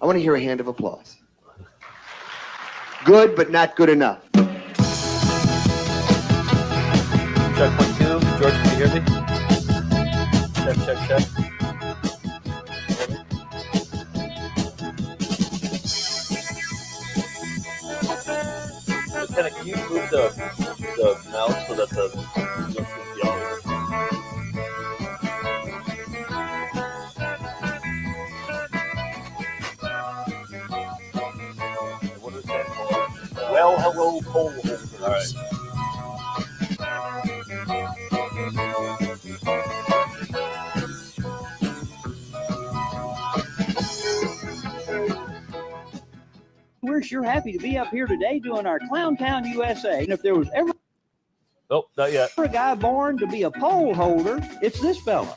want to hear a hand of applause. Good, but not good enough. Check 1, 2. George, can you hear me? Check. Lieutenant, can you move the mouse so that the what is that called? Well, hello, poll holders. All right. We're sure happy to be up here today doing our Clown-Town USA. And if there was ever not yet. a guy born to be a pole holder, it's this fella.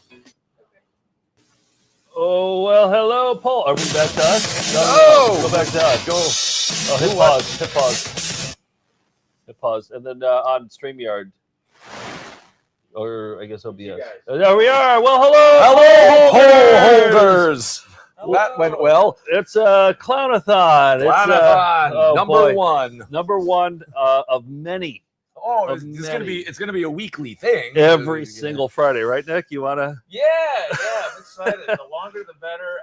Oh, well, hello, Paul. Are we back to us? No. Go back to us. Go. Oh, hit pause. And then on StreamYard. Or I guess OBS. There we are. Well, hello. Poll holders. That went well. It's a Clown-A-Thon. Clown-A-Thon, number one of many. Oh, it's gonna be a weekly thing. Every single Friday, right, Nick? You wanna? Yeah, I'm excited. The longer, the better.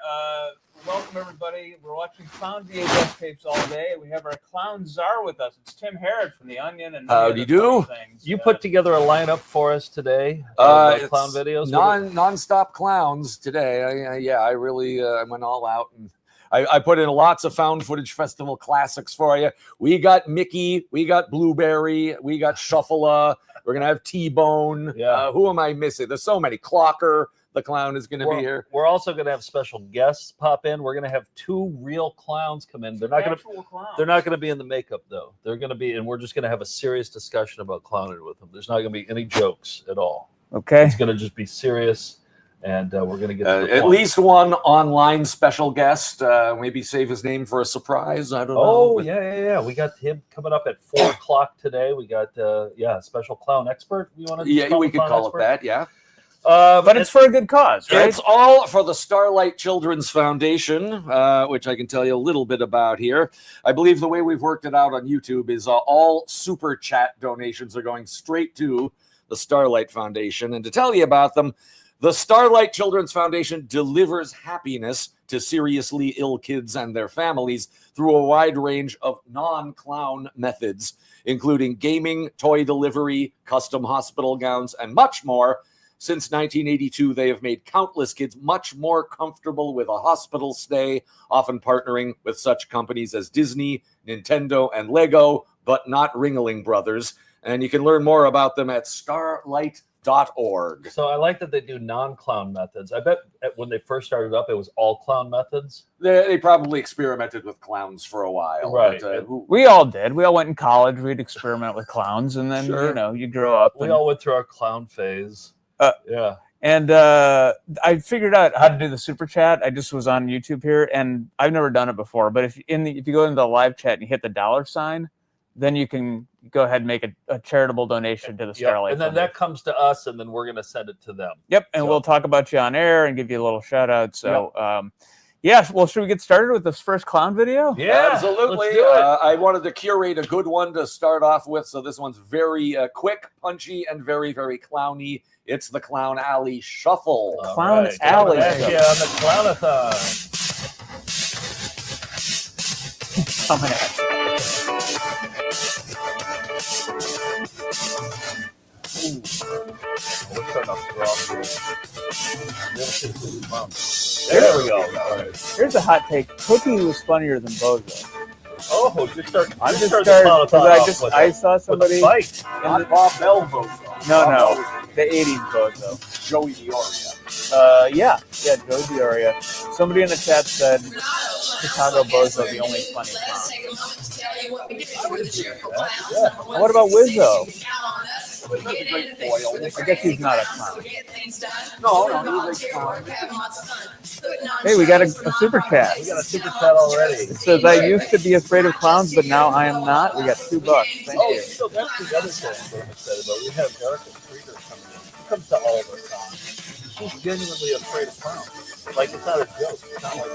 Welcome everybody. We're watching Clown VHS tapes all day. We have our Clown Czar with us. It's Tim Harrod from the Onion and howdy do. Things. You put together a lineup for us today. Clown videos. Non-stop clowns today. I really I went all out and I put in lots of found footage festival classics for you. We got Mickey, we got Blueberry, we got Shuffle-A. We're gonna have T-Bone. Yeah. Who am I missing? There's so many. Clocker, the clown, is gonna be here. We're also gonna have special guests pop in. We're gonna have 2 real clowns come in. They're not gonna be in the makeup though. They're gonna be, and we're just gonna have a serious discussion about clowning with them. There's not gonna be any jokes at all. Okay. It's gonna just be serious. And we're going to get to the at point. least one online special guest. Maybe save his name for a surprise. I don't know. Oh, yeah. We got him coming up at 4 o'clock today. We got, special clown expert. You want to? Yeah, we could call it that. Yeah. But it's for a good cause, right? It's all for the Starlight Children's Foundation, which I can tell you a little bit about here. I believe the way we've worked it out on YouTube is all super chat donations are going straight to the Starlight Foundation. And to tell you about them, the Starlight Children's Foundation delivers happiness to seriously ill kids and their families through a wide range of non-clown methods, including gaming, toy delivery, custom hospital gowns, and much more. Since 1982, they have made countless kids much more comfortable with a hospital stay, often partnering with such companies as Disney, Nintendo, and Lego, but not Ringling Brothers. And you can learn more about them at starlight.org. So I like that they do non-clown methods. I bet when they first started up, it was all clown methods. They probably experimented with clowns for a while. Right. But, We all did. We all went in college. We'd experiment with clowns, and then you grow up. We all went through our clown phase. Yeah. And I figured out how to do the super chat. I just was on YouTube here, and I've never done it before. But if you go into the live chat and you hit the $sign, then you can go ahead and make a charitable donation to the Starlight. And then that comes to us, and then we're going to send it to them. Yep, and we'll talk about you on air and give you a little shout out. So, well, should we get started with this first clown video? Yeah, absolutely. Let's do it. I wanted to curate a good one to start off with, so this one's very quick, punchy, and very, very clowny. It's the Clown Alley Shuffle. Clown Alley. Yeah, on the Clown-A-Thon. Coming at you. We're starting off strong. There we go. All right. Here's a hot take. Cookie was funnier than Bozo. Oh, I'm just starting because I saw somebody. Not Bob Bell Bozo. No, the '80s Bozo. Joey Dioria. Yeah, Joe Dioria. Somebody in the chat said Chicago Bozo the only funny clown. What about Wizzo? I guess he's not a clown. No, he's a clown. Hey, we got a super chat. We got a super chat already. It says, I used to be afraid of clowns, but now I am not. We got $2. Thank you. So that's the other thing I'm excited about. We have Erica Streeter coming in. She comes to all of our clowns. She's genuinely afraid of clowns. Like it's not a joke. It's not like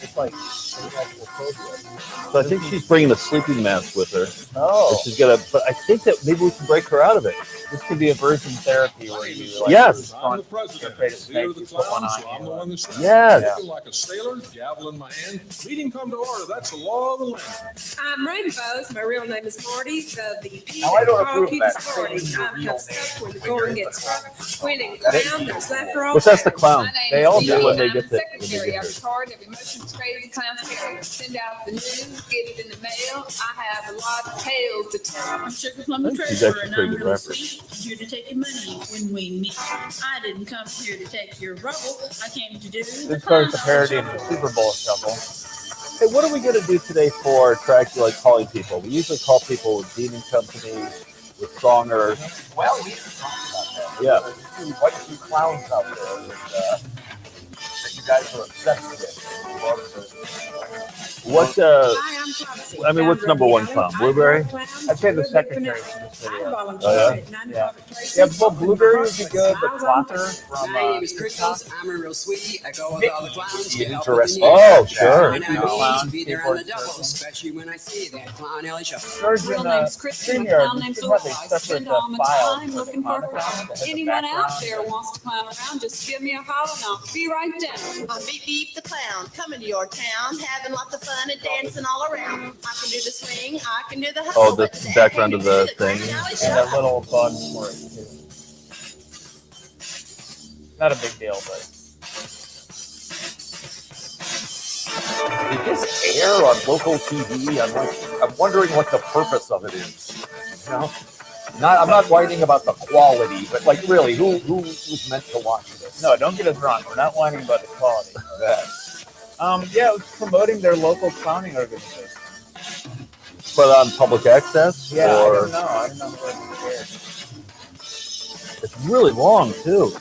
it's like an actual program. So I think she's bringing a sleeping mask with her. Oh, She's gonna. But I think that maybe we can break her out of it. this could be a version therapy where you like, Yes. I'm the president. Leader of the clowns, so I'm the one that's Yes. looking like a sailor, gavel in my hand. Meeting come to order. That's the law of the land. I'm Rainbows. My real name is Marty, the VP. Now, I don't of approve of that. Party. Saying your I'm real just name stuck where the when you're going in gets the rough. When in clown, there's laughter all What's that's the around. clown? They all do when they I'm get the. secretary. I record every motion crazy clown carrier. Send out the news, get it in the mail. I have a lot of tales to tell. I'm Sugar Plum the She's Treasurer, actually and pretty I'm good really rapper. sweet. I'm here to take your money when we meet. I didn't come here to take your rubble. I came to do the this starts a clown parody of shuffle. the Super Bowl shuffle. Hey, what are we gonna do today for track like calling people? We usually call people with demon companies, with songers. Well, we just talked about that. Yeah. There's quite a few clowns out there that you guys are obsessed with. Love What? Hi, I'm Topsy. I mean, what's number one clown? Blueberry? I'd say the secretary for this I video. volunteer Oh, yeah? at nonprofit Yeah. places. Yeah, well, Blueberry would be good, but Clother from My name is Crystals. I'm a real sweetie. I go with all the clowns. Mickey, Get up interesting. with the Oh, news. sure. And I Mickey the need clown, to be there on the keyboard double, person. especially when I see that Clown Alley Shuffle. George Real in name's Kristen, StreamYard, clown you name's should have a Lorelai. separate Spend all my file time for the looking for a clown clown. that has a Anyone out background. there wants to clown around, just give me a holler and I'll be right down. I'm Beep Beep the Clown, coming to your town, having lots of fun and dancing all around. I can do the swing, I can do the hustle. Oh, the but today background I of can the do Clown thing. Alley And Shuffle. that little bug for it too. Not a big deal, but Did this air on local TV? I'm wondering what the purpose of it is. You know? I'm not whining about the quality, but like really, who was meant to watch this? no, don't get us wrong. We're not whining about the quality. That. Yeah, it was promoting their local clowning organization. But on public access? Yeah, I Or don't know. I don't know what it it's really long too.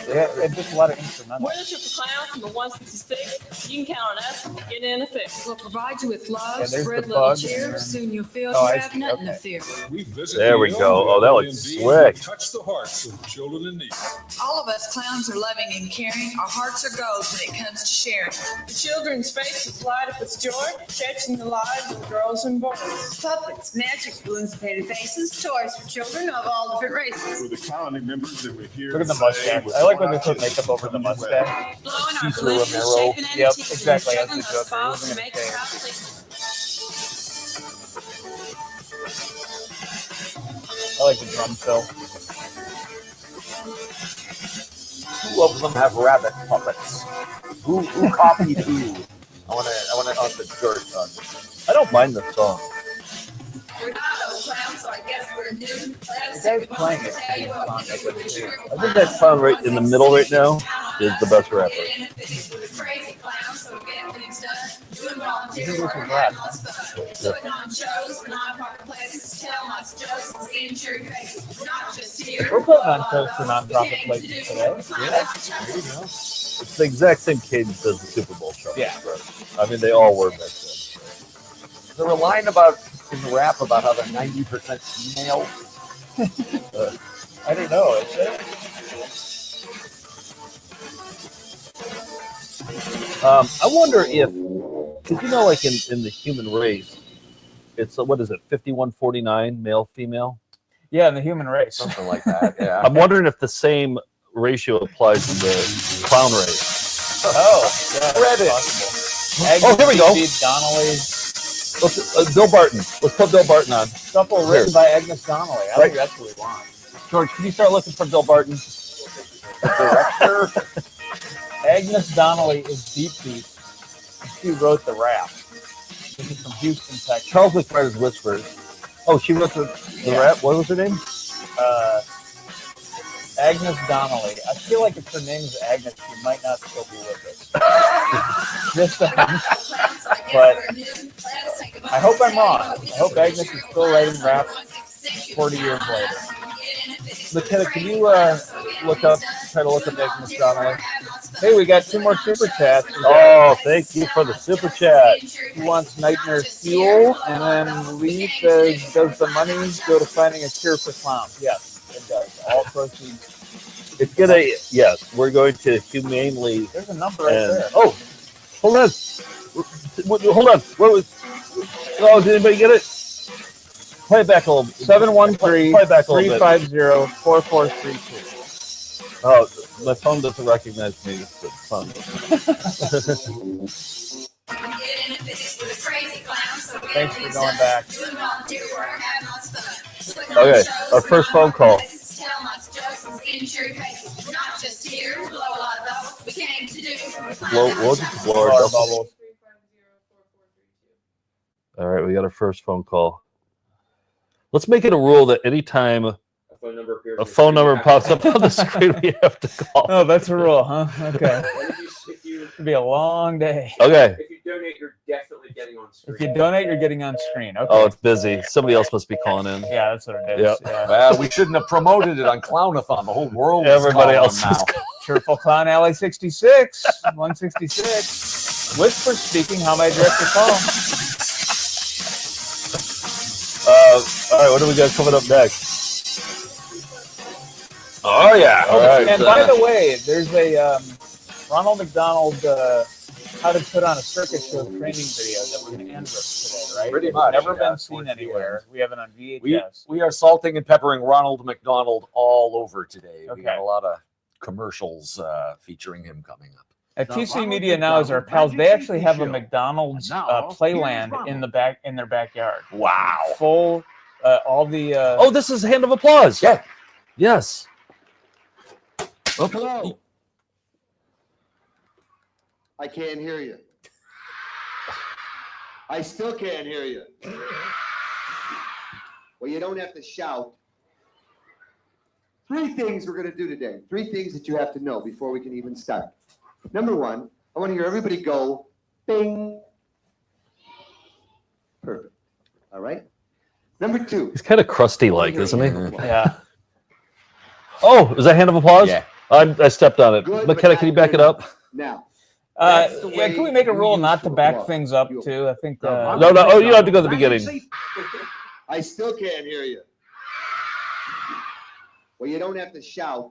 Yeah, it's just a lot of instrumental. We're the Triple Clowns from the 166. You can count on us to get in a fix. We'll provide you with Yeah, love, there's spread the little bug cheer. and then- Soon you'll feel Oh, you I have see, nothing to okay. fear. We visit There we the go. elderly Oh, that looks and slick. touch the hearts of children in need. All of us clowns are loving and caring. Our hearts are gold when it comes to sharing. The children's faces light up with joy, stretching the lives of girls and boys. Puppets, magic balloons, painted faces, toys for children of all different races. For the colony members that were here. Look at the mustache. I like when they put makeup over the mustache. Blowing our Cecil balloons, Romero. shaping and Yep, teasing, exactly, that's juggling the our joke. smiles We're to gonna make say. it happen. I like the drum fill. Two of them have rabbit puppets. Who copied who? I want to on the dirt on. I don't mind the song. We're not old clowns, so I guess we're new. The guy's playing it. I think that clown right in the middle right now is the best rapper. Crazy clowns, so get things done. Doing volunteer This is work, what's rap. lots of fun. Putting on shows for nonprofit places, telling lots of jokes and seeing cheery faces. We're not just here. We're putting on shows for nonprofit places today. It's the exact same cadence as the Super Bowl show. Yeah. I mean, they all were back then. There were a line about in the rap about how they're 90% female. I don't know. Is it? I wonder if, because you know, like in the human race, it's what is it, 51-49 male female? Yeah, in the human race. Something like that. Yeah. I'm wondering if the same ratio applies in the clown race. Oh, yeah, Reddit. possible. Oh, here we go. Agnes Donnelly. Let's, Bill Barton. Let's put Bill Barton on. Shuffle written by Agnes Donnelly. I think that's what we want. George, can you start looking for Bill Barton? Director. Agnes Donnelly is Deep Deep. She wrote the rap. This is from Houston, Texas. Charles McBride's Whispers. Oh, she wrote the rap. What was her name? Agnes Donnelly. I feel like if her name is Agnes, she might not still be with us. Just but I hope I'm wrong. I hope Agnes is still writing rap 40 years later. McKenna, can you try to look up Agnes Donnelly? Hey, we got 2 more super chats. Oh, thank you for the super chat. He wants Nightmare Fuel, and then Lee says, does the money go to finding a cure for clowns? Yes, it does. All proceeds It's gonna. Yes, we're going to humanely. There's a number right there. Oh, hold on. Hold on. What was? Oh, did anybody get it? Play it back a little. 713-350-4432. Oh, my phone doesn't recognize me. It's fun. Thanks for going back. Okay, our first phone call. Blow our bubbles. All right, we got our first phone call. Let's make it a rule that anytime a phone number pops up on the screen, we have to call. Oh, that's a rule, huh? Okay. It'll be a long day. Okay. If you donate, you're definitely getting on screen. If you donate, you're getting on screen. Okay. Oh, it's busy. Somebody else must be calling in. Yeah, that's what it is. Yep. Yeah. Well, we shouldn't have promoted it on Clown-A-Thon. The whole world is Everybody calling else now. is Cheerful Clown Alley 66, 166. Whisper speaking. How may I direct your call? All right, what do we got coming up next? Oh, yeah. All right. And by the way, there's a Ronald McDonald how to put on a circus show training video that we're going to end with today, right? Pretty much, Never yeah, been seen anywhere. We have it on VHS. We are salting and peppering Ronald McDonald all over today. Okay. We got a lot of commercials featuring him coming up. At TC Media Now is our pals. They actually have a McDonald's playland in their backyard. Wow. Full, all the. Oh, this is a hand of applause. Yeah. Yes. Hello. I can't hear you. I still can't hear you. Well, you don't have to shout. 3 things we're going to do today. 3 things that you have to know before we can even start. Number 1, I want to hear everybody go, bing. Perfect. All right. Number 2. He's kind of crusty-like, isn't he? Yeah. Oh, is that hand of applause? Yeah. I stepped on it. Good, McKenna, but can you not back good it up? Now. Yeah, can we make a rule not to back things up too? I think. No. Oh, you don't have to go to the beginning. I still can't hear you. Well, you don't have to shout.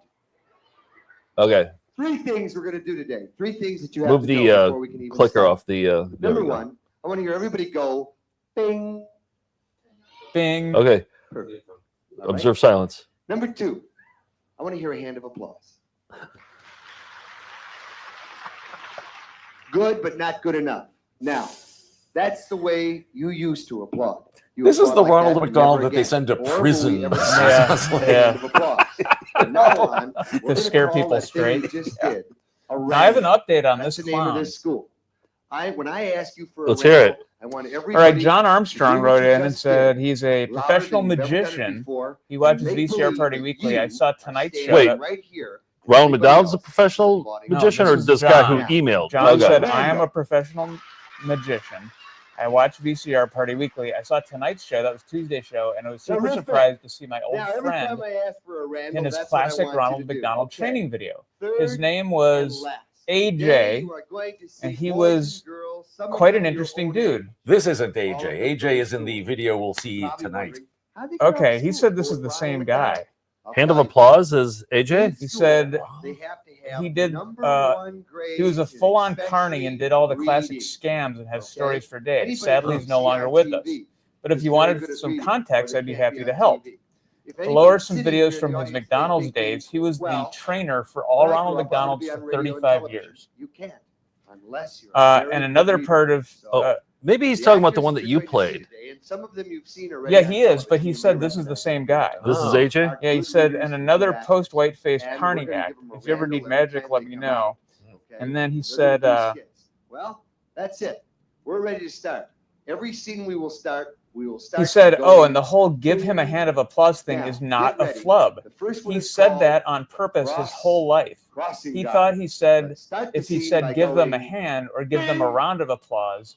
Okay. 3 things we're going to do today. 3 things that you have Move to the know before we can even clicker start. off the. there Number we go. 1, I want to hear everybody go, bing. Bing. Okay. Perfect. All right. Observe silence. Number 2, I want to hear a hand of applause. Good, but not good enough. Now, that's the way you used to applaud. You This is applaud the like Ronald that McDonald never that they again. send to Or will prison. we ever Yeah, see a yeah. hand of applause? From now on, we're To gonna scare call people that thing straight. we just did a Now, I have an random. update on That's this the name of clown. this school. When I ask you for a Let's hear random, it. I want everybody. All right, John Armstrong do what wrote you in and just said did. he's a Louder professional than you've ever done it magician. before, He watches and make VCR believe Party that Weekly. you I saw are tonight's standing show. Wait. right here. Ronald Everybody McDonald's a else professional applauding. magician, No, or this this is guy John. who emailed? John Okay. said, I am a professional magician. I watch VCR Party Weekly. I saw tonight's show. That was Tuesday's show, and I was super respect. surprised to see my old Now, every friend time I ask for a random, in his that's what I classic want you Ronald to do. McDonald Okay. training video. Third His name and was last. AJ, Today you are going to see and he boys was and girls, some of quite them an your interesting own dude. age. This isn't AJ. AJ is in the video we'll see Probably tonight. wondering, how'd they get Okay, off he school said this with is the Ronald same McDonald? guy. I'll Hand of tell you. applause is AJ. He said They have to have he did, number 1 grade he was a in full-on especially carny and did all the classic reading. scams and has Okay? stories for days. Anybody Sadly, can he's no see longer on with us. TV. But if He's you very wanted good at some reading, context, but I'd be he can't happy be to on help. TV. If To anybody's lower some sitting videos here in from the his audience McDonald's thinking, days, he was the well, trainer for all when I Ronald grew up, I wanted to McDonald's be for on radio and 35 television. years. You can't unless you're a very And good another reader. part of So, Maybe he's the talking about the actors one that you're you going to see played. today, and some of them you've seen already yeah, on he is, but television, he you said may this is the recognize same them. guy. This is Oh. AJ. Yeah, he Good said, readers and can do another that. post-white-faced And carny we're gonna act. give 'em a If you ever random need every magic, time let they me come know. out. Okay? And then he They're gonna said, do skits. Well, that's it. We're ready to start. Every scene we will start. he said, going, and the whole give him a hand of applause thing Now, is not get a ready. flub. The first one He is said called that on purpose his cross- whole life. crossing He guard. thought he said, Let's start the if he scene said by give them a going, hand or give them a round of applause,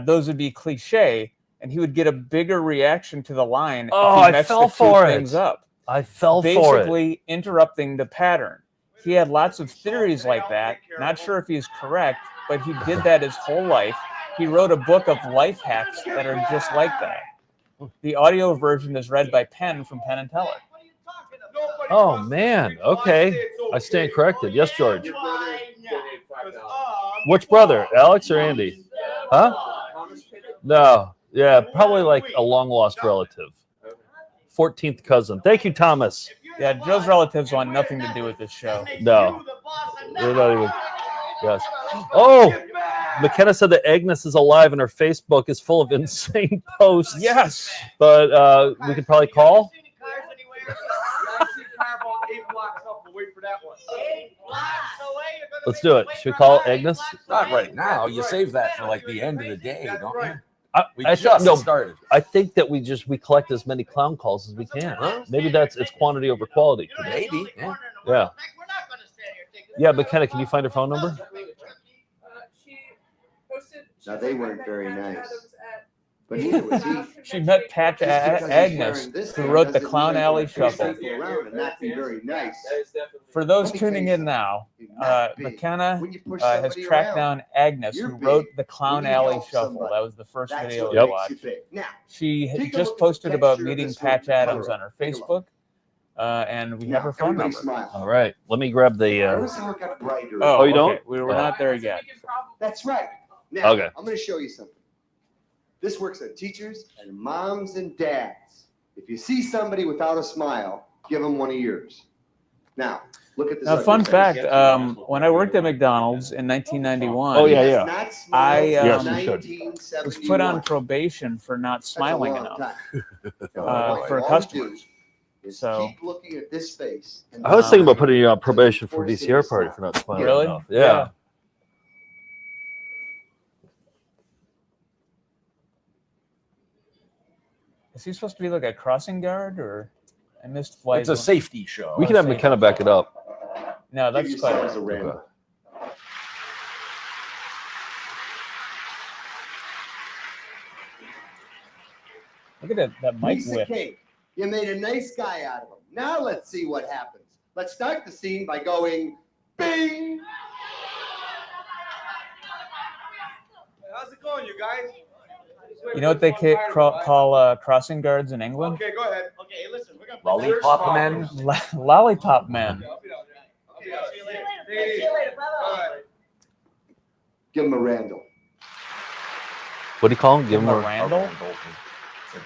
those would be cliche, and he would get a bigger reaction to the line Oh, if I he messed fell the two for it. things up. I fell for it. Basically interrupting the pattern. He had lots of theories like that. Not sure if he's correct, but he did that his whole life. He wrote a book of life hacks that are just like that. The audio version is read by Penn from Penn and Teller. Oh man. Okay. I stand corrected. Yes, George. Which brother, Alex or Andy? Huh? No. Yeah, probably like a long lost relative. 14th cousin. Thank you, Thomas. Yeah, Joe's relatives want nothing to do with this show. No. They're not even. Yes. Oh, McKenna said that Agnes is alive and her Facebook is full of insane posts. Yes. But we could probably call. Let's do it. Should we call Agnes? Not right now. You save that for like the end of the day, don't you? We I just no, started. I think that we collect as many clown calls as we can. Maybe it's quantity over quality. Maybe. Yeah. Yeah. Yeah, McKenna, can you find her phone number? Now they weren't very nice. But neither was he. She met Patch Agnes, who wrote the Clown Alley Shuffle. For those tuning in now, McKenna has tracked down Agnes, who wrote the Clown Alley Shuffle. That was the first video we watched. She had just posted about meeting Patch Adams on her Facebook, and we have her phone number. All right, let me grab the. Oh, you don't? We're not there yet. That's right. Now, Okay. I'm going to show you something. This works on teachers and moms and dads. If you see somebody without a smile, give them one of yours. Now, look at this. Now, fun fact, when I worked at McDonald's in 1991, I was put on probation for not smiling enough for customers. So keep looking at this face. I was thinking about putting you on probation for VCR party for not smiling Really? enough. Yeah. Is he supposed to be like a crossing guard, or I missed flight? It's a safety show. We can have McKenna back it up. No, that's quite as a random. Look at that mic Piece whip. of cake. You made a nice guy out of him. Now let's see what happens. Let's start the scene by going bing. How's it going, you guys? You know what they call crossing guards in England? Okay, go ahead. Okay, listen, we're gonna Lollipop men. Lollipop men. Okay, see you later. See you later. Bye-bye. Give him a Randall. What do you call him? Give him a Randall?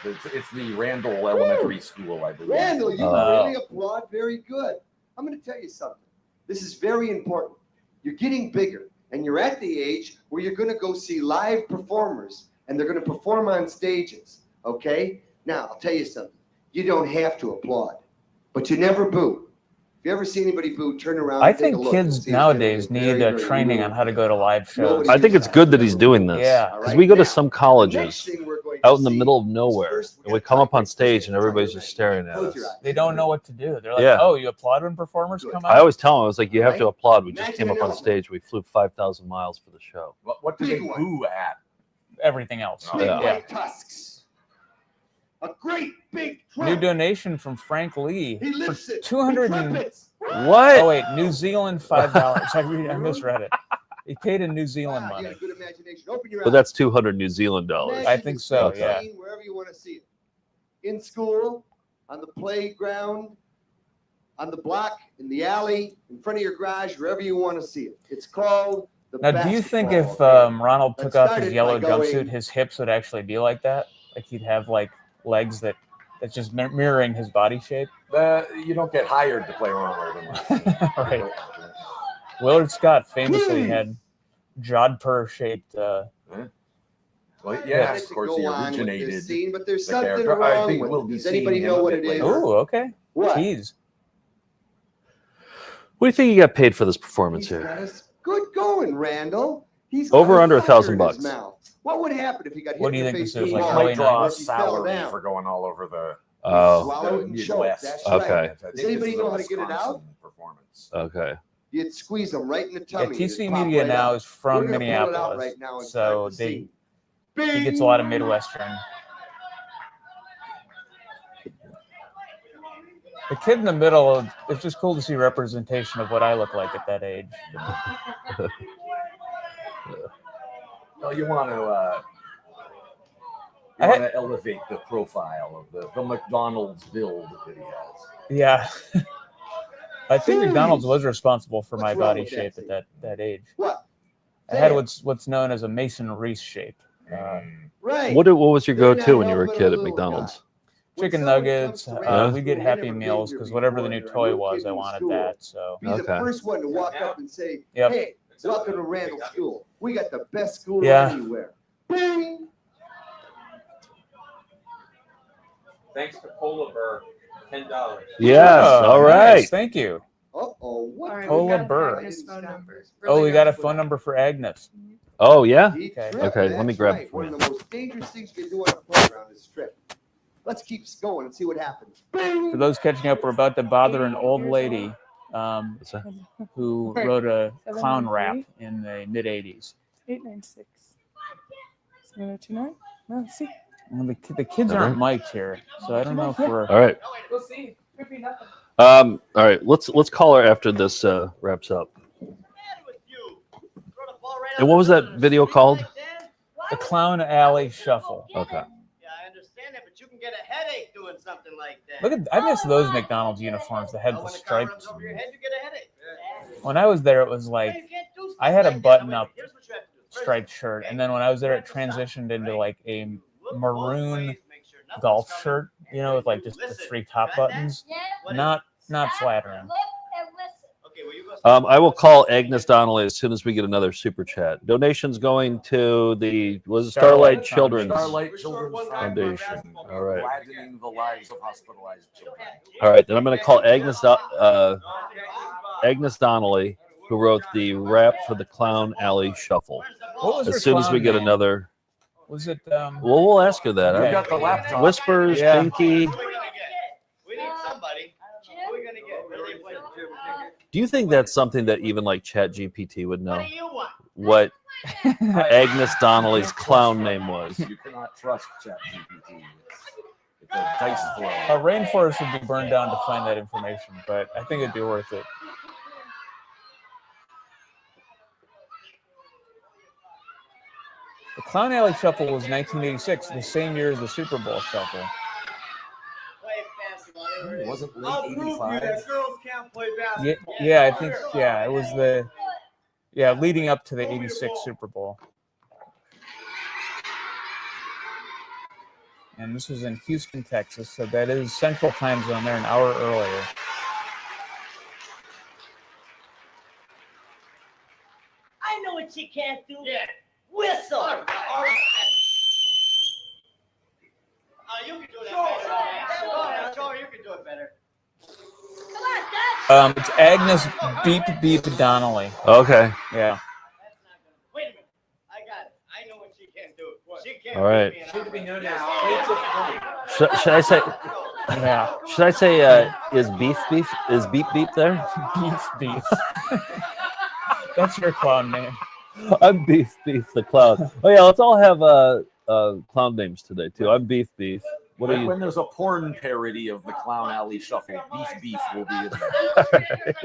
It's the Randall Elementary School, I believe. Randall, you really applaud. Very good. I'm going to tell you something. This is very important. You're getting bigger, and you're at the age where you're going to go see live performers, and they're going to perform on stages. Okay? Now, I'll tell you something. You don't have to applaud, but you never boo. If you ever see anybody boo, turn around. I and take think a look kids and see if nowadays they're need very, very training rude. on how to go to live shows. I think it's good that he's doing this. Yeah. Because we go to some colleges out in the middle of nowhere, and we come up on stage, and everybody's just staring at us. They don't know what to do. They're like, Yeah. oh, you applaud when performers come out? I always tell them, I was like, you have to applaud. We just came up on stage. We flew 5,000 miles for the show. What do they boo at? Everything else. Big Yeah. white tusks. A great big trunk. New donation from Frank Lee He for lifts it. 200. He trumpets. What? Oh wait, New Zealand $5. I misread it. He paid in New Zealand Wow, you money. have good imagination. Open your But eyes. that's 200 New Zealand dollars. I think so. Imagine Yeah. this scene wherever you want to see it. In school, on the playground, on the block, in the alley, in front of your garage, wherever you want to see it. It's called the Now, do you think basketball if game. Ronald Let's took off start his it yellow by going- jumpsuit, his hips would actually be like that? Like he'd have like legs that's just mirroring his body shape? You don't get hired to play Ronald unless. Right. Willard Scott famously had jodhpur shaped. Well, I yes, could of course, go he on with this originated. scene, but there's the something character. I wrong think with we'll it. be Does anybody seeing know him a what bit it is? later. Oh, okay. What? Tease. What do you think you got paid for this performance He's here? got us good going, Randall. He's Over got a under fire in $1,000 his mouth. What would happen if he got hit What do in you the think face this is, with a like, ball? really Might draw a nice? He fell salary down. for going all over the Oh, Swallow it and choke. Midwest. That's Okay. right. I think Does anybody this is a know how to get it out? Wisconsin Performance. okay. You'd squeeze them right in the Yeah, tummy. TC It'd pop Media right now out. is from We're gonna pull it out Minneapolis, right now and so start the they scene. he gets a lot of Midwestern. The kid in the middle, it's just cool to see representation of what I look like at that age. Well, you want to elevate the profile of the McDonald's build that he has. Yeah. I think McDonald's was responsible for my What's wrong body with shape that at that age. What? I had what's known as a Mason Reese shape. Right. What was your They're go-to not when you were a helping kid at little McDonald's? guy. When Chicken someone nuggets. comes to random We get school, Happy I never Meals been because here whatever the new before. toy I'm a was, kid I in wanted school. that. So Be the Okay. first one to walk up and say, Yep. "Hey, welcome to Randall School. We got the best school Yeah. anywhere." Bing. Thanks to Polar Bear, $10. Yes. Oh, All nice. right. Thank you. Uh-oh. What? All right, Cola we got Burr. Agnes' phone number. Oh, we got a phone number for Agnes. Oh yeah. Deep Okay. trip, Okay, let me that's grab right. it for One you. of the most dangerous things you can do on a playground is trip. Let's keep going and see what happens. Bing. For those catching up, we're about to bother an old lady What's that? who wrote a clown rap in the mid 80s. 896 7029. No, see. Well, the kids aren't mic'd here, so I don't know if we're. All right. We'll see. Could be nothing. All right. Let's call her after this wraps up. And what was that video called? The Clown Alley Shuffle. Okay. Yeah, I understand that, but you can get a headache doing something like that. Look at, I miss those McDonald's uniforms that had the When the car stripes. runs over your head, you get a headache. When I was there, it was like You can't do I had a stuff like that. button-up Here's what you have to do. First, striped shirt, and then when I was there, it transitioned into like a look maroon both ways, make sure nothing's golf coming. shirt, you know, with like just the three top buttons. What is Not flattering. Okay, well, you go I will call Agnes Donnelly as soon as we get another super chat. Donations going to the Starlight Children's Starlight Children's Foundation. All right. Gladdening the lives of hospitalized children. All right. Then I'm going to call Agnes Donnelly, who wrote the rap for the Clown Alley Shuffle. What was her As soon as we clown get name? another. Was it? Well, we'll ask her that. Okay. You got the laptop. Whispers, Yeah. Pinky. We need somebody. Who are we gonna get? Where they play? Do you think that's something that even like Chat GPT would know? What do you want? What Agnes Donnelly's clown name was? You cannot trust ChatGPT. It's a dice throw. A rainforest would be burned down to find that information, but I think it'd be worth it. The Clown Alley Shuffle was 1986, the same year as the Super Bowl Shuffle. Play basketball. It wasn't late I'll prove you 85. that girls can't play basketball. Yeah, I think, yeah, it was leading up to the 86 Super Bowl. And this was in Houston, Texas, so that is Central Time Zone there, an hour earlier. I know what she can't do. Yeah. Whistle. All right. You can do that better. Sure, you can do it better. It's Agnes Beep Donnelly. Okay. Yeah. Wait a minute. I got it. I know what she can't do. She can't All right. beat me in Should be known hours. as Should I say? Yeah. Should I say? Is beef? Is beep there? Beef. That's your clown name. I'm Beef the clown. Oh yeah, let's all have clown names today too. I'm Beef. What are you? When there's a porn parody of the Clown Alley Shuffle, Beef will be in there.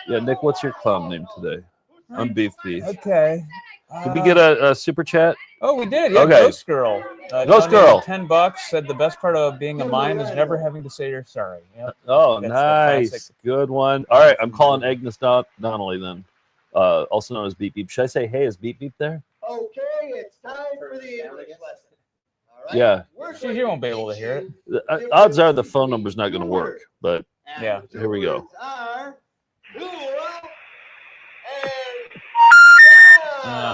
Yeah, Nick, what's your clown name today? I'm Beef. Okay. Did we get a super chat? Oh, we did. Yeah, Okay. Ghost Girl. Ghost Girl. $10 said the best part of being a mime is never having to say you're sorry. Yep. Oh, That's the nice. classic. Good one. All right, I'm calling Agnes Donnelly then, also known as Beep Beep. Should I say, hey, is Beep Beep there? Okay, it's time for the English lesson. All right. Yeah. She won't be able to hear it. Odds are the phone number's not going to work, but Yeah. here we go. Are cool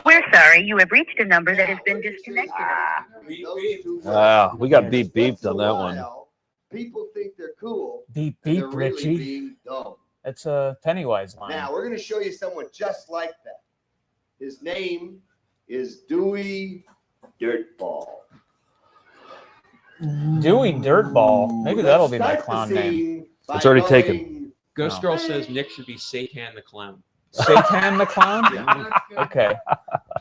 We're sorry, you have reached a number that has been disconnected. We got Beep Beeped on that one. People think they're cool. Beep and Beep, they're really Richie. being dumb. That's a Pennywise line. Now we're going to show you someone just like that. His name is Dewey Dirtball. Dewey Dirtball. Maybe that'll be my clown name. It's already taken. Ghost No. Girl says Nick should be Satan the Clown. Satan the Clown? Yeah. Okay.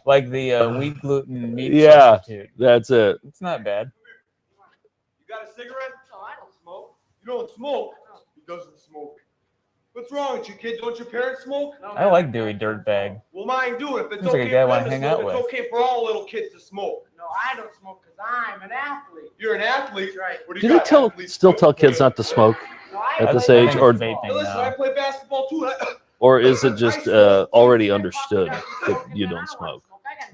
Like the wheat gluten meat Yeah, substitute. that's it. It's not bad. You got a cigarette? No, I don't smoke. You don't smoke? He doesn't smoke. What's wrong with you, kid? Don't your parents smoke? I like Dewey Dirtbag. Well, mine do. If it's Looks like a okay guy I for wanna them to hang smoke, out it's with. okay for all little kids to smoke. No, I don't smoke because I'm an athlete. You're an athlete, right? What do Do you they got? still tell kids not to smoke at this age, or Hey, listen, I play basketball too. is it just already understood that you don't smoke?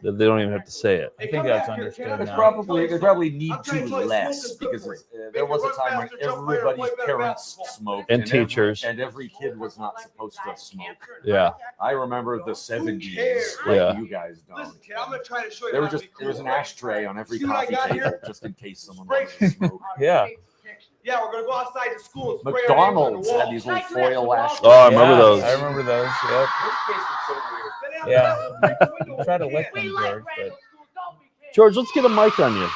That they don't even have to say it. I think that's understood It's now. probably they probably need to less because there was a time when everybody's parents smoked And teachers. and every kid was not supposed to smoke. Yeah. I remember the 70s. Yeah. Like you guys don't. Listen, kid, I'm gonna try to show you. There how was to just be there was cool, an right? ashtray on every See what I coffee got table here? just in case someone wanted to smoke. Yeah. Yeah, we're gonna go outside to school and spray McDonald's our had names these on the little wall. foil ashtrays. Oh, I remember those. I remember those. Yep. Yeah. You try to lick them, George, but George, let's get a mic on you.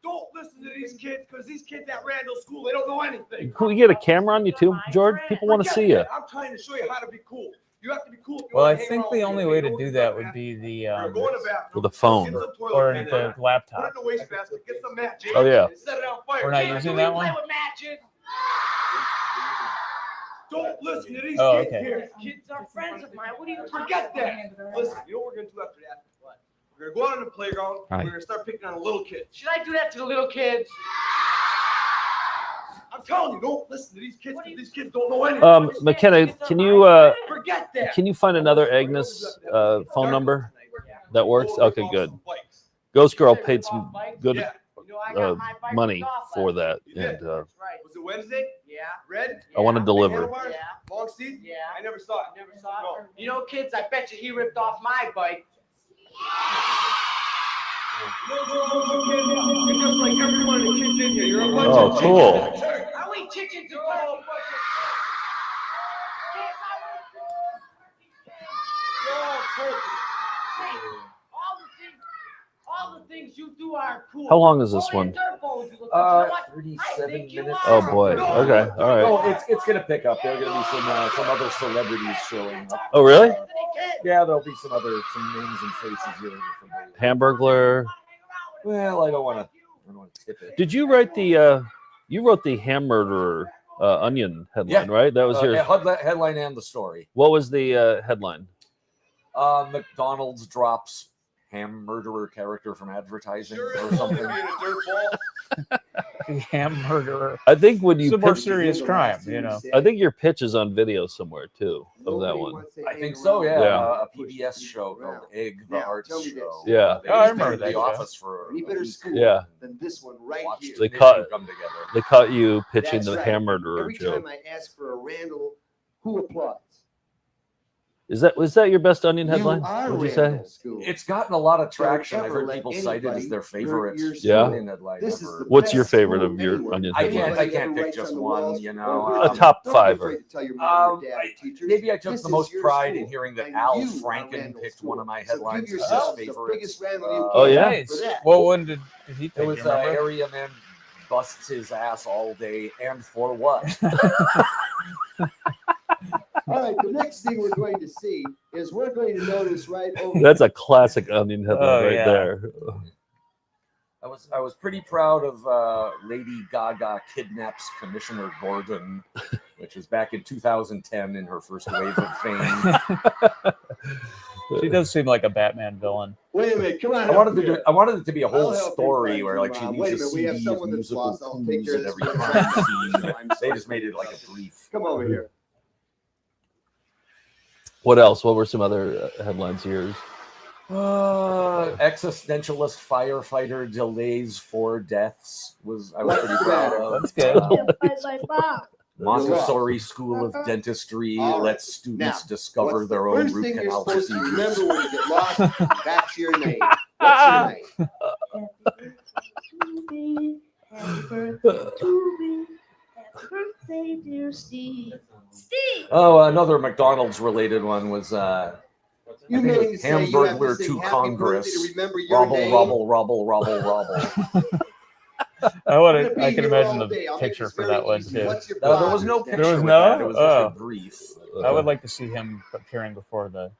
Don't listen to these kids because these kids at Randall School, they don't know anything. Can we get a camera on you too, George? People want to see you. I'm trying to show you how to be cool. You have to be cool. if you well, I wanna hang think around the with only me. way to do that would be the Go in the bathroom, With a phone. get some toilet or paper, the put it laptop. in the wastebasket, get some matches. Oh, yeah. and set it on fire. We're not Kids, using do that we one? play with matches? Don't listen to these Oh, kids okay. here. Kids are friends of mine. What do you Forget that. Listen, you know what we're gonna do after that? We're gonna go out on the playground. Right. We're gonna start picking on the little kids. Should I do that to the little kids? I'm telling you, don't listen to these kids. 'Cause these kids don't know anything. McKenna, can you Forget that. can you find another Agnes phone number that works? Okay, good. Ghost Girl paid some good money for that, and Was it Wednesday? Yeah. Red? I want to deliver. Handlebars? Yeah. Long seat? Yeah. I never saw it. Never saw it. You know, kids, I bet you he ripped off my bike. You're just like every one of the kids in here. You're a bunch Oh, of cool. chickens. Are we chickens or what? All the things you do are cool. How long is this one? 37 minutes. Oh boy. Okay. All right. Oh, it's gonna pick up. There are gonna be some other celebrities showing up. Oh, really? Yeah, there'll be some names and faces here. Hamburglar. Well, I don't want to tip it. Did you write the? You wrote the Ham Murderer Onion headline, right? That was yours. Headline and the story. What was the headline? McDonald's drops ham murderer character from advertising or something. Ham murderer. I think when you It's a more pitch- serious crime, you know. I think your pitch is on video somewhere too of that one. I think so. Yeah, Yeah. a PBS show called Egg, the Arts Show. Yeah. They Oh, I was remember in that The show. Office for Any better school Yeah. than this one right watched here. the They nation caught- come together. They caught you pitching That's the right. Ham Murderer Every joke. time I ask for a Randall, who applauds? Was that your best Onion headline? You are What'd you say? Randall School. It's gotten a lot of traction. I've ever heard let people cite it as anybody their favorite hurt your Yeah. Onion headline This is ever. the What's your best favorite school of your anywhere. Onion I headlines? can't pick just one. You know, A top Don't be 5. afraid to tell your mom or dad or teachers. maybe I took This the is most your pride school, in hearing that and Al you are Franken Randall picked School. one of my So give headlines as yourself his the favorite. biggest Randall you Oh, can yeah? for that. What one did he It take? was You remember? area man busts his ass all day, and for what? All right, the next thing we're going to see is we're going to notice right over. That's a classic Onion headline Oh, right yeah. there. I was pretty proud of Lady Gaga kidnaps Commissioner Gordon, which was back in 2010 in her first wave of fame. She does seem like a Batman villain. Wait a minute, come on. I wanted it to be a I'll whole help you story find where your like she mom. leaves Wait a a minute, we have CD of someone that's musical lost. I'll take clues care at of every this. crime scene. I'm They sorry. just made it like a brief. Come over here. What else? What were some other headlines of yours? Existentialist firefighter delays 4 deaths I was pretty proud of. That's good. Montessori School of Dentistry All right. lets students Now, discover what's the their own first root thing you're canal supposed to procedures. remember when you get lost? That's your name. What's your name? Happy birthday to me. Happy birthday, dear Steve. Steve! Oh, another McDonald's related one was You may say you have to Hamburglar sing to happy Congress. birthday to remember your Rubble, name. rubble, rubble, rubble, rubble. I can imagine the picture for that one too. What's your No, there was no father's picture. There was with no? that. It was just Oh. a brief. I would like to see him appearing before the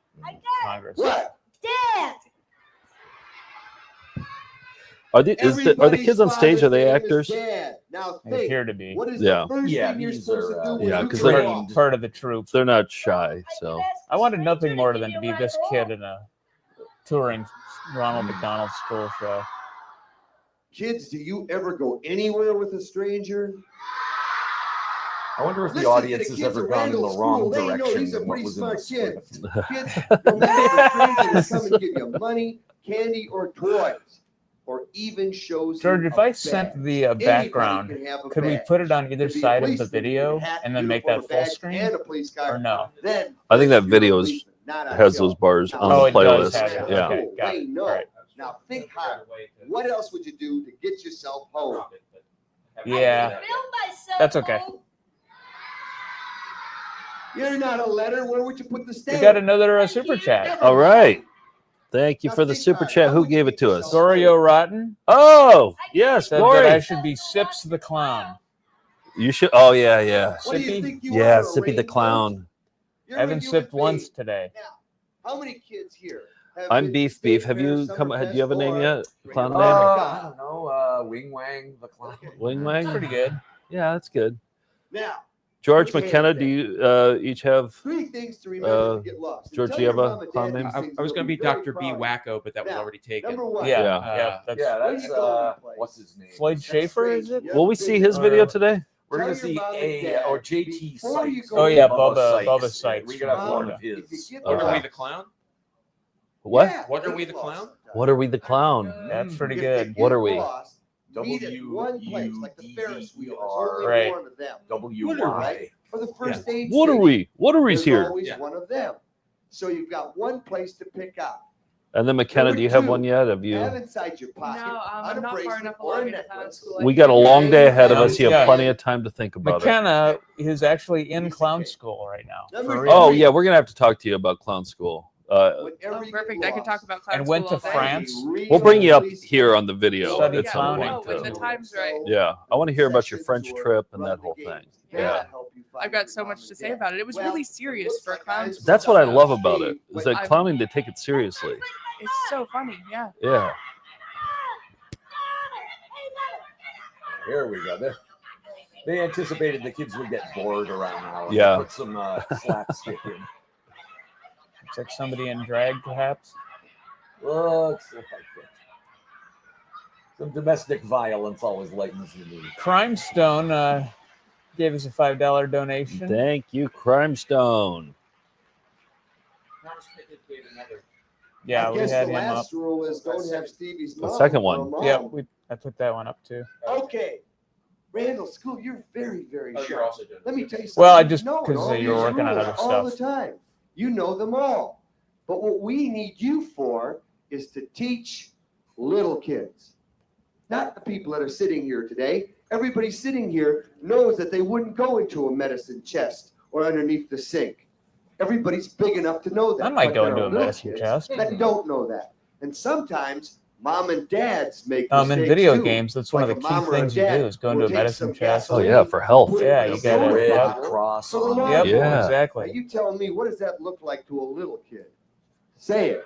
Congress. What? Dad! Are the kids on stage? Are they actors? Now They appear to be. What is Yeah. the first thing you're supposed to do when yeah, you because get they're off? Part of the troupe. They're not shy. So I wanted nothing more than to be this kid in a touring Ronald McDonald school show. Kids, do you ever go anywhere with a stranger? I wonder if the Listen to audience the has kids ever at gone in the Randall wrong School. They know direction these are than what pretty was in the smart script. kids. Kids, no matter if strangers come and give you money, candy, or toys, or even shows George, you if a I sent badge. the Anybody background, can have a could we badge. put it on either Could be a side of the policeman, video hat, and then make uniform, that full badge, screen? and a police car. Or no? Then I think that you're a video policeman, not a has show. those bars Now, on Oh, the it does playlist. have it. Yeah. Okay, got They it. know. All right. Now think hard. What else would you do to get yourself home? Yeah, that's okay. You're not a letter. Where would you put the We stamp? got another super chat. All right. Thank you for the super chat. Who gave it to us? Gorio Rotten Oh, yes, said that I Glory. should be Sips the Clown. You should. Oh, yeah, yeah. What do you Sippy? think you Yeah, are, a Sippy the rainbow? Clown. You're I a haven't human sipped once being. today. Now, how many kids here? Have I'm been Beef to Beef. State Have Fair, you come? Summerfest, Do you have a name or yet? Clown Rainbow name? I don't know. Wing Wang the Clown. Wing That's Wang? pretty good. Yeah, that's good. Now, George Okay, McKenna, then. do you each have? 3 things to remember if you get lost. And George, tell do you your have a mom and clown dad name? these I things, was they'll going to be very Dr. B. proud of you. Wacko, but that was Now, already taken. Number 1. Yeah, Yeah. yeah. That's Yeah, Where that's you going, place? what's his name? Floyd Schaefer, is it? Will we see his video today? We're Tell gonna your see mom and a dad or JT before you Sykes. go Oh yeah, Bubba Bubba Sykes. Sykes. We gotta have one of If you his. get What are we, lost- the clown? What? Yeah, What are we, get the lost clown? sometimes. What are we, the clown? That's pretty If good. you What get are we? lost, meet at one place, like the Ferris wheel. There's only Right. one of them. WY. Or the first aid What are station. we? What are we There's here? always Yeah. one of them. So you've got one place to pick out. And then McKenna, Number do you have 2, one yet? Have you? Have inside your pocket No, on I'm a not far bracelet enough or a along into clown necklace. school. We got a long day ahead of us. You have Yeah. plenty of time to think about it. McKenna is actually in Piece of clown cake. school right now. Number For real. Oh yeah, we're gonna have to talk to you about clown school. Whenever Oh, you perfect. get I could talk lost, about clown And school went to all day. France. We'll bring you up here on the video Study at Yeah, some clowning. oh, when the point. time's right. Yeah, I want to hear about your Sessions French or trip and run that the whole games. thing. That'll Yeah. help you find I've got your so mom much and to say dad. about it. It was Well, really serious looks for a like clown I'm- school. That's what I stuff. love about it. Is that I'm- clowning, they take it seriously. It's so funny. Yeah. Yeah. Here we go. They anticipated the kids would get bored around now. and Yeah. Put some slapstick in. Looks like somebody in drag, perhaps. Looks like it. Some domestic violence always lightens the mood. Crime Stone gave us a $5 donation. Thank you, Crime Stone. Yeah, I we guess had the him up. last rule is don't have Stevie's The mom second for one. a mom. Yeah, I put that one up too. Okay. Randall School, you're very, very Oh, you're sharp. also doing Let me it. tell you something. Well, I You just- know 'cause, all you were these working on rules other all the stuff. time. You know them all. But what we need you for is to teach little kids, not the people that are sitting here today. Everybody sitting here knows that they wouldn't go into a medicine chest or underneath the sink. Everybody's big enough to know that. I might but go there into are a little medicine kids chest. that don't know that. And sometimes mom and dads make In mistakes video too. games, that's one of Like the a key mom or a things you do dad is go into will a take medicine some chest. Oh yeah, for health. put it Yeah, in you a gotta- soda Red bottle cross for the on mom. it. Yep, Yeah. Now exactly. you tell me, what does that look like to a little kid? Say it.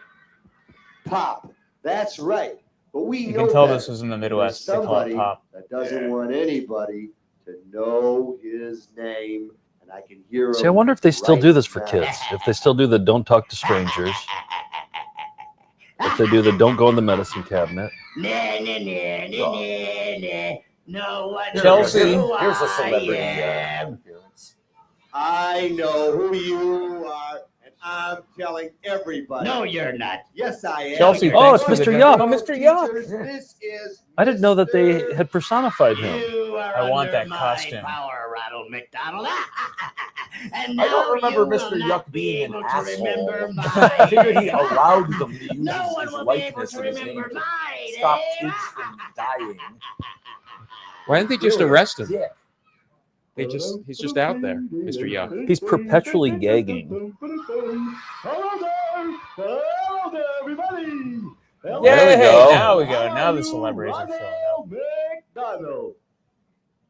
Pop. That's right. But we You know can tell better. this is in the There's Midwest. They call it somebody pop. that doesn't want anybody to know his name, and I can hear See, I him wonder if they still right do this for now. kids. If they still do the don't talk to strangers. If they do the don't go in the medicine cabinet. No one Chelsea. knows who Here's a I celebrity am. appearance. I know who you are, and I'm telling everybody. No, you're not. Yes, I am. Chelsea, Oh, thanks it's for the Mr. donation. Yuck. Oh, Mr. Yuck. Teachers, this is I didn't know that they Mr. had personified him. You are I want under that my costume. power, Ronald McDonald. And I don't now remember you Mr. will not Yuck be being an able to asshole. remember I figured he mine. allowed them to use No one his will be able likeness to and his name remember to mine. stop eh? kids from dying. Why didn't they just Really? arrest him? Yeah. He's just out there, Mr. Yuck. He's perpetually gagging. Hello there. Hello there, everybody. Hello. Yay! There we go. Now we go. How Now are the you, celebrities are showing up. Ronald McDonald?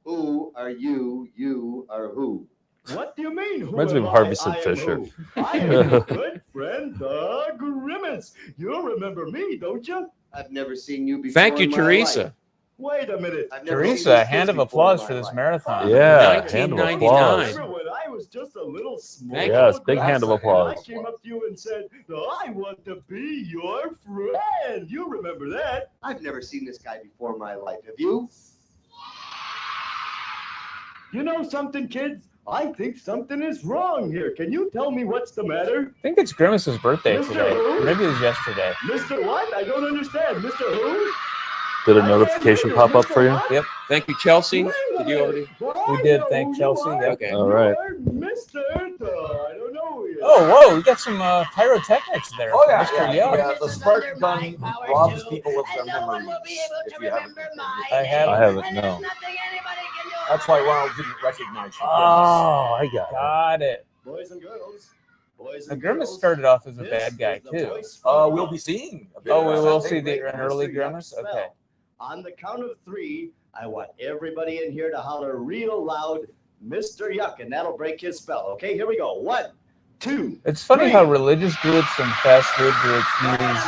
Who are you? You are who? What do you mean? Who Reminds me am of Harvey I? Sid I am Fisher. who? I am your good friend, the Grimace. You remember me, don't you? I've never seen you before. Thank you, in my Teresa. life. Wait a minute. I've never seen Teresa, a these hand kids of before applause in for my this life. marathon. Yeah, hand of 1999. applause. Remember when I was just a little small? Thank Yes, big hand of and applause. I came up to you and said, I want to be your friend. You remember that? I've never seen this guy before in my life. Have you? You know something, kids? I think something is wrong here. Can you tell me what's the matter? I think it's Grimace's birthday Mr. today. Who? Maybe it was yesterday. Mr. What? I don't understand. Mr. Who? Did a notification pop up for you? Yep, Thank you, Chelsea. Wait a Did you minute. already? we did. Thank Chelsea. Yep. Okay. All right. You're Mr. I don't know who he is. Oh, whoa, we got some pyrotechnics there. Oh from yeah, Mr. yeah, Yuck. yeah. The spark gun robs people of their memories. If you haven't, I haven't. I haven't, no. that's why Ronald didn't recognize you. Oh, I got it. Got it. Boys and girls. Boys The and Grimace girls. started off as a This bad guy, is the too. voice from We'll be seeing. A bit Oh, of we that. will I see think. an early Mr. Grimace? Yuck's Okay. spell. On the count of 3, I want everybody in here to holler real loud, Mr. Yuck, and that'll break his spell. Okay, here we go. 1, 2. It's funny 3. how religious groups and fast food groups use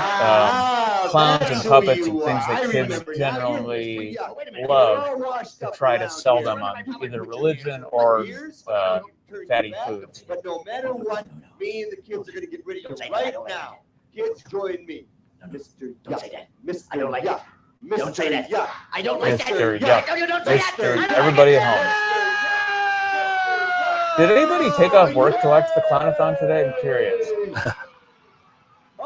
clowns and that's who puppets you and things are. that I kids remember now. You're generally Mr. Yuck. Wait a minute. love You're all washed to up try to around sell here. them on Put either your religion hands on or my ears, turn your fatty back, foods. But no matter what, me and the kids are going to get rid of you right now. Kids, join me. Mr. Don't Yuck. say that. Mr. I don't like Yuck. Mr. Don't say that. Yuck. I don't like that. Mr. No, Yuck. no, don't say that. Mr. I don't Everybody like at that. home. Did anybody take off work to watch the Clown-A-Thon today? I'm curious.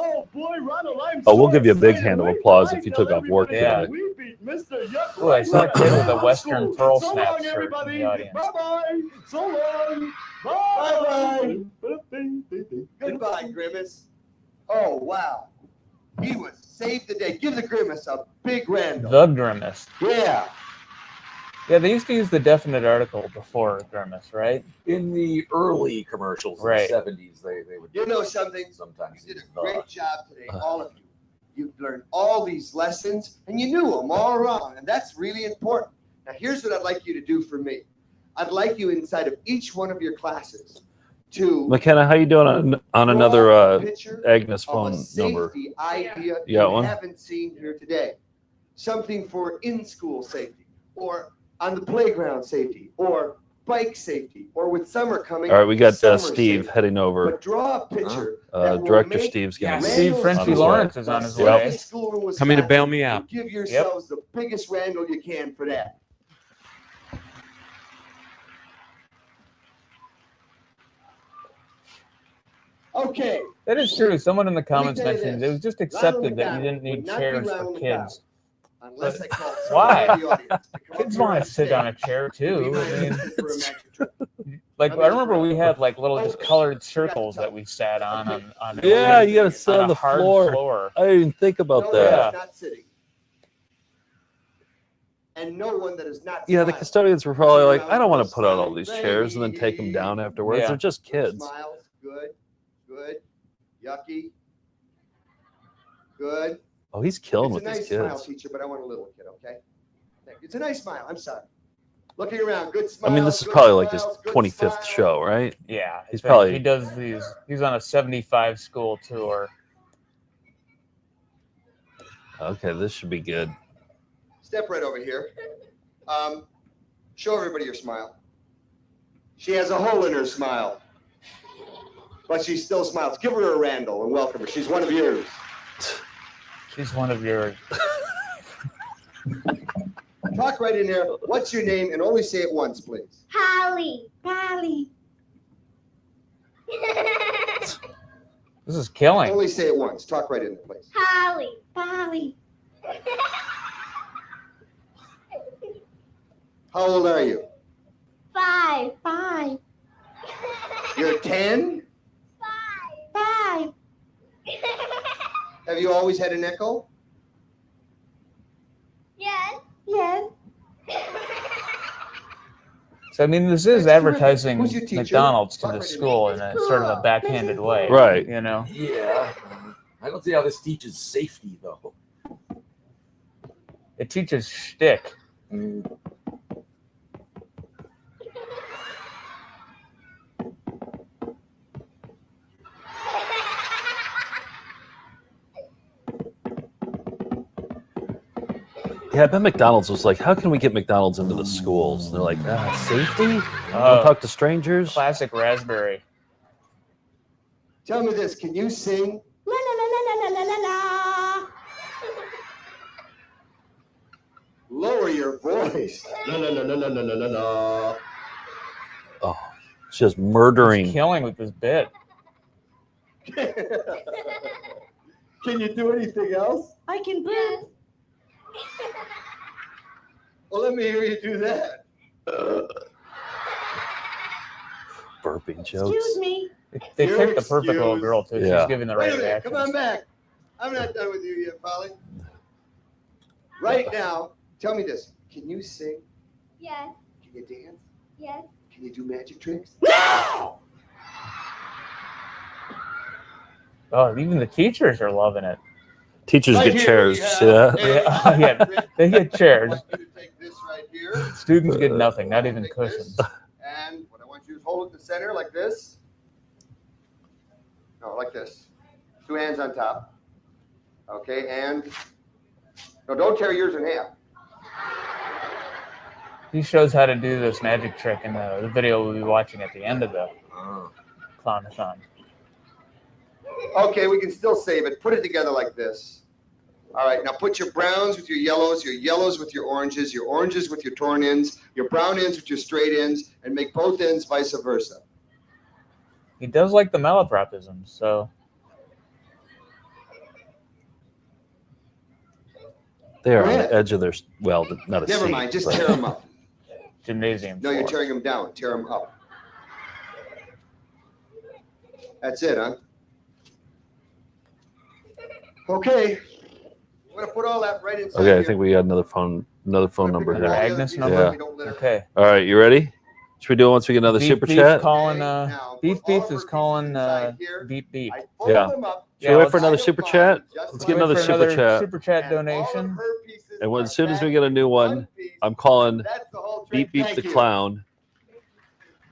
Oh boy, Ronald, I'm Oh, we'll so give you a big excited. hand of Wait applause till if you I took tell off work everybody today. We beat Mr. Yuck. Oh, I saw a kid with a right Western now. Pearl So Snap long, shirt in everybody. the audience. Bye-bye. So long. Bye-bye. Goodbye, Grimace. Oh, wow. He was saved the day. Give the Grimace a big Randall. The Grimace. Yeah. Yeah, they used to use the definite article before Grimace, right? In the early commercials Right. in the 70s, they would. You know something? Sometimes You did use a great job today, all of you. You've learned all these lessons, and you knew them all around, and that's really important. Now, here's what I'd like you to do for me. I'd like you inside of each one of your classes to McKenna, how you doing on another draw a picture Agnes of a phone number? safety idea You got you one? haven't seen here today. Something for in-school safety, or on the playground safety, or bike safety, or with summer coming. All right, we got summer Steve safety. heading over. But draw a picture. that will Director make Steve's going to Steve Frenchy Lawrence is on his way. Coming to bail me out. Give yourselves the biggest Randall you can for that. Okay. That is true. Someone in the Let me comments tell you mentioned this. it was just Ronald accepted that you McDonald didn't need would not be chairs for Ronald kids. Unless I call Why? someone in the audience to come Kids up want here to sit and on a chair too. say, I mean, for a magic trick. like I remember we had like little just colored circles that we sat on. Yeah, you got to sit on a the hard floor. I didn't even think about No that. one is not sitting. And no one that is not Yeah, the smiling. custodians were probably like, I don't want to put out all these chairs and then take them down afterwards. Yeah. They're just kids. Smiles. Good. Good. Yucky. Good. Oh, he's killing It's with a nice these smile, kids. teacher, but I want a little kid, okay? Thank you. It's a nice smile. I'm sorry. Looking around. Good smile. I mean, this is good probably like his smiles, good 25th smiles. show, right? Yeah, He's I think probably he does these. He's on a 75 school tour. okay. This should be good. Step right over here. Show everybody your smile. She has a hole in her smile, but she still smiles. Give her a Randall and welcome her. She's one of yours. She's one of yours. Talk right in there. What's your name? And only say it once, please. Holly. Holly. This is killing. Only say it once. Talk right in there, please. Holly. Holly. How old are you? 5. You're 10? 5. Have you always had an echo? Yes. Yes. So I mean, this is advertising Who's your teacher? McDonald's to Talk the right in school in a sort of a backhanded way, Right. You know. Yeah. I don't see how this teaches safety, though. It teaches shtick. Yeah, I bet McDonald's was like, how can we get McDonald's into the schools? And they're like, safety? Don't talk to strangers. Classic raspberry. Tell me this, can you sing? La la la la la la la la. Lower your voice. La la la la la la la la. Oh, it's just murdering. He's killing with this bit. Can you do anything else? I can burp. Well, let me hear you do that. Burping jokes. Excuse me. They You're picked the perfect little excused. girl too. Yeah. She's giving the Wait right a minute, reaction. come on back. I'm not done with you yet, Polly. Right now, tell me this. Can you sing? Yes. Can you dance? Yes. Can you do magic tricks? Oh, even the teachers are loving it. Teachers Right get here chairs. we have See that? Yeah, yeah, they get chairs. I want you to take this right here. Students get nothing, not even Take cushions. this, and what I want you to hold it in the center like this. No, like this. 2 hands on top. Okay, and no, don't tear yours in half. He shows how to do this magic trick in the video we'll be watching at the end of the Clown-A-Thon. Okay, we can still save it. Put it together like this. All right, now put your browns with your yellows with your oranges with your torn ends, your brown ends with your straight ends, and make both ends vice versa. He does like the malapropisms, so They are Go on ahead. the edge of their, well, not a Never seat, mind, just but- tear them up. gymnasium. No, you're floor. tearing them down. Tear them up. That's it, huh? Okay. I'm gonna put all that right inside Okay, I here. think we got another phone number Another here. Agnes number? Yeah. Okay. All right, you ready? Should we do it once we get another Beef super Beef chat? calling, Beef is calling Beep Beep. Yeah. Should we wait for another super chat? Let's get wait another for super another chat. Super chat donation. And as soon as we get a new one, I'm calling Beep Beep the Clown.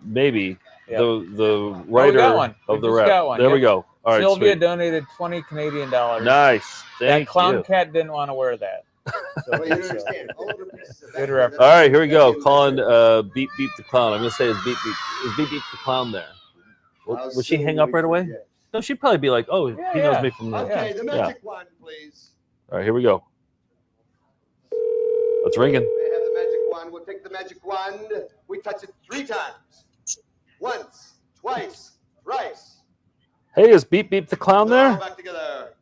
Maybe the writer got one. of the just rap. got one. There we Yep. go. All right, Sylvia sweet. donated $20 Canadian. Nice. That Thank clown you. cat didn't want to wear that. So Well, you it's, understand. All of the pieces of good that- reference. All right, here we go. Calling Beep Beep the Clown. I'm gonna say is Beep Beep the Clown there? Would she hang up right away? No, she'd probably be like, oh, he knows me from the. Okay, the Yeah. magic wand, please. All right, here we go. It's ringing. They have the magic wand. We'll take the magic wand. We touch it 3 times. Once, twice, thrice. Hey, is Beep Beep the Clown All there? back together.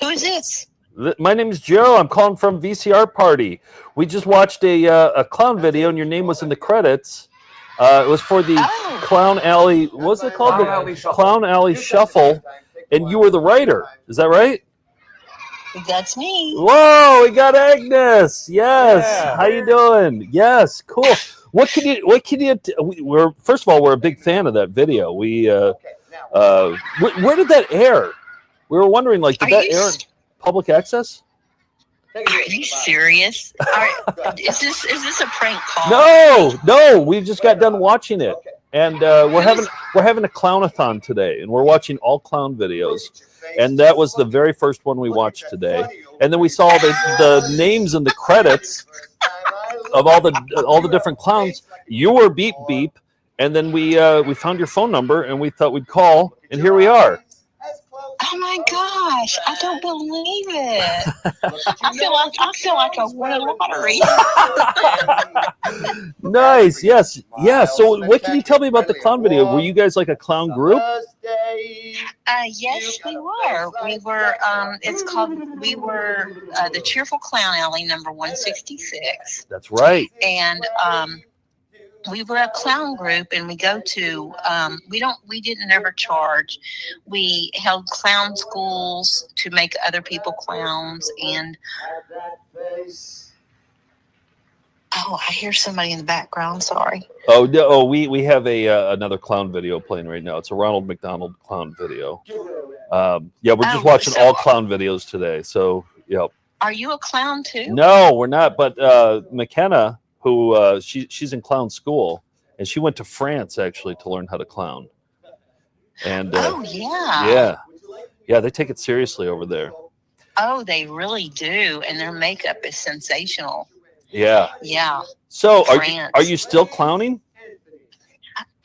Who is this? My name is Joe. I'm calling from VCR Party. We just watched a clown video, and your name was in the credits. It was for the Clown Alley. What was it called? Clown Alley Shuffle. Clown Alley Shuffle. And you were the writer. Is that right? That's me. Whoa, we got Agnes. Yes. Yeah. How you doing? Yes, cool. What can you we're first of all, we're a big fan of that video. We where did that air? We were wondering, like, did Are that you air in public access? Are you serious? Is this a prank call? No, we just got done watching it. And we're having a Clown-A-Thon today, and we're watching all clown videos. And that was the very first one we watched today. And then we saw the names in the credits of all the different clowns. You were Beep Beep, and then we found your phone number, and we thought we'd call, and here we are. Oh my gosh! I don't believe it. I feel like I won a lottery. Nice, yes, yeah. So, what can you tell me about the clown video? Were you guys like a clown group? Yes, we were. We were. We were the Cheerful Clown Alley, number 166. That's right. And we were a clown group, and we go to. We didn't ever charge. We held clown schools to make other people clowns, and. Oh, I hear somebody in the background. Sorry. Oh no! Oh, we have another clown video playing right now. It's a Ronald McDonald clown video. Yeah, we're just watching all clown videos today. So, yep. Are you a clown too? No, we're not. But McKenna, who she's in clown school, and she went to France actually to learn how to clown. And yeah. yeah, they take it seriously over there. Oh, they really do, and their makeup is sensational. Yeah. Yeah. So France. are you still clowning?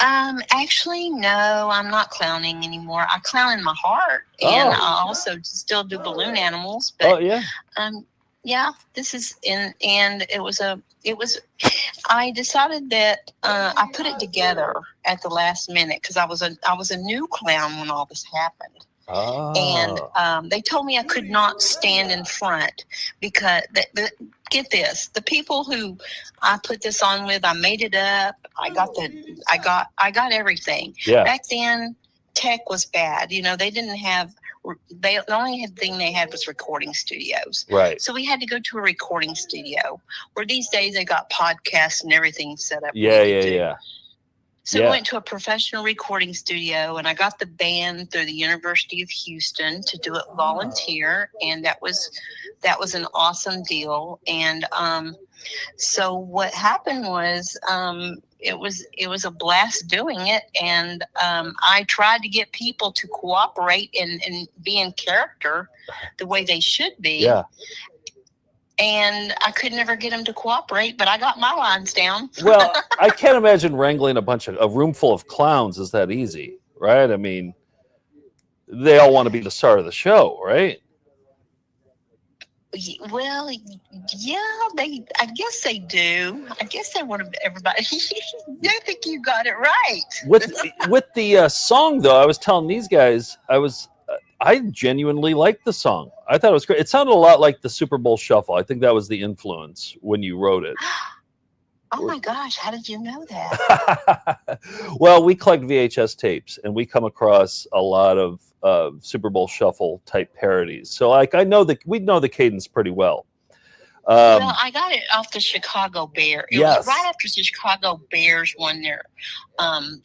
Actually, no, I'm not clowning anymore. I clown in my heart, and Oh. I also still do balloon animals. But, Oh yeah. yeah, this is and it was. I decided that I put it together at the last minute because I was a new clown when all this happened. Oh. And they told me I could not stand in front because get this, the people who I put this on with, I made it up. I got everything. Yeah. Back then, tech was bad. They didn't have. The only thing they had was recording studios. Right. So we had to go to a recording studio. Where these days they got podcasts and everything set up. Yeah. So I went to a professional recording studio, and I got the band through the University of Houston to do it volunteer, and that was an awesome deal. And so what happened was it was a blast doing it, and I tried to get people to cooperate and be in character the way they should be. Yeah. And I could never get them to cooperate, but I got my lines down. Well, I can't imagine wrangling a room full of clowns is that easy, right? I mean, they all want to be the star of the show, right? Well, yeah, I guess they do. I guess they want everybody. I think you got it right. With the song, though, I was telling these guys, I genuinely liked the song. I thought it was great. It sounded a lot like the Super Bowl Shuffle. I think that was the influence when you wrote it. Oh my gosh, how did you know that? Well, we collect VHS tapes, and we come across a lot of Super Bowl Shuffle type parodies. So, like, we know the cadence pretty well. Well, I got it off the Chicago Bears. It Yes. was right after the Chicago Bears won their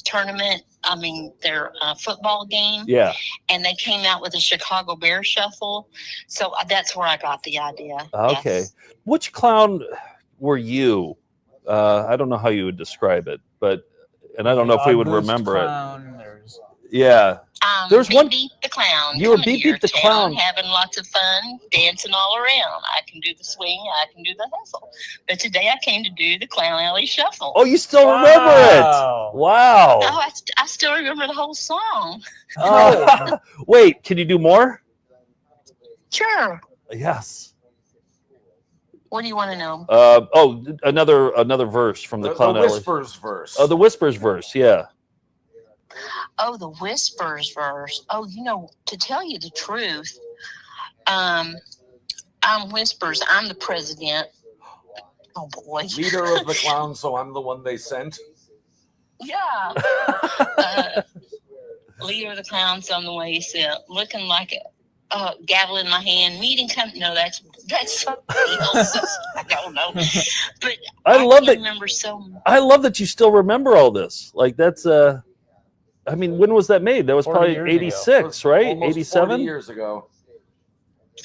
tournament. I mean, their football game. Yeah. And they came out with a Chicago Bears Shuffle. So that's where I got the idea. Okay. Yes. Which clown were you? I don't know how you would describe it, and I don't know if we would remember it. Yeah. There's one. Beep the clown. You were coming to Beep your Beep the town, Clown. having lots of fun, dancing all around. I can do the swing, I can do the hustle. But today I came to do the Clown Alley Shuffle. Oh, you still remember it? Wow. Oh, I still remember the whole song. Oh. Wait, can you do more? Sure. Yes. What do you want to know? Another verse from the Clown Alley. Whispers verse. Oh, the Whispers verse. Yeah. Oh, the Whispers verse. Oh, to tell you the truth, I'm Whispers. I'm the president. Oh boy. Leader of the clowns, so I'm the one they sent. Yeah. Leader of the clowns, I'm the way you said, looking like a gavel in my hand. Meeting no, that's something else. I don't know. But I love can it. Remember so much. I love that you still remember all this. Like that's I mean, when was that made? That was 40 probably years 86, right? Almost 87 40 years ago.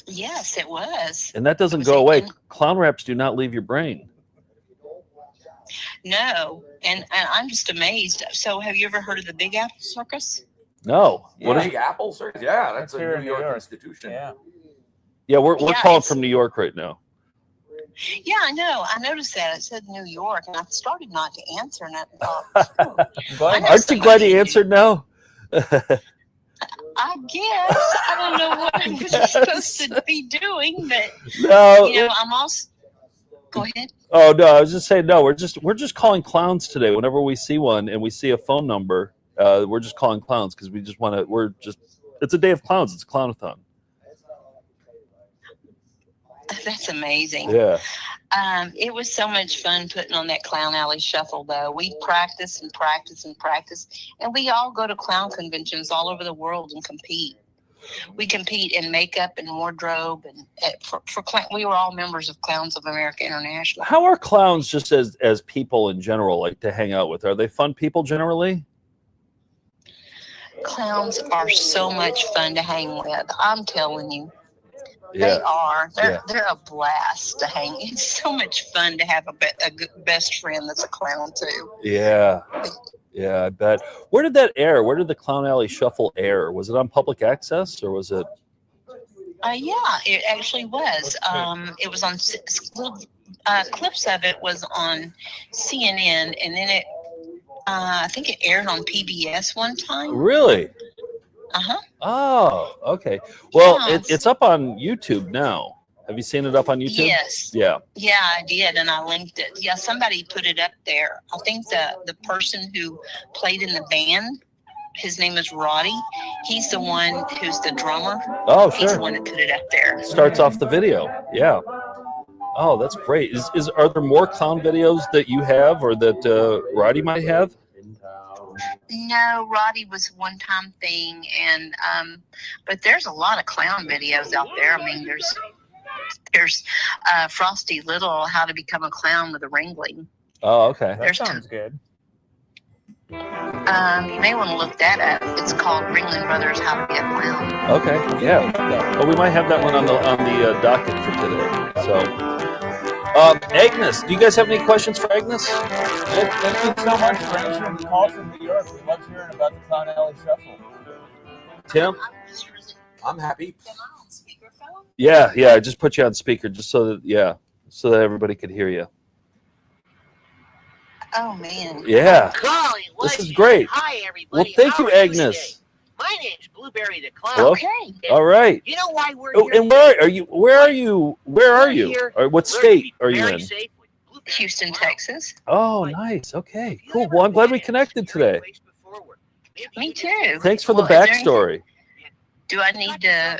Yes, it was. And that doesn't go away. Clown raps do not leave your brain. No, and I'm just amazed. So, have you ever heard of the Big Apple Circus? No. What Big Apple, sir? Yeah, that's a here New in York, New York. institution. Yeah, we're Yeah, calling it's- from New York right now. Yeah, I know. I noticed that. It said New York, and I started not to answer, and I thought, I know Aren't you glad you answered now? I guess. I don't know what I was supposed to be doing, but, No. I'm also... Go ahead. Oh no, I was just saying no. We're just calling clowns today. Whenever we see one and we see a phone number, we're just calling clowns because we just want to. It's a day of clowns. It's a Clown-A-Thon. That's amazing. Yeah. It was so much fun putting on that Clown Alley Shuffle, though. We practice and practice and practice, and we all go to clown conventions all over the world and compete. We compete in makeup and wardrobe, and we were all members of Clowns of America International. How are clowns just as people in general like to hang out with? Are they fun people generally? Clowns are so much fun to hang with. I'm telling you. Yeah. They are. Yeah. They're a blast to hang. It's so much fun to have a good best friend that's a clown too. Yeah. Yeah, I bet. Where did that air? Where did the Clown Alley Shuffle air? Was it on public access or was it? Yeah, it actually was. It was on little clips of it was on CNN, and then it I think it aired on PBS one time. Really? Uh-huh. Oh, okay. Well, Yeah. it's up on YouTube now. Have you seen it up on YouTube? Yes. Yeah. Yeah, I did, and I linked it. Yeah, somebody put it up there. I think the person who played in the band, his name is Roddy. He's the one who's the drummer. Oh, He's sure. the one that put it up there. Starts off the video. Yeah. Oh, that's great. Are there more clown videos that you have or that Roddy might have? No, Roddy was a one-time thing, and but there's a lot of clown videos out there. I mean, there's Frosty Little, How to Become a Clown with a Ringling. Oh, okay. That sounds good. You may want to look that up. It's called Ringling Brothers, How to Be a Clown. Okay, yeah. Oh, we might have that one on the docket for today. So, Agnes, do you guys have any questions for Agnes? Thank you so much for answering the call from New York. We love hearing about the Clown Alley Shuffle. Tim? I'm happy. Yeah. I just put you on speaker just so that everybody could hear you. Oh, man. Yeah. Golly, This is great. Hi, everybody. Well, thank How you, are Agnes. My name's Blueberry the Clown. Hello? All right. You know why we're Oh, here? and where are you? Where are you? Where are you? Or what state are you in? Houston, Texas. Oh, nice. Okay, cool. Well, I'm glad we connected today. Me too. Thanks for the Well, is there anything- backstory. Do I need to?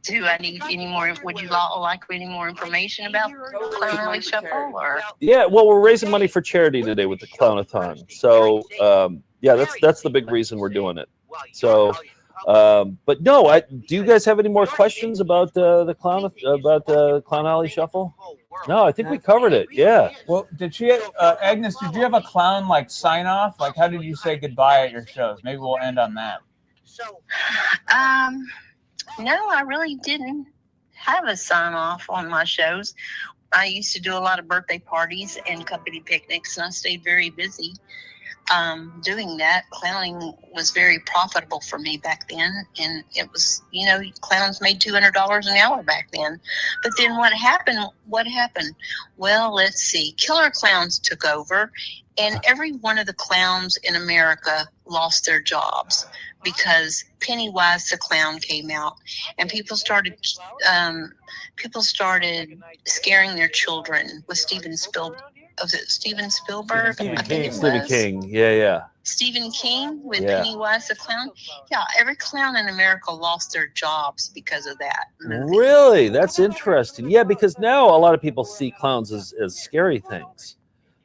Do I need any more? Would you like any more information about Clown Alley Shuffle? Or Yeah, well, we're raising money for charity today with the Clown-A-Thon. So, yeah, that's the big reason we're doing it. So, but no, do you guys have any more questions about the Clown Alley Shuffle? No, I think we covered it. Yeah. Well, Agnes, did you have a clown like sign off? Like, how did you say goodbye at your shows? Maybe we'll end on that. no, I really didn't have a sign off on my shows. I used to do a lot of birthday parties and company picnics, and I stayed very busy doing that. Clowning was very profitable for me back then, and it was, clowns made $200 an hour back then. But then what happened? Well, let's see. Killer Clowns took over, and every one of the clowns in America lost their jobs because Pennywise the Clown came out, and people started scaring their children with Steven Spielberg? Stephen King. Yeah. Stephen King with Yeah. Pennywise the Clown. Yeah, every clown in America lost their jobs because of that. Really? That's interesting. Yeah, because now a lot of people see clowns as scary things.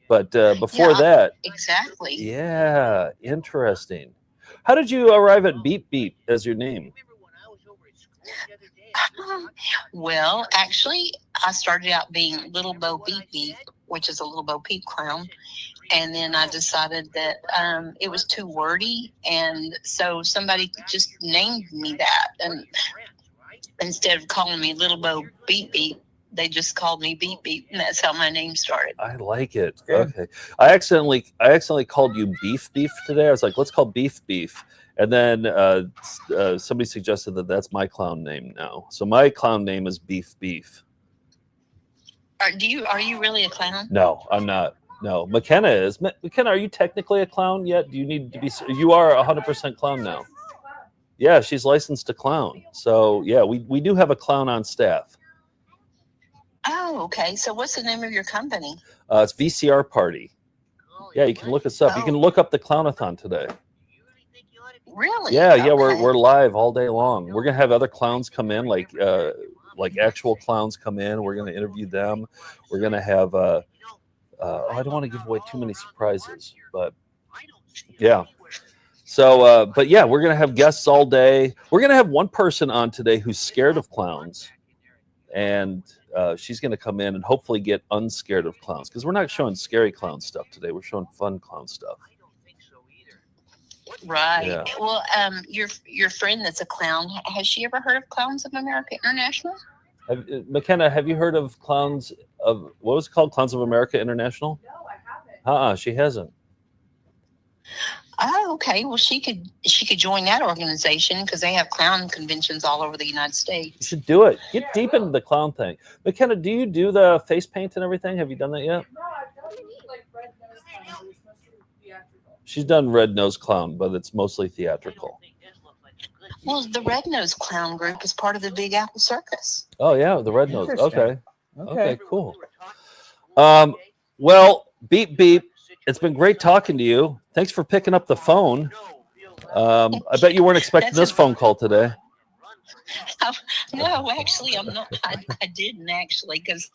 But before that. Exactly. Yeah, interesting. How did you arrive at Beep Beep as your name? Well, actually, I started out being Little Bo Beep Beep, which is a Little Bo Peep clown. And then I decided that it was too wordy. And so somebody just named me that. And instead of calling me Little Bo Beep Beep, they just called me Beep Beep. And that's how my name started. I like it. Okay. I accidentally called you Beef Beef today. I was like, let's call Beef Beef. And then somebody suggested that that's my clown name now. So my clown name is Beef Beef. Are you really a clown? No, I'm not. No, McKenna is. McKenna, are you technically a clown yet? Do you need to be? You are 100% clown now. Yeah, she's licensed to clown. So yeah, we do have a clown on staff. Oh, okay. So what's the name of your company? It's VCR Party. Yeah, you can look us up. You can look up the Clown-A-Thon today. Really? Yeah, we're live all day long. We're gonna have other clowns come in, like actual clowns come in. We're gonna interview them. We're gonna have I don't want to give away too many surprises, but yeah. So but yeah, we're gonna have guests all day. We're gonna have one person on today who's scared of clowns, and she's gonna come in and hopefully get unscared of clowns, because we're not showing scary clown stuff today. We're showing fun clown stuff. Right. Yeah. Well, your friend that's a clown, has she ever heard of Clowns of America International? McKenna, have you heard of Clowns of, what was it called? Clowns of America International? No, I haven't. She hasn't. Oh, okay. Well, she could join that organization because they have clown conventions all over the United You States. should do it. Get deep into the clown thing. McKenna, do you do the face paint and everything? Have you done that yet? No, I've done like red nose clown, but it's mostly theatrical. She's done Red Nose Clown, but it's mostly theatrical. Well, the Red Nose Clown group is part of the Big Apple Circus. Oh yeah, the Red Nose. Interesting. Okay. Okay. Okay, cool. Well, beep beep. It's been great talking to you. Thanks for picking up the phone. I bet you weren't expecting this phone call today. No, actually, I'm not. I didn't actually because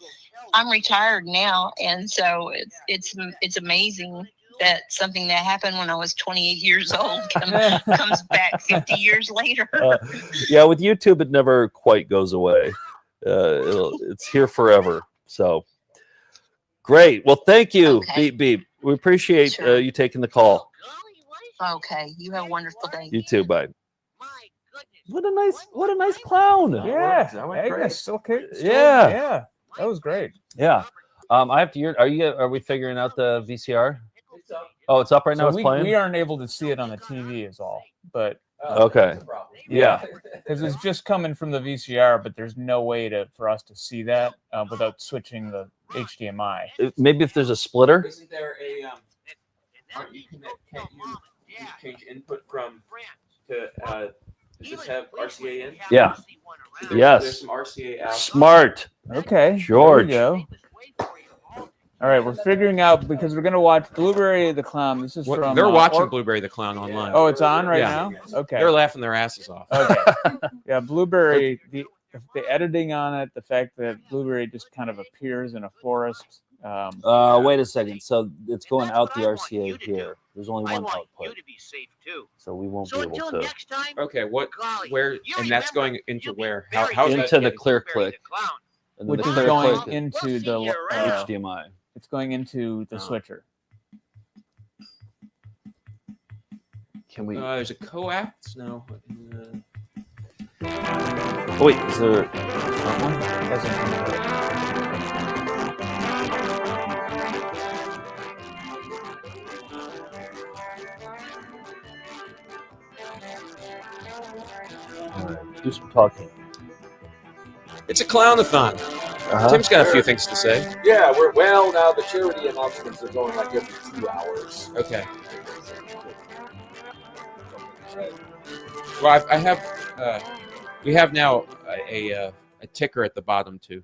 I'm retired now, and so it's amazing that something that happened when I was 28 years old comes back 50 years later. Yeah, with YouTube, it never quite goes away. It's here forever. So great. Well, thank you, Okay. Beep Beep. We appreciate Sure. you taking the call. Okay, you have a wonderful day. You too. Bye. What a nice clown. Yeah, That went great. Agnes, okay. Yeah. Yeah, that was great. Yeah. I have to. Are we figuring out the VCR? Oh, it's up right now. So It's playing. we aren't able to see it on the TV is all, but Okay. Yeah. because it's just coming from the VCR, but there's no way for us to see that without switching the HDMI. Maybe if there's a splitter. Isn't there a aren't you can't you change input from to does this have RCA in? Yeah. There's Yes. some RCA out. Smart. Okay, George. There we go. All right, we're figuring out because we're gonna watch Blueberry the Clown. This is from They're watching Blueberry the Clown online. Oh, it's on right Yeah. now. Okay. They're laughing their asses off. Okay. Yeah, Blueberry. The editing on it, the fact that Blueberry just kind of appears in a forest. Wait a second. So it's going out the RCA here. There's only one output. So we won't be able to. Okay, where, and that's going into where? How is that Into the getting- clear click. And then Which the is clear going click into the HDMI. It's going into the Oh. switcher. Can we? There's a coax? No. Oh, wait, is there someone? All right, do some talking. It's a Clown-A-Thon. Tim's got a few things to say. Yeah, now the charity announcements are going like every 2 hours. Okay. Well, I have. We have now a ticker at the bottom to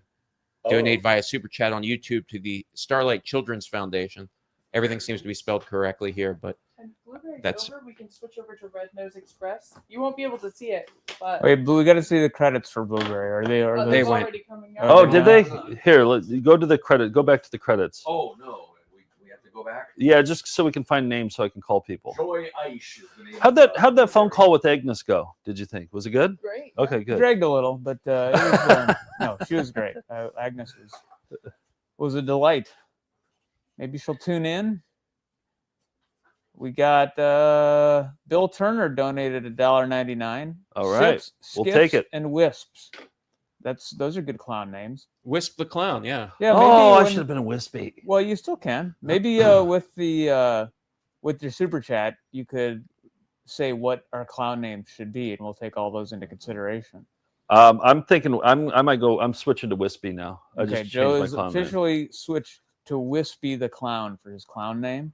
donate via super chat on YouTube to the Starlight Children's Foundation. Everything seems to be spelled correctly here, but And Blueberry's that's over, we can switch over to Red Nose Express. You won't be able to see it, but Wait, we got to see the credits for Blueberry. Are they? Are They those went. already coming out. Oh, did they? Here, go to the credit. Go back to the credits. Oh no, we have to go back. Yeah, just so we can find names so I can call people. Joy Aish is the name. How'd that phone call with Agnes go? Did you think? Was it good? Great. Okay, good. Dragged a little, but it was, no, she was great. Agnes was a delight. Maybe she'll tune in. We got Bill Turner donated $1.99. All right. We'll Skips take it. And Wisps. Those are good clown names. Wisp the Clown. Yeah. Yeah. Maybe Oh, I when- should have been a Wispy. Well, you still can. Maybe with your super chat, you could say what our clown names should be, and we'll take all those into consideration. I'm thinking I might go. I'm switching to Wispy now. I Okay, just Joe changed is my clown name. officially switched to Wispy the Clown for his clown name.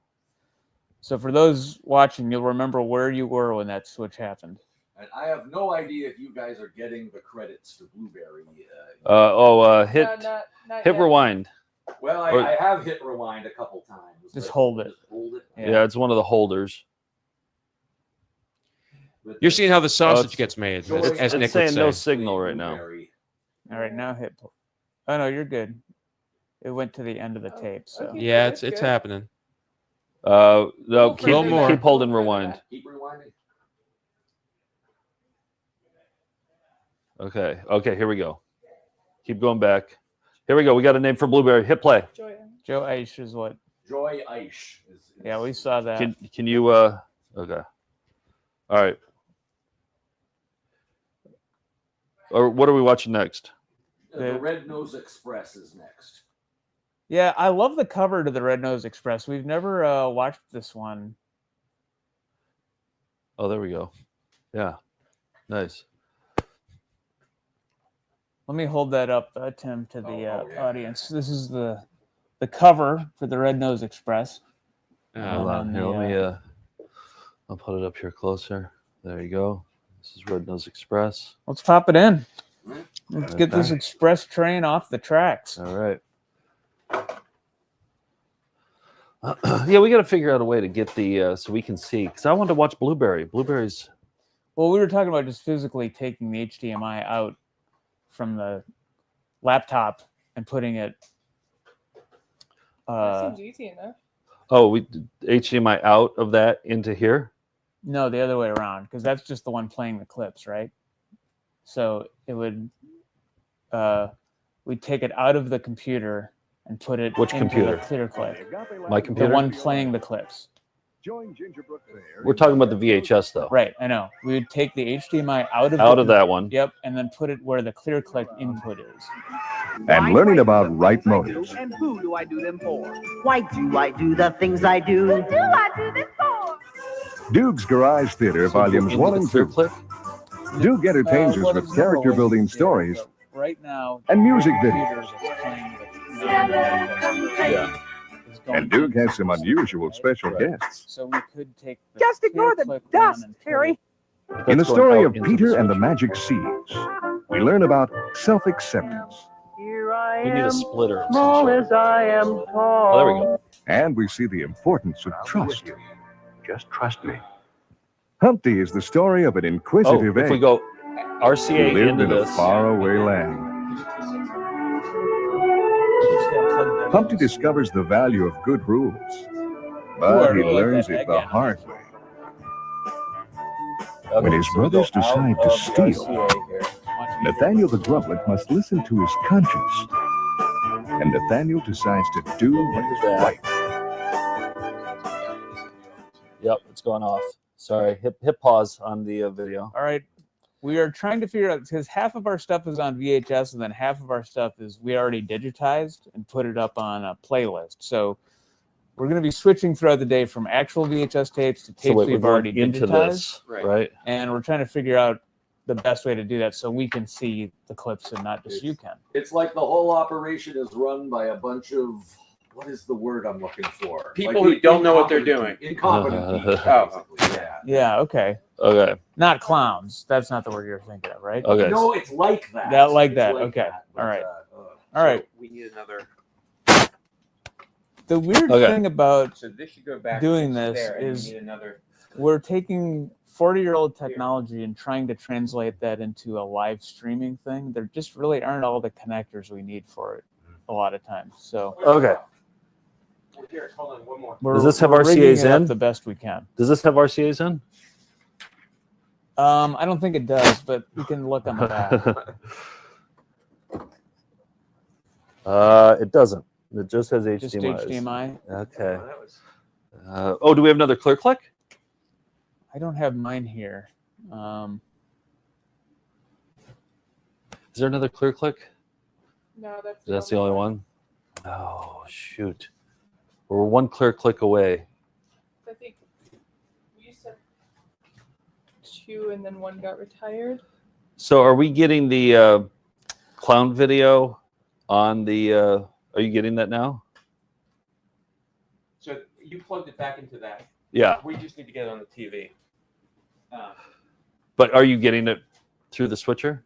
So for those watching, you'll remember where you were when that switch happened. And I have no idea if you guys are getting the credits to Blueberry. Hit not hit yet. rewind. Well, Or- I have hit rewind a couple times. Just but hold it. Hold it. Yeah. It's one of the holders. But You're seeing how the sausage it's- gets made, Joy- as It's Nick would saying say. no signal right now. Blueberry. All right, now hit. Oh no, you're good. It went to the end of the tape. So okay. Yeah, That's it's good. happening. No, Little keep more. keep holding rewind. Keep rewinding. Okay. Okay. Here we go. Keep going back. Here we go. We got a name for Blueberry. Hit play. Joy. Joe Aish is what? Joy Aish. Yeah, we saw that. Can you? Okay. All right. Or what are we watching next? The Red Nose Express is next. Yeah, I love the cover to the Red Nose Express. We've never watched this one. Oh, there we go. Yeah, nice. Let me hold that up, Tim, to the audience. This is the cover for the Red Nose Express. Hold on. Here, let me. I'll put it up here closer. There you go. This is Red Nose Express. Let's pop it in. Let's Right get this there. express train off the tracks. All right. Yeah, we got to figure out a way to get the so we can see, because I want to watch Blueberry. Blueberry's. Well, we were talking about just physically taking the HDMI out from the laptop and putting it. That seems easy enough. Oh, we HDMI out of that into here. No, the other way around, because that's just the one playing the clips, right? So it would, we'd take it out of the computer and put it Which into computer? the clear clip. My computer? The one playing the clips. We're talking about the VHS though. Right, I know. We would take the HDMI out of that one. Yep, and then put it where the clear clip input is. And learning about right motives. And who do I do them for? Why do I do the things I do? Who do I do this for? Duke's Garage Theater, Volumes 1 and 2. Duke entertains us with character-building stories Right now, and music the videos. computer is playing the Yeah. And Duke has some unusual special guests. So we could take the Just ignore the clear clip dust, one and put Harry. In the That's going story out of into Peter the and the Magic Seeds, we learn about self-acceptance. Here I We need a am, splitter. of some small sort. as I am tall. Oh, there we go. And we see the importance of trust. Just trust me. Humpty is the story of an Oh, inquisitive if we egg go who RCA lived into in a this. faraway land. Humpty discovers the value of good rules, but he learns it the hard way. When his brothers decide to steal, Nathaniel the Grumplet must listen to his conscience, and Nathaniel decides to do what is right. Yep, it's going off. Sorry, hit pause on the video. All right. We are trying to figure out, because half of our stuff is on VHS and then half of our stuff is we already digitized and put it up on a playlist. So we're going to be switching throughout the day from actual VHS tapes to tapes wait, we've we're already going into digitized. this, right? And we're trying to figure out the best way to do that so we can see the clips and not just you can. It's like the whole operation is run by a bunch of, what is the word I'm looking for? People who don't know what they're doing. Incompetent people. Oh. basically, yeah. Yeah, okay. Okay. Not clowns. That's not the word you're thinking of, right? Okay. No, it's like that. That like It's that. like Okay. that, but, All right. So All right. We need another. The weird Okay. thing about So this should go back. doing to this there, and is you need another. we're taking 40-year-old technology and trying to translate that into a live streaming thing. There just really aren't all the connectors we need for it a lot of times. So Okay. Here, hold on, one more. Does this have we're rigging RCA's it up in? the best we can. Does this have RCA's in? I don't think it does, but we can look on the back. It doesn't. It just has HDMI. Just HDMI. Okay. Oh, do we have another clear click? I don't have mine here. Is there another clear click? No, That's the only one. Oh shoot, we're one clear click away. I think we used to have 2 and then 1 got retired. So, are we getting the clown video on the? Are you getting that now? So you plugged it back into that. Yeah. We just need to get it on the TV. But are you getting it through the switcher?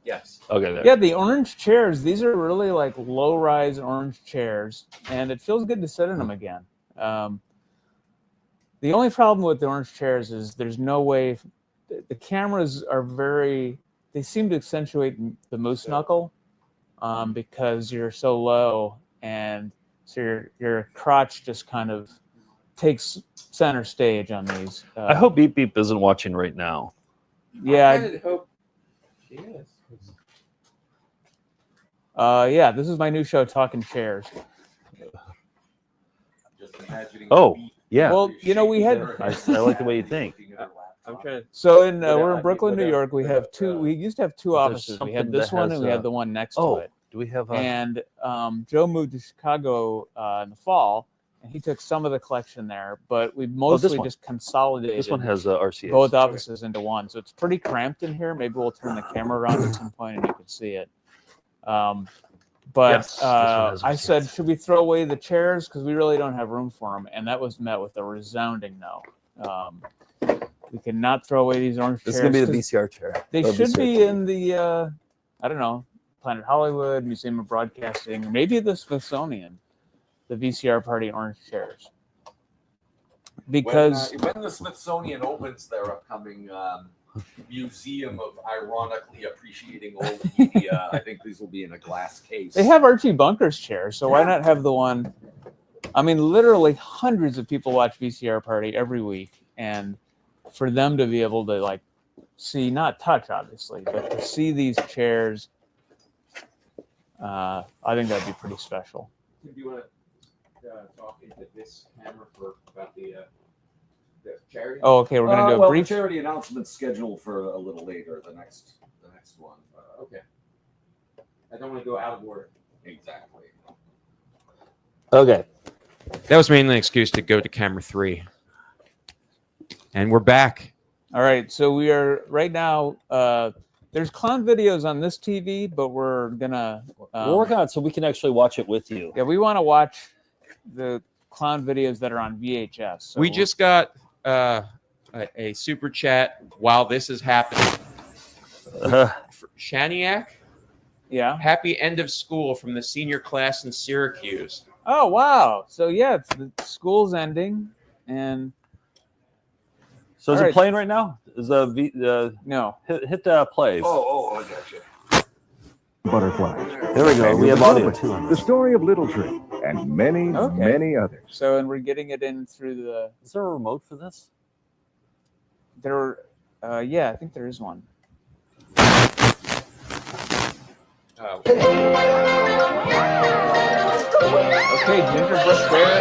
Yes. Okay. There. Yeah, the orange chairs. These are really like low-rise orange chairs, and it feels good to sit in them again. The only problem with the orange chairs is there's no way. The cameras are very. They seem to accentuate the moose knuckle because you're so low, and so your crotch just kind of takes center stage on these. I hope Beep Beep isn't watching right now. Yeah. I hope she is. Yeah, this is my new show, Talking Chairs. Oh, yeah. Well, you know, we had. I like the way you think. I'm trying to. So we're in Brooklyn, New York. We have two. We used to have two There's offices. We had something this that one, has, and we had the one next oh, to it. Do we have? And Joe moved to Chicago in the fall, and he took some of the collection there, but we mostly just consolidated. This one has RCAs. Both offices into one, so it's pretty cramped in here. Maybe we'll turn the camera around at some point and you can see it. But Yes, this one has I said, should we throw away the chairs because we really don't have room for them, and that was met with a resounding no. We cannot throw away these orange chairs. This is gonna be the VCR chair. They Or should VCR be chair. in the I don't know, Planet Hollywood, Museum of Broadcasting, maybe the Smithsonian, the VCR party orange chairs. Because when the Smithsonian opens their upcoming museum of ironically appreciating old media, I think these will be in a glass case. they have Archie Bunker's chair, so why not have the one? I mean, literally hundreds of people watch VCR Party every week, and for them to be able to like see, not touch obviously, but to see these chairs, I think that'd be pretty special. Do you want to talk into this camera for about the charity? Oh, okay, we're gonna do a well, brief the charity announcement scheduled for a little later. The next one. Okay. I don't want to go out of order. Exactly. Okay. That was mainly an excuse to go to camera 3. And we're back. All right, so we are right now. There's clown videos on this TV, but we're gonna we'll work on it so we can actually watch it with you. Yeah, we want to watch the clown videos that are on VHS. So We just got a super chat while this is happening. Shaniak? Yeah. Happy end of school from the senior class in Syracuse. Oh wow! So yeah, it's the school's ending, and So is All it right. playing right now? Is the no hit play? Oh, I got you. Butterflies. There we go. We have audio too on The this. story of Little Tree, and many, many others. So, and we're getting it in through the. Is there a remote for this? There, yeah, I think there is one. Okay, Gingerbread Bear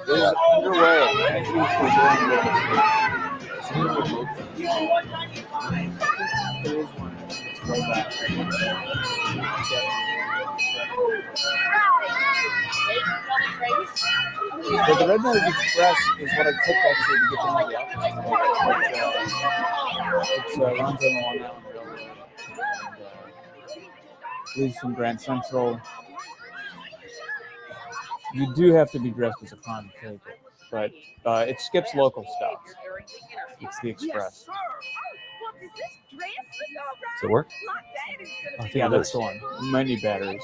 is underway. Thank you for doing this. There is one. Let's go back. So the Red Nose Express is what I took actually to get into the office. It's runs on the Long Island Railroad. Leaves from Grand Central. You do have to be dressed as a clown to take it, but it skips local stops. It's the Express. Does it work? I think Yeah, it that's is. the one. You might need batteries.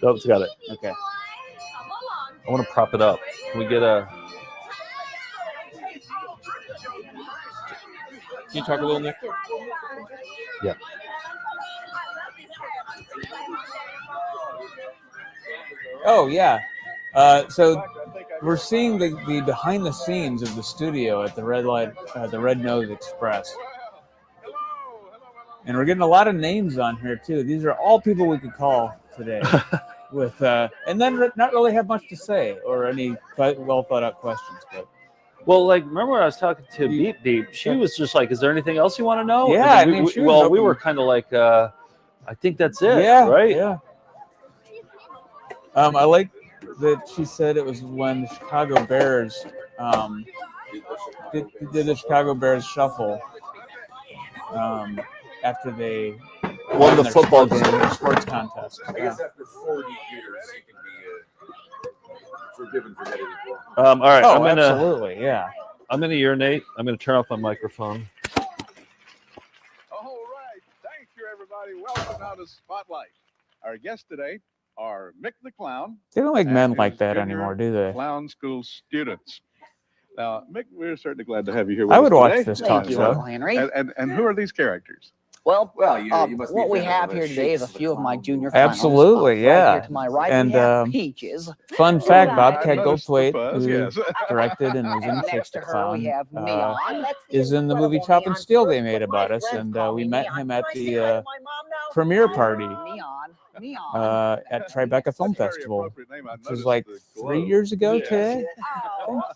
Nope, it's got it. Okay. I want to prop it up. Can we get a? Can you talk a little, Nick? Yeah. Oh yeah. So we're seeing the behind the scenes of the studio at the Red Nose Express, and we're getting a lot of names on here too. These are all people we could call today, with and then not really have much to say or any well thought out questions. But Well, like, remember when I was talking to Beep Beep? She was just like, "Is there anything else you want to know?" Yeah, And I mean, she was we open. were kind of like, "I think that's it." Yeah, right. Yeah. I like that she said it was when the Chicago Bears did the Chicago Bears shuffle after they Won the their football sports- game. sports contest. I guess after 40 years, you can be forgiven for getting it wrong. All right. Oh, I'm gonna, absolutely, yeah. I'm gonna urinate. I'm gonna turn off my microphone. All right. Thank you, everybody. Welcome now to Spotlight. Our guests today are Mick the Clown. They don't make men and like his that junior anymore, do they? Clown school students. Now, Mick, we're certainly glad to have you here with I us would watch today. this talk Thank you, show. Uncle Henry. And who are these characters? Well, you must be what a we fan of have the here today is a Shakes of few of my Clown. junior clowns. Absolutely, Right yeah. here to my right, And we have Peaches. fun fact: Bobcat I noticed the Goldthwait, fuzz, who yes. directed and was in Next Shakes to the her, Clown, we have Neon. is in the movie Chop and Steal they made about us, and we met him at the premiere party at Tribeca Film Festival, which was like 3 years ago today.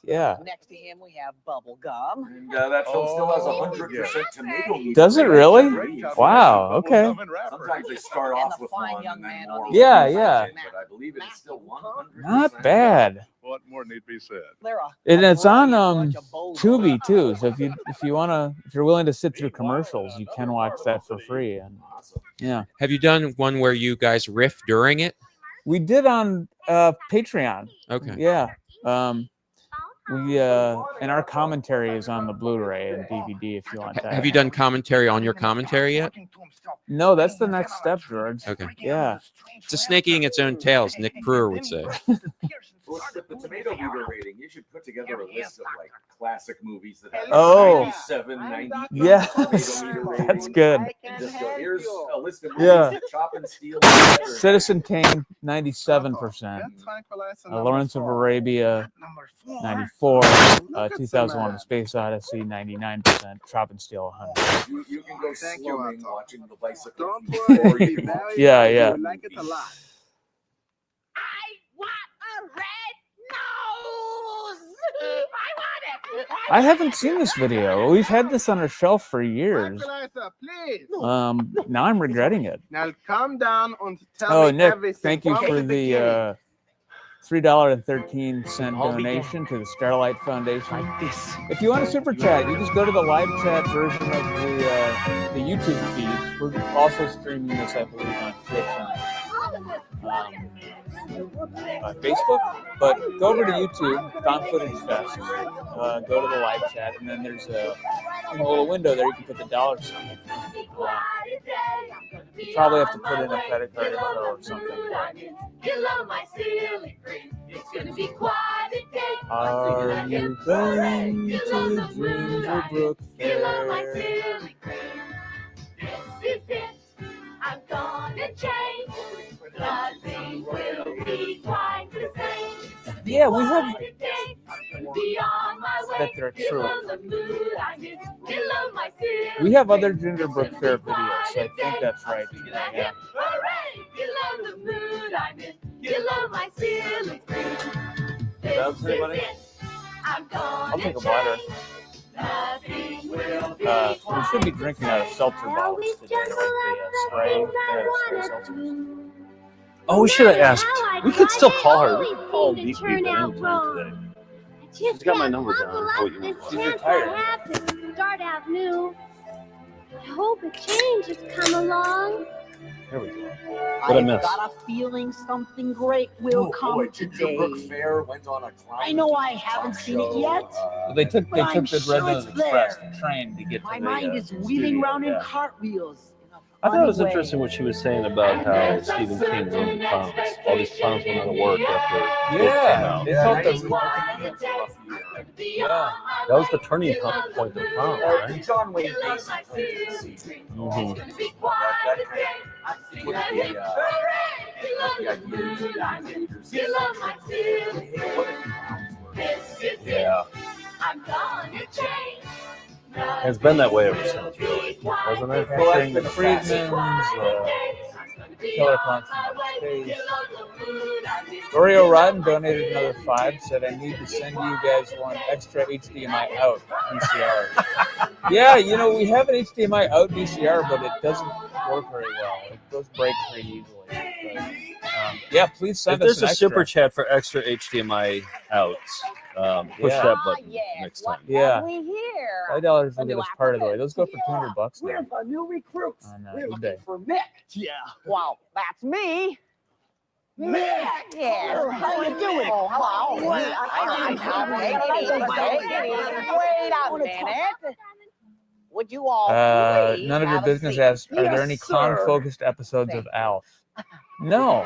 Yeah. Next to him, we have bubble gum. And that film still has 100% tomato meat. Does it really? Wow. Okay. Sometimes they start off with one and then more. Yeah, yeah. But I believe it is still 100%. Not bad. What more need be said? And it's on Tubi too. So if you're willing to sit through commercials, you can watch that for free. And yeah. Have you done one where you guys riff during it? We did on Patreon. Okay. Yeah. We and our commentary is on the Blu-ray and DVD if you want that. Have you done commentary on your commentary yet? No, that's the next step, George. Okay. Yeah. It's a snake eating its own tail, as Nick Pruer would say. The tomato meter rating, you should put together a list of like classic movies that have 97, 90. Yeah, tomato meter rating. that's good. And just go, here's a list of movies Yeah. that Chop and Steal. Citizen Kane, 97%. Lawrence of Arabia, 94. 2001: A Space Odyssey, 99%. Chop and Steal, 100. You can go slumming watching the bicycle. Yeah, yeah. I haven't seen this video. We've had this on our shelf for years. Now I'm regretting it. Now calm down and tell Oh, me Nick, everything. thank you From for the the $3.13 donation to the Starlight Foundation. If you want to super chat, you just go to the live chat version of the YouTube feed. We're also streaming this, I believe, on Twitch and Facebook. But go over to YouTube, Found Footage Fest. Go to the live chat, and then there's a little window there. You can put the dollar sign. You probably have to put in a credit card info or something. Are you going to Gingerbrook Fair? I'm gonna change. Nothing will be quite the same. Yeah, we have. Beyond my way. That they're true. Below my ceiling. We have other Gingerbrook Fair videos, so I think that's right. Yeah. Hooray! Below the mood I'm in. Below my ceiling. Does anybody? I'm I'll gonna take a bladder. Nothing will be We should be drinking out of seltzer bottles today, like the spray seltzer. Oh, we should have asked. We could still call her. We could call Deep Deep anytime today. She's got my number down. Oh, you She's retired. Start out new. I hope a change has come along. There we go. What I missed? got a feeling something great will come today. Gingerbrook Fair went on a climb. I know I haven't seen it yet. They took but I'm the sure Red Nose it's Express, there. the train, to get to My the mind is studio, wheeling around in yeah. cartwheels. I thought it was Funny way. interesting what she was saying about how Stephen King's own clowns. All these clowns went out of work after it came out. They felt That was the turning point of the clown, right? John Wayne Gacy. Yeah. It's been that way ever since, really, hasn't it? Like the Friedmans, Killer Clowns from Space. Oreo Rotten donated another $5, said, I need to send you guys one extra HDMI out VCR. Yeah, you know, we have an HDMI out VCR, but it doesn't work very well. It goes break pretty easily. But, yeah, please If send us there's an a extra. super chat for extra HDMI outs, push Yeah. that button next time. Yeah. We here. $5 will get us part of the way. Those go for $200 now. We're the new recruits. On, We're eBay. looking for Mick. Yeah. Wow, that's me. Mick. Yeah. How you doing? Oh, hello. Wait a minute. Would you all please None of your have a business seat? asks, are there Yes, any sir. clown-focused episodes of Alf? No,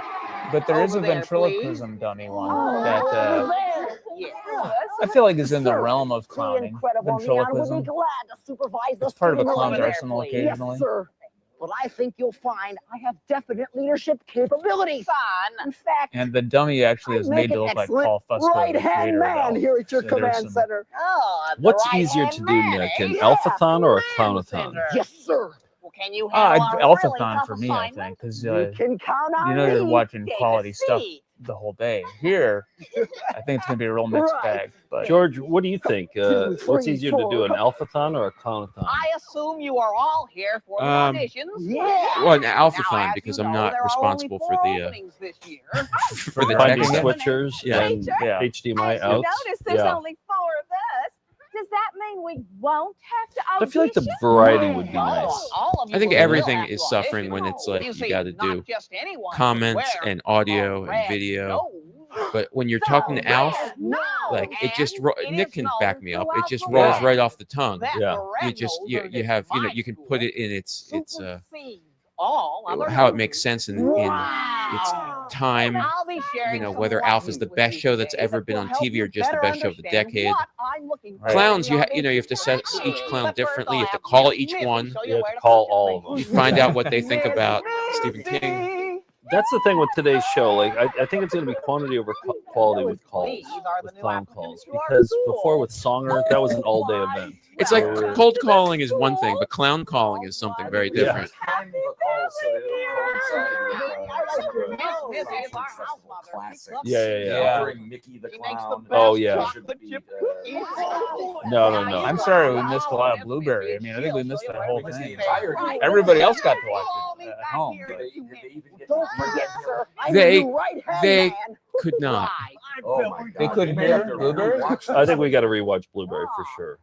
but there is a Over there, ventriloquism dummy one Oh, that over there. Yeah. I feel like is in the realm of The clowning. incredible Neon would be Ventriloquism. glad to supervise the It's part of a stream clown's over there, arsenal please. occasionally. Yes, sir. But I think you'll find I have definite leadership capabilities. In fact, And the dummy actually is I made make to an look like excellent Paul Fusco, the right-hand creator of man Alf. here at your So there's command some- center. Oh, the What's right-hand easier to do, man, Nick, eh? an Yeah, Alphathon or a Clown-A-Thon? Yes, sir. can you handle a Alpha-thon really tough for me, I assignment? think, because You can count on you're me. watching Take a quality stuff seat. the whole day. Here, I think it's gonna be a real mixed bag. But George, what do you think? What's 3, easier to do, an 4. Alpha-thon or a Clown-A-Thon? I assume you are all here for the auditions. Well, an Alpha-thon Now, because as I'm you know, not there are responsible only for 4 the openings this year. for the Finding tech stuff. switchers and HDMI As outs. you notice, there's Yeah. only 4 of us. Does that mean we won't have to I audition? feel like the variety would be nice. All of you I think will everything have to is suffering audition. when it's like You you see, got to not do just anyone can comments wear and audio a and red video. nose. But when you're talking to Alf, No, like it just and Nick it can is back known me up. It throughout just the rolls world right off the tongue. that Yeah. the You just red you nose have in you can put it in its supersedes all other how it noses. makes sense in its time. I'll be sharing some Whether Alf is the lessons with best you show that's today ever that been will on help TV you or just the better best show of the understand decade. what I'm looking for Clowns, in you the you have to set audition. each clown But first differently. You have I'll to call have each Missy one. show You have where to to call put your all of them. You find out what they think about Stephen King. That's the thing with today's show. Like, I think it's going to be quantity over quality with calls, with clown calls. Because before with Songer, that was an all-day event. It's like cold calling is one thing, but clown calling is something very different. Yeah. During Mickey the Clown. Oh, yeah. No. I'm sorry we missed a lot of Blueberry. I mean, I think we missed that whole thing. Everybody else got to watch it at home. They could not. They couldn't hear Blueberry? I think we got to rewatch Blueberry for sure.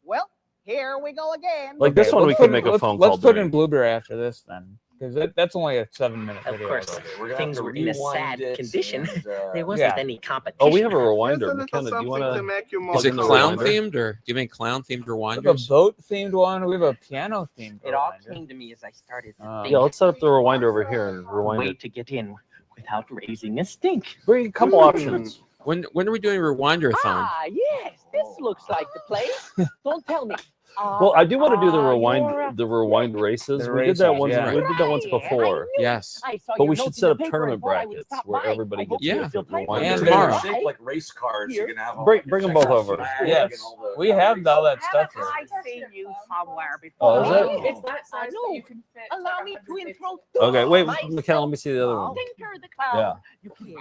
Well, here we go again. Like this one, we can make a phone call. Let's put in Blueberry after this then, because that's only a 7-minute Of video. course, things were in a sad condition. There wasn't Yeah. any competition. Oh, we have a rewinder. McKenna, do you want to? Is it clown themed or do you mean clown themed We have a rewinders? boat themed one. We have a piano themed. It all came to me as I started to think. Yeah, let's set up the rewinder over here and rewind Way it. to get in without raising a stink. Bring a couple options. When are we doing Rewinder-thon? Ah, yes, this looks like the place. Don't tell me. Well, I do want to do the rewind races. The We did that races, once. yeah. We did that once before. Yes. But we should set up tournament brackets where everybody gets different rewind And races. tomorrow. Shaped like race cars. You can have all Bring your them both checkered over. flag Yes, and all the we have all that stuff here. I've seen you somewhere Oh, before. is it? It's that size that you can fit. Allow me to introduce Okay, wait, myself. McKenna, let me see the other one. Tinker the Clown.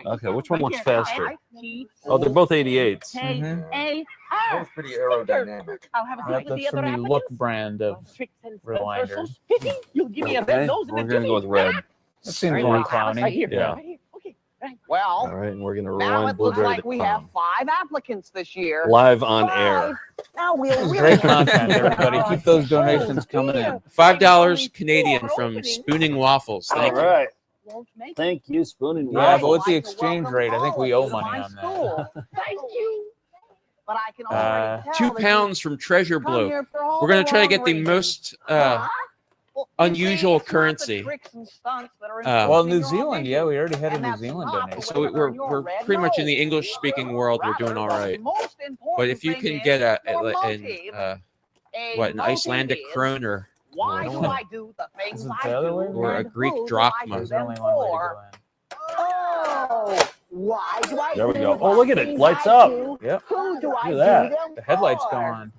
Yeah. Okay, which one looks faster? Oh, they're both 88s. K-A-R. Both pretty aerodynamic. I'll have a drink with That's the from other the applicants. Look brand of Tricks and rewinder. specials. Pity, you'll give me a red Okay, nose and we're a gonna go with Jimmy. red. That seems Right, more I'll have it right clowny. here, Yeah. right here. Okay, right. Well, All right, and we're gonna now rewind it looks Blueberry like the we have Clown 5 applicants this year. live on air. Now we'll really Great content, everybody. Keep those donations coming in. $5 Canadian from Spooning Waffles. All Thank you. right. won't make it. Thank you, Spooning. Yeah, but Waffles. with the exchange rate, I think we owe money on that. School. Thank you. But I can Uh, already tell 2 that pounds from Treasure you come Blue. here for all We're gonna the try to wrong get the reasons. most Well, you see, unusual it's not the currency. tricks and stunts that are Well, influencing New your Zealand, yeah, we already had a And New that's Zealand not donation. So we're pretty much in the English speaking world. We're doing all right. But if you can get an Icelandic kroner Why do I do the things Is it I the other do way? or a and Greek who do I drachma. do There's them only one way to for? go in. Oh, why do I There we do go. the Oh, look at it. things Lights I up. do? Yep. Who do I Look do at that. them The headlights for? go on.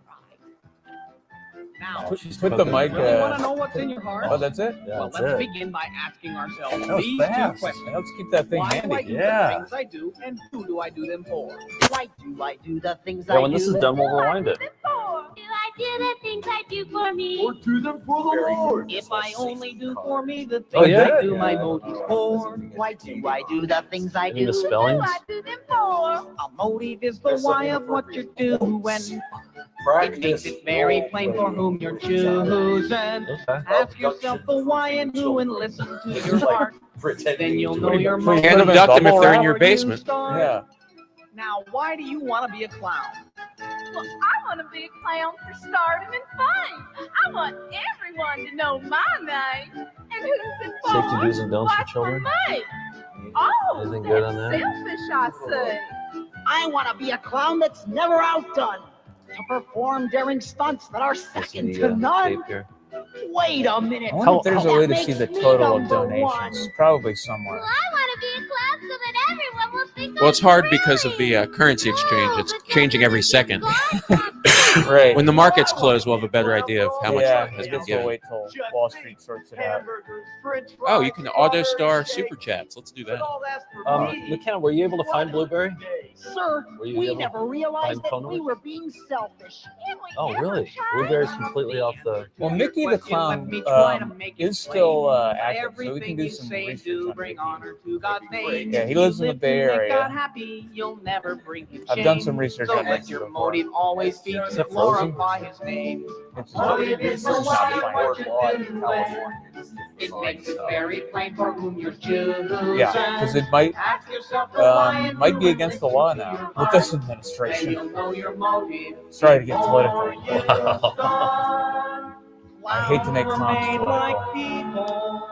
Now, Put the mic. You want to know what's in your heart? Oh, that's it. Yeah, Well, that's let's it. begin by asking ourselves That was these fast. two questions. Let's keep that thing Why do I handy. do Yeah. the things I do, and who do I do them for? why do I do the things Yeah, I when do? this is done, we'll rewind it. Do I do the things I do for me? do them for the Lord. If I only do for me the Oh, things yeah? I do my motives for. Why do I do the things I Any do? misspellings? I do them for? A motive is the why of what you're doing. It makes it very plain for whom you're choosing. Okay. Ask yourself the why and who and listen to your heart. Then you'll know your Pretty motive. Hand good. abduct them if they're in your Before you basement. start. Yeah. Now, why do you want to be a clown? Well, I want to be a clown for stardom and fame. I want everyone to know my name. And who's involved? Safety do's and don'ts for Watch children? me. Oh, Anything good on that? selfish, I say. I want to be a clown that's never outdone. To perform daring stunts that are This second is to the none. tape here. Wait a minute. I wonder if there's a way to That see the makes me total of number donations. one. Probably somewhere. Well, I want to be a clown so that everyone will think Well, it's I'm hard because of brilliant. the currency exchange. It's changing every second. Right. When the markets close, we'll have a better idea of how much has been we'll given. wait till Wall Street sorts it out. Oh, you can auto star super chats. Let's do that. McKenna, were you able to find Blueberry? Sir, Were you we able to never realized find that phone we numbers? were being selfish. Oh, really? Blueberry's completely off the. Well, Mickey the Clown is still active, so we can do some research on Mickey. Yeah, he lives in the Bay Area. I've done some research on Mickey before. Always be to glorify his name. It makes it very plain for whom you're choosing. Yeah, because it might be against the law now with this administration. Sorry to get political. I hate to make clowns political.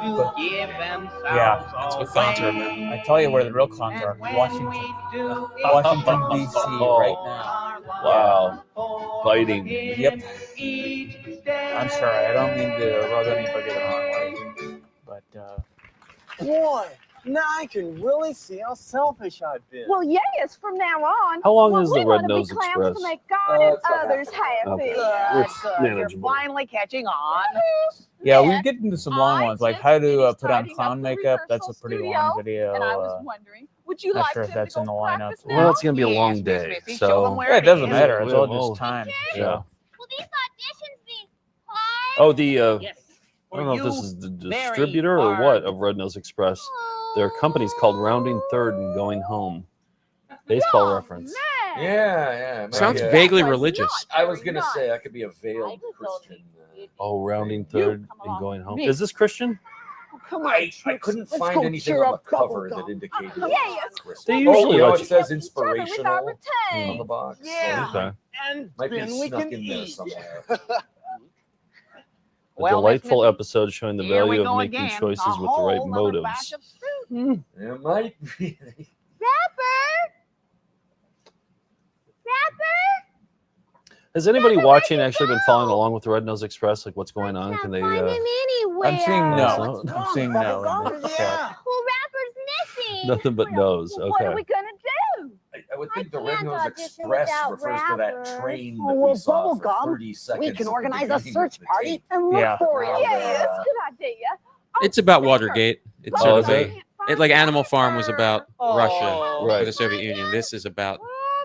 But, yeah, that's what thons are about. I tell you where the real clowns are. Washington, D.C. right now. Wow. Biting. Yep. I'm sorry. I don't mean to rub anybody the wrong way. But, Boy, now I can really see how selfish I've been. Well, yes, from now on. How long well, is the we Red wanna be Nose clowns Express? To make God and it's about others happy. Okay. It's You're manageable. finally catching on. yeah, we get into some long ones, like how to put on clown makeup. That's a pretty studio, long video. And I was wondering, would you Not like sure to if that's go in the lineup. practice now? Well, it's gonna be a long day, so Yeah, it doesn't matter. It's all just time. Yeah. Will these auditions be hard? Oh, the Yes. I don't know if this is the distributor or what of Red Nose Express. Their company's called Rounding Third and Going Home. Baseball reference. Yeah. Sounds maybe, vaguely religious. I was gonna say that could be a veiled Christian. Oh, Rounding Third and Going Home. Is this Christian? Come on, I couldn't let's find go anything cheer on the up cover Bubblegum. that indicated. Yes. They Oh, usually you know, let it says with inspirational our on routine. the box. Yeah. Okay. And Might be then we snuck can in there eat. somewhere. A Well, delightful Miss Missy, episode showing the here we value go of making again. choices A with the right whole nother motives. batch of fruit. It might be. Rapper! Has anybody watching actually been following along with the Red Nose Express? Like, what's going on? Can they? Find him anywhere. I'm seeing no. So- I'm seeing no. in the chat. Well, Rapper's missing. Nothing but nose. What are Okay. we gonna do? I would think the Red can't Nose audition Express without refers to that rappers. train that Oh, well, we saw for Bubblegum, 30 seconds. We at can the organize a beginning search of the party tape. and look Yeah. for you. Yes, good idea. It's about Watergate. It's Oh, sort is of it? like Animal Farm was about Russia Right. or the Soviet Union. This is about.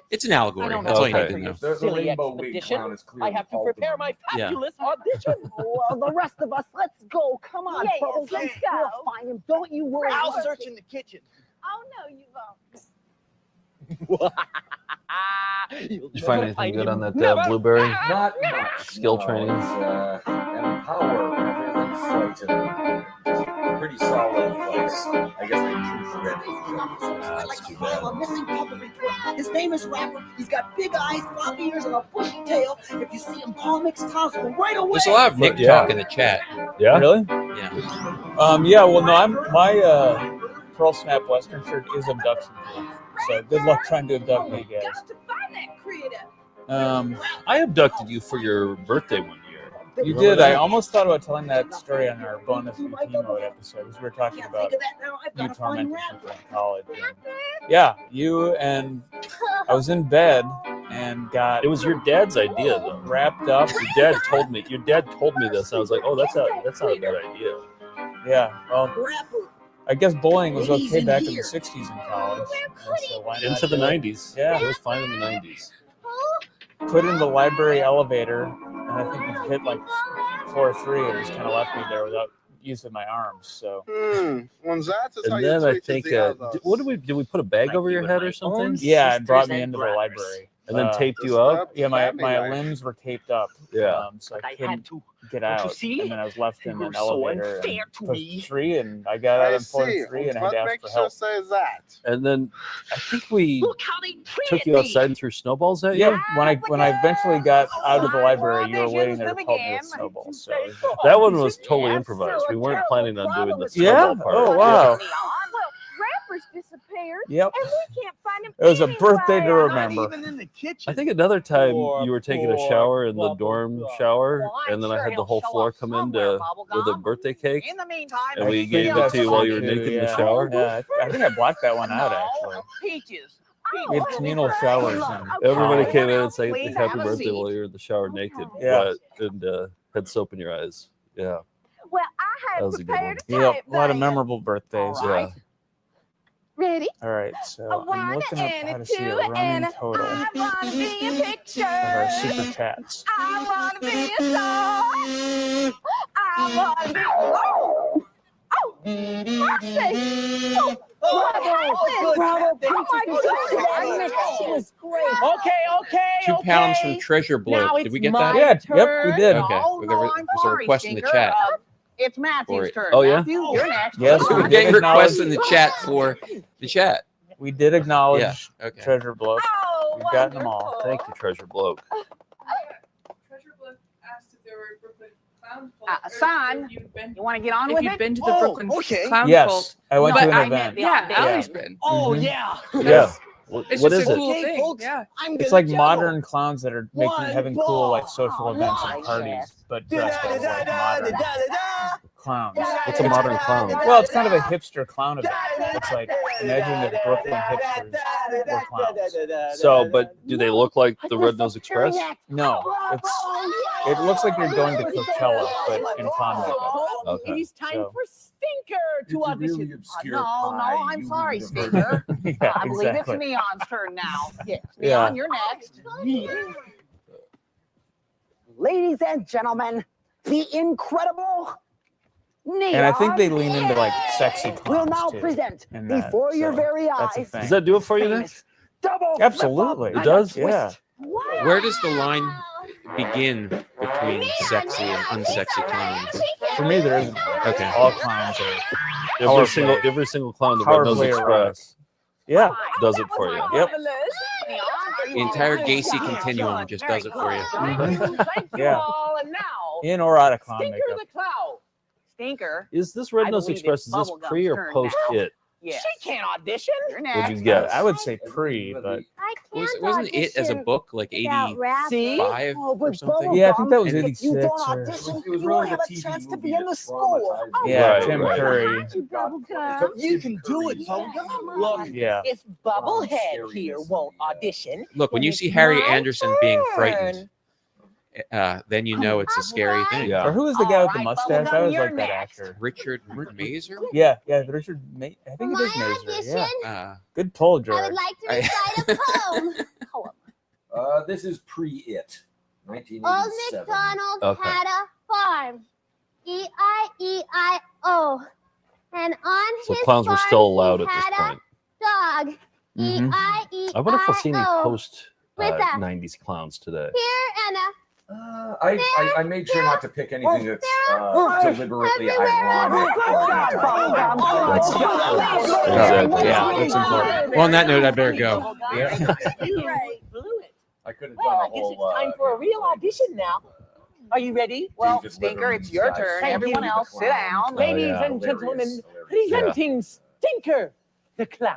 It's an allegory. I don't That's all you Okay. need to know. The Silly rainbow wig expedition. clown is I clearly have to Alden. prepare my Yeah. fabulous audition. Well, the rest of us, let's go. Come on, Yes, Bubbles. let's go. We'll find him. Don't you worry. I'll search in the kitchen. Oh no, you won't. Did you find anything good on that Blueberry? Not much. Skill no, training. it's, and power, everyone's like pretty solid advice. I guess they proofread it. That's too bad. A missing puppet report. His name is Rapper. He's got big eyes, floppy ears, and a bushy tail. If you see him, call Nick's Cosmo right away. There's a lot of Nick Yeah. talk in the chat. Yeah. Really? Yeah. Yeah. Well, no. My Pearl Snap Western shirt is abduction proof. So good luck trying to abduct me, guys. Got to find that critter. I abducted you for your birthday one year. You Remember did. that? I almost thought about telling that story on our bonus EP mode episode because we were talking about you tormenting people in college. And, yeah, you and I was in bed and got. It was your dad's idea, though. Wrapped up. Your dad told me. Your dad told me this. And I was like, oh, that's not a bad idea. Yeah. Well, I guess bullying was okay back in the '60s in college. And so why not Into the do it? '90s. Yeah. It was fine in the '90s. Put in the library elevator, and I think we hit like floor 3 and just kind of left me there without using my arms. So. When's that? That's how And you then I switch think, the others. what did we put a bag over your head or something? Yeah, it brought me into the library. And then taped you up? Yeah, my limbs were taped up. Yeah. So I I couldn't had to. get Don't you out. see? And then I was left in You an were so elevator. unfair and to put me. 3, and I got out I on floor see. 3, and I What had to ask makes for you help. say that? And then I think we Look how they took treated you me. outside and threw snowballs at you. Yeah, when I eventually got out of the library, you were waiting there to help me with snowballs. So That one was totally improvised. We weren't planning on doing the yeah. snowball part. Oh wow. Well, Rapper's disappeared. Yep. And we can't find him. It was a birthday to anywhere. remember. Even in the kitchen. I think another time Poor, you were taking a poor shower in the Bubblegum. dorm shower, Well, I'm and then I sure had the he'll whole show floor up come in somewhere, with a Bubblegum. birthday cake, In the meantime, and we I gave think it that's to you while funny you were too, naked in the yeah. shower. Yeah, I think I blacked that one out actually. Peaches. We had communal showers. And Everybody came in and sang Please happy have a birthday seat. while you were in the shower naked, Yeah. and had soap in your eyes. Yeah, Well, I that had was a good prepared one. a Yep, tape a lot of thing. memorable birthdays. Yeah. Ready? All right, so A I'm one looking up and how a to see two a running and total of I wanna be a picture. our super chats. I wanna be a star. I wanna be. Oh, mercy! Oh, what happened? Bravo, Oh my goodness! I missed it. She was great. Okay. 2 pounds from Treasure Bloke. Now Did it's we get my that? Yeah, yep, we did. Okay. Oh, Well, no, there I'm was a sorry, request in the Stinker. chat. It's Matthew's it. turn. Oh, yeah? Matthew, you're next. Yes, We're we getting did requests in acknowledge. the chat for the chat. We did acknowledge Yeah, okay. Treasure Bloke. Oh, We've gotten them all. Thank you, Treasure Bloke. Treasure Bloke asked if there were Brooklyn Clown Cult. Son, you want to get on with If it? you'd been to the Brooklyn Clown Yes, Cult. I went to But an I event. meant, yeah, Allie's been. Oh, Mhm. yeah. Yeah. What It's what just is a it? cool Okay, thing. folks, Yeah. I'm It's gonna like juggle. modern clowns that are One having cool like social ball. events and Nice. parties, but dressed as like modern clowns. What's a modern clown? Well, it's kind of a hipster clown event. It's like imagine if Brooklyn hipsters were clowns. So, but do they look like the Red Nose Express? No, it looks like you're going to Coachella, but in clown makeup. Okay. It is time So- for Stinker to It's a audition. really obscure No, pie I'm you sorry, never Stinker. Yeah, I believe exactly. it's Neon's turn now. Yes, Yeah. Neon, you're next. Ladies and gentlemen, the incredible Neon And I think they lean into like sexy clowns will now too, present in that, before your so very that's a eyes thing. Does that do it for you, Nick? famous double Absolutely. flip-flop It does? and a Yeah. twist. Where does the line begin between sexy and unsexy clowns? For me, there isn't. Okay. All clowns are every single clown the Red Nose powerfully erotic. Express Yeah. does it for you. Yep. The entire Gacy continuum just does it for you. Thank you Yeah. all, and now In or out of clown Stinker makeup. the Clown. Stinker. Is this Red I Nose believe Express, it's is this Bubblegum's pre or turn post now. it? Yes. She can't audition. You're Would next. you guess? I would say pre, but Wasn't it as a book like 85 See? or something? yeah, I think that was And- 86. You don't Or, audition, It was you really don't the have a TV chance to movie be in that the school. traumatized me. yeah, Right, Tim right. Curry. You can do it, Bubblegum. Look, Yeah. If Bubblehead here won't audition, Look, when you see Harry Anderson being frightened, then you know it's a scary thing. Yeah. Or who was the guy with the All right, mustache? I Bubblegum, always you're like that next. actor. Richard Mazer? Yeah, Richard. I think it is Mazer. Yeah. Good pull, George. I would like to recite a poem. This is pre-it, Old 1987. McDonald Okay. had a farm, E-I-E-I-O, and on So his clowns were farm still allowed he at this had point. a dog, Mhm. E-I-E-I-O. I wonder if we'll see any post With a 90s clowns today. here and a I made sure not to pick anything that's deliberately ironic. That's Exactly. Yeah, that's important. Well, on that note, I better go. Yeah. You blew it. I could have Well, done I a guess whole. it's time for a real audition now. Are you ready? Well, David Stinker, Letterman's it's your guy. turn. Thank Everyone you. else, sit down. Oh, Ladies yeah. and gentlemen, Hilarious. presenting Stinker the Clown.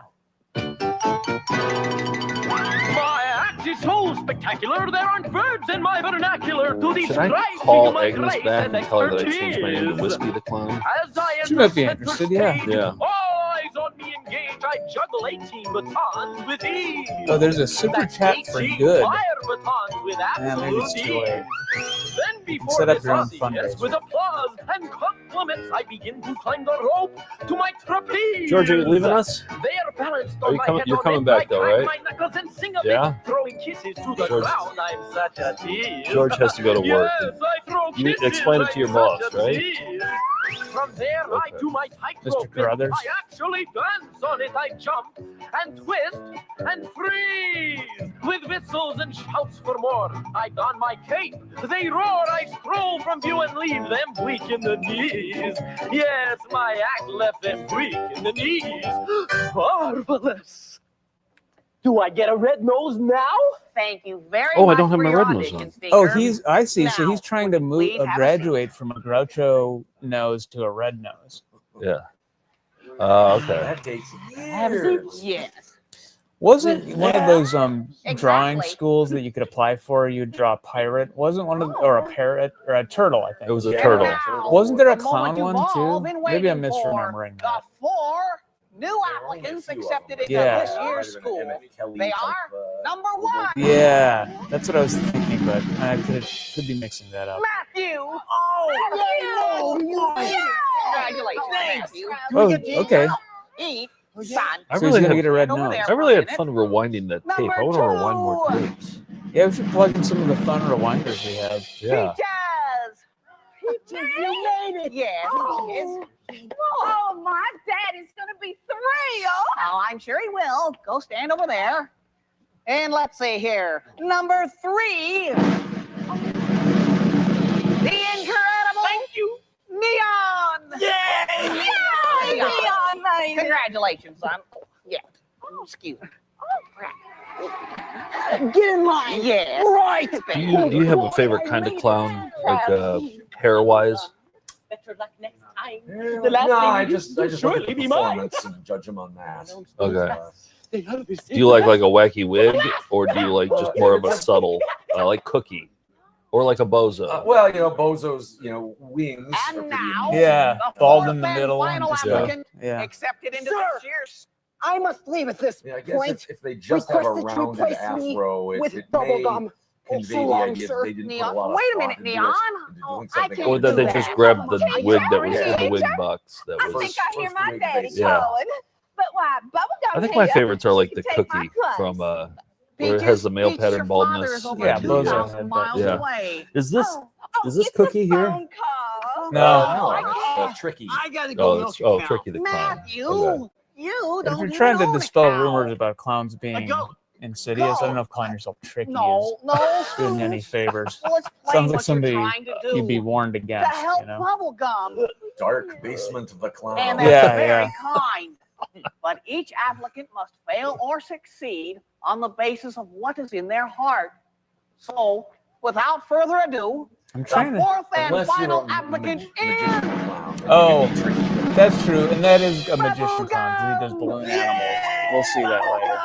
My act is so spectacular, there aren't words in my vernacular to Should describe I to call you my Agnes grace back and and tell her that I changed my name to expertise. Whiskey the Clown? As I She enter might be center interested, yeah. stage, Yeah. all eyes on me engage, I juggle 18 batons with ease. Oh, there's a super That's chat for 18 good. fire batons with Yeah, maybe it's absolute too late. ease. Then before set up this your own audience, fundraiser. with applause and compliments, I begin to climb the rope to my trapeze. George, are you leaving us? They are balanced Are on you my coming- head you're on coming it. back I though, crack right? my knuckles and sing a Yeah? bit, throwing kisses to the George- ground. I'm such a tease. George has to go to work. Yes, I throw You kisses, explain it to your I'm boss, such a right? tease. From there, I do my tightrope. Mr. Carruthers. I actually dance on it. I jump and twist and freeze. With whistles and shouts for more, I don my cape. They roar. I stroll from view and leave them weak in the knees. Yes, my act left them weak in the knees. Marvelous. Do I get a red nose now? Thank you very Oh, I much don't have for my your red nose audition, on. Stinker. Oh, I see. So Now, he's trying to please have a graduate from a Groucho nose to a red nose. Yeah. Okay. That takes Have a seat? years. Yes. Wasn't one of those drawing Exactly. schools that you could apply for? You'd draw a pirate. Wasn't one of or a parrot or a turtle? I think It was a turtle. Wasn't there a The clown moment one you've all too? been Maybe I'm waiting for. misremembering The that. 4 new applicants accepted into Yeah. this year's school. They are number 1. Yeah, that's what I was thinking, but I could be mixing that up. Matthew. Oh, congratulations, Matthew. Oh, okay. Eat, son. I So he's really gonna had, get a red over nose. there. I really had fun rewinding that tape. I want to rewind more tapes. Yeah, we should plug in some of the fun rewinders we have. Yeah. Peaches, you made it. Yes, Oh. Oh, my daddy's gonna be thrilled. Oh, I'm sure he will. Go stand over there. And let's see here. Number 3. The incredible. Thank you. Neon. Yay! Neon, baby. Congratulations, son. Yeah. Oh, excuse me. Get in line. Yes. Right. Do you have a favorite kind of clown, like hair-wise? Better luck next time. No, I just look at the performance and judge them on that. Okay. Do you like a wacky wig, or do you like just more of a subtle, like Cookie, or like a bozo? Well, Bozo's, wings. And now, Yeah, the bald fourth in the and middle. final Just, applicant yeah. accepted into this year's. I must leave at this I guess point. if they just have a Request that you rounded replace me afro, it with may bubblegum. convey So the long, idea sir. that they didn't put a Neon. lot of Wait a thought minute, into Neon. doing I something can't Or that they do just that. grabbed the wig that was Yeah. in the wig box? That I was. think I hear my wig daddy they Yeah. calling. But why, bubblegum I think my here, favorites are like you the can take my Cookie place. from where it has the male Peaches, your pattern father baldness. is over Yeah, two Bozo thousand had that. miles Yeah. away. Is this Oh, is this it's a Cookie here? phone call. No. Tricky. I gotta go Oh, milk it's a cow. Tricky the Clown. Matthew, Okay. you If don't you're even trying to own a dispel cow. rumors about clowns being Go. insidious, I Go. don't know if calling yourself tricky No, is doing any favors. Well, it's plain Sounds like what somebody you're trying to do. you'd be warned to against. help You know? bubblegum. Dark basement of the clown. And that's Yeah, very yeah. kind. But each applicant must fail or succeed on the basis of what is in their heart. So, without further ado, I'm the trying to. fourth and Unless final you're a applicant magician is clown. Oh, It can be tricky. that's true, and that is a magician clown because he does balloon animals. We'll see that later.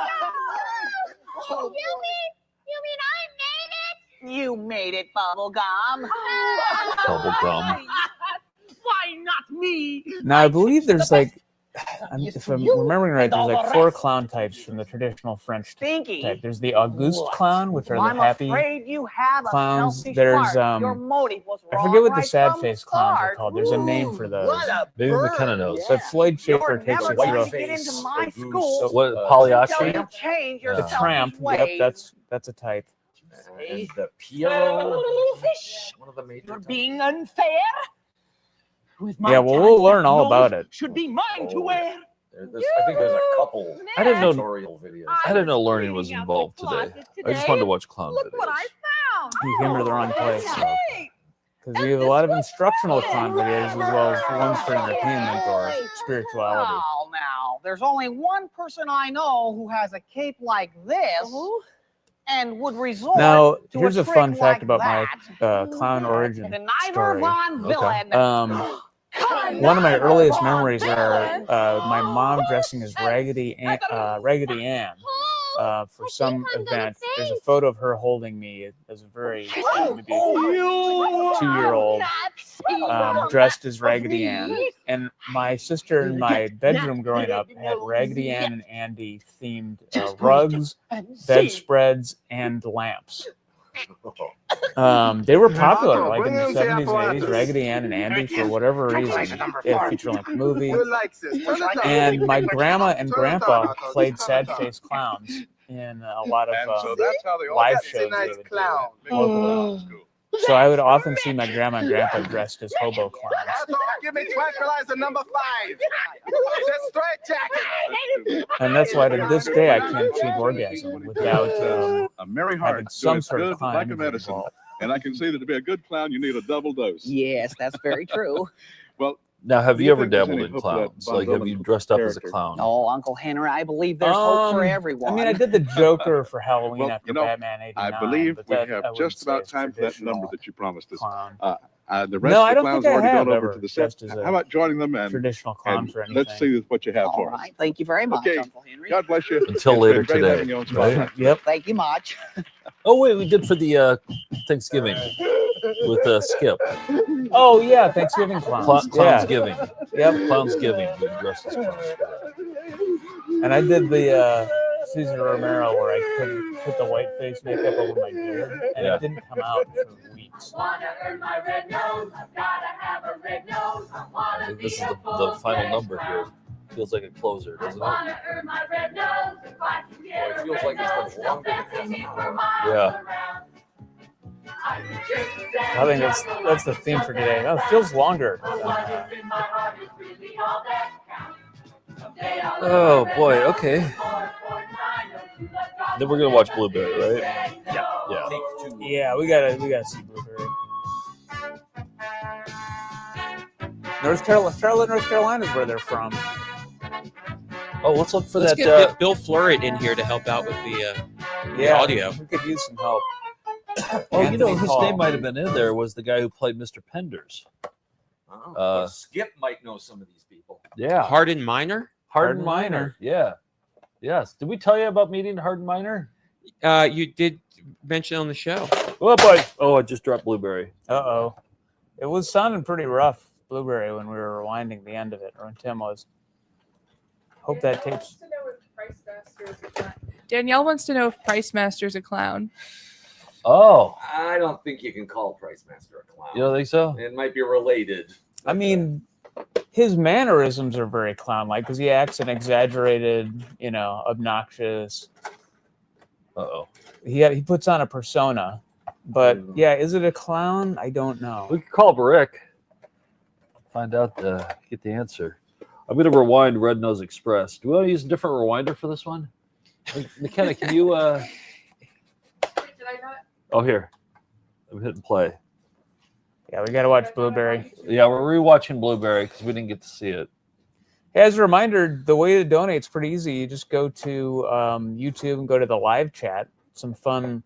Oh, you mean I made it? you made it, bubblegum. Bubblegum. Why not me? Now I believe there's like, if I'm remembering right, there's like 4 clown types from the traditional French Stinky. type. There's the Auguste clown, which are I'm the happy. afraid you have a clowns. selfish There's, heart. Your motive was I wrong forget what the right sad from face the clowns are start. called. There's a name for those. What a Maybe bird. McKenna knows. But Floyd Schaefer You're takes never it going through. to get into my Auguste, school What until Pagliacci? you change your The Yeah. tramp. selfish Yep, ways. that's a type. And the Piero, one of the major You're types. being unfair. With my Yeah, well, talent, we'll learn all nose about it. Should be mine to wear. I think there's a couple I didn't know. tutorial videos. I didn't know learning was involved today. I just wanted to watch clown Look what I videos. found. You came to the wrong place. Hey, Because we have a lot of instructional clown videos as well as ones for entertainment or spirituality. Well, now, there's only one person I know who has a cape like this and would resort Now, to here's a trick fun fact like about that. my clown origin The Niver story. Von Villain. One of my earliest memories are my mom dressing as Raggedy Ann for some event. There's a photo of her holding me as a very maybe 2-year-old dressed as Raggedy Ann. And my sister in my bedroom growing up had Raggedy Ann and Andy themed rugs, bedspreads, and lamps. They were popular, like in the 70s and 80s. Raggedy Ann and Andy, for whatever reason, a feature-length movie. And my grandma and grandpa played sad-faced clowns in a lot of live shows they would do locally. So I would often see my grandma and grandpa dressed as hobo clowns. Give me tranquilizer number 5. It's a straight jacket. And that's why to this day I can't achieve orgasm without A merry having heart some doeth sort of good clown like a imagery medicine. involved. And I can see that to be a good clown, you need a double dose. Yes, that's very true. Well, Now, have do you ever think there's dabbled any in hope for that clowns? Von Like, have Villain you dressed up as a character? clown? Oh, Uncle Henry, I believe there's hope for everyone. I mean, I did the Joker for Halloween Well, after you know, Batman '89. I believe but we that, I have wouldn't just say about is time for that number traditional that you promised us. clown. The rest No, of I the don't clowns think I already have gone over ever to the set. dressed as a How about joining them and, traditional clown and for anything. let's see what you have All for us. right, thank you very much, Okay. Uncle Henry. God bless you. Until It's later been great today, having you on right? Spotlight. Yep. Thank you much. Oh wait, we did for the Thanksgiving with Skip. Oh yeah, Thanksgiving clowns. Clownsgiving. Yep. Clownsgiving. We dressed as clowns. And I did the Cesar Romero where I couldn't put the white face makeup over my beard, and it didn't come out for weeks. I think this is the final number here. Feels like a closer, doesn't it? Well, it feels like it's been longer than half an hour. Yeah. I think that's the theme for today. Oh, it feels longer. Oh boy. Okay. Then we're gonna watch Blueberry, right? Yeah. Yeah, we gotta see Blueberry. Charlotte, North Carolina is where they're from. Oh, let's look for Let's that. get Bill Flurritt in here to help out with the audio. We could use some help. Oh, you know, Anthony his Hall. name might have been in there. Was the guy who played Mr. Penders? But Skip might know some of these people. Yeah. Hardin Minor? Hardin Minor. Yeah. Yes. Did we tell you about meeting Hardin Minor? You did mention on the show. Oh boy! Oh, I just dropped Blueberry. Uh-oh. It was sounding pretty rough, Blueberry, when we were rewinding the end of it, or when Tim was. Hope that takes... Danielle wants to know if Price Master's a clown. Oh. I don't think you can call Price Master a clown. You don't think so? It might be related. I mean, his mannerisms are very clown-like because he acts an exaggerated, obnoxious. Uh-oh. He puts on a persona. But, yeah, is it a clown? I don't know. We could call Rick. Find out, get the answer. I'm going to rewind Red Nose Express. Do we want to use a different rewinder for this one? McKenna, can you... Did I not? Oh, here. I'm hitting play. Yeah, we got to watch Blueberry. Yeah, we're rewatching Blueberry because we didn't get to see it. Hey, as a reminder, the way to donate is pretty easy. You just go to YouTube and go to the live chat. Some fun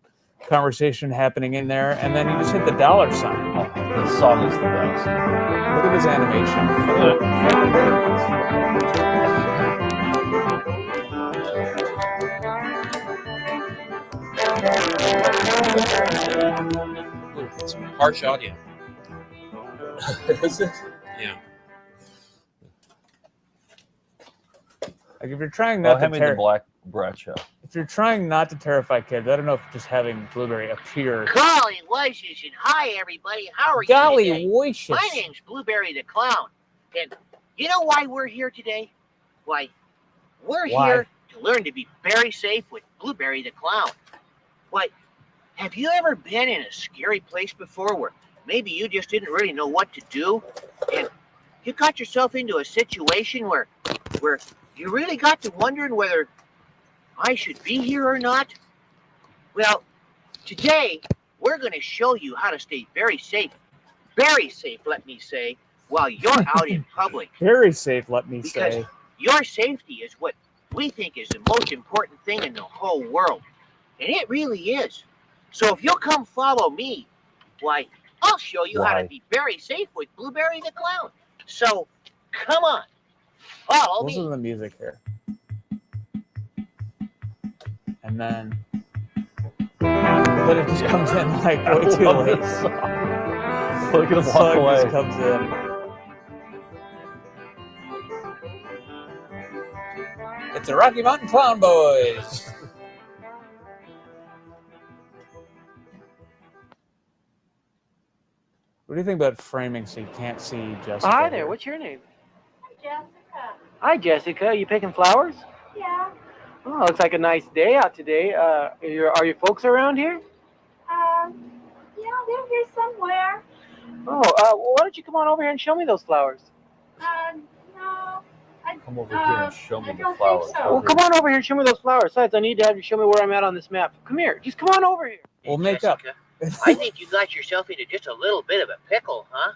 conversation happening in there, and then you just hit the $sign. Oh, the song is the best. Look at this animation. It's harsh audio. Is it? Yeah. Like if you're trying not to the Black Bradshaw. if you're trying not to terrify kids, I don't know if just having Blueberry appear. Golly wishes and hi everybody. How are you Golly today? wishes. My name's Blueberry the Clown. And you know why we're here today? Why, we're here to learn to be very safe with Blueberry the Clown. Why, have you ever been in a scary place before where maybe you just didn't really know what to do? And you got yourself into a situation where you really got to wondering whether I should be here or not? Well, today we're going to show you how to stay very safe, let me say, while you're out in public. Very safe, let me Because say. your safety is what we think is the most important thing in the whole world. And it really is. So if you'll come follow me, why, I'll show you how to be very safe with Blueberry the Clown. So, come on. Follow me. Listen to the music here. And then it just comes in like way too late. Look at him walk away. Just comes in. It's the Rocky Mountain Clown Boys. What do you think about framing so you can't see Jessica? Hi there. here? What's your name? Jessica. Hi, Jessica. Are you picking flowers? Yeah. Oh, looks like a nice day out today. Are your folks around here? Yeah, they're here somewhere. Oh, why don't you come on over here and show me those flowers? No. Come over here and show me I the don't flowers. think so. Well, come on over here and show me those flowers. Besides, I need to have you show me where I'm at on this map. Come here. Just come on over here. We'll make up. I think you got yourself into just a little bit of a pickle, huh?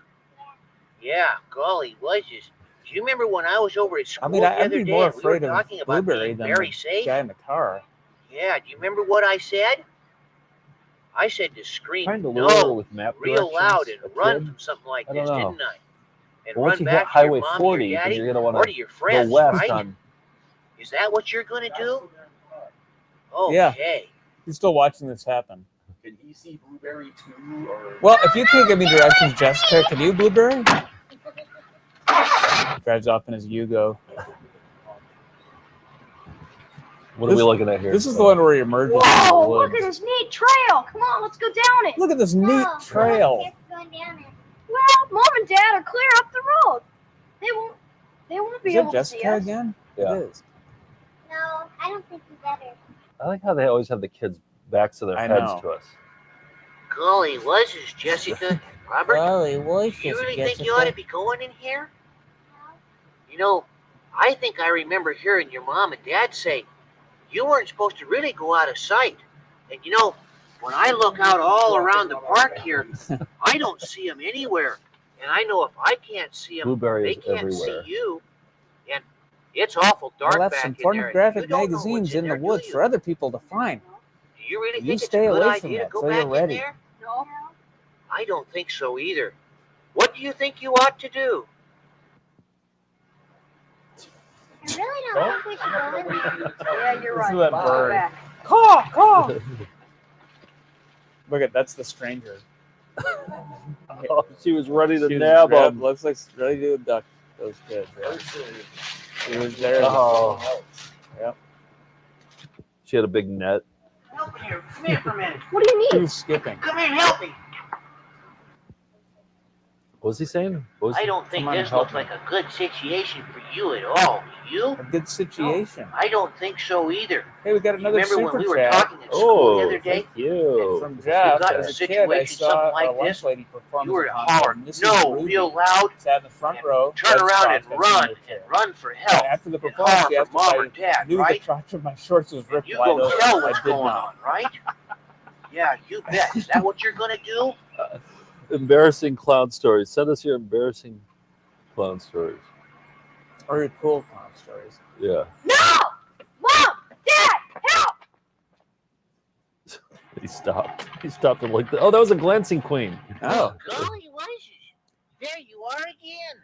Yeah, golly wishes. Do you remember when I was over at school I mean, the I'd other be day more and we were afraid of talking about Blueberry being than very the safe? guy in the car. Yeah, do you remember what I said? I said to scream Trying to lure her no with map real loud directions, and a run kid? from something like I don't this, know. didn't I? And But once run you hit back to Highway your mom, 40, your then daddy, you're going to or want to your to friends, go west right? on. Is that what you're going to do? Yeah. Okay. He's still watching this happen. Can he see Blueberry too? Or Well, if you can't give me directions, Jessica, can you, Blueberry? Drives off in his Yugo. What are we looking at here? This is the one where he emerges. Whoa, look at this neat trail. Come on, let's go down it. Look at this neat trail. Well, Mom and Dad are clear up the road. They won't be Is able it to see Jessica us. again? Yeah. It is. No, I don't think we better. I like how they always have the kids' backs to their I heads know. to us. Golly, was this Jessica? Robert? Golly, was You this really think you Jessica? ought to be going in here? You know, I think I remember hearing your mom and dad say you weren't supposed to really go out of sight. And you know, when I look out all around the park here, I don't see them anywhere. And I know if I can't see them, Blueberry they is can't everywhere. see you. And it's awful dark Well, that's back some in there. pornographic You don't know what's magazines in the there, do woods you? for other people to find. Do you really You think it's stay a good away from idea to that go till back you're ready. in there? No. I don't think so either. What do you think you ought to do? I really don't think we should go in there. Yeah, you're Listen right. to that bird. Back. Caw, caw. Look at that's the stranger. Oh, she was ready to She was nab grabbed- them. Looks like she's ready to abduct those kids. Yeah. She was there. Oh. Yep. She had a big net. Help me here. Come here for a minute. What do you She need? was skipping. Come here and help me. What was he saying? What was I don't think Come on, this help looks me. like a good situation for you at all. You? A good situation. I don't think so either. Hey, we got another Remember super when we were chat. talking in school the other day? Thank you. From Jeff. got in As a a kid, I situation saw something a like lunch this, lady perform. You were to on holler, Mrs. no, Ruby. real loud, Sat in the front row. turn red around and spots, got run, senior and care. run for And help. after the And performance, holler she for asked if mom I or dad, knew right? the crotch of my shorts was ripped You wide go open. tell I what's did going not. on, right? Yeah, you bet. Is that what you're gonna do? Embarrassing clown stories. Send us your embarrassing clown stories. Or your cool clown stories. Yeah. No! Mom! Dad! Help! He stopped. He stopped and looked. Oh, that was a glancing queen. Oh. Golly, there you are again.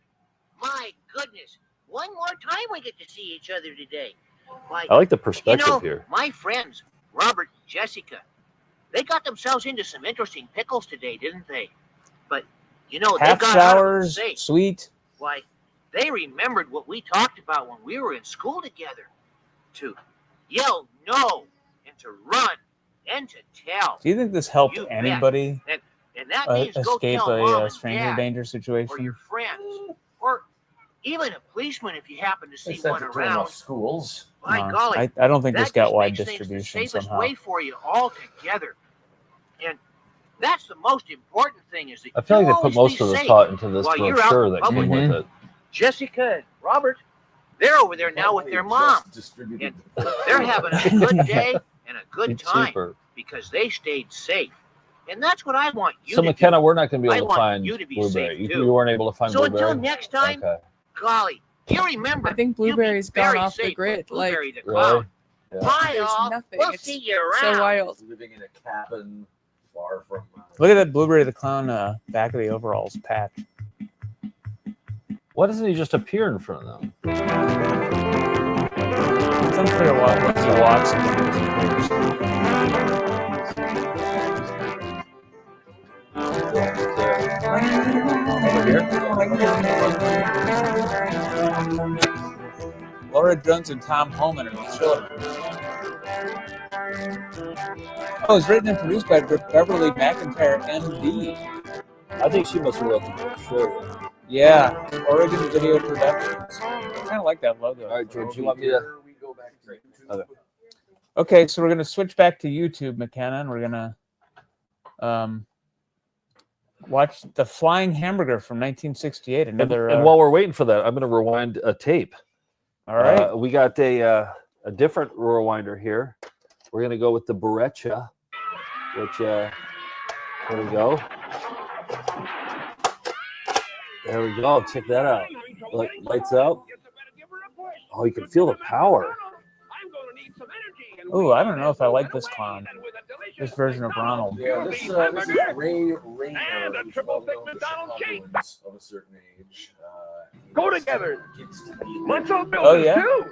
My goodness. One more time we get to see each other today. Why, I like the perspective you know, here. my friends, Robert and Jessica, they got themselves into some interesting pickles today, didn't they? But, you know, Half they got out of it showers, safe. sweet. Why, they remembered what we talked about when we were in school together. To yell no, and to run, and to tell. Do you think this helped You bet. anybody And that means go escape tell mom a and stranger dad, danger or situation? your friends, or even a policeman if you happen to see sent one it to around. enough schools. My golly, I don't think this that got just wide makes things distribution the safest somehow. way for you all together. And that's the most important thing is that I feel like you they put always most be of the safe thought into this while you're out brochure in that public. came with it. Jessica and Robert, they're over there now with their mom. And they're having a good day and a good It's time super. because they stayed safe. And that's what I want you So to McKenna, do. we're not going to be I able to want find you to be blueberry. safe, You, too. you weren't able to find So blueberry. until next time, Okay. golly, you remember. I think you'll be blueberry's gone very off the safe with grid. Like, Blueberry the Really? clown. Yeah. Bye, there's all. nothing. We'll It's see you around. so wild. Living in a cabin far from. Look at that Blueberry the Clown back of the overalls patch. Why doesn't he just appear in front of them? It's unclear why once he walks Laura Jones and Tom Holman are children. Oh, it's written and produced by Beverly McIntyre, MD. I think she must have wrote the brochure. Yeah, Oregon Video Productions. I kind of like that logo. All right, George, you want me to? Okay. Okay, so we're going to switch back to YouTube, McKenna, and we're going to watch The Flying Hamburger from 1968. Another. And while we're waiting for that, I'm going to rewind a tape. All right. We got a different rewinder here. We're going to go with the Beretta, which, there we go. There we go. Check that out. Lights out. Oh, you can feel the power. Oh, I don't know if I like this clown. This version of Ronald. Yeah, this is Ray Rayner, who's well known to Chicagoans of a certain age. Go together. Let's all build Oh, this yeah? too.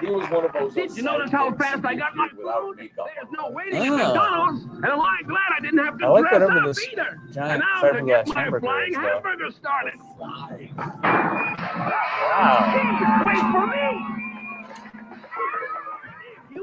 He was one of those. Did you notice how fast I got my without makeup? There's no waiting at McDonald's, and I'm glad I didn't have to I like dress whatever up this either. giant And now to fiberglass get my hamburger flying is, though. hamburger started. Wow. Wait for me. If you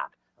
that.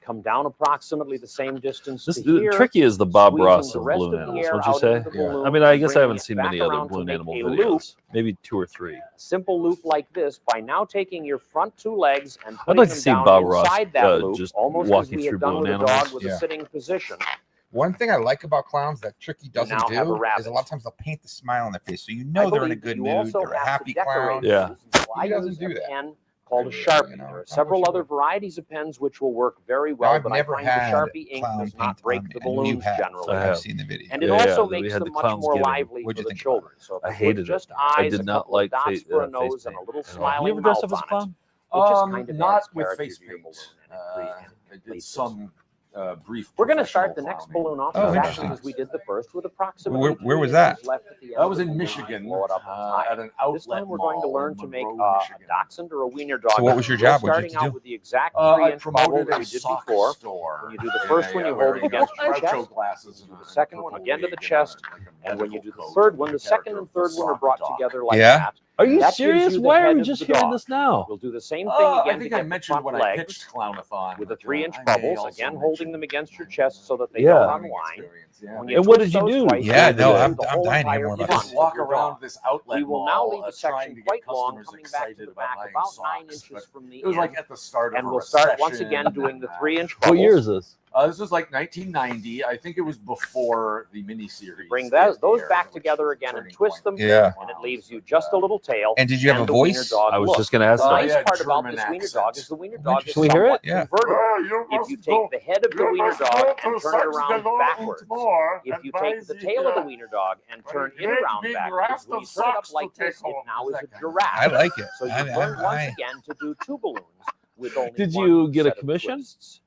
Come down approximately the same distance This to the here. tricky is the Bob squeezing Ross the of rest balloon of the animals, air don't you out say? into the balloon I mean, I and guess I bringing haven't it seen back many other around to balloon make animal a videos. loop. Maybe 2 or 3. Simple loop like this by now taking your front 2 legs and I'd putting like to them see down Bob Ross inside that loop, just almost as walking we through had done balloon with a dog animals. with a sitting position. One thing I like about clowns that Tricky doesn't now have a do rabbit. is a lot of times they'll paint the smile on their face, so you I know they're in a believe that good you mood. also They're a have to happy decorate clown. Yeah. these. So I He doesn't use do a that. pen called a Sharpie. There are several other varieties of pens which will work very well, I've but never I find the had Sharpie ink clown does not paint break on the me. I know you balloons have. generally. I have. I've seen the video. And it Yeah, also we makes had them the much clowns more get 'em. lively What'd for you the think about children. So if I you put hated just it. I eyes, did a not couple of like dots face for a nose, paint. and a little Have you smiling ever dressed mouth up as a on clown? it, it just kind of Not adds with character face to your paint. balloon. I did some brief. We're going to start the professional next clowning. balloon off Oh, exactly interesting. as we did the first, with approximately Where was 3 that? inches left at the end That of was the in balloon. Michigan, Blow it up and tie at it. an outlet This time we're going to mall learn in to make Monroe, a Michigan. dachshund or a wiener dog. So what was your job? What'd you Starting have to out do? with the exact I 3-inch bubble promoted that a we did sock before. store. When you do the first one, you hold wearing it against your Groucho chest. glasses You do and the a second one purple again to the wig and chest. a And when you do the medical third coat one, and the a second character and of the third one are sock brought dog. together like Yeah? that. Are you That gives serious? you the Why are head we of just the hearing dog. this now? We'll do the same thing Oh, again I think to I get the mentioned front when I legs pitched Clown-A-Thon with the but, 3-inch I may bubbles, also again mention holding them against your chest so that they Yeah. don't unwind. When And what twist did you those do? twice, Yeah, you'll no, do I'm the dying whole to hear entire more about front this. of walk your around dog. this outlet We will mall now leave the trying section to get quite long, customers coming back to excited the about back buying about socks, 9 inches but from the it was like end. at the start of And a we'll start once recession again doing the 3-inch bubbles. What year is this? This was like 1990. I think it was before the miniseries. Bring those back together again and twist them. Yeah. And it leaves you just a little tail. And did you have a the wiener voice? dog I was look. just gonna ask The that. nice part about German this wiener accent. dog is the wiener dog is Can we hear it? somewhat Yeah. convertible. If you take the head of the wiener dog and turn it around backwards, if you take the tail of the wiener dog and turn it around backwards, when you turn it up like this, it now is a giraffe. I like it. So you learn once again to do 2 balloons with only Did one you get a set of commission? twists.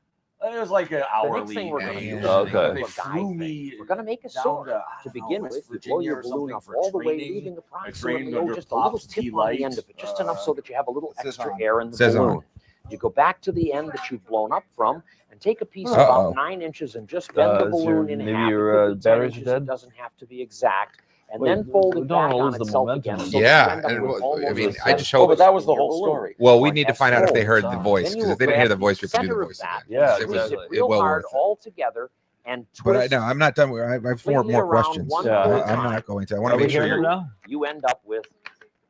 It was like an The hourly. next thing we're going to do is Okay. a They guide flew thing. me We're going to make a down sword. to, To begin West with, you blow Virginia your or balloon something up for all the way, training. leaving I approximately trained under just a little Pops tip on Delight. the end of it, just enough so that you have a little Says extra on. air in the Says balloon. on. You go back to the end that you've blown up from and take a piece Uh-oh. about 9 inches and just bend the Is balloon your- in maybe half. your, It could be 10 batteries are inches. dead? It doesn't have to be exact. And Wait, then fold we it don't back wanna on lose the itself momentum. again. So Yeah, that you end up and with almost I mean, the I just center hope of that was the your whole balloon. story. Well, we Like need to as find out if they folds. heard the voice, Then you because will if they didn't hear the grab voice, we could do center the of voice that again. Yeah, and twist exactly. it real well hard worth it. all together and But twist no, I'm not done. I have 4 completely more around questions. one Yeah. full I'm time. not going to. I want Are to we make sure hearing it you're. now? You end up with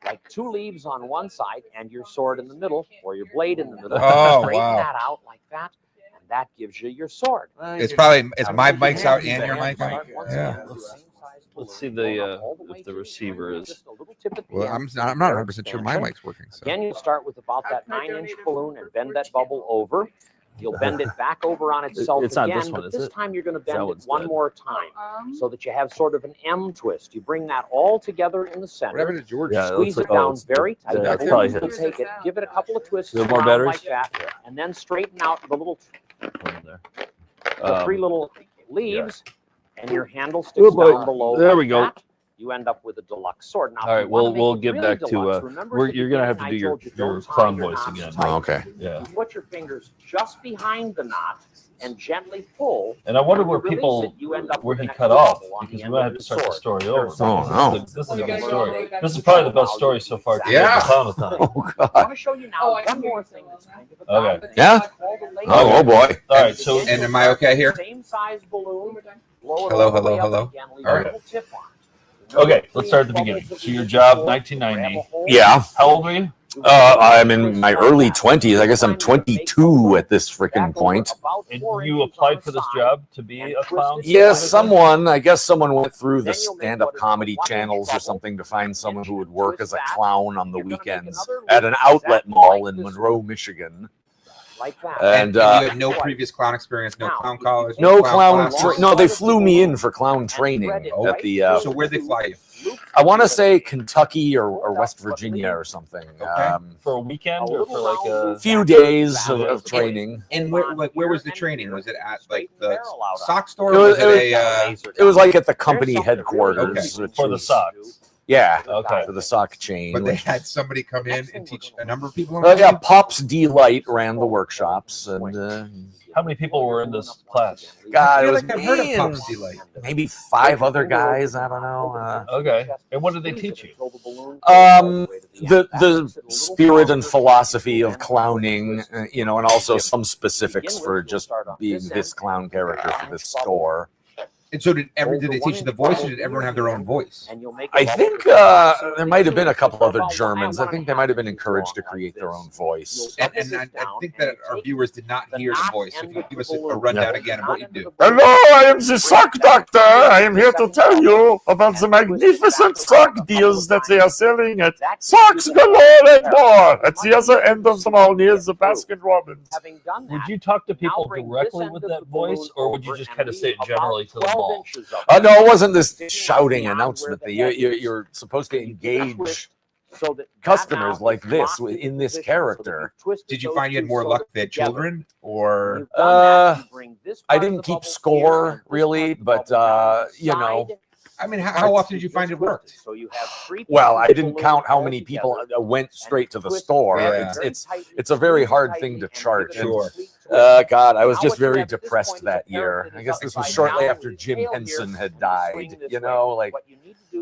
like 2 leaves on one side and your sword in the middle, or your blade in the middle. Oh, Straighten wow. that out like that, and that gives you your sword. It's probably is my Now, mic's you out can and do your that. mic out. Start once Yeah. again with the same size Let's balloon, see blown up the all way if the to receiver end, is. just a little tip at the Well, end, I'm not air 100% sure my expansion. mic's working. So. Again, you'll start with about that 9-inch balloon and bend that bubble over. You'll bend it back over on itself It's not again, this one, but is this it? time you're going to That bend it one's one dead. more time so that you have sort of an M twist. You bring that all together in the center. What happened to George? Yeah, it Squeeze looks it like- oh, down it's- very tight. yeah, The it's probably balloon will his. take it, give it a couple of twists There more around batteries? like that, and then straighten out the little Over there. the 3 Um, little leaves, and your handle sticks Oh, boy. down below. There like we go. that. You end up with a deluxe sword. Now, All if right, you wanna make we'll it get really back to deluxe, remember at the you're gonna have to beginning do I told you, your don't tie clown your voice knots again. tight. Oh, okay. Yeah. You put your fingers just behind the knot and gently pull. And I wonder When where you release people it, you end up where with he an cut extra off, bubble on because the we end might of have to the start the sword. story There are over. some Oh, no. This is a good story. This is You probably the can best now story use so far. Yeah. Clown-A-Thon. Oh I God. want to show you now one more thing that's kind of a Okay. guide. Yeah? Called a laser. Oh boy. All right. So And am I okay here? Same size balloon. Blow it Hello, all the hello, way up hello. again, leave All a right. little tip on it. okay, let's start at the beginning. So your job, 1990. Yeah. How old were you? I'm in my early 20s. I guess I'm 22 at this freaking point. And you applied for this job to be a clown? Yes, I guess someone went through the stand-up comedy channels or something to find someone who would work as a clown on the weekends at an outlet mall in Monroe, Michigan. Like that. And you had no previous clown experience, no clown college, no clown. classes? No, they flew me in for clown training at the. So where'd they fly you? I want to say Kentucky or West Virginia or something. For a weekend or for like a few days of training. And where was the training? Was it at like the sock store? It Or was, it it was like at the company headquarters. Okay. for the socks. Yeah, Okay. for the sock chain. But they had somebody come in and teach a number of people. Yeah, Pops Delight ran the workshops, and How many people were in this class? God, I it feel was like I've heard of me Pops and Delight. maybe 5 other guys. I don't know. Okay. And what did they teach you? The spirit and philosophy of clowning, and also some specifics for just being this clown character for this store. And so did they teach you the voice, or did everyone have their own voice? I think there might have been a couple other Germans. I think they might have been encouraged to create their own voice. And I think that our viewers did not hear the voice. If you give us a rundown again of what you do. Hello, I am the sock doctor. I am here to tell you about the magnificent sock deals that they are selling at Socks Galore and More at the other end of the mall near the Baskin Robbins. Would you talk to people directly with that voice, or would you just kind of say it generally to the mall? No, it wasn't this shouting announcement thing. You're supposed to engage customers like this in this character. Did you find you had more luck than children, or? I didn't keep score really, but I mean, how often did you find it worked? Well, I didn't count how many people went straight to the store. Yeah. It's a very hard thing to chart. Sure. God, I was just very depressed that year. I guess this was shortly after Jim Henson had died.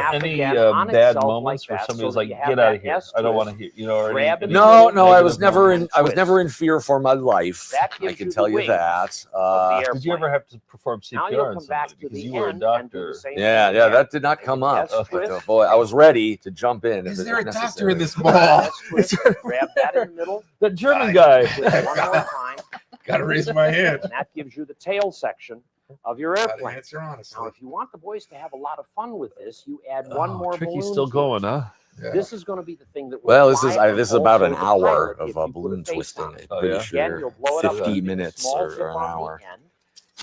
half any again on bad itself moments like where that, somebody so was that like, you have "Get out that of here! S I don't want to twist. hear," or Grab any it. No, no, I was negative never in. moments? I was never in fear for my life. That I gives can you tell the you wings that. Did you ever have to perform Now CPR you'll on come back somebody to because the you were a end and do doctor? the same Yeah, thing yeah, again. that did not come up. S But, twist. boy, I was ready to jump in. Is if there it a was doctor in necessary. this ball? S twist. Grab that in the middle. The German guy. Twist one more time. Gotta raise my hand. And that gives you the tail section of your Gotta airplane. answer honestly. Now, if you want the boys to have a lot of fun with this, you add one more Tricky's balloon. still to going, it. huh? Yeah. This is going to be the thing that will Well, this is fly this is and about also an the hour pilot if of you put balloon a face twisting. on it. Oh, Pretty yeah? Again, sure you'll blow it up 50 using a minutes small or tip an on the hour. end.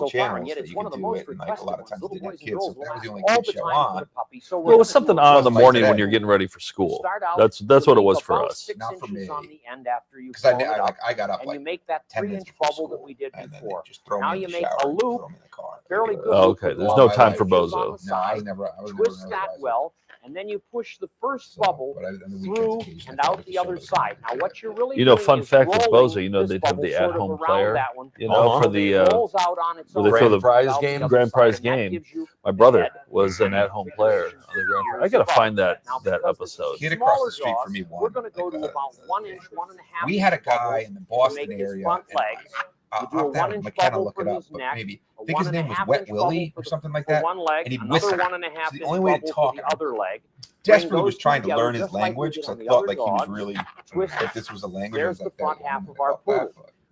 couple so far, and channels yet that it's you one could of the do most it, and like a requested lot of ones. times Little they didn't have boys and kids, girls so will that was the have only all kid the show time for on. the puppy. So Well, we're it was gonna something do on in the Like morning when today. you're getting ready for school. Start out That's with what it make was for about us. 6 Not for inches me. on the end after you've Because I, blown it up, like, I got up and like you make that 10 3-inch minutes before bubble that school, we did and then before. they just throw Now me in you the make shower a and throw loop, me in the car. fairly good Oh, loop okay. with There's all no the time for edges on bozo. the No, I was side. never. I was Twist never that realized well, and then you push the first So, bubble but on the weekends, through occasionally and I out would the show other it. side. Now, what you're really You know, doing fun is fact with rolling Bozo, you know, this they'd have bubble the sort of at-home around player, that one, you know, for so that the it rolls out on its where they own throw and the prize out the game? other grand side, prize and that game. gives you My the brother head was an at-home player on the grand prize. I gotta find that episode. Kid across the Smaller street jaws, from me we're won. going to go to like, about 1 inch, 1.5 we had a inch guy bubbles in the to Boston make his area. front and legs. You do a I'll have 1 inch McKenna bubble look for it up, his but neck, maybe a I think his name was 1.5 Wet inch bubble Willie for or the- something like for that. one leg, And he'd another whistle. 1.5 So the inch only way to bubble talk, for the other leg. desperately Bring was those trying to together learn his just like we language did because on I the thought other like he was dog. really Twist like it. this was a language. There's I was the like front that half one of our about that, poodle.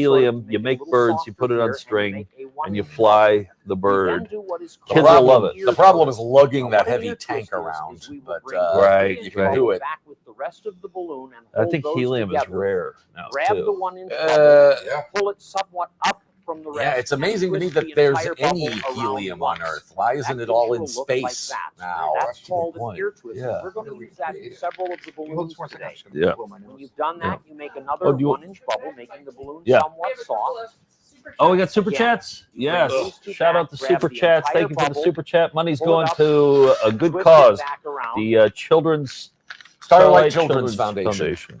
helium. sort of You make it a make little birds. You softer put it here, on and string, make a and you one-inch fly bubble. the We bird. then do what is Kids called will love it. The problem is ear lugging twist. that Now, what an heavy ear tank twist is around, we will but bring Right, you can do it. back with the rest of the balloon and I hold think those helium is together. rare now Grab the too. 1-inch bubble, Yeah. pull it somewhat up from the rest. Yeah, it's and amazing to me twist that the there's entire any bubble around helium on once. Earth. Why isn't That it gives all you in a look like space that. now? That's a good called an point. ear twist. Yeah. We're going to use that in several of the balloons today. Yeah. When you've done that, you make another Oh, do you- 1-inch bubble, making the balloon Yeah. somewhat soft. Oh, we got super Again, chats. you bring Yes. those two Shout back, out to grab super the chats. entire Thank you for the bubble, super chat. Money's pull it going up, to a good twist it cause. back around. The Children's Starlight Children's Foundation.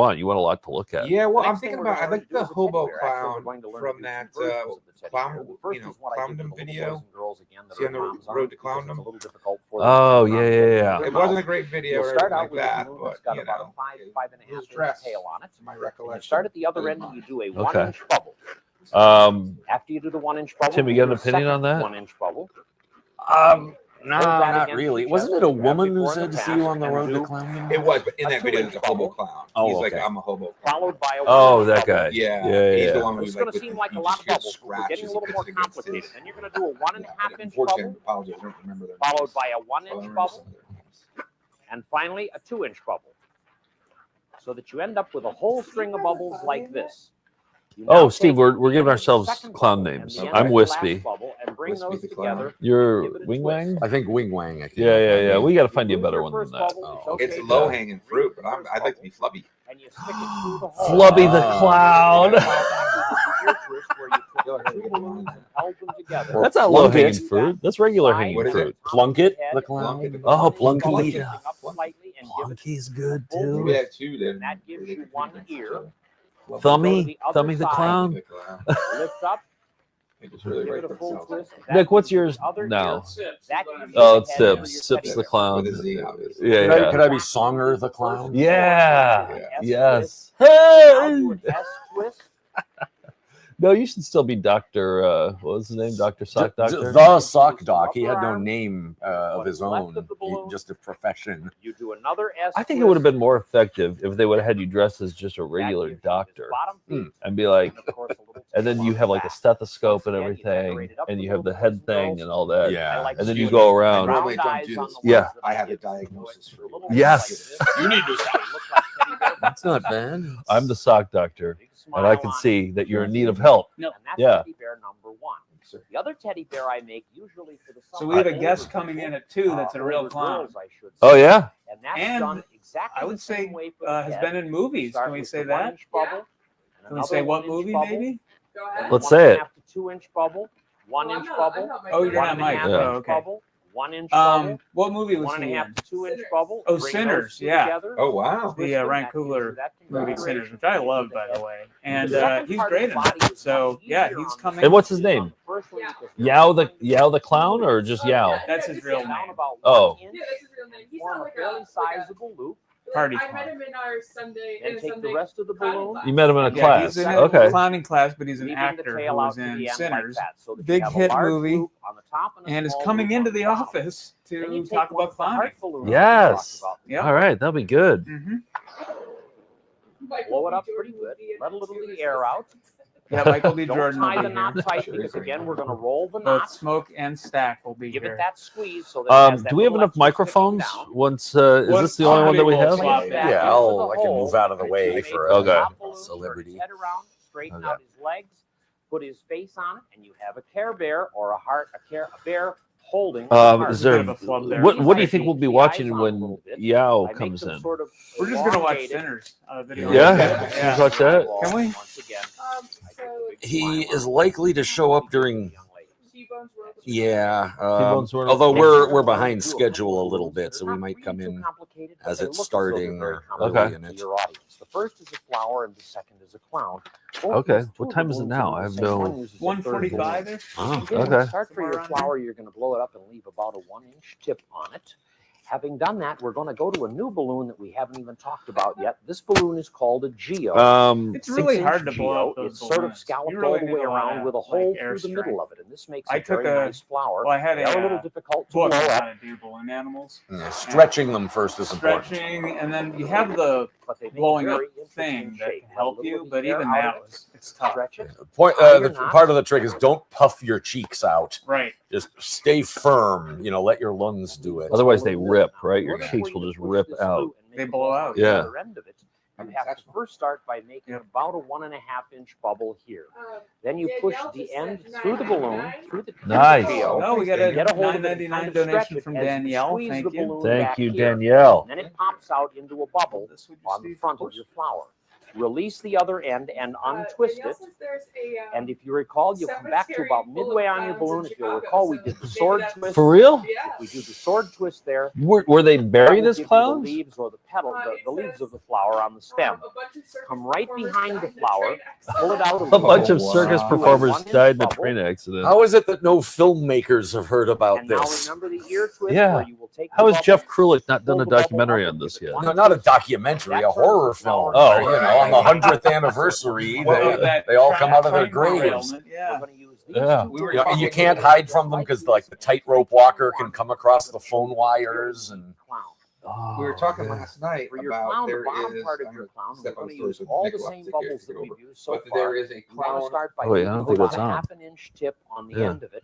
want. You want a lot to look at. Yeah, well, I'm Next thing thinking we're about I gonna like the learn to do is a hobo teddy bear. Actually, we're clown going to learn to from do that two versions of the teddy clown, bear. The first is what I did clowndom for the little video. boys and girls again that See are on the moms road to because it's clowndom. a little difficult for them Oh, to yeah, get yeah, their yeah. It mouth. wasn't a great video You'll or start anything out like with a that, balloon but that's got you about know, a 5 and a half his inch dress, tail on it. my And you recollection. start at the other end and you do a Okay. 1-inch bubble. After you do the 1-inch bubble, Tim, you got an opinion on that? 1-inch bubble. No, Hold that not against really. your Wasn't chest it a as you have woman who before in said the to see you past on the and road to do clowndom? It was, but in a that video, 2-inch there's a hobo bubble. clown. Oh, He's like, okay. I'm a hobo. Followed by a Oh, 1-inch that bubble. guy. Yeah, Yeah, he's yeah. the one This who's is like going to with seem the like a just lot of good bubbles, but we're getting a scratches little more against his complicated. face. Then you're going to do a 1.5-inch Unfortunately, I bubble, apologize. I don't remember their followed names. by a Oh, I 1-inch remember bubble, some of their names. and finally a 2-inch bubble. So that you end up with a whole string of bubbles like this. You now Oh, Steve, take we're the giving end of the ourselves second clown bubble and names. the end I'm of the Wispy. last bubble and bring Wispy those the clown. together. You're Give it a Wing twist. Wang? I think Wing Wang. I think. Yeah, yeah, yeah. Okay. We got to find you a lose better your one than first that. bubble, it's It's okay. low hanging fruit, but I'd like to be flubby. and you stick it through the hole. Flubby the clown. That's not low hanging fruit. That's regular hanging fruit. Plunkett the clown. Oh, Plunky. Plunky's good too. We had two then. That gives you one ear. Thummy the clown. Lift up. Really give it a full twist. Nick, what's yours now? Oh, it's Sips. Sips the clown. Yeah. Could I be Songer the clown? Yeah. Yes. Hey. No, you should still be Dr. What was his name? Dr. Sock Doctor? The Sock Doc. He had no name of his own, just a profession. You do another S. I think it would have been more effective if they would have had you dressed as just a regular doctor and be like, and then you have like a stethoscope and everything, and you have the head thing and all that. Yeah. And then you go around. Probably don't do this. Yeah. I have a diagnosis for it. Yes. You need to stop. That's not bad. I'm the sock doctor, and I can see that you're in need of help. And that's Yeah. teddy bear number 1. The other teddy bear I make usually for the So we have a guest coming in at 2 that's a real clown. Oh, yeah? And that's And done exactly I would the same say way for has been in movies. Can we say that? Bubble, Can we say what movie maybe? Let's say it. 1.5 to 2-inch bubble, 1-inch bubble. Oh, you're not Mike. 1.5 Oh, inch okay. bubble, 1-inch bubble. What movie was he 1.5 in? to 2-inch bubble. Oh, Bring those Sinners, two yeah. together, Oh, wow. The Ryan Coogler movie Sinners, which I love, by the way. And he's great in it. So, yeah, he's coming. And what's his name? Yao the clown, or just Yao? That's his real name. Oh. Form a fairly sizable loop. Party I met him in our Sunday. And take the rest of the balloon. You met him in a Yeah, class. he's in Okay. a clowning class, but he's an Leaving the actor tail who out was to the in end like Sinners. that, so that you Big have a hit large movie, loop on the top and a and is small coming loop into on the bottom. office Then to you take talk one about of the heart clowning. balloons Yes. that we talked Yep. All right, that'll be good. Blow it up pretty good. Let a little of the air out. Yeah, Michael B. Don't Jordan will tie be the here. knot tight because again we're going to roll the Both knot. Smoke and Stack will be Give here. it that squeeze so that it has that Do we have little enough extra microphones? sticking down. Once is this the only one that we have? Slide back Yeah, into the I can hole. move out of the way Make for the Okay. top balloon, turn celebrity. his head around, straighten Okay. out his legs, put his face on it, and you have a Care Bear or a bear holding. a heart. Is there? Bit of a flub there. What do you think we'll be The watching eyes on a when little bit. Yao I make comes them in? sort of We're just going to watch elongated. Sinners video. Yeah? Yeah. Let's watch that. Can we? Once again, He is likely to show up during. Yeah, T-Bone's were- although we're behind schedule a little bit, so we might come in as it's starting or Okay. early in to it. your audience. The first is a flower and the second is a clown. Okay. What time is it now? I have no. 1:45-ish. Oh, Again, okay. start for your flower, you're going to blow it up and leave about a 1-inch tip on it. Having done that, we're going to go to a new balloon that we haven't even talked about yet. This balloon is called a Geo. It's really 6-inch hard to blow up Geo. those It's sort of balloons. scalloped You all really the need way a lot around of, with a like, hole air through the middle strength. of it, and this makes I a very took a- nice flower. Well, I had They are a little a difficult to book blow on up. how to do balloon animals. Yeah, stretching them first is important. Stretching, and then you have the But they make blowing up very interesting thing that shape. can Let a help little you, of but the air even out that of it. it's tough. Stretch it. The part of the trick is don't puff your cheeks out. Right. Just stay firm. Let your lungs do it. Otherwise, they rip. Right, your cheeks will just rip out. They blow out. Yeah. The other end of it. You have to first start by making about a 1.5-inch bubble here. Then you push the end through the balloon, through the Nice. Geo, Oh, we got a get a hold of it and $9.99 kind of donation stretch it from as you Danielle. squeeze Thank the you. balloon Thank back you, here. Danielle. And then it pops out into a bubble on the front of your flower. Release the other end and untwist it. And if you recall, you'll come back to about midway on your balloon. If you'll recall, we did the sword twist. For real? If we do the sword twist there, Were they bury that will this give you clowns? The leaves or the petal, the leaves of the flower on the stem. Come right behind the flower, pull it out A bunch of circus do a performers 1-inch died in a bubble, train accident. How is it that no filmmakers have heard about and now this? remember the ear twist Yeah. where you will take How the has bubble, Jeff Krulik not done pull a the bubble documentary up on this yet? No, not a documentary, a horror film. Oh. On the 100th anniversary, they all come out of their graves. Yeah. Yeah. And you can't hide from them because like the tightrope walker can come across the phone wires and. We were talking last night For your about clown, the there bottom is. part of I'm your gonna clown, we're step on going to the use toes of all the Nicholas same to bubbles take that over. we've used so But far. there is a You want to clown. start by Oh, yeah, I don't taking think about that's a on. 1/2 inch tip on the Yeah. end of it.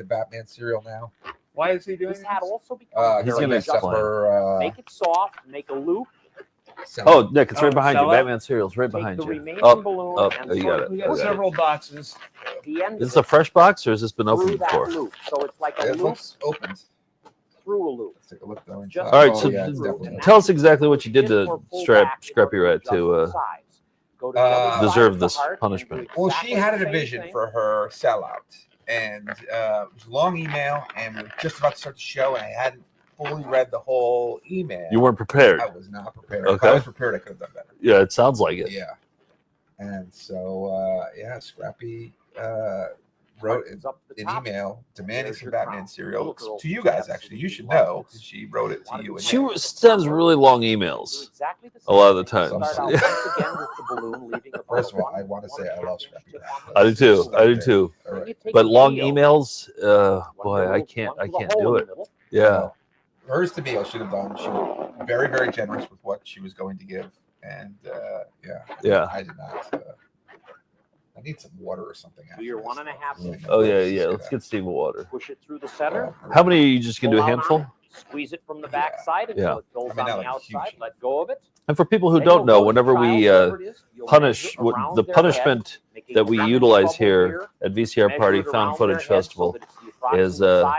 the Batman cereal now. Why is he doing This hat also becomes He's very gonna adjustable. explain. Make it soft, make a loop. Oh, Nick, it's right behind you. sell it? Batman cereal's right Take behind the you. remaining Oh, balloon oh, and you sort got of We it. got You got it. several boxes. the end Is this of a fresh box or has this been it opened through that before? loop. So it's like a It loop looks opened. through a loop. Let's take a look though. Just inside. All right, Oh, so yeah, it's through, definitely and tell that's us exactly what you did in or to pull strap back in Scrappy order Rat adjust to the size. Go to the other side deserve of the this heart and punishment. do Well, she exactly had the a same vision thing. for her sellout, and it was a long email, and we were just about to start the show, and I hadn't fully read the whole email. You weren't prepared. I was not prepared. If Okay. I was prepared, I could have done better. Yeah, it sounds like it. Yeah. And so, Scrappy wrote an email demanding some Batman cereal to you guys. Actually, you should know because she wrote it to you. She sends really long emails a lot of the times. First of all, I want to say I love Scrappy. I do too. I do too. But long emails, boy, I can't do it. Yeah. Hers to me, I should have done. She was very, very generous with what she was going to give, and Yeah. I did not. I need some water or something. Do your 1.5 inch. Oh yeah. Let's get Steve a water. Push it through the center. How many are you just gonna do? A handful? Squeeze it from the back side until it fills on the outside. Let go of it. And for people who don't know, whenever we punish, the punishment that we utilize here at VCR Party Found Footage Festival is the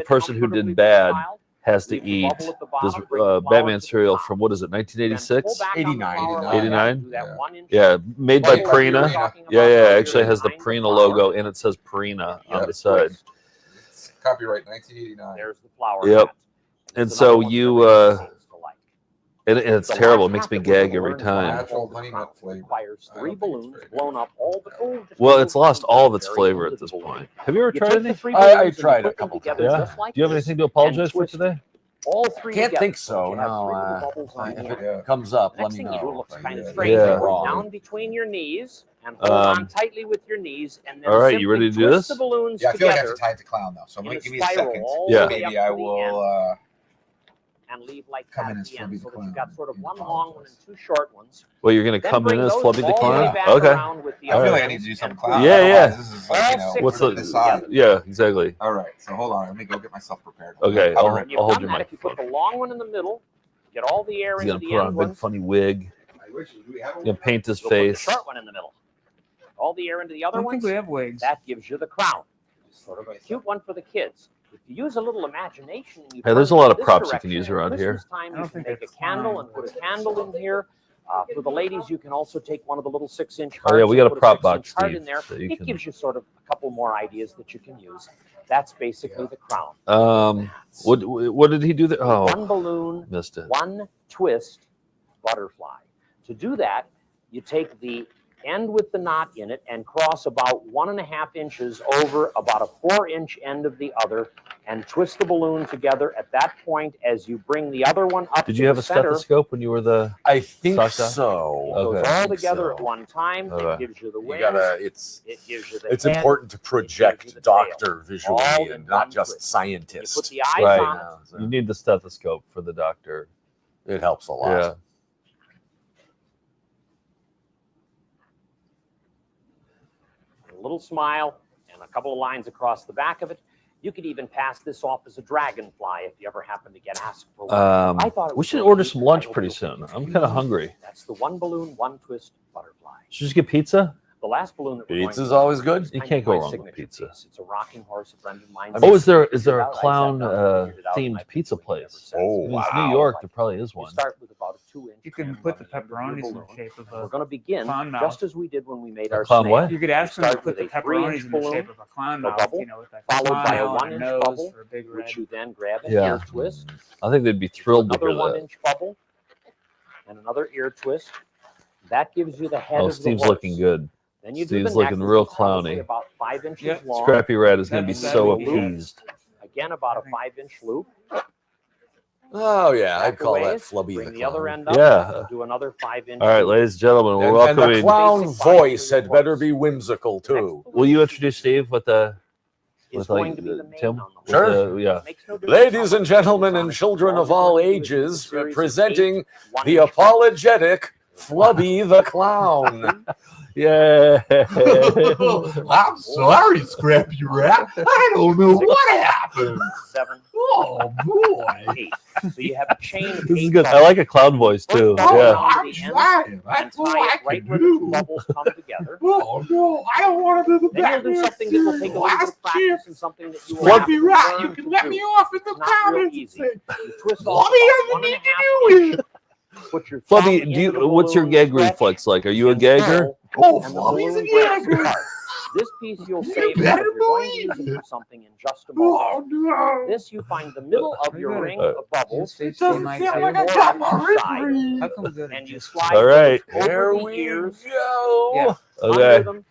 person who did bad has to eat this Batman cereal from, what is it, 1986? 89? Yeah, made by Prina. Yeah, actually has the Prina logo and it says Prina on the side. Copyright 1989. There's the flower. Yep. And so you, and it's terrible. It makes me gag every time. Natural honey nut flavor. Requires 3 balloons blown up all the Well, it's lost all of its flavor at this point. Have you ever tried anything? I tried a couple times. Yeah. Do you have anything to apologize for today? All 3 Can't together. think so. No. If it comes up, let me Next thing you do, it know. looks kind of strange. Down between your knees and hold on tightly with your knees, and then all right, simply you ready to do twist this? the balloons Yeah, I feel like I have together to tie it to Clown though. So in a give me a spiral second. all the Yeah. way up Maybe to I the will. end, and leave like come that in at as the end, Flubby so the that you've Clown. got sort of one long one and 2 short ones. Well, you're gonna Then come in bring as those Flubby the all the way Clown? back Okay. around with the I feel other like I ones need to do some and Clown. Yeah, yeah. This is like, What's the the? side. Yeah, exactly. All right. So hold on. Let me go get myself prepared. Okay, I'll When you've hold done your that, if you put the long one in the middle, get all the air He's into gonna the put on a end big ones, funny wig. Gonna paint his you'll put the face. short one in the middle. All the air into the other I don't think ones. we have wigs. That gives you the crown. Sort of a cute one for the kids. If you use a little imagination, and you Hey, there's a turn lot it of this props you direction, can use at around here. Christmas time, you can make a candle and put a candle in here. For the ladies, you can also take one of the little 6-inch hearts. Oh yeah, we got a and put prop 6-inch box, heart Steve. in there. that you It can- gives you sort of a couple more ideas that you can use. That's basically the crown. What did he do there? Oh, One balloon, missed it. one twist, butterfly. To do that, you take the end with the knot in it and cross about 1.5 inches over about a 4-inch end of the other and twist the balloon together at that point as you bring the other one up Did to you have the a center. stethoscope when you were the? I think Sasha? so. It goes Okay. all together at one time. Okay. It gives you the You wings. it's it gives you the it's head, important to it gives project you the tail. doctor visually All and in not one just twist. scientist. You put the eyes Right. on it. You need the stethoscope for the doctor. It helps a lot. Yeah. A little smile and a couple of lines across the back of it. You could even pass this off as a dragonfly if you ever happen to get asked for one. I thought it We was should really order neat. some I lunch hope pretty you'll soon. think I'm it's kind of neat. hungry. That's the one balloon, one twist butterfly. Should we just get pizza? The last balloon that we're going Pizza's to always use good. is You kind can't of go my wrong with signature pizza. piece. It's a rocking horse, a friend of mine. Oh, is there a figured it out. I sat clown down and figured it out, and themed I pizza think we never place? said Oh, it. I mean, it's wow. New York. There probably is You one. start with about a 2-inch. You can candle put the on end of your pepperonis in the balloon. shape of We're a going to begin clown mouth. just as we did when we made our clown snake. what? You could ask them to Start put the with a pepperonis 3-inch in the balloon, shape of a clown the mouth, bubble, you know, with like a followed by a smile and 1-inch nose bubble, for a big red. which you then grab an Yeah. ear twist, I think they'd be thrilled to another hear that. 1-inch bubble, and another ear twist. That gives you the head Oh, of Steve's the horse. looking good. Then you do Steve's the neck, looking which real is probably clowny. about 5 inches Yep. long. Scrappy Rat is going to be That's so exactly what appeased. Again, about a 5-inch loop. Oh yeah, I'd Back call away, that Flubby bring the the other clown. end up. Yeah. Do another 5-inch. All right, loop. ladies and gentlemen, we're And the welcoming. clown Basic voice body had better be whimsical too. Will you introduce Steve with the? Is With going like to be the main Tim? on the With Sure. the- yeah. Makes no difference Ladies how and much gentlemen it's and on. children All of you're all going to do is ages, a series of presenting 8 the 1-inch apologetic Flubby the clown. Yeah. I'm sorry, Scrappy Rat. I don't know what happened. 7, Oh boy. 8. So you have a chain of This is 8 good. I bubbles. like a clown voice too. First bubble Yeah. down to the end, trying. That's and all tie I it right can where the 2 do. bubbles come together. Oh no, I don't want to do the Then you'll do Batman something that will take a little bit last of practice and something that you will Fluffy have to Rat, learn you can to let do. me off in the It's not real comments. easy. and say, You twist off Flubby about doesn't need 1.5 to do inches. it. Put your thumb Fluffy, into the what's your balloon, gag stretch, reflex like? Are you a and gagger? pull, Oh, and the Flubby's a balloon breaks gagger. apart. This piece you'll You save because better you're going to believe use it it. for something in just a moment. Oh no. This you find the middle of your ring of bubbles, It doesn't Might feel too. like I more got on my each side, referee. How come we go to and you just- slide All right. those There over the we ears, go. Yeah. under Okay. them,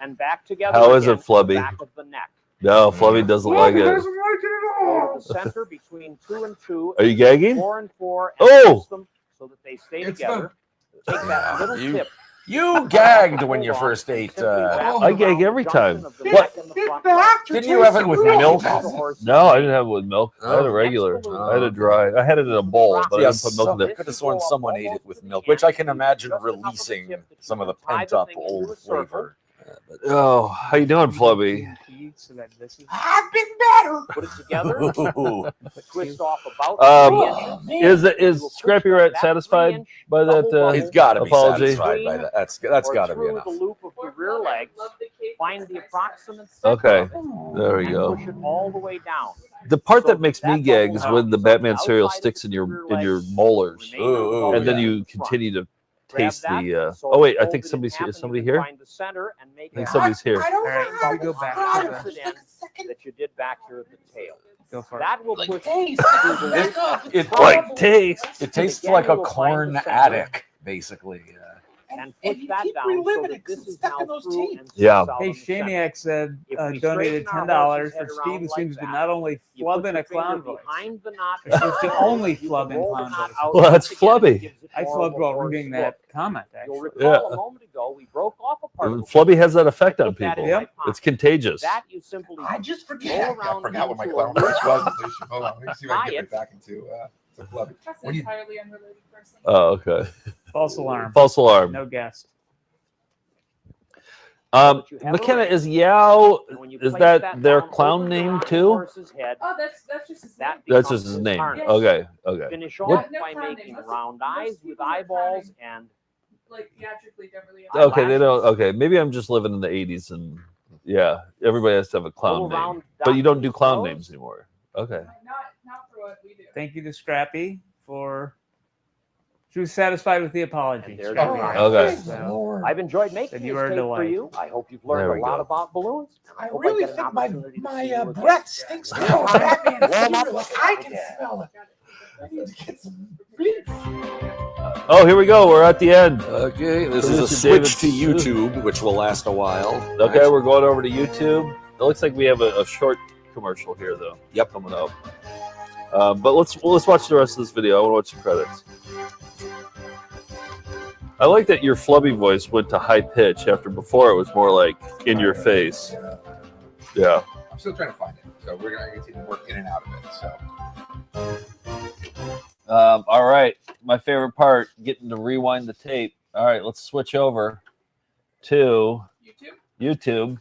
and back together. How is again it, Flubby? to the back of the neck. No, Flubby doesn't like it. Go to the center between 2 and 2. Are you gagging? 4 and 4. And twist them so that they stay together. Take that little tip. You gagged when you first ate. I gag every time. What? Didn't you have it with milk? No, I didn't have it with milk. I had a regular. I had a dry. I had it in a bowl, but I didn't put milk in I it. could have sworn someone ate it with milk, which I can imagine releasing some of the pent-up old flavor. Oh, how you doing, Flubby? I've been better. Put it together. Twist off about 3 inches. Is Scrappy Rat satisfied by that? He's got to be apology. satisfied by that. That's got to be enough. The loop of your rear legs. Find the approximate Okay, center, there we and go. push it all the way down. The part that makes me gag is when the Batman cereal sticks in your molars, and then you continue to taste the. Oh wait, I think somebody's here. Is somebody here? Find the center and make I think somebody's here. I don't All right, know. we go back to the that you did back here at the tail. Go for That will Like push taste. through the legs. It Like taste. It tastes like a corn attic, basically. And And push you that keep down so reliving that it 'cause this it's is stuck now in those through teeth. and Yeah. Hey, Shaniac said If we donated straighten our $10 horse's for head Steve, around who seems like to that, not only you flub put in your a clown finger voice, behind the knot. but she's the only You can flub in roll the clown knot voice. out Well, that's once again, and it Flubby. gives it I more of flubbed a while horse reading look. that comment, You'll actually. recall Yeah. a moment ago we broke off a part of the Flubby has that effect on put that people. in my Yep. pocket. It's contagious. That you simply I just roll forget. around I forgot what my into a clown loop. voice was. Hold on, let me see if I Tie can get it. it back into Flubby. That's When an you- entirely unrelated person. Oh, okay. False alarm. False alarm. No guest. McKenna, is Yao, And when you is place that their down clown over the name horse's too? head, Oh, that's just his that name. That's becomes just his name. harness. Okay, okay. Finish What- off by No clown making name. Most- round most eyes with people are eyeballs clowning. and Like theatrically, don't really. Okay, they don't. Okay, maybe I'm just living in the '80s, and yeah, everybody has to have a clown little name, round but you don't do dot clown nose. names anymore. Okay. Not for what we do. Thank you to Scrappy for. She was satisfied with the apology. And there's Scrappy. the Okay. So, I've enjoyed making Said this you were a tape for delight. you. I hope you've There learned we a lot go. about balloons. I hope really get an think my opportunity to see you again. breath stinks now. Batman cereal. I can smell it. I need to get some beets. Oh, here we go. We're at the end. Okay, this is a Producer switch to David- YouTube, which will last a while. Okay, we're going over to YouTube. It looks like we have a short commercial here, though. Yep, coming up. But let's watch the rest of this video. I want to watch the credits. I like that your flubby voice went to high pitch after before it was more like in your face. Yeah. I'm still trying to find it, so we're going to continue to work in and out of it. So All right. My favorite part, getting to rewind the tape. All right, let's switch over to YouTube.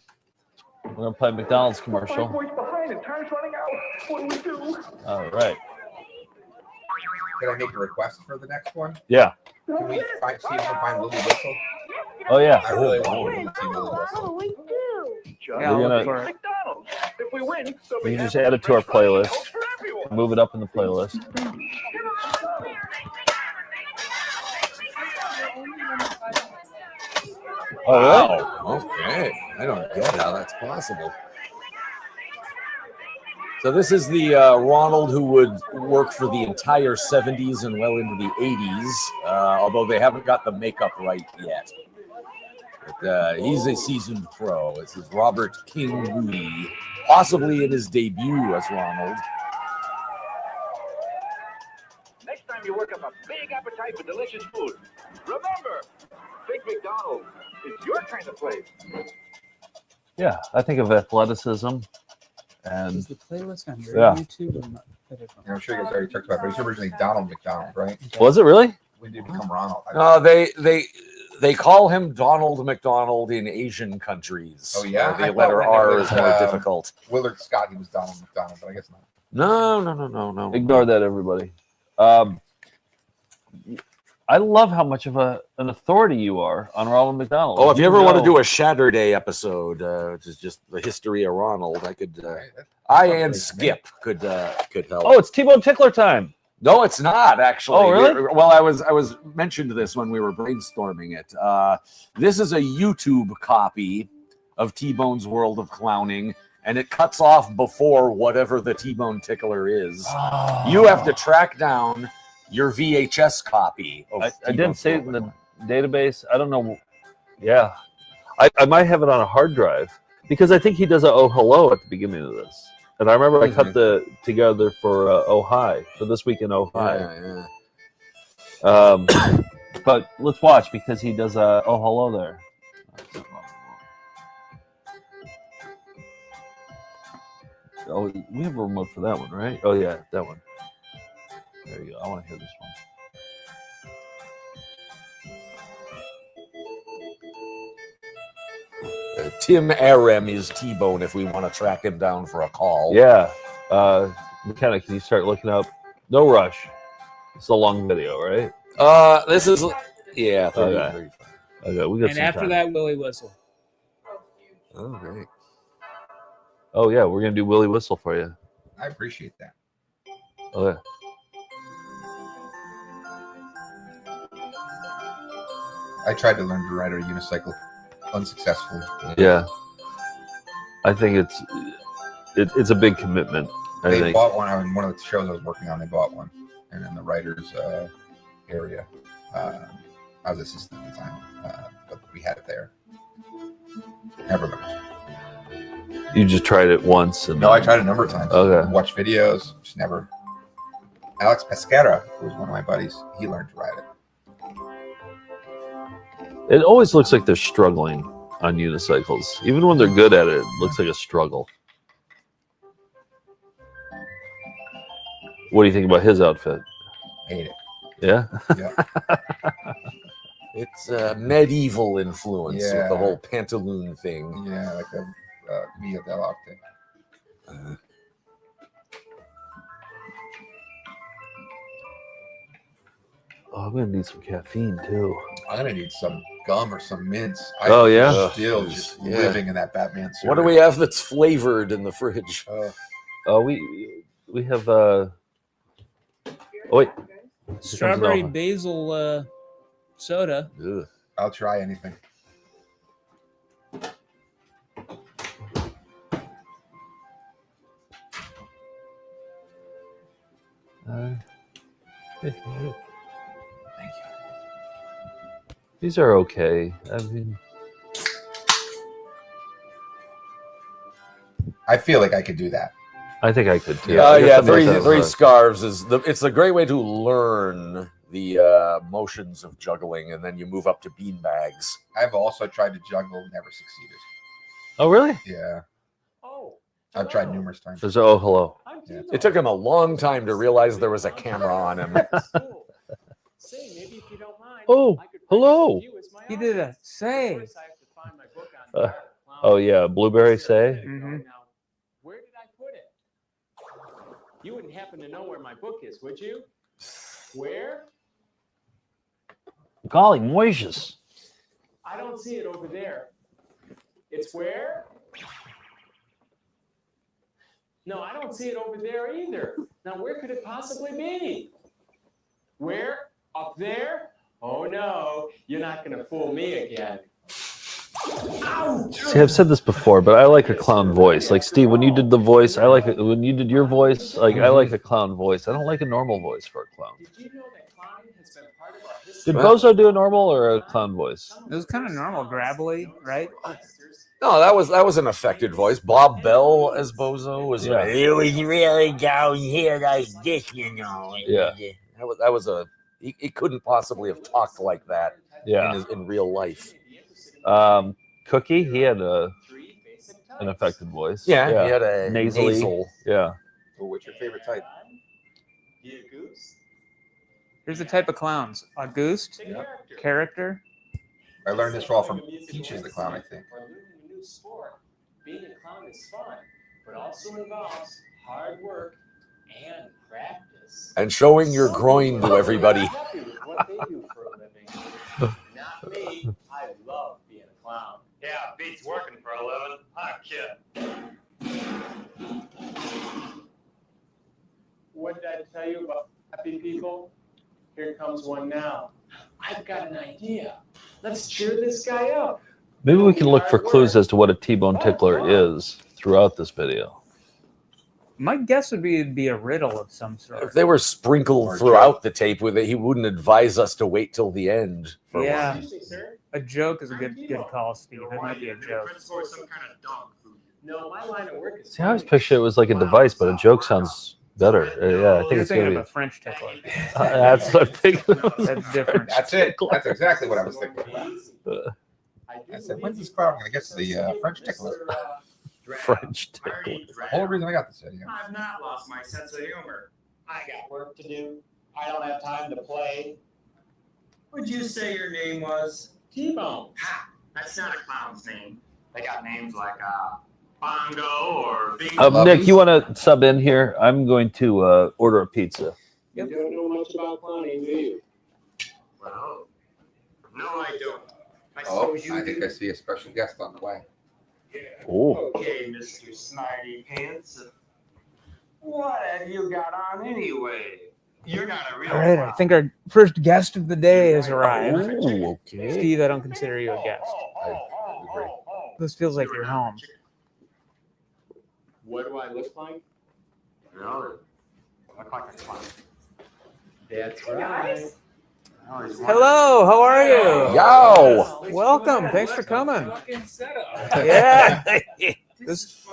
We're going to play McDonald's commercial. behind and time's running out. What do we do? All right. can I make a request for the next one? Yeah. Can we see if we can find Lily Whistle? Oh, yeah. I really want to see Lily Whistle. Yeah, we're gonna- McDonald's. If we win, We can just add it to our playlist. Move it up in the playlist. Oh, really? Wow. Okay. I don't get how that's possible. So this is the Ronald who would work for the entire 70s and well into the 80s, although they haven't got the makeup right yet. But, he's a seasoned pro. This is Robert King Bowie, possibly in his debut as Ronald. Next time you work up a big appetite for delicious food, remember, Big McDonald's is your kind of place. Yeah, I think of athleticism. And Is the playlist on your yeah. YouTube or not? I'm sure you guys already talked about it, but he's originally Donald McDonald, right? Was it really? When did he become Ronald? They call him Donald McDonald in Asian countries. Oh, yeah? The I thought letter when it R was, is more difficult. Willard Scott, he was Donald McDonald, but I guess not. No. Ignore that, everybody. I love how much of an authority you are on Ronald McDonald. Oh, if you ever want to know- do a Shatterday episode, which is just the history of Ronald, I could. I and Skip could help. Oh, it's T-Bone Tickler time. No, it's not actually. Oh, really? Well, I was mentioned this when we were brainstorming it. This is a YouTube copy of T-Bone's World of Clowning, and it cuts off before whatever the T-Bone Tickler is. You have to track down your VHS copy. Of I T-Bone's didn't save it in the database. I don't know. Yeah. I might have it on a hard drive because I think he does a Oh Hello at the beginning of this. And I remember I cut the together for Oh Hi, for This Week in Oh Hi. But let's watch because he does a Oh Hello there. Oh, we have a remote for that one, right? Oh yeah, that one. There you go. I want to hear this one. Tim Aram is T-Bone if we want to track him down for a call. Yeah. McKenna, can you start looking up? No rush. It's a long video, right? This is 30. Okay. Okay, we got And some after time. that, Willie Whistle. Oh, great. Oh yeah, we're gonna do Willie Whistle for you. I appreciate that. Oh yeah. I tried to learn to ride a unicycle unsuccessfully. Yeah. I think it's a big commitment. They I think. bought one. I mean, one of the shows I was working on, they bought one, and in the writers' area, I was assistant at the time, but we had it there. Never learned. You just tried it once, and No, I tried a number of times. Okay. Watch videos, just never. Alex Pesquera, who was one of my buddies, he learned to ride it. It always looks like they're struggling on unicycles. Even when they're good at it, it looks like a struggle. What do you think about his outfit? Hate it. Yeah? Yeah. It's medieval influence with Yeah. the whole pantaloon thing. Yeah, like the Via del Arte. Oh, I'm going to need some caffeine, too. I'm gonna need some gum or some mints. Oh, yeah? I'm still just Yeah. living in that Batman suit. What do we have that's flavored in the fridge? We have oh wait, Strawberry basil soda. Ugh. I'll try anything. Thank you. These are okay. I mean, I feel like I could do that. I think I could too. Yeah, three scarves is it's a great way to learn the motions of juggling, and then you move up to bean bags. I've also tried to juggle, never succeeded. Oh, really? Yeah. I've tried numerous times. There's oh hello. Yeah. It took him a long time to realize there was a camera on him. Oh, hello. He did a say. Oh yeah, blueberry say. Mm-hmm. Where did I put it? You wouldn't happen to know where my book is, would you? Where? Golly, moishes. I don't see it over there. It's where? No, I don't see it over there either. Now, where could it possibly be? Where? Up there? Oh, no. You're not going to fool me again. Ouch! See, I've said this before, but I like a clown voice. Like Steve, when you did the voice, I like it. When you did your voice, like I like a clown voice. I don't like a normal voice for a clown. Did you know that clowning has been part of our Did history? Bozo do a normal or a clown voice? It was kind of normal, gravelly, right? No, that was an affected voice. Bob Bell as Bozo was. Yeah. It was really down here like this, you know. Yeah. That was a. He couldn't possibly have talked like that. Yeah. In real life. Cookie, he had an affected voice. Yeah, he had a nasally. nasal. Yeah. Well, what's your favorite type? Here's the type of clowns: Auguste, character. I learned this all from Peaches the Clown, I think. Being a clown is fun, but also involves hard work and practice. And showing your groin to everybody. Happy with what they do for a living. Not me. I love being a clown. Yeah, beats working for a living. Huh, kid? What did I tell you about happy people? Here comes one now. I've got an idea. Let's cheer this guy up. Maybe we can look for clues as to what a T-bone tickler is throughout this video. My guess would be it'd be a riddle of some sort. If they were sprinkled throughout the tape with it, he wouldn't advise us to wait till the end. For Yeah. one. A joke is a good call, Steve. It might be a joke. Some kind of dog food. No, my line of work is. See, I always picture it was like a device, but a joke sounds better. Yeah, I think You're it's thinking gonna of a French tickler. That's what I'm thinking. That's different. That's it. That's exactly what I was thinking. I said, when's this crowd going to get to the French tickler? French tickler. The whole reason I got this idea. I've not lost my sense of humor. I got work to do. I don't have time to play. Would you say your name was T-Bone? Ha! That's not a clown's name. They got names like Bongo or Bingo. Nick, you want to sub in here? I'm going to order a pizza. You don't know much about clowning, do you? Well, no, I don't. I suppose you think I see a special guest on the way. Oh. Okay, Mr. Snidey Pants. What have you got on anyway? You're not a real All right, I think our first guest of the day has arrived. Ooh, okay. Steve, I don't consider you a guest. This feels like you're home. What do I look like? No, look like a clown. That's right. Hello, how are you? Yo. Welcome. Thanks for coming. Yeah. This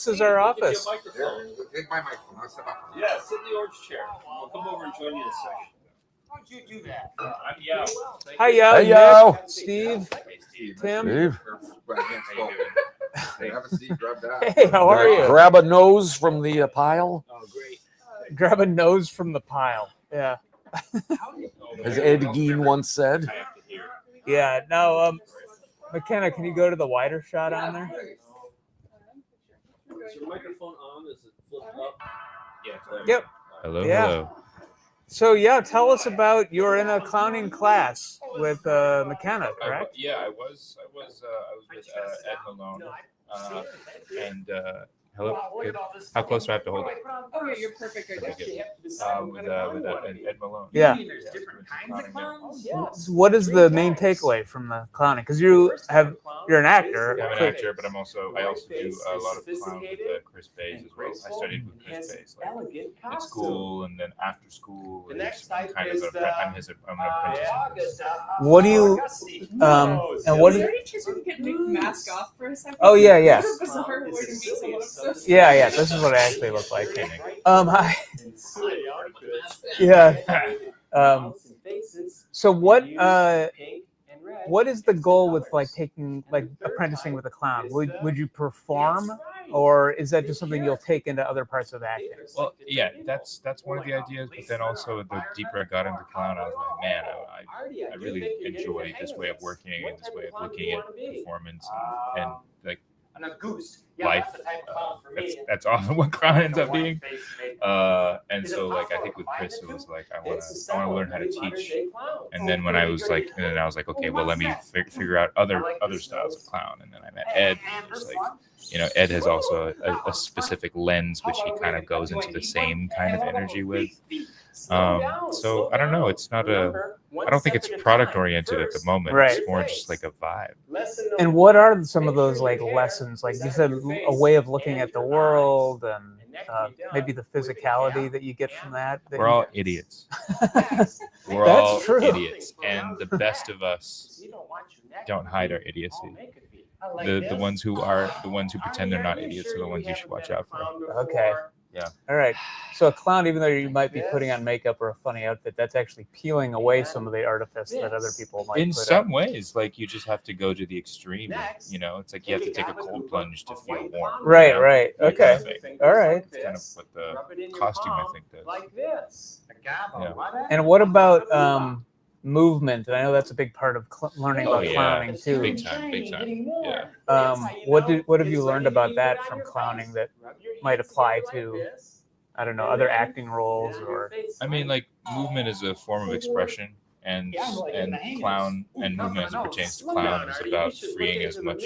is our office. Take my microphone. I'll step up. Yeah, sit in the orange chair. I'll come over and join you in a second. How'd you do that? I'm Yo. Hi, Yo. Hey, Yo. Nick, Steve. Tim. Have a seat. Grab that. Hey, how are you? Grab a nose from the pile. Oh, great. Grab a nose from the pile. Yeah. As Ed Gein once said. Yeah. Now, McKenna, can you go to the wider shot on there? Is your microphone on? Is it flipped up? Yeah. Yep. Hello. Yeah. Hello. So yeah, tell us about you're in a clowning class with McKenna, correct? I was with Ed Malone, and hello. Good. How close do I have to hold it? Oh yeah, you're perfect. Okay, good. With Ed Malone. Yeah. There's different kinds of clowns. So what is the main takeaway from the clowning? Because you're an actor. I'm an actor, but I also do a lot of clown with Chris Bays as well. I studied with Chris Bays like at school and then after school. I'm an apprentice. What do you and what? Is there any chance we could make the mask off for a second? Oh yeah. What a bizarre way to meet someone. I'm so sorry. Yeah. This is what I actually look like. Hi. Yeah. So what is the goal with like apprenticing with a clown? Would you perform, or is that just something you'll take into other parts of acting? Well, yeah, that's one of the ideas. But then also, the deeper I got into clown, I was like, man, I really enjoy this way of working and this way of looking at performance and like life. That's often what clown ends up being. And so like I think with Chris it was like I want to learn how to teach. And then when I was like, okay, well let me figure out other styles of clown. And then I met Ed. And it was like, Ed has also a specific lens which he kind of goes into the same kind of energy with. So I don't know. It's not I don't think it's product oriented at the moment. Right. It's more just like a vibe. And what are some of those like lessons? Like you said, a way of looking at the world, and maybe the physicality that you get from that. We're all idiots. We're That's all true. idiots, and the best of us don't hide our idiocy. The ones who pretend they're not idiots are the ones you should watch out for. Okay. Yeah. All right. So a clown, even though you might be putting on makeup or a funny outfit, that's actually peeling away some of the artifice that other people might. In put some on. ways, like you just have to go to the extreme. It's like you have to take a cold plunge to feel warm. Right. Okay. All right. It's kind of what the costume I think does. Like this. Yeah. And what about movement? And I know that's a big part of learning about clowning too. Big time. Yeah. What have you learned about that from clowning that might apply to, I don't know, other acting roles? Or I mean, like movement is a form of expression, and clown and movement as it pertains to clown is about freeing as much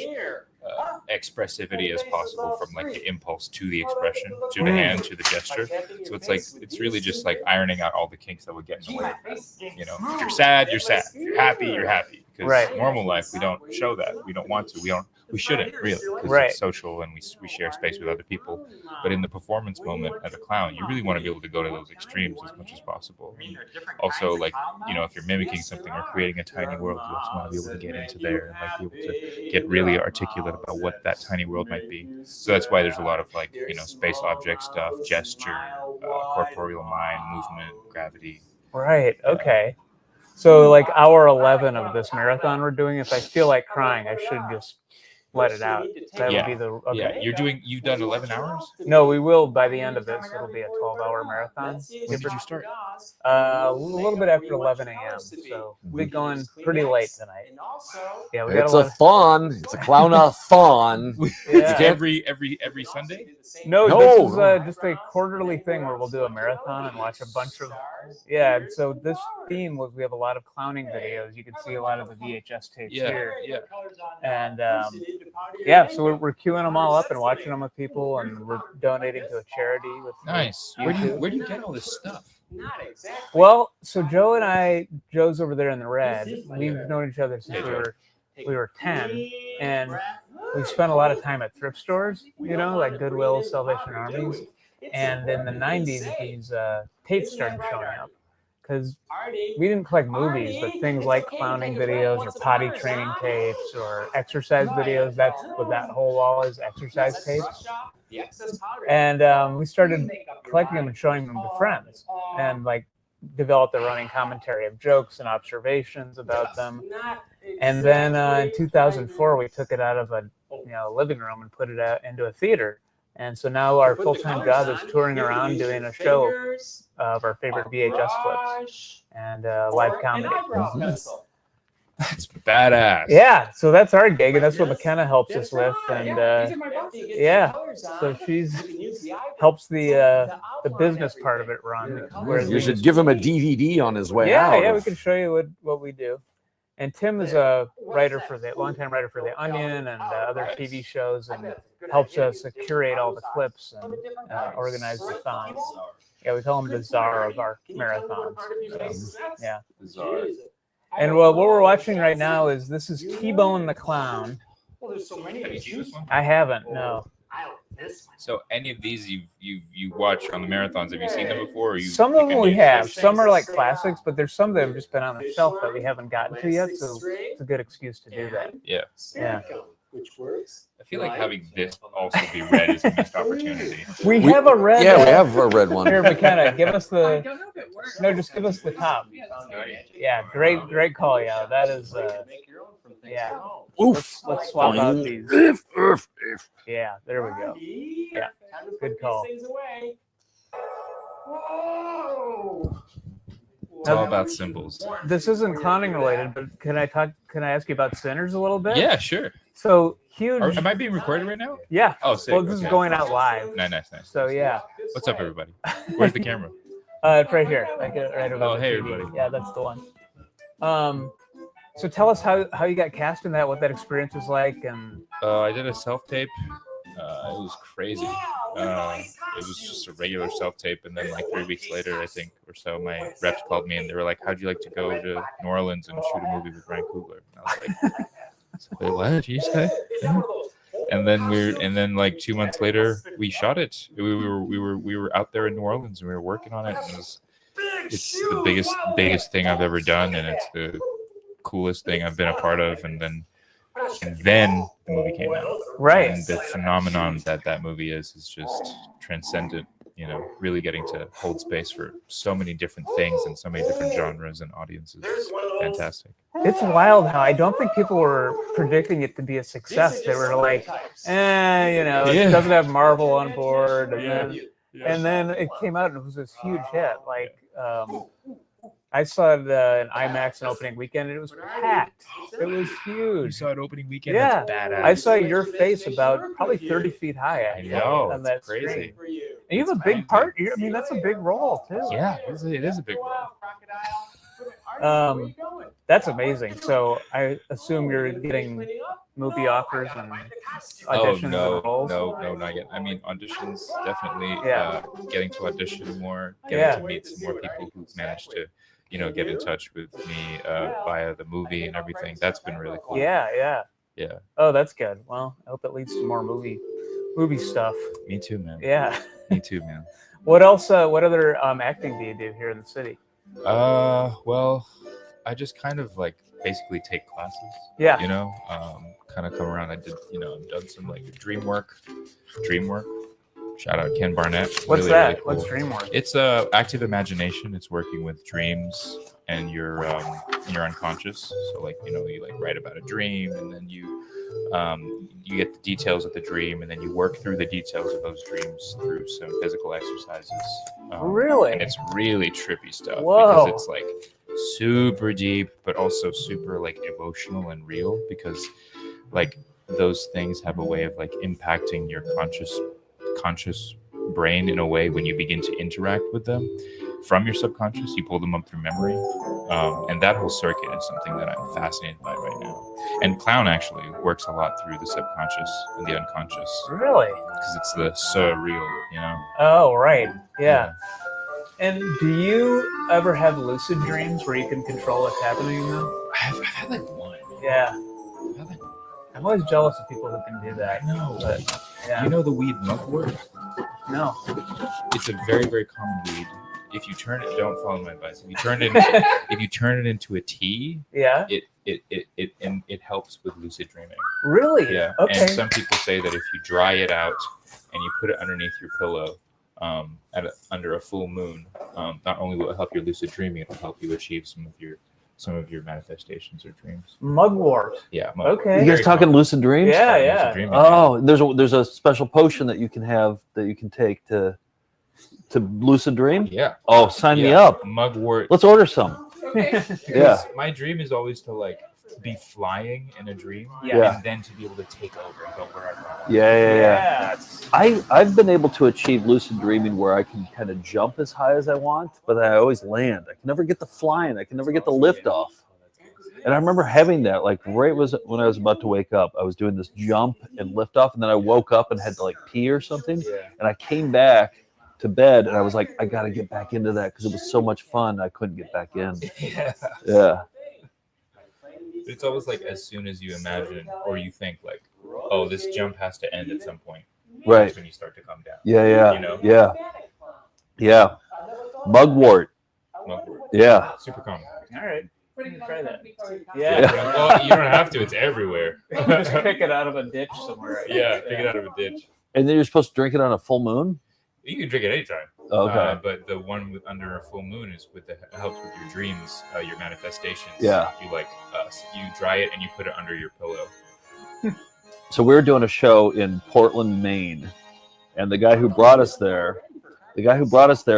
expressivity as possible from like the impulse to the expression, to the hand, to the gesture. So it's really just like ironing out all the kinks that would get in the way. If you're sad, you're sad. If you're happy, because normal life we don't show that. We don't want to. We shouldn't really, because it's social and we share space with other people. But in the performance moment as a clown, you really want to be able to go to those extremes as much as possible. And also, like, you know, if you're mimicking something or creating a tiny world, you also want to be able to get into there and like be able to get really articulate about what that tiny world might be. So that's why there's a lot of like, you know, space object stuff, gesture, corporeal mind, movement, gravity. Right. Okay. So like hour 11 of this marathon we're doing, if I feel like crying, I should just let it out. That would be the okay. Yeah, you've done 11 hours? No, we will by the end of this. It'll be a 12-hour marathon. When did you start? A little bit after 11 a.m. So we'll be going pretty late tonight. Yeah, we got It's a thon. It's a clown-a-thon. Yeah. Every Sunday? No, this is just a quarterly thing where we'll do a marathon and watch a bunch of. Yeah, so this theme was we have a lot of clowning videos. You can see a lot of the VHS tapes here. Yeah. And yeah, so we're queuing them all up and watching them with people, and we're donating to a charity. With nice. Where do you get all this stuff? Well, so Joe's over there in the red. We've known each other since we were 10, and we've spent a lot of time at thrift stores, you know, like Goodwill, Salvation Armies. And in the 90s, these tapes started showing up because we didn't collect movies, but things like clowning videos or potty training tapes or exercise videos. That's what that whole wall is, exercise tapes. And we started collecting them and showing them to friends, and like developed a running commentary of jokes and observations about them. And then in 2004, we took it out of a living room and put it out into a theater. And so now our full-time job is touring around doing a show of our favorite VHS clips and live comedy. That's badass. Yeah, so that's our gig, and that's what McKenna helps us with. And yeah, so she's helps the business part of it run. You should give him a DVD on his way out. Yeah, we can show you what we do. And Tim is a longtime writer for The Onion and other TV shows, and helps us curate all the clips and organize the thons. Yeah, we call him the czar of our marathons. So, yeah. And what we're watching right now is T-Bone the Clown. Well, there's so many. Have you seen this one? I haven't, no. So any of these you watch on the marathons, have you seen them before? Or some of them we have. Some are like classics, but there's some that have just been on the shelf that we haven't gotten to yet. So it's a good excuse to do that. Yeah. Yeah. Which works. I feel like having this also be red is a missed opportunity. We have a red. Yeah, we have a red one. Here, McKenna, give us the. No, just give us the top. Yeah, great call, yeah. That is. Yeah. Oof. Let's swap out these. Yeah, there we go. Yeah, good call. It's all about symbols. This isn't clowning related, but can I ask you about Sinners a little bit? Yeah, sure. So huge. Am I being recorded right now? Yeah. Oh, sick. Well, this is going out live. Nice. So yeah. What's up, everybody? Where's the camera? It's right here. I get it right over. Oh, the hey, TV. everybody. Yeah, that's the one. So tell us how you got cast in that, what that experience was like, and. I did a self-tape. It was crazy. It was just a regular self-tape, and then like 3 weeks later, I think, or so, my reps called me and they were like, "How'd you like to go to New Orleans and shoot a movie with Ryan Coogler?" And I was like, "Wait, what did you say?" And then like 2 months later, we shot it. We were out there in New Orleans and we were working on it. And it's the biggest thing I've ever done, and it's the coolest thing I've been a part of. And then the movie came out. Right. And the phenomenon that movie is just transcendent, really getting to hold space for so many different things and so many different genres and audiences. Fantastic. It's wild how I don't think people were predicting it to be a success. They were like, it doesn't have Marvel on board. And then it came out and it was this huge hit. Like, I saw it in IMAX in opening weekend, and it was packed. It was huge. You saw it opening weekend? Yeah. That's badass. I saw your face about probably 30 feet high. Actually, I know. On that It's crazy. screen. And you have a big part. I mean, that's a big role, too. Yeah, it is a big role. That's amazing. So I assume you're getting movie offers and auditions and roles? No, not yet. I mean, auditions, definitely. Yeah. Getting to audition more, getting to meet some more people who've managed to get in touch with me via the movie and everything. That's been really cool. Yeah. Oh, that's good. Well, I hope it leads to more movie stuff. Me too, man. Yeah. Me too, man. What else? What other acting do you do here in the city? Well, I just kind of like basically take classes. Yeah. Kind of come around. I did, I've done some like dream work. Shout out Ken Barnett. What's Really, that? really cool. What's dream work? It's active imagination. It's working with dreams and your unconscious. So like you like write about a dream, and then you get the details of the dream, and then you work through the details of those dreams through some physical exercises. Really? And it's really trippy stuff. Whoa. Because it's like super deep, but also super like emotional and real, because like those things have a way of like impacting your conscious brain in a way when you begin to interact with them from your subconscious. You pull them up through memory, and that whole circuit is something that I'm fascinated by right now. And clown actually works a lot through the subconscious and the unconscious. Really? Because it's the surreal, Oh, right. Yeah. And do you ever have lucid dreams where you can control what's happening in them? I've had like one. Yeah. I'm always jealous of people who can do that. No, but yeah. You know the weed mugwort? No. It's a very, very common weed. If you turn it, don't follow my advice. If you turn it into a tea, yeah, it helps with lucid dreaming. Really? Yeah. Okay. And some people say that if you dry it out and you put it underneath your pillow, under a full moon, not only will it help your lucid dreaming, it'll help you achieve some of your manifestations or dreams. Mugwort. Yeah. Mugwort. Okay. You guys talking lucid dreams? Yeah. Lucid dreaming, Oh, there's a special potion that you can have that you can take to lucid dream. Yeah. Oh, sign me up. Mugwort. Let's order some. Yeah. My dream is always to like be flying in a dream, Yeah. and then to be able to take over and go wherever I want. Yeah. I've been able to achieve lucid dreaming where I can kind of jump as high as I want, but I always land. I can never get the flying. I can never get the lift off. And I remember having that, like right when I was about to wake up, I was doing this jump and lift off, and then I woke up and had to like pee or something. And I came back to bed and I was like, I got to get back into that because it was so much fun. I couldn't get back in. Yeah. It's always like as soon as you imagine or you think like, oh, this jump has to end at some point. Right. That's when you start to come down. Yeah. Yeah. Mugwort. Yeah. Super common. All right. We can try that. Yeah. Well, you don't have to. It's everywhere. Just pick it out of a ditch somewhere. Yeah, pick it out of a ditch. And then you're supposed to drink it on a full moon? You can drink it anytime. Okay. But the one under a full moon is helps with your dreams, your manifestations. Yeah. You you dry it and you put it under your pillow. So we were doing a show in Portland, Maine, and the guy who brought us there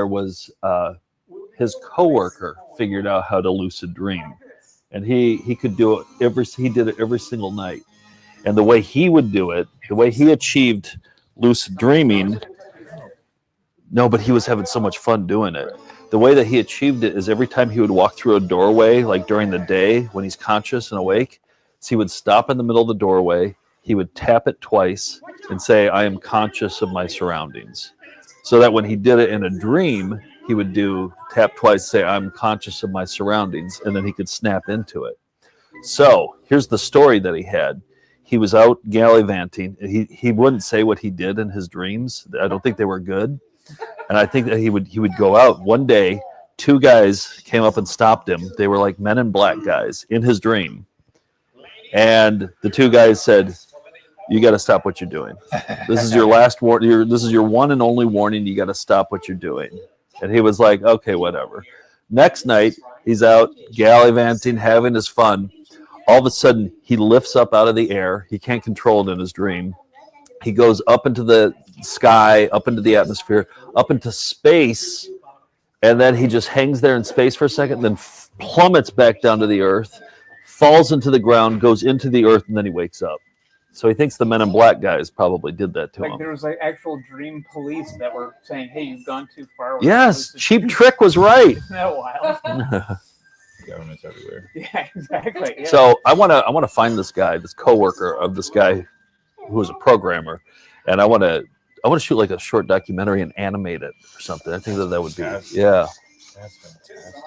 was his coworker figured out how to lucid dream, and he could do it he did it every single night. And the way he would do it, the way he achieved lucid dreaming, no, but he was having so much fun doing it. The way that he achieved it is every time he would walk through a doorway, like during the day when he's conscious and awake, so he would stop in the middle of the doorway, he would tap it twice and say, I am conscious of my surroundings. So that when he did it in a dream, he would tap twice, say, I'm conscious of my surroundings, and then he could snap into it. So here's the story that he had. He was out gallivanting. He wouldn't say what he did in his dreams. I don't think they were good. And I think that he would go out. One day, two guys came up and stopped him. They were like men in black guys in his dream. And the two guys said, you got to stop what you're doing. This is your last warning. This is your one and only warning. You got to stop what you're doing. And he was like, okay, whatever. Next night, he's out gallivanting, having his fun. All of a sudden, he lifts up out of the air. He can't control it in his dream. He goes up into the sky, up into the atmosphere, up into space, and then he just hangs there in space for a second, then plummets back down to the earth, falls into the ground, goes into the earth, and then he wakes up. So he thinks the Men in Black guys probably did that to him. There was like actual dream police that were saying, "Hey, you've gone too far." Yes, Cheap Trick was right. Isn't that wild? Government's everywhere. Yeah, exactly. Yeah. So I want to find this guy, this coworker of this guy who was a programmer, and I want to shoot like a short documentary and animate it or something. I think that would be That's fantastic.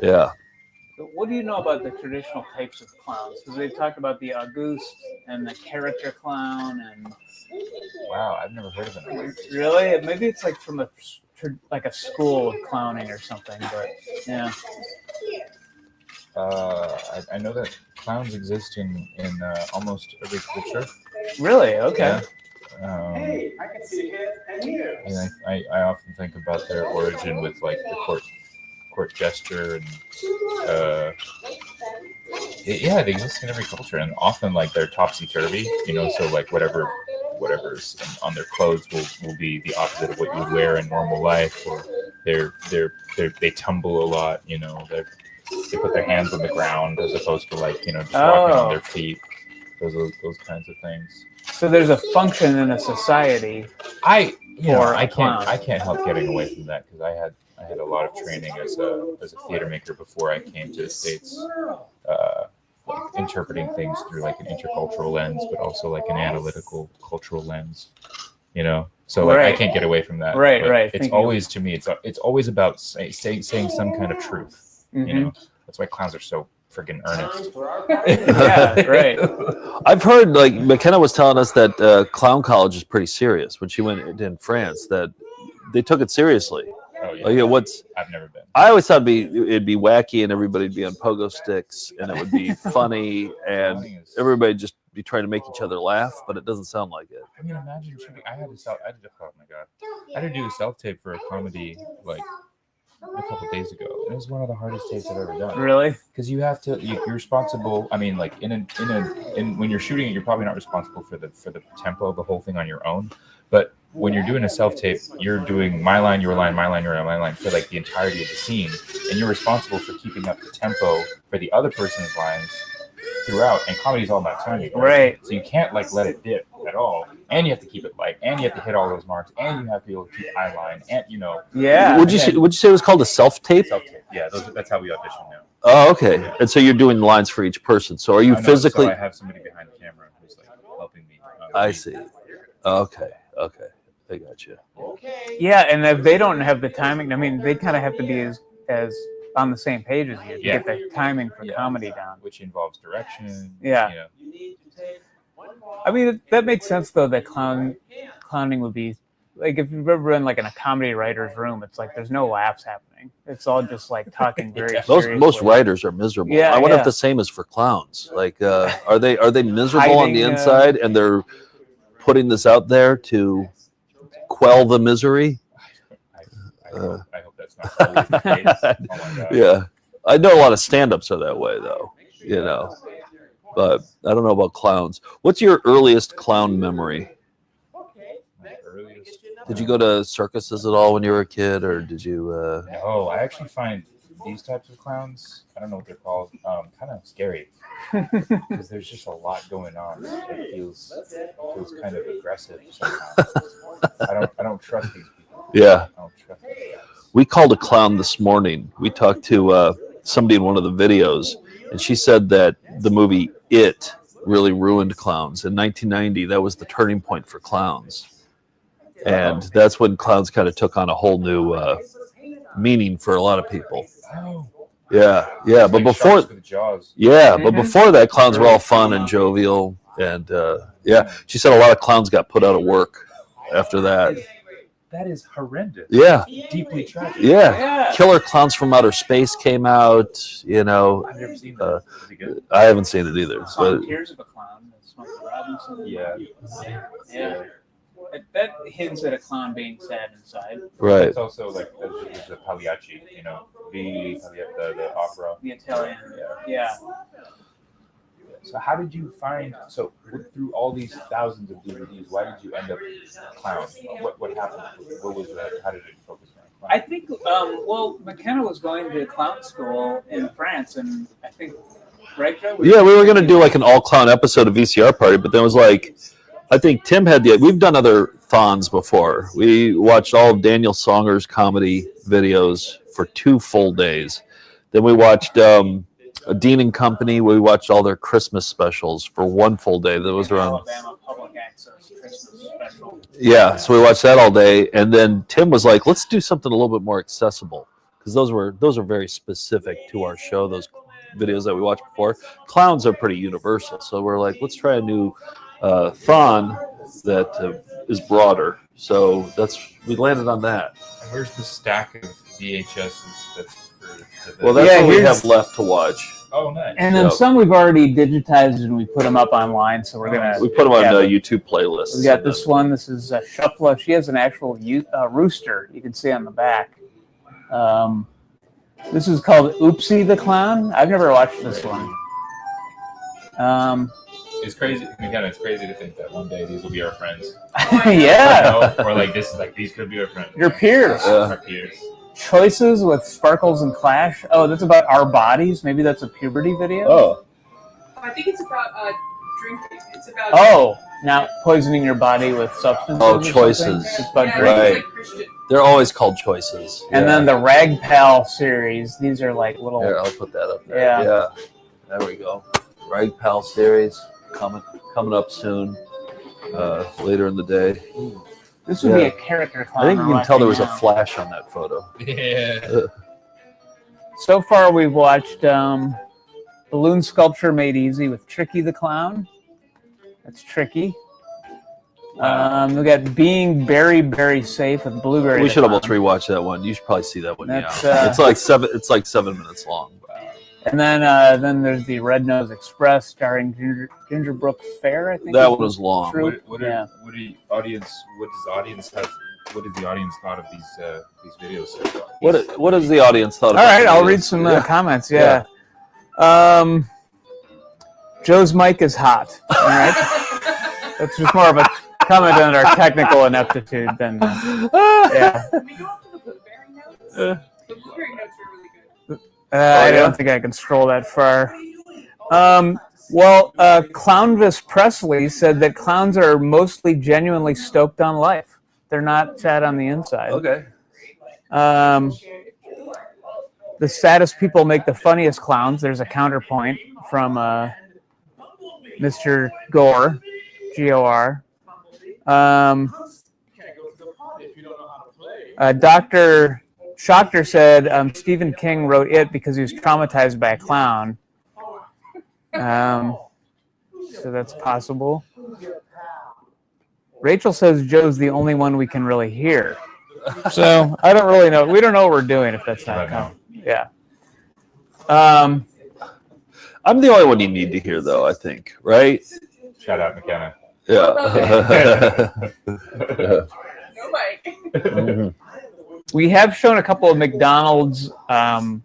Yeah. But what do you know about the traditional types of clowns? Because they talk about the Auguste and the character clown, and Wow, I've never heard of it. really, maybe it's like from a school of clowning or something. But yeah, I know that clowns exist in almost every culture. really, okay. Yeah. Hey, I can see it and you. And I often think about their origin with like the court gesture and it exists in every culture, and often like they're topsy-turvy, so like whatever's on their clothes will be the opposite of what you would wear in normal life, or they tumble a lot, they put their hands on the ground as opposed to like just walking on their feet, those kinds of things. So there's a function in a society. I can't help getting away from that, because I had a lot of training as a theater maker before I came to the States, interpreting things through like an intercultural lens, but also like an analytical cultural lens, So like, I can't get away from that. Right. It's always, to me, it's always about saying some kind of truth. That's why clowns are so freaking earnest. Yeah, right. I've heard, like, McKenna was telling us that clown college is pretty serious when she went in France, that they took it seriously. Oh, yeah. Like, I've never been. I always thought it'd be wacky and everybody'd be on pogo sticks and it would be funny and everybody just be trying to make each other laugh, but it doesn't sound like it. I mean, imagine I had to do a self-tape for a comedy like a couple days ago. It was one of the hardest tapes I've ever done. Really? Because you have to, you're responsible. I mean, like in when you're shooting it, you're probably not responsible for the tempo of the whole thing on your own. But when you're doing a self-tape, you're doing my line, your line, my line, your line, my line for like the entirety of the scene, and you're responsible for keeping up the tempo for the other person's lines throughout. And comedy is all about timing, right? So you can't like let it dip at all, and you have to keep it light, and you have to hit all those marks, and you have to be able to keep eye line, and Yeah. Would you say it was called a self-tape? Self-tape. Yeah, that's how we audition now. Oh, okay. Yeah. And so you're doing lines for each person. So are you physically? So I have somebody behind the camera who's like helping me. I see. Okay. I got you. Yeah, and if they don't have the timing, I mean, they kind of have to be as on the same page as you to get the timing for comedy down, which involves direction. Yeah. I mean, that makes sense though. That clowning would be like, if you've ever been like in a comedy writer's room, it's like there's no laughs happening. It's all just like talking very seriously. Most writers are miserable. Yeah, I wonder if the same is for clowns. Like, are they miserable on the inside and they're putting this out there to quell the misery? I hope that's not always the case. Oh my God. Yeah, I know a lot of stand-ups are that way though, but I don't know about clowns. What's your earliest clown memory? Did you go to circuses at all when you were a kid, or did you? No, I actually find these types of clowns, I don't know what they're called, kind of scary, because there's just a lot going on. It feels kind of aggressive somehow. I don't trust these people. Yeah. I don't trust them. We called a clown this morning. We talked to somebody in one of the videos, and she said that the movie It really ruined clowns. In 1990, that was the turning point for clowns. And that's when clowns kind of took on a whole new meaning for a lot of people. Yeah. But before, but before that, clowns were all fun and jovial. And she said a lot of clowns got put out of work after that. That is horrendous. Yeah. Deeply tragic. Yeah. Killer Clowns from Outer Space came out. I've never seen that. Is it good? I haven't seen it either. But Tears of a Clown. Smokey Robinson. Yeah. That hints at a clown being sad inside. Right. It's also like there's a Pagliacci, the opera. The Italian. Yeah. So how did you find? So through all these thousands of DVDs, why did you end up clown? What happened? What was that? How did it focus on clown? I think McKenna was going to clown school in France, and I think right, Joe? we were going to do like an all clown episode of VCR Party, but then it was like, I think Tim had we've done other thons before. We watched all of Daniel Songer's comedy videos for 2 full days. Then we watched Dean and Company. We watched all their Christmas specials for 1 full day. That was around Alabama Public Access Christmas special. Yeah, so we watched that all day. And then Tim was like, let's do something a little bit more accessible. because those are very specific to our show. Those videos that we watched before. Clowns are pretty universal, so we're like, let's try a new thon that is broader. So we landed on that. Where's the stack of VHSs that's well, that's what we have left to watch. Oh, nice. And then some we've already digitized and we put them up online. So we're gonna we put them on the YouTube playlist. We got this one. This is Shuffler. She has an actual rooster. You can see on the back. This is called Oopsie the Clown. I've never watched this one. It's crazy. McKenna, it's crazy to think that one day these will be our friends. Yeah. Or like this, like these could be our friends. Your peers. Our peers. Choices with Sparkles and Clash. Oh, that's about our bodies. Maybe that's a puberty video. Oh. I think it's about drinking. It's about. Oh, not poisoning your body with substances. Oh, or choices. something. It's about Yeah, drinking. it's like They're always called choices. And then the Rag Pal series. These are like little. Here, I'll put that up there. Yeah. There we go. Rag Pal series coming up soon. Later in the day. This would be a character clown. I think you can tell there was a now. flash on that photo. Yeah. So far, we've watched Balloon Sculpture Made Easy with Tricky the Clown. That's Tricky. We got Being Very Safe with Blueberry. We the should Clown. almost rewatch that one. You should probably see that one. That's, Yeah. It's like 7 minutes long. And then there's the Red Nose Express starring Gingerbrook Fair. I think That one was long. Troupe. What Yeah. does the audience thought of these videos so far? What has the audience thought? All about right, the I'll videos? read some comments. Yeah. Joe's mic is hot. All right. That's just more of a comment on our technical ineptitude than. Yeah. Can we go up to the blueberry notes? The blueberry notes are really good. I don't think I can scroll that far. Clownvis Presley said that clowns are mostly genuinely stoked on life. They're not sad on the inside. Okay. The saddest people make the funniest clowns. There's a counterpoint from Mr. Gore, G-O-R. Dr. Schachter said Stephen King wrote it because he was traumatized by a clown. So that's possible. Rachel says Joe's the only one we can really hear. So I don't really know. We don't know what we're doing if that's not coming. Yeah. I'm the only one you need to hear, though, I think, right? Shout out McKenna. Yeah. We have shown a couple of McDonald's clown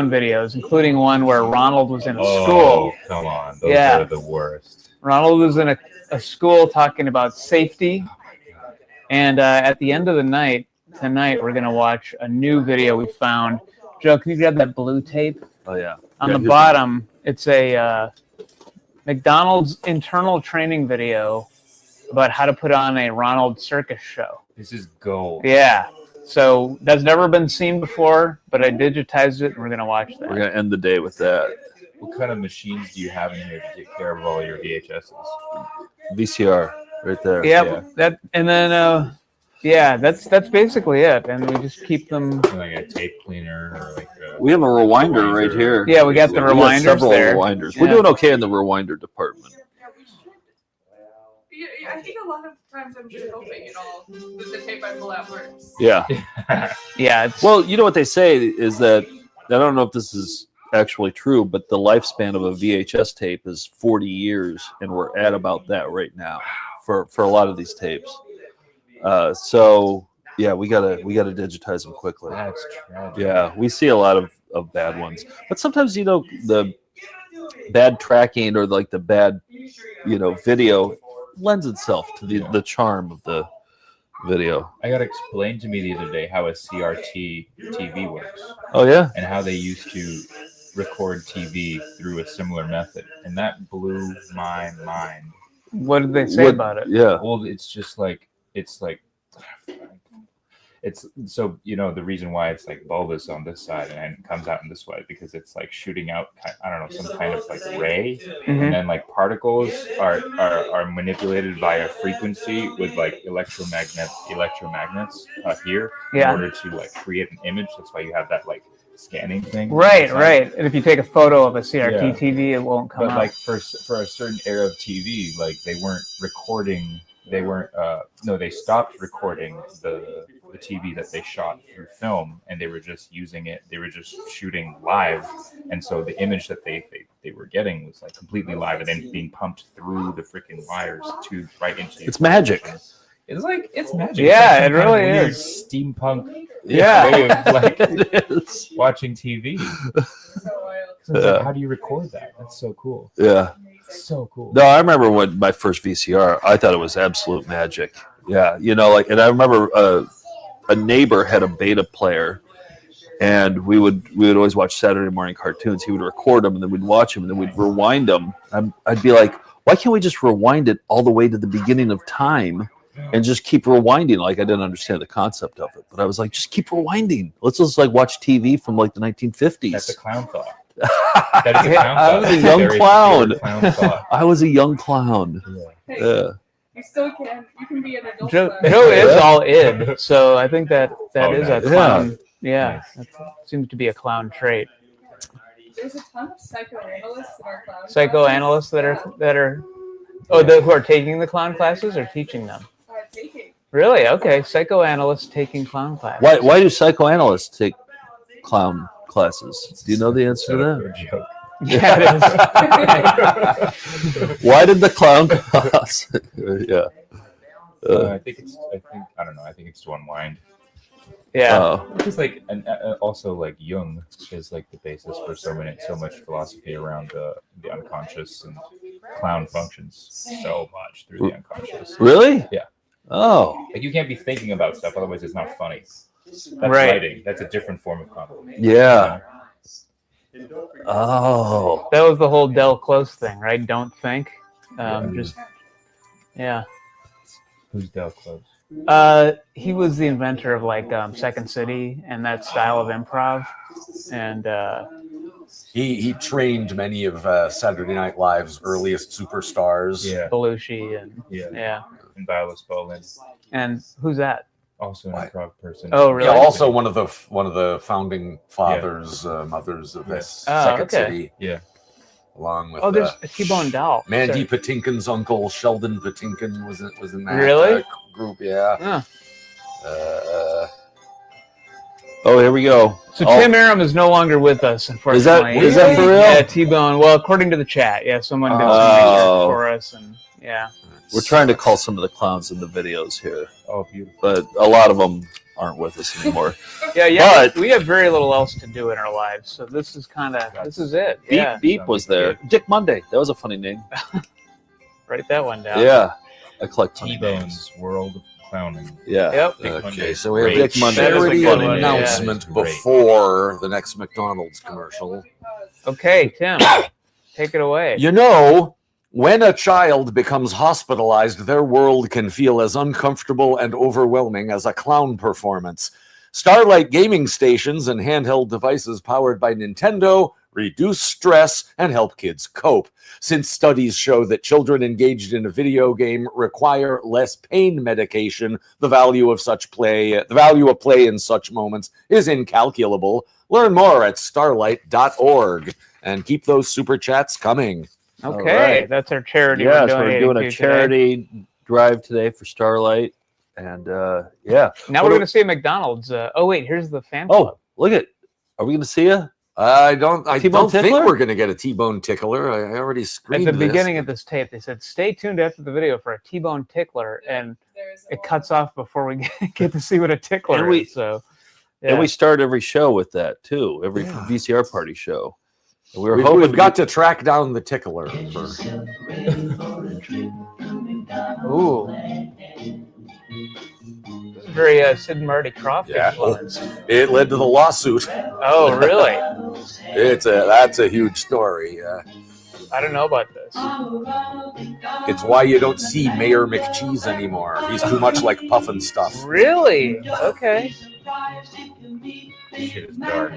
videos, including one where Ronald was in a school. Come on. Those are the worst. Ronald was in a school talking about safety. And at the end of the night, tonight, we're going to watch a new video we found. Joe, can you grab that blue tape? Oh, yeah. On the bottom, it's a McDonald's internal training video about how to put on a Ronald circus show. This is gold. Yeah. So that's never been seen before, but I digitized it, and we're going to watch that. We're going to end the day with that. What kind of machines do you have in here to take care of all your VHSs? VCR right there. Yep. That, and then, that's basically it. And we just keep them. Like a tape cleaner or like We have a rewinder right here. Yeah, we got the rewinders several there. rewinders. Yeah. We're doing okay in the rewinder department. Yeah, I think a lot of times I'm just hoping that the tape I pull out works. Yeah. Yeah. Well, you know what they say is that, I don't know if this is actually true, but the lifespan of a VHS tape is 40 years, and we're at about that right now for a lot of these tapes. So yeah, we gotta digitize them quickly. That's tragic. Yeah, we see a lot of bad ones, but sometimes the bad tracking or like the bad video lends itself to the charm of the video. I got explained to me the other day how a CRT TV works. Oh yeah, and how they used to record TV through a similar method, and that blew my mind. What did they say about it? Yeah. Well, it's like it's so the reason why it's like bulbous on this side and it comes out in this way because it's like shooting out I don't know some kind of like ray, and then like particles are manipulated via frequency with like electromagnets here in order to like create an image. That's why you have that like scanning thing. Right. And if you take a photo of a CRT TV, it won't come out. But like for a certain era of TV, like they weren't recording. They stopped recording the TV that they shot through film, and they were just using it. They were just shooting live, and so the image that they were getting was like completely live, and then being pumped through the freaking wires right into. It's magic. It's magic. Yeah, it's it really is. Steampunk. Yeah. Way of like watching TV. So it's like, how do you record that? That's so cool. Yeah. So cool. No, I remember when my first VCR, I thought it was absolute magic. Yeah, and I remember a neighbor had a beta player, and we would always watch Saturday morning cartoons. He would record them, and then we'd watch them, and then we'd rewind them. I'd be like, why can't we just rewind it all the way to the beginning of time and just keep rewinding? Like, I didn't understand the concept of it, but I was like, just keep rewinding. Let's just like watch TV from like the 1950s. That's a clown thought. That is a clown I was a young clown. I was a young clown. Yeah. You still can. You can be an adult. Joe is all id, so I think that is a clown. Yeah, that seems to be a clown trait. There's a ton of psychoanalysts that are clowns. Psychoanalysts that are who are taking the clown classes or teaching them. Taking. Really? Okay, psychoanalysts taking clown classes. Why do psychoanalysts take clown classes? Do you know the answer to that? Yeah, it is. Why did the clown class? Yeah. I think it's to unwind. Yeah. Because like, and also like Jung is like the basis for so much philosophy around the unconscious, and clown functions so much through the unconscious. Really? Yeah. Oh. Like you can't be thinking about stuff, otherwise it's not funny. That's right. writing. That's a different form of comedy. Yeah. Oh. That was the whole Del Close thing, right? Don't think. Just. Yeah. Who's Del Close? He was the inventor of like Second City and that style of improv, and he trained many of Saturday Night Live's earliest superstars. Yeah, Belushi and and Violas Bolin. And who's that? Also an improv person. Oh, really? Yeah, also one of the founding fathers, mothers of this Second City. Yeah. Along with there's a T-Bone Doll. Mandy Patinkin's uncle Sheldon Patinkin was in that really? Group. Yeah. Oh, here we go. So Tim Aram is no longer with us, unfortunately. Is that for real? Yeah, T-Bone. Well, according to the chat, someone did some research for us, and we're trying to call some of the clowns in the videos here. Oh, beautiful. But a lot of them aren't with us anymore. But we have very little else to do in our lives, so this is it. Beep was there. Dick Monday. That was a funny name. Write that one down. Yeah. I collect T-Bone's World of Clowning. Yeah. Yep. Okay, so we have Dick Monday. Announcement before the next McDonald's commercial. Okay, Tim, take it away. When a child becomes hospitalized, their world can feel as uncomfortable and overwhelming as a clown performance. Starlight gaming stations and handheld devices powered by Nintendo reduce stress and help kids cope. Since studies show that children engaged in a video game require less pain medication, the value of play in such moments is incalculable. Learn more at starlight.org and keep those super chats coming. Okay, that's our charity. Yes, we're doing a charity drive today for Starlight, and Now we're going to see McDonald's. Here's the fan club. Oh, look at! Are we going to see you? I don't think tickler? we're going to get a T-bone tickler. I already screened at the this. beginning of this tape. They said, "Stay tuned after the video for a T-bone tickler," and it cuts off before we get to see what a tickler is. So, and we start every show with that too. Every VCR party show. We've got to track down the tickler first. Ooh. This is very Sid and Marty Krofft influence. It led to the lawsuit. Oh, really? That's a huge story. I don't know about this. It's why you don't see Mayor McCheese anymore. He's too much like Puffin Stuff. Really? Okay. Shit is dark.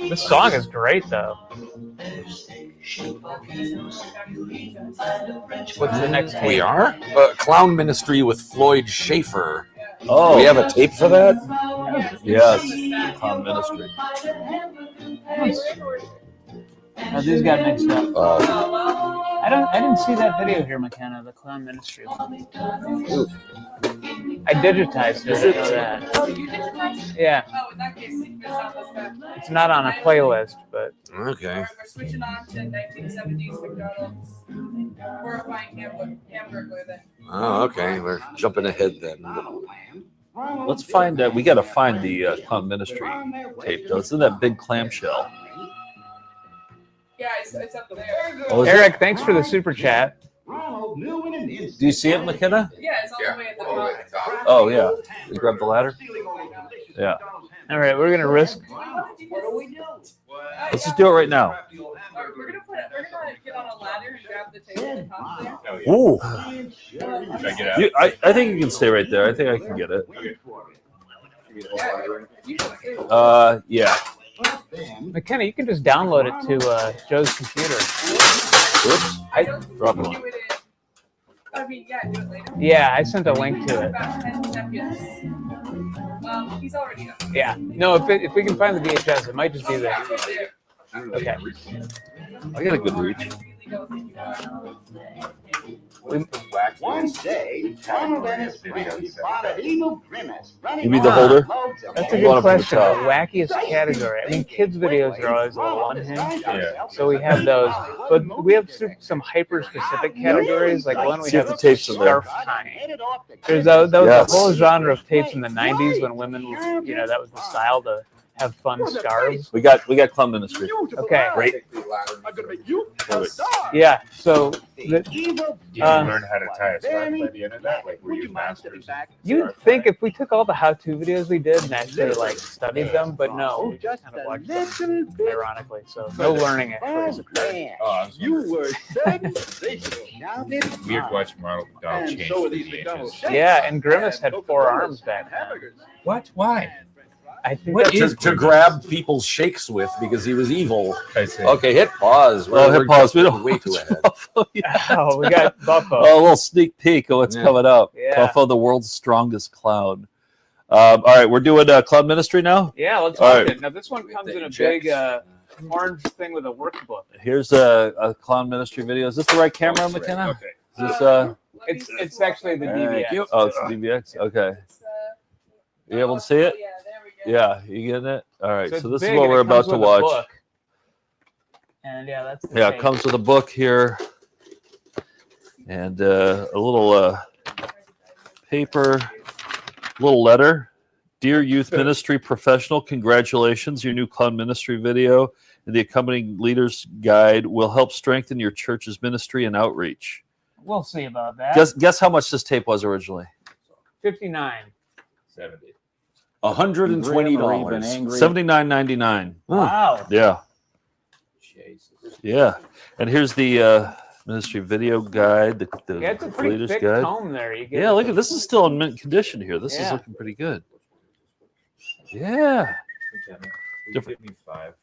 This song is great, though. What's the next tape? We are? Clown Ministry with Floyd Schaefer. Oh. Do we have a tape for that? Yes. Clown Ministry. Oh, these got mixed up. I didn't see that video here, McKenna, the Clown Ministry one. I digitized it. I know that. Oh, you digitized it? Yeah. Oh, in that case, it's not this bad. It's not on a playlist, but Okay. We're switching on to 1970s McDonald's horrifying hamburger then. Oh, okay. We're jumping ahead then. Let's find we got to find the Clown Ministry tape, though. It's in that big clamshell. Yeah, it's up there. Oh, is Eric, thanks for the super chat. Do you see it, McKenna? Yeah, it's all the way at the top. Oh, yeah. You grab the ladder? Yeah. All right, we're gonna risk. What do we do? Let's just do it right now. We're gonna get on a ladder and grab the table at the top there. Ooh. Should I get out? I think you can stay right there. I think I can get it. Yeah. McKenna, you can just download it to Joe's computer. Oops. Drop it. I mean, yeah, do it later. Yeah, I sent a link to it. About 10 seconds. He's already up. Yeah. No, if we can find the VHS, it might just be there. Okay. I got a good reach. One day, Ronald and his friends spotted evil Grimace running. You mean the holder? That's a Going good up to the question. top. The wackiest category. I mean, kids' videos are always a little unhinged. Yeah. So we have those. But we have some hyper-specific categories. Like one we See if have the tapes in there. scarf tying. There's that was Yes. a whole genre of tapes in the 90s when women, that was the style to have fun scarves. We got Clown Ministry. Okay. Great. Yeah. So Did you learn how to tie a scarf by the end of that? Like, were you masters? you'd think if we took all the how-to videos we did and actually studied them, but no, we just kind of watched them, ironically. So no learning actually. You were sensational. weird watching Ronald McDonald change the VHS. Yeah, and Grimace had 4 arms back then. What? Why? I think What that's to grab people's shakes with because he was evil. I see. Okay, hit pause. Hit pause. We don't way too ahead. Oh, we got Buffo. Oh, a little sneak peek of what's coming up. Yeah. Buffo, the world's strongest clown. All right, we're doing Clown Ministry now. Yeah, let's All watch right. it. Now this one comes in a big orange thing with a workbook. Here's a Clown Ministry video. Is this the right camera, McKenna? Okay. Is this It's actually the DVX. Oh, it's the DVX. Okay. You able to see it? Yeah, you getting it? All right. So this is what we're about to watch. And yeah, that's the Yeah, tape. it comes with a book here and a little paper, little letter. Dear Youth Ministry Professional, congratulations. Your new Clown Ministry video and the accompanying Leader's Guide will help strengthen your church's ministry and outreach. We'll see about that. Guess how much this tape was originally? 59. 70. $120. $79.99. Wow. Yeah. Yeah. And here's the ministry video guide, the Yeah, it's a pretty Leader's thick Guide. tome there. You get Yeah, look at this is still in mint condition here. This is Yeah. looking pretty good. Yeah. Give me 5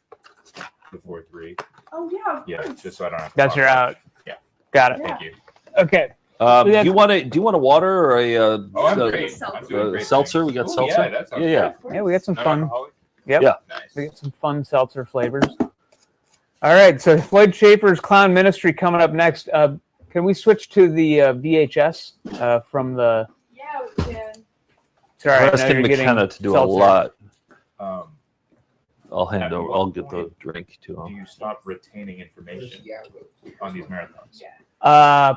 before 3. Oh, yeah. Yeah, just so I don't have to. That's your out. Yeah. Got it. Thank you. Okay. Do you want a water or a I'm great. I'm doing great, seltzer? thanks. We got Ooh, seltzer. yeah, that sounds Yeah. Yeah, we got some fun. Non-alcoholic? Yep. Yeah. We got some fun seltzer flavors. All right, so Floyd Schaefer's Clown Ministry coming up next. Can we switch to the VHS from the? Yeah, we can. Sorry, I know Asking you're getting McKenna to do a seltzer. lot. Um, I'll hand over. I'll get the drink to do him. you stop retaining information on these marathons?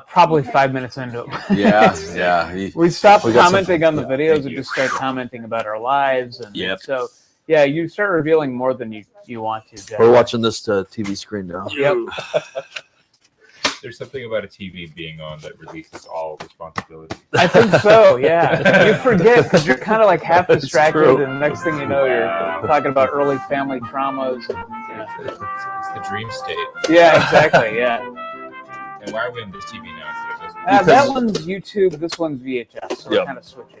Probably 5 minutes into it. Yeah. We stopped We got some- commenting on the yeah, videos thank and you. just start commenting about our lives. And Yep. so, yeah, you start revealing more than you want to. Jeff. We're watching this TV screen now. Yep. There's something about a TV being on that releases all responsibility. I think so, yeah. You forget because you're kind of like half That's distracted, true. and the next thing you know, you're talking about early family traumas. It's the dream state. Yeah, exactly. Yeah. And why are we on this TV now instead of this? That one's YouTube. This one's VHS. So we're kind of switching.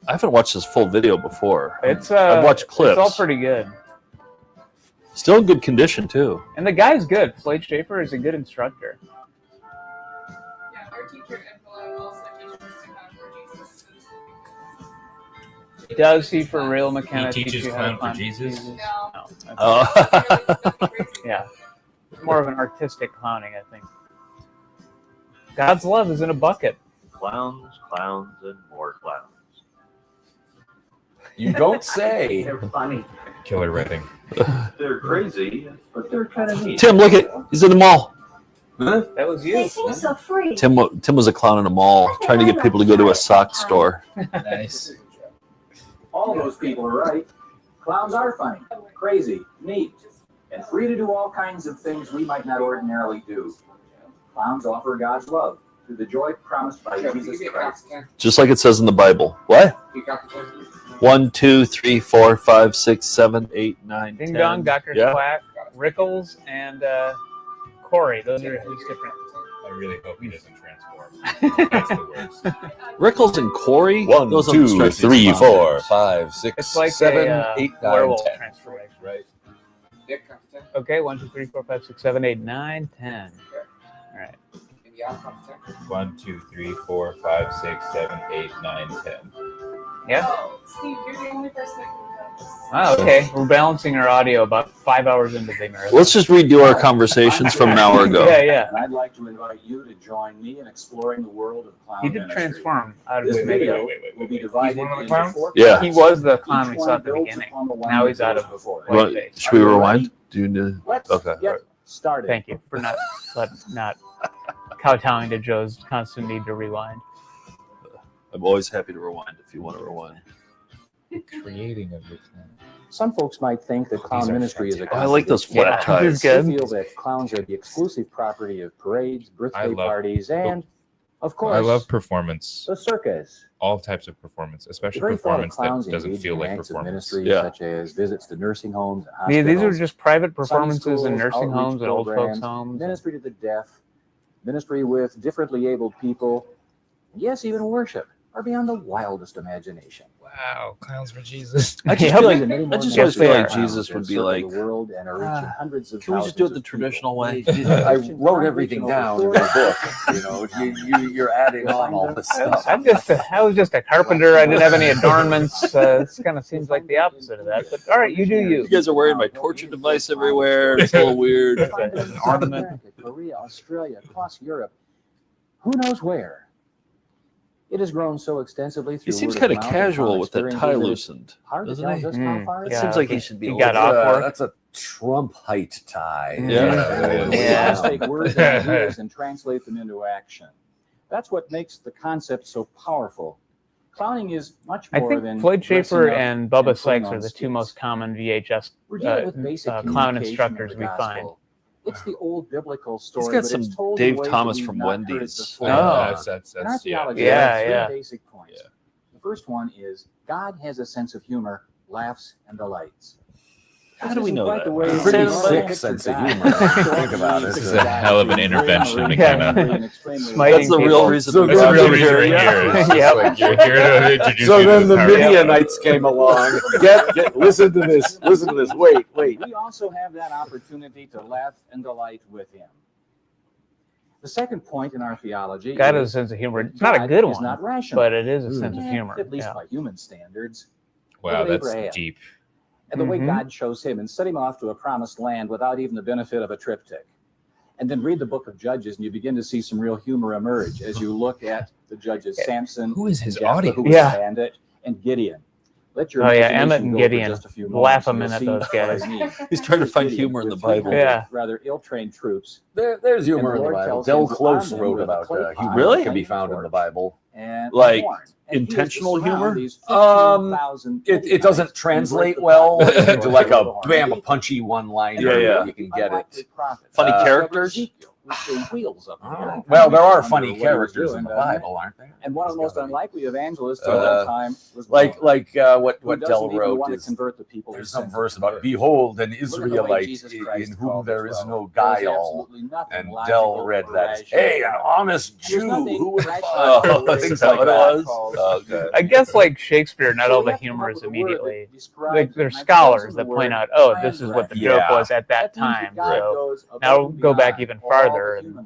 I haven't watched this full video before. It's I've watched clips. It's all pretty good. Still in good condition too. And the guy's good. Floyd Schaefer is a good instructor. Yeah, our teacher also teaches us to clown for Jesus. Does he for real, McKenna? He teaches teach you how to clown for Jesus? No. Oh. Yeah. It's more of an artistic clowning, I think. God's love is in a bucket. Clowns, clowns, and more clowns. You don't say. They're funny. Killer writing. They're crazy, but they're kind of neat. Tim, look at he's in the mall. Huh? That was you. Tim was a clown in a mall trying to get people to go to a sock store. Nice. All those people are right. Clowns are funny, crazy, neat, and free to do all kinds of things we might not ordinarily do. Clowns offer God's love through the joy promised by Jesus Christ. Just like it says in the Bible. What? 1, 2, 3, 4, 5, 6, 7, 8, 9, Ding 10. Dong, Dr. Yeah. Quack, Rickles, and Corey. Those are his different. I really hope he doesn't transform. That's the worst. Rickles and Corey? 1, Those 2, don't strike me 3, as 4, 5, 6, It's like 7, a 8, 9, werewolf 10. transformation. Right. Okay, 1, 2, 3, 4, 5, 6, 7, 8, 9, 10. All right. 1, 2, 3, 4, 5, 6, 7, 8, 9, 10. Yeah. Steve, you're the only person that can do this. Oh, okay. We're balancing our audio about 5 hours into the marathon. Let's just redo our conversations from an hour ago. Yeah, yeah. And I'd like to invite you to join me in exploring the world of clown He did ministry. transform out of This the video video. will be divided one of the into clowns? 4 Yeah. parts. He was the clown we Each saw at the one builds beginning. upon the one Now that he's out goes of before. whiteface. Should we rewind? Do you need Let's okay. get started. Thank you for not kowtowing to Joe's constant need to rewind. I'm always happy to rewind if you want to rewind. Creating everything. Some folks might think that clown ministry is a Oh, I like those flat Yeah, this is ties. good. They feel that clowns are the exclusive property of parades, birthday love- parties, and, of course, I love performance. the circus. All types of performance, especially The very thought of performance clowns that doesn't engaging feel in like acts of performance. ministry, Yeah. such as visits to nursing homes and These are hospitals, just private Sunday performances in schools, nursing outreach homes and old folks' programs, homes. ministry to the deaf, ministry with differently abled people, and yes, even worship are beyond the wildest imagination. Wow, clowns for Jesus. I just Yeah. feel like Many more I just Yes, always feel they like are. Jesus would be like, the world and are reaching hundreds of can we just do it the thousands of traditional way? people. I wrote everything down in the book. You know, you're adding on all this stuff. I was just a carpenter. I didn't have any adornments. This kind of seems like the opposite of that. But all right, you do you. You guys are wearing my torture device everywhere. It's a little weird. An ornament. America, Korea, Australia, across Europe, who knows where. It has grown so extensively through He seems word kind of of mouth casual and with that experience tie that it's loosened, hard to doesn't tell he? just how far It it's seems like he should be. He older. got off work. That's a Trump height tie. Yeah. We Yeah. must take words and ideas and translate them into action. That's what makes the concept so powerful. Clowning is much I more think than Floyd dressing Schaefer up and Bubba putting Sykes on are the two skits. most common VHS We're dealing with basic clown communication of instructors the we gospel. find. It's the old biblical story. He's got but some it's told in Dave ways that Thomas we've from not heard Wendy's. before. Oh. In our That's theology, yeah. there are three Yeah. basic points. The first one is God has a sense of humor, laughs, and delights. How do we know that? It's Pretty sick sense of humor. Think about it. This is a hell of an intervention to Yeah. kind of. That's the real reason. So That's the real reason we're Yeah. here. It's just Yep. like you're here to introduce So you to then the power of Midianites came along. Listen to this. Listen to this. Wait. We also have that opportunity to laugh and delight with Him. The second point in our theology God has a is sense of humor. It's not a God good is one, not rational. but it is a sense of humor. At least Yeah. by human standards. Wow, Look at that's Abraham. deep. And the way Mhm. God chose him and set him off to a promised land without even the benefit of a triptych. And then read the book of Judges, and you begin to see some real humor emerge as you look at the judges Samson, Who is his Jephthah, audience? who was Yeah. a bandit, and Gideon. Let your Oh, yeah, imagination Emmett and go for Gideon. just a few Laugh moments, a and minute, you'll those see what I guys. mean. He's trying to find Gideon humor in the with 300 Bible. Yeah. rather ill-trained troops. There's humor And in the the Lord Bible. tells Del him to Close arm him wrote with a about clay pot humor Really? that can be found in the Bible. And Like corn. And he is to intentional surround humor? these 15,000 It doesn't Midianites translate and well break the into like a horn. bam, a punchy one-liner. Yeah. You can get it. Funny Uh, characters. Ezekiel with the wheels up there. Well, there are funny characters in the Bible, aren't there? And one of the most unlikely evangelists of all time was what who Del doesn't even wrote want to is convert the people. there's some verse about behold an Israelite in whom there is no guile, and Del read that as, hey, an honest Jew who would have things like that. I guess like Shakespeare, not all the humor is immediately like there's scholars that point out, oh, this is what the joke was at that time. So now go back even farther. And,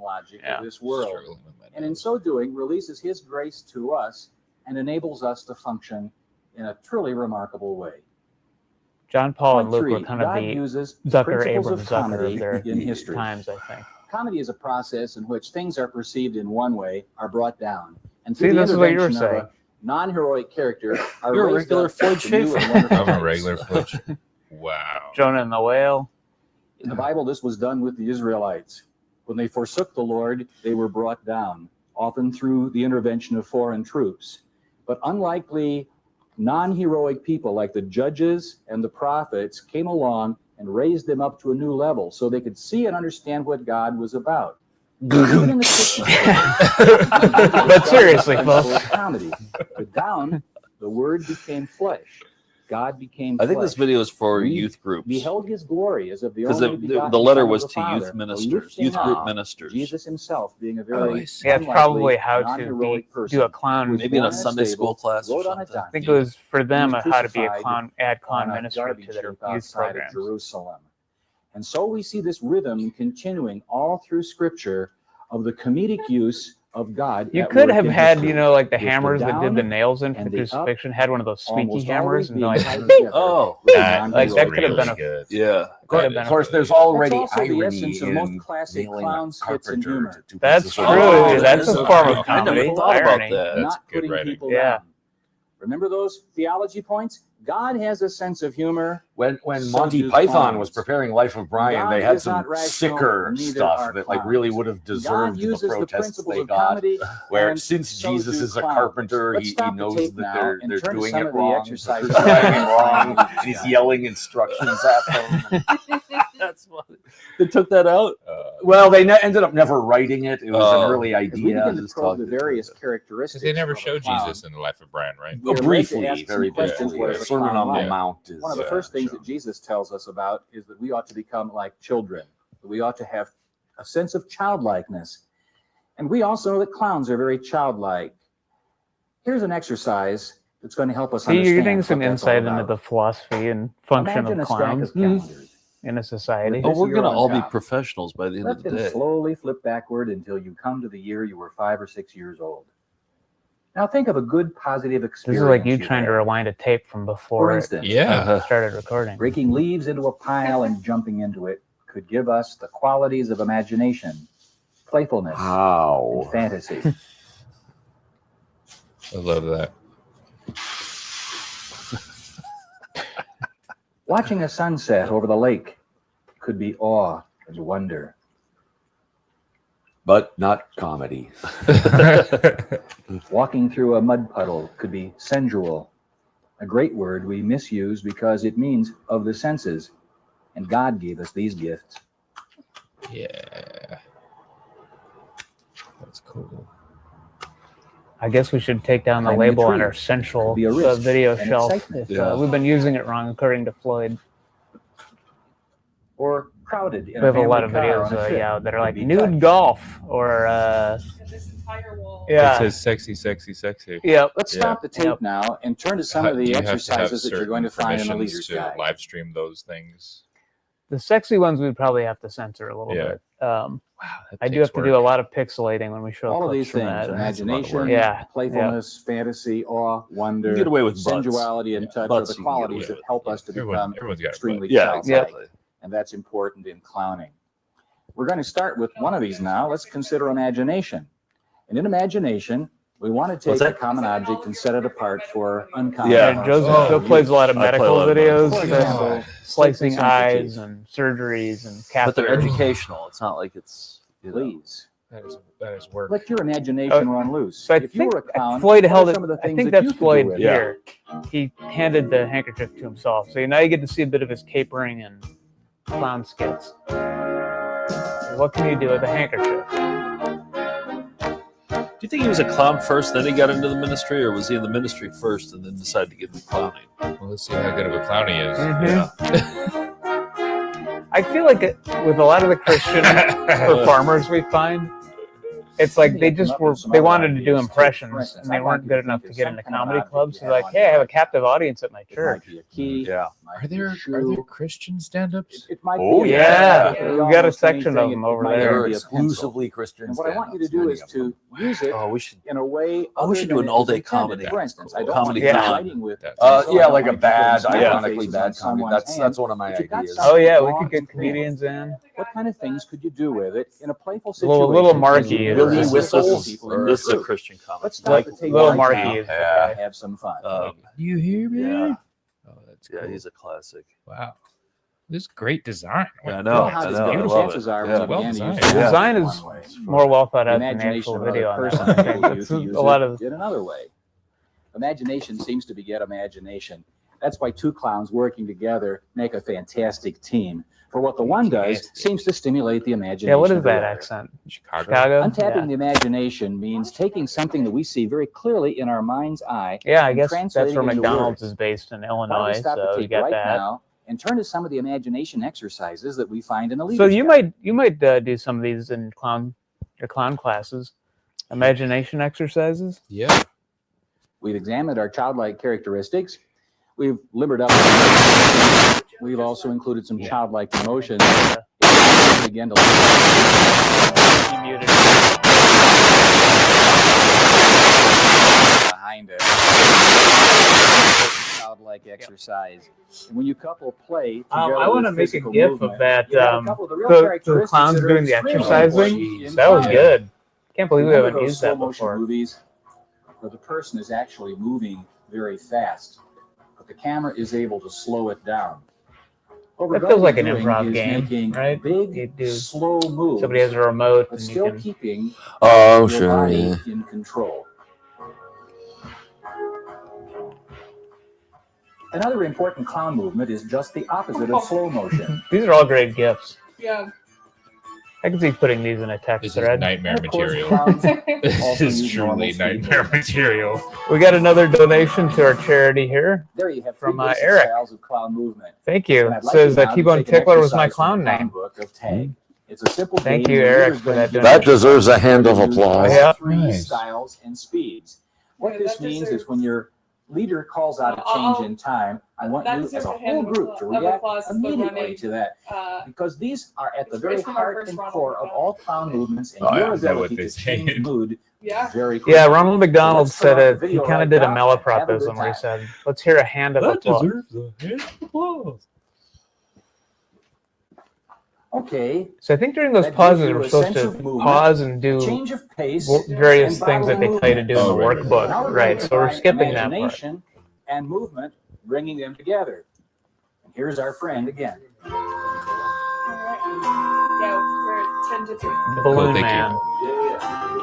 this world, and in so doing, releases His grace to us and enables us to function in a truly remarkable way. John Paul and Luke were Point kind of God the uses Zucker, principles Abrams of Zucker comedy of their in history. times, I think. Comedy is a process in which things are perceived in one way, are brought down, and See, through the this is what you were intervention of saying. a non-heroic character are You're a raised regular up Floyd to new and Schaefer. wonderful I'm a heights. regular Floyd. Wow. Jonah and the Whale. In the Bible, this was done with the Israelites. When they forsook the Lord, they were brought down, often through the intervention of foreign troops. But unlikely non-heroic people like the judges and the prophets came along and raised them up to a new level so they could see and understand what God was about. Even in the Christian But seriously, folks. comedy. But down, the Word became flesh. God became I think flesh. this video is for We youth groups. beheld His glory as of the Because only the begotten letter Son of was the to Father, youth a ministers, lifting youth group up. ministers. Jesus Himself being a I very see. Yeah, it's probably how to non-heroic person. do a clown. Maybe in a born Sunday stable, school class or rode on a something. I think it donkey, was for them was how to be a crucified clown, add clown on a ministry garbage to their heap youth outside of programs. Jerusalem. And so we see this rhythm continuing all through Scripture of the comedic use of God. You at could work have in had, history. like the With hammers that did the down nails in for and the up, crucifixion had one of those squeaky almost hammers, and always like, being tied together Oh, with like non-heroic that could have been a good. yeah. could have been Of a course, there's already That's also the irony essence of most in classic nailing clown a skits and carpenter humor. to two That's pieces true. of wood. That's a form of I comedy. never thought about Irony. that. That's Not good putting writing. people Yeah. down. Remember those theology points? God has a sense of humor. When So Monty do Python clowns. was preparing Life of Brian, God they had is some not rational, sicker neither stuff are that like clowns. really would have God deserved the uses the protests principles they of got. comedy, Where and since so Jesus do is a clowns. carpenter, Let's he stop the knows tape that now and they're turn to doing some it of the wrong, exercises they're driving wrong, Yeah. and he's yelling instructions at them. That's funny. They took that out? Well, they ended up never writing it. It was an early As we idea. begin to probe the various characteristics. Because they never of a showed clown, Jesus in the Life of Brian, right? we are led to Briefly, ask some very questions. briefly. What is a Sermon clown on the like? Mount is One of the first things that Jesus tells us about is that we ought to become like children. That we ought to have a sense of childlikeness. And we also know that clowns are very childlike. Here's an exercise that's going to help us See, understand you're getting what some that's all insight into about. the philosophy and function Imagine of a stack clowns of calendars. in a society. Oh, we're year going to on all be top. professionals by the end Let of the them day. slowly flip backward until you come to the year you were 5 or 6 years old. Now think of a good positive This experience. is like you you've trying to had. rewind a tape from For before it instance, started recording. breaking leaves into a pile and jumping into it could give us the qualities of imagination, playfulness, and fantasy. I love that. Watching a sunset over the lake could be awe and wonder. But not comedy. Walking through a mud puddle could be sensual, a great word we misuse because it means of the senses, and God gave us these gifts. Yeah. That's cool. I guess we should take down the Climbing a label on tree our central could be a risk video and shelf. excitement. If, we've been using it wrong, according to Floyd. Or crowded in We have a lot family of car videos on a trip that are like could be nude touched. golf or It says sexy, sexy, sexy. Yeah. Let's stop the tape now and turn to some of Do the you have to have exercises that you're going to certain find in the permissions leader's to guide. live stream those things? The sexy ones we'd probably have to censor a little Yeah. bit. That I do takes have to do a lot of pixelating when we show All of clips these from things, that. imagination, Yeah. playfulness, fantasy, awe, wonder, You can get away with butts. sensuality, and touch Butts are the you can get qualities away that with. help us to become Everyone's got a extremely butt. Yeah, childlike. exactly. And that's important in clowning. We're going to start with one of these now. Let's consider imagination. And in imagination, we want to take What's a that? common object and set it apart for uncommon. Yeah, Joe plays a lot of I play a medical lot of videos, medical. so slicing Simple eyes teeth. and surgeries and But they're catheters. educational. It's not like it's. Please. That is work. Let your imagination run loose. So I If you think were a clown, Floyd what are held it. some of the I things think that you that's could do Floyd with it? here. He handed the handkerchief to himself. So now you get to see a bit of his capering and clown skits. What can you do with a handkerchief? Do you think he was a clown first, then he got into the ministry, or was he in the ministry first and then decided to get into clowning? Well, let's see how good of a clown he is. I feel like with a lot of the Christian performers we find, it's like they wanted to do impressions and they weren't good enough to get into comedy clubs. So they're like, hey, I have a captive audience at my church. Yeah. Are there Christian stand-ups? Oh yeah, we got a section of them over They're there. exclusively Christian. And what I want you to do is to use it in a way. We should do an all-day comedy. For instance, I don't Comedy want you con. writing with. Yeah, like a bad, Yeah. ironically bad comedy. That's one of my ideas. Oh yeah, we could get comedians in. What kind of things could you do with it in a playful A situation? little Marky is Billy this whistles. This is a Christian comedy. Let's stop and take Little one Marky count is and have some fun. You hear me? Yeah. Oh, that's Yeah, cool. he's a classic. Wow. This is great design. Yeah, I know. How I does know. I the love chances it. are Yeah. when you Well began to use designed. it The design is one way. more well thought The out than the imagination actual of another video on person that. enables you That's to use a lot of it in another way. Imagination seems to beget imagination. That's why two clowns working together make a fantastic team. For what the one does seems to stimulate the imagination. Yeah, what is of the that other. accent? Chicago. Untapping the imagination means taking something that we see very clearly in our mind's eye. Yeah, I and guess that's translating where it into McDonald's words. is based in Why don't Illinois, we stop the so you tape got right that. now and turn to some of the imagination exercises that we find in the So leader's you guide. might do some of these in your clown classes, imagination exercises. Yeah. We've examined our childlike characteristics. We've limbered up. We've also included some childlike emotions. Again, to behind it. Childlike exercise. And when you couple play together I want to with make a physical GIF movement, of that. you have a couple of the real The characteristics clowns that are doing the extremely exercising. important That was in good. Can't believe we Remember haven't those used that slow-motion before. movies where the person is actually moving very fast, but the camera is able to slow it down. What we're That feels going like to an be doing improv is game, making right? big, You do- slow moves. Somebody has a remote but and you still can. keeping Oh, your sure. body Yeah. in control. Another important clown movement is just the opposite of slow motion. These are all great gifts. Yeah. I can see putting these in a text This is thread. nightmare And of course, material. clowns This also is use truly normal speed nightmare movement. material. We got another donation to our charity here. There you have From, three basic Eric. styles of clown movement. Thank you. And I'd like Says you that now to T-Bone take an Tickler was my exercise from clown the clown name. book of Tag. It's a simple Thank game you, where Eric, leaders for bring that together That deserves a hand of use applause. Yeah. three Nice. styles and speeds. What Yeah, this that means deserves- is when your leader calls out a change in time, I want that you as deserves a a hand whole of group to applause. react Applause is the immediately running, to that. Because these are at the it's very from our heart first and Ronald core of all clown movements and Oh, your yeah, is that what ability they to say? change mood Yeah. very quickly. Yeah, Ronald McDonald So let's said turn off it. the He video kind of right did a now and have a good malapropism where he time. said, "Let's hear a hand of That applause." deserves a hand of applause. Okay. So I think during those That pauses, gives you we're a supposed sense to of movement, pause and do change of pace, various and things that they bodily tell you to do in the movement. Oh, right, workbook, Now we're right? going to So we're combine skipping that part. imagination and movement, bringing them together. And here's our friend again. All right. Yeah, we're 10 to 3. The Balloon thank you. Man.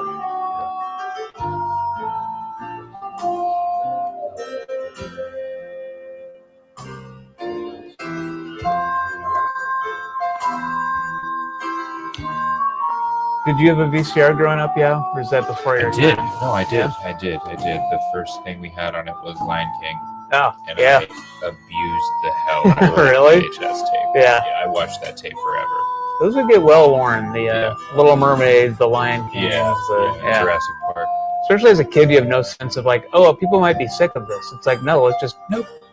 Did you have a VCR growing up, yeah? Or is that before your I did. time? No, I did. Yeah? I did. The first thing we had on it was Lion King. Oh, And yeah. I abused the hell out of Really? the VHS tape. Yeah. Yeah, I watched that tape forever. Those would get well worn. The Little Mermaids, the Lion Kings, Yeah, yeah. Jurassic Park. Especially as a kid, you have no sense of like, oh, people might be sick of this. It's like, no, let's just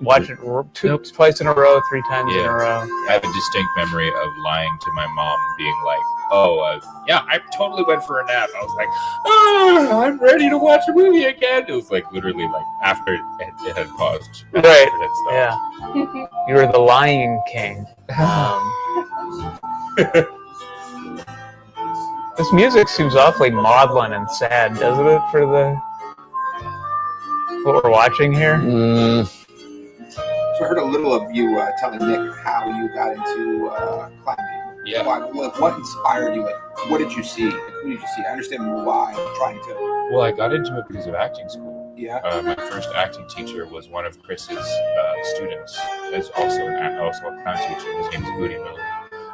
watch it twice in a row, 3 times in a row. I have a distinct memory of lying to my mom, being like, yeah, I totally went for a nap. I was like, oh, I'm ready to watch a movie again. It was like literally like after it had paused. Right. After it had stopped. Yeah. You were the Lion King. This music seems awfully maudlin and sad, doesn't it, for what we're watching here? So I heard a little of you telling Nick how you got into clowning. Yeah. What inspired you? Like, what did you see? Like, who did you see? I understand why you're trying to. Well, I got into it because of acting school. Yeah. My first acting teacher was one of Chris's students. Is also a clown teacher. His name is Booty Miller.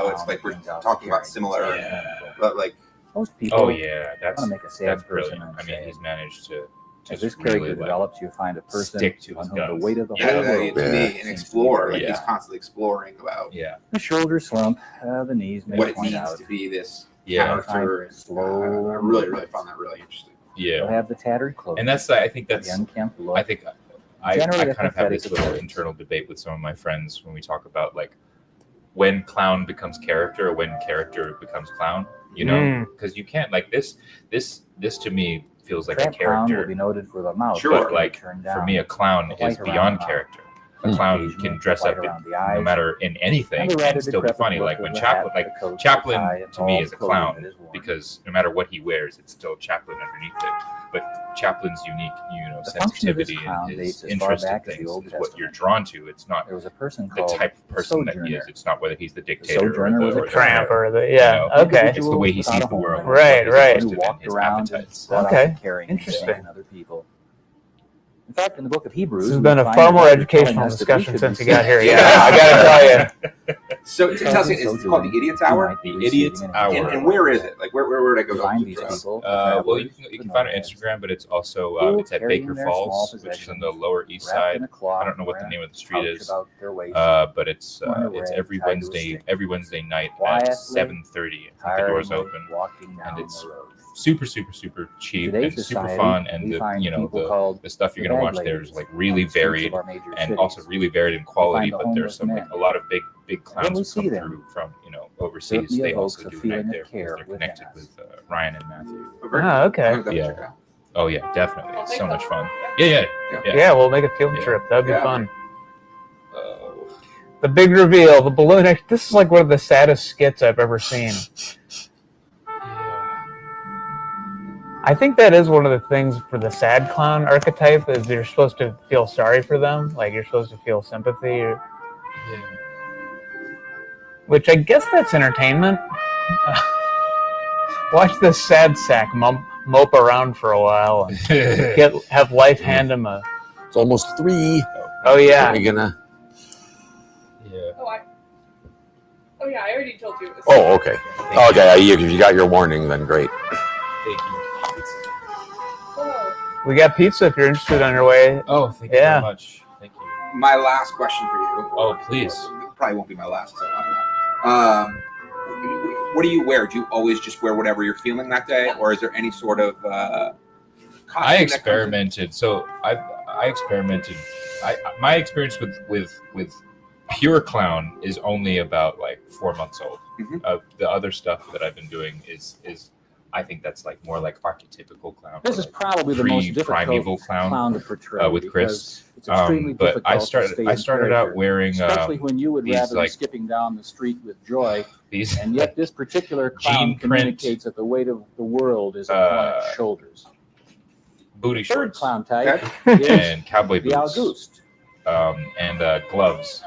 So it's like we're talking about similar, but like most people. Oh yeah, that's brilliant. I mean, he's managed to As just this character really, like, develops, you find a person stick to on his whom the guns. weight of the Yeah, whole world to me, an explorer. Like Yeah. he's constantly exploring about the shoulders slump, the knees may what it point means out. to be this Yeah. character. Slow. I really found that really interesting. You'll Yeah, have the tattered clothes. and that's I think the that's unkempt look. I think I Generally kind of have apathetic this little appearance. internal debate with some of my friends when we talk about like when clown becomes character or when character becomes clown. You know, because you can't like this to me feels like Tramp a clown will character. be noted for the mouth. Sure. But like turned for down. me, a clown The white is around beyond the mouth. character. A clown Occasionally, can dress white up around the no eyes. matter in anything And the and rather still be decrepit funny. look Like of when the Chaplin, hat, like the coat, the Chaplin tie, and to me all is a clothing clown that is worn. because no matter what he wears, it's still Chaplin underneath it. But Chaplin's unique, The function of this sensitivity clown and dates his as far interest in back as the things Old is what you're Testament. drawn to. It's not There was a person the called type of person that he Sojourner. is. It's not whether he's the dictator Sojourner was a or the Tramp or the you yeah. know, Okay. It's the way he Without sees a the home, world. Right, He's right. interested Who in walked his around and appetites. brought out Okay. the caring Interesting. in other people. In fact, in the book of Hebrews, This has we been a find far that more God is telling educational us that we discussion should since you be got here. seeking- Yeah, I gotta tell you. So tell us, it's called the Idiot's Hour. The Idiot's Hour. And where is it? Like where would I go to Find look these for this? people, Well, you can find it on Instagram, but it's also it's at Baker Falls, which is on the Lower East Side. I don't know what the name of the street is, but it's every Wednesday night at 7:30. I think the doors open, and it's super cheap Today's and super society, fun, and we find people the called stuff you're the gonna bag watch there ladies is like really on the streets of varied our major and cities. also really varied in quality. the But there's homeless some like men. a lot of big When clowns we who see come them, through from overseas. certainly They evokes also a do a feeling night of there because care they're within connected us. with Ryan and Matthew. Ah, okay. Yeah. Oh yeah, definitely. It's so much fun. Yeah. Yeah, we'll make a field trip. That'd be Yeah. fun. The big reveal, the balloon. This is like one of the saddest skits I've ever seen. I think that is one of the things for the sad clown archetype is you're supposed to feel sorry for them, like you're supposed to feel sympathy, which I guess that's entertainment. Watch this sad sack mope around for a while and have life hand him a. It's almost 3. Oh yeah. We're gonna. Oh yeah, I already told you. It was Oh, okay. Okay, if you got your warning, then great. We got pizza if you're interested on your way. Oh, thank you very much. Thank you. My last question for you. Oh, please. Probably won't be my last. What do you wear? Do you always just wear whatever you're feeling that day, or is there any sort of? I experimented. So I experimented. My experience with pure clown is only about like 4 months old. The other stuff that I've been doing is I think that's like more like archetypical clown. This is probably the most difficult primeval clown to portray with Chris. because it's extremely But difficult I to started stay I in started out character, wearing especially when you would these rather like be skipping down the street with joy. these And yet this particular clown jean print, communicates that the weight of the world is upon its shoulders. booty Third shorts clown type and cowboy the boots Auguste. and gloves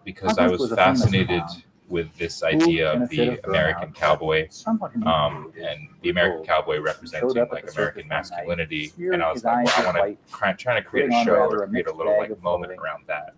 because I Auguste was was a famous fascinated clown with this idea of benefited the from American cowboy, somewhat and the American cowboy representing up at like the American circus one night, masculinity. smeared And I was his like, eyes well, I with want white, to try to create putting a on show rather or a create a mixed little bag like of moment clothing, around that.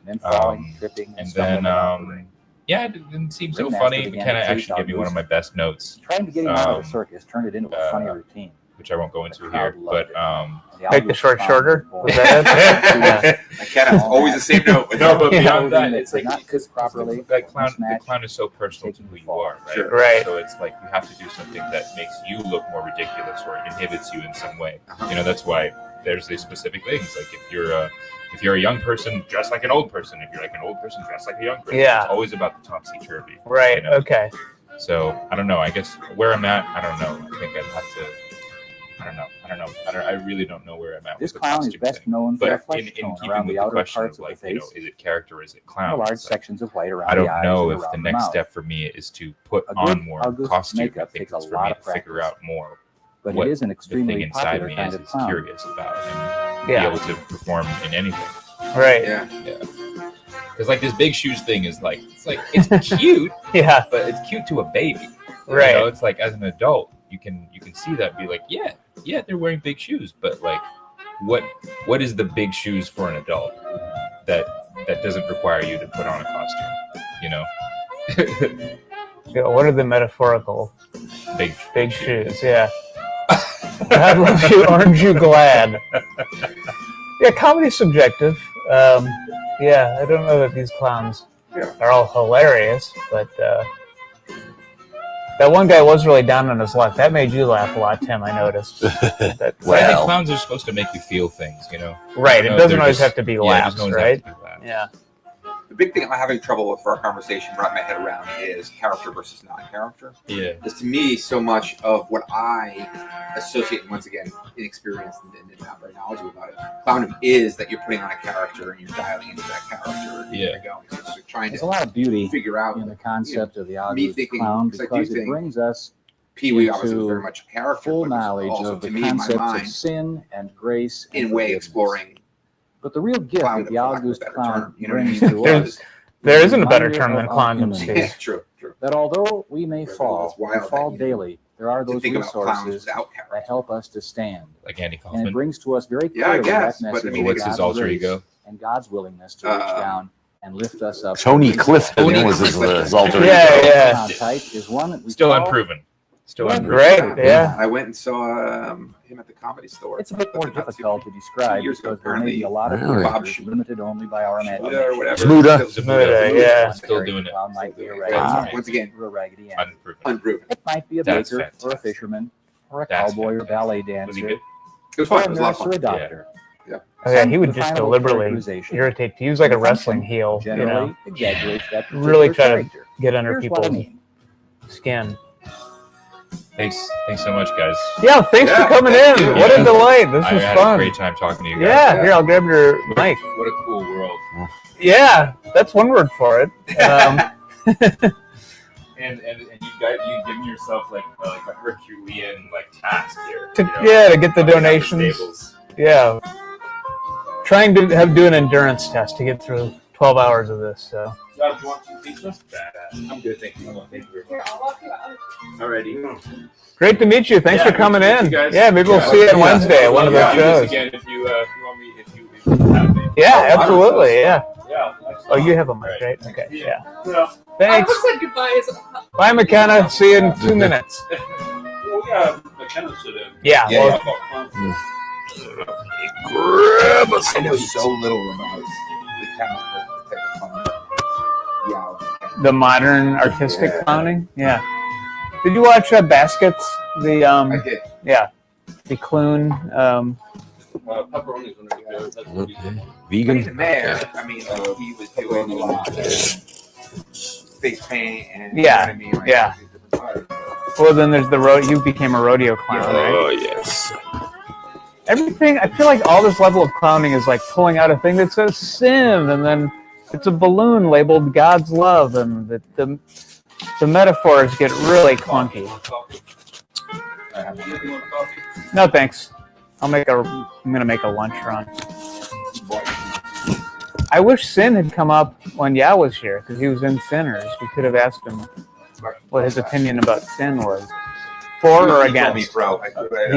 then falling, tripping, And stumbling then around the ring. yeah, it didn't seem so Ringmaster funny. began McKenna to chase actually gave me one of Auguste. my best notes. Trying to get him out of the circus turned it into a funny routine. Which I won't go into The here, crowd but loved Make the short shorter. Is that it? McKenna's always the same note. No, but Yeah. beyond that, it's like not because properly, the clown is so personal to who you are, right? Sure. Right. So it's like you have to do something that makes you look more ridiculous or inhibits you in some way. You know, that's why there's these specific things. Like if you're a young person, dress like an old person. If you're like an old person, dress like a young person. Yeah. It's always about the topsy turvy. Right. You know? Okay. So I don't know. I guess where I'm at, I don't know. I think I'd have to. I don't know. I really don't know where I'm at. This with the clown is costume best thing. known for a But flesh in tone keeping around with the the outer question parts of of like, the you know, face, is it character or is it and clown? the large It's like, sections of white around I the don't eyes know and if the around next mouth. step for me is to put A good on more Auguste costume. I makeup think takes a it's for lot me of to figure practice. out more But what it is an the extremely thing inside popular me kind is of clown. curious about and Yeah. be able to perform in anything. Right. Yeah. Because like this big shoes thing is like it's cute, Yeah. but it's cute to a baby. Right. You know, it's like as an adult, you can see that and be like, yeah, they're wearing big shoes, but like, what is the big shoes for an adult that doesn't require you to put on a costume? You know. Yeah, what are the metaphorical big shoes? Yeah. God love you, aren't you glad? Yeah, comedy's subjective. Yeah, I don't know that these clowns are all hilarious, but that one guy was really down on his luck. That made you laugh a lot, Tim, I noticed. I think clowns are supposed to make you feel things, you know? Right, it doesn't always have to be laughs, right? Yeah. The big thing I'm having trouble with for our conversation, wrap my head around, is character versus non-character. Yeah. Because to me, so much of what I associate, once again, inexperienced and not very knowledgeable about it, clowning is that you're putting on a character and you're dialing into that character. And you're going. So it's like trying There's to a lot of beauty figure out in the concept of the me algorithm thinking, clown because I do because it think brings us Pee-wee obviously was into very much a character, full but was knowledge also, of to the me, in my concepts mind, of sin and grace and in a way forgiveness. exploring. But the real gift clown, that the for lack of a August better clown term, you know what I brings mean? to us There isn't a better reminder term than of our clown, humanness. Steve. True. That although we may fall, it's wild and fall that, you know, daily, there are to those think about clowns resources without that help us to stand. Like Andy And Kaufman. it brings to us very Yeah, I clearly guess, that but I message mean, of what's his God's alter grace ego? and God's willingness to reach down and lift us up. Tony Clifton was his alter ego. Yeah. Clown type is one that we Still call unproven. Still Yeah, unproven. Great, yeah. I went and saw him at the Comedy Store. It's a bit more difficult to describe years ago, because there may be a lot of Really? characters limited only by our imagination. or whatever. Smuda, yeah. Still doing it. Clown might be a That's raggedy, right. Once again, or a raggedy Andy. unproven. It might be a That's baker or a fantastic. fisherman or a That's cowboy or ballet Was he dancer good? It was or fun. a It was a lot nurse of or a fun. doctor. Oh, yeah, he would The just final deliberately characterization irritate. He was like a and wrestling function heel, you know. generally exaggerates that Really particular try to character. get under Here's what I people's mean. skin. Thanks so much, guys. Yeah, thanks for coming in. you. What Yeah. a delight. This I was had fun. a great time talking to you guys. Yeah, here, I'll grab your mic. What a cool world. Yeah, that's one word for it. And you've given yourself like a Herculean task here. To get the donations. Yeah. Trying to do an endurance test to get through 12 hours of this. So. Do you want some pizza? Badass. I'm good, thank you. Thank you very much. Alrighty. Great to meet you. Thanks for coming good to meet in. you guys. Yeah, maybe we'll see you on Wednesday at one of those do this shows. again if you want me. If you have me. Yeah, absolutely. Yeah. Yeah. Oh, you have a mic, right? Okay. Yeah. Yeah. Thanks. I said goodbye. Bye, McKenna. See you in 2 minutes. Well, yeah, McKenna should have. Yeah. Well, Grimace. I know so little about the type of clown. Yeah. the modern artistic clowning. Yeah. Did you watch Baskets? The I did. Yeah. The Clune. Pepperoni's one of the That's what he did. Vegan. Even there, I mean, he was doing a lot of face paint and you know what I mean? Like, yeah. Well, then there's the you became a rodeo clown, right? Oh, yes. Everything, I feel like all this level of clowning is like pulling out a thing that says sin, and then it's a balloon labeled God's love, and the metaphors get really clunky. No, thanks. I'm gonna make a lunch run. I wish Sin had come up when Ya was here, because he was in Sinners. We could have asked him what his opinion about sin was. For or against? He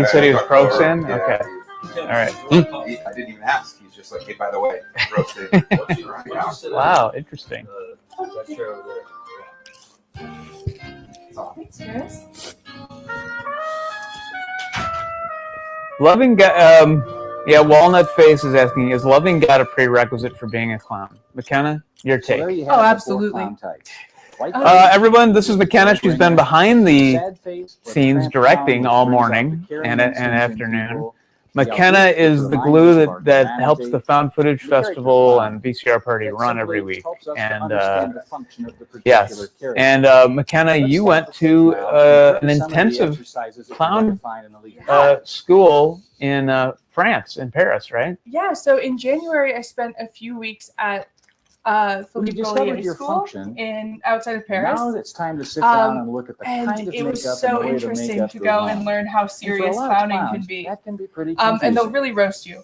said he was pro sin? Okay. All right. I didn't even ask. He's just like, hey, by the way, pro sin. Wow, interesting. Loving God, Walnut Face is asking, is loving God a prerequisite for being a clown? McKenna, your take. So there you have Oh, the absolutely. four clown types. White Everyone, this is McKenna. She's been behind the sad face, or scenes tramp directing clown, all which brings out morning the and carrying afternoon. people. McKenna is the glue that helps the Found Footage Festival and VCR Party run every week. And yes, and McKenna, you went to an intensive clown school in France, in Paris, right? Yeah, so in January, I spent a few weeks at Philippe discovered Gaulier your School function. outside of Paris. Now it's time to sit down and look at the and kind of it was makeup so and the way the interesting makeup to goes go on. and learn how And for a serious lot of clowning clowns, can be. That can be pretty And they'll confusing. really roast you.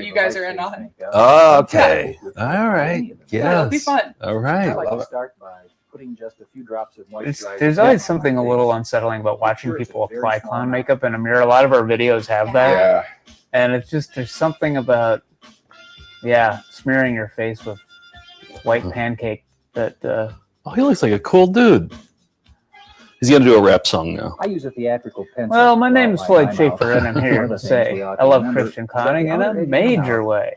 you guys are in on it. Oh, okay. All right. Yeah, it'll be Yes. fun. All right. I like to start by putting just a few drops of moisturizer. There's always something a little unsettling about watching people apply clown makeup in a mirror. A lot of our videos have that. Yeah. And it's just, there's something about, smearing your face with white pancake that. Oh, he looks like a cool dude. He's going to do a rap song now. I use a theatrical pencil. Well, my name is to Floyd draw my Schaefer, and I'm mouth. here One to of the things say we ought to I love remember Christian is that clowning the in a other day major now, way.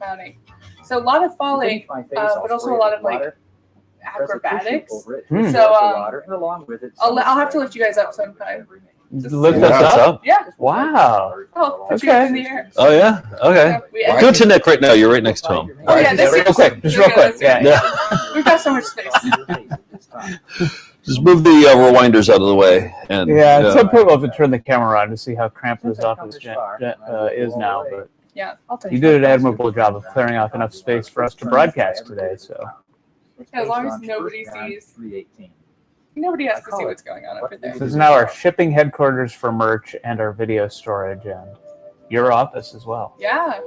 clowning. So a lot of falling, but also a lot of like acrobatics. Hmm. So I'll have to lift you guys up sometime. Lift us up? Yeah. Wow. Oh, put you in the air. Oh yeah. Okay. Yeah. Do it to Nick right now. You're right next to him. Oh yeah, this real quick. Just real quick. Yeah. We've got so much space. Just move the rewinders out of the way. And Yeah, some people have to turn the camera on to see how cramped this office is now, but Yeah, I'll take you did an admirable job of clearing off enough space for us to broadcast today. So As long as nobody sees. Nobody has to see what's going on over there. this is now our shipping headquarters for merch and our video storage and your office as well. Yeah.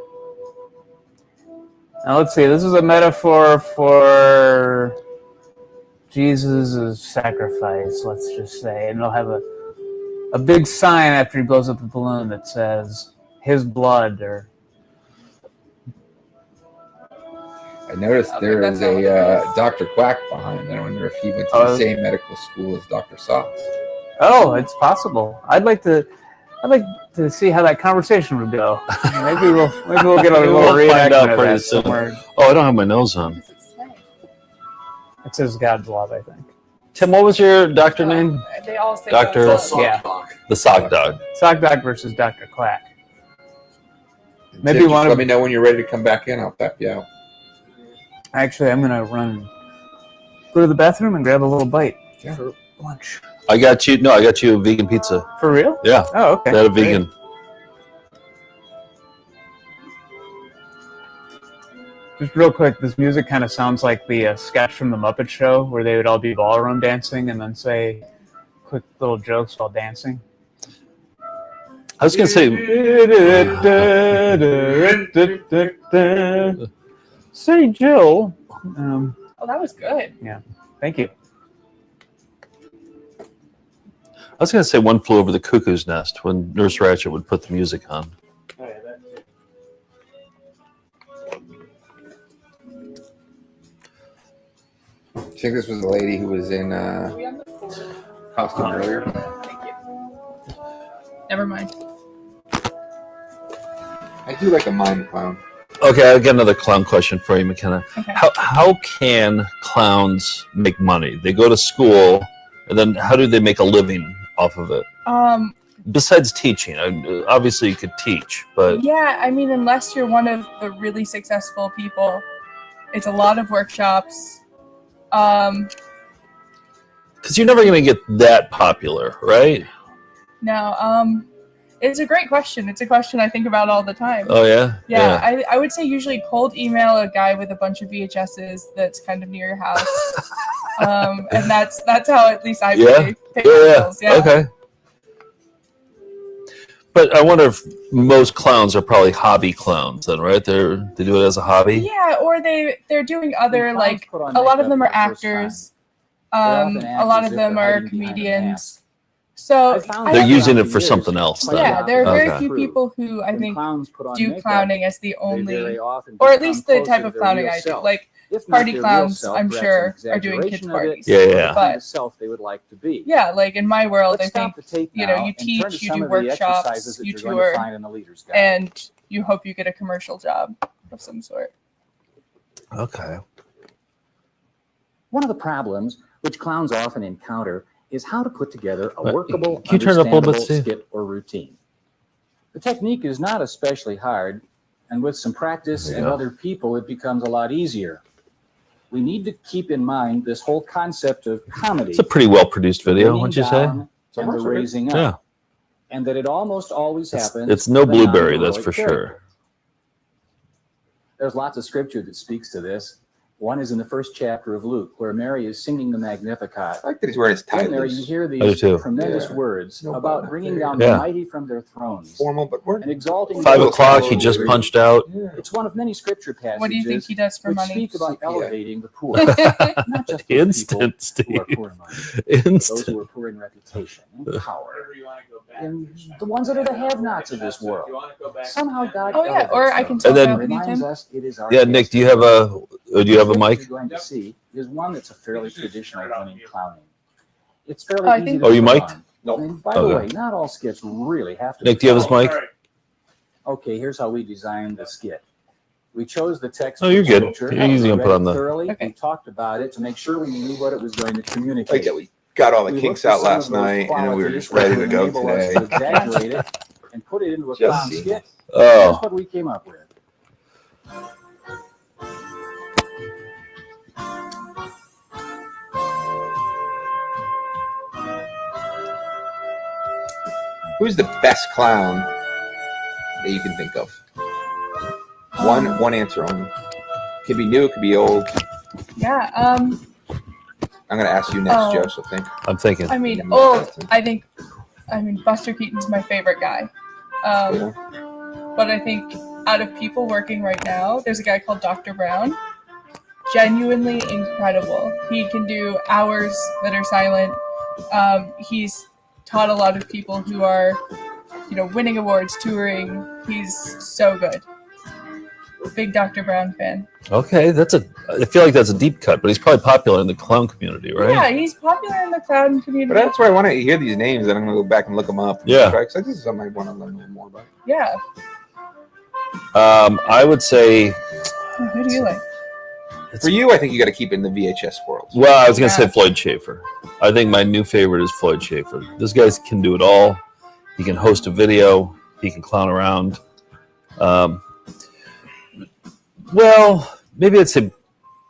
Now let's see. This is a metaphor for Jesus' sacrifice. Let's just say, and it'll have a big sign after he blows up the balloon that says "His blood" or. I noticed there is a Dr. Quack behind. I wonder if he went to the same medical school as Dr. Socks. Oh, it's possible. I'd like to see how that conversation would go. Maybe we'll get a little We'll find out reenactment of pretty that soon. somewhere. Oh, I don't have my nose on. It says God's love, I think. Tim, what was your doctor name? They all say Doctor. Yeah. The sock dog. Sock Dog versus Dr. Quack. Maybe Maybe one let of me know when you're ready to come back in. I'll tap you out. Actually, I'm gonna go to the bathroom and grab a little bite for lunch. I got you. No, I got you a vegan pizza. For real? Yeah. Oh, okay. That a Great. vegan. Just real quick, this music kind of sounds like the sketch from the Muppet Show where they would all be ballroom dancing and then say quick little jokes while dancing. I was gonna say. Say, Jill. Oh, that was good. Yeah. Thank you. I was gonna say One Flew Over the Cuckoo's Nest when Nurse Ratched would put the music on. Oh, yeah, that's it. I think this was the lady who was in costume earlier. Thank you. Never mind. I do like a mime clown. Okay, I've got another clown question for you, McKenna. Okay. How can clowns make money? They go to school, and then how do they make a living off of it? Besides teaching, obviously you could teach, but Yeah, I mean, unless you're one of the really successful people, it's a lot of workshops. because you're never going to get that popular, right? No, it's a great question. It's a question I think about all the time. Oh yeah. Yeah, I would say usually cold email a guy with a bunch of VHSs that's kind of near your house, and that's how at least I pay my bills. Yeah. Okay. But I wonder if most clowns are probably hobby clowns then, right? They do it as a hobby. Yeah, or they're doing other, like, a lot of them are actors. A lot of them are comedians. So They're using it for something else then. Yeah, there are very Okay. few people who I think do makeup, clowning as the they only, very often or at become least the closer type to of their clowning real I do. self. Like If not party their real clowns, self, I'm perhaps sure, an are doing kids exaggeration of it, parties. Yeah. but the But self they would like to be. yeah, like in my world, Let's I think, stop the tape you now know, you and turn teach, to you some do of the exercises workshops, that you you're going to tour, find in the leader's guide. and you hope you get a commercial job of some sort. Okay. One of the problems which clowns often encounter is how to put together a workable, Can you turn it up a little bit, understandable Steve? skit or routine. The technique is not especially hard, and with some practice There you and go. other people, it becomes a lot easier. We need to keep in mind this whole concept of comedy. It's a pretty well produced video, bringing wouldn't you say? down and the raising up. Yeah. And that it almost always happens. It's no with a Blueberry, that's non-heroic for character. sure. There's lots of scripture that speaks to this. One is in the first chapter of Luke, where Mary is singing the Magnificat. I like that he's wearing his tie In there, loose. you hear I do these too. tremendous Yeah. words No about button up bringing there. down Yeah. the mighty from their thrones Formal, but we're and exalting. 5 those o'clock, who he are just weary. punched out. It's one of many scripture passages. What do you think he does for which money? speak about elevating the poor, not just for Instant, people who are Steve. poor in money, but those Instant. who are poor in reputation and power, and the ones that are the have-nots of this world. Somehow God. Oh yeah, or I can And talk then- about with you, reminds Tim. us it is our Yeah, Nick, do you have a mic? You're going to see is one that's a fairly traditional one in clowning. It's fairly Oh, I easy think- to Oh, you run. mic'd? And by the Okay. way, not all skits really have to. Nick, be do you have his clowning. mic? Okay, here's how we designed the skit. We chose the text. Oh, you're good. picture. You're easy to put on the. Thoroughly. We talked about it to make sure we knew what it was going to communicate. Like that we got all the We kinks looked out for some last of those night, and we were qualities just ready that to would go enable us today. to exaggerate it and put it into a Just clown see. skit. Oh. That's what we came up with. Who's the best clown that you can think of? One answer only. Could be new, could be old. Yeah. I'm gonna ask you next, Oh. Joe. So think. I'm thinking. I mean, old. I think. Buster Keaton's my favorite guy. But I think out of people working right now, there's a guy called Dr. Brown. Genuinely incredible. He can do hours that are silent. He's taught a lot of people who are, winning awards, touring. He's so good. Big Dr. Brown fan. Okay, I feel like that's a deep cut, but he's probably popular in the clown community, right? Yeah, he's popular in the clown community. But that's why I want to hear these names, and I'm gonna go back and look them up. Yeah. Because this is something I want to learn a little more about. Yeah. I would say. Who do you like? For you, I think you got to keep it in the VHS world. Well, I was gonna say Floyd Schaefer. I think my new favorite is Floyd Schaefer. This guy can do it all. He can host a video. He can clown around. Well, maybe I'd say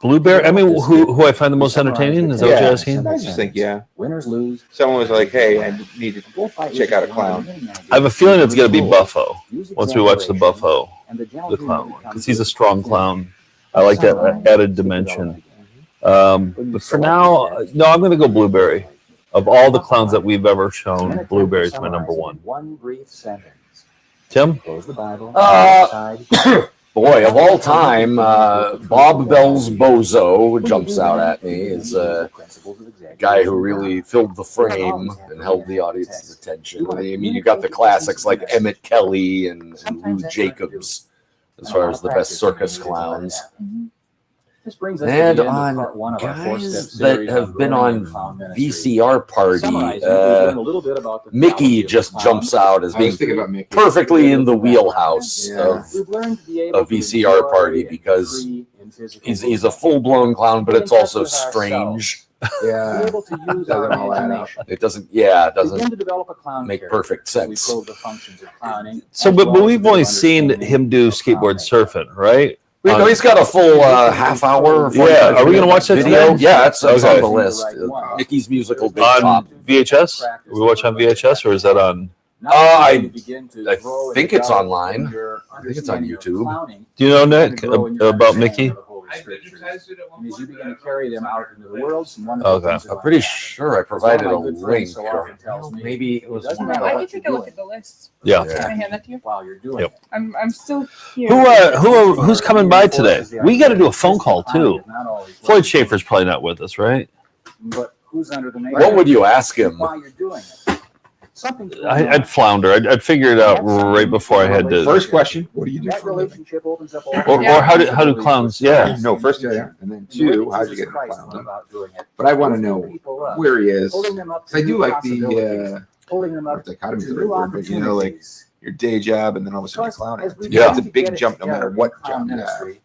Blueberry. I mean, who I find the most entertaining? Is that what you're asking? I just think, Winners lose. Someone was like, "Hey, I need to check out a clown." I have a feeling it's going to be Buffo once we watch the Buffo, the clown one, because he's a strong clown. I like that added dimension. But for now, no, I'm going to go Blueberry. Of all the clowns that we've ever shown, Blueberry's my number one. One brief sentence. Tim? Close the Bible. Boy, of all time, Bob Bell's Bozo jumps out at me as a guy who really filled the frame and held the audience's attention. I mean, you got the classics like Emmett Kelly and Lou Jacobs as far as the best circus clowns. This brings us And to the end on of part one of our four-step guys series that have on been growing on in clown ministry. VCR Party, Summarizing, we've learned a little bit about the Mickey theology of just clowns. jumps out as I was being thinking about Mickey. perfectly in the wheelhouse Yeah. We've learned to be of able to VCR enjoy Party and because free in physical he's a full-blown clown, but it's also strange. Yeah. Be able to use our Doesn't all add up. imagination. It doesn't Begin to develop a clown make character. perfect We sense. probe the functions of clowning. So, as but well as we've the only seen understanding him do of skateboard clowning. surfing, right? No, he's got a full half hour. Yeah, are we gonna watch that video? today? Yeah, it's Okay. on the list. Mickey's musical Big On Top. VHS? We watch on VHS, or is that on? I think it's online. I think it's on YouTube. Do you know, Nick, about Mickey? And as you begin to carry them out into the world, some wonderful Okay. things I'm pretty sure I provided a link. Maybe it was one I can take a look at the list. Yeah. Can I hand that to you? while you're doing Yep. I'm still here. Who's coming by today? We got to do a phone call too. Floyd Schaefer's probably not with us, right? But who's under the makeup? What would you ask him? While you're doing it. Something I'd flounder. I'd figure it out right before I had to. First question: what do you do that for a living? relationship opens up Or how do clowns? Yeah. No, first, yeah, and then two, how'd you get into clowning? But I want to know where he is. 'Cause I do like the dichotomy of the word, but you know, like your day job and then all of a sudden you're clowning. Yeah. It's a big jump no matter what job you have.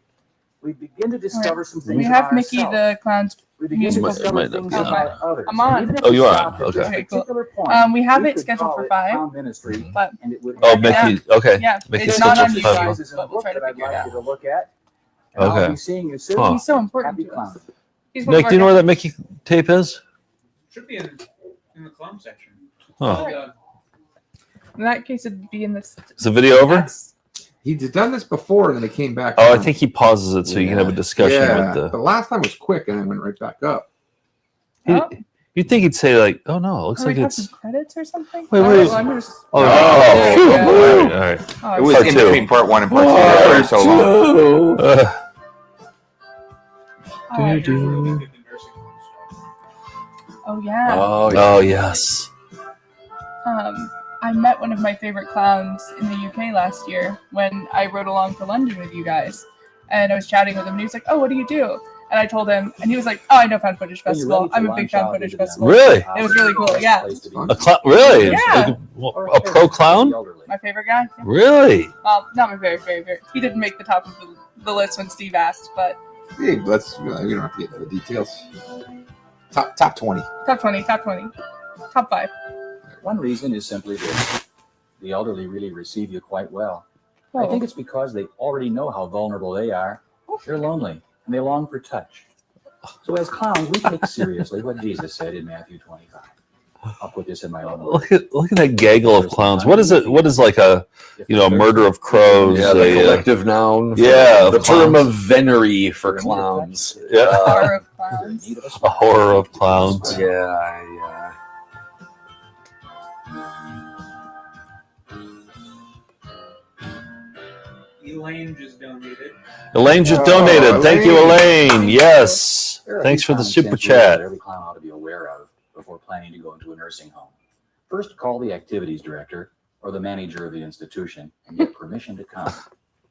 We begin to discover some things We have about Mickey ourselves. the Clown's We begin to musical. discover things about others. I'm on. Even if Oh, we you are stop on. at this Okay. Cool. particular point, We have we it could scheduled call for it 5, clown ministry, but and it would Oh, have Mickey. Okay. yeah, Mickey's it's not scheduled on for you 5. guys, but we'll try to that I'd figure it like out. you to look at. And I'll Okay. be seeing you soon. Huh. He's so important Happy to clown. us. He's one of Nick, our do you know where guys. that Mickey tape is? Should be in the clown section. Huh. In that case, it'd be in this. Is the video over? He's done this before and then it came back. Oh, I on. think he pauses it so you can have a discussion Yeah, with the. but last time was quick and then went right back up. You'd think he'd say like, "Oh no, it looks Oh, like we have it's." some credits or something. Wait, Oh, wait. well, I'm just. Oh, There you phew, go. all right, all right. Oh, It was Part in two. between part one and part two. That's why so long. Oh yeah. Oh yes. I met one of my favorite clowns in the UK last year when I rode along to London with you guys, and I was chatting with him, and he was like, "Oh, what do you do?" And I told him, and he was like, "Oh, I know Found Footage Festival. I'm a big Found Footage Festival." Really? It was really cool. Yeah. A clown? Really? Yeah. A pro clown? My favorite guy. Yeah. Really? Well, not my very favorite. He didn't make the top of the list when Steve asked, but Hey, let's. We don't have to get into the details. Top 20. top 20, top 20, top 5. One reason is simply this. The elderly really receive you quite well. I Oh. think it's because they already know how vulnerable they are. They're lonely, and they long for touch. So as clowns, we take seriously what Jesus said in Matthew 25. I'll put this in my own words. Look at that gaggle of clowns. What is it? What is like a a murder of crows? Yeah, the collective noun. For Yeah, the term of venery for clowns. Yeah. Horror of clowns. A horror of clowns. Yeah. Elaine just donated. Elaine just Oh, donated. Thank you, Elaine. Elaine. Yes. There are a Thanks few for the common super sense rules chat. that every clown ought to be aware of before planning to go into a nursing home. First, call the activities director or the manager of the institution and get permission to come.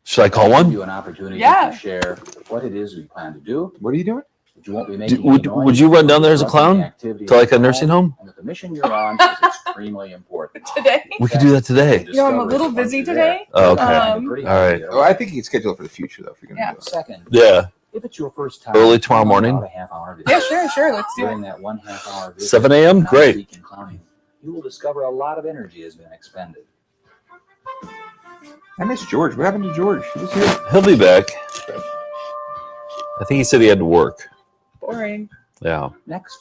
Should I call Give one? you an opportunity Yeah. to share what it is we plan to do. What are you doing? But you won't be making Would you run down there as a clown to like a nursing home? And that the mission you're on is extremely important. Today? We could do that today. You know, I'm a little busy today. Oh, okay. Um, All right. Oh, I think you can schedule it for the future though. If you're gonna Yeah. do it. Second, Yeah. if it's your first time, Early tomorrow how morning. about a half-hour visit? Yeah, sure. Let's do During it. that 1.5 hour visit, 7 a.m.? not Great. speaking clowning, you will discover a lot of energy has been expended. I miss George. What happened to George? He was here. He'll be back. I think he said he had to work. Boring. Yeah. Next,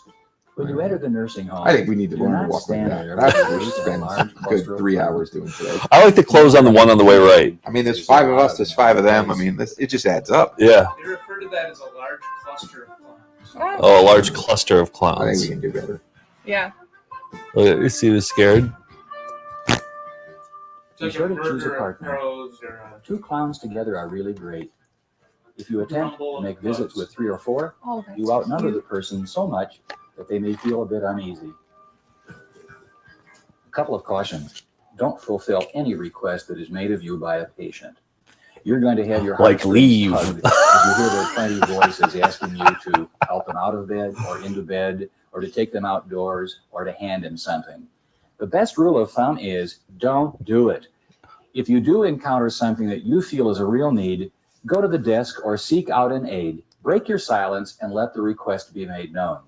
when you enter the nursing home, I think we need to do learn to not walk like stand that. there That's like what we a should spend large a good cluster of 3 clowns. hours doing today. I like the clothes on the one on the way right. I mean, there's 5 of us. There's 5 of them. I mean, it just adds up. Yeah. They refer to that as a large cluster of clowns. Oh, a large cluster of I think clowns. we can do better. Yeah. Look at you see who's scared. Be sure to choose a Burger of partner. crows or a 2 clowns together are really great. If you attempt to make visits with 3 or 4, All of it. you outnumber the person so much that they may feel a bit uneasy. A couple of cautions. Don't fulfill any request that is made of you by a patient. You're going to have your Like heartstrings leave. tugged as you hear their plenty voices asking you to help them out of bed or into bed or to take them outdoors or to hand them something. The best rule of thumb is don't do it. If you do encounter something that you feel is a real need, go to the desk or seek out an aide. Break your silence and let the request be made known.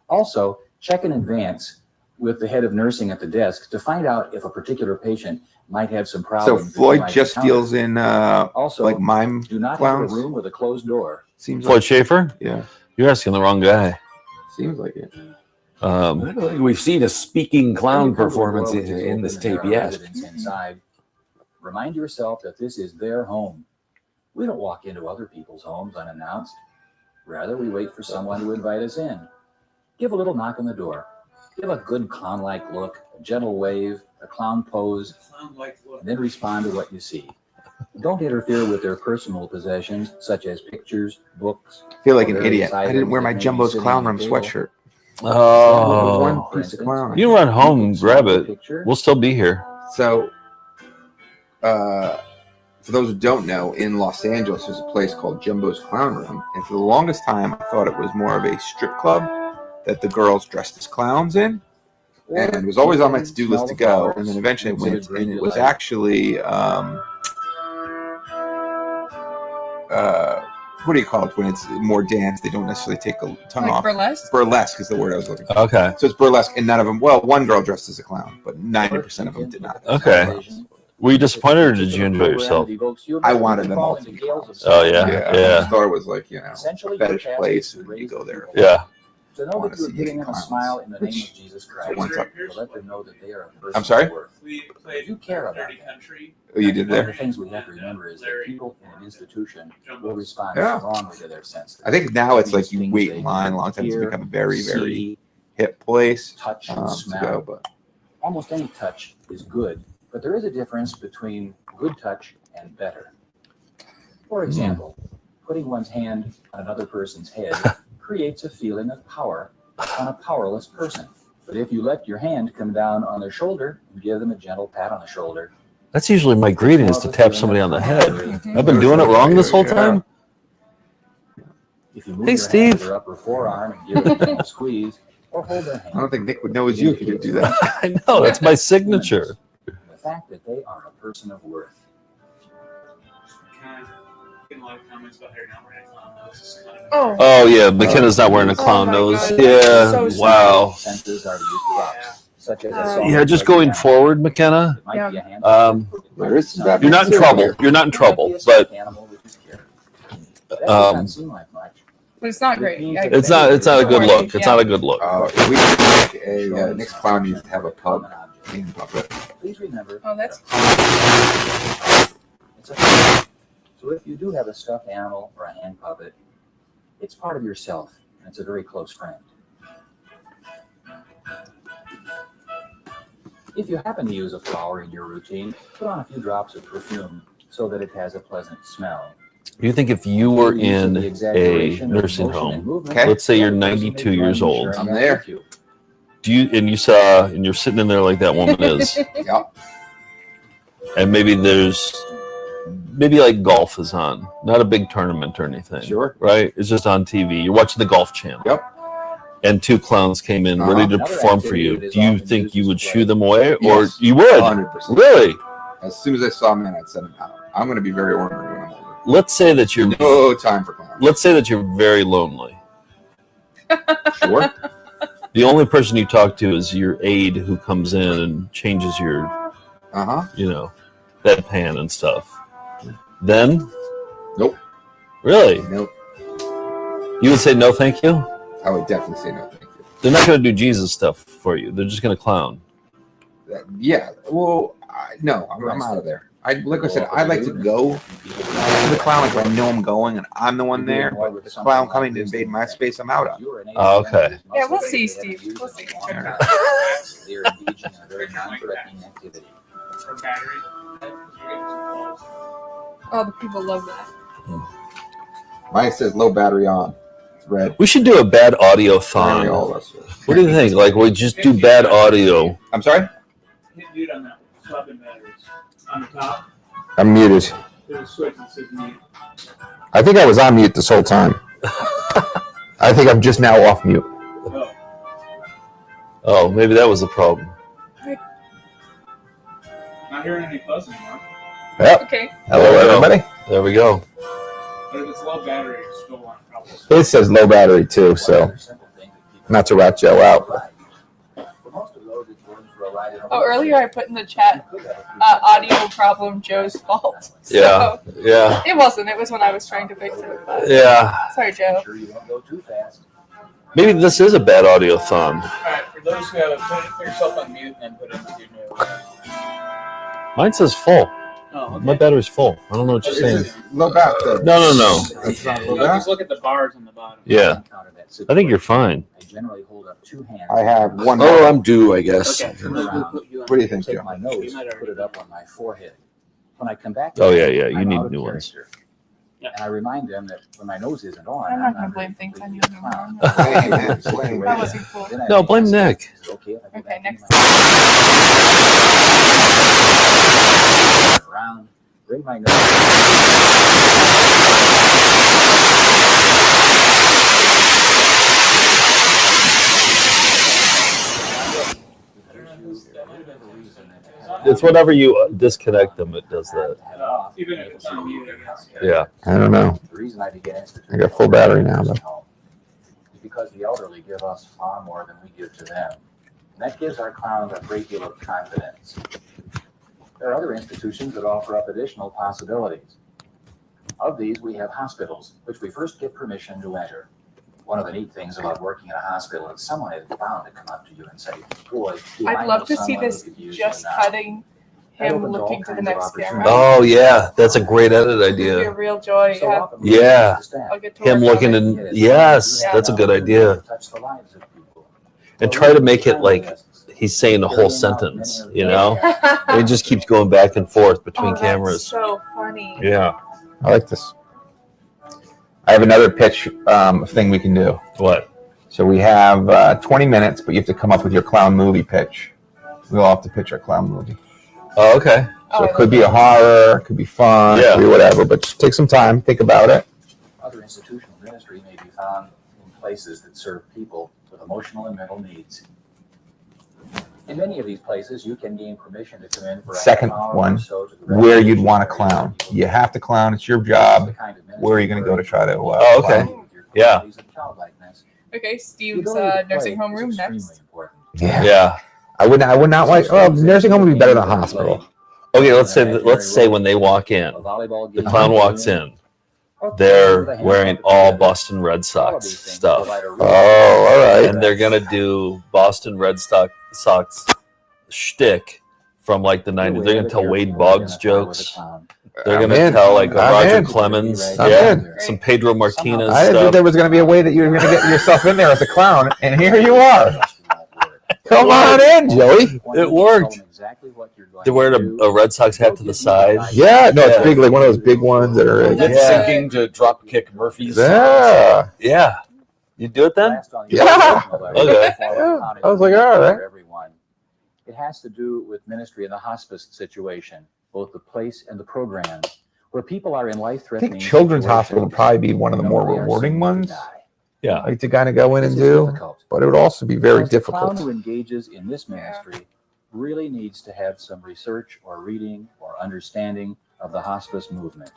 Also, check in advance with the head of nursing at the desk to find out if a particular patient might have some So problems. that you Floyd might just encounter. deals in Also, like mime do not clowns. enter a room with a closed door. Seems Floyd like Schaefer? yeah. You're asking the wrong guy. Seems like it. I don't think we've seen a speaking clown When you come to a performance door which is in this open and tape there are yet. residents inside, remind yourself that this is their home. We don't walk into other people's homes unannounced. Rather, we wait for someone to invite us in. Give a little knock on the door. Give a good clown-like look, a gentle wave, a clown pose, clown-like look. and then respond to what you see. Don't interfere with their personal possessions, such as pictures, books. I feel like or an various idiot. I items didn't wear that my may be Jumbo's sitting Clown on the Room table. sweatshirt. Oh. One piece of clown. You can run home, grab it. We'll still be here. So, for those who don't know, in Los Angeles, there's a place called Jumbo's Clown Room, and for the longest time, I thought it was more of a strip club that the girls dressed as clowns in, and it was always on my to-do list to go. And then eventually I went, and it was actually what do you call it when it's more dance? They don't necessarily take a ton Like off. burlesque? Burlesque is the word I was looking for. Okay. So it's burlesque, and none of them. Well, one girl dressed as a clown, but 90% of them did not. Okay. Were you disappointed or did you enjoy yourself? I wanted them all to be clowns. Oh, yeah. I Yeah. just thought it was like, a fetish place, and you go there. Yeah. To know that you're giving them a smile in the name of Jesus Christ, What's up? to let them know that they are a person I'm sorry? of worth. We played You care about Dirty them. Country. Oh, you did One of the there? things we have to remember is that people in an institution will respond Yeah. strongly to their senses. I think now it's like you Things wait they in line a can long time. It's hear, become a very, very see, hip place touch, and to smell. go. But Almost any touch is good, but there is a difference between good touch and better. For example, putting one's hand on another person's head creates a feeling of power on a powerless person. But if you let your hand come down on their shoulder and give them a gentle pat on the shoulder, That's usually my greeting is to tap somebody on the head. I've been doing it wrong this whole time. If you move Hey, your hand Steve. to their upper forearm and give them a full squeeze, or hold their hand I don't think Nick would know it's you if you didn't do that. I know, that's my signature. the fact that they are a person of worth. Getting a lot of comments about Harry not wearing a clown nose. Oh yeah, McKenna's not wearing a clown nose. God. Yeah, So wow. Senses are to use props, such as Yeah, just going forward, McKenna. You're not in trouble. You're not in trouble, but But it's not great. Yeah, it's not a good look. It's not a good look. We make a Nick's clown used to have a pug hand puppet. Please remember. Oh, that's. It's a puppet. So if you do have a stuffed animal or a hand puppet, it's part of yourself, and it's a very close friend. If you happen to use a flower in your routine, put on a few drops of perfume so that it has a pleasant smell. You think if you were in a nursing home, let's say you're 92 years old, I'm there. and you're sitting in there like that woman is, Yeah. and maybe like golf is on, not a big tournament or anything. Sure. Right? It's just on TV. You're watching the Golf Channel. Yep. And two clowns came in ready to perform for you. Do you think you would shoo them away, or Yes. you would? 100%. Really? As soon as I saw him, I'd send him out. I'm going to be very ornery when I'm older. Let's say that you're No time for clowns. Let's say that you're very lonely. Sure. The only person you talk to is your aide who comes in and changes your, bedpan and stuff. Then? Nope. Really? Nope. You would say no, thank you? I would definitely say no, thank you. They're not going to do Jesus stuff for you. They're just going to clown. Yeah. Well, no, I'm out of there. Like I said, I like to go to the clown like when I know I'm going and I'm the one there. But the clown coming to invade my space, I'm out on. Oh, okay. Yeah, we'll see, Steve. We'll see. They're engaging in a very non-threatening activity. Oh, the people love that. Mine says low battery on. It's red. We should do a bad audio-thon. What do you think? Like, we just do bad audio. I'm sorry? Hit mute on that one. Swapping batteries. On the top, I'm muted. there's a switch that says mute. I think I was on mute this whole time. I think I'm just now off mute. Oh, maybe that was the problem. Not hearing any fuzz anymore. Yep. Okay. Hello, everybody. There we go. But if it's low battery, it's still on problems. It says low battery too, so not to rat Joe out. Oh, earlier I put in the chat, audio problem, Joe's fault. So Yeah. Yeah. It wasn't. It was when I was trying to fix it. But Yeah. Sorry, Joe. Maybe this is a bad audio-thon. Alright, for those who haven't, put yourself on mute and then put in your new. Mine says full. Oh, okay. My battery's full. I don't know what you're saying. Low bat. No. It's not low No, bat. just look at the bars on the bottom. Yeah. I think you're fine. I generally hold up two hands. I have one. Oh, I'm due, I guess. Turn around. What do you think, Take Joe? my nose, put it up on my forehead. When I come back, Oh, yeah. You I'm need out of new ones. character. And I remind them that when my nose isn't on, I'm not going to blame things on you anymore. Blame. That wasn't cool. No, blame Nick. Okay, next. Around, bring my nose. It's whenever you disconnect them, it does that. Even if it's on mute, I guess. Yeah. I don't know. The reason I began instituting I got full battery now, though. is because the elderly give us far more than we give to them. And that gives our clowns a great deal of confidence. There are other institutions that offer up additional possibilities. Of these, we have hospitals, which we first get permission to enter. One of the neat things about working in a hospital is someone is bound to come up to you and say, boy, do I I'd love know to see someone this who could use just you now." cutting him looking to the next camera. Oh, yeah. That's a great edit It'd be a idea. real joy. So Yeah. often we Yeah. understand. I'll get to Him work on looking it. in. Yes, that's a good idea. Touch the lives of people. And try to make it like he's saying the whole sentence, you know? It just keeps going back and forth between Oh, that's cameras. so funny. Yeah. I like this. I have another pitch thing we can do. What? So we have 20 minutes, but you have to come up with your clown movie pitch. We all have to pitch our clown movie. Oh, okay. So it could be a horror, it could be fun, it Yeah. could be whatever, but just take some time, think about it. other institutional ministry may be found in places that serve people with emotional and mental needs. In many of these places, you can gain permission to come in for a Second half hour one, or so to the where you'd want to clown. You have to clown. It's your job. Where are you going to go to try to? Oh, okay. clown? Yeah. Okay, Steve's nursing home room next. Yeah. I would not like. Oh, nursing home would be better than hospital. Okay, let's say when they walk in, the clown walks in. They're wearing all Boston Red Sox stuff. Oh, all right. And they're gonna do Boston Red Sox shtick from like the 90s. They're gonna tell Wade Boggs jokes. They're gonna tell like Roger Clemens, some Pedro Martinez I didn't stuff. think there was going to be a way that you were going to get yourself in there as a clown, and here you are. Come on in, Joey. It worked. They wear a Red Sox hat to the side. Yeah, no, it's big, like one of those big ones that are. Sinking to drop kick Murphy's. Yeah. Yeah. You do it then? Yeah. Okay. Yeah. I was like, all right. It has to do with ministry in the hospice situation, both the place and the program, where people are in I life-threatening. think Children's Hospital would probably be one of the more rewarding ones. Yeah. Like to kind of go in and do, but it would also be very Because the difficult. clown who engages in this ministry really needs to have some research or reading or understanding of the hospice movement.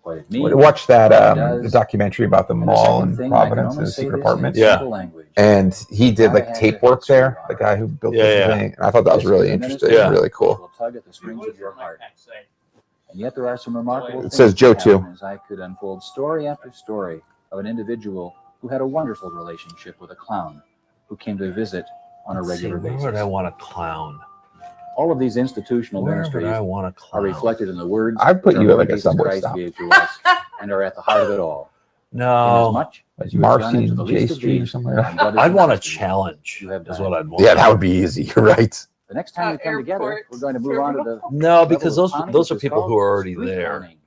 What it means. Watch that what it the does, documentary about the and the mall second in thing, I can Providence, only the say secret this in apartment. simple language. And he did like Gotta tape have the work there. The guy who built this thing, and I thought that was really interesting. Yeah. Really cool. Will tug at the strings of your heart. And yet there are some remarkable It things says Joe that happen too. as I could unfold story after story of an individual who had a wonderful relationship with a clown who came to visit on a regular Where basis. would I want to clown? All of these institutional Where would ministries I want to are clown? reflected in the words I'd put that you our at like Lord a Jesus subway Christ stop. gave to us and are at the heart of it all. No. Inasmuch Like as you have done Marcy it to and the J least of Street or these, something my like that. brothers I'd and want a sisters, challenge. you have Is done what it. I'd want. Yeah, that would be easy. You're right. The next time we come together, we're going to move on to the No, because level of clowning, those are which is people called who are already street there. clowning.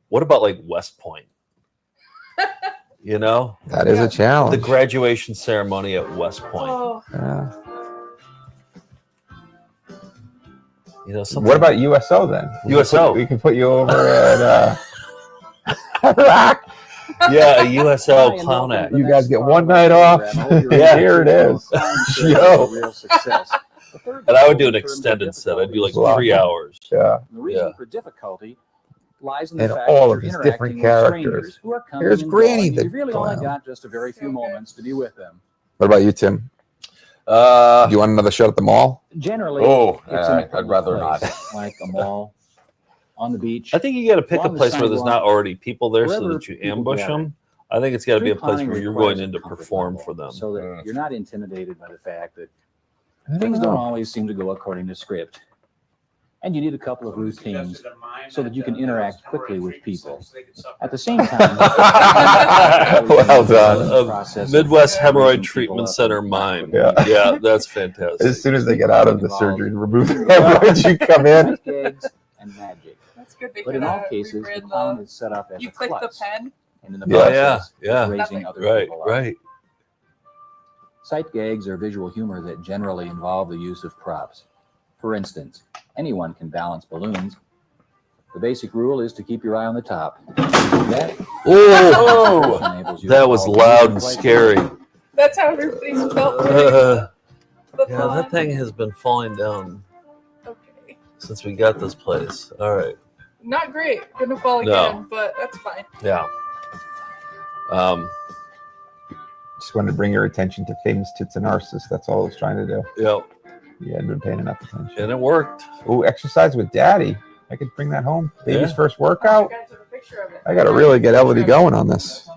What about like West Point? You know, That is a the challenge. graduation ceremony at West Point. Oh, Yeah. You know, something. What about USO then? USO? We can put you over at Rock. Yeah, a USO clown act. You guys get one night off. Yeah. Here it is. Yo. Yo. And I would do an extended set. I'd do like 3 hours. Yeah. The reason Yeah. for difficulty lies in the And fact all that of you're these different interacting with characters. strangers who are coming Here's and Granny going. the You really only clown. got just a very few moments to be with them. What about you, Tim? Do you want another shot at the mall? Generally, Oh, it's in a I'd public rather place, not. like a mall, on the beach. I think you got to pick a along the place where there's sidewalk, not already people there so wherever that you people ambush gather. them. I think it's got to be a Street place clowning where you're requires going a in to comfort perform level for them. so that you're not intimidated by the fact that I things don't don't know. always seem to go according to script. And you need a couple of routines so that you can interact quickly with people. At the same time, Well done. A Midwest Hemorrhoid Treatment Center mime. Yeah. Yeah, that's fantastic. As soon as they get out of the surgery and remove the hemorrhoids, you come in. gags and magic. that's good. They But could in all cases, the rebrand clown the. is set up as You a click the klutz, pen. and in the Yeah. process, Yeah. raising other Right, people up. right. Sight gags are visual humor that generally involve the use of props. For instance, anyone can balance balloons. The basic rule is to keep your eye on the top. That Oh, enables you that to was follow loud and quite scary. That's how everybody's felt. Yeah, The that thought. thing has been falling down Okay. since we got this place. All right. Not great. Gonna fall No. again, but that's fine. Yeah. Just wanted to bring your attention to famous tits and arses. That's all I was trying to do. Yep. You hadn't been paying enough attention. And it worked. Oh, exercise with daddy. I could bring that home. Baby's Yeah. first workout. I took a picture of it. I got to really get Elodie going on this.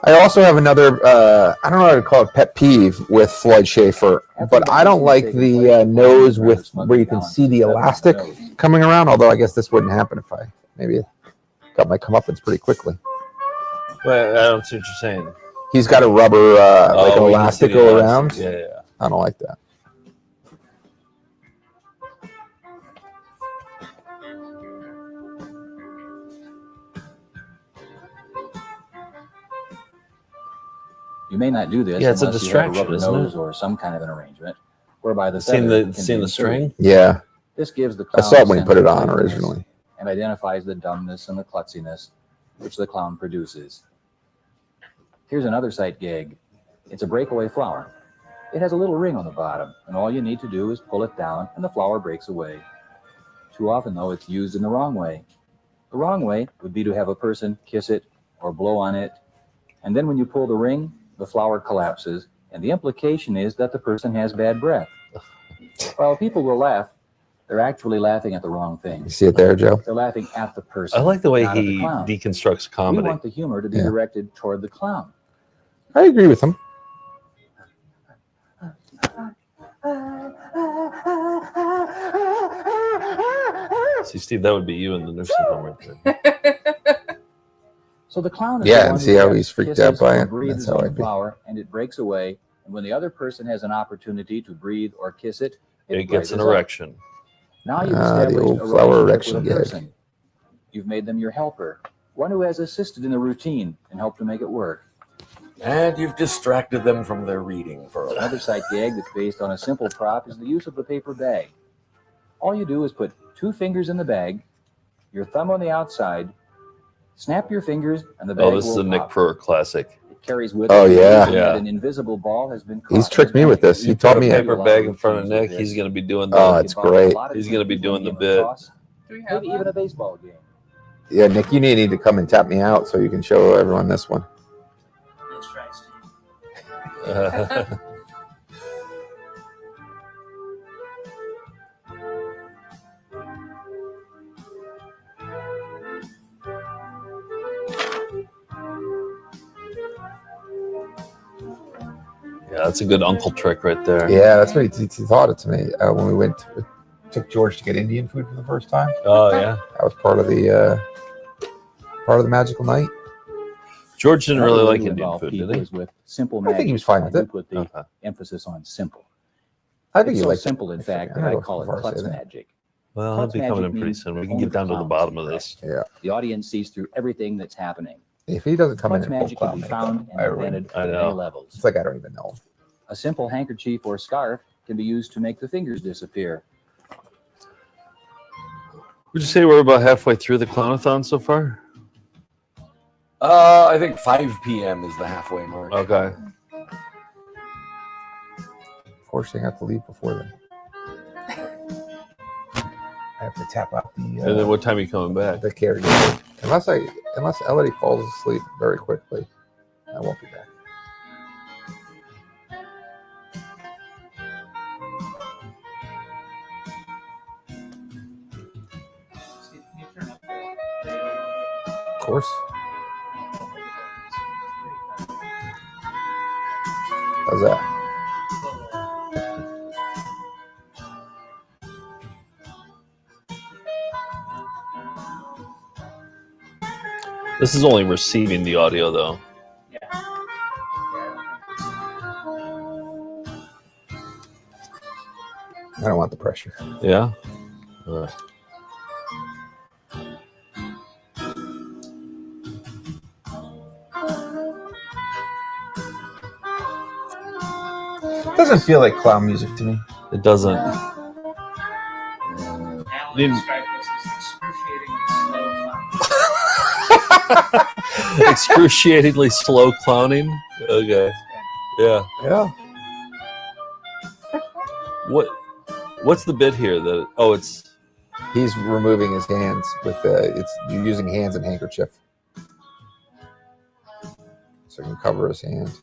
I also have another, I don't know how to call it, pet peeve with Floyd Schaefer, but I don't like the nose with where you can see the elastic coming around, although I guess this wouldn't happen if I maybe got my comeuppance pretty quickly. But I don't see what you're saying. He's got a rubber, like an Oh, you can elastic see the go elastic. around. Yeah. I don't like that. You may not do this Yeah, it's a unless you have distraction, rubber isn't nose it? or some kind of an arrangement whereby the Seen feather the can seen be the string? inserted. Yeah. This gives the I clown saw it a when he sense put it of on playfulness originally. and identifies the dumbness and the klutziness which the clown produces. Here's another sight gag. It's a breakaway flower. It has a little ring on the bottom, and all you need to do is pull it down and the flower breaks away. Too often, though, it's used in the wrong way. The wrong way would be to have a person kiss it or blow on it, and then when you pull the ring, the flower collapses, and the implication is that the person has bad breath. While people will laugh, they're actually laughing at the wrong thing. You see it there, Joe? They're laughing at the person. I like the way not at he the clown. deconstructs We comedy. want the humor to be directed toward the clown. I agree with him. See, Steve, that would be you in the nursing home right there. So the clown is Yeah, the and one see who how has he's freaked kisses out by or it? breathes That's how on I'd the be. flower, and it breaks away. And when the other person has an opportunity to breathe or kiss it, It gets an rises up. erection. Now you've The established old a flower relationship erection with a gag. person. You've made them your helper, one who has assisted in the routine and helped to make it work. And you've distracted them from their reading for a while. Another sight gag that's based on a simple prop is the use of the paper bag. All you do is put 2 fingers in the bag, your thumb on the outside, snap your fingers, and the bag Oh, this is will a Nick pop. Pruitt classic. It carries with Oh, it the yeah. illusion Yeah. that an invisible ball has been caught He's in tricked the me with bag. this. He You taught put a me paper it. bag in front of Nick. He's going to be doing the. Oh, it's great. He's going to be doing the Game of bit. toss, Do we have maybe even a baseball game. Yeah, Nick, you need to come and tap me out so you can show everyone this one. Nice try, Steve. Yeah, that's a good uncle trick right there. Yeah, that's what he taught it to me when we took George to get Indian food for the first time. Oh yeah, That was part of the magical night. George didn't really Another way like to Indian involve food, did people he? is with simple I think he magic. was fine with I it. do put the emphasis on simple. I think It's he so liked it. simple, in fact, I that I don't call it know if I say klutz that. magic. Well, he'll Klutz be coming magic in pretty means soon. We can only get down to the clowns bottom of can this. Yeah. The audience sees through everything that's happening. If he doesn't come in Klutz full magic can clown be makeup, found and invented I at know. many levels. it's like I don't even know him. A simple handkerchief or scarf can be used to make the fingers disappear. Would you say we're about halfway through the Clown-A-Thon so far? I think 5 p.m. is the halfway mark. Okay. Unfortunately, I have to leave before then. I have to tap out And then what time are you coming back? the caregiver. Unless Elodie falls asleep very quickly, I won't be back. Of course. How's that? This is only receiving the audio, though. I don't want the pressure. Yeah. It doesn't feel like clown music to me. It doesn't. Alan Need- described this as Excruciatingly slow clowning. Okay. Yeah. Yeah. What's the bit here? It's He's removing his hands with it's using hands and handkerchief. So he can cover his hands.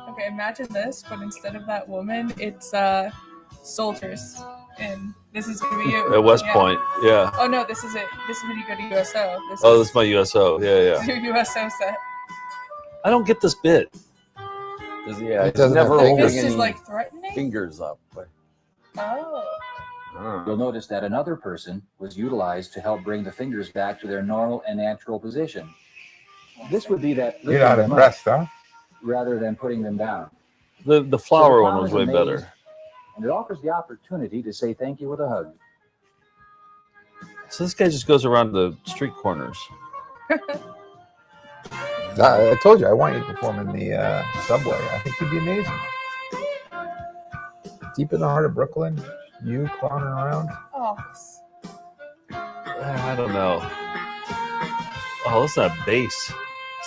Okay, imagine this, but instead of that woman, it's soldiers. And this is gonna be you. at West Yeah. Point. Yeah. Oh no, this is it. This is when you go to USO. This Oh, is this is my USO. Yeah, your USO set. I don't get this bit. Yeah, It it's doesn't never have holding fingers. This any is like threatening. fingers up. But, Oh. You'll notice that another person was utilized to help bring the fingers back to their normal and natural position. This would be that You're not lifting them up impressed, huh? rather than putting them down. The flower So the one clown was is way amazed, better. And it offers the opportunity to say thank you with a hug. So this guy just goes around the street corners. I told you I want you to perform in the subway. I think you'd be amazing. Deep in the heart of Brooklyn, you clowning around. Oh, I don't know. Oh, that's not bass.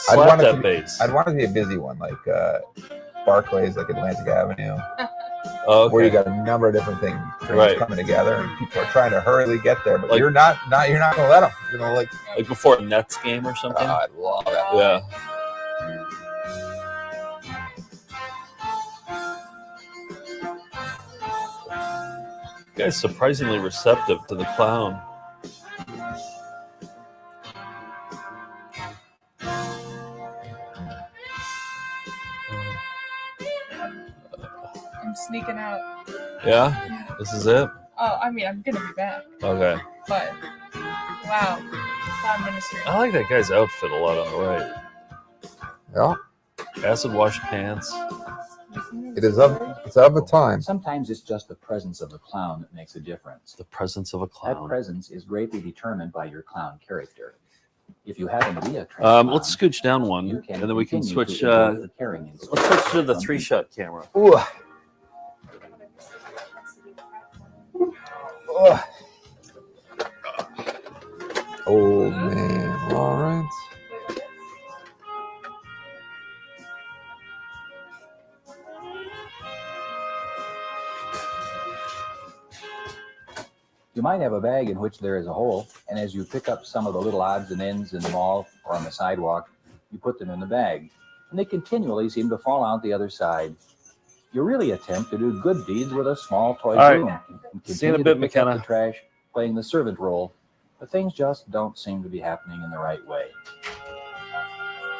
I'd Slap want it that to be, bass. I'd want it to be a busy one, like Barclays, like Atlantic Avenue, Okay. where you got a number of different things coming together, and people are trying to hurriedly get there, but Like- you're not going to let them. You're going to Like before a Nets game or something. I'd love that. Yeah. You guys surprisingly receptive to the clown. I'm sneaking out. Yeah? This is it? Oh, I mean, I'm gonna be back, Okay. but wow, clown ministry. I like that guy's outfit a lot on the right. Yeah. Acid wash pants. It's of a time. Sometimes it's just the presence of the clown that makes a difference. The presence of a That clown. presence is greatly determined by your clown character. If you happen to be a trained Let's scooch down one, you can and then we can continue switch. to enjoy the caring Let's switch to the 3-shot camera. Ooh. Old man Lawrence. You might have a bag in which there is a hole, and as you pick up some of the little odds and ends in the mall or on the sidewalk, you put them in the bag, and they continually seem to fall out the other side. You really attempt to do good deeds with a small toy All broom. right. And See you in a continue bit, to pick up McKenna. the trash, playing the servant role, but things just don't seem to be happening in the right way.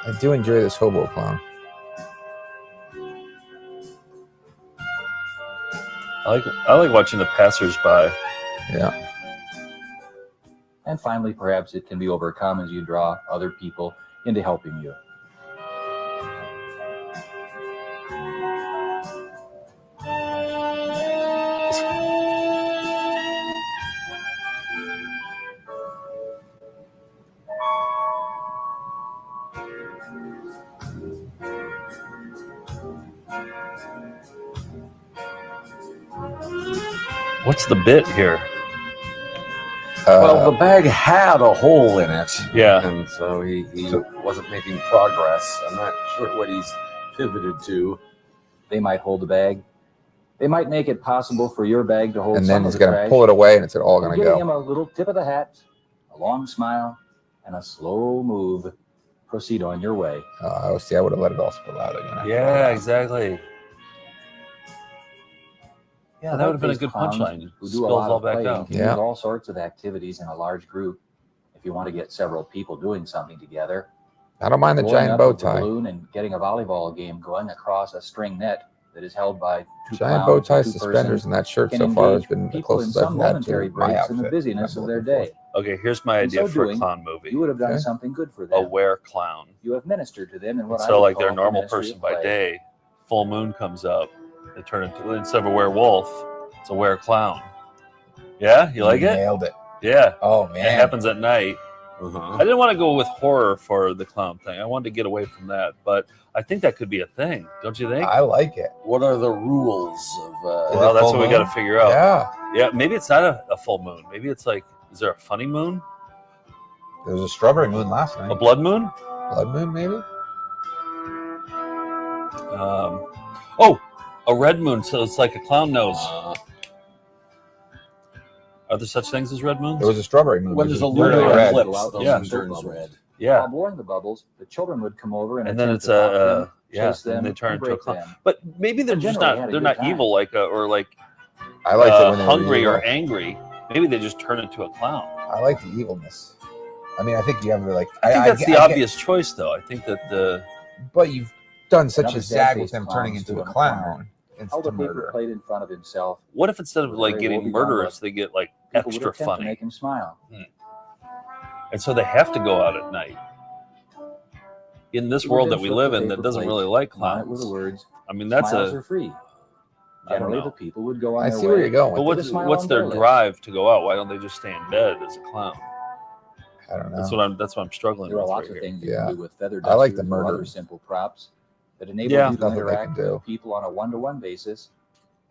I do enjoy this hobo clown. I like watching the passersby. Yeah. And finally, perhaps it can be overcome as you draw other people into helping you. What's the bit here? Well, the bag had a hole in it. Yeah. And so he wasn't making progress. I'm not sure what he's pivoted to. They might hold the bag. They might make it possible for your bag to hold And some then of he's the going to trash. pull it away, and it's all going to Giving him go. a little tip of the hat, a long smile, and a slow move. Proceed on your way. See, I would have let it all spill out again. Yeah, exactly. Yeah, that would have been a good Clowns punchline. Who do a Spills lot all of back playing out. can use all sorts of activities in a large group. If you want to get several people doing something together, I don't mind the blowing giant up bow with a tie. balloon and getting a volleyball game going across a string net that is held by two Giant clowns bow and tie, two suspenders, persons and that shirt can so far has engage been the people in closest I've some had momentary to my breaks in the outfit. busyness of their day. Okay, here's my In idea so for a doing, clown movie. You would have done Okay. something good for them. Aware clown. You have ministered to them in what I So would like they're a call the normal ministry person of by play. day, full moon comes up, they turn into, instead of a werewolf, it's a were-clown. Yeah, you like it? Nailed it. Yeah. Oh It man. happens at night. I didn't want to go with horror for the clown thing. I wanted to get away from that, but I think that could be a thing. Don't you think? I like it. What are the rules of? Well, that's what we got to figure out. Yeah. Yeah. Maybe it's not a full moon. Maybe it's like, is there a funny moon? There was a strawberry moon last night. A blood moon? Blood moon, maybe? Oh, a red moon. So it's like a clown nose. Are there such things as red moons? There was a strawberry moon. When which there's a is lunar literally red. eclipse, the Yeah. moon turns red. Yeah. While blowing the bubbles, the children would come over and And then attempt it's to pop them, yeah, chase them, and they turn and into a break clown. them. But maybe they're just generally not. had a They're good not time. evil or like. I liked it when they were hungry evil. or angry. Maybe they just turn into a clown. I like the evilness. I mean, I think you have to like. I think that's get- the I get- obvious choice, though. I think that the. But you've done such Another a zag dead-faced with them clown turning stood into a on the corner, clown. It's held the a paper murder. plate in front of himself. What if instead of With a like very getting woebegone murderous, look, they get like people would extra attempt to funny, make him smile. and so they have to go out at night. In this He would world then that we flip live the in, that paper doesn't plate, really like on it with clowns. the words, I mean, that's "Smiles a. are free." I don't Generally, know. the people would go on I their see way. where you're going But with with a smile what's on their their lips. drive to go out? Why don't they just stay in bed as a clown? I don't know. That's what I'm struggling There are with lots right of here. things you Yeah. can do with feather I like dusters the or other murder. simple props that enable Yeah. you to Nothing they interact can do. with people on a one-to-one basis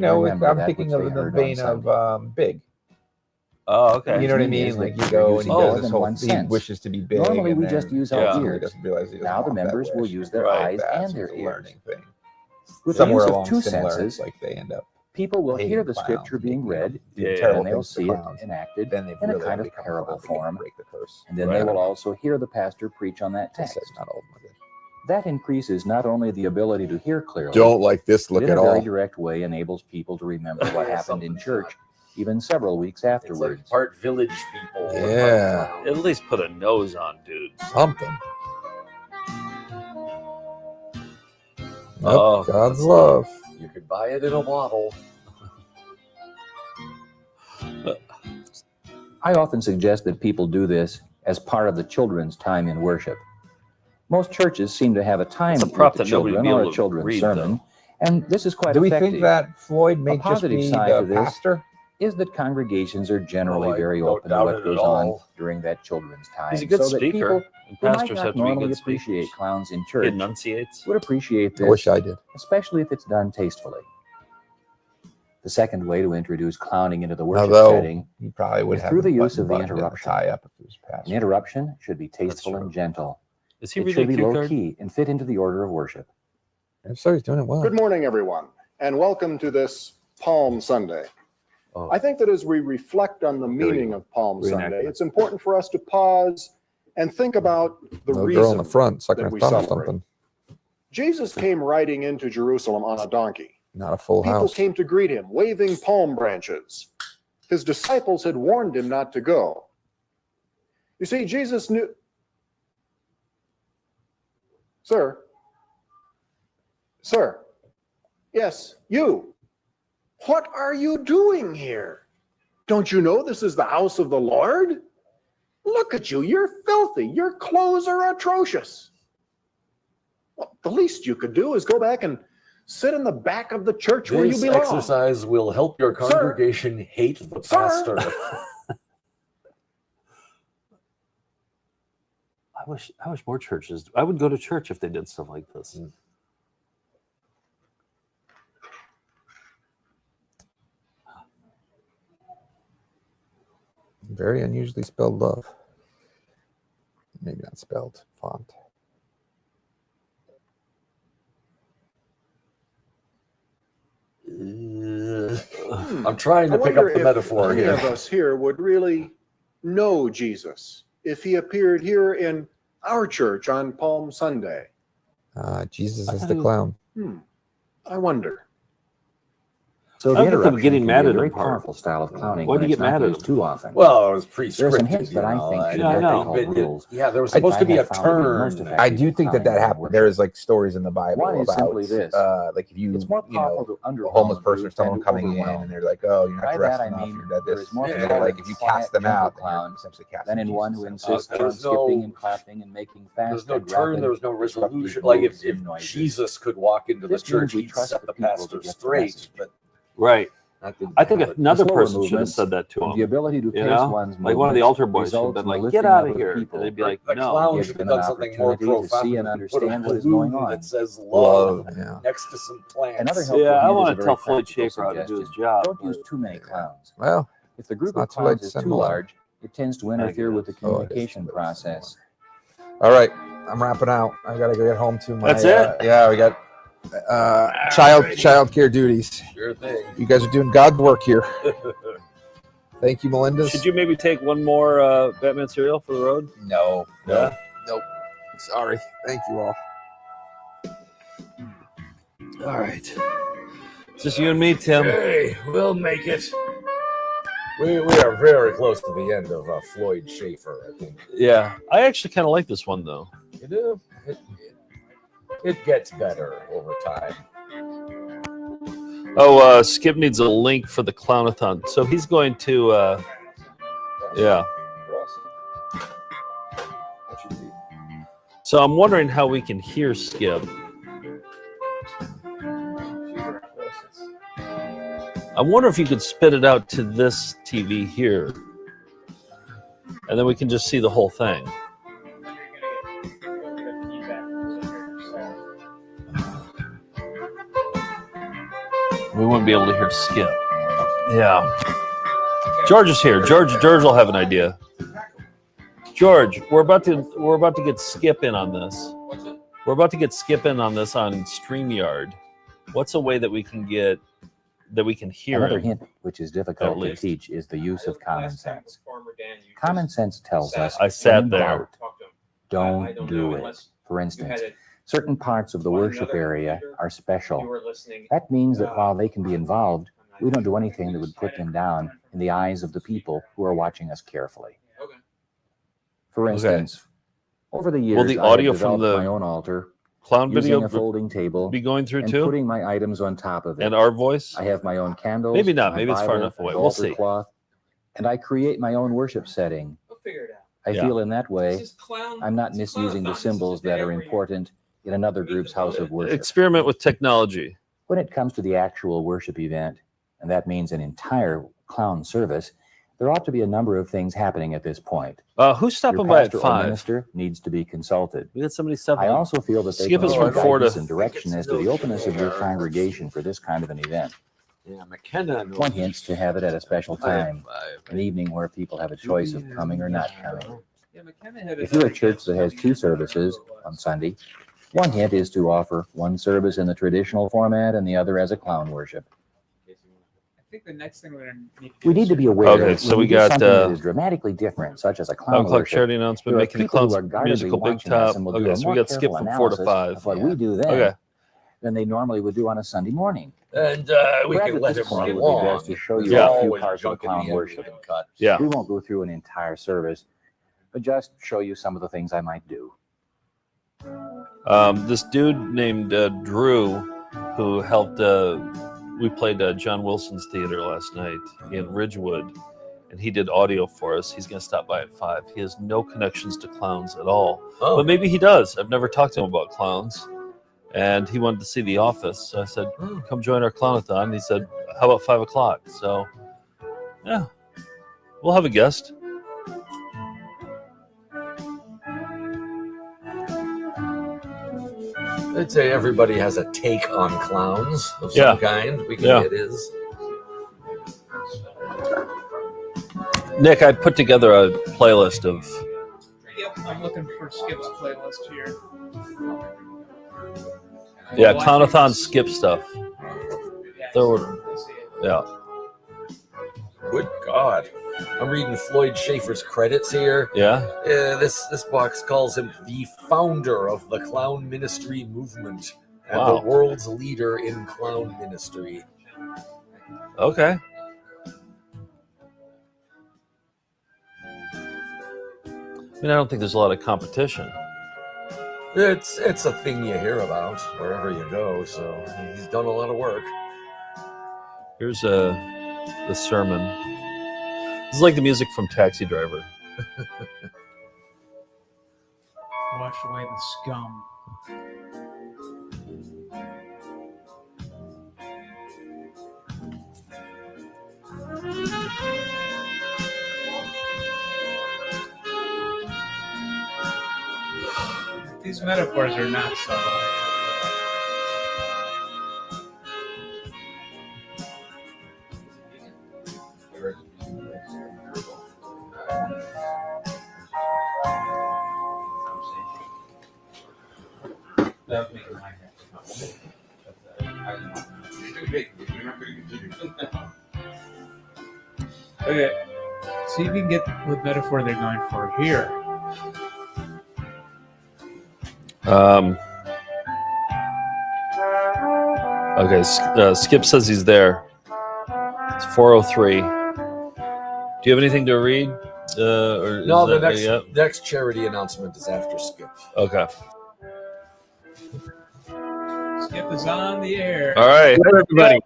like, you know, remember I'm that thinking which of they in the heard on vein Sunday. of Big. Oh, okay. You know what I Which means mean? that Like you they're go and using he more does this than whole, one he sense. wishes to be big. Normally, and we then just use ultimately our he ears. doesn't realize he doesn't Now the want that members will wish. use their Right, eyes that's and their a ears. learning thing. With the Somewhere use of along two similar, senses, it's like they end up people will hating hear the clowns, scripture being making read, doing terrible and they'll things to see it clowns. enacted Then they've in a really kind of become a parable clown. form, Break the curse. and then Right. they will also hear the pastor preach on that I said text. not all of them are good. That increases not only the ability to hear clearly, Don't like this but look in at a very all. direct way enables people to remember what happened in church, even several weeks afterwards. It's like part village people. Yeah. At least put a nose on, dude. Something. Oh, God's love. You could buy it in a bottle. I often suggest that people do this as part of the children's time in worship. Most churches seem to have a time It's a with prop the that nobody would children be or able a to children's read, sermon, and this is quite Do we effective. think that Floyd may A just positive be side the to this pastor? is that congregations are generally Oh, I very don't open to doubt what it at goes on all. during that children's time. He's a good so that speaker, people and who might pastors not have to be normally good speakers. appreciate clowns in He church enunciates. would appreciate I this, wish I did. especially if it's done tastefully. The second way to introduce clowning into the worship Although setting he probably would is have through a the use of the button-down interruption. tie up if he was pastor. An interruption should be tasteful and gentle. Is he It reading should a be cue low card? key and fit into the order of worship. I'm sorry, he's doing it well. Good morning, everyone, and welcome to this Palm Sunday. Oh. I think that as we reflect on the meaning of Palm Sunday, it's important for us to pause and think about the No reason girl in the front sucking that her we thumb or celebrate. something. Jesus came riding into Jerusalem on a donkey. Not a full People house. came to greet him, waving palm branches. His disciples had warned him not to go. You see, Jesus knew... Sir? Sir? Yes, you. What are you doing here? Don't you know this is the house of the Lord? Look at you, you're filthy. Your clothes are atrocious. Well, the least you could do is go back and sit in the back of the church where you This belong. exercise will help your Sir. congregation hate the Sir. pastor. I wish more churches. I would go to church if they did stuff like this. Very unusually spelled love. Maybe not spelled. Font. I'm trying to I pick up wonder the if metaphor any here. of us here would really know Jesus if he appeared here in our church on Palm Sunday. Jesus is the clown. I wonder. So I the don't think I'm interruption getting can mad be a at very him part. powerful style of clowning Why do when you it's get not mad at used him? too often. Well, it was There are some pre-scripted. hints that I think should Yeah, I be know. called rules. Yeah, there was which supposed to I be a have found to be most turn. effective I do think that clowning happened. worship. There's like stories in the Bible One is about simply this. like if you It's more powerful to a underwhelm homeless a person or group than someone to coming in overwhelm. and they're like, oh, you're not By dressed that I enough, mean you're dead there this. is more And power they're like in if you quiet, cast them gentle out, then you're clown essentially casting than in Jesus one who out. insists on There's skipping no- and clapping and making There fast was no and turn, rapid there was no disruptive resolution. Like if moves and noises. Jesus could walk into the This church, means we he'd trust set the people to pastor get the straight. message. But Right. that didn't I think happen. another The slower person should have movements, said that to him. the ability to You pace know, one's like one of the movements altar boys should have results been in like, lifting "Get out up of of here!" people. And they'd be like, The "No." clown Give should them have an done something more opportunity to see profound. and than put a understand what is going balloon on. that says Love, love yeah. next to some plants. Another helpful Yeah, I hint is want a to very tell Floyd practical Schaefer how to do his suggestion. job. Don't use too many clowns. Well, If the group it's not of too late clowns to is send too more. large, it tends to interfere with the Oh, it is. communication process. All right, I'm wrapping out. I gotta go get home to my. That's it? Yeah, we got child care duties. Sure thing. You guys are doing God's work here. Thank you, Melinda. Should you maybe take one more Batman cereal for the road? No. Yeah. Nope. Sorry. Thank you all. All right. It's just you and me, Tim. Hey, we'll make it. We are very close to the end of Floyd Schaefer, I think. Yeah. I actually kind of like this one, though. You do? It gets better over time. Oh, Skip needs a link for the Clown-A-Thon. So he's going to, yeah. So I'm wondering how we can hear Skip. I wonder if you could spit it out to this TV here. And then we can just see the whole thing. We wouldn't be able to hear Skip. Yeah. George is here. George will have an idea. George, we're about to get Skip in on this. We're about to get Skip in on this on StreamYard. What's a way that we can hear Another him? hint, which is difficult to teach, is the use of common sense. Common sense tells us, I sat when in there. doubt, don't do it. For instance, certain parts of the worship area are special. That means that while they can be involved, we don't do anything that would put them down in the eyes of the people who are watching us carefully. For instance, over the years, Will the I have audio from developed the my own altar, clown using video a folding table, be going through and too? putting my items on top of it. And our voice? I have my own candles. Maybe not. my Maybe it's far Bible, enough away. and We'll altar see. cloth, and I create my own worship setting. I Yeah. feel in that way, This is clown. I'm not misusing the symbols that are important in another group's house of worship. Experiment with technology. When it comes to the actual worship event, and that means an entire clown service, there ought to be a number of things happening at this point. Who's stopping Your by at pastor or 5? minister needs to be consulted. We had somebody stop. I also feel that they Skip can is provide from 4 to. guidance and direction as to the openness of your congregation for this kind of an event. Yeah, McKenna. One hint's to have it at a special time, an evening where people have a choice of coming or not coming. Yeah, McKenna had If you're a church that has 2 services on Sunday, one hint is to offer one service in the traditional format and the other as a clown worship. I think the next thing we're going to need We need to be aware Okay, that so when we do got, something that is dramatically different, such as a clown O'clock worship, charity announcement, there are making the people who Clowns are guardedly musical big watching us top. and will do Okay, a so we more got Skip careful from 4 to analysis 5. of what we do then Okay. than they normally would do on a Sunday morning. And we Perhaps can at let this him point, run it would be along. best to show you Yeah. a few Always parts of junk in clown the end worship. we can cut. Yeah. We won't go through an entire service, but just show you some of the things I might do. This dude named Drew, who helped. We played John Wilson's theater last night in Ridgewood, and he did audio for us. He's going to stop by at 5. He has no connections to clowns at all, but maybe he does. I've never talked to him about clowns, and he wanted to see The Office. So I said, "Come join our Clown-A-Thon." He said, "How about 5 o'clock?" So, yeah, we'll have a guest. I'd say everybody has a take on clowns of some kind. We can get his. Nick, I put together a playlist of. Yep, I'm looking for Skip's playlist here. Yeah, Clown-A-Thon skip stuff. There were, yeah. Good God. I'm reading Floyd Schaefer's credits here. Yeah. This box calls him the founder of the clown ministry movement and Wow. the world's leader in clown ministry. Okay. I mean, I don't think there's a lot of competition. It's a thing you hear about wherever you go, so he's done a lot of work. Here's the sermon. This is like the music from Taxi Driver. Wash away the scum. These metaphors are not subtle. Okay, see if you can get what metaphor they're going for here. Okay, Skip says he's there. It's 4:03. Do you have anything to read? Or is No, the that- next charity announcement is after Skip. Okay. Skip is on the air. All right. Hello, everybody.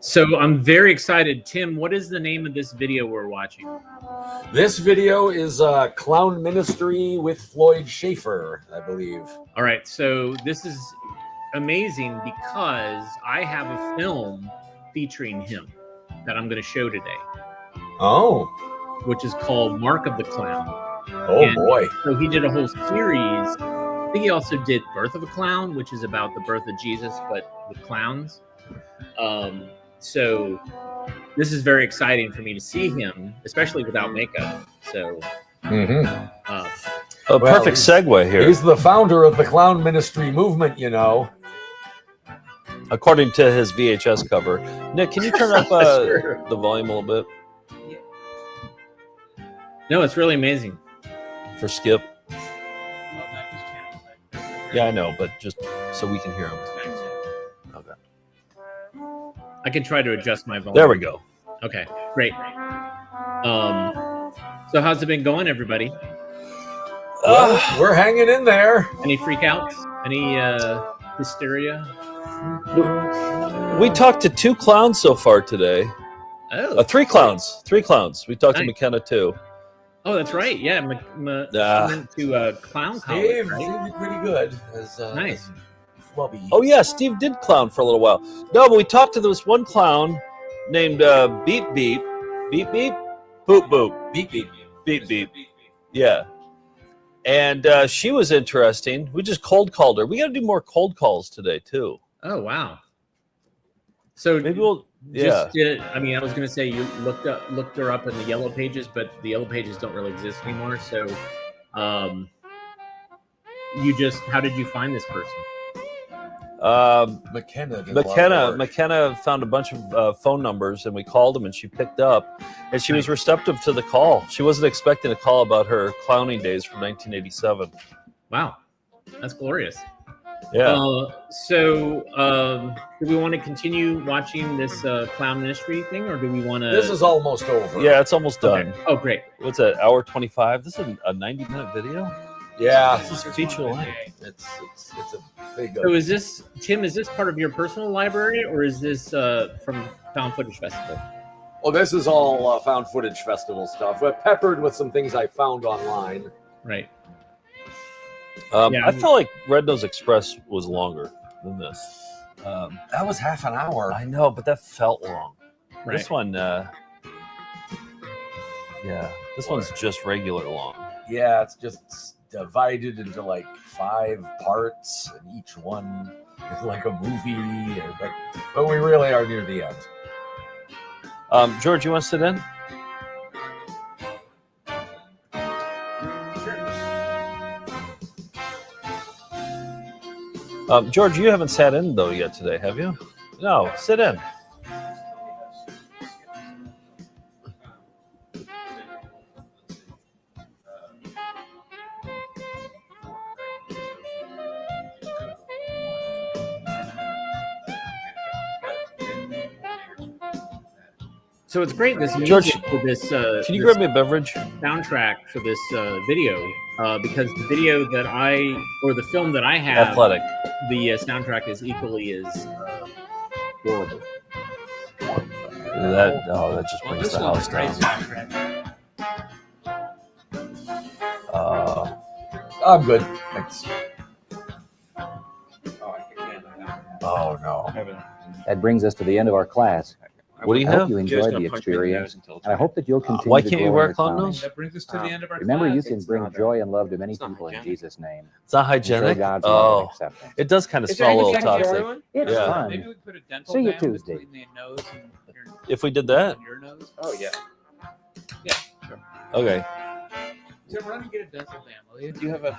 So I'm very excited. Tim, what is the name of this video we're watching? This video is Clown Ministry with Floyd Schaefer, I believe. All right, so this is amazing because I have a film featuring him that I'm going to show today. Oh. Which is called Mark of the Clown. Oh, boy. So he did a whole series. I think he also did Birth of a Clown, which is about the birth of Jesus, but with clowns. So this is very exciting for me to see him, especially without makeup. So A Well, perfect segue here. He's the founder of the Clown Ministry movement, you know. According to his VHS cover. Nick, can you turn up Sure. the volume a little bit? no, it's really amazing. For Skip? Yeah, I know, but just so we can hear him. Okay. I can try to adjust my volume. There we go. Okay, great. So how's it been going, everybody? We're hanging in there. Any freakouts? Any hysteria? We talked to 2 clowns so far today. Oh. 3 clowns. 3 clowns. We talked to Nice. McKenna too. Oh, that's right. Yeah, I went to clown college. Steve, Right? Steve did pretty good. Nice. Flubby. Oh yeah, Steve did clown for a little while. No, but we talked to this one clown named Beep Beep, Beep Beep, Boop Boop, Beep Beep, Beep Beep. Yeah, and she was interesting. We just cold called her. We got to do more cold calls today too. Oh wow. So maybe we'll. Just, I mean, I was going to say you looked her up in the yellow pages, but the yellow pages don't really exist anymore. So, how did you find this person? McKenna found a bunch of phone numbers, and we called them, and she picked up, and she was receptive to the call. She wasn't expecting a call about her clowning days from 1987. Wow, that's glorious. Yeah. Do we want to continue watching this clown ministry thing, or do we want to? This is almost over. Yeah, it's almost done. Okay. Oh, great. What's that? Hour 25. This is a 90-minute video. Yeah, this is feature length. It's a big. So is this, Tim? Is this part of your personal library, or is this from Found Footage Festival? Well, this is all Found Footage Festival stuff, but peppered with some things I found online. Right. I felt like Red Nose Express was longer than this. That was half an hour. I know, but that felt long. Right. This one, this one's just regular long. Yeah, it's just divided into like 5 parts, and each one is like a movie. But we really are near the end. George, you want to sit in? George, you haven't sat in though yet today, have you? No, sit in. So it's great. This George, music for this. Can you grab me a beverage? Soundtrack for this video, because the video that the film that I have, Athletic. The soundtrack is equally as horrible. That just brings the house down. I'm good. Thanks. Oh no. That brings us to the end of our class. What do you I have? hope you enjoyed the experience, and I hope that you'll continue Why to can't you grow wear in your clown clowning. nose? That brings us to the end of our Remember, class. you can bring joy and love to many people in Jesus' name. It's not And show hygienic. God's love and Oh, acceptance. it does kind of Is there smell a little anything for toxic. everyone? It's Yeah. fun. Maybe we put a dental See you dam Tuesday. between the nose and If we did that, your nose. Oh yeah. Yeah. Sure. okay. Tim, run and get a dental dam, will you? Do you have a?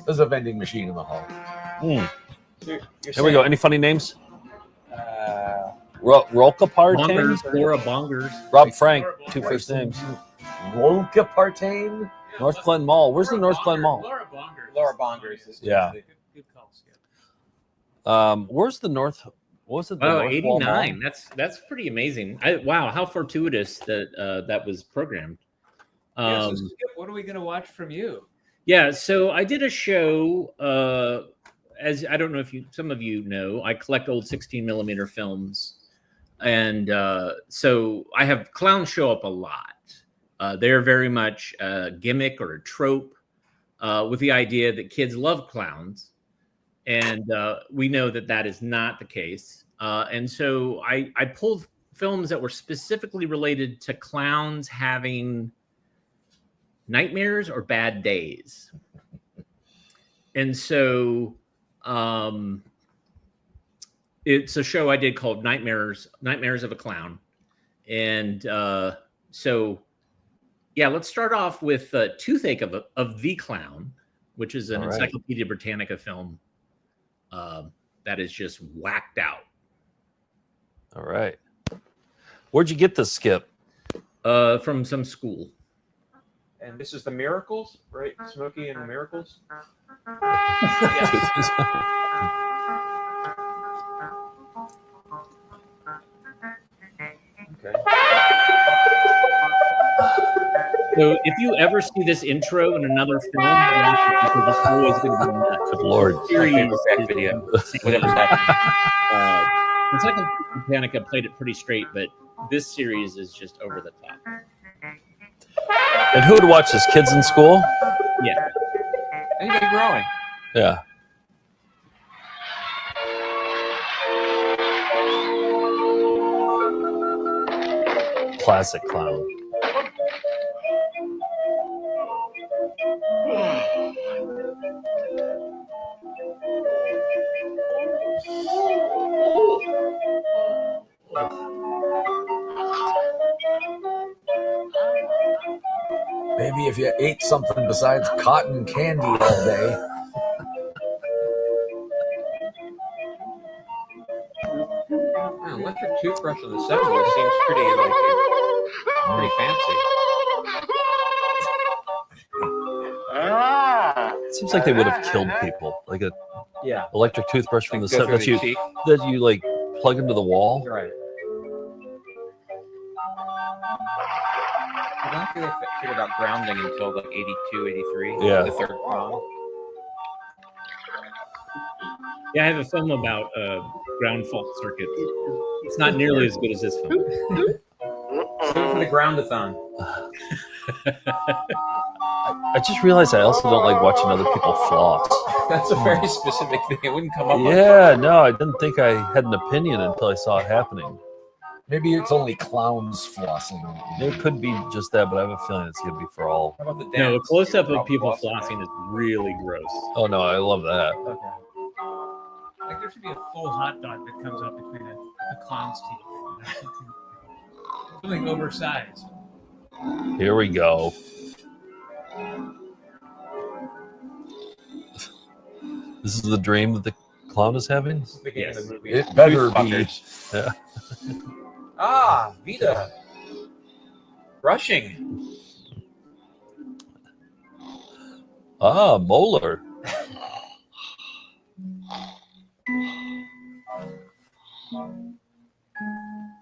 There's a vending machine in the hall. Here You're we go. Any funny names? Rolka Partane? Bongers, Laura Bongers. Rob Frank, 2 first names. Rolka Partane? North Glen Mall. Where's the North Glen Mall? Laura Bongers. Laura Bongers. Is Yeah. Good call, Skip. Where's the North? What was it? The Oh, North Wall Mall? 89. That's pretty amazing. Wow, how fortuitous that that was programmed. Yeah, so Skip, what are we gonna watch from you? Yeah, so I did a show. As I don't know if some of you know, I collect old 16mm films, and so I have clowns show up a lot. They're very much a gimmick or a trope, with the idea that kids love clowns, and we know that is not the case. And so I pulled films that were specifically related to clowns having nightmares or bad days. And so it's a show I did called Nightmares of a Clown. And so yeah, let's start off with Toothache of the Clown, which is an Encyclopedia Britannica film that is just whacked out. All right. Where'd you get this, Skip? From some school. And this is the Miracles, right? Smokey and the Miracles. Okay. So if you ever see this intro in another film, watch it because it's always going to be nuts. Good Lord. Video. Whatever's happening. Encyclopedia Britannica played it pretty straight, but this series is just over the top. And who would watch this? Kids in school? Yeah. Anybody growing? Yeah. Classic clown. Maybe if you ate something besides cotton candy all day. Electric toothbrush in the 70s seems pretty fancy. Seems like they would have killed people. Like a electric toothbrush from the Go set through that the you cheek. like plug into the wall. Right. I don't think they figured out grounding until like 82, 83. Yeah. The third prong. Yeah, I have a film about ground fault circuits. It's not nearly as good as this film. Do it for the Ground-A-Thon. I just realized I also don't like watching other people floss. That's a very specific thing. It wouldn't come up. Yeah, no, I didn't think I had an opinion until I saw it happening. Maybe it's only clowns flossing. It could be just that, but I have a feeling it's going to be for all. How about the No, a dance? close up of people flossing is really gross. Oh, no, I love that. Okay. Like there should be a full hot dog that comes up between a clown's teeth. Something oversized. Here we go. This is the dream that the clown is having? Yes. It better be. Yeah. Ah, Vita. Brushing. Ah, molar.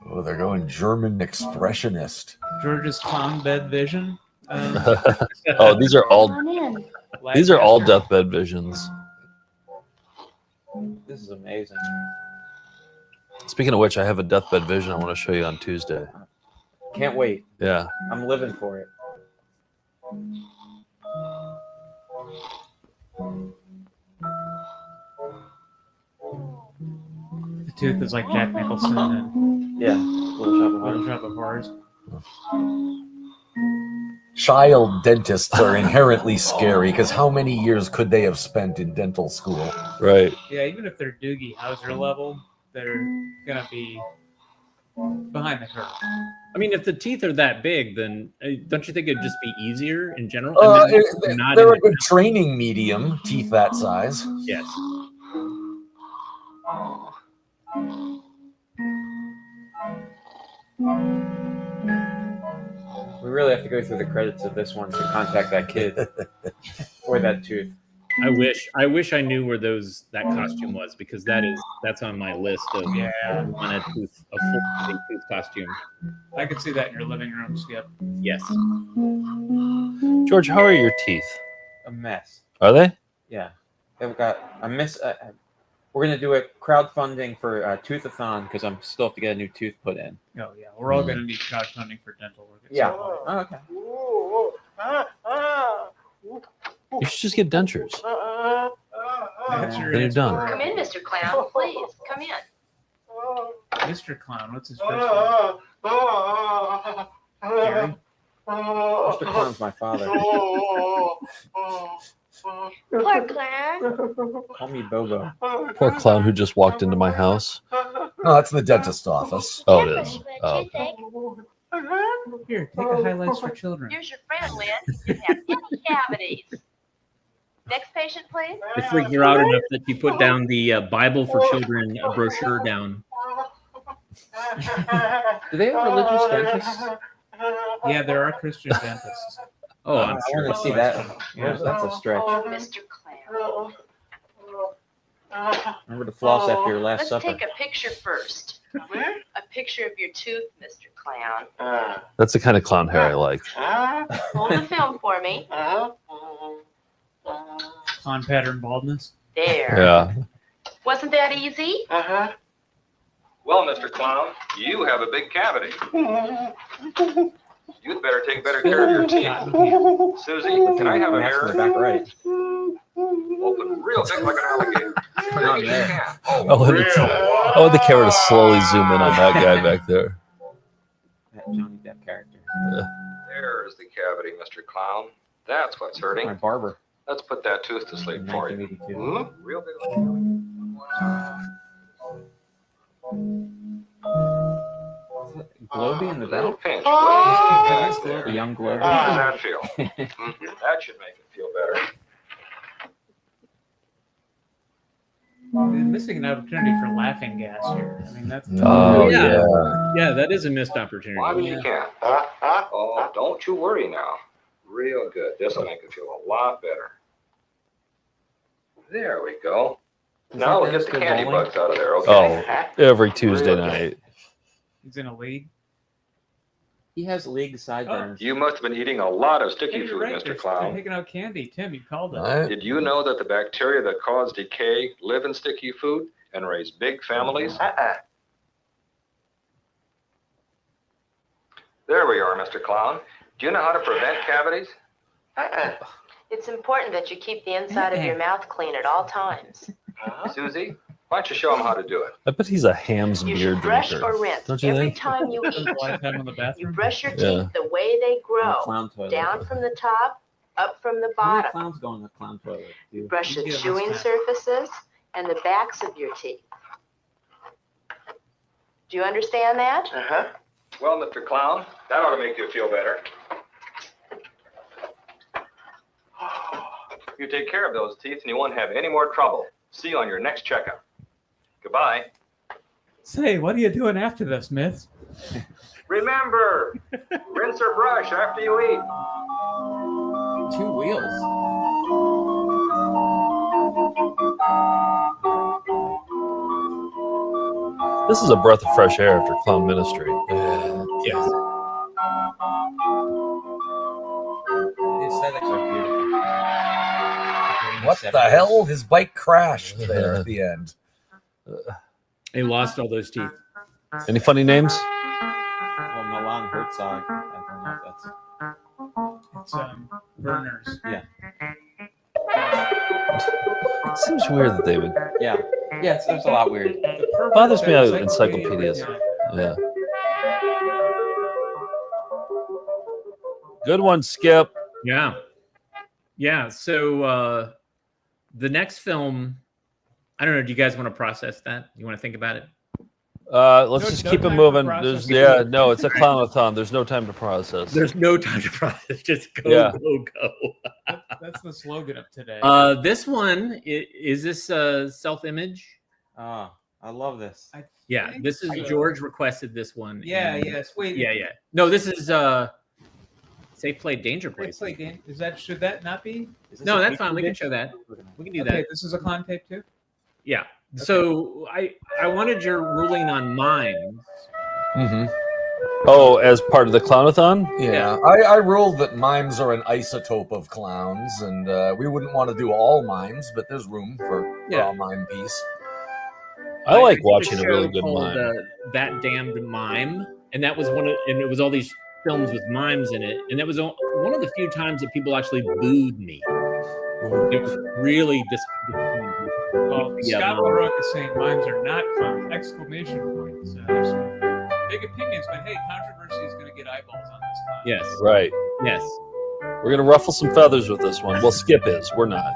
Oh, they're going German expressionist. George's clown bed vision. Oh, these are all deathbed visions. This is amazing. Speaking of which, I have a deathbed vision I want to show you on Tuesday. Can't wait. Yeah. I'm living for it. The tooth is like Jack Nicholson and Yeah. Little Shop of Horrors. Child dentists are inherently scary because how many years could they have spent in dental school? Right. Yeah, even if they're Doogie Howser level, they're gonna be behind the curve. I mean, if the teeth are that big, then don't you think it'd just be easier in general? They're a good training medium, teeth that size. Yes. We really have to go through the credits of this one to contact that kid or that tooth. I wish I knew where that costume was, because that's on my list of on a full tooth costume. I could see that in your living room, Skip. Yes. George, how are your teeth? A mess. Are they? Yeah. They've got a miss. We're gonna do a crowdfunding for Toothathon because I'm still have to get a new tooth put in. Oh yeah, we're all gonna need crowdfunding for dental work. Yeah. Oh, okay. You should just get dentures. That's your Then you're done. Come in, Mr. Clown. Please, come in. Mr. Clown, what's his first name? Gary? Mr. Clown's my father. Poor Clown. Call me Bobo. Poor clown who just walked into my house. No, that's the dentist office. Oh, it is. Oh. Here, take a highlights for children. Here's your friend, Lynn. You have any cavities. Next patient, please. It freaked her out enough that she put down the Bible for Children brochure down. Do they have religious dentists? Yeah, there are Christian dentists. Oh, I'm I sure. want to see that. Yeah, that's a stretch. Oh, Mr. Clown. Remember to floss after your last Let's supper. take a picture first. A picture of your tooth, Mr. Clown. That's the kind of clown hair I like. Hold the film for me. On pattern baldness. There. Yeah. Wasn't that easy? Well, Mr. Clown, you have a big cavity. You'd better take better care of your teeth. Susie, can I have a mirror? Back right. Open real big like an alligator. Not Big as you there. can. I want the camera to slowly zoom in on that guy back there. That Johnny Depp character. There's the cavity, Mr. Clown. That's what's hurting. My barber. Let's put that tooth to sleep for you. 1982. Real big like an alligator. Globy in the Little back. pinch. Way back there. The young Globy. How does that feel? That should make it feel better. We're missing an opportunity for laughing gas here. I mean, that's. Oh, Yeah, that is a missed opportunity. Why would you can't? Oh, don't you worry now. Real good. This will make it feel a lot better. There we go. Now we'll get the candy bugs out of there, okay? Oh, every Tuesday night. He's in a league. He has league sideburns. You must have been eating a lot of sticky Hey, you're food, right. Mr. They're Clown. taking out candy. Tim, you called it. Right. Did you know that the bacteria that cause decay live in sticky food and raise big families? There we are, Mr. Clown. Do you know how to prevent cavities? It's important that you keep the inside of your mouth clean at all times. Susie, why don't you show him how to do it? I bet he's a Ham's You beer should brush drinker. or rinse Don't you every think? time you eat. A lot of time in the You bathroom. brush your teeth Yeah. the way they grow, Clown toilet. down from the top, up from the How many bottom. clowns go in the clown toilet? You brush the You get chewing this surfaces and the backs of your teeth. Do you understand that? Well, Mr. Clown, that ought to make you feel better. You take care of those teeth and you won't have any more trouble. See you on your next checkup. Goodbye. Say, what are you doing after this, Myth? Remember, rinse or brush after you eat. 2 wheels. This is a breath of fresh air after clown ministry. Yes. The aesthetics are beautiful. What the hell? His bike crashed there at the end. He lost all those teeth. Any funny names? Well, Milan Herzog. I don't know if that's. It's Burners. Yeah. Seems weird that they would. Yeah. Yeah, it seems a lot weird. Bothers me out of encyclopedias. Yeah. Good one, Skip. Yeah. Yeah. So the next film, I don't know. Do you guys want to process that? You want to think about it? Let's just keep it moving. process. No, it's a Clown-A-Thon. There's no time to process. There's no time to process. Just go, Yeah. go. That's the slogan of today. This one is this self-image? Oh, I love this. Yeah, this is George requested this one. Yeah, and- yes. Wait. Yeah, yeah. No, this is Safe Play Danger Play. Is that should that not be? No, that's fine. We can show that. We can do Okay, that. this is a clown tape too. Yeah. So I wanted your ruling on Mime. Mm-hmm. Oh, as part of the Clown-A-Thon? Yeah, I ruled that mimes are an isotope of clowns, and we wouldn't want to do all mimes, but there's room for a mime piece. I like did watching a show really good called, mime. That Damned Mime, and that was and it was all these films with mimes in it, and that was one of the few times that people actually booed me. It was really disappointing. Well, Scott LaRoque is saying mimes are not clowns! Exclamation points. There's some big opinions, but hey, controversy is going to get eyeballs on this clown. Yes. Right. Yes. We're going to ruffle some feathers with this one. Well, Skip is. We're not.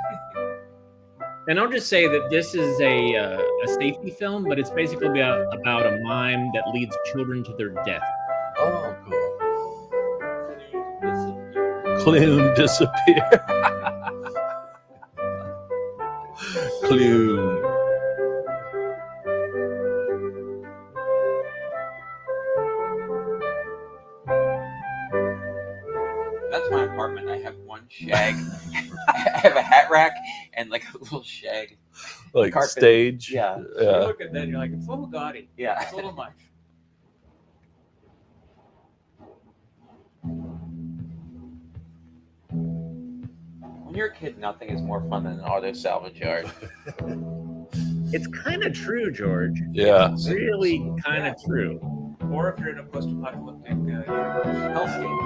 And I'll just say that this is a safety film, but it's basically about a mime that leads children to their death. Oh, cool. Clown disappear. Clown. That's my apartment. I have one shag. I have a hat rack and like a little shag. Like carpet. stage. Yeah. You look at that, and you're like, it's a little gaudy. Yeah. It's a little much. When you're a kid, nothing is more fun than an auto salvage yard. It's kind of true, George. Yeah. It's really kind of true. or if you're in a post-apocalyptic hellscape.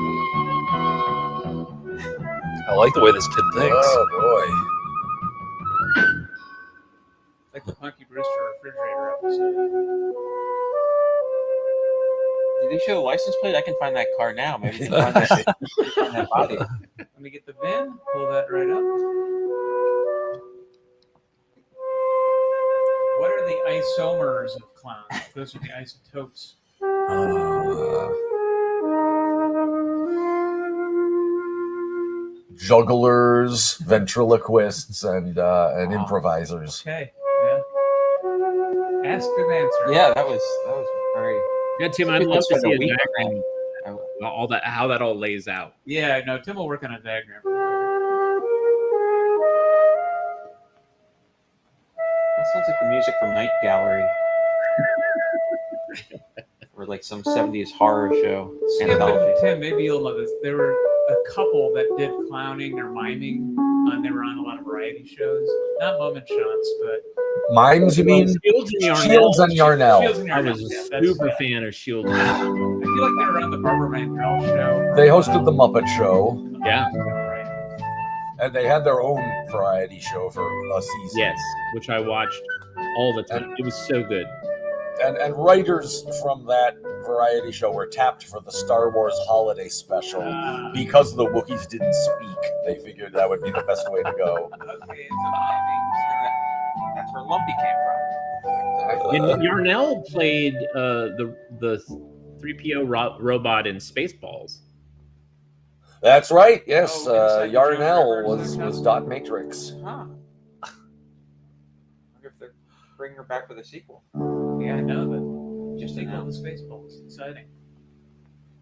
I like the way this kid thinks. Oh Like the Punky Brewster refrigerator episode. Did they show the license plate? I can find that car now. Maybe you can find that body. Let me get the VIN. Pull that right up. What are the isomers of clowns? Those are the isotopes. Jugglers, ventriloquists, and improvisers. Okay. Yeah. Asked and answered. Yeah, that was very. Yeah, Tim, I'd love to see a diagram. All that, how that all lays out. Yeah, no, Tim will work on a diagram. It sounds like the music from Night Gallery. Or like some 70s horror show. Yeah, but Anthology. Tim, maybe you'll know this. There were a couple that did clowning or miming. They were on a lot of variety shows. Not Moment Shots, but Mimes, you mean? Shields and Yarnell. Shields and Yarnell. Shields and I Yarnell. was a Yeah, that's super right. fan of Shields. I feel like they were on the Barbara Mandrell show. They hosted the Muppet Show. Yeah. And they had their own variety show for a season. Yes, which I watched all the time. It was so good. And writers from that variety show were tapped for the Star Wars holiday special. Because the Wookiees didn't speak, they figured that would be the best way to go. Okay, it's a miming. So that's where Lumpy came from. And Yarnell played the 3PO robot in Spaceballs. That's right. Yes, inside the Yarnell Jones was Dot Matrix. Huh. I wonder if they're bringing her back for the sequel. Yeah, I know, but just take all the Spaceballs. Exciting.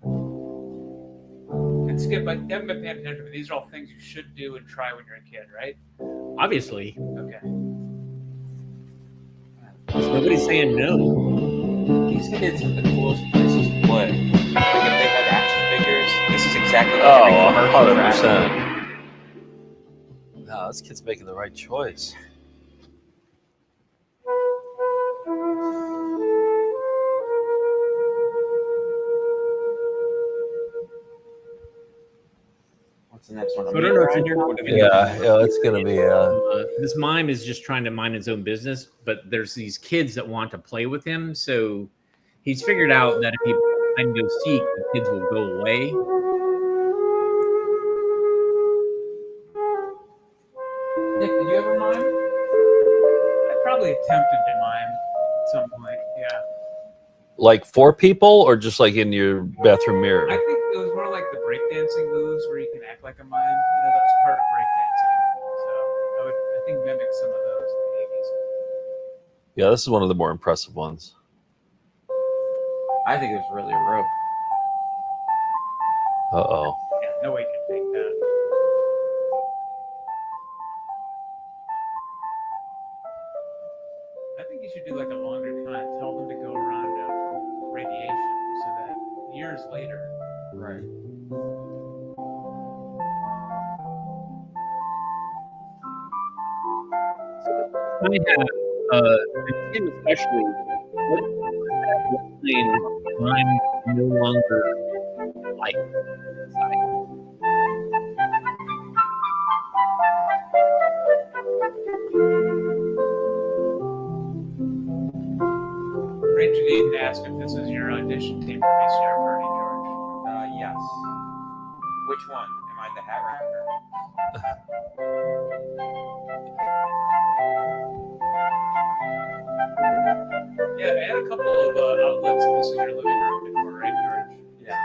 And Skip, I haven't been paying attention, but these are all things you should do and try when you're a kid, right? Obviously. Okay. Nobody's saying no. These kids have the coolest places to play. Like if they had action figures, this is exactly like Oh, every commercial for action. 100%. No, this kid's making the right choice. What's the next one? I don't know if you know. Yeah, it's gonna be. This mime is just trying to mind his own business, but there's these kids that want to play with him, so he's figured out that if he can go seek, the kids will go away. Nick, did you ever mime? I probably attempted to mime at some point, yeah. Like for people, or just like in your bathroom mirror? I think it was more like the breakdancing moves where you can act like a mime. You know, that was part of breakdancing. So I think mimic some of those in the 80s. Yeah, this is one of the more impressive ones. I think it was really a rope. Uh-oh. Yeah, no way you can fake that. I think you should do like a longer con. Tell them to go around radiation so that years later. Right. I have, Tim especially, I'm no longer like. Ranger need to ask if this is your audition tape for VCR Party, George. Yes. Which one? Am I the hat rack? Yeah, I had a couple of outlets and this is your living room before, right, George? Yes.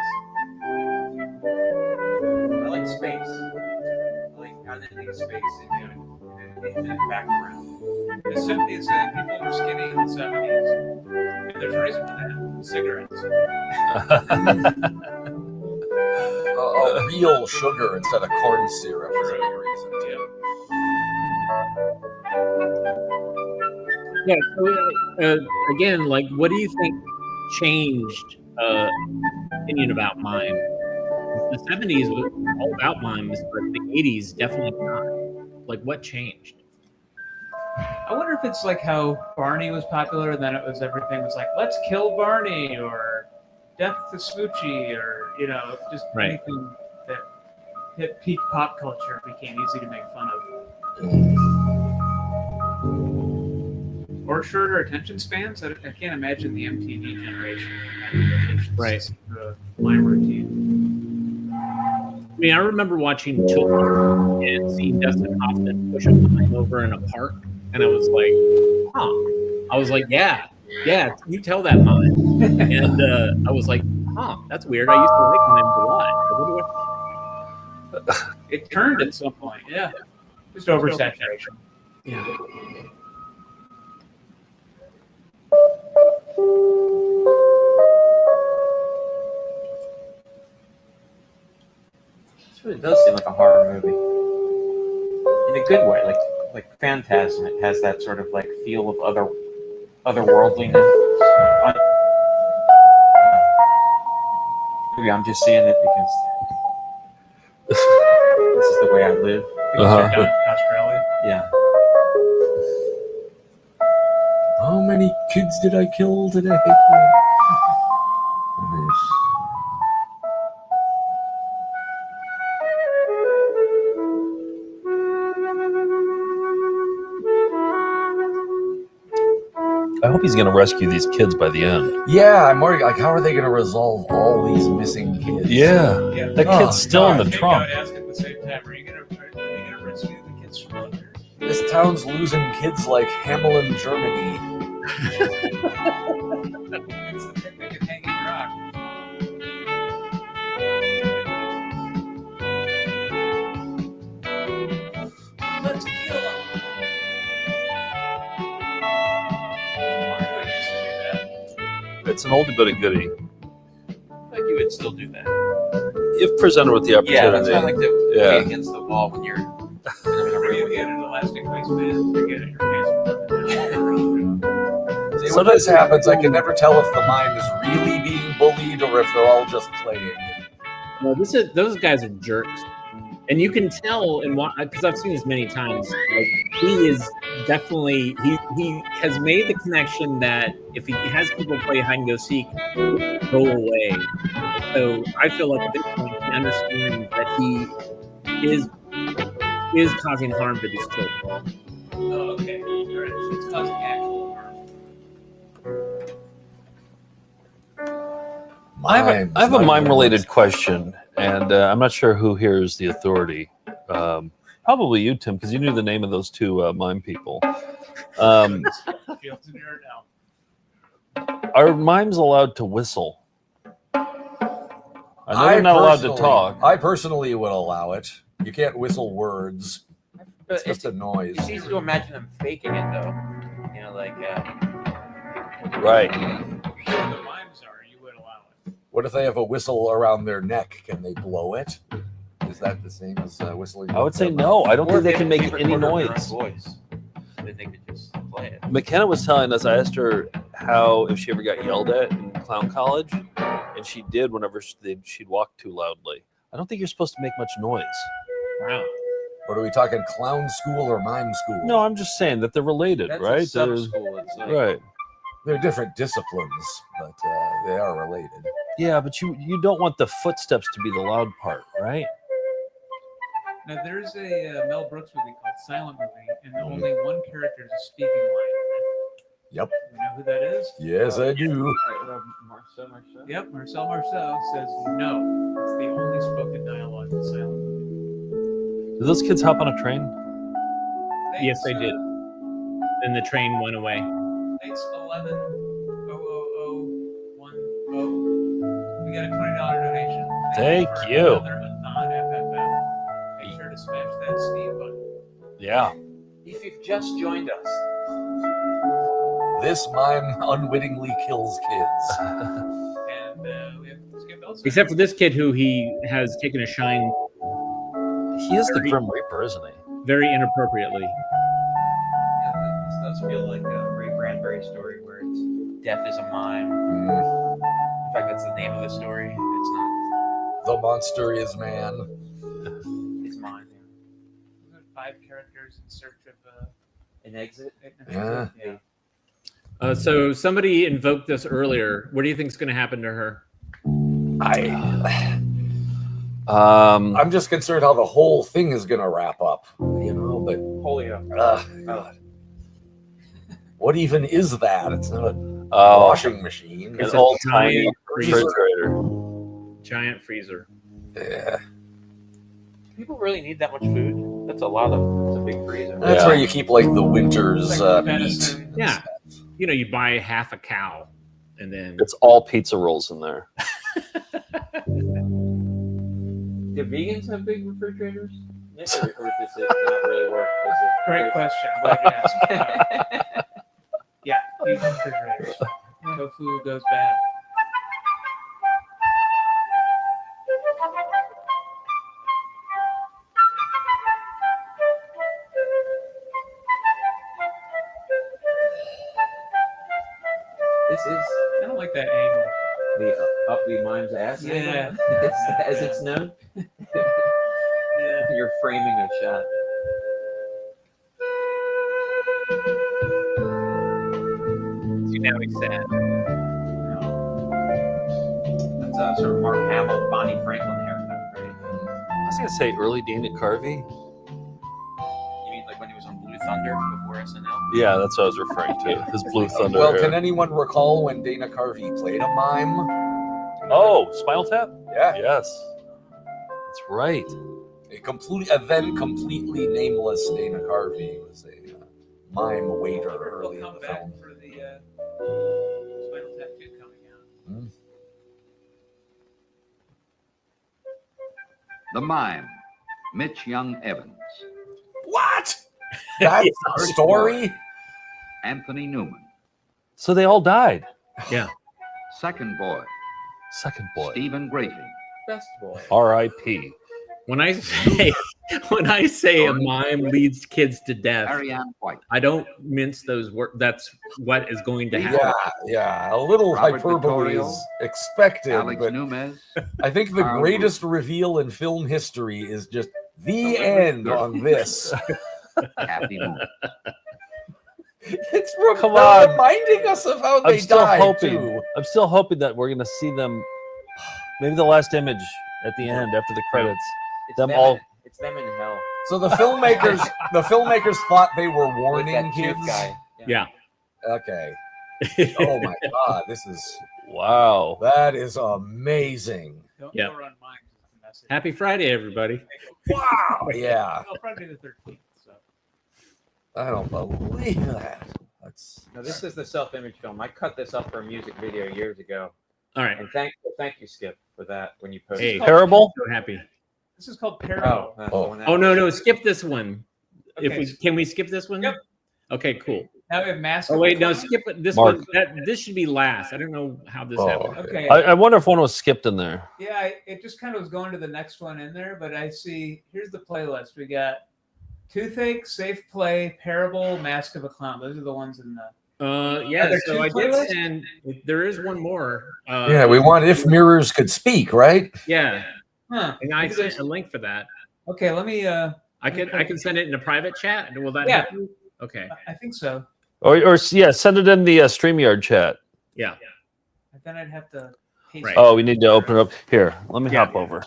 I like space. I like how they think of space in the background. The 70s, people were skinny in the 70s. And there's a reason for that. Cigarettes. Real sugar instead of corn syrup is a big reason too. Yeah. So again, like, what do you think changed opinion about mime? The 70s was all about mimes, but the 80s definitely not. Like, what changed? I wonder if it's like how Barney was popular and then it was everything was like, let's kill Barney, or Death to Smoochie, or just Right. anything that hit peak pop culture became easy to make fun of. Or shorter attention spans. I can't imagine the MTV generation having attention Right. the Mime routine. I mean, I remember watching Children and seeing Dustin Hoffman push a mime over in a park, and I was like, huh. I was like, yeah, you tell that mime. And I was like, huh, that's weird. I used to like mimes a lot. I wonder what- It turned at some point, yeah. Just oversaturation. Yeah. This really does seem like a horror movie. In a good way, like Phantasm. It has that sort of like feel of otherworldliness. Maybe I'm just seeing it because this is the way I live. Australia. Yeah. How many kids did I kill today? I hope he's going to rescue these kids by the end. Yeah, I'm worried. Like, how are they going to resolve all these missing kids? Yeah, that Oh, kid's still in the trunk. Ask at the same time, are you gonna rescue the kids from hunger? This town's losing kids like Hamelin, Germany. It's the picnic at Hanging Rock. Let's kill them. It's an oldie but a goodie. Like you would still do that. If presented with the opportunity. Yeah, that's kind of like the Yeah. way against the wall when you're. You get an elastic waistband, you get it your face. See, when this happens, I can never tell if the mime is really being bullied or if they're all just playing. No, those guys are jerks, and you can tell in what, because I've seen this many times. Like, he is definitely he has made the connection that if he has people play hide and go seek, go away. So I feel like at this point he understands that he is causing harm to these children. Oh, okay. It's causing actual harm. I have a mime-related question, and I'm not sure who here is the authority. Probably you, Tim, because you knew the name of those two mime people. Are mimes allowed to whistle? I know they're not allowed to talk. I personally would allow it. You can't whistle words. It's just a noise. It's easy to imagine them faking it though. You know, like. Right. The mimes are, you would allow it. What if they have a whistle around their neck? Can they blow it? Is that the same as whistling? I would say no. I don't think they can make any noise. Voice. Then they could just play it. McKenna was telling us, I asked her if she ever got yelled at in clown college, and she did whenever she'd walk too loudly. I don't think you're supposed to make much noise. Wow. What are we talking, clown school or mime school? No, I'm just saying that they're related, That's right? a sub-school. It's like, Right. They're different disciplines, but they are related. Yeah, but you don't want the footsteps to be the loud part, right? Now, there's a Mel Brooks movie called Silent Movie, and only one character is a speaking line in it. Yep. You know who that is? Yes, I do. Marcel Marceau? Yep, Marcel Marceau says no. It's the only spoken dialogue in Silent Movie. Did those kids hop on a train? Yes, they did. Then the train went away. Thanks, 11-00010. We got a $20 donation. Thank for you. another Nothin FFF. Make sure to smash that Steve button. Yeah. If you've just joined us, This mime unwittingly kills kids. And we have Skip Elson. Except for this kid who he has taken a shine He is the Grim Reaper, isn't he? very inappropriately. yeah, this does feel like a Ray Bradbury story where it's death is a mime. In fact, that's the name of the story. It's not. The monster is man. It's mime. Those are 5 characters in search of An exit. Yeah. Yeah. So somebody invoked this earlier. What do you think is going to happen to her? I'm just concerned how the whole thing is going to wrap up, you know, but polio. God. What even is that? It's not a Oh, washing machine. An old tiny freezer. refrigerator. Giant freezer. Yeah. People really need that much food? That's a lot of. It's a big freezer. That's where you keep like the winter's meat. Yeah. You know, you buy half a cow and then It's all pizza rolls in there. Do vegans have big refrigerators? Nick, or does it not really work? Great question. I'm glad you asked. Yeah, huge refrigerators. Tofu goes bad. This is. I don't like that angle. The upbeat Mime's ass. Yeah. As it's known. Yeah. You're framing a shot. See, now he's sad. That's a sort of Mark Hamill, Bonnie Franklin haircut, right? I was gonna say early Dana Carvey. You mean like when he was on Blue Thunder before SNL? Yeah, that's what I was referring to. His Blue Thunder. Well, hair. can anyone recall when Dana Carvey played a mime? Oh, Spinal Tap? Yeah. Yes. That's right. A then completely nameless Dana Carvey was a mime waiter early in the film. For the Spinal Tap 2 coming out. The Mime, Mitch Young Evans. What? That's a story? Anthony Newman. So they all died. Yeah. Second boy, Second boy. Stephen Grating. Best boy. R.I.P. When I say a mime leads kids to death, Marianne White. I don't mince those words. That's what is going to happen. Yeah. A little Robert hyperbole Vittorio, is expected, Alex but Nunez. I think the Carl greatest reveal in film history is just the end on this. Kathy Moon. It's Come on. reminding us of how they I'm still died, hoping. too. I'm still hoping that we're gonna see them. Maybe the last image at the end after the credits. It's Them all. It's them in hell. So the filmmakers thought they were With warning that cute kids. guy. Yeah. Okay. Oh my God, this is Wow. that is amazing. Don't Yep. go run mine. It's a message. Happy Friday, everybody. Wow. Yeah. Well, Friday the 13th. So. I don't believe that. That's No, this is the self-image film. I cut this up for a music video years ago. All right. And thank you, Skip, for that when you posted. Hey, Parable? so happy. This is called Oh, Parable. that's the one that- Oh no, skip this one. Okay. Can we skip this one? Yep. Okay, cool. Now we have Mask. Oh of wait, the no, Clown. skip it. This Mark. one. This should be last. I don't know how this happened. Okay. I wonder if one was skipped in there. Yeah, it just kind of was going to the next one in there, but I see here's the playlist. We got Toothache, Safe Play, Parable, Mask of a Clown. Those are the ones in the. Yeah. Are there So two I did playlists? send. There is one more. yeah, we want If Mirrors Could Speak, right? Yeah, Huh. and I Maybe sent there's- a link for that. Okay, let me. I can send it in a private chat. Will that Yeah. help you? Okay. I think so. Or yeah, send it in the StreamYard chat. Yeah. But then I'd have to. Paste Right. it. Oh, we need to open it up. Here, let me Yeah. hop over.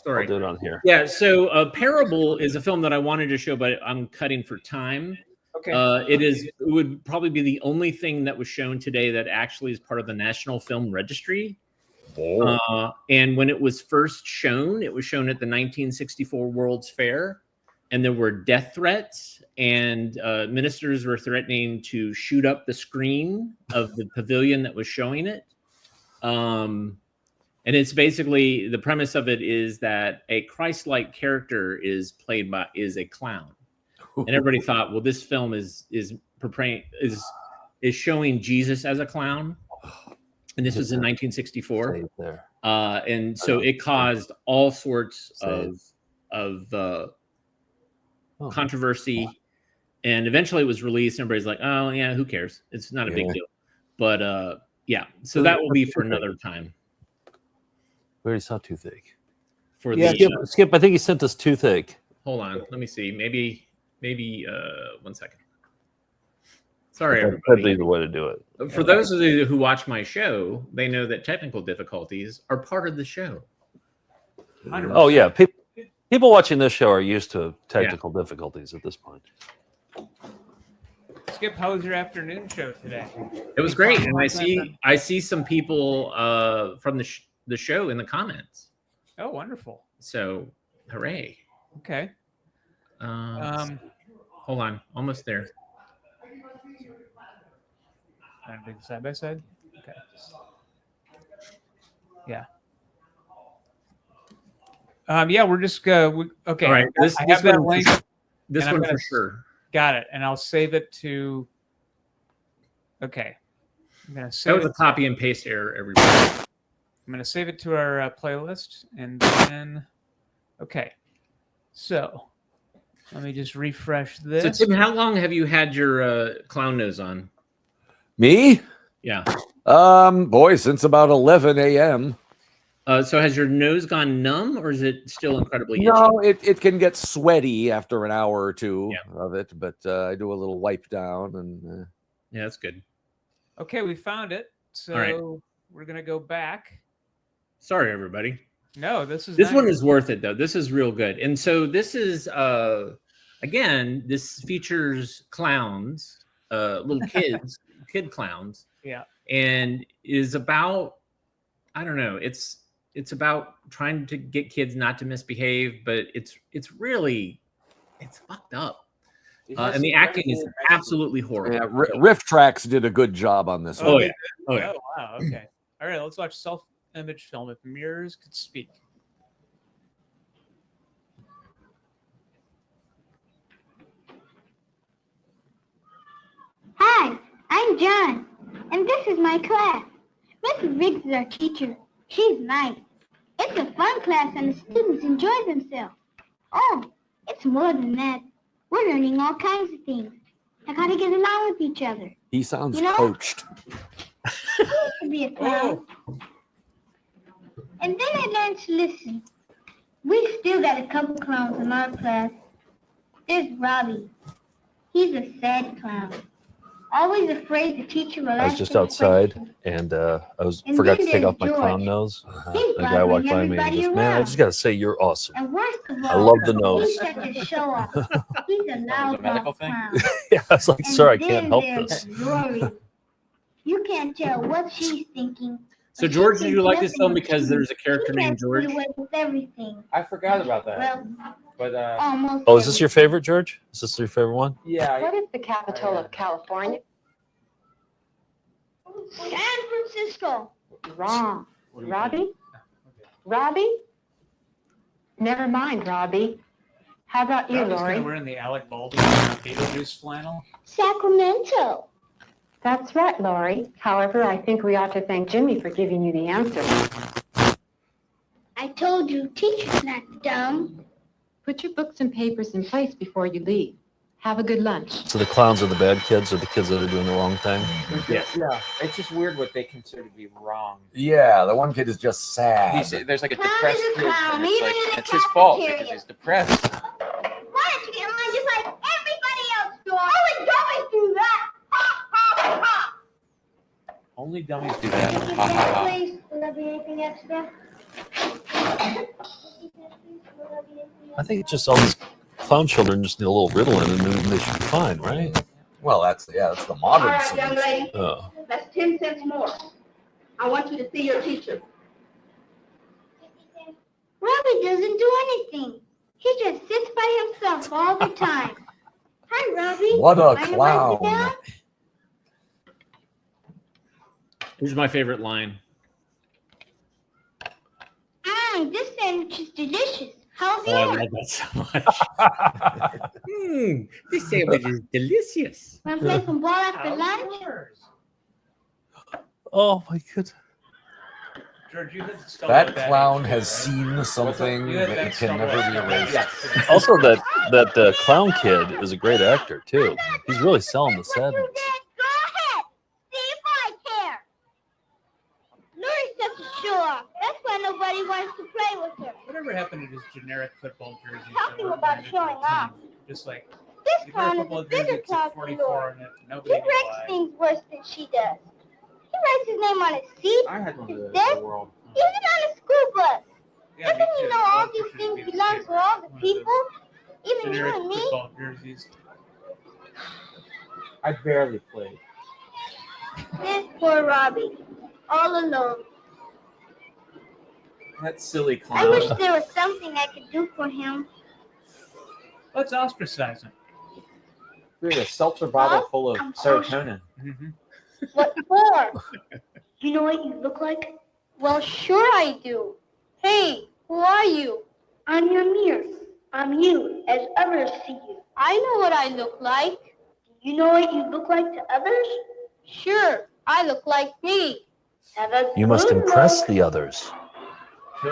Sorry. I'll do it on here. Yeah. So Parable is a film that I wanted to show, but I'm cutting for time. Okay. It would probably be the only thing that was shown today that actually is part of the National Film Registry. And when it was first shown, it was shown at the 1964 World's Fair, and there were death threats, and ministers were threatening to shoot up the screen of the pavilion that was showing it. And it's basically the premise of it is that a Christ-like character is a clown. And everybody thought, well, this film is showing Jesus as a clown, and this was in 1964. And so it caused all sorts of controversy, and eventually it was released. And everybody's like, oh yeah, who cares? It's not a big deal. But yeah, so that will be for another time. We already saw Toothache. For Yeah, the Skip, I think he sent us Toothache. hold on, let me see. Maybe 1 second. Sorry, That's everybody. the way to do it. For those of you who watch my show, they know that technical difficulties are part of the show. Oh yeah, people watching this show are used to technical difficulties at this point. Skip, how was your afternoon show today? It was great, and I see some people from the show in the comments. Oh, wonderful. So, hooray! Okay. Hold on, almost there. Trying to do side by side. Okay. Yeah. Yeah, we're just okay. All right, I have that one, link. this and I'm one gonna- for sure. Got it, and I'll save it to. Okay. I'm gonna That save was it. a copy and paste error, everybody. I'm gonna save it to our playlist, and then. Okay. So. Let me just refresh this. So, Tim, how long have you had your clown nose on? Me? Yeah. Boy, since about 11 a.m. So has your nose gone numb, or is it still incredibly itchy? No, it can get sweaty after an hour or two of it, but I do a little wipe down and. Yeah, that's good. Okay, we found it. So right. we're gonna go back. Sorry, everybody. No, this one is worth it though. This is real good. And so this is again, this features clowns, little kids, kid clowns. Yeah. And is about, I don't know, it's about trying to get kids not to misbehave, but it's really fucked up. And the acting is absolutely horrible. Yeah, Riff Tracks did a good job on this. Oh, one. yeah. Oh, yeah. Oh wow. Okay. All right. Let's watch self-image film. If mirrors could speak. Hi, I'm John, and this is my class. Mrs. Riggs is our teacher. She's nice. It's a fun class, and the students enjoy themselves. Oh, it's more than that. We're learning all kinds of things. I gotta get along with each other. He sounds You know? coached. To be a clown. And then I learned to listen. We still got a couple clowns in our class. There's Robbie. He's a sad clown. Always afraid the teacher will I was ask just him a outside question. and I And forgot to then take off my there's clown George. nose. He's And the guy walked by me and bothering he goes, everybody "Man, I around. just gotta say you're awesome." And worst of all, I love the nose. he's such a show off. He's a loud medical thing? clown. Yeah, I was like, And "Sir, I then can't help there's this." Lori. You can't tell what she's thinking. So but George, she did you like thinks this film nothing because of there's a character she named can't George? get away with everything. I forgot about that. Well, But almost. Oh, is this your favorite, George? Is this your favorite one? yeah. What is the capital of California? San Francisco. Wrong. Robbie? Robbie? Never mind, Robbie. How about you, Robbie's Lori? kind of wearing the Alec Baldwin Beetlejuice flannel. Sacramento. That's right, Lori. However, I think we ought to thank Jimmy for giving you the answer. I told you, teacher's not dumb. Put your books and papers in place before you leave. Have a good lunch. So the clowns are the bad kids, or the kids that are doing the wrong thing? Yeah. It's just weird what they consider to be wrong. Yeah, the one kid is just sad. There's like a Clown depressed is a kid, clown, and it's even like in the it's his fault cafeteria. because he's depressed. Why don't you get in line just like everybody else, George? Only dummies do that. Ha, ha, ha. Only dummies do that. Can you Ha, ha, ha. please? Will there be anything extra? I think it's just all these clown children just need a little Riddle in, and then they should be fine, right? Well, that's the All modern right, young solution. lady. Oh. That's 10 cents more. I want you to see your teacher. Robbie doesn't do anything. He just sits by himself all the time. Hi, Robbie. What a Mind if I sit clown. down? Here's my favorite line. This sandwich is delicious. How's Oh, I yours? love that so much. This sandwich is delicious. Want to play some ball after lunch? Oh my goodness. George, you had to That clown has seen something You had that that can never be erased. Also, that clown kid is a great actor too. He's really selling the sadness. Go ahead. See if I care. Lori's such a show-off. That's why nobody wants to play with her. Whatever happened to this generic football jersey? Talking about showing off. Just like This this clown is a bigger clown than yours. He breaks things worse than she does. He writes his name on his seat, his desk, even on a school bus. Doesn't he know all these things belong to all the people? Even you and me? Football jerseys. I barely played. This poor Robbie, all alone. That silly clown. I wish there was something I could do for him. Let's ostracize him. We had a seltzer bottle full of serotonin. What for? You know what you look like? Well, sure I do. Hey, who are you? I'm your mirror. I'm you, as others see you. I know what I look like. Do you know what you look like to others? Sure, I look like me. Have a You must good impress look. the others.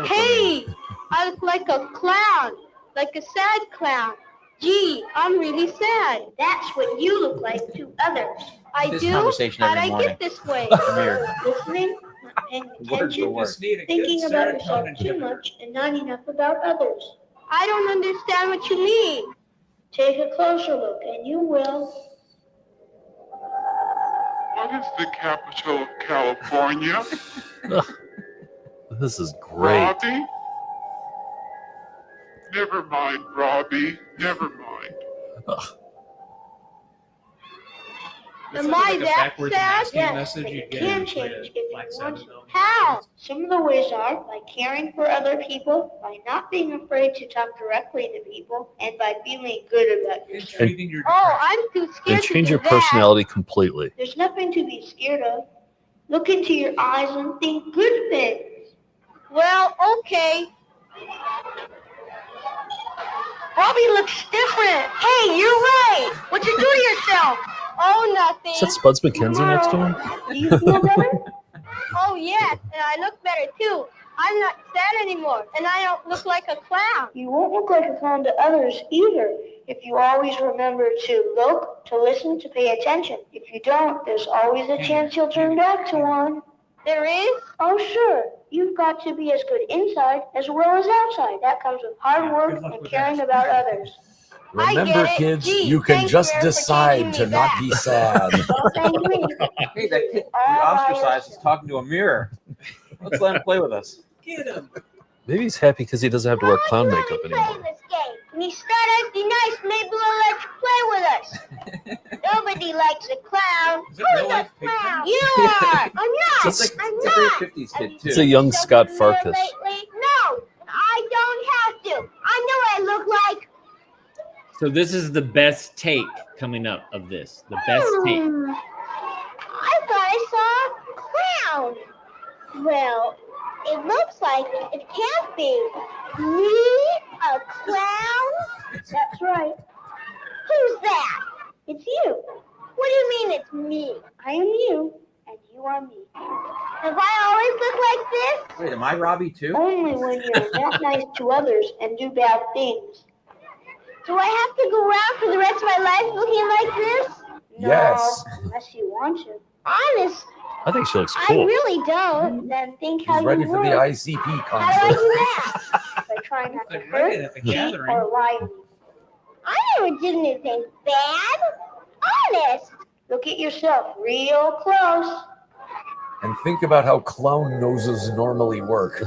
Hey, I look like a clown, like a sad clown. Gee, I'm really sad. That's what you look like to others. I This do? conversation How'd every I morning. get this way? Weird. Listening, not paying Word for attention, word. thinking about yourself too much and not enough about others. I don't understand what you mean. Take a closer look and you will. What is the capital of California? This is great. Robbie? Never mind, Robbie. Never mind. Am I that backwards sad? masking Yes, message but you you get can when change you if play you Black want Sabbath to. album. How? Some of the ways are by caring for other people, by not being afraid to talk directly to people, and by feeling good about yourself. Oh, I'm too scared And to change do your that. personality completely. There's nothing to be scared of. Look into your eyes and think good things. Well, okay. Robbie looks different. Hey, you're right. What'd you do to yourself? Oh, nothing. Is that Spuds McKenzie next to him? Do you feel better? Oh, yes, and I look better too. I'm not sad anymore, and I don't look like a clown. You won't look like a clown to others either if you always remember to look, to listen, to pay attention. If you don't, there's always a chance you'll turn back to one. There is? Oh, sure. You've got to be as good inside as well as outside. That comes with hard work and caring about others. Remember, kids, you can just decide to not be sad. Hey, that kid you ostracized is talking to a mirror. Let's let him play with us. Get him. Maybe he's happy because he doesn't have to wear clown makeup anymore. When you start acting nice, maybe we'll let you play with us. Nobody likes a clown. Is it Who's real a life clown? You are. I'm not. It's I'm It's a not. great 50s kid, too. It's a young Scott Farkas. Lately? No, I don't have to. I know what I look like. So this is the best take coming up of this. The best take. I thought I saw a clown. Well, it looks like it can't be. Me, a clown? That's right. Who's that? It's you. What do you mean it's me? I am you, and you are me. Have I always looked like this? Wait, am I Robbie too? Only when you're not nice to others and do bad things. Do I have to go around for the rest of my life looking like this? Yes. No, unless you want to. Honest, I think she looks I cool. really don't. Then think how He's ready you for the would. ICP How do I concert. do that? By trying not to hurt, cheat, or lie to me. I never did anything bad. Honest. Look at yourself real close. And think about how clown noses normally work.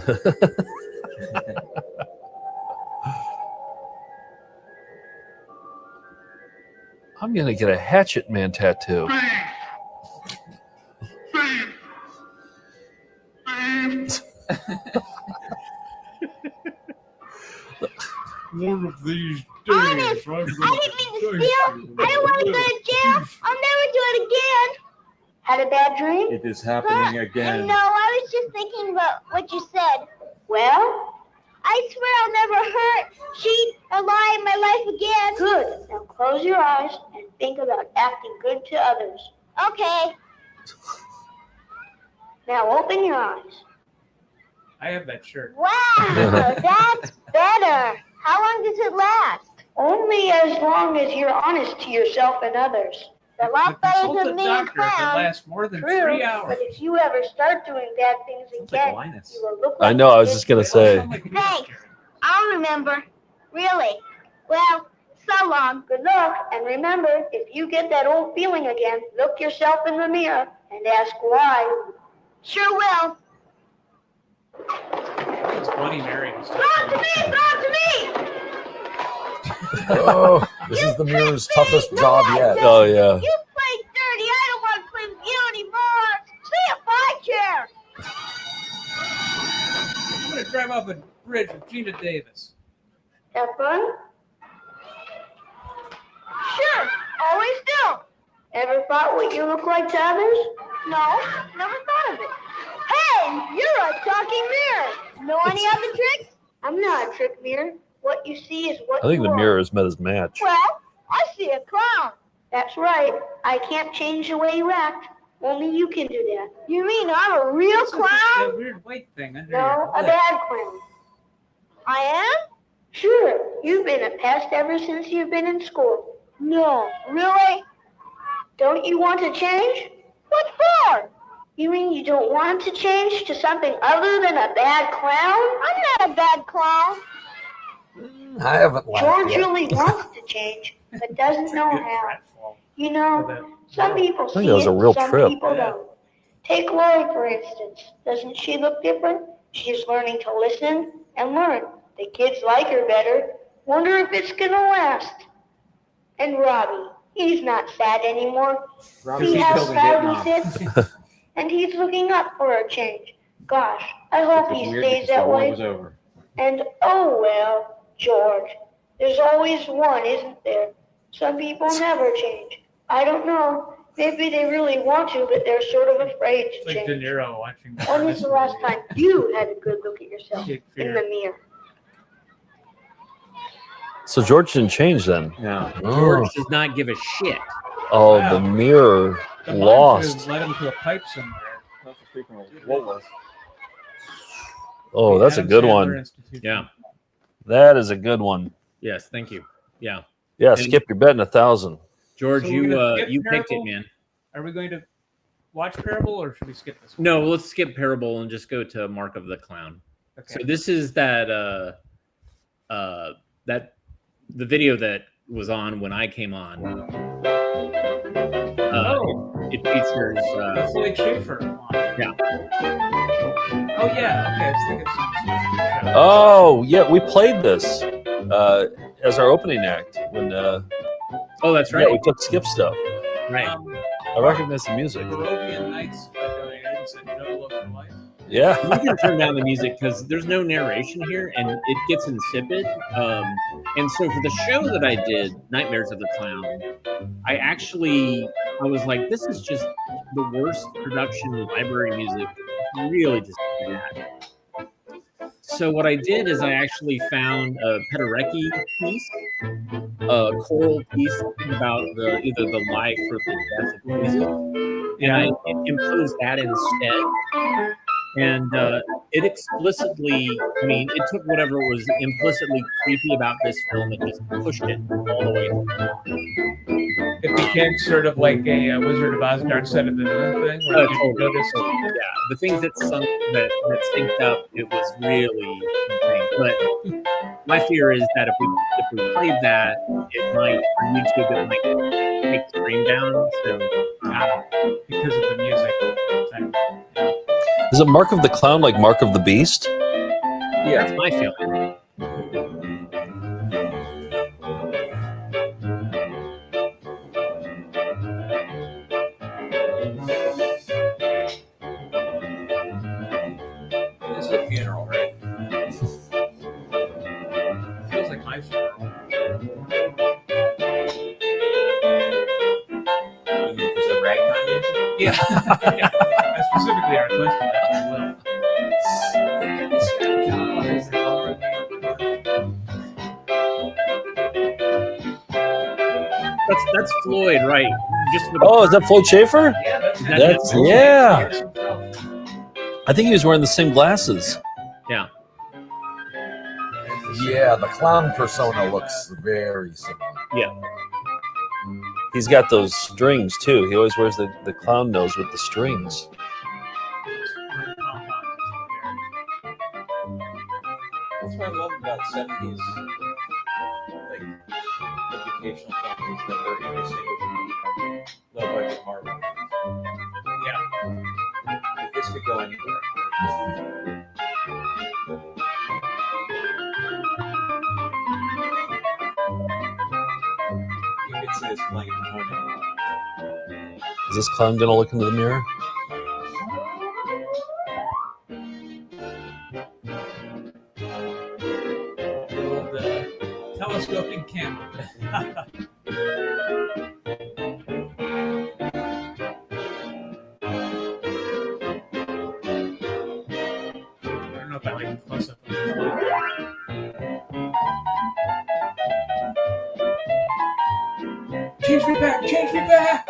I'm gonna get a Hatchet Man tattoo. One of these days, Honest, I didn't mean to steal. I don't want to go to jail. I'll never do it again. Had a bad dream? It is happening again. No, I was just thinking about what you said. Well, I swear I'll never hurt, cheat, or lie in my life again. Good. Now close your eyes and think about acting good to others. Okay. Now open your eyes. I have that shirt. Wow, that's better. How long does it last? Only as long as you're honest to yourself and others. A lot better Consult than a being a doctor if it clown. lasts more than True, 3 hours. but if you ever start doing bad things again, Linus. you will look I like know, I you was did just gonna before. say. Thanks. I'll remember. Really. Well, So long, good luck, and remember, if you get that old feeling again, look yourself in the mirror and ask why. Sure will. It's Bloody Mary. Talk to me! Talk to me! Oh, this is the mirror's toughest job yet. Oh yeah. You played dirty. I don't want to play with you anymore. Stay a high chair. I'm gonna drive off a bridge with Gina Davis. Have fun? Sure, always do. Ever thought what you look like to others? No, never thought of it. Hey, you're a talking mirror. Know any other tricks? I'm not a trick mirror. What you see is what I think you the are. mirror has met his match. Well, I see a clown. That's right. I can't change the way you act. Only you can do that. You mean I'm a real clown? That weird white thing under No, your a lip. bad clown. I am? Sure. You've been a pest ever since you've been in school. No. Really? Don't you want to change? What for? You mean you don't want to change to something other than a bad clown? I'm not a bad clown. I haven't laughed George yet. really wants to change, but doesn't know how. You know, some people I think see that was it, a real some trip. people don't. Take Lori, for instance. Doesn't she look different? She's learning to listen and learn. The kids like her better. Wonder if it's gonna last. And Robbie, he's not sad anymore. See how proud he sits? And he's looking up for a change. Gosh, I hope he stays that way. And oh well, George, there's always one, isn't there? Some people never change. I don't know. Maybe they really want to, but they're sort of afraid to It's like change. De Niro watching. When was the last time you had a good look at yourself in the mirror? So George didn't change then. No. Oh. George does not give a shit. Oh, the mirror The lost. monster led him to a pipe somewhere. That's a freaking Woolworth. Oh, that's a Adam good Sandler one. Institute. Yeah. That is a good one. Yes. Thank you. Yeah. Yeah, And skip your betting 1,000. George, So we're gonna skip you picked it, Parable? man. Are we going to watch Parable or should we skip this one? No, let's skip Parable and just go to Mark of the Clown. Okay. So this is that that the video that was on when I came on. It features Floyd Schaefer. yeah. Oh yeah. Okay. I was thinking some. Oh, yeah, we played this as our opening act when Oh, that's yeah, right. we took skip stuff. Right. I recognize the music. Barovian Nights by Donated and said no love for life. Yeah. You can turn down the music because there's no narration here and it gets insipid. And so for the show that I did, Nightmares of the Clown, I was like, this is just the worst production of library music. Really just bad. So what I did is I actually found a Penderecki piece, a choral piece about either the life or the death of music, and I imposed that instead. And it explicitly, I mean, it took whatever was implicitly creepy about this film and just pushed it all the way. It became sort of like a Wizard of Oz Dark Side of the Moon thing, where you Totally. noticed. Yeah, the things that synced up, it was really insane. But my fear is that if we played that, it might on YouTube it might take the stream down. So because of the music. Is it Mark of the Clown like Mark of the Beast? yeah, that's my feeling. This is a funeral, right? Feels like my funeral. Is the ragtime music? Yeah. Yeah. I specifically requested that as well. That's Floyd, right? Just with Oh, is that Floyd Schaefer? Yeah, That's yeah. I think he was wearing the same glasses. Yeah. Yeah, the clown persona looks very similar. Yeah. He's got those strings too. He always wears the clown nose with the strings. That's what I love about 70s, like the educational films is that they're indistinguishable from low-budget horror movies. Yeah. This could go anywhere. You could see this playing at home. Is this clown gonna look into the mirror? Telescoping camera. I don't know if I like the close up. Change me back! Change me back!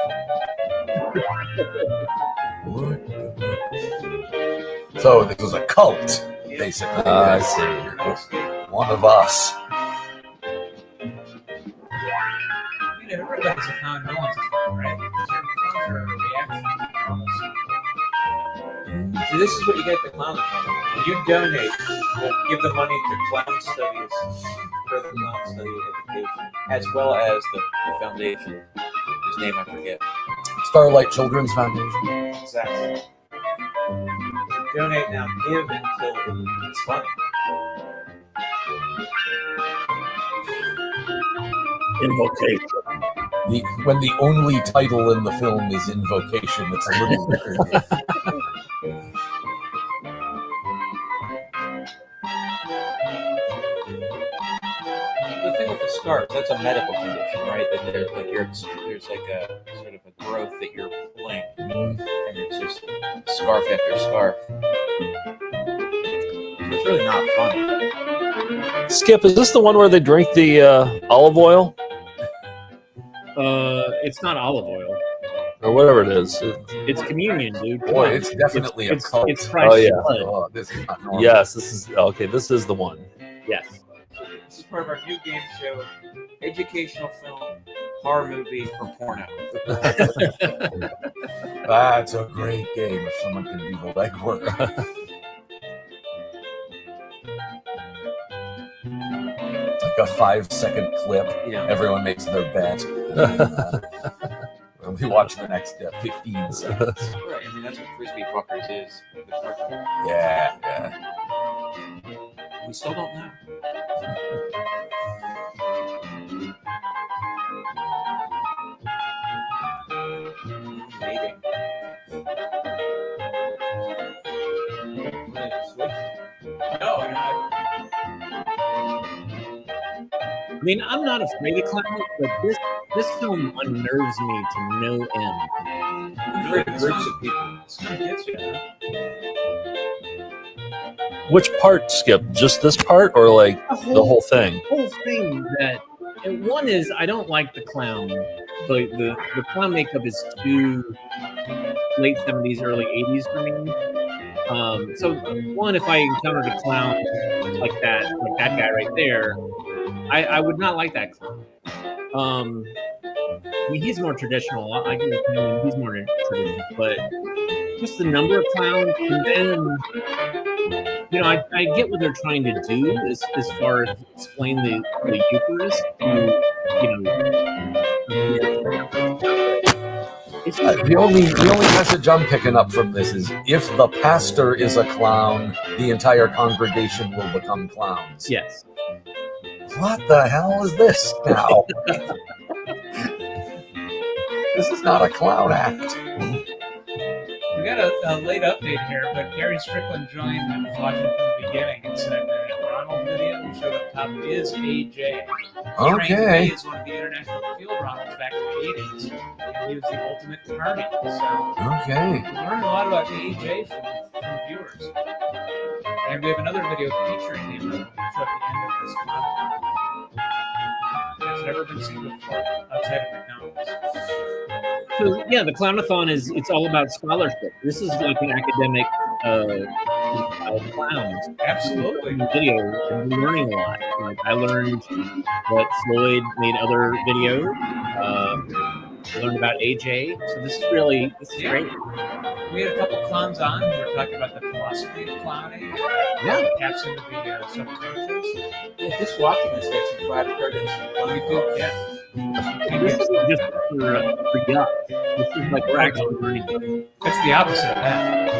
So this is a cult, basically. I see. One of us. Everybody's a clown, no one's a clown, right? Clowns are a reaction to clowns. See, this is what you get at the Clown-A-Thon. When you donate, we'll give the money to clown studies, further clown study education, as well as the foundation, whose name I forget. Starlight Children's Foundation. Exactly. Donate now, give until it's funny. Invocation. When the only title in the film is Invocation, it's a little weird. The thing with the scarf, that's a medical condition, right? That there's like there's like a sort of a growth that you're pulling, and it's just scarf after scarf. So it's really not funny. Skip, is this the one where they drink the olive oil? It's not olive oil. Or whatever it is. It's communion, dude. Come Boy, on. it's definitely a cult. It's Christ's Oh, yeah. blood. Oh, this is not normal. Yes, this is okay. This is the one. Yes. This is part of our new game show, educational film, horror movie, or porno. That's a great game if someone can do the legwork. Like a 5-second clip. Yeah. Everyone makes their bet. And we watch the next 15 seconds. Right, I mean, that's what Frisbee Fuckers is. Yeah. We still don't know. Waiting. No, you're not. I mean, I'm not afraid of clowns, but this film unnerves me to no end. I'm afraid of groups of people. It's gonna get you. Which part, Skip? Just this part, or like the whole thing? Whole thing that and one is I don't like the clown. The clown makeup is too late 70s, early 80s for me. So one, if I encountered a clown like that guy right there, I would not like that clown. I mean, he's more traditional. I can understand he's more traditional, but just the number of clowns, and then I get what they're trying to do as far as explain the Eucharist to The only message I'm picking up from this is if the pastor is a clown, the entire congregation will become clowns. Yes. What the hell is this now? This is not a clown act. We got a late update here, but Gary Strickland joined and was watching from the beginning and said that Ronald video who showed up top is AJ. Okay. He is one of the international field Ronalds back in the 80s. And he was the ultimate carny. So Okay. we learned a lot about AJ from viewers. And we have another video featuring him that will show at the end of this month. It's never been seen before outside of McDonald's. So yeah, the Clown-A-Thon it's all about scholarship. This is like an academic clowns. Absolutely. Video and learning a lot. Like I learned that Floyd made other videos. I learned about AJ. So this is great. We had a couple clowns on who were talking about the philosophy of clowning. Yeah. Taps into the subconscious. Yeah, just watching this makes me flat credits. We do, yeah. This is just for Yuck. This is like we're actually learning. It's the opposite of that.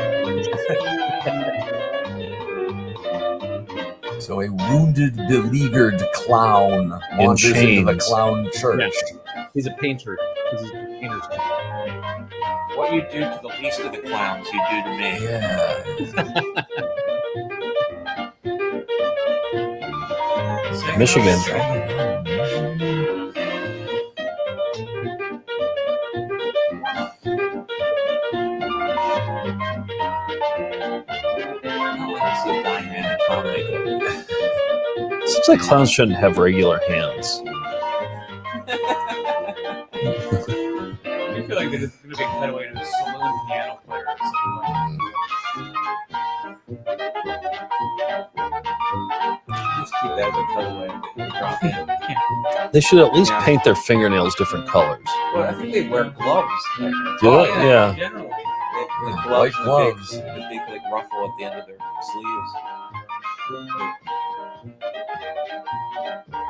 So a wounded, beleaguered clown wanders into the chains. clown church. Yeah. He's a painter. This is a painter's guy. What you do to the least of the clowns, you do to me. Yeah. Michigan. Seems like clowns shouldn't have regular hands. I feel like there's going to be a cutaway to a saloon piano player or something. Just keep that as a cutaway. Drop in. They should at least paint their fingernails different colors. Well, I think they wear gloves. Like, Do they? Yeah. Generally. the White gloves, gloves. the big like ruffle at the end of their sleeves.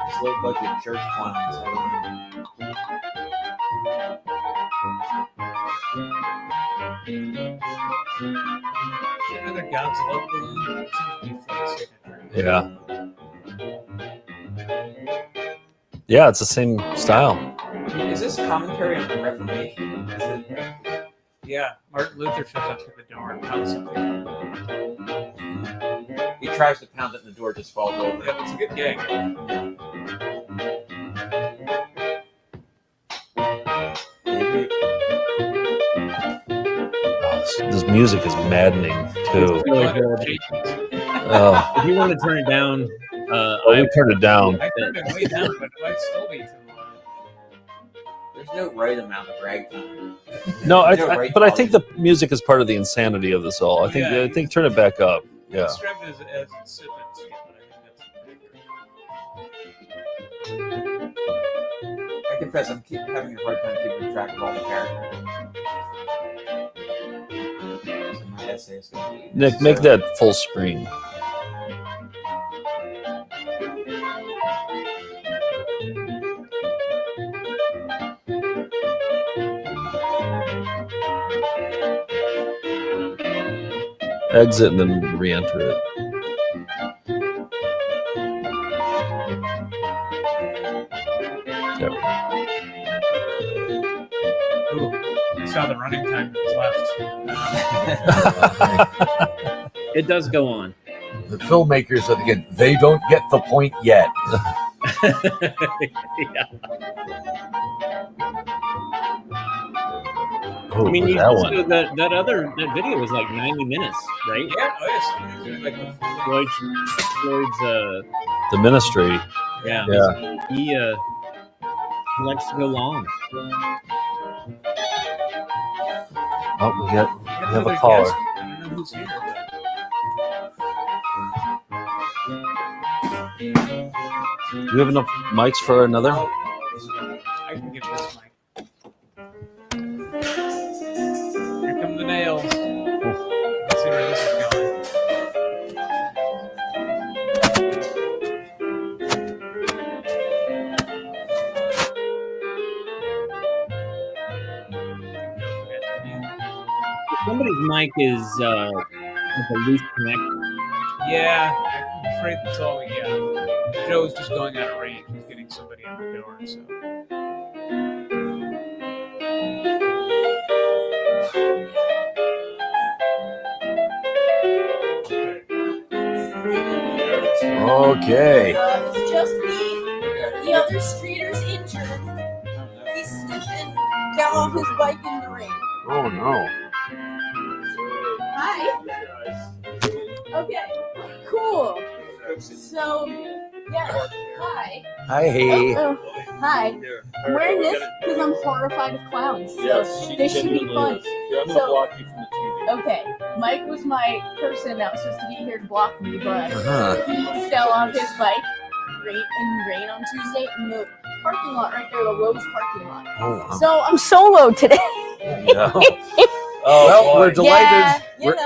Just look like the church clowns. Another Godzilla balloon seems to be for the signature. Yeah. Yeah, it's the same style. Is this commentary on the Reformation? Is it? Yeah, Martin Luther shows up to the door and pounds something. He tries to pound it and the door just falls over. Yeah, it's a good gag. This music is maddening too. It's really horrible. If you want to turn it down, we turned it down. I turned it way down, but it might still be too low. There's no right amount of ragtime. No, There's no right but I think volume. the music is part of the insanity of this all. I think turn it back up. Yeah. Described it as insipid skit, but I think that's I confess, I'm having a hard time keeping track of all the characters. So my essay is going to be Nick, make that full screen. Exit and then re-enter it. Yep. Ooh, I saw the running time that was left. It does go on. The filmmakers are thinking they don't get the point yet. Yeah. Oh, I mean, you, that one. so that video was like 90 minutes, right? Yeah, oh yes. Like the Floyd's The Ministry. yeah. Yeah. He likes to go long. Oh, we have a caller. I don't know who's here. Do we have enough mics for another? I can give this mic. Here come the nails. Let's see where this is going. Somebody's mic is with a loose connection. Yeah, I'm afraid that's all we got. Joe's just going out of range. He's getting somebody at the door, so. Okay. It's just me. The other streeter's injured. He's slipping down off his bike in the rain. Oh no. Hi. Okay. Cool. So, yeah. Hi. Hi. Hi. I'm wearing this because I'm horrified of clowns. So this should be fun. Here, I'm So- block you from the TV. Okay, Mike was my person that was supposed to be here to block me, but Uh-huh. he fell off his bike in rain on Tuesday in the parking lot right there, the Lowe's parking lot. Oh, So I'm solo today. no. Well, we're delighted. Yeah, you we're,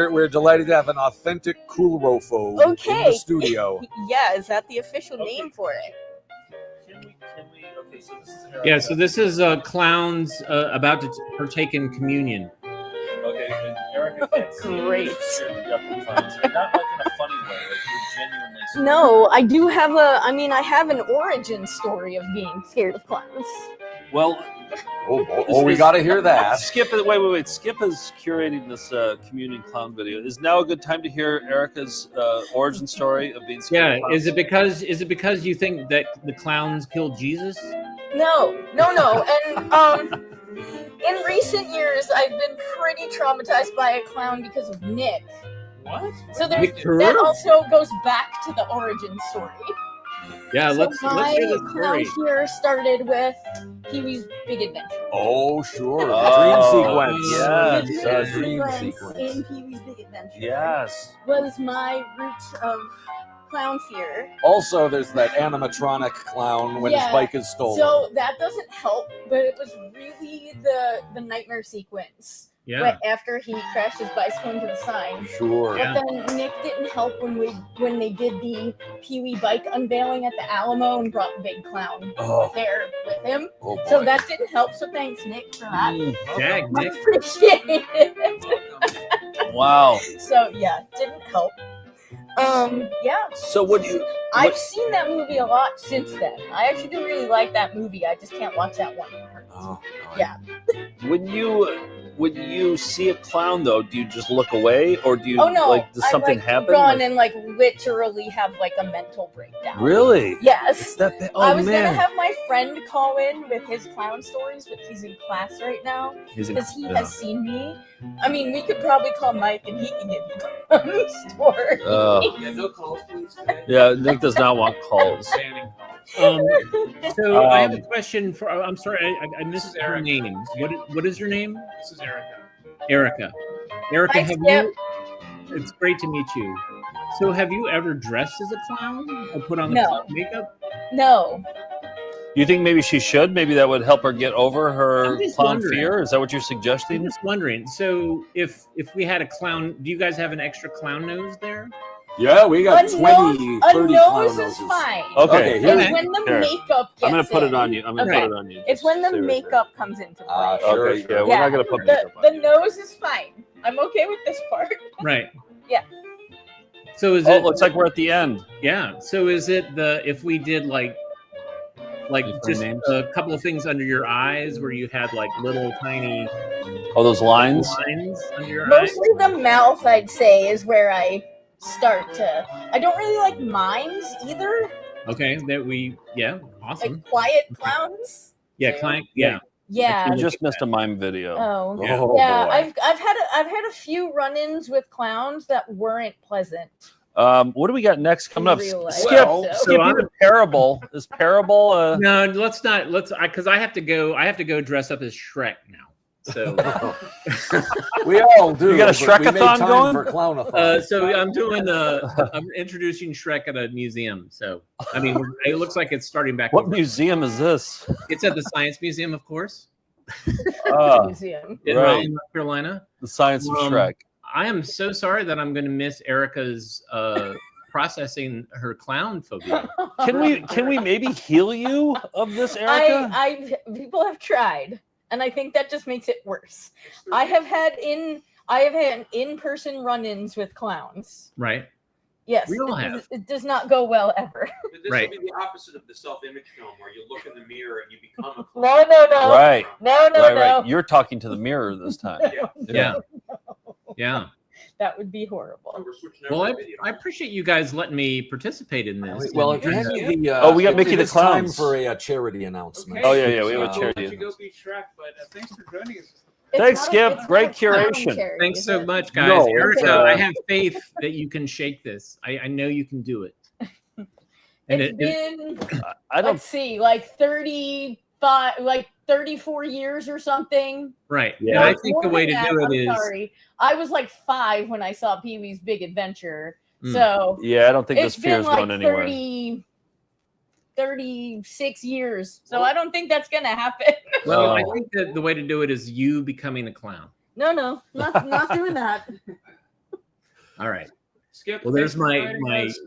know. we're delighted to have an authentic Kulrofo in Okay. the studio. Yeah, is that the official name for it? so this is Erica. Yeah, so this is clowns about to partake in communion. Okay, and Erica can't see you. Great. You're not like in a funny way. Like you're genuinely. No, I do have I have an origin story of being scared of clowns. Well, we got to hear that. Skip, wait. Skip is curating this communion clown video. Is now a good time to hear Erica's origin story of being scared Yeah, of clowns? is it because you think that the clowns killed Jesus? No. And in recent years, I've been pretty traumatized by a clown because of Nick. What? So Victor? that also goes back to the origin story. Yeah, So let's my hear the clown story. fear started with Pee-wee's Big Adventure. Oh, sure. Oh, Dream sequence. yes. Dream sequence sequence. in Pee-wee's Big Adventure. Yes. Was my root of clown fear. Also, there's that animatronic clown when his bike is stolen. So that doesn't help, but it was really the nightmare sequence. Yeah. Right after he crashed his bicycle into the sign. Sure. But then Nick didn't help when they did the Pee-wee bike unveiling at the Alamo and brought the big clown there with him. Oh, so boy. that didn't help. So thanks, Nick, for that. Dag, I Nick. appreciate it. Wow. So yeah, didn't help. Yeah. So would you? I've seen that movie a lot since then. I actually do really like that movie. I just can't watch that one part. Yeah. When you see a clown, though, do you just look away, or do you Oh no! like does something I happen? run Like- and like literally have like a mental breakdown. Really? Yes. That bad? Oh, I was man. gonna have my friend call in with his clown stories, but he's in class right now He's in- because he yeah. has seen me. I mean, we could probably call Mike and he can give you clown stories. Yeah, no calls, please. Today. Yeah, Nick does not want calls. Banning calls. So I have a question for. I'm sorry, I missed your name. What is your name? This is Erica. Erica. Erica, Hi, have Skip. you? It's great to meet you. So, have you ever dressed as a clown or put on the No. clown makeup? No. You think maybe she should? Maybe that would help her get over her I'm just clown wondering. fear? Is that what you're I'm suggesting? just wondering. So, if we had a clown, do you guys have an extra clown nose there? Yeah, we got A 20, nose, 30 a clown nose noses. is fine. Okay, here- It's when the here. makeup gets I'm gonna put it in. on you. I'm gonna Okay. put it on you. It's when the Stay right there. makeup comes into play. Sure, Okay, sure. yeah, we're not gonna put makeup on the you. nose is fine. I'm okay with this part. Right. Yeah. So is Oh, it? it looks like we're at the end. Yeah. So is it if we did like just names? a couple of things under your eyes where you had like little tiny Oh, those lines. lines under your eyes? Mostly the mouth, I'd say, is where I start to. I don't really like mimes either. Okay. Awesome. Like quiet clowns. Yeah, client. Yeah. Yeah. You just missed a mime video. Oh, Yeah. yeah. boy. I've had a few run-ins with clowns that weren't pleasant. What do we got next coming up? real life. Skip. Well, Skip, so you I'm- did Parable. Is Parable? No, let's not. Because I have to go dress up as Shrek now. So, We all do. You got a but we made Shrekathon time going? For Clown-A-Thon. so I'm doing I'm introducing Shrek at a museum. So, I mean, it looks like it's starting back. What over. museum is this? It's at the Science Museum, of course, Museum. in right. Raleigh, North Carolina. The Science of Shrek. I am so sorry that I'm going to miss Erica's processing her clown phobia. Can we maybe heal you of this, Erica? People have tried, and I think that just makes it worse. I have had in-person run-ins with clowns. Right. Yes, We all have. It does not go well ever. This Right. would be the opposite of the self-image film where you look in the mirror and you become a clown. No. Right. No. Right. You're talking to the mirror this time. Yeah. Yeah. That would be horrible. We're switching Well, over I, to video. I appreciate you guys letting me participate in this. Well, And- if you have the, Oh, we got it- Mickey it the is time Clowns. for a charity announcement. Oh, yeah, we have a I'll charity. let you go be Shrek, but thanks for joining us. Thanks, It's Skip. not Great a clown curation. charity, Thanks is so it? much, guys. No, Erica, it's, I have faith that you can shake this. I know you can do it. And It's been, I don't. let's see, like 35, like 34 years or something. right. Yeah. And I No, think more the way than to that, do it I'm is sorry. I was like 5 when I saw Pee-wee's Big Adventure. Mm. So Yeah, I don't think it's this fear been is like going anywhere. 36 years. So I don't think that's going to happen. well, I Oh. think that the way to do it is you becoming a clown. No, not doing that. All right. Skip. Well, there's thanks for joining my us.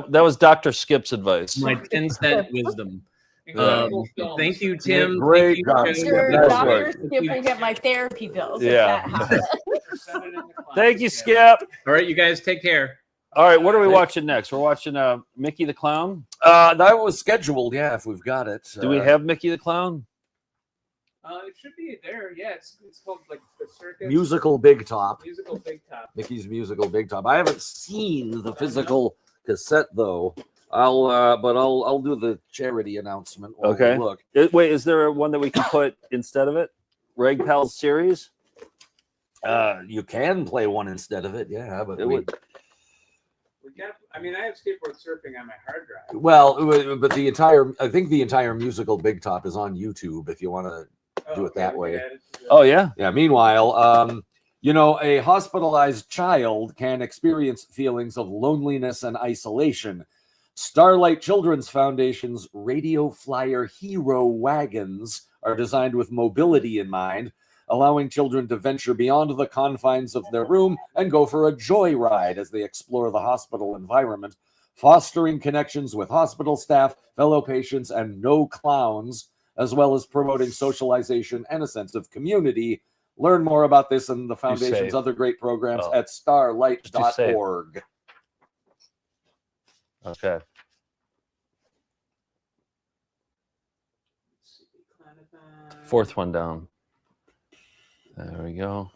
That was Dr. Skip's advice. my 10-cent wisdom. Thank you, Tim. Great Thank you, job, Joe. Skip. Sure, Nice Dr. work. Skip will get my therapy bills. Yeah. If that happens. Thank you, Skip. All right, you guys take care. All right, what are we watching next? We're watching Mickey the Clown. That was scheduled. Yeah, if we've got it. Do we have Mickey the Clown? It should be there. Yeah, it's called like the circus. Musical Big Top? Musical Big Top. Mickey's Musical Big Top. I haven't seen the physical cassette though. But I'll do the charity announcement. While Okay. we look. Wait, is there one that we can put instead of it? Reg Pal's series? You can play one instead of it. Yeah, but It would. I mean, I have skateboard surfing on my hard drive. Well, but I think the entire Musical Big Top is on YouTube if you want to do it that way. Oh yeah. Yeah. Meanwhile, a hospitalized child can experience feelings of loneliness and isolation. Starlight Children's Foundation's Radio Flyer Hero Wagons are designed with mobility in mind, allowing children to venture beyond the confines of their room and go for a joyride as they explore the hospital environment, fostering connections with hospital staff, fellow patients, and no clowns, as well as promoting socialization and a sense of community. Learn more about this and the Foundation's other great programs at starlight.org. Okay. Fourth one down. There we go.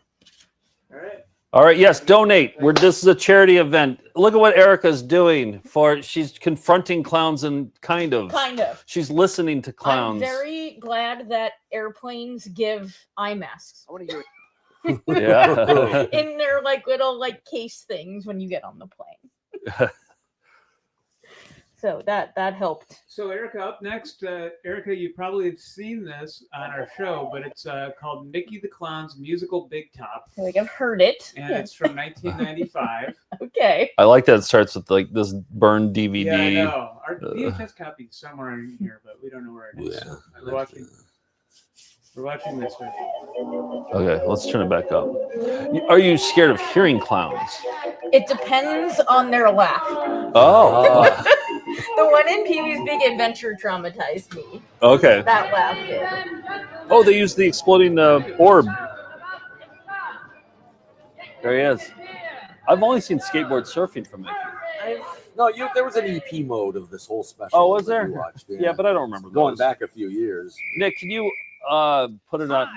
All right. All right. Yes. Donate. This is a charity event. Look at what Erica's doing. She's confronting clowns and kind of. She's listening to clowns. I'm very glad that airplanes give eye masks. I want to hear Yeah. In their little case things when you get on the plane. So that helped. So Erica, up next, Erica, you probably have seen this on our show, but it's called Mickey the Clown's Musical Big Top. I think I've heard it. And it's from 1995. Okay. I like that it starts with this burned DVD. Yeah, I know. Our VHS copy is somewhere in here, but we don't know where it is. Yeah. We're watching this one. Okay, let's turn it back up. Are you scared of hearing clowns? It depends on their laugh. Oh. The one in Pee-wee's Big Adventure traumatized me. Okay. That laugh did. Oh, they used the exploding orb. There he is. I've only seen skateboard surfing from Mickey. No, there was an EP mode of this whole special. Oh, was that there? we watched, Yeah, but I don't remember Going those. back a few years. Nick, can you put it on,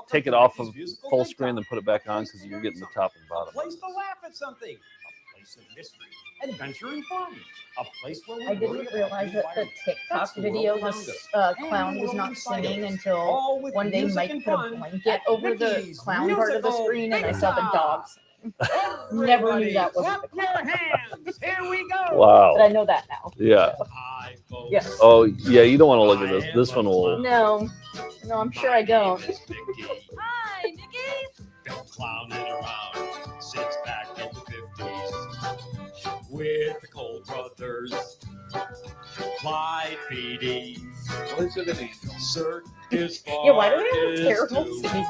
take it off of full screen, then put it back on because you're getting the top and bottom. Place to laugh at something. A place of mystery, adventure, and fun. A place where we I didn't realize that the TikTok video was clown was not singing until one day Mike put a blanket over the clown part of the screen and I saw the dog singing. Never knew that wasn't the clown. Here we go. Wow. But I know that now. Yeah. Yes. Oh, yeah, you don't want to look at this. This one will. No, I'm sure I don't. Hi, Mickey. Clowning around since back in the 50s with the Cole brothers, Clyde PD, What's the name? Circus Yeah, why do they have terrible singing?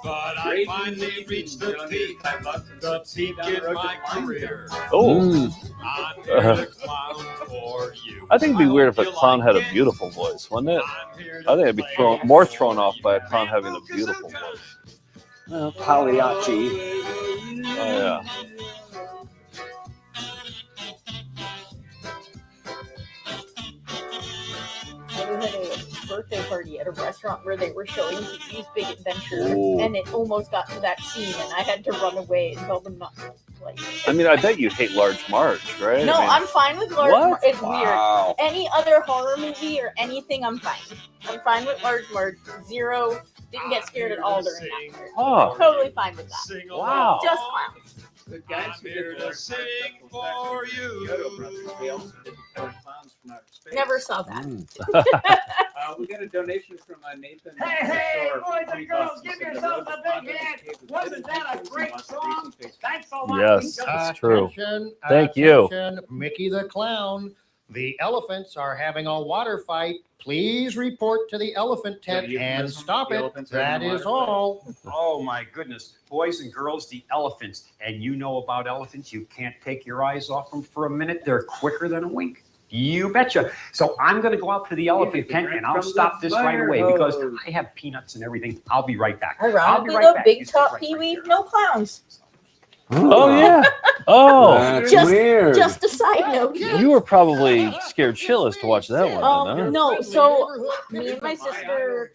But I finally reached the peak in my career. Oh. I'm here to clown for you. I think it'd be weird if a clown had a beautiful voice, wouldn't it? I think I'd be more thrown off by a clown having a beautiful voice. Pagliacci. Oh, yeah. I was at a birthday party at a restaurant where they were showing Pee-wee's Big Adventure, Ooh. and it almost got to that scene, and I had to run away and tell them not to play. I mean, I bet you hate Large Marge, right? No, I mean, I'm fine with Large What? Marge. It's Wow. weird. Any other horror movie or anything, I'm fine. I'm fine with Large Marge. Zero. Didn't get scared at all during that part. Huh. Totally fine with that. Wow. Just clowns. The guys who did the sing for you. They also did Clowns from Outer Space. Never saw that. We got a donation from Nathan. Hey, Shore, boys and 20 girls, bucks. He give said, yourselves "The a road to big hand. Cave was Wasn't hidden that a in great lots of song? recent faces." Thanks so much. Yes, it's true. Thank you. Attention, Mickey the Clown. The elephants are having a water fight. Please report to the elephant tent and stop it. That is all. Oh my goodness. Boys and girls, the elephants. And you know about elephants. You can't take your eyes off them for a minute. They're quicker than a wink. You betcha. So I'm going to go out to the elephant tent and I'll stop this right away because I have peanuts and everything. I'll be right back. I'll be Ironically, right though, back. Big Top Pee-wee, no clowns. Oh yeah. Oh, That's just, weird. Just a side note. You were probably scared shitless to watch that one. Then, huh? No, so me and my sister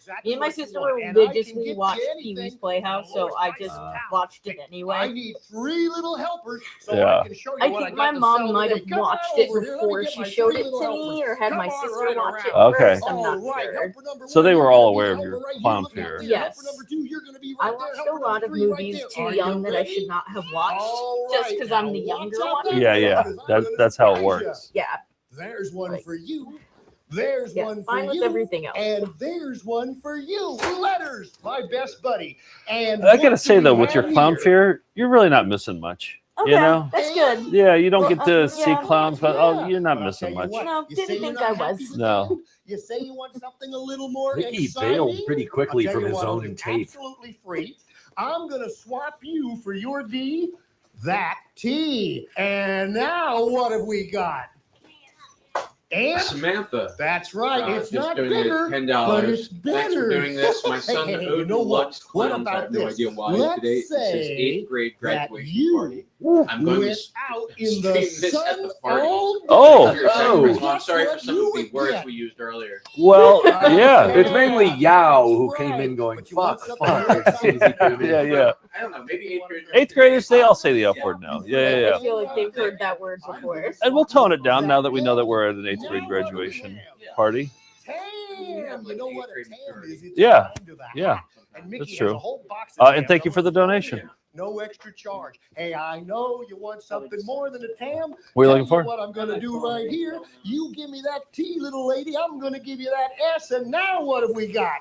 religiously watched Pee-wee's Playhouse, so I just watched it anyway. I need 3 little helpers so Yeah. I can show you I what think I my got to mom sell might today. have Come watched on it over here. Let me before get she my showed 3 it little to me, or had Come my on sister right watch it around. Okay. first. I'm not All right, sure. helper number So 1, they you're were gonna all be aware of helper your right here. clown Look out fear. there. Yes. Helper number 2, you're gonna be I right there. watched a Helper lot number of 3 right movies there. too Are young you that I ready? should not have watched, All just right, because I'm now the watch younger out one. Yeah, yeah. That's how it surprise works. Yeah. There's one Like- for you. There's Yeah, one for fine with you. everything else. And there's one for you. Letters, my best buddy. And I gotta what say do though, we with your have clown here? fear, you're really not missing much. Okay, You know? that's good. Yeah, you don't get to see yeah. clowns, but oh, you're not But I'll missing tell you much. what, No, you say didn't you're think not I happy was. with No. that? You say you want something a little more Mickey exciting? bailed pretty quickly I'll tell from you his what, I'll own do tape. Absolutely free. I'm gonna swap you for your D, that T. And now what have we got? And Samantha. that's right. It's just not donated bigger, $10. but it's better. Thanks for doing this. My son Hey, owed you know me what? Lux What clowns. I about have no this? idea why. Let's Today it's his say 8th grade that graduation you party. I'm going went to out in the stream this at sun the party. all day. Oh. I'm sorry for Guess some of what the you words get? we used earlier. Well, yeah. It's mainly Yao who came in going, But you want fuck, something fuck. As soon as he came in. Yeah, yeah. I don't know, maybe 8th grade. 8th graders, they all say the F word now. Yeah, yeah, I yeah. feel like they've heard that word before. And we'll tone it down now that we know that we're at an 8th grade graduation party. Tam, you know what a tam is? It's Yeah, time to the yeah. hat. And Mickey That's has true. a whole box of And tams. thank you I'm for the gonna throw it donation. in. No extra charge. Hey, I know you want something more than a tam. What are you Tell looking for? What I'm going to do right here. You give me that T, little lady. I'm going to give you that S. And now what have we got?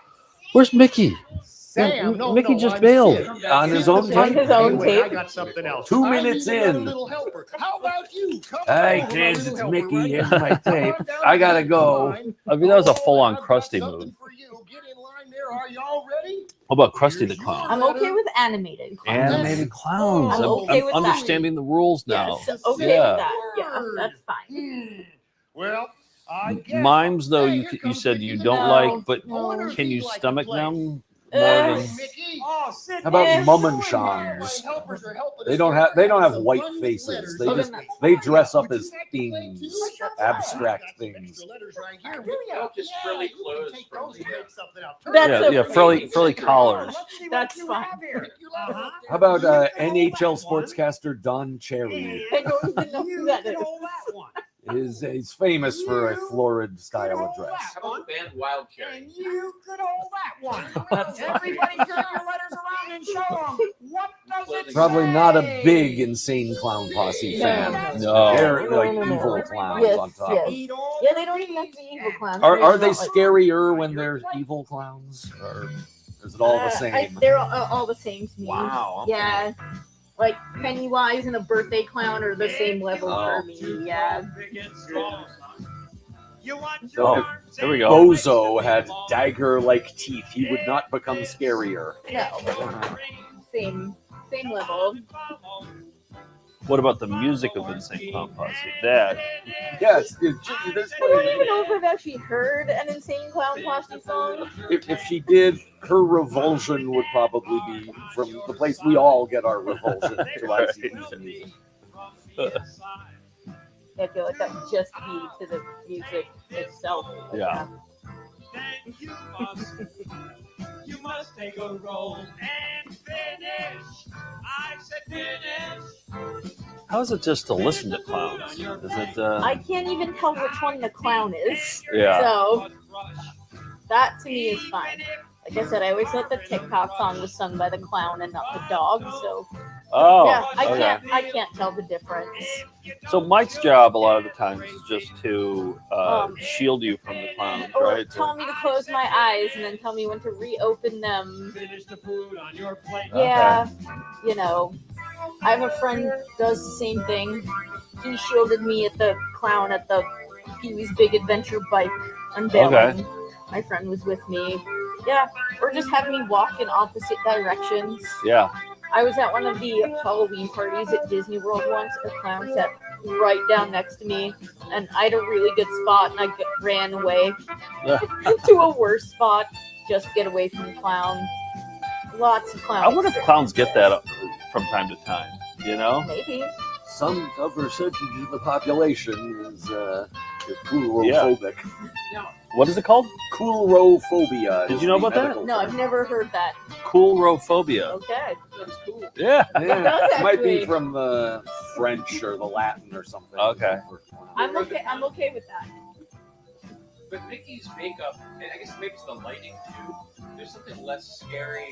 Where's Mickey? Sam, no, Mickey no, just I'm bailed. Sid. On his Sid own the tape? tape. On his own Anyway, I tape. got something else. 2 I minutes need another in. little helper. How about you? Come Hey, over, my kids, little it's helper, Mickey. right Here's here. my tape. Come on down I to gotta the go. line. I mean, that was a full-on I've got Krusty something move. for you. Get in line there. Are y'all ready? How about Krusty the Clown? I'm okay with animated clowns. Animated clowns. I'm okay with that. understanding the rules now. Yes, okay Yeah. with that. Yeah, that's fine. Well, I guess. Mimes, though, Hey, you here you comes said Mickey you the don't No, like, but I wonder if can he'd you like to stomach play. them Uh, more than? Mickey. Oh, sit How about Yeah. Mum and Shans? They don't have white faces. They dress up as things, abstract things. Just frilly clothes from the, That's Yeah, frilly collars. That's fine. Uh-huh. How about NHL sportscaster Don Cherry? I don't even know who that is. He's famous for a florid style of dress. How about band Wild Cherry? And you could hold that one. Everybody turn your letters around and show them. What does it Probably say? not a big Insane Clown Posse fan. No. They're like No. evil clowns Yes, on top. yes. Yeah, they don't even have to be evil clowns. Are they They're not scarier when they're evil clowns, or is it all the same? They're all the same to me. Wow, okay. Yeah. Like Pennywise and a birthday clown are the same level Oh. for me. Yeah. So if There we go. Bozo had dagger-like teeth, he would not become scarier. No. Same level. What about the music of Insane Clown Posse? That. Yes, I don't even know if I've actually heard an Insane Clown Posse song. if she did, her revulsion would probably be from the place we all get our revulsion to ICD's music. I feel like that would just be to the music itself. Yeah. You must take a roll and finish. I said finish. How is it just to listen to clowns? Is it? I can't even tell which one the clown is. Yeah. So that to me is fine. Like I said, I always thought the TikTok song was sung by the clown and not the dog. So Oh. yeah, okay. I can't tell the difference. So Mike's job a lot of the times is just to shield you from the clowns, Or right? tell me to close my eyes and then tell me when to reopen them. Finish the food on your plate. Yeah, you know, I have a friend who does the same thing. He shielded me at the clown at the Pee-wee's Big Adventure bike unveiling. Okay. My friend was with me. Yeah, or just have me walk in opposite directions. Yeah. I was at one of the Halloween parties at Disney World once. A clown sat right down next to me, and I had a really good spot, and I ran away to a worse spot just to get away from the clown. Lots of clowns. I wonder if clowns get that from time to time. You know, maybe. Some percentage of the population is coulrophobic. What is it called? Coulrophobia. Did you know about that? No, I've never heard that. Coulrophobia. Okay, that's cool. Yeah. It might be actually. from the French or the Latin or something. Okay. I'm okay. I'm okay with that. But Mickey's makeup, and I guess maybe it's the lighting too. There's something less scary.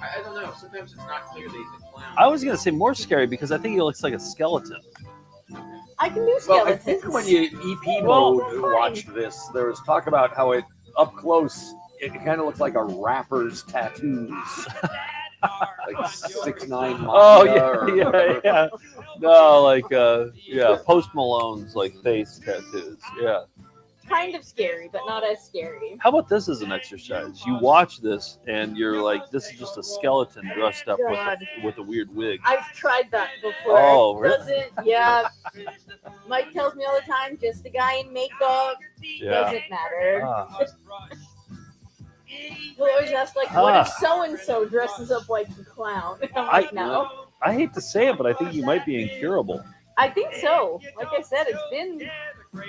I don't know. Sometimes it's not clear that he's a clown. I was gonna say more scary because I think he looks like a skeleton. I can do Well, I skeletons. think when you EP mode watched this, there was talk about how it up close. It kind of looks like a rapper's tattoos, like 6ix9ine. Oh Mafia yeah. No, like Post Malone's like face tattoos. Yeah. Kind of scary, but not as scary. How about this as an exercise? You watch this and you're like, this is just a skeleton dressed up with a weird wig. I've tried that before. Oh, It really? doesn't, yeah. Mike tells me all the time, just a guy in makeup. Yeah. Doesn't matter. Ah. We'll always ask, like, what if so-and-so dresses up like the clown? I'm like, no. I hate to say it, but I think you might be incurable. I think so. Like I said, it's been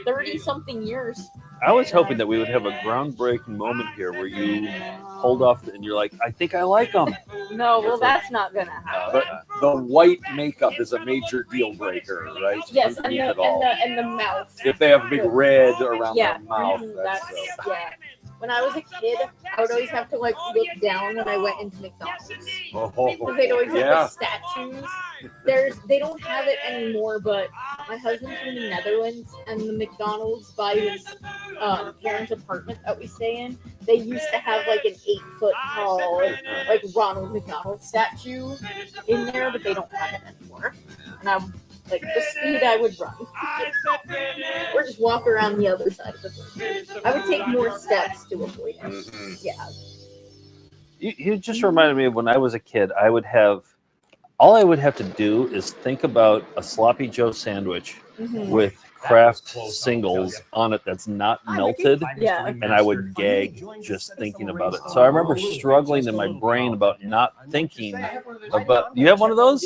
30-something years. I was hoping that we would have a groundbreaking moment here where you hold off and you're like, I think I like them. No, well, that's not going to happen. But the white makeup is a major deal breaker, right? Yes, and Underneath it all. the mouth. If they have big red around Yeah, their mouth, that's yeah. When I was a kid, I would always have to like look down when I went into McDonald's because they'd always have the statues. They don't have it anymore, but my husband's from the Netherlands, and the McDonald's by his parents' apartment that we stay in, they used to have like an 8-foot tall like Ronald McDonald statue in there, but they don't have it anymore. And I'm like the speed I would run, or just walk around the other side of the building. I would take more steps to avoid it. Yeah. You just reminded me of when I was a kid. All I would have to do is think about a sloppy Joe sandwich with Kraft singles on it that's not melted, and I would gag just thinking about it. So I remember struggling in my brain about not thinking about. You have one of those?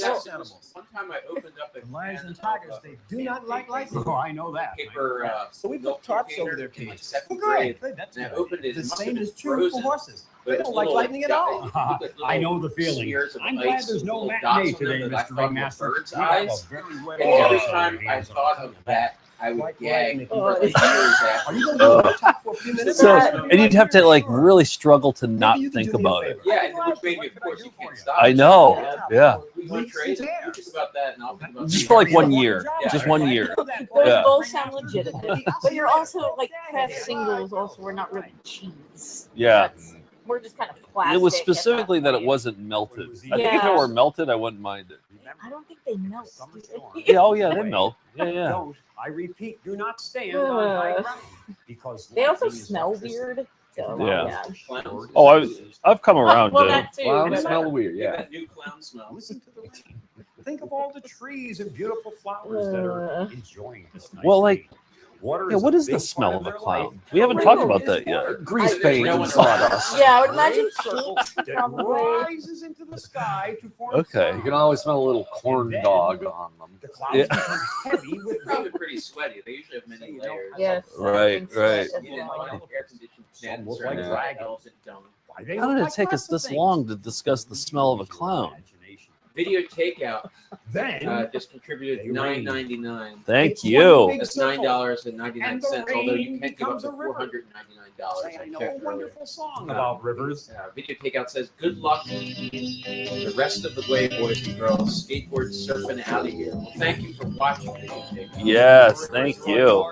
One time I opened up a Lions and tigers, they do not like lightning. Oh, I know that. paper. So we put tarps over their in my cages. second Well, grade. good. That's And I good. opened it. The it must have same been is true frozen, for horses. but They it's don't like little lightning at all. it looked like I little know the feeling. smears of I'm ice glad there's with no little matinee dots on them today, that I Mr. thought were Ringmaster. birds' We have a eyes. very wet And every day. time I thought of that, I would gag for Oh, like years Are you after. going to go talk for a few minutes? So, and you'd have to like really struggle to not think about it. Yeah, and which made me, of course, you can't stop. I know. Yeah. We want to trade. You think about that, and I'll think about Just for like 1 year. Just 1 year. Those Yeah. both sound legitimate, but you're also like Kraft singles. Also, we're not really cheese. Yeah. We're just kind of plastic. It was specifically that it wasn't melted. I think if it Yeah. were melted, I wouldn't mind it. I don't think they melt. do they? Yeah, oh yeah, they melt. Yeah, yeah. Don't. I repeat, do not stand on high ground because They also lightning is smell like this. weird. So, Yeah. Oh, I've come around, Well, dude. that too. Clowns smell weird, yeah. That new clown smell. Listen to the. Think of all the trees and beautiful flowers that are enjoying this nice Well, like, day. Water yeah, is what a is the big smell part of a their clown? life. We haven't talked about that yet. Grease paint and sawdust. Yeah, I would imagine Circle paint that probably. rises into the sky to form Okay. You can always smell a little corn dog on them. the clouds Yeah. become heavy with They're probably pretty sweaty. They usually have many layers. Yes. Right, right. You know, like air-conditioned Some look nets like or dragons. elephant dung. Why, they How look did it like take us lots of this things. long to discuss the smell of a clown? Video takeout Then just contributed $9.99. Thank you. That's $9.99. Although you can give up becomes to a river. $499. Say, I know a checked earlier. wonderful song about rivers. Video takeout says, "Good luck the rest of the way, boys and girls. Skateboard surfing out of here." Well, thank you for watching Video Takeout. Yes, thank you.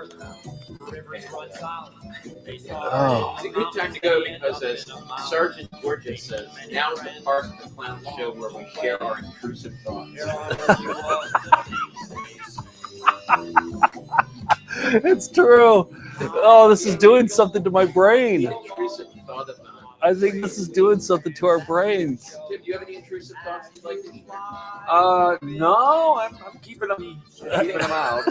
Oh. It's a good time to go because, as Sergeant Gorgeous says, now is the part of the clown show where we share our intrusive thoughts. It's true. Oh, this is doing something to my brain. Intrusive thought of I think this is doing something to our brains. Tim, do you have any intrusive thoughts you'd like to share? No, I'm keeping keeping them out.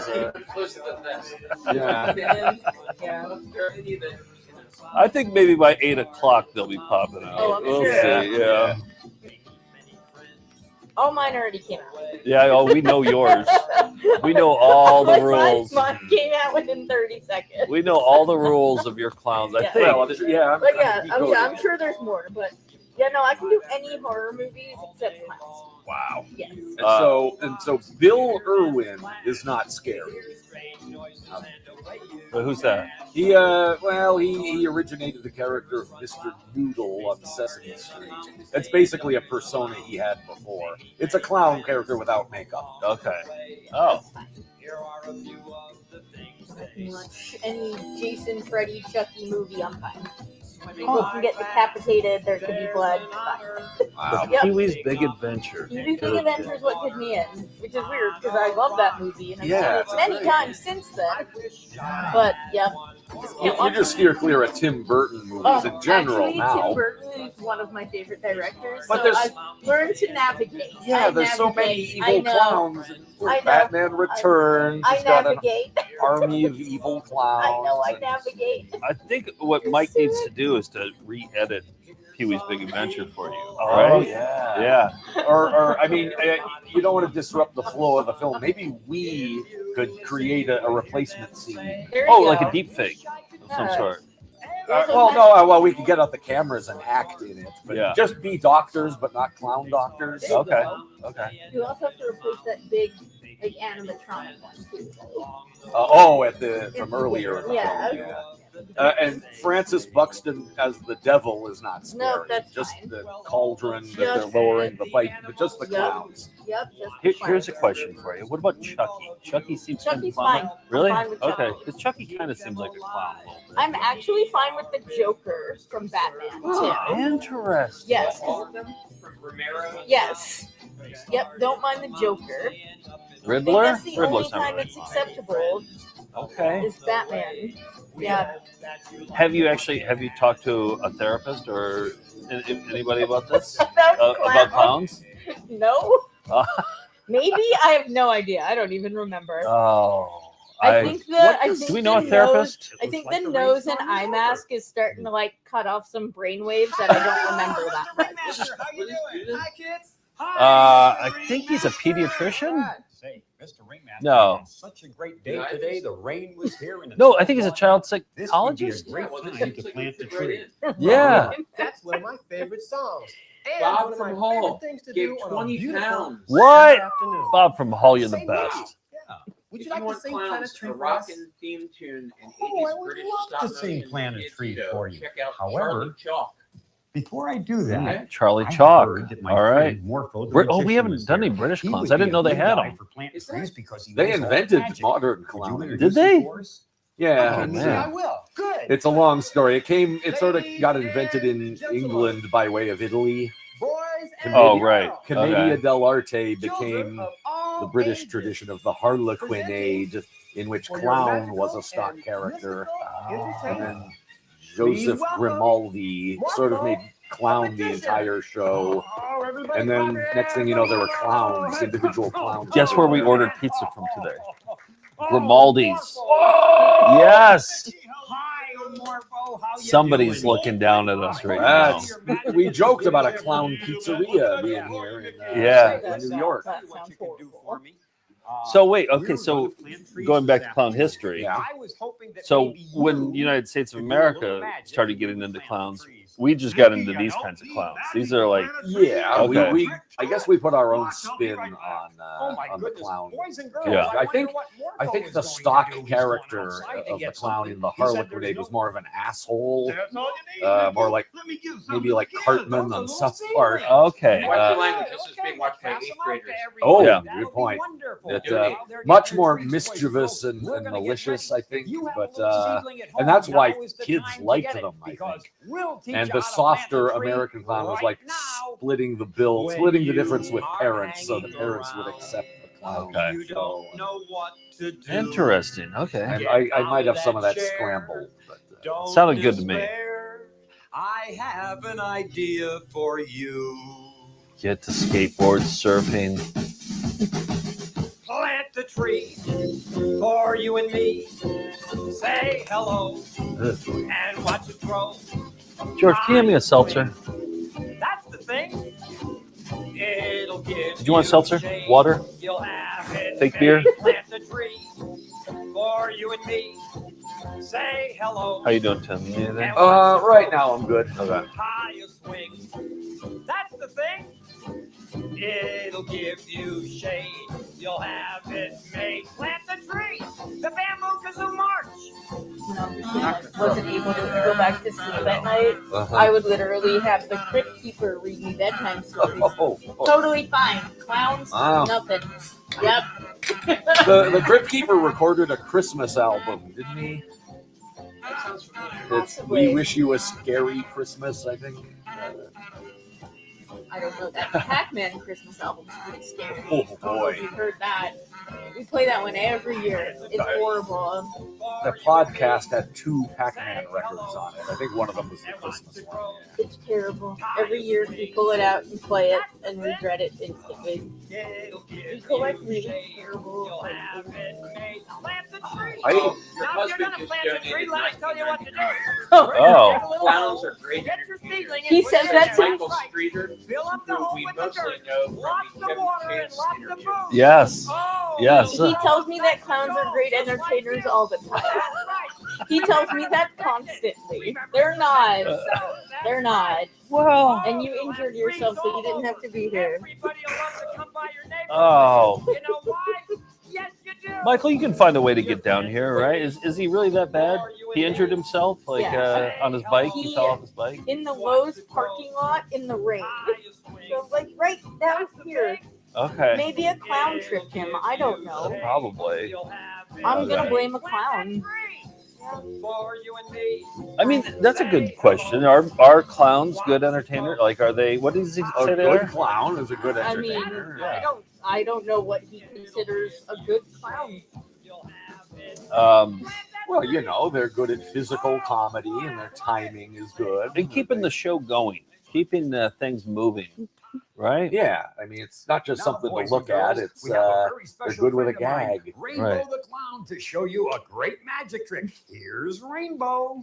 Yeah. I think maybe by 8 o'clock they'll be popping out. Oh, I'm we'll sure. see. Yeah. All mine already came out. Yeah. Oh, we know yours. We know all the rules. Mine came out within 30 seconds. We know all the rules of your clowns. I Yeah. think. Well, I'm sure there's more, but yeah, no, I can do any horror movies except clowns. Wow. Yes. And so Bill Irwin is not scary. But who's that? He he originated the character of Mr. Noodle on Sesame Street. It's basically a persona he had before. It's a clown character without makeup. Okay. Oh. Pretty much any Jason, Freddy, Chucky movie, I'm fine. People can get decapitated. There could be blood. Fine. Wow. Yep. Pee-wee's Big Adventure. Pee-wee's Big Adventure is what did me in, which is weird because I love that movie and I've Yeah, seen it many times since then. But yeah, You just steer clear of Tim Burton movies in general actually, now. Tim Burton is one of my favorite directors. But so there's- I've learned to navigate. Yeah, I there's so many navigate. I evil know. clowns. I know. Batman Returns. I He's got an navigate. army of evil clowns. I know. I navigate. I think what Mike needs to do is to re-edit Pee-wee's Big Adventure for you. Oh, Right? yeah. Yeah. Or I mean, you don't want to disrupt the flow of the film. Maybe we could create a replacement scene. Oh, like a deep fake of some sort. We could get out the cameras and act in it, but Yeah. just be doctors, but not clown doctors. Okay. Okay. You also have to replace that big, like animatronic one too. From earlier. in the Yeah. film, and Francis Buxton as the devil is not scary. No, that's just fine. the cauldron that they're Just lowering the bite, but just the Yep. clowns. Yep. Just Here's a question for you. What about Chucky? Chucky seems kind of Chucky's fun. fine. Really? I'm fine with Chucky. Okay. Because Chucky kind of seems like a clown a little bit. I'm actually fine with the Joker from Batman too. Interesting. Yes. Yes. Yep. Don't mind the Joker. Riddler? I think that's the only Riddler's not time right. it's acceptable Okay. is Batman. Yeah. Have you talked to a therapist or anybody about this? About About clowns? No. Uh, Maybe I have no idea. I don't even remember. Oh. I think do we know a the therapist? Nose, I think the nose and eye mask is starting to like cut off some brain waves that I don't remember that much. How you doing? Hi, kids. I think he's a pediatrician. Say, Mr. Ringmaster, No. such a great day today. The rain was here. And No, I think he's a child This would be a psychologist. great time to plant the tree. Yeah. That's one of my favorite songs. And Bob one of from my Hull favorite things to gave do on a 20 beautiful pounds. What? summer afternoon. Bob from Hull, you're the Say best. Would If you like to want sing clowns, Planet a Tree for us? rockin' theme tune, and Oh, 80s I would British love to stop sing motion Planet kids Tree show. for you. Check out However, Charlie Chalk. Before I do that, Charlie I Chalk. heard that my All right. friend Morpho, the We magician, haven't was done any here. British He clowns. would I be didn't know a they good had guy them. for planting trees because he They knows all invented magic. modern Would you clowning. introduce Did they? him for us? Yeah. Oh, See, man. I will. Good. It's a long story. It sort of got invented in England by way of Italy. Boys and Oh, right. Commedia Okay. dell'arte became the British tradition of the Harlequinade, in which clown was a stock character. And then Joseph Grimaldi sort of made clown the entire show. And then next thing you know, there were clowns, individual clowns. Guess where we ordered pizza from today? Grimaldi's. Yes. Somebody's looking down at us right now. We joked about a clown pizzeria being here in, Yeah. in New York. That sounds horrible. So wait, okay, so going back to clown history. Yeah. So when the United States of America started getting into clowns, we just got into these kinds of clowns. These are like Yeah, Okay. we I guess we put our own spin on the clown. Yeah. I think the stock character of the clown in the Harlequinade was more of an asshole, more like maybe like Cartman on South Park. Okay. Watch the language. This is being watched by 8th graders. Oh, Yeah. good point. It's much more mischievous and malicious, I think, but and that's why kids liked them, I think. And the softer American clown was like splitting the difference with parents, so the parents would accept the clown. Okay. So, Interesting. Okay. and I might have some of that scrambled. But, Sounded good to me. I have an idea for you. Get to skateboard surfing. Plant a tree for you and me. Say hello and watch it grow. George, can you hand me a seltzer? That's the thing. It'll give Did you want a seltzer? Water? You'll have it. Fake beer? Plant a tree for you and me. Say hello. How you doing, Tim? Anything? Right now I'm good. Okay. Tie a swing. That's the thing. It'll give you shade. You'll have it made. Plant the tree. The bamboos of March. Wasn't able to go back to sleep at night. I would literally have the Crypt Keeper read me bedtime stories. Totally fine. Clowns, Wow. nothing. Yep. The Crypt Keeper recorded a Christmas album, didn't he? It's We Wish You a Scary Christmas, I think. I don't know. That Pac-Man Christmas album's pretty scary. Oh, I don't know if boy. you've heard that. We play that one every year. It's horrible. The podcast had 2 Pac-Man records on it. I think one of them was the Christmas one. It's terrible. Every year we pull it out and play it and regret it instantly. We collect really terrible. Your Now, if you're husband gonna just plant a donated tree, let me tell you what to do. Oh. Clowns are great Get your entertainers. seedling He and says put it that in. too. Michael Streeter, Fill up the who hole we with the mostly dirt. know from Lots the of Kevin water and Chance lots of interview. food. Yes. Oh, Yes. He tells me that clowns are great entertainers all the time. He tells me that constantly. They're not. They're not. Well. And you injured yourself, so you didn't have to be here. Everybody will love to come by your neighborhood. Oh. You know why? Yes, you do. Michael, you can find a way to get down here, right? Is he really that bad? He injured himself, like Yeah. on his bike. He fell off his bike. In the Lowe's parking lot in the rain. So, like, right down here. Okay. Maybe a clown tripped him. I don't know. Probably. I'm going to blame a clown. I mean, that's a good question. Are clowns good entertainers? Like, are they? What does he A say they good are? clown is a good I mean, entertainer. I don't know what he considers a good clown. Well, you know, they're good at physical comedy and their timing is good. And keeping the show going, keeping things moving, right? Yeah, I mean, it's not just something to look at. It's they're good with a gag. Rainbow Right. the Clown to show you a great magic trick. Here's Rainbow.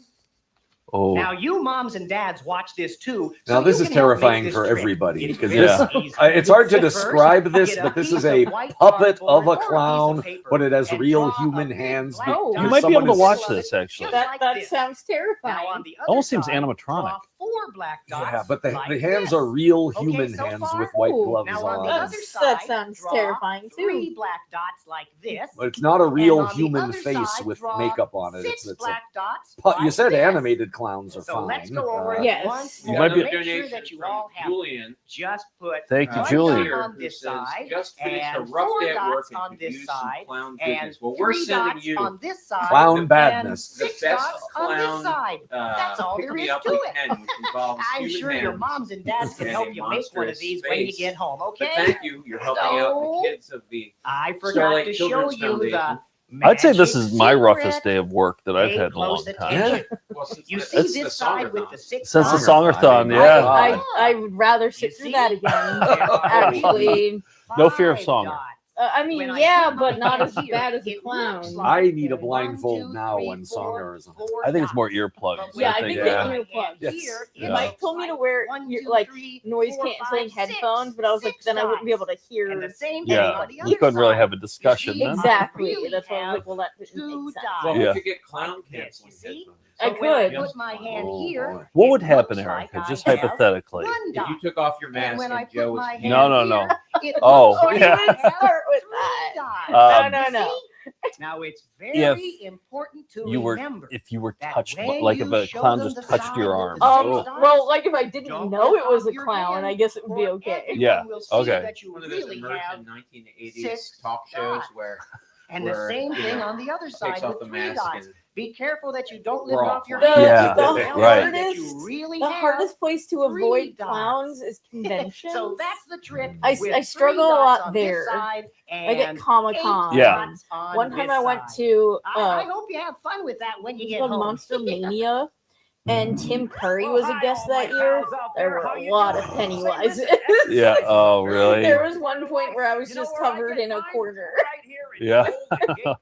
Oh. Now, you moms and dads watch this too. Now, so this you is can help make terrifying this for trick. everybody It's because very this, easy. it's hard to Sit first, describe this, get but this piece is a white puppet cardboard of or a piece of clown, paper but it has and real draw a human big hands. black Oh, dot. You might be Someone able to is- watch this actually. That sounds terrifying. Now, on the other Almost seems side, animatronic. draw 4 black dots. Yeah, but the like hands this. are real Okay, human so hands far? with white Ooh. gloves Now, on the on. other That side, sounds draw terrifying, too. 3 black dots like this. But it's not a real And on the human other face side, with draw makeup on it. 6 It's a black dots. you like said this. animated clowns are So fine. let's go over it Yes. once You more might to be- make sure Donation that you from all have Julian. just put Thank you, one Julian. dot on Who this says, side just finished a and rough 4 day at work dots and on could this use some side clown and goodness. Well, we're 3 sending dots you on this side Clown and badness. the 6 best dots on this clown side. That's all pick there me is up to we it. can, which involves I'm human sure your hands moms and dads can and help a you make one of monstrous these when you face. get home, But okay? thank you. You're helping out So, the kids of the I forgot Starlight to show Children's you the Foundation. I'd say this magic is my roughest secret. day of work that I've Pay had in a long close time. attention. Well, since You that's see the this side with the 6 Since the dots? Songathon, yeah. I would rather sit through that again. Actually, No fear of Songer. I mean, yeah, but not as bad as a clown. I need a blindfold now when Songer is on. I think it's more earplugs. Yeah, I think yeah. that earplugs. Yes. Mike told me to wear like noise canceling headphones, but I was like, then I wouldn't be able to hear. Yeah, you couldn't really have a discussion then. Exactly. That's why I was like, well, that didn't make sense. Well, Yeah. we could get clown canceling headphones. I So when I could. put my hand here, What would it happen, looks like Erica? Just I have hypothetically. one If dot. you took off your mask when I and put Joe was my hand No, no, no. here, it Oh, looks like yeah. I have Start with 3 that. dots. No, no, no. See? Now it's very If important to You were, remember if you were that touched, when like if you a show clown them just the touched your side arm. with the Oh. dots, Well, like if I didn't don't know let it was off a your clown, hand, I guess it would be or okay. everyone Yeah, will see okay. that you One of those really emergent have 1980s 6 talk shows dots. where And the where, same you thing know, on the other takes side off with the 3 mask dots. and Be careful that you don't lift we're it all off your clowns. hand. Yeah, the They'll right. know that you really The have hardest place to 3 avoid dots. clowns is conventions. So that's the trick. I with struggle 3 a dots lot on this there. side Like at and Comic-Con. 8 Yeah. dots on One time this I went side. to I hope you have fun with that when you it's get called home. Monster Mania, and Tim Curry was a guest that year. There were a lot of Pennywise. Yeah. Oh, really? There was one point where I was just covered in a corner. Yeah.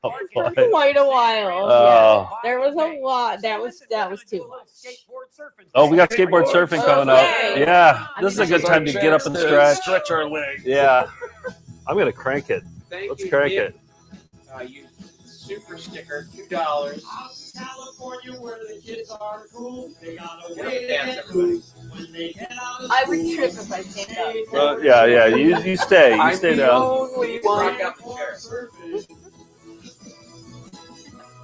For quite a while. Oh. Yeah. There was a lot. That was too much. Oh, we got skateboard surfing coming up. Okay. Yeah, this is a good time to get up and stretch. Stretch our legs. Yeah, I'm gonna crank it. Thank Let's you, crank Nick. it. You super sticker, $2. California, where the kids are cool. They got a Get up way and to dance, get everybody. loose when they get out of I would school. trip if I stand up. Yeah. You stay. You stay down. Only one. Rock out the chair.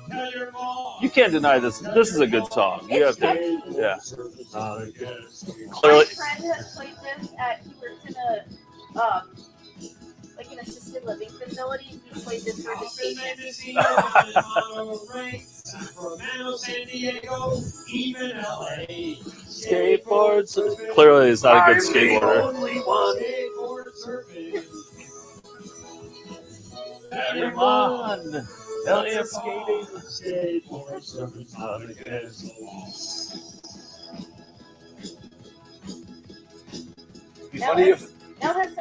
Tell your mom. You can't deny this. This is a good song. You have to. Yeah. My Clearly. friend has played this at, he works in a, like an assisted living facility. He played this for his patients. Sacramento, San Diego, even LA. Skateboards. Clearly, it's not a good skateboarder. Only one. Skateboard surfing. Tell your mom. Tell your skating. Skateboard surfing's not against the law. Be funny if Now, as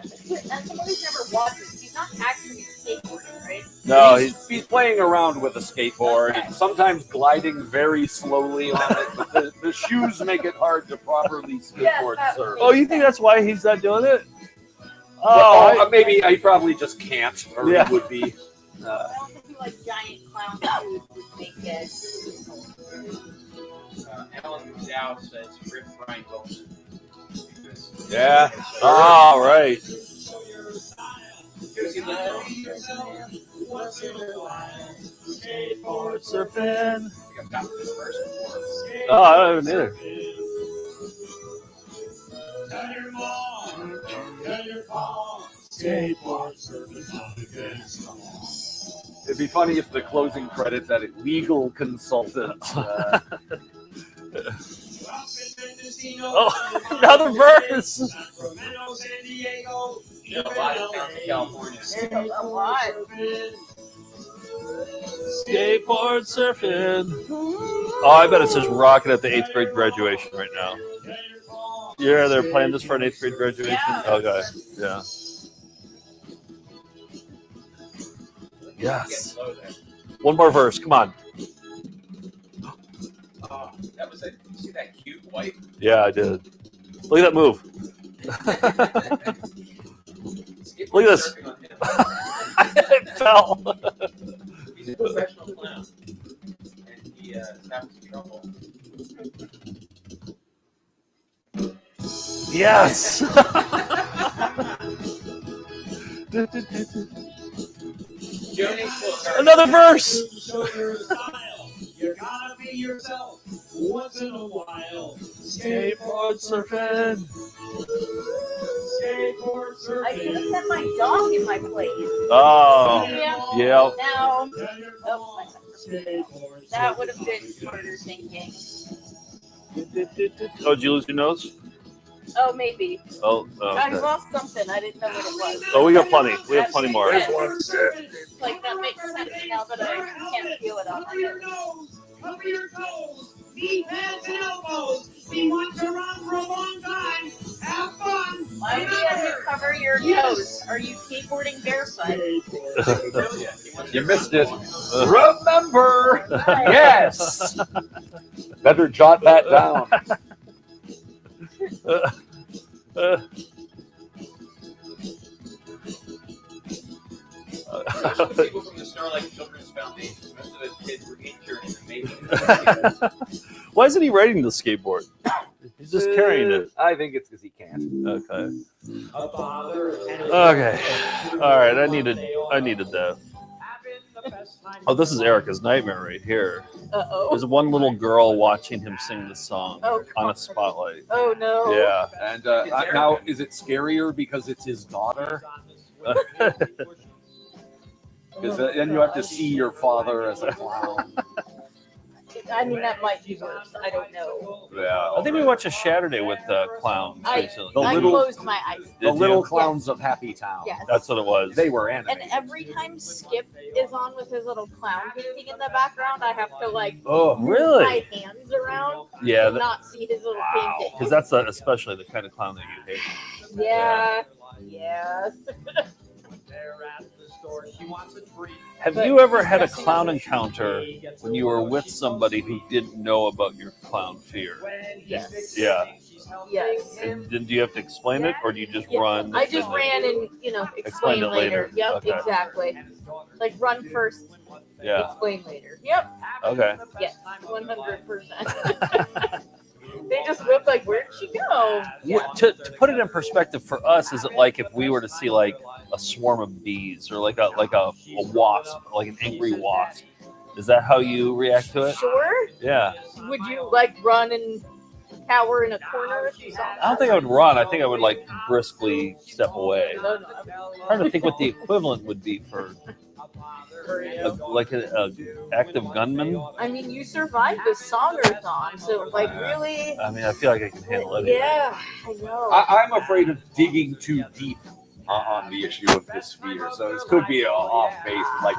someone who's never watched this, he's not actually skateboarding, right? No, he's playing around with a skateboard and sometimes gliding very slowly on it, but the shoes make it hard to properly skateboard surf. Oh, you think that's why he's not doing it? Well, maybe I probably just can't, or Yeah. he would be. I don't think you like giant clown shoes would make it. Alan Dow says Rip Brian Wilson. Yeah. Oh, right. Skateboard surfing. Oh, I don't even either. Tell your mom. Tell your mom. Skateboard surfing's not against the law. It'd be funny if the closing credits had a legal consultant. Oh, another verse. Sacramento, San Diego, You know, a lot of towns in California. There's a lot. Skateboard surfing. Oh, I bet it says rocking at the 8th grade graduation right now. Yeah, they're playing this for an 8th grade graduation? Yeah. Okay, yeah. Yes. One more verse, come on. Oh, that was it. You see that cute white? Yeah, I did. Look at that move. Look at this. It fell. He's a professional clown. And he is having some trouble. Yes. Another verse. Show your style. You gotta be yourself once in a while. Skateboard surfing. Skateboard surfing. I should have sent my dog in my place. Oh. Yeah. Yeah. Now, that would have been smarter thinking. Oh, did you lose your nose? Oh, maybe. Oh, I okay. lost something. I didn't know what it was. Oh, we got plenty. We have plenty more. Like, that makes sense now that I can't feel it on my Cover your head. nose. Cover your toes. Knee pads and elbows. We want to run for a long time. Have fun. My idea to cover your toes. Are you skateboarding barefoot? You missed it. Remember. Yes. Better jot that down. People from the Starlight Children's Foundation, most of those kids were injured in the making. Why isn't he riding the skateboard? He's just carrying it. I think it's because he can't. Okay. A father and a Okay. All right. I needed that. Oh, this is Erica's nightmare right here. Uh-oh. There's one little girl watching him sing the song Oh, on a spotlight. Oh, no. Yeah. And now, is it scarier because it's his daughter? Because then you have to see your father as a clown. I mean, that might be worse. I don't know. Yeah. I think we watched a Saturday with clowns recently. I closed my eyes. The Did little you? clowns of Happy Town. Yes. That's what it was. They were And animated. every time Skip is on with his little clown painting in the background, I have to like Oh, move really? my hands around Yeah, to that- not see his little painting. Because that's especially the kind of clown that you hate. Yeah. Yeah. They're at the store. She wants a treat. Have But you ever he's had a dressing clown up. encounter when you were with somebody who didn't know about your clown fear? Yes. Yeah. Yes. And then do you have to explain it, or do you just Yeah, run? I just and ran and explain Explain it later. Yep, Okay. exactly. Like run first, Yeah. explain later. Yep. Okay. Yes, 100%. They just look like, where'd she go? To put it in perspective for us, is it like if we were to see like a swarm of bees or like a wasp, like an angry wasp? Is that how you react to it? Sure. Yeah. Would you like run and cower in a corner if you saw that? I don't think I would run. I think I would like briskly step away. No, I'm trying to think what the equivalent would be for like an active gunman. I mean, you survived the Clown-A-Thon, so like really. I mean, I feel like I can handle it. Yeah, I know. I'm afraid of digging too deep on the issue of this fear. So this could be off base. Like,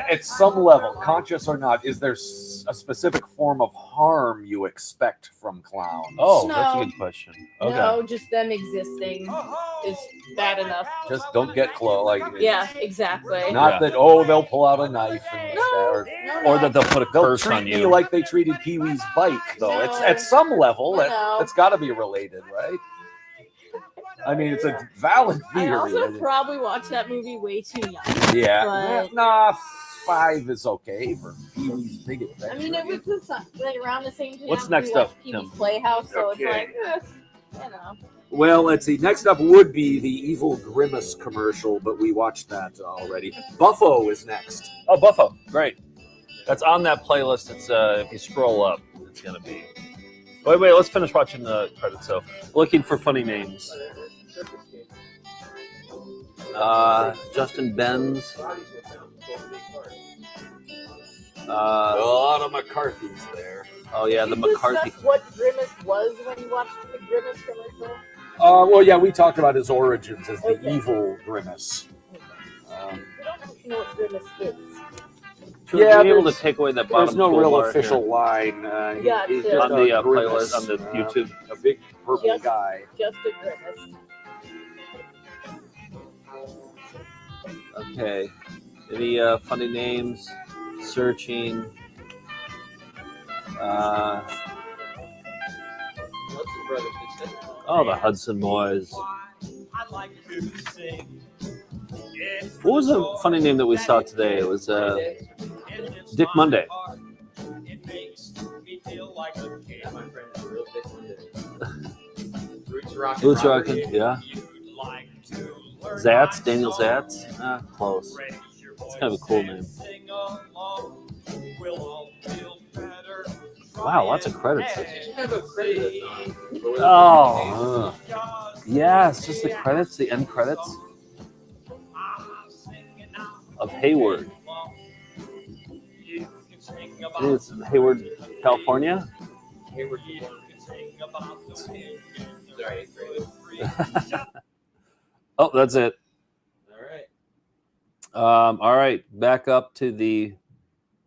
at some level, conscious or not, is there a specific form of harm you expect from clowns? Oh, No. that's a good question. Okay. No, just them existing is bad enough. Just don't get close. Like, Yeah, exactly. not that they'll pull out a knife and or that they'll put a they'll curse treat on me you. like they treated Pee Wee's Bike. Though it's at some level it's got to be related, right? I mean, it's a valid I theory. also probably watched that movie way too young. Yeah. But, Nah, 5 is okay for Pee Wee's Big Adventure. I mean, it was just like around the same time. What's we next watched up, Pee-wee's Tim? Playhouse, so Okay. it's like, Well, let's see. Next up would be the evil Grimace commercial, but we watched that already. Buffo is next. Oh, Buffo, great. That's on that playlist. It's if you scroll up, it's gonna be. Wait. Let's finish watching the credits. So, looking for funny names. Justin Benz. A lot of McCarthy's there. Oh yeah, the Can you McCarthy. discuss what Grimace was when you watched the Grimace commercial? Well, yeah, we talked about his origins as the Okay. evil Grimace. We don't actually know what Grimace is. Yeah, be able to take away that bottom. There's no toolbar real here. official line. Yeah, He's it's just on the a Grimace, playlist on the YouTube. a big purple Just- guy. Just a Grimace. Okay. Any funny names? Searching. Oh, the Hudson Boys. What was the funny name that we saw today? It was Dick Monday. Roots Rockin', yeah. Zatz, Daniel Zatz. Close. It's kind of a cool name. Wow, lots of credits. Oh, yes, just the credits, the end credits of Hayward. It's Hayward, California. Oh, that's it. All right, back up to the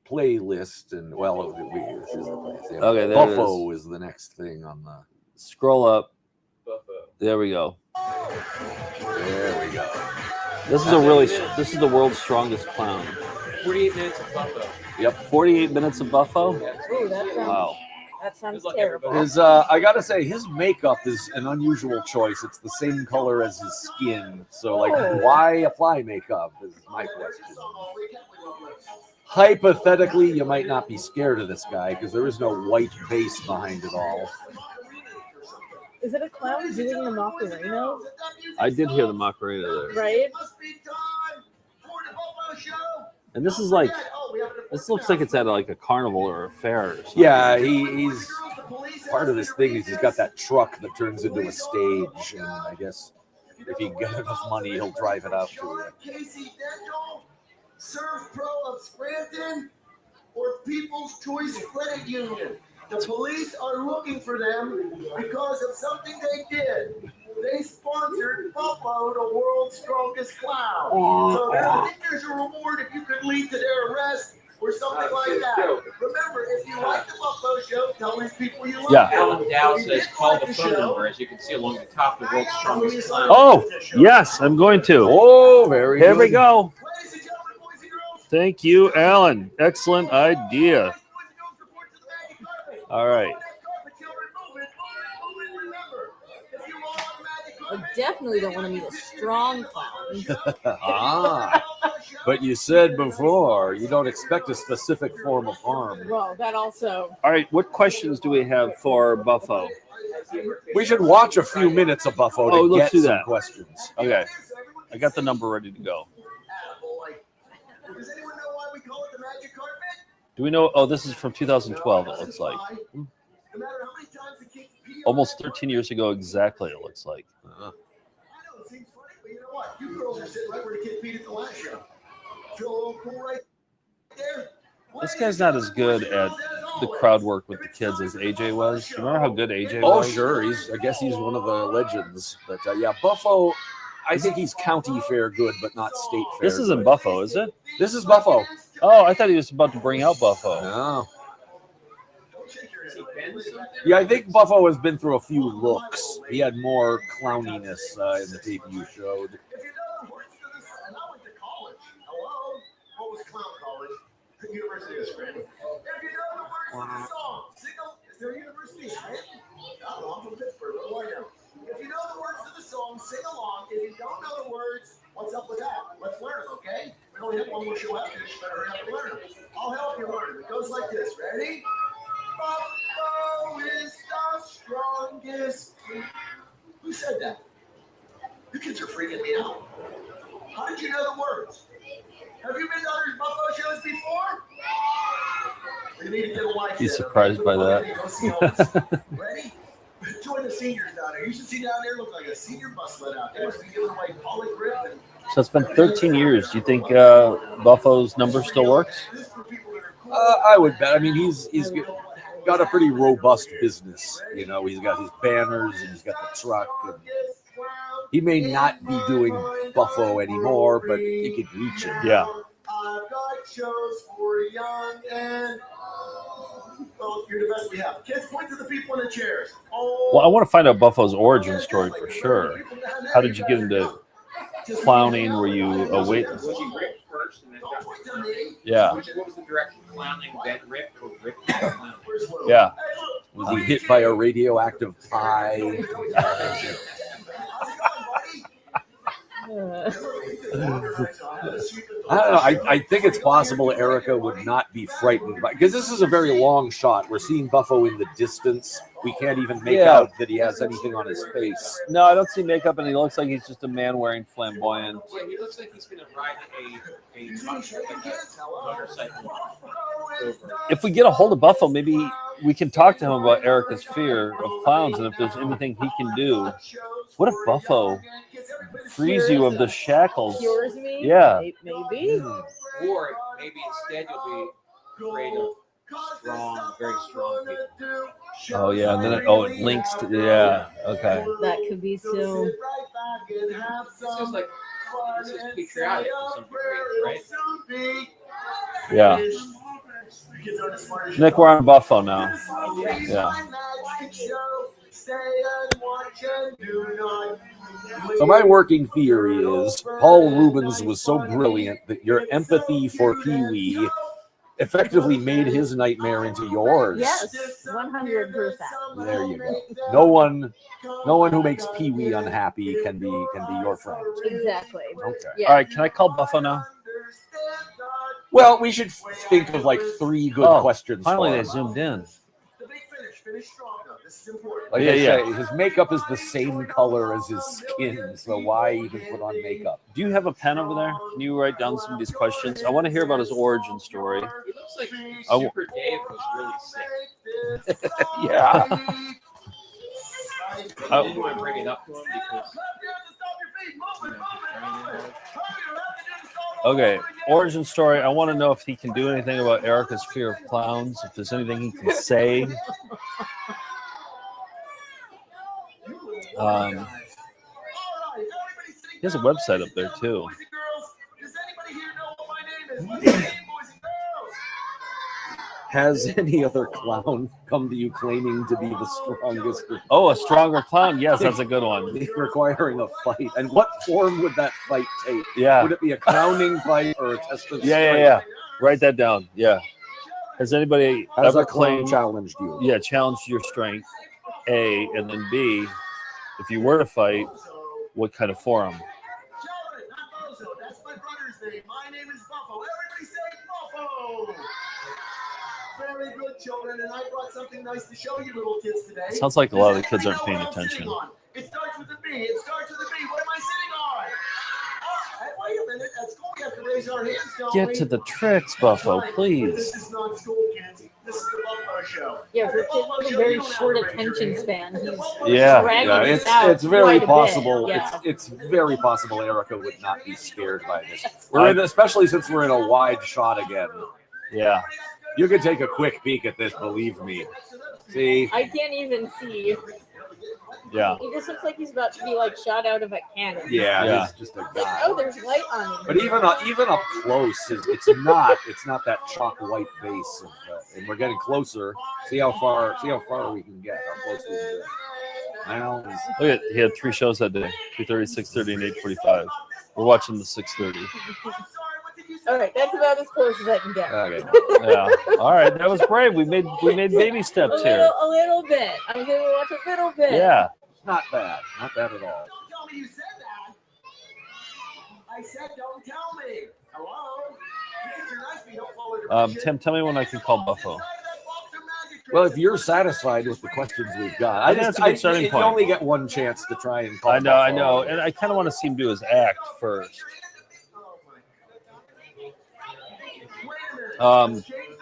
playlist, and well, this is the place. Yeah. Okay, there Buffo is the next thing on the. Scroll up. There we go. There we go. This is the world's strongest clown. 48 minutes of Buffo. Yep, 48 minutes of Buffo. Ooh, that sounds, Wow. that sounds terrible. His, I gotta say, his makeup is an unusual choice. It's the same color as his skin, so like, Oh. why apply makeup? Is my question. Hypothetically, you might not be scared of this guy because there is no white base behind it all. Is it a clown doing the Macarena? I did hear the Macarena there. Right? And this is like, this looks like it's at like a carnival or a fair or something. Yeah, he's part of this thing is he's got that truck that turns into a stage, and I guess if he can get enough money, he'll drive it out to it. Surf Pro of Scranton, or People's Choice Credit Union. The police are looking for them because of something they did. They sponsored Buffo, the world's strongest clown. So I think there's a reward if you could lead to their arrest, or something like that. Remember, if you like the Buffalo Show, tell these people you love Yeah. them. Alan Dow If you says didn't call like the phone show, number, as you can see along the top, the world's strongest clown. Oh, yes, I'm going to. Oh, very Here good. we go. Thank you, Alan. Excellent idea. All right. I definitely don't want to meet a strong clown. But you said before you don't expect a specific form of harm. Well, that also. All right, what questions do we have for Buffo? We should watch a few minutes of Buffo to let's get do some that. questions. Okay. I got the number ready to go. does anyone know why we call it the magic carpet? Do we know? Oh, this is from 2012, it looks like. No matter how many times the kids pee on Almost 13 years ago, exactly, it looks like. I know it seems funny, but you know what? You girls are sitting right where the kid peed at the last show. Feel a little cool right there? This guy's not as good at the crowd work with the kids as AJ was. You remember how good AJ Oh, was? sure. I guess he's one of the legends. But yeah, Buffo, I think he's county fair good, but not state fair. This isn't good. Buffo, is it? This is Buffo. Oh, I thought he was about to bring out Buffo. No. Yeah, I think Buffo has been through a few looks. He had more clowniness in the tape you showed. If you know the words to this, and I went to college. Hello? What was clown college? The University of Scranton. If you know the words to the song, is there a University of Scranton? I don't know, I'm from Pittsburgh. What do I know? If you know the words to the song, sing along. If you don't know the words, what's up with that? Let's learn them, okay? We only have one more show after this. You better hurry up and learn them. I'll help you learn them. It goes like this. Ready? Buffalo is the strongest. Who said that? You kids are freaking me out. How did you know the words? Have you been to other Buffalo shows before? You need to get a wife. He's yet, surprised okay? by that. Go see Elvis. Ready? Join the seniors down there. You should see down there look like a senior bus let out. They must be giving away Polly Grip and So it's been 13 years. Do you think Buffalo's number still works? I would bet. I mean, he's got a pretty robust business. You know, he's got his banners and he's got the truck. And he may not be doing Buffo anymore, but he could reach it. Yeah. I've got shows for young and well, you're the best we have. Kids, point to the people in the chairs. Well, I want to find out Buffalo's origin story for sure. How did you get into clowning? Were you a wait? Was he ripped first and then got Yeah. What was the direction? Clowning, then ripped, or ripped and clowning? Yeah. Was he hit by a radioactive pie? I don't know. I think it's possible Erica would not be frightened because this is a very long shot. We're seeing Buffo in the distance. We can't even make out that he has anything on his face. No, I don't see makeup, and he looks like he's just a man wearing flamboyant. Yeah, he looks like he's going to ride a motorcycle over. If we get a hold of Buffo, maybe we can talk to him about Erica's fear of clowns and if there's anything he can do. What if Buffo frees you of the shackles? Cures me? Yeah. Maybe. Or maybe instead you'll be afraid of strong, very strong people. Oh yeah, and then it links to okay. That could be so. This is like patriotic to some degree, right? Yeah. Nick, we're on Buffo now. Yeah. So my working theory is Paul Rubens was so brilliant that your empathy for Pee-wee effectively made his nightmare into yours. Yes, 100%. There you go. No one who makes Pee-wee unhappy can be your friend. Exactly. Okay. Yeah. All right, can I call Buffo now? Well, we should think of like 3 good questions. Finally, for they him. zoomed in. Finish strong though. This is important. Like I say, his makeup is the same color as his skin, so why even put on makeup? Do you have a pen over there? Can you write down some of these questions? I want to hear about his origin story. He looks like Super Dave was really sick. Yeah. I didn't want to bring it up to him because Okay, origin story. I want to know if he can do anything about Erica's fear of clowns, if there's anything he can say. He has a website up there, too. Has any other clown come to you claiming to be the strongest? Oh, a stronger clown? Yes, that's a good one. Requiring a fight. And what form would that fight take? Yeah. Would it be a clowning fight or a test of Yeah. Write that down. Yeah. Has anybody Has ever a clown claimed challenged you? Yeah, challenged your strength. A, and then B, if you were to fight, what kind of forum? That's my brother's name. My name is Buffo. Everybody say Buffo. Very good, children, and I brought something nice to show you little kids today. Sounds like a lot of the kids aren't paying attention. It starts with a B. It starts with a B. What am I sitting on? Hey, wait a minute. At school, we have to raise our hands, don't we? Get to the tricks, Buffo, please. This is not school, kids. This is the Buffo show. Yeah, for kids with a very short attention span, he's dragging us out it's very quite a bit. possible. Yeah. It's very possible Erica would not be scared by this. Especially since we're in a wide shot again. Yeah. You can take a quick peek at this, believe me. See? I can't even see. Yeah. He just looks like he's about to be like shot out of a cannon. Yeah. He's just a guy. Like, oh, there's light on him. But even up close, it's not that chalk white base, and we're getting closer. See how far we can get. How close we can get. Now, Look at, he had 3 shows that day: 2:30, 6:30, and 8:45. We're watching the 6:30. All right, that's about as close as I can get. Okay. Yeah. All right, that was brave. We made baby steps here. A little bit. I'm gonna watch a little bit. Yeah. Not bad at all. Don't tell me you said that. I said don't tell me. Hello? Kids are nice, but you don't follow directions. Tim, tell me when I can call Buffo. Well, if you're satisfied with the questions we've got, that's a good starting you point. only get one chance to try and call I Buffo. know, and I kind of want to see him do his act first.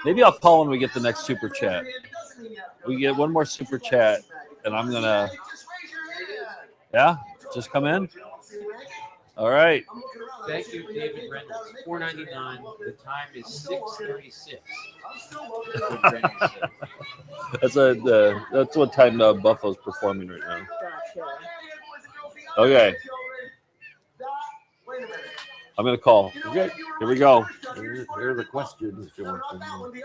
Maybe I'll call when we get the next super chat. We get one more super chat, and I'm gonna. Yeah, just come in. All right. Thank you, David Reynolds. $4.99. The time is 6:36. That's what time Buffalo's performing right now. Okay. I'm gonna call. Okay. Here we go. Here are the questions if you want them. No, the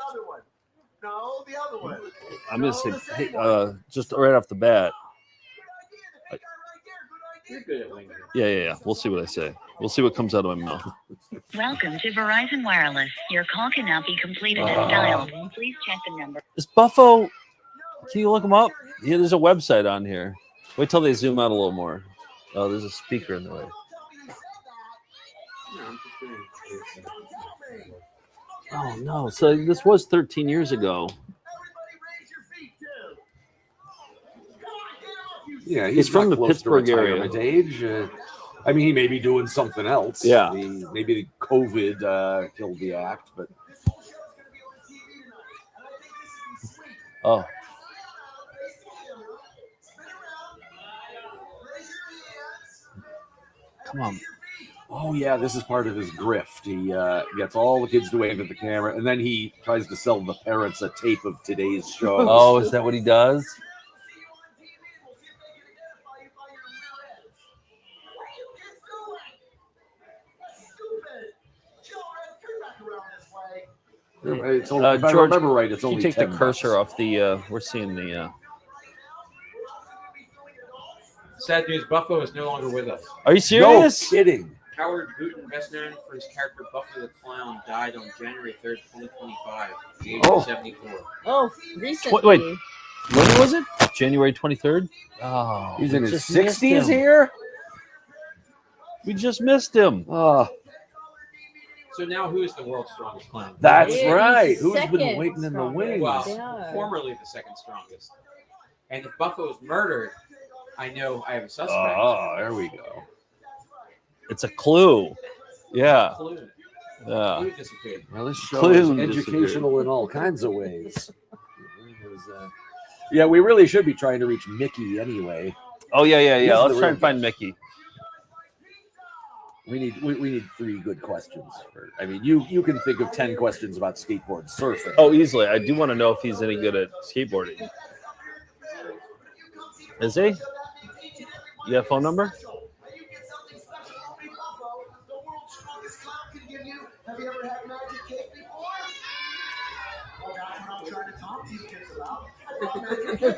other one. I'm gonna say, hey, just right off the bat. Yeah. We'll see what I say. We'll see what comes out of my mouth. Welcome to Verizon Wireless. Your call cannot be completed as dialed. Please check the number. Is Buffo? Can you look him up? Yeah, there's a website on here. Wait till they zoom out a little more. Oh, there's a speaker in the way. Oh no! So this was 13 years ago. Yeah, He's from not the close to Pittsburgh area. retirement age. I mean, he may be doing something else. Yeah. Maybe COVID killed the act, but. Oh. Come on. Oh, yeah, this is part of his grift. He gets all the kids to wave at the camera, and then he tries to sell the parents a tape of today's show. Oh, is that what he does? It's only, if I George, remember right, it's can only you take the $10. cursor off the? We're seeing the. Sad news, Buffo is no longer with us. Are you serious? No kidding. Howard Booten, best known for his character Buffo the Clown, died on January 3rd, 2025, at the age of 74. Oh, recently. Wait, when was it? January 23rd? Oh, He's in we his just missed 60s him. here? We just missed him. So now who is the world's strongest clown? That's Yeah, right. he's Who's been second waiting in the strongest. wings? Well, Yeah. formerly the second strongest. And if Buffo is murdered, I know I have a suspect. Oh, there we go. It's a clue. Yeah. Clue. Yeah. Clue disappeared. Well, this show Clue is educational in all kinds of ways. Yeah, we really should be trying to reach Mickey anyway. Oh yeah. He's Let's the try real and find Mickey. We need 3 good questions. I mean, you can think of 10 questions about skateboard surfing. Oh, easily. I do want to know if he's any good at skateboarding. Is he? You have a phone number? Well, that's what I'm trying to talk to you kids about. Here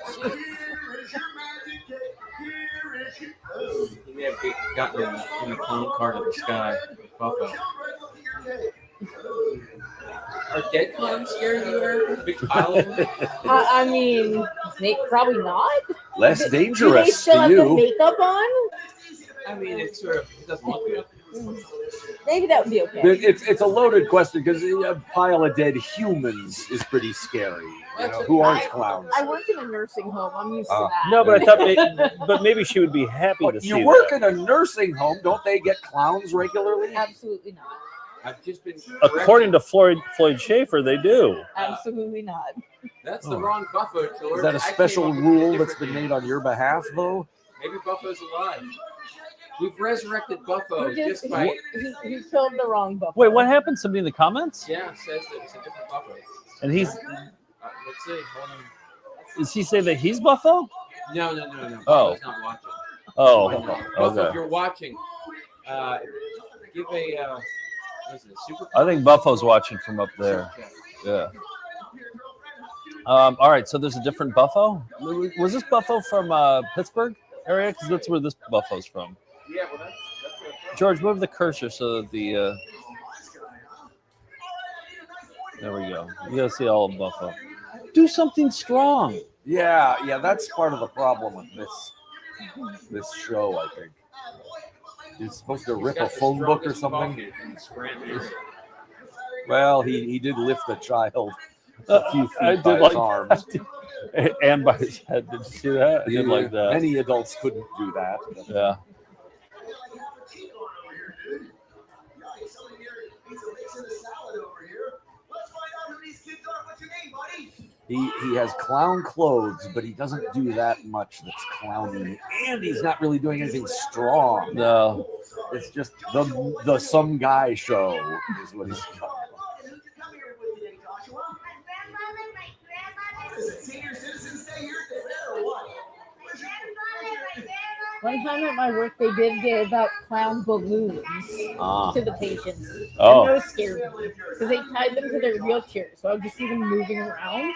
is your magic cake. Here is your. Oh. He may have gotten in a clown car to the sky. Buffalo. Are dead clowns scaring you, Eric? Big pile of them? I mean, probably not. Less Do dangerous they still to have you. the makeup on? I mean, it doesn't look good. Maybe that would be okay. It's a loaded question because a pile of dead humans is pretty scary. You know, who aren't clowns? I work in a nursing home. I'm used to that. No, but I thought, but maybe she would be happy to see You work that. in a nursing home, don't they get clowns regularly? Absolutely not. I've just been. According to Floyd Schaefer, they do. Absolutely not. That's the wrong Buffo killer. Is that a special rule that's been made on your behalf, though? Maybe Buffalo's alive. We've resurrected Buffo He just by. he killed the wrong buffalo. Wait, what happened? Somebody in the comments? Yeah, says that it's a different Buffo. And he's. Let's see. Hold on. Does he say that he's Buffo? No. Oh. Buffalo's not watching. Oh. Buffalo, if Okay. you're watching, give a. What is it, super? I think Buffalo's watching from up there. Yeah. All right. So there's a different Buffo. Was this Buffo from Pittsburgh area? Because that's where this Buffalo's from. Yeah, well, that's George, move the cursor so that the. There we go. You gotta see all of Buffalo. Do something strong. Yeah, that's part of the problem with this show, I think. He's supposed to rip a phone book or something. Well, he did lift the child a few feet by his arms. And by his head. Did you see that? I did like that. Many adults couldn't do that. Yeah. He has clown clothes, but he doesn't do that much that's clowny. And he's not really doing anything strong. No. It's just the some guy show is what he's got. One time at my work, they did give out clown balloons to the patients. Oh. And those scared me because they tied them to their wheelchairs, so I would just see them moving around.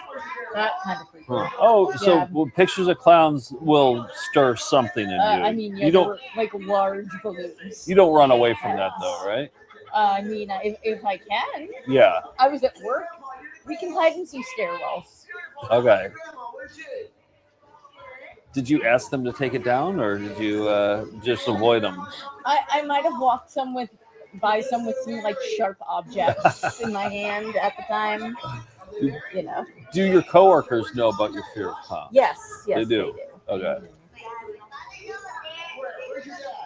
That kind of freaked me out. Oh, so Yeah. well, pictures of clowns will stir something in you. I mean, yeah, you they don't were like large balloons. you don't run away from that though, right? I mean, if I can. Yeah. I was at work. We can hide in some stairwells. Okay. Did you ask them to take it down, or did you just avoid them? I might have walked by some with some like sharp objects in my hand at the time. You know. Do your coworkers know about your fear of clowns? Yes, they do. they do. Okay.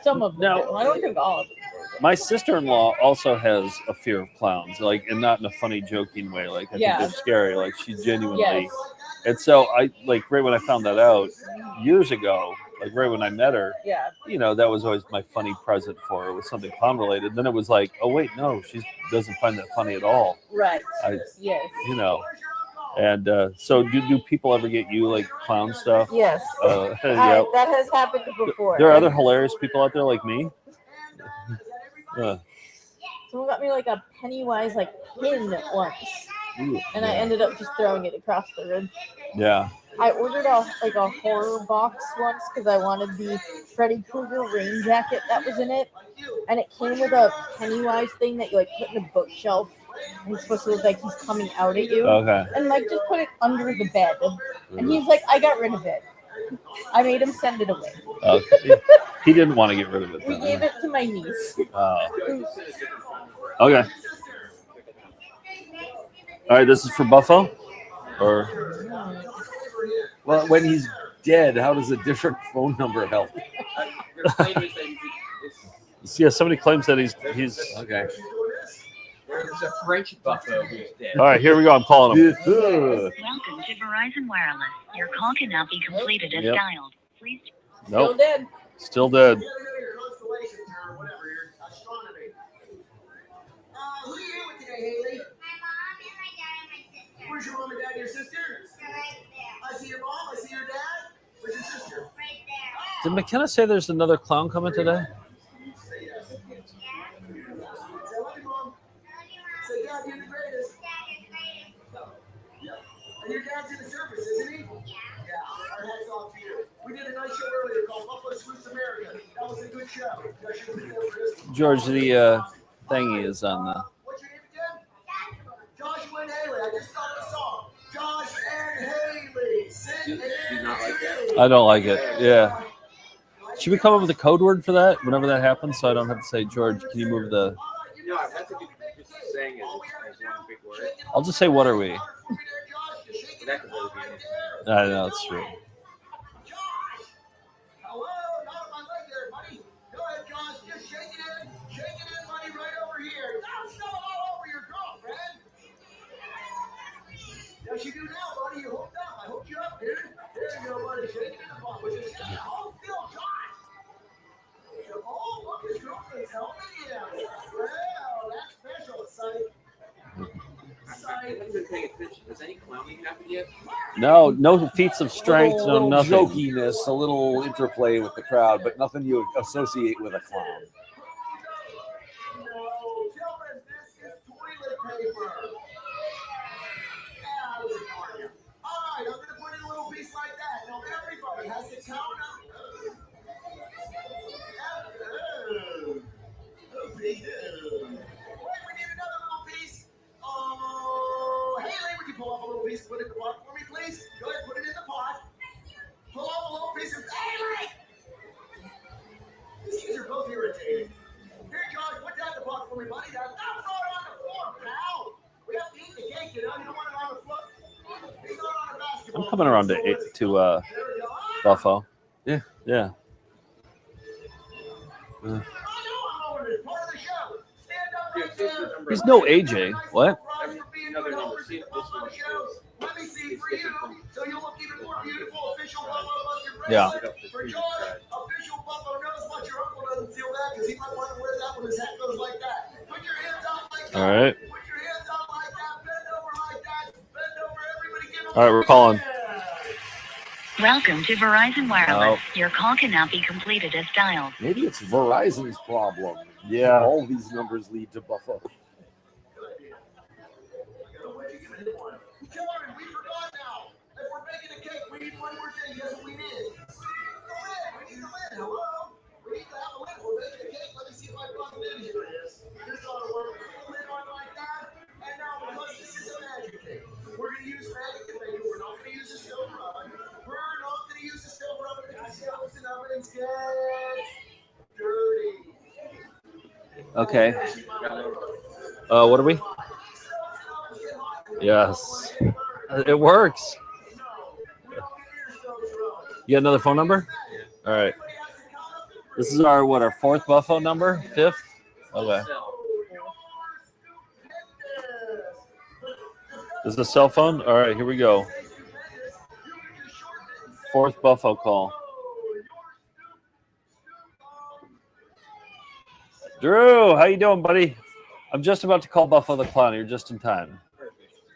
Some of them. Now- do. I don't think all of them. My sister-in-law also has a fear of clowns, like, and not in a funny, joking way. Like, I Yeah. think they're scary. Like, she genuinely. Yes. And so I like right when I found that out years ago, like right when I met her. Yeah. You know, that was always my funny present for her. It was something clown related. Then it was like, oh wait, no, she doesn't find that funny at all. Right. Yes. You know. And so do people ever get you like clown stuff? Yes. Yeah. That has happened before. There are other hilarious people out there like me. Someone got me like a Pennywise like pin once, Ooh, and I ended up just throwing it across the room. Yeah. I ordered a horror box once because I wanted the Freddy Krueger rain jacket that was in it, and it came with a Pennywise thing that you like put in a bookshelf, and it's supposed to look like he's coming out at you. Okay. And Mike just put it under the bed, and he's like, "I got rid of it." I made him send it away. Okay. He didn't want to get rid of it. We Then. gave it to my niece. Oh. Okay. All right. This is for Buffo, or Well, when he's dead, how does a different phone number help? yeah. Somebody claims that he's okay. There's a French Buffo who's dead. All right. Here we go. I'm calling him. Welcome to Verizon Wireless. Your call cannot be completed as Yep. dialed. Please. Nope. Still dead. Still dead. Who are you here with today, Haley? My mom and my dad and my sister. Where's your mom and dad and your sister? They're right there. I see your mom. I see your dad. Where's your sister? Right there. Did McKenna say there's another clown coming today? Say yes. Say, I love you, Mom. Say, Dad, you're the greatest. Dad, you're the greatest. And your dad's in the service, isn't he? Yeah, our hats off to you. We did a nice show earlier called Buffalo Sweeps America. That was a good show. You guys should have been there for this one. George, the thingy is on the. What's your name again? Joshua and Haley. I just got the song. Josh and Haley. Sing it. I don't like it. Yeah. Should we come up with a code word for that whenever that happens, so I don't have to say, George, can you move the? No, I have to be just saying it as one big word. I'll just say, what are we? That could really be I know it's true. Hello, not on my leg there, buddy. Go ahead, Josh. Just shake it in, buddy, right over here. Don't spill it all over your girlfriend. Yes, you do now, buddy. You hooked up. I hooked you up, dude. There you go, buddy. Shake it in the pot. With your hold still, Josh. Oh, look, his girlfriend's helping you. Well, that's special, Sonny. I haven't been paying attention. Has any clowning happened yet? No feats of strength, no little nothing. jokiness, a little interplay with the crowd, but nothing you associate with a clown. No, children, this is toilet paper. Yeah, I was ignoring you. All right, I'm going to put in a little piece like that. Now, everybody has to count up. Wait, we need another little piece. Oh, Haley, would you pull off a little piece and put it in the pot for me, please? Go ahead, put it in the pot. Pull off a little piece of Haley! These kids are both irritating. Here, Josh, put that in the pot for me, buddy. Now, don't throw it on the floor, pal. We have to eat the cake, you know. You don't want it on the floor. He's not on a basketball. I'm coming around to Buffalo. Yeah. Yeah. He's no AJ. What? Another number. See if this one shows. Let me see for you, so you'll look even more beautiful. Official Buffalo Buster Yeah. bracelet. For George, official Buffalo knows what your uncle doesn't feel that because he might want to wear that when his hat goes like that. Put your hands out like that. All right. Put your hands out like that. Bend over like that. Bend over, everybody. Give him All right, we're calling. Welcome to Verizon Wireless. Oh. Your call cannot be completed as dialed. Maybe it's Verizon's problem. Yeah. All these numbers lead to Buffalo. Jordan, we forgot now. If we're baking a cake, we need one more thing. Guess what we need? We need the lid. Hello? We need to have a lid. We're baking a cake. Let me see if I plug it in. Here it is. This ought to work. Put the lid on like that. And now, because this is a magic cake, we're going to use magic to make it. We're not going to use a stove oven. We're not going to use a stove oven because stoves and ovens get dirty. Okay. What are we? Yes. It works. You got another phone number? All right. This is our fourth Buffalo number? Fifth? Okay. This is a cell phone? All right, here we go. Fourth Buffalo call. Drew, how you doing, buddy? I'm just about to call Buffalo the Clown. You're just in time.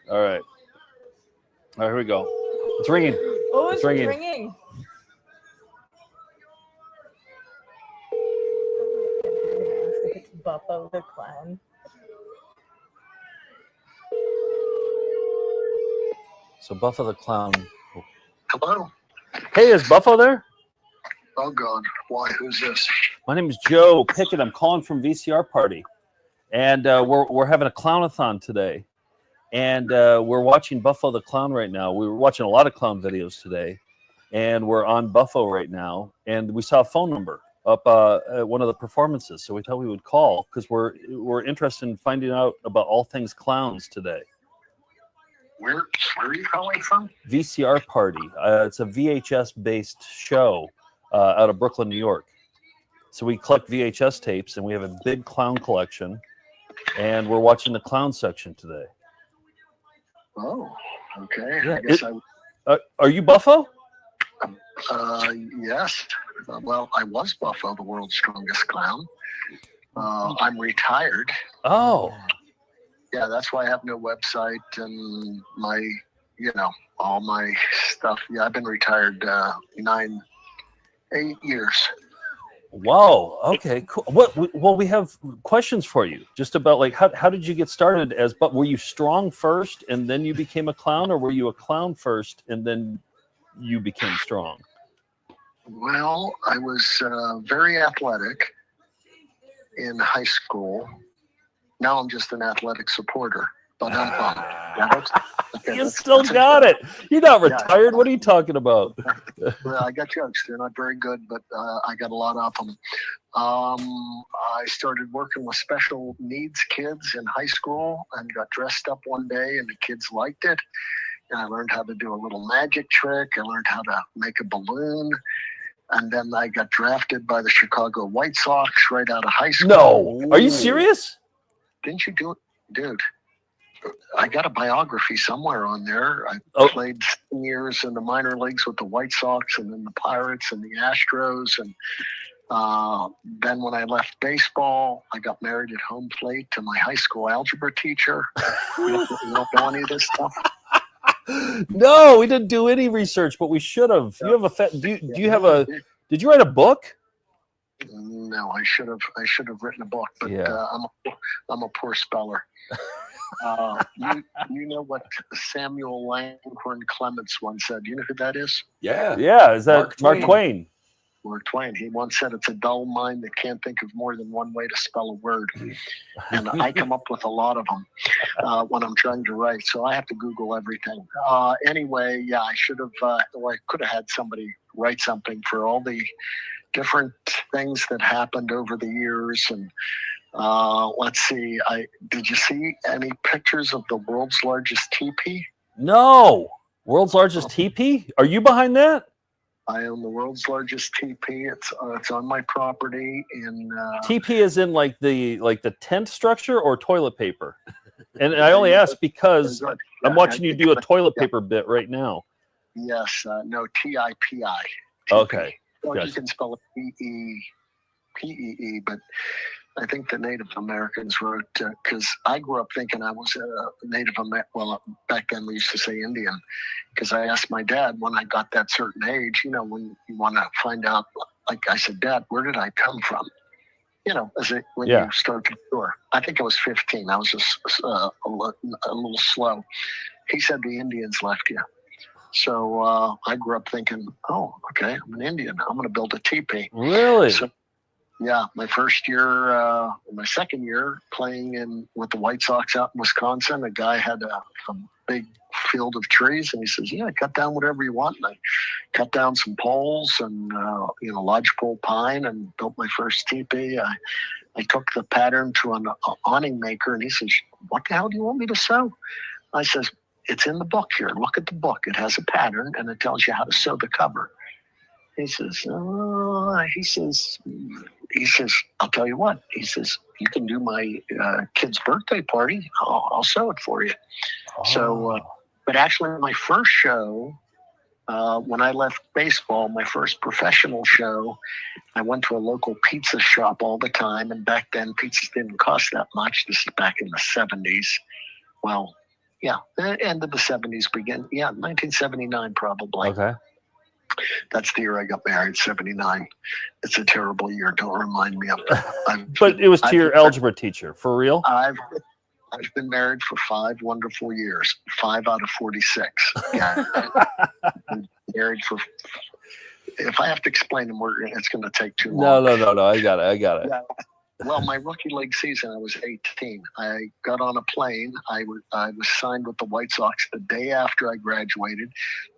All right. All right, here we go. It's ringing. Oh, it's ringing. It's Buffalo the Clown. So Buffalo the Clown. Hello. Hey, is Buffalo there? Oh God, why? Who's this? My name is Joe Pickett. I'm calling from VCR Party, and we're having a Clown-A-Thon today, and we're watching Buffalo the Clown right now. We were watching a lot of clown videos today, and we're on Buffalo right now, and we saw a phone number up at one of the performances, so we thought we would call because we're interested in finding out about all things clowns today. Where are you calling from? VCR Party. It's a VHS-based show out of Brooklyn, New York. So we collect VHS tapes, and we have a big clown collection, and we're watching the clown section today. Oh, okay. Yeah, I guess are you Buffo? Yes. Well, I was Buffo, the world's strongest clown. I'm retired. Oh. Yeah, that's why I have no website and all my stuff. Yeah, I've been retired 8 years. Wow. Okay. Cool. Well, we have questions for you, just about like how did you get started as? But were you strong first, and then you became a clown, or were you a clown first, and then you became strong? Well, I was very athletic in high school. Now I'm just an athletic supporter, but I'm fine. You still got it. You're not retired. What are you talking about? Well, I got jokes. They're not very good, but I got a lot of them. I started working with special needs kids in high school and got dressed up one day, and the kids liked it. And I learned how to do a little magic trick. I learned how to make a balloon. And then I got drafted by the Chicago White Sox right out of high school. No. Are you serious? Didn't you do it? Dude, I got a biography somewhere on there. I played 10 years in the minor leagues with the White Sox and then the Pirates and the Astros. And then when I left baseball, I got married at home plate to my high school algebra teacher. You don't know any of this stuff? No, we didn't do any research, but we should have. You have a do you have a? Did you write a book? No, I should have written a book, but I'm a poor speller. You know what Samuel Langhorne Clements once said? You know who that is? Yeah. Is that Mark Twain? Mark Twain. He once said, "It's a dull mind that can't think of more than one way to spell a word," and I come up with a lot of them when I'm trying to write. So I have to Google everything. Anyway, yeah, I should have. I could have had somebody write something for all the different things that happened over the years. And let's see. Did you see any pictures of the world's largest teepee? No, world's largest teepee. Are you behind that? I own the world's largest teepee. It's on my property in. TP is in like the tent structure or toilet paper, and I only ask because I'm watching you do a toilet paper bit right now. Yes, no TIPI. Okay, or gotcha. you can spell it PEE, but I think the Native Americans wrote, because I grew up thinking I was a Native American. Well, back then we used to say Indian, because I asked my dad when I got that certain age, when you want to find out, like I said, Dad, where did I come from? When you start to tour. I think I was 15. I was just a little slow. He said the Indians left you. So I grew up thinking, oh, okay, I'm an Indian. I'm going to build a teepee. Really? So, yeah, my second year playing with the White Sox out in Wisconsin, a guy had a big field of trees, and he says, "Yeah, cut down whatever you want." And I cut down some poles and lodgepole pine and built my first teepee. I took the pattern to an awning maker, and he says, "What the hell do you want me to sew?" I says, "It's in the book here. Look at the book. It has a pattern, and it tells you how to sew the cover." He says, "I'll tell you what." He says, "You can do my kid's birthday party. I'll sew it for you." So, but actually my first show, when I left baseball, my first professional show, I went to a local pizza shop all the time. And back then pizzas didn't cost that much. This is back in the 70s. Well, yeah, the end of the 70s began. Yeah, 1979 probably. Okay. That's the year I got married, 79. It's a terrible year. Don't remind me of it. But it was to your algebra teacher, for real? I've been married for 5 wonderful years, 5 out of 46. Yeah. I've been married for. If I have to explain them, it's going to take too long. No. I got it. Yeah. Well, my rookie league season, I was 18. I got on a plane. I was signed with the White Sox the day after I graduated.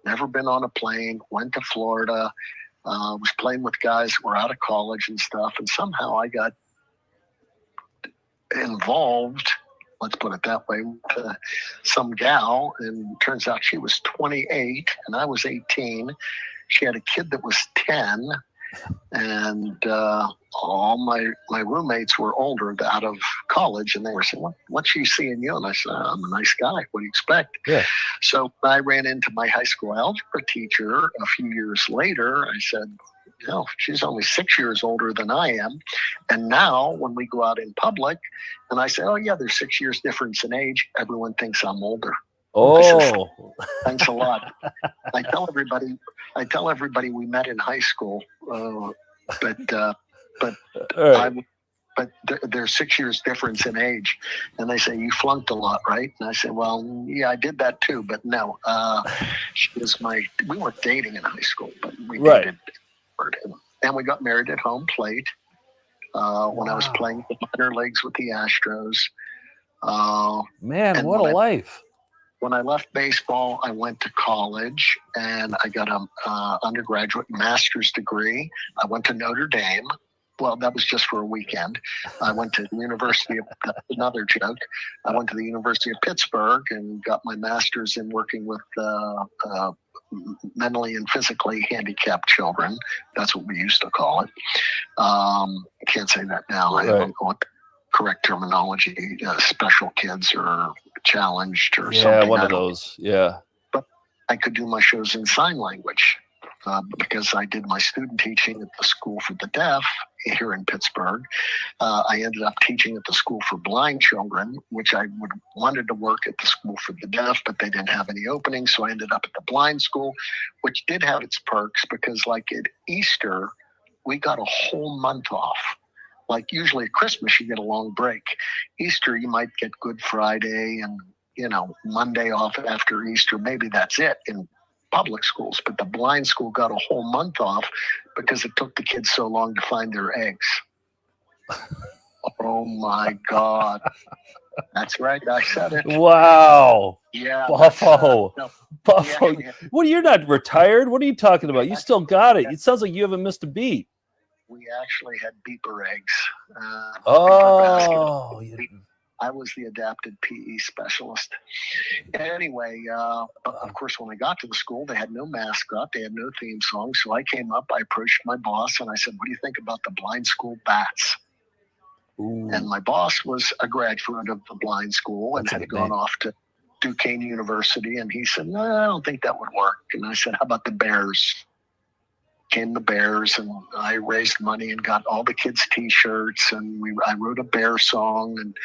Never been on a plane. Went to Florida. Was playing with guys who were out of college and stuff. And somehow I got involved, let's put it that way, with some gal. And turns out she was 28 and I was 18. She had a kid that was 10. And all my roommates were older, out of college, and they were saying, "What's she seeing you?" And I said, "I'm a nice guy. What do you expect?" Yeah. So I ran into my high school algebra teacher a few years later. I said, she's only 6 years older than I am. And now when we go out in public and I say, "Oh yeah, there's 6 years difference in age," everyone thinks I'm older. Oh, thanks a lot. I tell everybody we met in high school, but but All right. but there's 6 years difference in age, and they say you flunked a lot, right? And I said, well, yeah, I did that too, but no. She was we weren't dating in high school, but we dated. And we got married at home plate when I was playing the minor leagues with the Astros. Man, what a life! When I left baseball, I went to college and I got a undergraduate master's degree. I went to Notre Dame. Well, that was just for a weekend. I went to the University of, another joke. I went to the University of Pittsburgh and got my master's in working with mentally and physically handicapped children. That's what we used to call it. I can't say that now. I don't know what the correct terminology, special kids or challenged or something. Yeah, one of those. Yeah. But I could do my shows in sign language because I did my student teaching at the School for the Deaf here in Pittsburgh. I ended up teaching at the School for Blind Children, which I wanted to work at the School for the Deaf, but they didn't have any openings. So I ended up at the Blind School, which did have its perks because like at Easter, we got a whole month off. Like usually at Christmas, you get a long break. Easter, you might get Good Friday and, Monday off after Easter. Maybe that's it in public schools. But the blind school got a whole month off because it took the kids so long to find their eggs. Oh, my God. That's right. I said it. Wow. Yeah. Buffo. No, Buffo. What, you're not retired? What are you talking about? You still got it. It sounds like you haven't missed a beat. We actually had beeper eggs. Oh. I was the adapted PE specialist. Anyway, of course, when I got to the school, they had no mascot. They had no theme song. So I came up, I approached my boss, and I said, what do you think about the blind school bats? Ooh. And my boss was a graduate of the blind school and had gone off to Duquesne University. And he said, no, I don't think that would work. And I said, how about the Bears? Came the Bears, and I raised money and got all the kids' T-shirts, and I wrote a bear song. And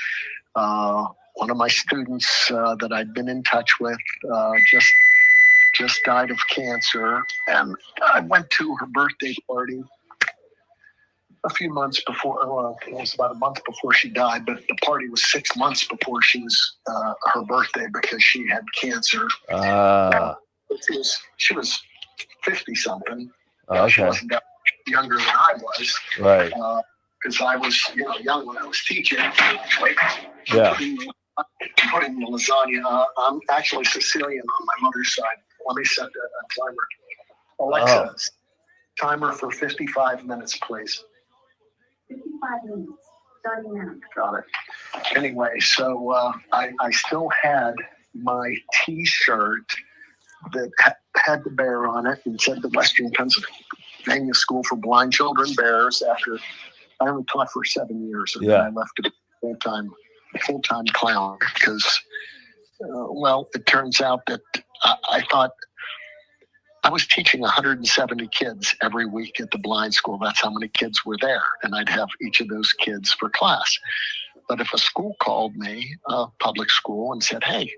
one of my students that I'd been in touch with just died of cancer, and I went to her birthday party a few months before. Well, it was about a month before she died, but the party was 6 months before she was her birthday because she had cancer. She was 50 something. She wasn't that younger than I was. Right. Because I was, young when I was teaching. Yeah. Putting the lasagna. I'm actually Sicilian on my mother's side. Let me set a timer. Alexa, timer for 55 minutes, please. 55 minutes. Starting now. Got it. Anyway, so I still had my T-shirt that had the bear on it and said the Western Pennsylvania School for Blind Children Bears. After I only taught for 7 years, and then I left to be a full-time clown because, it turns out that I thought I was teaching 170 kids every week at the blind school. That's how many kids were there, and I'd have each of those kids for class. But if a school called me, a public school, and said, hey,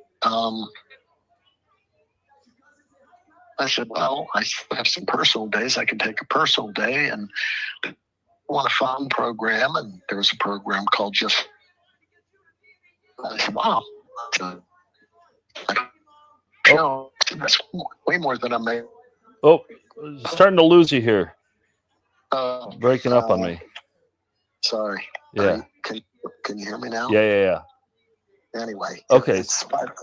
I said, well, I have some personal days. I can take a personal day and want a fun program. And there was a program called Just. I said, wow. That's way more than I made. Oh, starting to lose you here. Breaking up on me. Sorry. Yeah. Can you hear me now? Yeah. Anyway. Okay. It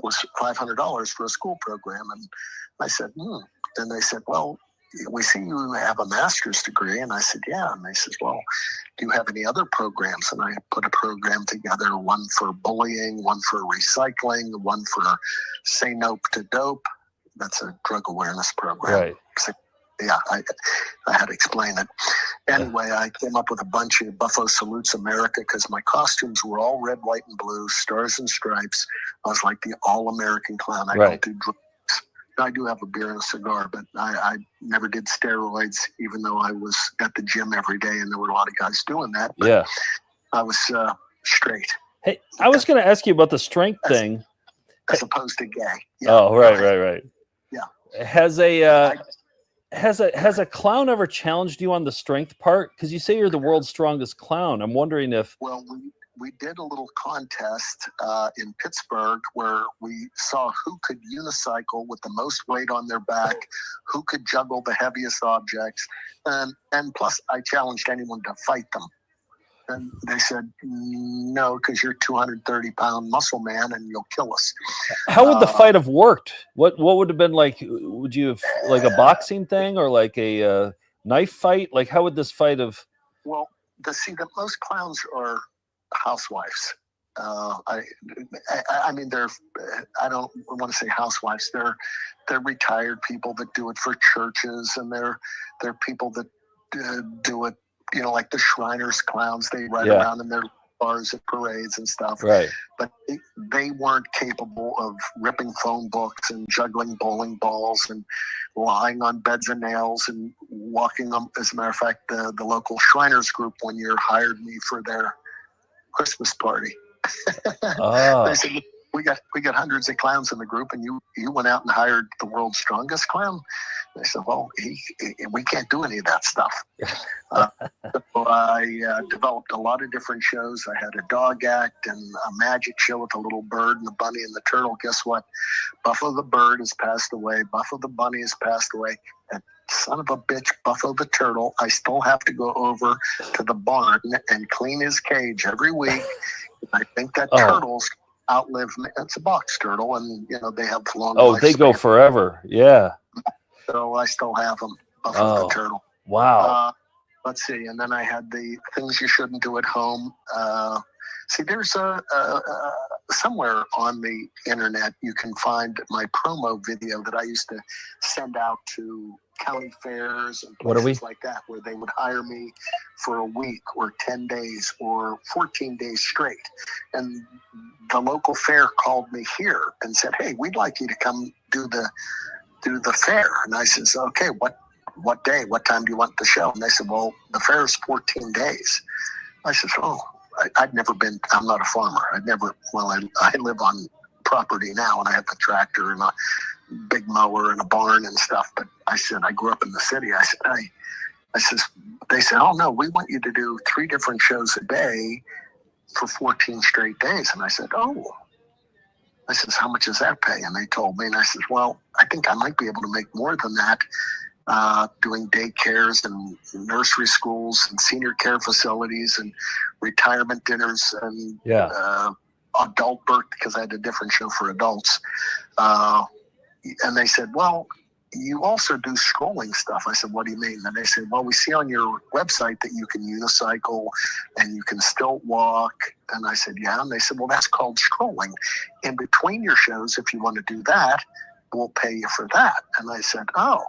was $500 for a school program. And I said, And they said, well, we see you have a master's degree. And I said, yeah. And they said, well, do you have any other programs? And I put a program together, one for bullying, one for recycling, one for Say Nope to Dope. That's a drug awareness program. Right. So, yeah, I had to explain it. Anyway, I came up with a bunch of Buffo Salutes America because my costumes were all red, white, and blue, stars and stripes. I was like the all-American clown. I don't do drugs. I do have a beer and a cigar, but I never did steroids, even though I was at the gym every day, and there were a lot of guys doing that. But yeah. I was straight. Hey, I was going to ask you about the strength thing. As opposed to gay. Yeah, oh, right. Yeah. Has a Has a clown ever challenged you on the strength part? Because you say you're the world's strongest clown. I'm wondering if. Well, we did a little contest in Pittsburgh where we saw who could unicycle with the most weight on their back, who could juggle the heaviest objects, and plus I challenged anyone to fight them. And they said, no, because you're 230-pound muscle man and you'll kill us. How would the fight have worked? What would have been like? Would you have like a boxing thing or like a knife fight? Like how would this fight have? Well, most clowns are housewives. I mean, I don't want to say housewives. They're retired people that do it for churches, and they're people that do it. You know, like the Shriners clowns, they ride around in their bars at parades and stuff. Right. But they weren't capable of ripping phone books and juggling bowling balls and lying on beds of nails and walking them. As a matter of fact, the local Shriners group one year hired me for their Christmas party. They said, we got hundreds of clowns in the group, and you went out and hired the world's strongest clown. And I said, well, we can't do any of that stuff. So I developed a lot of different shows. I had a dog act and a magic show with a little bird and the bunny and the turtle. Guess what? Buffalo the bird has passed away. Buffalo the bunny has passed away. And son of a bitch, Buffalo the turtle, I still have to go over to the barn and clean his cage every week. I think that turtle's outlive me. It's a box turtle, and they have long. Oh, they go forever. Yeah. So I still have them. Buffalo the turtle. Wow. Let's see, and then I had the things you shouldn't do at home. See, there's somewhere on the internet you can find my promo video that I used to send out to county fairs and places like that, where they would hire me for a week or 10 days or 14 days straight. And the local fair called me here and said, hey, we'd like you to come do the fair. And I said, okay, what day, what time do you want the show? And they said, well, the fair is 14 days. I said, I'd never been, I'm not a farmer. I live on property now, and I have a tractor and a big mower and a barn and stuff. But I said, I grew up in the city. I said, they said, oh no, we want you to do 3 different shows a day for 14 straight days. And I said, I said, how much does that pay? And they told me, and I said, well, I think I might be able to make more than that. Doing daycares and nursery schools and senior care facilities and retirement dinners and adult birth, because I had a different show for adults. And they said, well, you also do scrolling stuff. I said, what do you mean? And they said, well, we see on your website that you can unicycle and you can still walk. And I said, yeah. And they said, well, that's called scrolling. In between your shows, if you want to do that, we'll pay you for that. And I said, oh.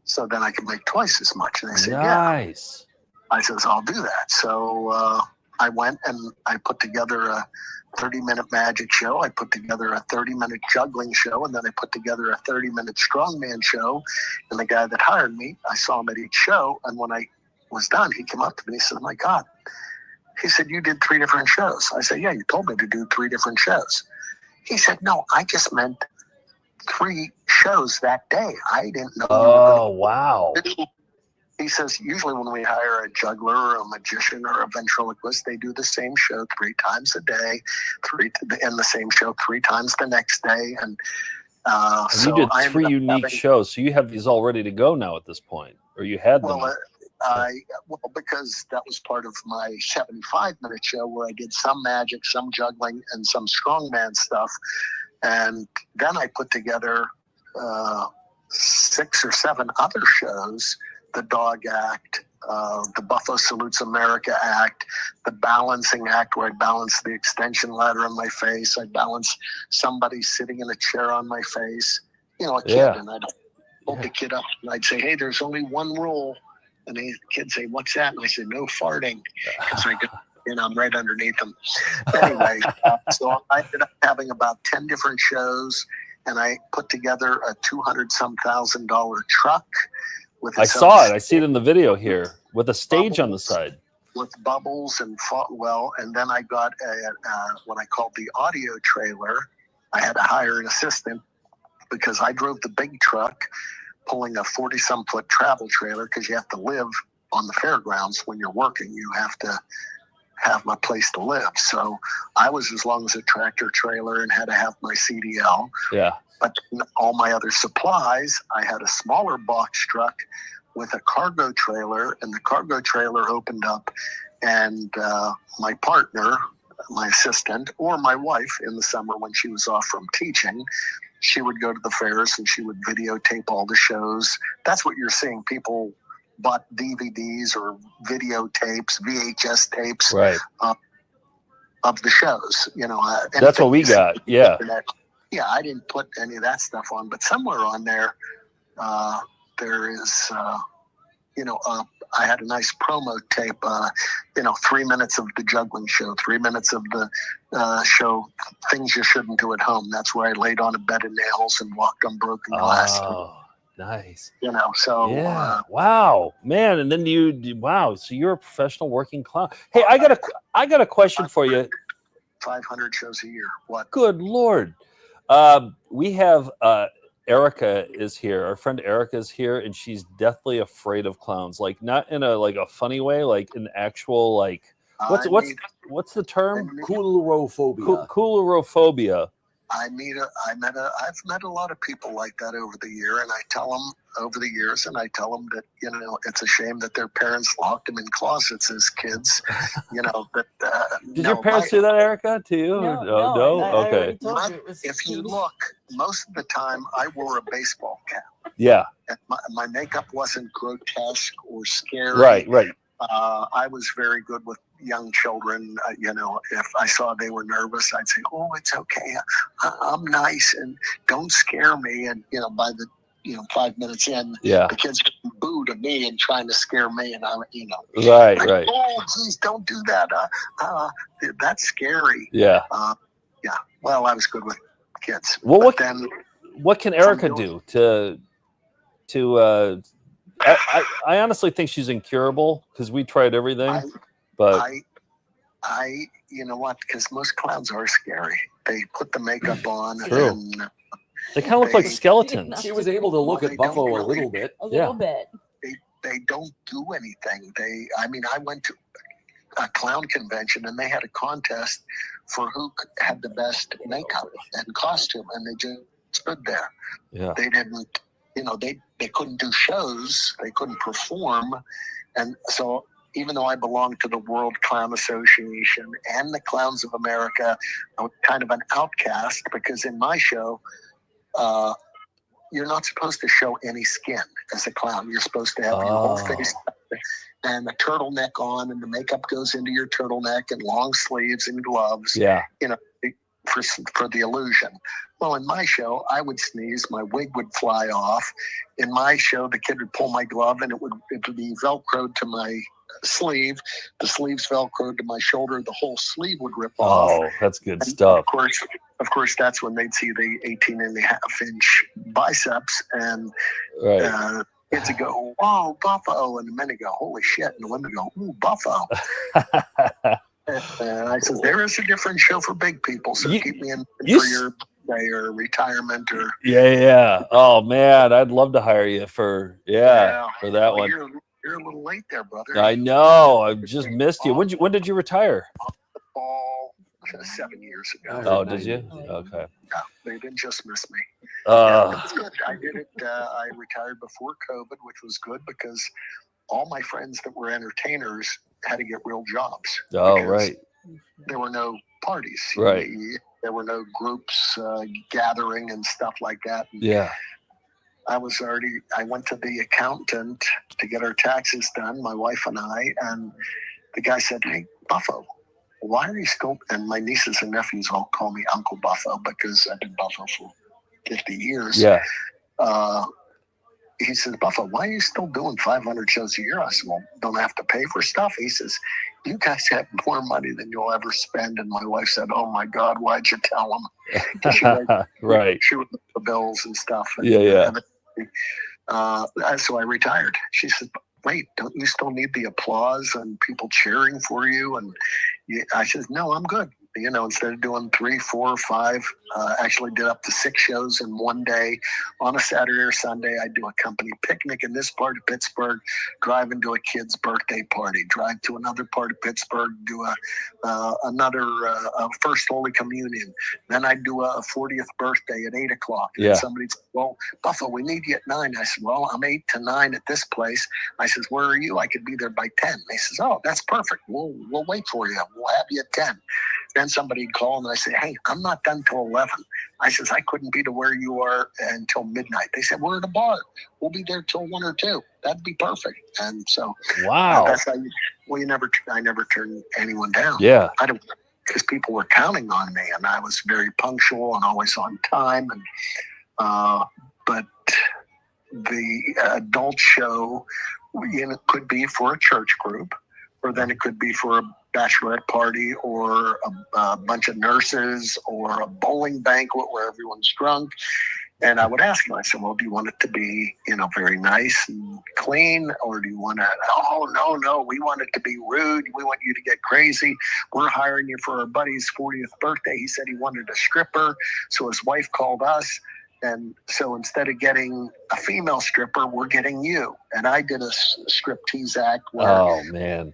So then I can make twice as much. And they said, nice. Yeah. I says, I'll do that. So I went and I put together a 30-minute magic show. I put together a 30-minute juggling show. And then I put together a 30-minute strongman show. And the guy that hired me, I saw him at each show. And when I was done, he came up to me and he said, oh my God. He said, you did 3 different shows. I said, yeah, you told me to do 3 different shows. He said, no, I just meant 3 shows that day. I didn't know. Oh, wow. He says, usually when we hire a juggler or a magician or a ventriloquist, they do the same show 3 times a day, and the same show 3 times the next day. And so you did 3 unique shows. So you have these all ready to go now at this point, or you had them? Well, because that was part of my 75-minute show where I did some magic, some juggling, and some strongman stuff. And then I put together 6 or 7 other shows: the dog act, the Buffalo Salutes America act, the balancing act where I balance the extension ladder on my face. I balance somebody sitting in a chair on my face, a kid. And I'd hold the kid up and I'd say, hey, there's only one rule. And the kid say, what's that? And I said, no farting. Because I'm right underneath them. Anyway, so I ended up having about 10 different shows, and I put together a $200,000 truck with. I saw it. I see it in the video here with a stage on the side. With bubbles and and then I got what I called the audio trailer. I had to hire an assistant because I drove the big truck, pulling a 40-some foot travel trailer because you have to live on the fairgrounds when you're working. You have to have my place to live. So I was as long as a tractor trailer and had to have my CDL. Yeah. But all my other supplies, I had a smaller box truck with a cargo trailer, and the cargo trailer opened up, and my partner, my assistant, or my wife in the summer when she was off from teaching, she would go to the fairs and she would videotape all the shows. That's what you're seeing. People bought DVDs or videotapes, VHS tapes, right, of the shows. You know, that's what we got. Yeah. Yeah, I didn't put any of that stuff on, but somewhere on there, there is, you know, I had a nice promo tape, 3 minutes of the juggling show, 3 minutes of the show, Things You Shouldn't Do at Home. That's where I laid on a bed of nails and walked on broken glass. Oh, nice. You know, so. Yeah. Wow, man. And then wow. So you're a professional working clown. Hey, I got a question for you. 500 shows a year. What? Good Lord. We have Erica is here. Our friend Erica is here, and she's deathly afraid of clowns. Like not in a funny way, like an actual what's the term? Coulrophobia. Coulrophobia. I've met a lot of people like that over the year, and I tell them that, you know, it's a shame that their parents locked them in closets as kids. You know, that. Did your parents do that, Erica, to you? No? Okay. If you look, most of the time I wore a baseball cap. Yeah. And my makeup wasn't grotesque or scary. Right. I was very good with young children. You know, if I saw they were nervous, I'd say, "Oh, it's okay. I'm nice, and don't scare me." And you know, by the 5 minutes in, the kids booed at me and trying to scare me, and I'm, right. Oh, geez, don't do that. That's scary. Yeah. Yeah. Well, I was good with kids. Well, what what can Erica do to I honestly think she's incurable because we tried everything, but I you know what? Because most clowns are scary. They put the makeup on, True. and they kind of look like skeletons. She was able to look at Buffalo a little bit. A little bit. They don't do anything. I went to a clown convention and they had a contest for who had the best makeup and costume, and they just stood there. Yeah. They didn't. You know, they couldn't do shows, they couldn't perform. And so even though I belong to the World Clown Association and the Clowns of America, I'm kind of an outcast because in my show, you're not supposed to show any skin as a clown. You're supposed to have your whole face and a turtleneck on, and the makeup goes into your turtleneck, and long sleeves and gloves. Yeah. You know, for the illusion. Well, in my show, I would sneeze, my wig would fly off. In my show, the kid would pull my glove, and it would be Velcroed to my sleeve. The sleeve's Velcroed to my shoulder. The whole sleeve would rip off. Oh, that's good stuff. Of course, that's when they'd see the 18.5-inch biceps, and kids would go, "Wow, Buffo," and the men would go, "Holy shit," and the women go, "Ooh, Buffo." And I said, there is a different show for big people, so keep me in for your day or retirement or. Yeah. Oh man, I'd love to hire you for that one. You're a little late there, brother. I know. I just missed you. When did you retire? 7 years ago. Oh, did you? Okay. Yeah, they didn't just miss me. It was good. I did it. I retired before COVID, which was good because all my friends that were entertainers had to get real jobs. Oh, right. There were no parties. Right. There were no groups gathering and stuff like that. And yeah. I went to the accountant to get our taxes done, my wife and I, and the guy said, "Hey, Buffo, why are you still," and my nieces and nephews all call me Uncle Buffo because I've been Buffo for 50 years. Yeah. He says, "Buffo, why are you still doing 500 shows a year?" I said, "Well, don't I have to pay for stuff?" He says, "You guys have more money than you'll ever spend." And my wife said, "Oh my God, why'd you tell him?" Right. She would pay the bills and stuff. And, yeah. So I retired. She said, "Wait, don't you still need the applause and people cheering for you?" And I said, "No, I'm good." You know, instead of doing 3, 4, 5, actually did up to 6 shows in one day. On a Saturday or Sunday, I do a company picnic in this part of Pittsburgh, drive into a kid's birthday party, drive to another part of Pittsburgh, do another First Holy Communion. Then I do a 40th birthday at 8 o'clock. Yeah. And somebody said, well, Buffalo, we need you at 9. I said, well, I'm 8 to 9 at this place. I says, where are you? I could be there by 10. They says, oh, that's perfect. We'll wait for you. We'll have you at 10. Then somebody would call and I say, hey, I'm not done till 11. I says, I couldn't be to where you are until midnight. They said, we're at a bar. We'll be there till 1 or 2. That'd be perfect. And so, wow. That's how I never turn anyone down. Yeah. I don't, because people were counting on me, and I was very punctual and always on time. And but the adult show, it could be for a church group, or then it could be for a bachelorette party, or a bunch of nurses, or a bowling banquet where everyone's drunk. And I would ask them, I said, well, do you want it to be, very nice and clean? Or do you want to, oh, no, we want it to be rude. We want you to get crazy. We're hiring you for our buddy's 40th birthday. He said he wanted a stripper. So his wife called us. And so instead of getting a female stripper, we're getting you. And I did a striptease act where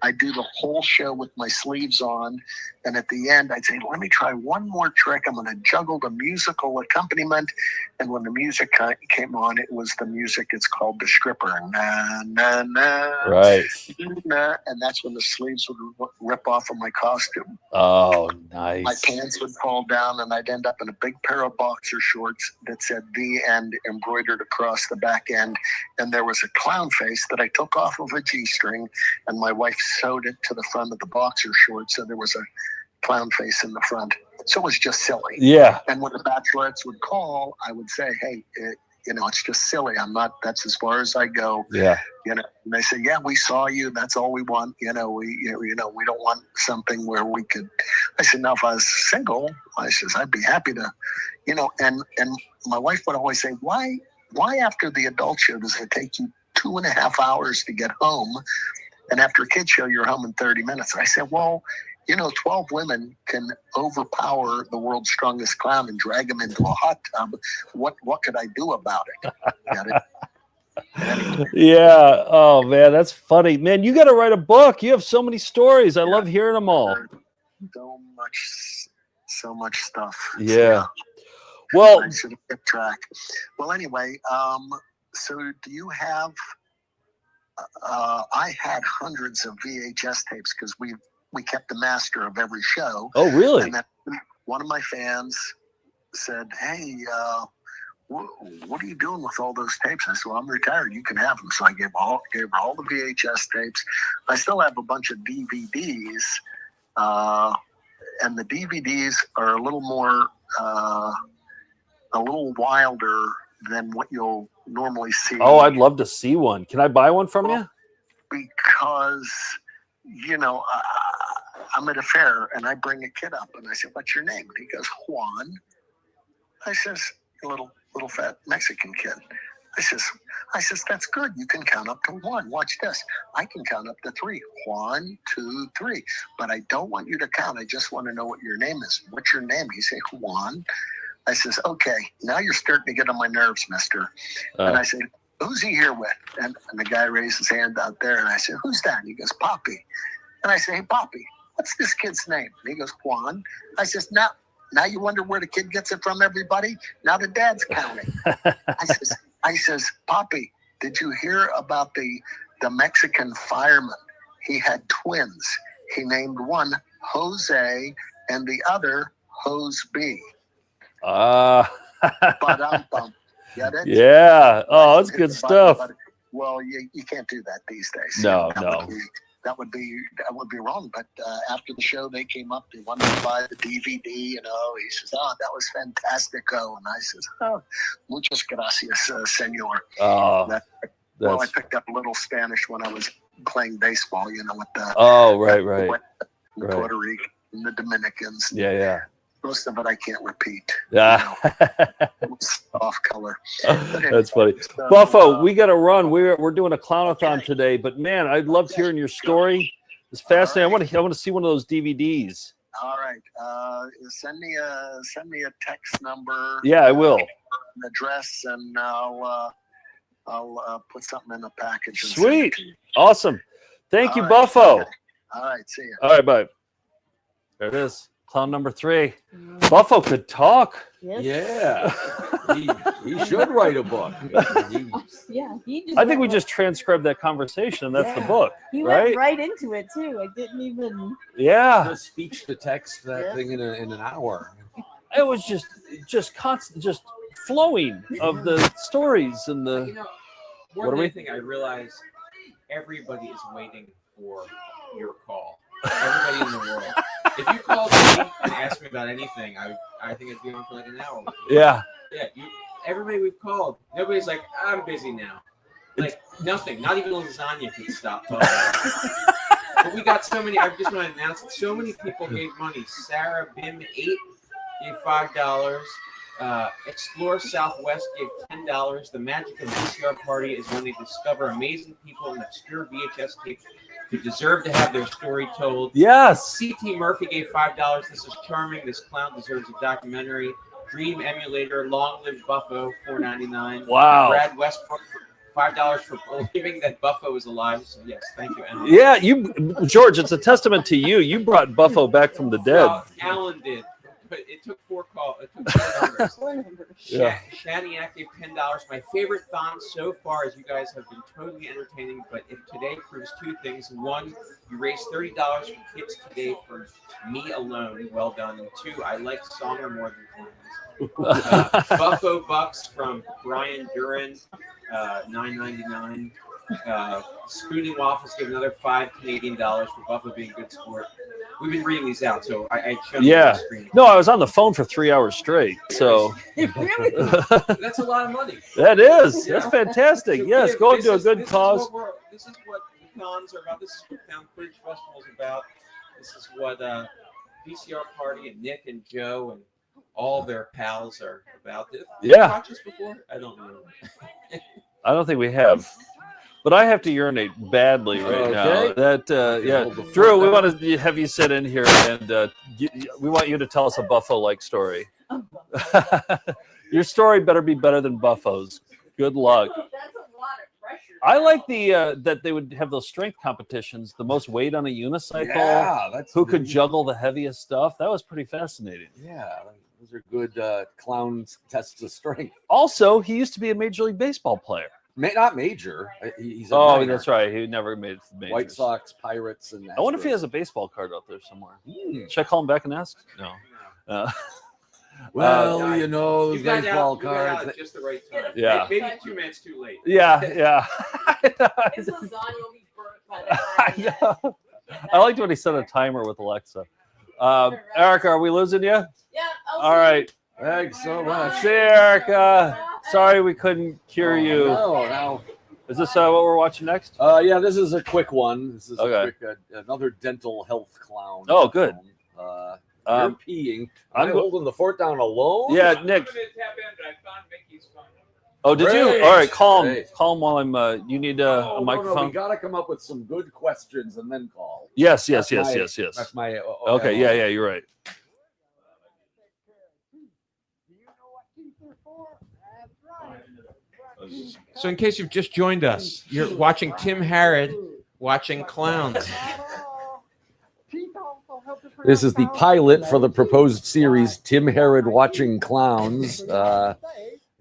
I do the whole show with my sleeves on. And at the end, I'd say, let me try one more trick. I'm going to juggle the musical accompaniment. And when the music came on, it was the music. It's called the stripper. Na, na, na, right. Na, and that's when the sleeves would rip off of my costume. Oh, nice. My pants would fall down, and I'd end up in a big pair of boxer shorts that said "The End" embroidered across the back end. And there was a clown face that I took off of a G-string, and my wife sewed it to the front of the boxer shorts. So there was a clown face in the front. So it was just silly. Yeah. And when the bachelorettes would call, I would say, hey, it's just silly. That's as far as I go. Yeah. And they say, yeah, we saw you. That's all we want. We don't want something where we could. I said, now if I was single, I says, I'd be happy to, and my wife would always say, why after the adult show does it take you 2.5 hours to get home? And after a kid show, you're home in 30 minutes. I said, well, 12 women can overpower the world's strongest clown and drag him into a hot tub. What could I do about it? Get it? Yeah. Oh, man, that's funny. Man, you got to write a book. You have so many stories. I love hearing them all. So much stuff. Yeah. Well, I should have kept track. Well, anyway, so do you have, I had hundreds of VHS tapes because we kept the master of every show. Oh, really? And then one of my fans said, hey, what are you doing with all those tapes? I said, well, I'm retired. You can have them. So I gave her all the VHS tapes. I still have a bunch of DVDs. And the DVDs are a little more, a little wilder than what you'll normally see. Oh, I'd love to see one. Can I buy one from you? Because, I'm at a fair and I bring a kid up and I said, what's your name? And he goes, Juan. I says, a little fat Mexican kid. I says, that's good. You can count up to 1. Watch this. I can count up to 3. 1, 2, 3. But I don't want you to count. I just want to know what your name is. What's your name? He said, Juan. I says, okay, now you're starting to get on my nerves, mister. And I said, who's he here with? And the guy raised his hand out there. And I said, who's that? And he goes, Poppy. And I say, hey, Poppy, what's this kid's name? And he goes, Juan. I says, now you wonder where the kid gets it from, everybody? Now the dad's counting. I says, Poppy, did you hear about the Mexican fireman? He had twins. He named one Jose and the other Jose. Get it? Yeah. Oh, that's good stuff. Well, you can't do that these days. No. That would be wrong. But after the show, they came up. They wanted to buy the DVD. He says, "Oh, that was fantastico." And I says, "Oh, muchas gracias, señor." Oh, well, I picked up a little Spanish when I was playing baseball. With the right. The Puerto Rican and the Dominicans. Yeah. Most of it I can't repeat. Yeah. Off color. That's funny. Buffo, we got to run. We're doing a Clown-A-Thon today, but man, I loved hearing your story. It's fascinating. I want to see one of those DVDs. All right. Send me a text number. Yeah, I will. An address, and I'll put something in the package. And Sweet. Awesome. Thank you, All right. Buffo. Okay. All right. See you. All right, bye. There it is. Clown number 3. Buffo could talk. Yeah. he should write a book. Yeah, he just I think we went just transcribed that conversation. And that's the book, He right? went right into it too. I didn't even. Yeah. Just speech to text that thing in an hour. It was just constant, just flowing of the stories and the. You know, What more are than we? anything, I realize everybody is waiting for your call. Everybody in the world. If you called me and asked me about anything, I think I'd be on for like an hour. Yeah. Yeah. Everybody we've called, nobody's like, I'm busy now. Like nothing. Not even lasagna could stop talking. But we got so many. I just want to announce that so many people gave money. Sarah Bim 8 gave $5. Explore Southwest gave $10. The magic of VCR Party is when they discover amazing people and obscure VHS tapes who deserve to have their story told. Yes. C.T. Murphy gave $5. This is charming. This clown deserves a documentary. Dream Emulator, Long Live Buffo, $4.99. Wow. Brad Westbrook, $5 for believing that Buffo is alive. So yes, thank you, Alan. Yeah, George. It's a testament to you. You brought Buffo back from the dead. Well, Alan did, but it took 4 calls. It took 4 numbers. Yeah. Shaniak gave $10. My favorite thon so far is you guys have been totally entertaining, but if today proves 2 things. 1, you raised $30 for kids today for me alone. Well done. And 2, I like Songer more than clowns. Buffo Bucks from Brian Duran, $9.99. Spooning Waffles give another $5 Canadian for Buffo being a good sport. We've been reading these out, so I showed you Yeah. the screen. No, I was on the phone for 3 hours straight. So That's a lot of money. that is. Yeah. That's fantastic. So Yes, go and do a good this cause. This is what the cons are about. This is what Found Footage Festival is about. This is what VCR Party and Nick and Joe and all their pals are about. Did you Yeah. watch this before? I don't know. I don't think we have. But I have to urinate badly right now. Okay. That yeah, Drew, we want to have you sit in here, and we want you to tell us a Buffo-like story. Your story better be better than Buffo's. Good luck. That's a lot of pressure. I like the that they would have those strength competitions. The most weight on a unicycle. Yeah, that's who could neat. juggle the heaviest stuff. That was pretty fascinating. Yeah, those are good clown tests of strength. Also, he used to be a Major League Baseball player. Not major. He's a Oh, minor. that's right. He never made it to the majors. White Sox, Pirates, and I wonder if he Astros. has a baseball card out there somewhere. Hmm. Should I call him back and ask? No. Well, you know, You got baseball out, you got out cards. at just the right time. Yeah. Maybe 2 minutes too late. Yeah. His lasagna will be burnt by the time. I know. I liked when he set a timer with Alexa. Erica, are we losing you? Yeah. All right. Thanks so much. See you, Erica. Sorry we couldn't cure you. No. Is this what we're watching next? Yeah, this is a quick one. This is Okay. a quick, another dental health clown. Oh, good. You're peeing. I'm I'm holding the fort down alone. Yeah, Nick. I'm gonna tap in, but I found Mickey's phone. Oh, did you? Great. All right, call him. Great. Call him while I'm. You need a No, microphone. we got to come up with some good questions and then call. Yes. That's my- That's my. Okay. Yeah. You're right. So in case you've just joined us, you're watching Tim Harrod watching clowns. This is the pilot for the proposed series, Tim Harrod Watching Clowns.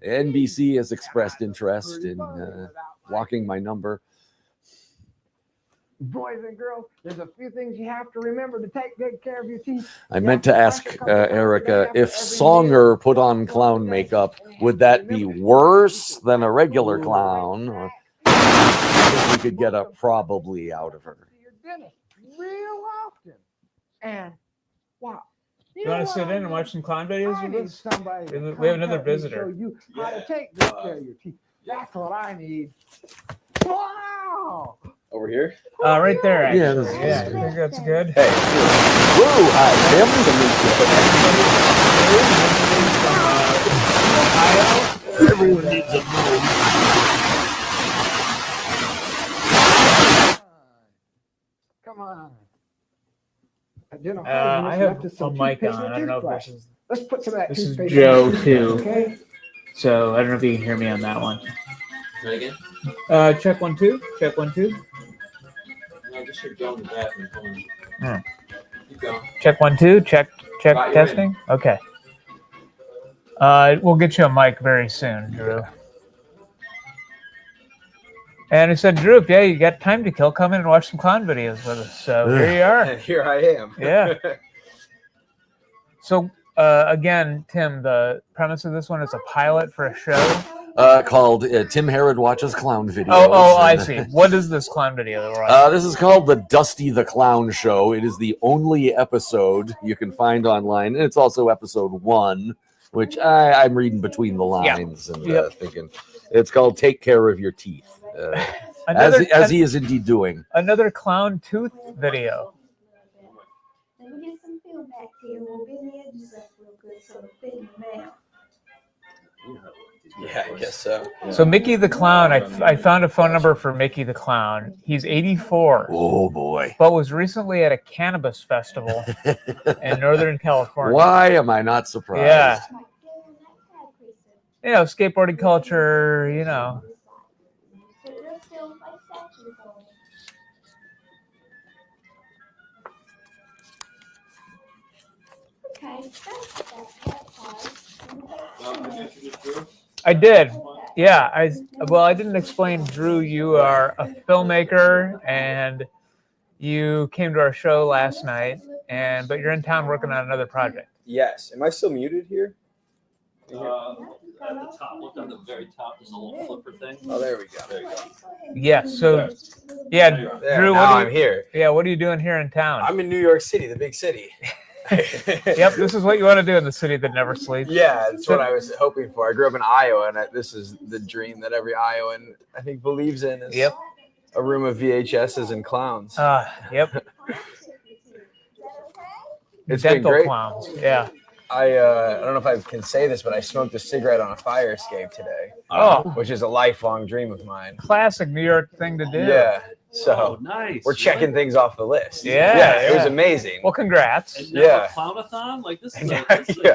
NBC has expressed interest in walking my number. Boys and girls, there's a few things you have to remember to take good care of your teeth. I meant to ask Erica, if Songer put on clown makeup, would that be worse than a regular clown? Or I think we could get a probably out of her. Your dentist real often. And wow. You want to sit in and watch some clown videos I with need us? somebody to We have come another help me visitor. Show you how to take good care of your teeth. That's what I need. Wow. Over here? Right there, actually. Yeah, Yeah, this is I think that's good. Hey. Woo! Hi, Tim. Everyone needs a move. Come on. I have a mic on. I don't know if this is. Let's put some of that This is toothpaste Joe in. too. Okay. So I don't know if you can hear me on that one. Try again. Check 1 2. Check 1 2. I just heard Joe in the bathroom. Keep going. Check 1 2. Check Right, you're testing. Okay. We'll get you a mic very soon, Drew. And I said, Drew, if you got time to kill, come in and watch some clown videos with us. So here you are. And here I am. Yeah. So again, Tim, the premise of this one is a pilot for a show. Called Tim Herod Watches Clown Videos. Oh, I see. What is this clown video that we're on? This is called the Dusty the Clown Show. It is the only episode you can find online, and it's also episode 1, which I'm reading between the lines and thinking. It's called Take Care of Your Teeth, as he is indeed doing. Another clown tooth video. Let me get some feel back here. We'll bend the edges up real good so it'll fit in now. Yeah, I guess so. So Mickey the Clown, I found a phone number for Mickey the Clown. He's 84. Oh boy! But was recently at a cannabis festival in Northern California. Why am I not surprised? Yeah. You know, skateboarding culture, you know. I did. Yeah. I didn't explain, Drew, you are a filmmaker and you came to our show last night, but you're in town working on another project. Yes. Am I still muted here? At the top, look on the very top. There's a little flipper thing. Oh, there we go. There you go. Yeah. So, yeah, There, Drew, now I'm here. Yeah. What are you doing here in town? I'm in New York City, the big city. Yep. This is what you want to do in the city that never sleeps. Yeah, that's what I was hoping for. I grew up in Iowa, and this is the dream that every Iowan, I think, believes in. Is a room of VHSs and clowns. Yep. It's Dental been great. clowns. Yeah. I don't know if I can say this, but I smoked a cigarette on a fire escape today. Which is a lifelong dream of mine. Classic New York thing to do. Yeah. So nice. We're checking things off the list. Yeah, It was amazing. Well, congrats. And now Yeah. a Clown-A-Thon? Like this is a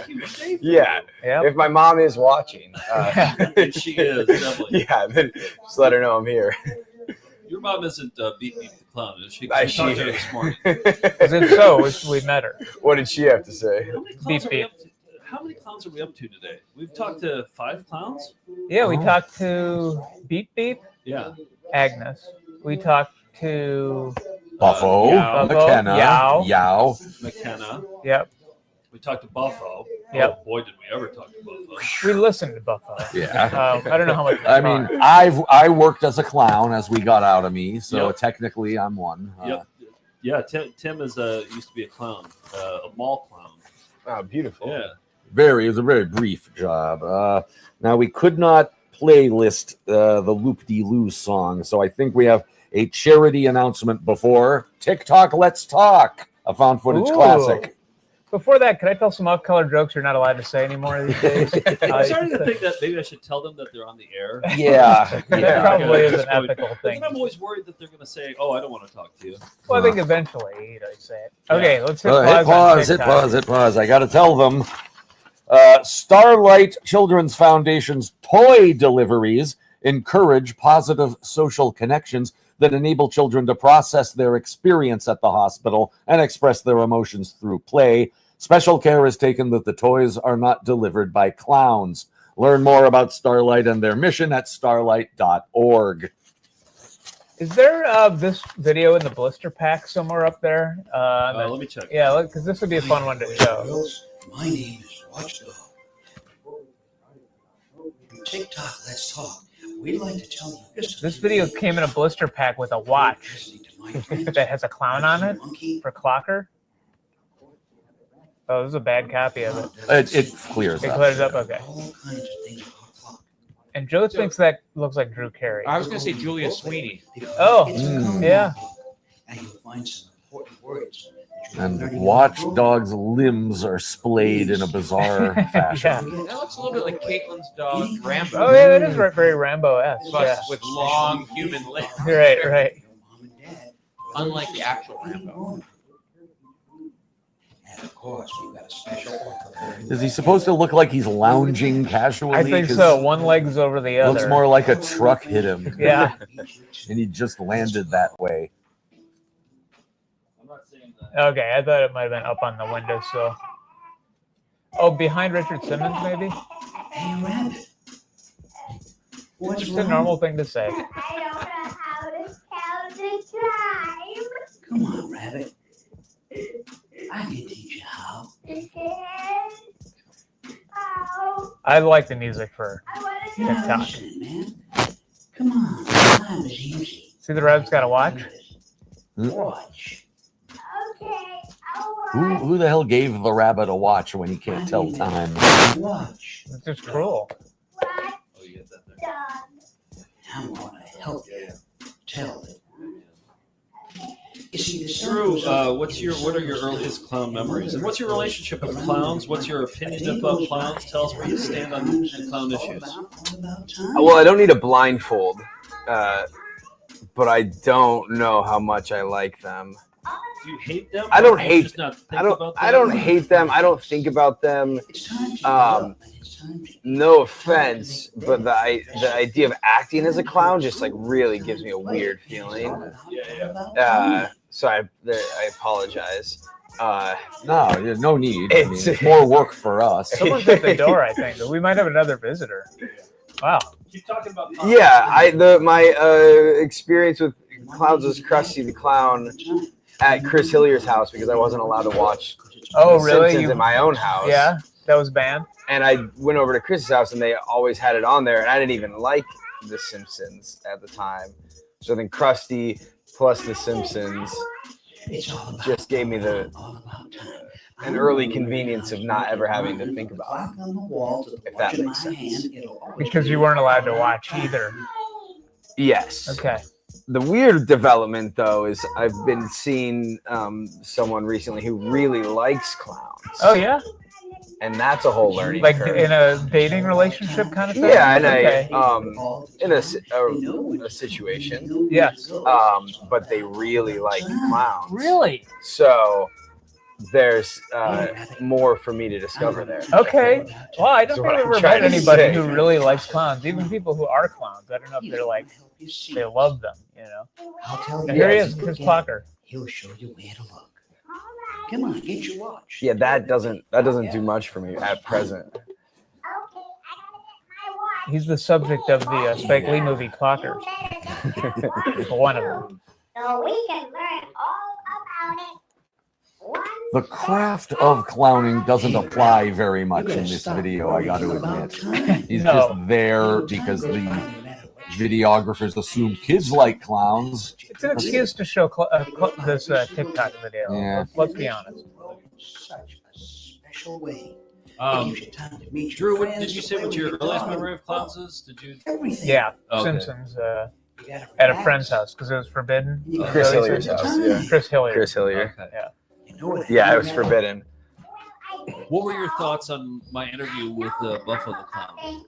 huge day for Yeah. Yep. If my mom is watching, And she is, definitely. yeah, then just let her know I'm here. Your mom isn't Beat the Clown, is she? I- We talked to her she- this morning. Because if so, we met her. What did she have to say? How many clowns Beep, are we beep. up to? How many clowns are we up to today? We've talked to 5 clowns? Yeah, we talked to Beep Beep. Yeah. Agnes. We talked to Buffo, Yow. McKenna, Yow. Yow. McKenna. Yep. We talked to Buffo. Yep. Oh, boy, did we ever talk to Buffo. We listened to Buffo. Yeah. I don't know how much. I mean, I worked as a clown as we got out of me, so technically I'm one. Yep. Yeah, Tim is used to be a clown, a mall clown. Oh, beautiful. Yeah. It was a very brief job. Now we could not playlist the Loop-de-Loo song, so I think we have a charity announcement before TikTok Let's Talk, a found footage Ooh. classic. Before that, could I tell some off-color jokes you're not allowed to say anymore these days? I'm starting to think that maybe I should tell them that they're on the air. Yeah. That probably is an ethical But thing. then I'm always worried that they're going to say, "Oh, I don't want to talk to you." Well, I think eventually you say it. Okay, let's hit Hit pause. hit pause. I got to tell them. Starlight Children's Foundation's toy deliveries encourage positive social connections that enable children to process their experience at the hospital and express their emotions through play. Special care is taken that the toys are not delivered by clowns. Learn more about Starlight and their mission at starlight.org. Is there this video in the blister pack somewhere up there? Let me check. Yeah, because this would be a fun one to show. My name is Watchdog. TikTok, let's talk. We'd like to tell you This video came in a blister pack with a watch that has a clown on it for Clocker. Oh, this is a bad copy of it. It clears It up. clears up, okay. And Joe thinks that looks like Drew Carey. I was going to say Julia Sweeney. Oh, yeah. and you'll find some important words. And Watchdog's limbs are splayed in a bizarre fashion. That looks a little bit like Caitlin's dog, Rambo. Oh, yeah, that is very Rambo-esque. But Yeah. with long human limbs. Right. Unlike the actual Rambo. Of course, you got a special offer. Is he supposed to look like he's lounging casually? I think 'Cause so. One leg's over the other. Looks more like a truck hit him. Yeah. And he just landed that way. Okay, I thought it might have been up on the windowsill. Oh, behind Richard Simmons, maybe? Hey, Rabbit. What's It's a wrong? normal thing to say. I don't know how to tell the time. Come on, Rabbit. I can teach you how. Oh, I like the music for I want to You're not TikTok. listening, man. Come on, time is easy. See the rabbit's got to watch? Watch. Okay, I'll Who the hell gave the rabbit a watch when he can't tell time? Watch. It's just cruel. I'm gonna help you tell it. You see, the sun Drew, goes up what are your earliest clown memories? And what's your relationship with clowns? What's your opinion about clowns? Tell us where you stand on clown issues. Well, I don't need a blindfold, but I don't know how much I like them. Do you hate them? I don't Or do you hate. just not think I don't. about I them? don't hate them. I don't think about them. No offense, but the idea of acting as a clown just like really gives me a weird feeling. So I apologize. No need. It's more work for us. Someone's at the door, I think. But we might have another visitor. Wow. Keep talking about Yeah, my experience with clowns was Krusty the Clown at Chris Hillier's house because I wasn't allowed to watch Oh, The really? Simpsons in my own house. Yeah, that was banned. And I went over to Chris's house and they always had it on there, and I didn't even like The Simpsons at the time. So then Krusty plus The Simpsons just gave me an early convenience of not ever having to think about it, if that makes sense. Because you weren't allowed to watch either. Yes. Okay. The weird development, though, is I've been seeing someone recently who really likes clowns. Oh, yeah? And that's a whole learning Like curve. in a dating relationship kind of thing? Yeah, and Okay. in a situation. Yes. But they really like clowns. Really? So there's more for me to discover there. Okay. Well, I don't That's think what I've I'm ever trying met to anybody say. who really likes clowns. Even people who are clowns. I don't know if they're like, they love them, you know? I'll tell And you. here he is, Chris Clocker. He'll show you where to look. Come on, get your watch. Yeah, that doesn't do much for me at present. He's the subject of the Spike Lee movie Clockers. One of them. So we can learn all about it. The craft of clowning doesn't apply very much in this video, I got to admit. He's No. just there because the videographers assume kids like clowns. It's an excuse to show this TikTok video. Yeah. Let's be honest. Such a special way. Drew, what did you say what your earliest memory of clowns is? Did you? Yeah, Okay. Simpsons at a friend's house because it was forbidden. Chris Hillier's house, yeah. Chris Hillier. Chris Hillier. Yeah. Yeah, it was forbidden. What were your thoughts on my interview with Buffalo the Clown?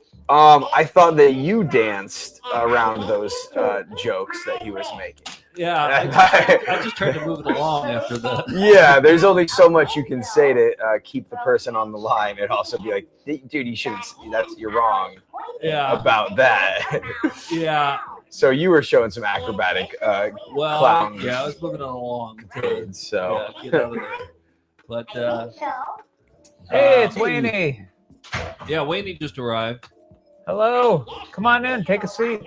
I thought that you danced around those jokes that he was making. Yeah, I just tried to move it along after that. Yeah, there's only so much you can say to keep the person on the line. It'd also be like, dude, you shouldn't. You're wrong. Yeah. About that. Yeah. So you were showing some acrobatic Well, clown. yeah, I was moving it along. So. Yeah, get out of there. But Hey, it's Wayne. yeah, Wayne just arrived. Hello. Come on in. Take a seat.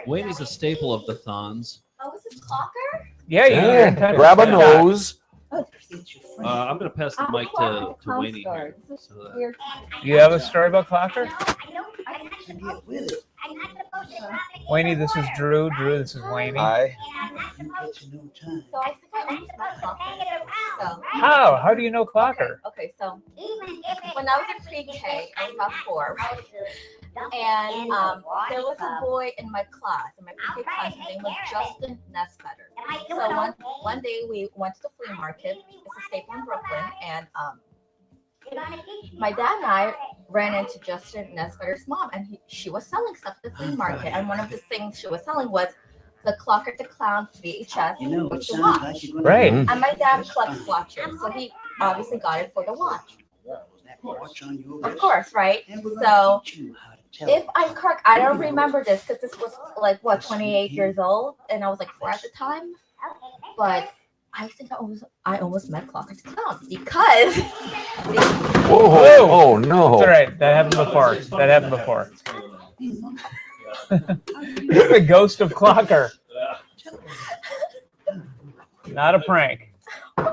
Wayne is a staple of the thons. Oh, is this Clocker? Yeah, you Yeah, can grab a nose. I'm going to pass the mic to Wayne here. You have a story about Clocker? Wayne, this is Drew. Drew, this is Wayne. Hi. So I think I almost met Clocker. So. How do you know Clocker? Okay, so when I was in pre-K, I was about 4, and there was a boy in my class, in my pre-K class, his name was Justin Nesbetter. So one day we went to the flea market. It's a staple in Brooklyn, and my dad and I ran into Justin Nesbetter's mom, and she was selling stuff at the flea market, and one of the things she was selling was the Clocker the Clown VHS, which you watch. Right. And my dad collects watches, so he obviously got it for the watch. Of course, right? So if I'm correct, I don't remember this because this was like what 28 years old, and I was like 4 at the time. But I think I almost met Clocker the Clown because. Whoa! Oh no! It's all right. That happened before. It's the ghost of Clocker. Not a prank. It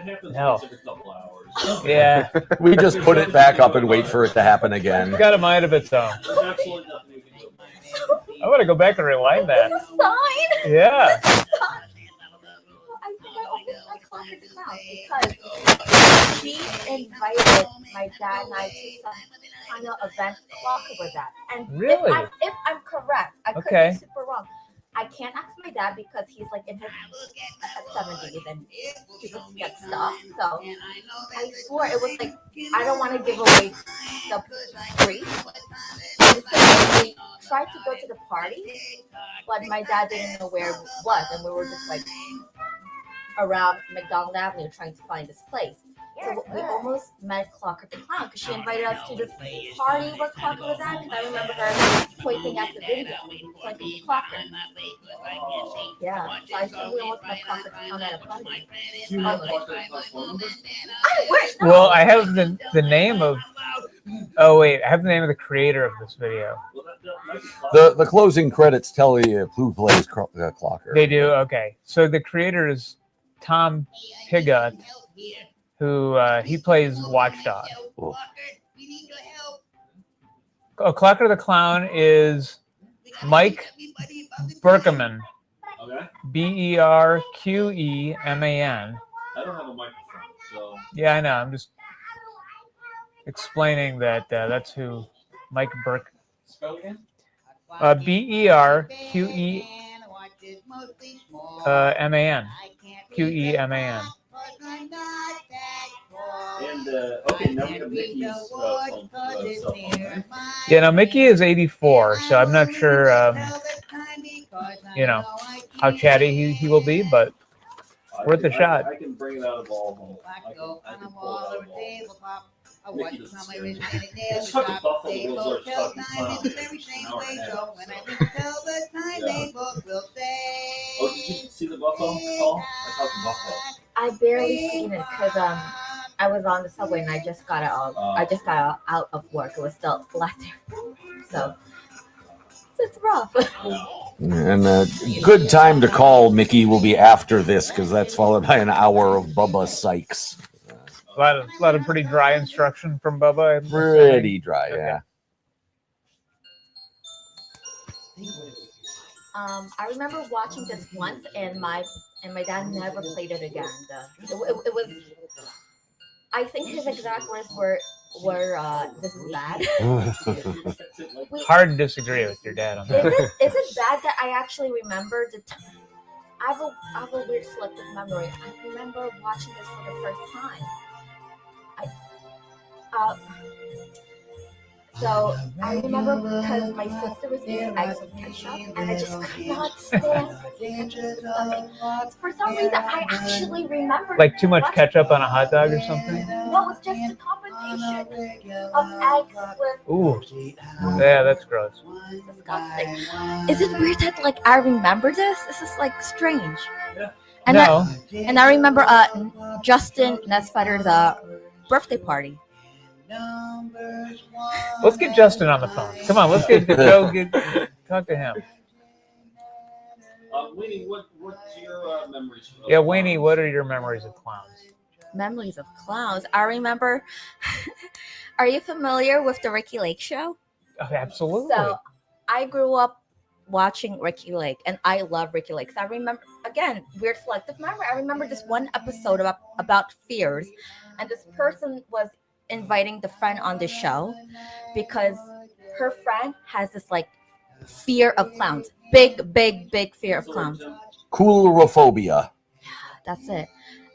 happens No. once every couple hours. Yeah. We just put it back up and wait for it to happen again. It's got a mind of its own. There's absolutely nothing you can do. I want to go back and rewind that. This is a sign. Yeah. I think I almost met Clocker the Clown because she invited my dad and I to some kind of event Clocker with that. And Really? if I'm correct, I could Okay. be super wrong. I can't ask my dad because he's like in his 70s and people get stuff. So I swore it was like I don't want to give away the brief. So we tried to go to the party, but my dad didn't know where it was, and we were just like around McDonald Avenue trying to find this place. So we almost met Clocker the Clown because she invited us to this party where Clocker was at. Because I remember her pointing at the video, pointing to Clocker. Yeah, so I think we almost met Clocker the Clown at a party. I wish. No. Well, I have the name of. Oh wait, I have the name of the creator of this video. The closing credits tell you who plays Clocker. They do. Okay, so the creator is Tom Pigott, who he plays Watchdog. Cool. Oh, Clocker the Clown is Mike Berkeman. Okay. Berqeman. I don't have a microphone, so. Yeah, I know. I'm just explaining that that's who Mike Burke. Spell again? Berqeman. Qeman. And okay, now we have Mickey's phone, cell phone, right? Yeah, now Mickey is 84, so I'm not sure, how chatty he will be, but worth a shot. I can bring it out of all of them. I can pull it out of all. Mickey doesn't scare me. It's fucking Buffalo Bills are fucking clown. Oh, did you see the Buffalo call? I talked to Buffalo. I barely seen it because I was on the subway and I just got out. I just got out of work. It was still last year, so it's rough. And a good time to call Mickey will be after this because that's followed by an hour of Bubba Sykes. A lot of pretty dry instruction from Bubba. Pretty dry, yeah. I remember watching this once, and my dad never played it again. It was. I think his exact words were "This is bad." Hard to disagree with your dad on that. Is it bad that I actually remember the time? I have a weird selective memory. I remember watching this for the first time. So I remember because my sister was eating eggs with ketchup, and I just could not stand it. For some reason, I actually remember. Like too much ketchup on a hot dog or something? No, it's just a combination of eggs with. Ooh, yeah, that's gross. Disgusting. Is it weird that like I remember this? This is like strange. Yeah. And No. I remember Justin Nesfetter's birthday party. Let's get Justin on the phone. Come on, let's get talk to him. Winnie, what's your memories? Yeah, Wayne, what are your memories of clowns? Memories of clowns. I remember. Are you familiar with the Ricky Lake show? Oh, absolutely. So I grew up watching Ricky Lake, and I love Ricky Lake. So I remember, again, weird selective memory. I remember this one episode about fears, and this person was inviting the friend on the show because her friend has this like fear of clowns. Big fear of clowns. Coulrophobia. That's it.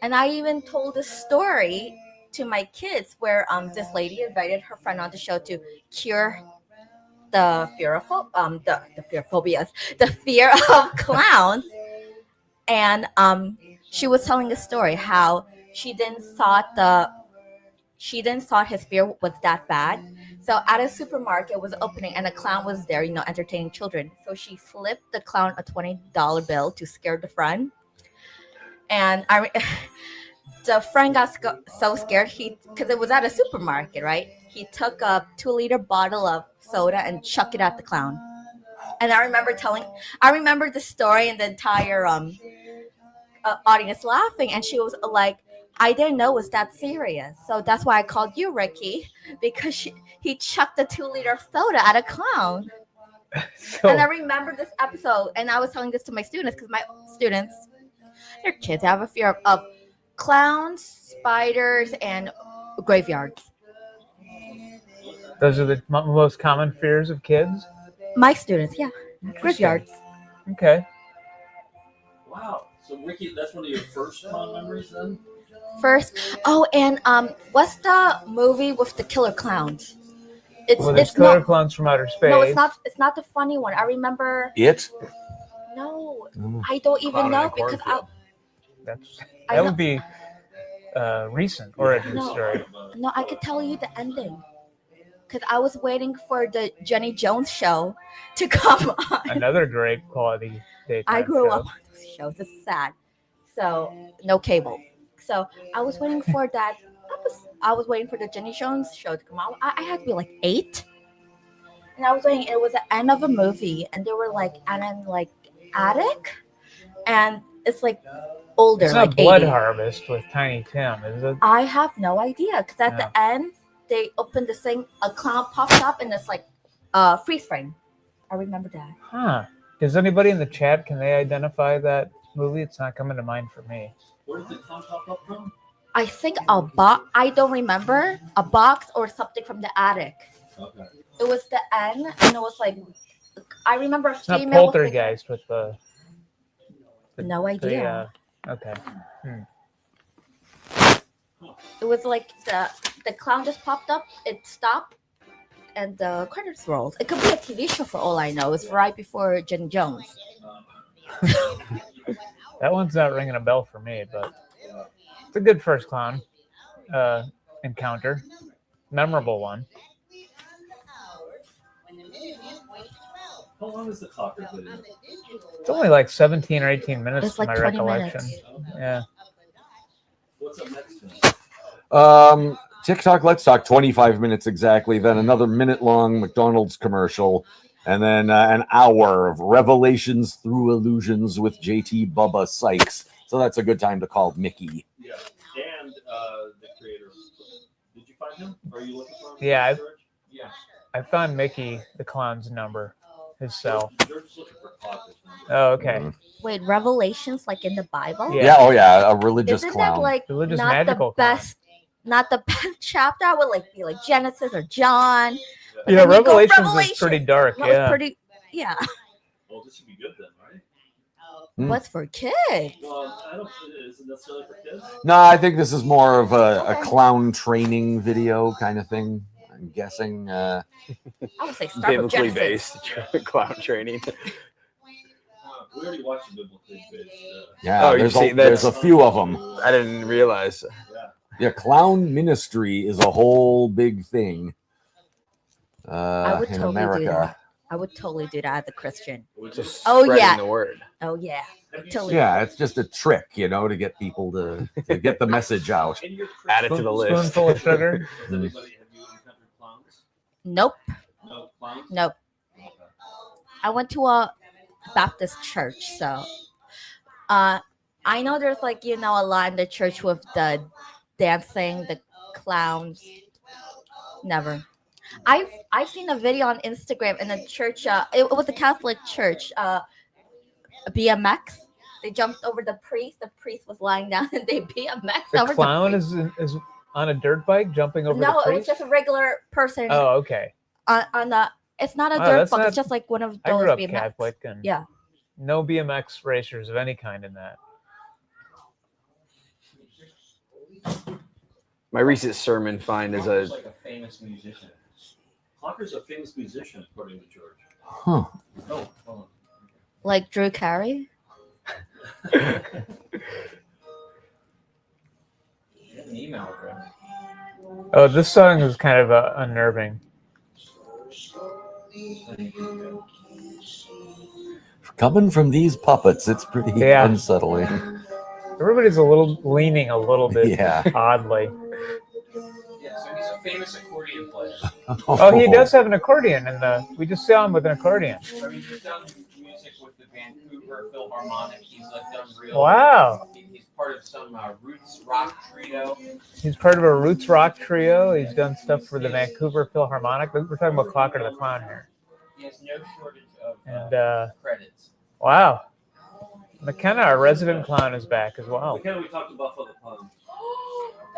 And I even told a story to my kids where this lady invited her friend on the show to cure the fear of the fear of clowns. And she was telling a story how she didn't thought his fear was that bad. So at a supermarket was opening and a clown was there, entertaining children. So she slipped the clown a $20 bill to scare the friend. And the friend got so scared because it was at a supermarket, right? He took a 2-liter bottle of soda and chucked it at the clown. And I remember the story and the entire audience laughing, and she was like, I didn't know it was that serious. So that's why I called you, Ricky, because he chucked a 2-liter of soda at a clown. And I remember this episode, and I was telling this to my students because my students, they're kids, they have a fear of clowns, spiders, and graveyards. Those are the most common fears of kids? My students, yeah. Graveyards. Okay. Wow. So, Ricky, that's one of your first clown memories then? First. Oh, and what's the movie with the killer clowns? There's killer clowns from outer space. No, it's not. It's not the funny one. I remember. It? No, I don't even know because that would be recent origin story. No, I could tell you the ending because I was waiting for the Jenny Jones show to come on. Another great quality daytime I grew show. up on those shows. It's sad. So no cable. So I was waiting for that. I was waiting for the Jenny Jones show to come out. I had to be like 8, and I was waiting. It was the end of a movie, and they were like, attic, and it's like older. It's not like Blood 80. Harvest with Tiny Tim, is it? I have no idea because at the end they opened this thing. A clown pops up, and it's like freeze frame. I remember that. Huh. Does anybody in the chat, can they identify that movie? It's not coming to mind for me. Where did the clown pop up from? I think a box. I don't remember a box or something from the attic. Okay. It was the end, and it was like I remember a It's not female. Poltergeist with the No idea. Okay. It was like the clown just popped up, it stopped, and the credits rolled. It could be a TV show for all I know. It's right before Jenny Jones. That one's not ringing a bell for me, but it's a good first clown encounter. Memorable one. How long is the Clocker video? It's only like 17 or 18 minutes It's to like my 20 recollection. minutes. Yeah. What's up next? TikTok Let's Talk, 25 minutes exactly. Then another minute-long McDonald's commercial. And then an hour of Revelations Through Illusions with JT Bubba Sykes. So that's a good time to call Mickey. Yeah. And the creator. Did you find him? Or are you looking for him? Yeah, Yeah. I found Mickey the clown's number, his cell. They're just looking for Clocker's number. Oh, okay. Wait, Revelations like in the Bible? Yeah, oh yeah, a religious Isn't clown. that like Religious not magical the best? Not the best chapter. I would like be like Genesis or John. But Yeah, then you go Revelations is pretty dark. No, Yeah. it's pretty. Yeah. Well, this should be good then, right? What's for kids? Well, I don't. Is it necessarily for kids? No, I think this is more of a clown training video kind of thing. I'm guessing. I would say start with Biblically Genesis. based clown training. We already watched the biblically based. Yeah, you there's, see, there's a few of them. I didn't realize. Yeah, clown ministry is a whole big thing I would in totally America. do that. I would totally do that as a Christian. Just Oh spreading yeah. the word. Oh yeah. Totally. Yeah, it's just a trick, to get people to get the message out. Add it to the list. Spoonful of sugar. Have you encountered clowns? Nope. No clowns? Nope. I went to a Baptist church, so I know there's like a lot in the church with the dancing, the clowns. Never. I've seen a video on Instagram in a church. It was a Catholic church. BMX. They jumped over the priest. The priest was lying down, and they BMX The over clown the is on a dirt bike jumping over the No, it was priest? just a regular person. Oh, okay. On the. It's not a Oh, dirt that's bike. not- It's just like one of I those grew up BMX. Catholic and Yeah. no BMX racers of any kind in that. My recent sermon find is Clocker's a like a famous musician. Clocker's a famous musician, according to George. Huh. Oh, hold on. Like Drew Carey. an email address. Oh, this song is kind of unnerving. Coming from these puppets, it's pretty unsettling. Everybody's leaning a little bit oddly. Yeah, so he's a famous accordion player. Oh, he does have an accordion, and we just saw him with an accordion. I mean, he's done music with the Vancouver Philharmonic. He's done real. Wow. He's part of some roots rock trio. He's part of a roots rock trio. He's done stuff for the Vancouver Philharmonic. We're talking about Clocker the Clown here. He has no shortage of credits. Wow. McKenna, our resident clown, is back as well. McKenna, we talked to Buffalo the Clown.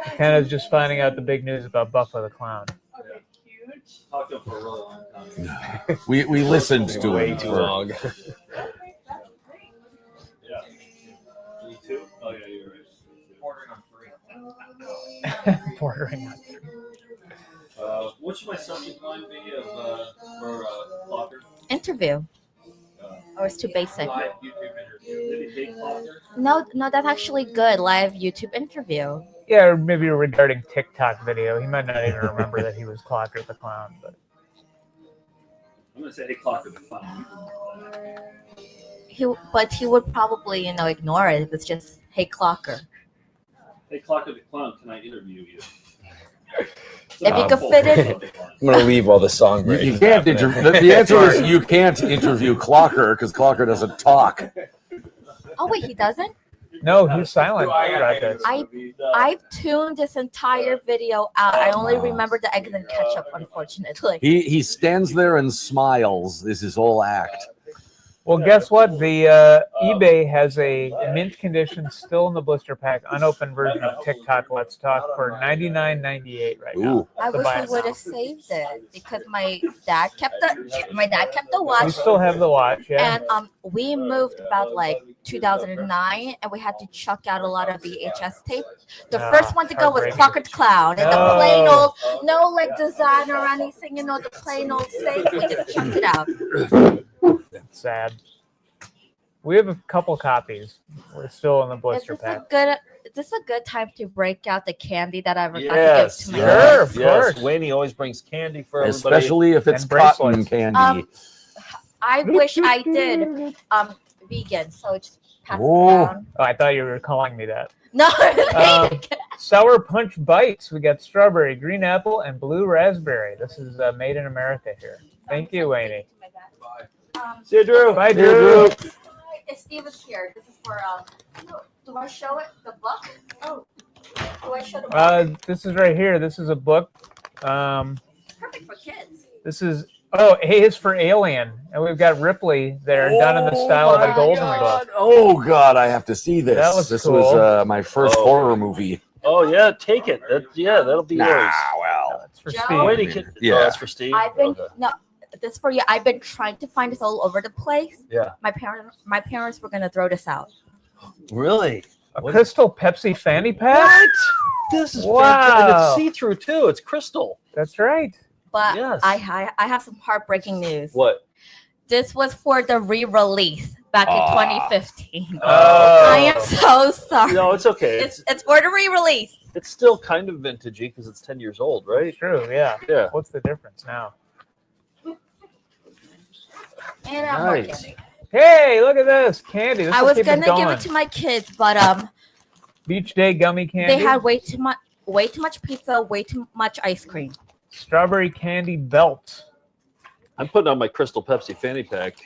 McKenna's just finding out the big news about Buffalo the Clown. Talked to him for a really long time. We listened to way him too for- long. Yeah. Me too? Oh, yeah, you're right. Bordering on 3. Bordering on 3. What should my subject line be for Clocker? Interview. Or it's too basic. Live YouTube interview. Did he hate Clocker? No, that's actually good. Live YouTube interview. Yeah, or maybe regarding TikTok video. He might not even remember that he was Clocker the Clown. But I'm going to say, hey, Clocker the Clown. But he would probably, ignore it if it's just, hey, Clocker. Hey, Clocker the Clown, can I interview you? If you could fit it. I'm gonna leave while the song breaks. You can't interview. The answer is you can't interview Clocker because Clocker doesn't talk. Oh, wait, he doesn't? no, he's silent throughout this. I've tuned this entire video out. I only remember the exit and catch up, unfortunately. He stands there and smiles. This is all act. Well, guess what? The eBay has a mint condition, still in the blister pack, unopened version of TikTok Let's Talk for $99.98 right now. I To wish buy I it would now. have saved it because my dad kept the watch. We still have the watch, yeah. And we moved about like 2009, and we had to chuck out a lot of VHS tape. The first one to go was heartbreaking. Clocker the Clown, and the plain old, no like design or anything, the plain old thing. We just chucked it out. That's sad. We have a couple copies. We're still in the blister pack. This is a good time to break out the candy that I forgot Yes, to give to my yes, of yes. course. Wayne always brings candy for everybody. Especially if it's And cotton bracelets. candy. I wish I did vegan, so just pass it Oh, down. I thought you were calling me that. No, Sour Punch Bites. We got strawberry, green apple, and blue raspberry. This is made in America here. Thank you, Wayne. See you, Drew. Bye, See you, Drew. If Steve is here, this is for do I show it the book? Oh, do I show the book? This is right here. This is a book. Perfect for kids. This is A is for Alien, and we've got Ripley there, done in the style of the Golden book. Oh God, I have to see this. That was this cool. was my first horror movie. Oh, yeah, take it. That'll be yours. Well, That's for Joe? Steve. Wayne can, Yeah. Oh, that's for Steve? I've been Okay. no. This for you. I've been trying to find this all over the place. Yeah. My parents were gonna throw this out. Really? A Crystal Pepsi fanny pack? What? This is Wow. fantastic. And it's see-through, too. It's crystal. That's right. But Yes. I have some heartbreaking news. What? This was for the re-release back in 2015. Oh. I am so sorry. No, it's okay. It's for the re-release. It's still kind of vintagey because it's 10 years old, right? True, yeah. Yeah. What's the difference now? And I'm more Nice. candy. Hey, look at this candy. This I will was keep gonna give going. it to my kids, but Beach Day gummy candy. they had way too much pizza, way too much ice cream. Strawberry candy belt. I'm putting on my Crystal Pepsi fanny pack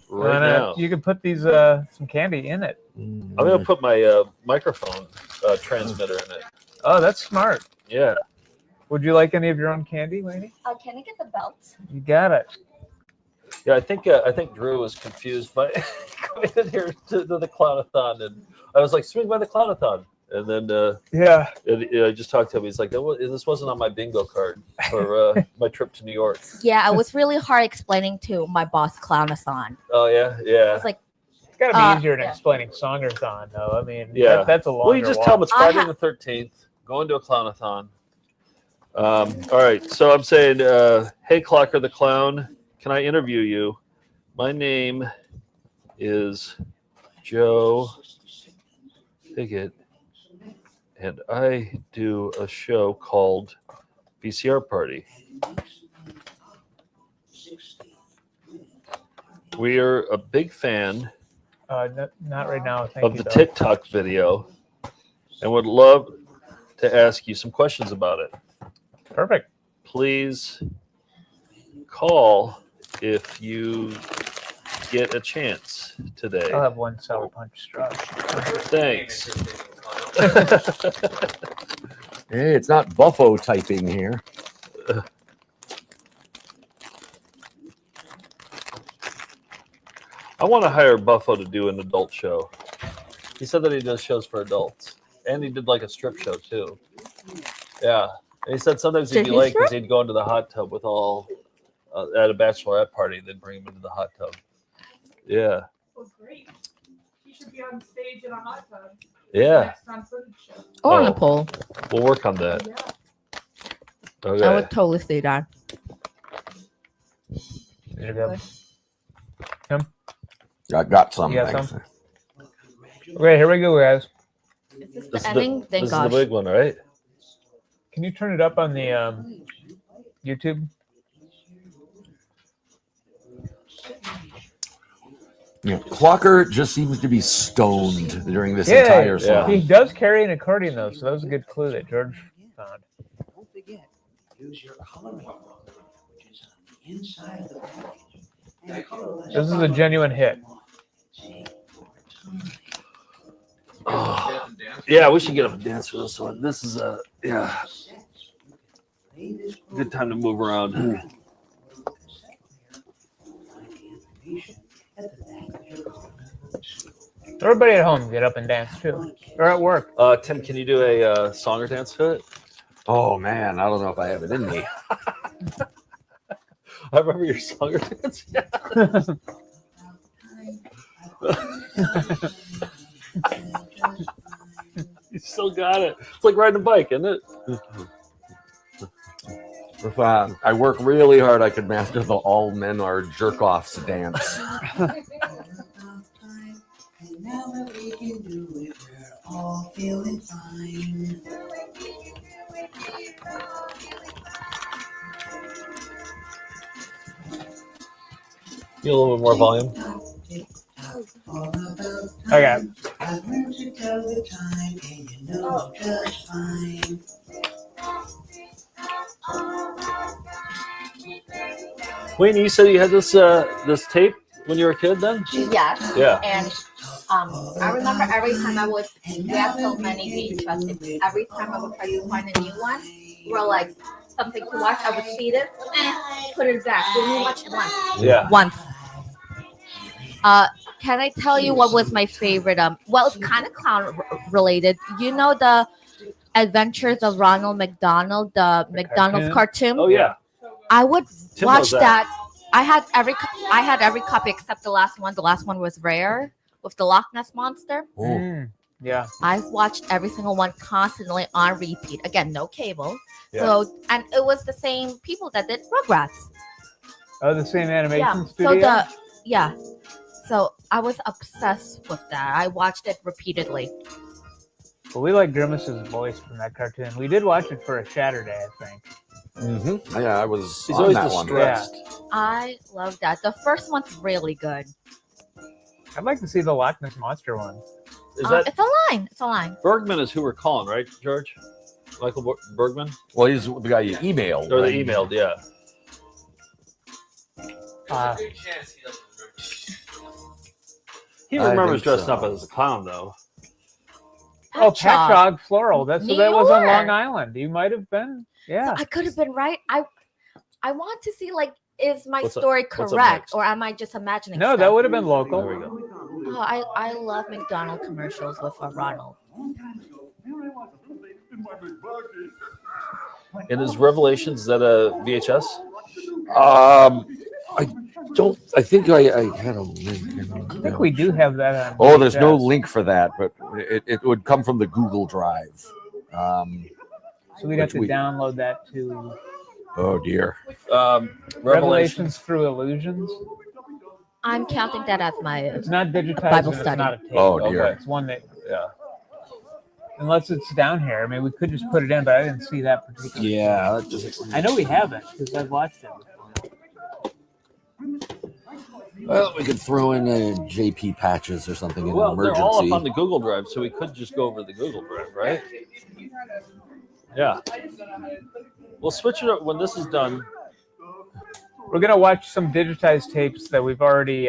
right And, now. you can put these some candy in it. I'm going to put my microphone transmitter in it. Oh, that's smart. Yeah. Would you like any of your own candy, Lainey? Can I get the belt? You got it. Yeah, I think Drew was confused by coming in here to the Clown-A-Thon, and I was like, swing by the Clown-A-Thon. And then Yeah. I just talked to him. He's like, this wasn't on my bingo card for my trip to New York. Yeah, it was really hard explaining to my boss, Clown-A-Thon. Oh, yeah? Yeah. It's like, It's got to be easier than explaining Songathon, though. I mean, Yeah. that's a longer Well, you just tell them it's I Friday the 13th, going to a Clown-A-Thon. All right, so I'm saying, hey, Clocker the Clown, can I interview you? My name is Joe Piggott, and I do a show called VCR Party. We are a big fan Not right now. Thank of you, the though. TikTok video and would love to ask you some questions about it. Perfect. Please call if you get a chance today. I'll have one Sour Punch straw. Thanks. Hey, it's not buffo typing here. I want to hire Buffo to do an adult show. He said that he does shows for adults, and he did like a strip show too. Yeah, and he said sometimes he'd Did be he late strip? because he'd go into the hot tub with all at a bachelorette party. They'd bring him into the hot tub. Yeah, Oh, great. You should be on stage in a hot tub. yeah. Next on footage show. Or on Oh. a pole. We'll work on that. Yeah. Okay. I would totally see that. There you go. Tim? I got some. You got thanks. some? Okay, here we go, guys. Is this This the is ending? the, Thank this is gosh. the big one, right? Can you turn it up on the YouTube? Yeah. Clocker just seems to be stoned during this entire song. He does carry an accordion, though, so that was a good clue that George found. Don't forget, use your coloring book, which is on the inside of the package. And colorless This is a genuine hit. Oh, yeah, we should get up and dance for this one. This is a good time to move around. Everybody at home get up and dance too. Or at work. Tim, can you do a song or dance to it? Oh man, I don't know if I have it in me. I remember your song or dance. You still got it. It's like riding a bike, isn't it? If I work really hard, I could master the all men are jerk offs dance. now that we can do it, we're all feeling fine. Get a little bit more volume. I got it. I've learned to tell the time, and you know just fine. Wayne, you said you had this this tape when you were a kid then? Yes. Yeah. And I remember every time I would, we had so many VHS. Every time I would try to find a new one, or like something to watch, I would see it, put it back. We only watched it once. Yeah. Once. Can I tell you what was my favorite? Well, it's kind of clown related. You know the Adventures of Ronald McDonald, the McDonald's cartoon. Oh yeah. I would Tim watch knows that. that. I had every copy except the last one. The last one was rare with the Loch Ness monster. Yeah. I've watched every single one constantly on repeat. Again, no cable. Yeah. So and it was the same people that did Rugrats. Oh, the same animation Yeah. studio? So I was obsessed with that. I watched it repeatedly. Well, we like Grimace's voice from that cartoon. We did watch it for a Saturday, I think. Mm-hmm. Yeah, I was. He's on always that one. distressed. I love that. The first one's really good. I'd like to see the Loch Ness Monster one. Is that It's a line. It's a line. Bergman is who we're calling, right, George? Michael Bergman? Well, he's the guy you emailed. Or right? they emailed, yeah. He I remembers think dressing so. up as a clown, though. Oh, Patchogue Floral. That was on New Long York. Island. You might have been. Yeah. I could have been right. I want to see like is my What's up- story what's up correct next? or am I just imagining? No, stuff? that would have been local. There we go. Oh, I love McDonald commercials with Ronald. And his Revelations, is that a VHS? I think I had a link. I think we do have that on. Oh, there's no VHS. link for that, but it would come from the Google Drive. So we'd have which to we- download that to Oh dear. Revelations through Illusions. I'm counting that as my It's not digitized. Bible and study. It's not a tape. Oh, dear. It's one that. Yeah. unless it's down here. I mean, we could just put it in, but I didn't see that particular. Yeah, I know we have it because I've watched it before. Well, we could throw in JP patches or something in Well, an they're emergency. all up on the Google Drive, so we could just go over the Google Drive, right? Yeah. We'll switch it up when this is done. We're gonna watch some digitized tapes that we've already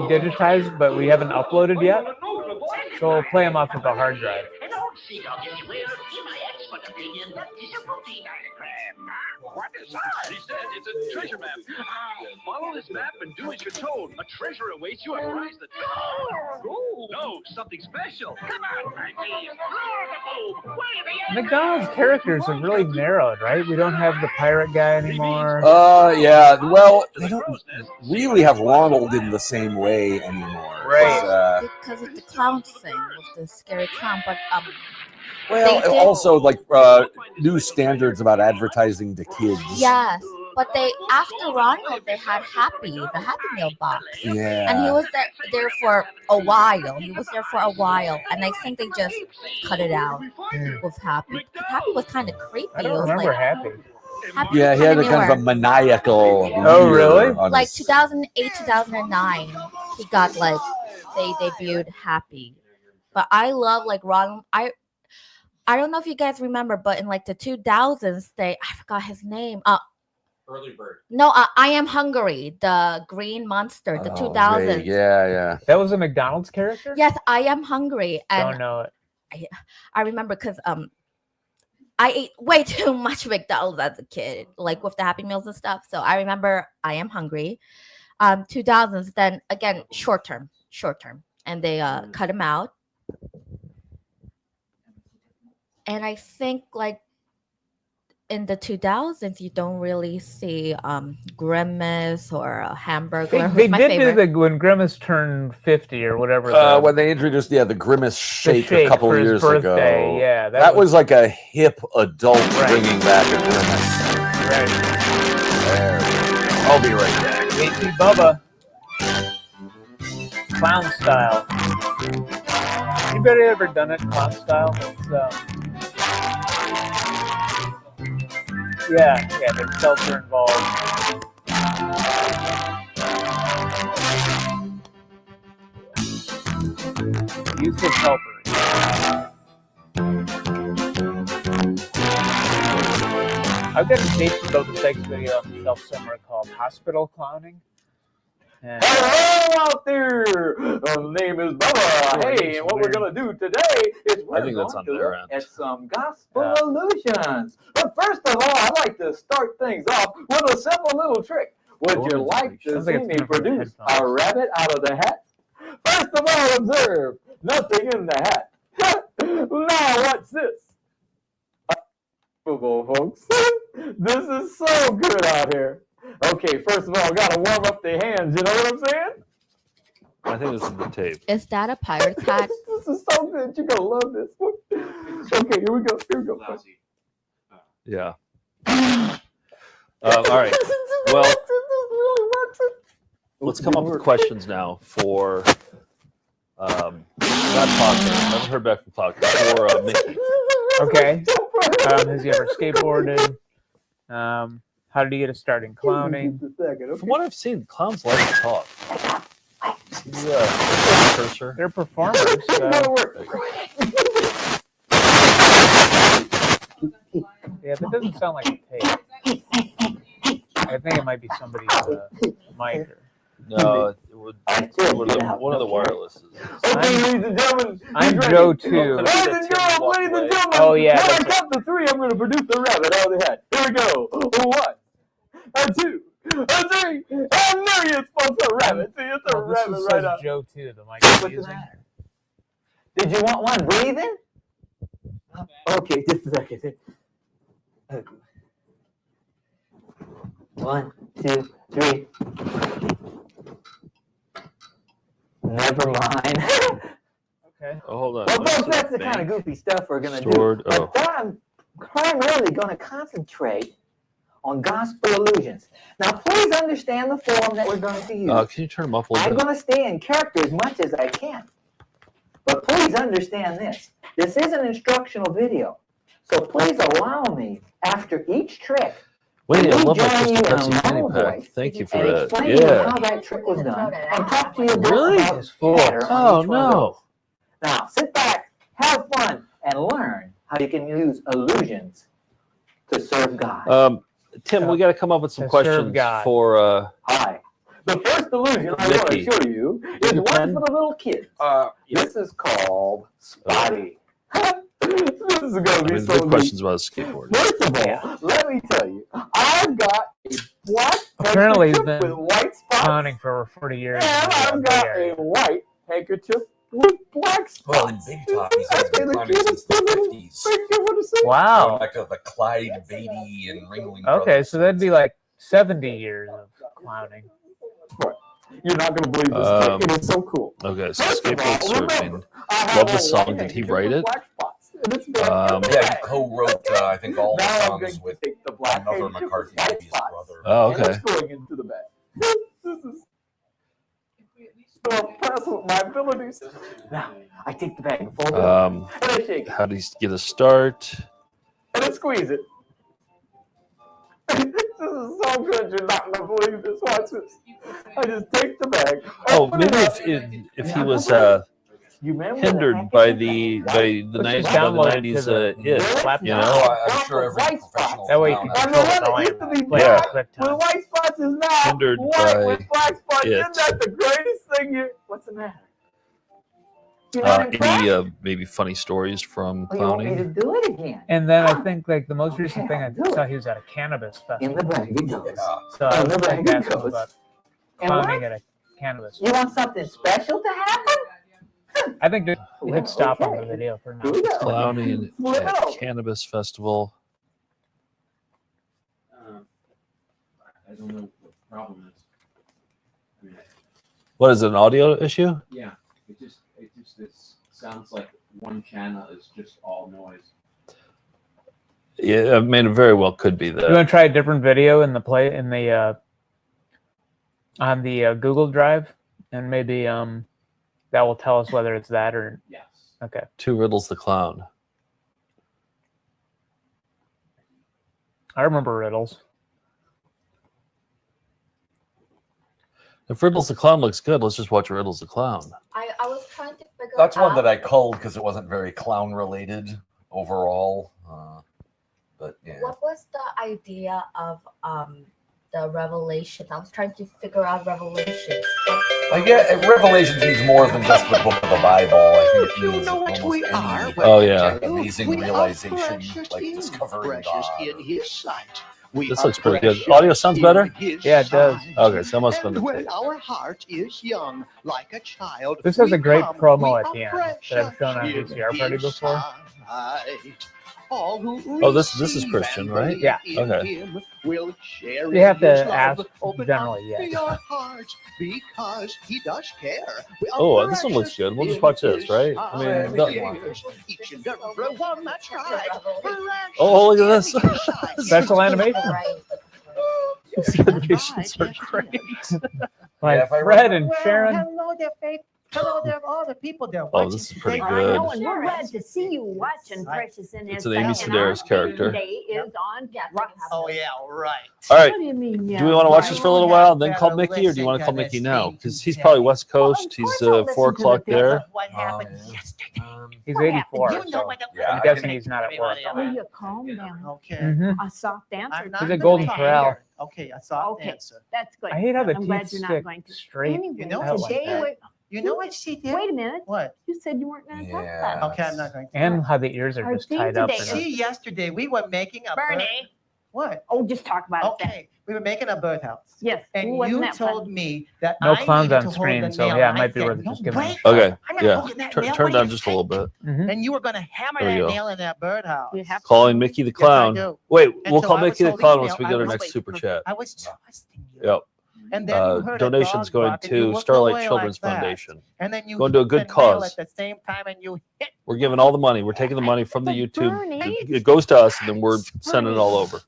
digitized, but we haven't uploaded yet. So we'll play them off of the hard drive. What is that? He said it's a treasure map. Follow this map and do as you're told. A treasure awaits you. A prize that... No, something special. Come on, Frankie. McDonald's characters have really narrowed, right? We don't have the pirate guy anymore. Yeah. Well, they don't really have Ronald in the same way anymore. Right. Because of the clown thing with the scary clown, but Well, they did- also like new standards about advertising to kids. Yes, but after Ronald they had Happy, the Happy Meal box. Yeah. And he was there for a while. And I think they just cut it out with Happy. Happy was kind of creepy. I don't remember Happy. Happy Yeah, was he had a kinda kind of a newer. maniacal. Oh, really? Like 2008, 2009, he got they debuted Happy. But I love Ronald. I don't know if you guys remember, but in the 2000s, I forgot his name. Early Bird. No, I Am Hungry, the green monster, the 2000s. Yeah. That was a McDonald's character? Yes, I Am Hungry. And Don't know it. I remember because I ate way too much McDonald's as a kid, with the Happy Meals and stuff. So I remember I Am Hungry. 2000s, then again, short term. And they cut him out. And I think in the 2000s, you don't really see Grimace or Hamburger. They who's my did favorite. do when Grimace turned 50 or whatever. When they introduced the Grimace shake a couple for his years birthday, ago. yeah, that was like a hip adult Right. bringing back a Grimace. Right. There. I'll be right back. JP Bubba. Clown style. Anybody ever done it clown style? Yeah, there's seltzer involved. Use of helper. I've got a tape from the Sex video on the shelf somewhere called Hospital Clowning. And Hello out there! The name is Bubba. Hey, and what we're going to do today is we're I think that's going on to their look end. at some gospel illusions. But first of all, I'd like to start things off with a simple little trick. Would you like to Sounds see like it's me coming from the produce a rabbit out of the hat? First of all, observe nothing in the hat. Now, what's this? Folks, this is so good out here. Okay, first of all, gotta warm up the hands. You know what I'm saying? I think this is the tape. Is that a pirate's hat? This is so good. You're gonna love this one. Okay, here we go. Yeah. All right. Well, let's come up with questions now for not Foster. I haven't heard back from Foster. For Mickey. Okay. Has he ever skateboarded? How did he get a start in clowning? From what I've seen, clowns like to talk. He's a cursor. They're performers. Yeah, that doesn't sound like a tape. I think it might be somebody's mic. No, it would one of the wirelesses. Ladies and gentlemen, I'm Joe too. Ladies and gentlemen, Oh, yeah, when I that's count to three, I'm going to produce a rabbit out of the hat. Here we go. 1, 2, 3, and there he is, folks. A rabbit. See, it's a rabbit This right says out. Joe too. The mic is using. Did you want one breathing? Okay, just a second. 1, 2, 3. Never mind. Okay. Oh, hold on. Well, folks, that's the kind of goofy stuff we're going to Stored- do. But I'm primarily going to concentrate on gospel illusions. Now, please understand the form that we're going to use. Can you turn them up a little I'm bit? going to stay in character as much as I can. But please understand this. This is an instructional video. So please allow me, after each trick, Wait, I love my rejoin you Crystal in a Pepsi fanny normal pack. voice Thank you for and that. explain to you Yeah. how that trick was done and talk to you about Really? pattern on Oh, each one of no. those. Now, sit back, have fun, and learn how you can use illusions to serve God. Tim, we got to come up with some To serve questions God. for. Hi. The first illusion I want to Mickey. show you is Your one pen? for the little kids. This is called Spotty. This is going to be so good neat. questions about skateboarding. First of all, let me tell you, I've got a black Apparently, he's handkerchief been with white spots, clowning for over 40 years. and I've got a white handkerchief with black spots. Well, in Big Top, he says been clowning since the 50s. Wow. Going back to the Clyde Beatty and Ringling Okay, Brothers. so that'd be like 70 years of clowning. You're not going to believe this trick. It is so cool. Okay, so First of skateboard all, surfing. remember, I Love have the a song. white Did he handkerchief write with it? black spots, and it's Yeah, he co-wrote, I think, all the Now I'm songs going with to take the black another handkerchief McCarthy, with white maybe his spots, brother. Oh, and okay. it's going into the bag. This is so impressed with my abilities. Now, I take the bag and fold it up, and I shake it, How do you get a start? and I squeeze it. This is so good, you're not going to believe this. Watch this. I just take the bag. Oh, open maybe it up. if he was You remember hindered by the Let's just download it to 90s the it, you know? I'm sure every professional That way you can clown And control the the one that used to volume. be Play Yeah. black quick with time. white spots is now Hindered white with by black spots. it. Isn't that the greatest thing you... What's the matter? You're not impressed? Any maybe funny stories from Oh, you want me to clowning? do it again? And then I think like the most recent thing I saw, he was at a cannabis In festival. the bag it goes. So I In the was bag like it asking goes. about And clowning what? at a cannabis. You want something special to happen? I think just hit stop on the okay. video for now. Here we go. Clowning Flip it at over. cannabis festival. I don't know what the problem is. I mean, What is it, an audio issue? yeah, it just sounds like one channel is just all noise. Yeah, I mean, it very well could be You that. want to try a different video in the on the Google Drive, and maybe that will tell us whether it's that or Yes. okay. Two Riddles the Clown. I remember Riddles. If Riddles the Clown looks good, let's just watch Riddles the Clown. I was trying to figure That's out. one that I culled because it wasn't very clown related overall. But yeah. What was the idea of the revelation? I was trying to figure out revelations. I get Revelations means more than just the book of the Bible. I think it means almost any Oh, yeah. amazing realization, like discovering God. in his sight. This looks pretty good. Audio sounds better? Yeah, it does. Okay, so that must have And been the when tape. our heart is young, like a child, This has a great we promo are at the end that I've shown on precious VCR in Party his before. sight. All who Oh, this is receive Christian, and right? Yeah. believe Okay. in him will share You have in his to ask love. Open generally, up yes. your heart because he does care. We are Oh, this one looks precious good. We'll just in watch this, his right? I mean, sight. Each and every one that's right. oh, look at this. Special animation. These animations are great. By Yeah, if I Fred remember- and Well, Sharon. hello there, Faith. Hello there, all the people there. Oh, this is pretty I good. know, and we're glad to see you watching Precious in It's His an Amy Sight, and our Sedaris character. Day is on. Oh yeah, right. All right. What do you mean? Do we want to watch this for a little while and then call Mickey, or do you want to call Mickey now? Because he's probably West Coast. He's 4 o'clock there. What happened yesterday? He's What happened? 84, You know so what Yeah, I'm I guessing can- he's not at work. Will you calm down? Okay. Mhm. A soft answer. I'm not He's a gonna Golden talk Corral. here. Okay, a soft Okay. answer. That's good. I hate how the I'm glad teeth you're not stick going to. straight Anyway, You know out what like today that. we're- You know what she did? Wait a minute. What? You said you weren't going to talk Yeah. about it. Okay, I'm not going to. And how the ears are Our just theme tied up. today in is- a- See, yesterday we were making a Bernie. What? Oh, just talk about it. Okay, we were making a birdhouse. Yes. And Wasn't you that told fun? me that No I clowns needed on to hold screen, the so nail, yeah, it and I might be said, worth "No just giving it a way. shot. Okay. I'm not Yeah. holding that nail. Turn What do down you just a little bit. Mhm. And you were going to hammer There we that go. nail in that birdhouse. You have to. Calling Mickey the Yes, I Clown. do. Wait, And we'll so call I was Mickey the holding Clown the once nail. we I go to was next waiting super for- chat. I was trusting you. Yep. And then you heard a Donations dog going bark and you to looked Starlight away Children's like that. Foundation. And then you Going to a hit good the nail cause. at the same time and you hit. We're giving all the money. We're taking the money from the But YouTube. Bernie- It goes to us, and then we're sending it all over.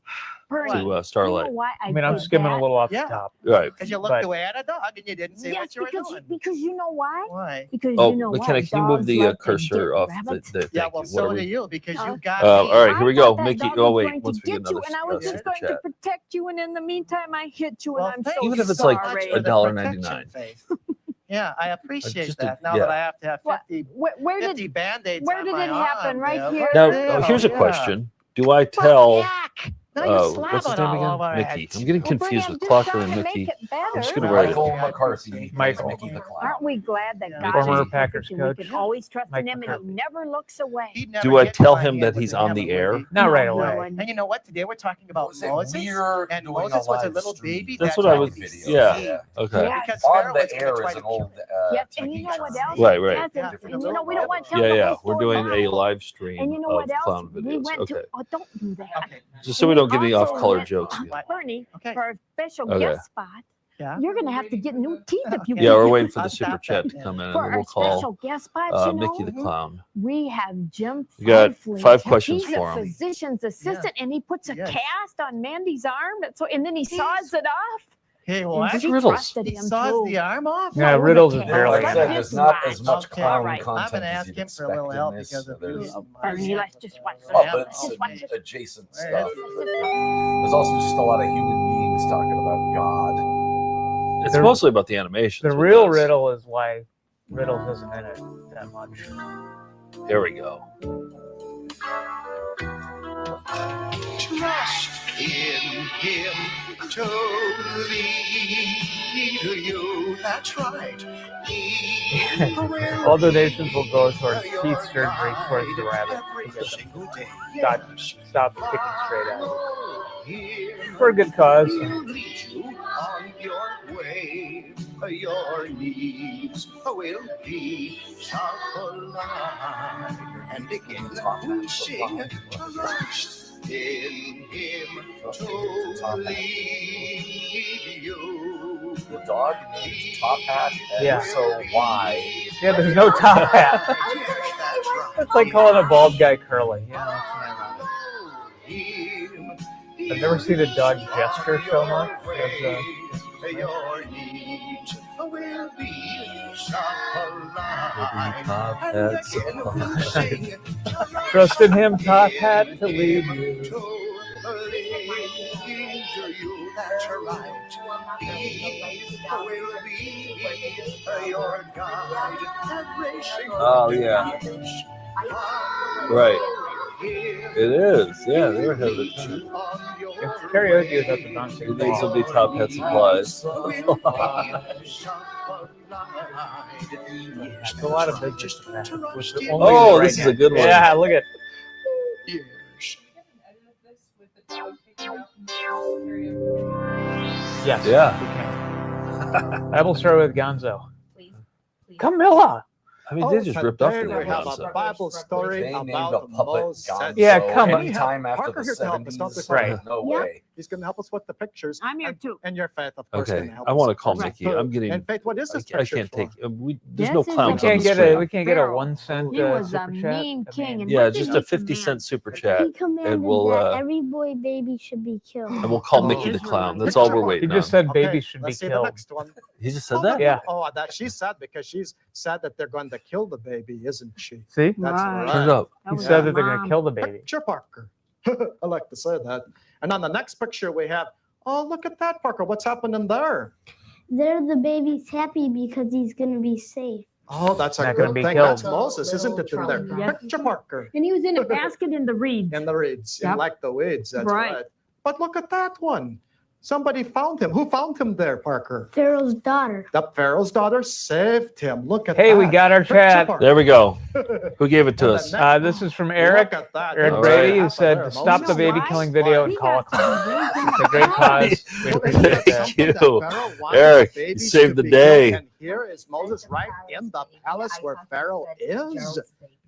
Starlight. I mean, I'm skimming a little off the top. Right. Because you looked But- away at a dog and you didn't see what you were doing. Because you know why? Why? Because Oh, you know McKenna, why? can you move Dogs the like to cursor get off rabbits. the Yeah, thank well, you. so What are do we- you because you got all me. right, here we go. That Mickey, dog oh was wait, going once to we get get to you, and I was the just going to chat. protect you, and in the meantime, I hit you, and I'm so Even if it's sorry. like for the $1.99. protection, Faith. Yeah, I appreciate Just that. a- Now yeah. that I have to have 50, Where 50 did Band-Aids where on did my it happen? arm, Right Bill. here. Now, There, here's a yeah. question. Do I tell Now you're what's his slapping name all again? over Mickey. it. I'm getting Well, Bernie, confused I'm with just Clocker trying and to make Mickey. it better. I'm just gonna write it. Michael McCarthy. Michael. Mickey the Clown. Aren't we glad that God Former is Packers perfect and we coach. can always trust Mike in him, and McCarthy. he never looks away. Do I tell him that he's on the air? Not right No, away. And you know what? Today we're talking about Moses. And doing Moses a was a live little stream. baby That's that what I tried was. to be saved. Yeah. Okay. Yes. Because On Pharaoh was the gonna air try is to an kill old Yes, and technique you know what else? Right, right. Yes, and you know we don't want to tell Yeah, the yeah. whole We're story doing now. a live stream And you know of what else? clown We videos. went Okay. to. Oh, don't do that. Just so we don't get any also off-color went- jokes. Again. Bernie, for a special Okay. guest spot, you're going to have to get new teeth if you. Yeah, we're can. waiting for the super chat to come in, and For then our we'll call special guest spots, you know, Mickey the Clown. we have Jim. We got Feifley. 5 questions He's for a him. physician's assistant, and he puts a cast on Mandy's arm, and then he saws it off. Hey, And what? she Riddles. trusted He him saws too. the arm off? Yeah, Oh, Riddles the is cat. barely Like I in said, it. there's not as much Okay, clown all right. content I'm gonna as ask you'd him for a expect little in help this. because of There's you. Bernie, let's just watch the puppets just watch and it. adjacent stuff. There's also just a lot of human beings talking about God. It's mostly about the animation. The real riddle is why Riddles isn't in it that much. Here we go. Trust in him to lead you. That's right. All donations will go towards teeth surgery towards the rabbit. Stop sticking straight out. For a good cause. He'll lead you on your way. Your needs will be supplied. And again, we sing trust in him to lead you. The dog needs top hat, and Yeah. so why? Yeah, there's no top hat. It's like calling a bald guy curly. Yeah, I've never seen a dog gesture so much. Your needs will be supplied. Top hat supplied. Trust in him, top hat to lead you. That's right. He will be your guide. Oh yeah. Right. It is. Yeah, they were having a time. It's karaoke without the bouncing It needs to ball. be top hat supplies. It's a lot of business in that. With the only Oh, right this is a hand. good one. Yeah, look at. Yes. Yeah. I will start with Gonzo. Camilla. I mean, they just ripped off the Today we name have a Gonzo. Bible story They named about a puppet Moses. Gonzo. Yeah, come on. Anytime after Parker the here to help us, don't 70s. we? Right. No Yeah. way. He's going to help us with the pictures. I'm here too. And your Faith, of course, Okay, going to help I us. want to call Right. Mickey. I'm getting. And Faith, what is this I picture can't for? take. There's This no is a We clowns on can't the get screen. a. We can't get a 1 cent He was a super chat. mean king. And Yeah, what did just he a 50-cent command? super chat, He commanded and we'll that every boy baby should be killed. and we'll call Mickey the Clown. That's all we're He waiting just on. said babies should be Let's see the killed. next one. He just said Oh, that. Yeah. Oh, that she's sad because she's sad that they're going to kill the baby, isn't she? See? That's Right. Turn it up. He said that they're going to kill the baby. Picture Parker. I like to say that. And on the next picture we have, oh, look at that, Parker. What's happening there? There, the baby's happy because he's gonna be safe. Oh, that's a Not gonna good be thing. killed. That's Moses, isn't it, in there? Yes. Picture Parker. And he was in a basket in the reeds. In the reeds, Yep. like the weeds, that's Right. right. But look at that one. Somebody found him. Who found him there, Parker? Pharaoh's daughter. The Pharaoh's daughter saved him. Look at Hey, that. we got our Picture chat. Parker. There we go. Who gave it to And us? the next This is from Eric. Look at that. Eric All Brady, right. who said to stop the baby killing video and call a clown. It's a great cause. We appreciate Thank that. you, Eric. You saved the day. And here is Moses right in the palace where Pharaoh is.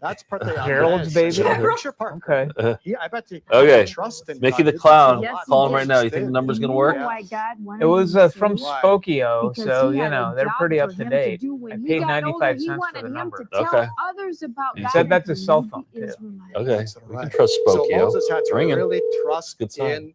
That's pretty Gerald's amazing. baby? Picture Parker. Okay. I bet he Okay. trust in Mickey God. the Clown. Yes, Call him he right now. You think the number's gonna work? Oh my God, one It of was these from days, Spokio, because so he you had a know they're job pretty for up to him date. do when I he paid got 95 older. He cents for wanted the him number. to tell Okay. others about He God said that's and his cell the phone too. Israelites. Okay, That's we right. can trust So Spokio. Moses had It's to ringing. really trust Good sign. in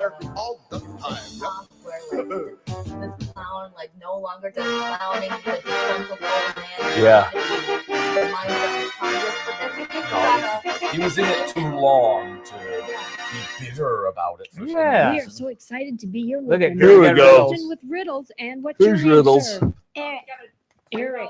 there all the time. Where like this clown like no longer does clowning, the disgruntled old man. Yeah. The mind of Congress, but then we get gotta. He was in it too long to be bitter about it. For some We are reason. so excited to be here with Look at them. here we go. With Riddles and what's Who's your Riddles? answer? Eric.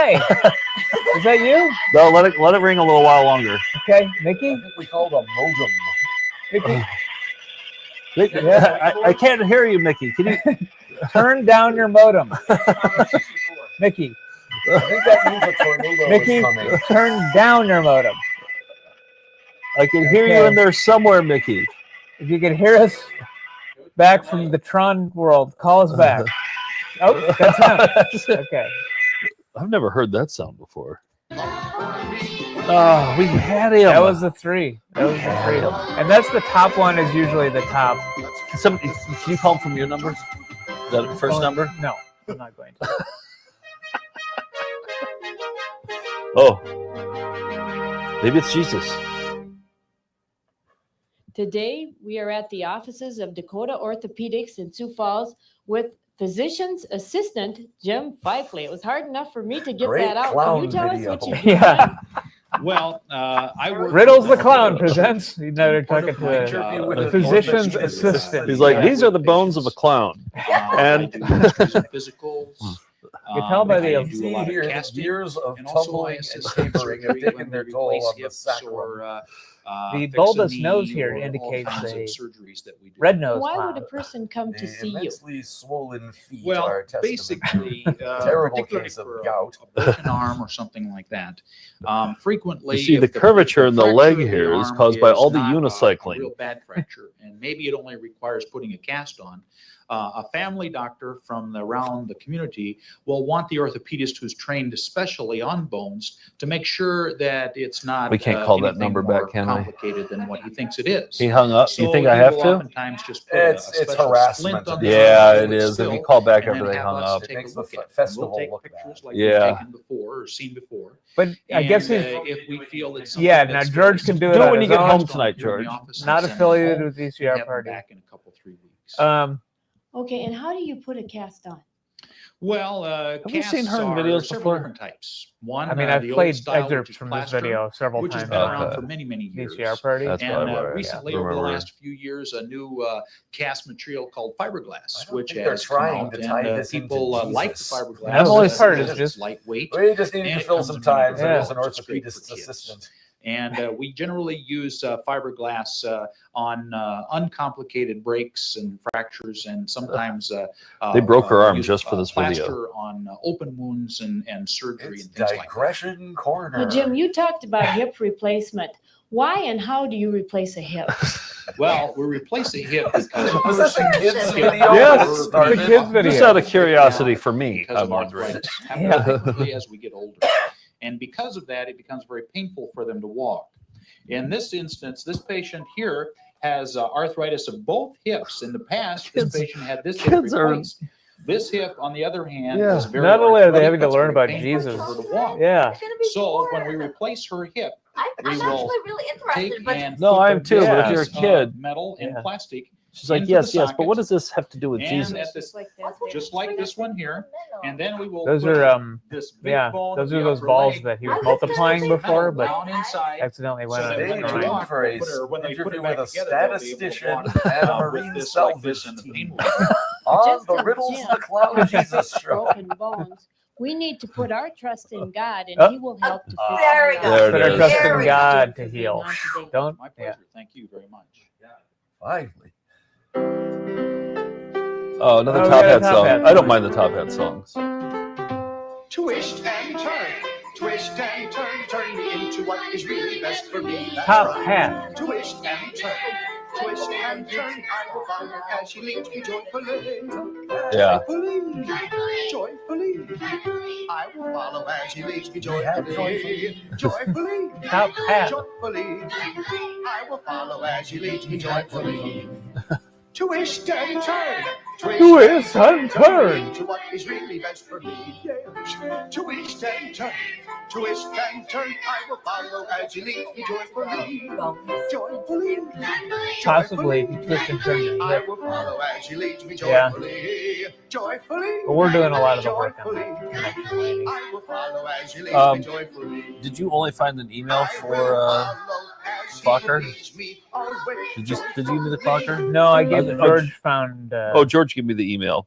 Hi. Is that you? No, let it ring a little while longer. Okay, Mickey. I think we called a modem. Mickey. I can't hear you, Mickey. Can you turn down your modem, Mickey? I think that means a tornado Mickey, is coming. turn down your modem. I can hear you in there somewhere, Mickey. If you can hear us back from the Tron world, call us back. Oh, that's him. Okay. I've never heard that sound before. Oh, we had him. That was the 3. That was the 3. And that's the top one is usually the top. Can you call him from your number? Is that the first number? No, I'm not going to. Oh, maybe it's Jesus. Today, we are at the offices of Dakota Orthopedics in Sioux Falls with physician's assistant Jim Fifley. It was hard enough for me to get Great that out. clown Can you tell video. us what you did? Yeah. Well, I work Riddles the Clown presents. He's now talking to the physician's assistant. He's like, these are the bones of a clown. And physicals. You can tell by the You see here the years of tumbling and tapering have taken their toll on the sacrum. The bulbous nose here indicates a red nose Why clown. would a person come to see you? Immensely swollen feet Well, are a testament. basically, Terrible particularly case of for gout. a broken arm or something like that. Frequently, you see if the curvature in the fracture leg of the here is arm caused by all the not, unicycling. A real bad fracture, and maybe it only requires putting a cast on. A family doctor from around the community will want the orthopedist who's trained especially on bones to make sure that it's not We can't call that anything number more back, can we? complicated than what he thinks it is. He hung up. You So think I he have will to? oftentimes just put It's a special harassment. splint on the Yeah, arm, it is. If still, you call back and after then they have hung us up. take It makes a the look at it. festival We'll take look pictures bad. like Yeah. we've taken before or seen before. But I guess And, he's if we feel that yeah. something Now that's George can do it Do it on when you his get own. home tonight, George. Not affiliated with ECR Party. Back in a couple 3 weeks. Okay, and how do you put a cast on? Well, Have we seen casts her in are videos several before? different types. One, I mean, the I've old played style, which excerpts is from this plaster, video several which has times. been around Okay. for many, many years. ECR Party. That's And probably where, recently, yeah, over the remember. last few years, a new cast material called fiberglass, which think they're has come trying out, to tie and this into people like the Jesus. fiberglass. That's the only part because is it's just- lightweight. We just needed and to it fill comes some in time many so there's an colors. It's great for orthopedist kids. assistant. And we generally use fiberglass on uncomplicated breaks and fractures, and sometimes They broke her arm use, just for this video. plaster on open wounds and surgery It's and things like that. digression corner. Well, Jim, you talked about hip replacement. Why and how do you replace a hip? Well, we replace a hip because Was this a kid's video? Yes, Or- it's a kid's video. Just out of curiosity for me, because I'm of wondering. arthritis. Happens Yeah. frequently as we get older. And because of that, it becomes very painful for them to walk. In this instance, this patient here has arthritis of both hips. In the past, this Kids- patient had this hip kids are- replaced. This hip, on the other hand, Yeah. is very Not only are they arthritic, having to it's learn very about painful Jesus. for her to walk. Yeah. So when we replace her hip, I'm we actually will really interested, take but and No, put I am the too, but if you're a bits of kid- metal and Yeah. plastic. She's like, into yes, the yes, but what sockets, does this have to do with and Jesus? at this, just like this one here, and then we will. Those put are this big yeah. bone Those of are the those upper balls leg that he was I was gonna multiplying say before, that but down inside. accidentally went So on that the when other they line. walk, for a when they put interview it back with a together, they'll be able to statistician walk, and a with marine this like this salvage and the team. pain On Just the as Riddles Jim the Clown Jesus show. broken bones. We need to put our trust in God, and Oh. He will help to fix There we our go. There it Put our is. trust There in we God go. to heal. Today. Don't. My Yeah. pleasure. Thank you very much. Finally. Oh, another Oh, Top yeah, Hat Top song. Hat. I don't mind the Top Hat songs. Twist and turn, twist and turn, turn me into what is really best for me. That's Top right. Hat. Twist and turn, twist and turn, I will follow as she leads me joyfully. Yeah. Joyfully, joyfully, I will follow as she leads me joyfully. Joyfully, Top Hat. joyfully, I will follow as she leads me joyfully. Twist and turn, Twist and turn. to what is really best for me. Yes. Twist and turn, twist and turn. I will follow as you lead me joyfully. Joyfully, Possibly if you twist and turn your I hip. will follow as you lead me Yeah. joyfully. Joyfully, But we're doing a lot of the work on joyfully, that connection, lady. I will follow as you lead Um, me joyfully. Did you only find an email for Clocker? Did you give me the Clocker? No, I gave Oh, George found. Oh, George gave me the email.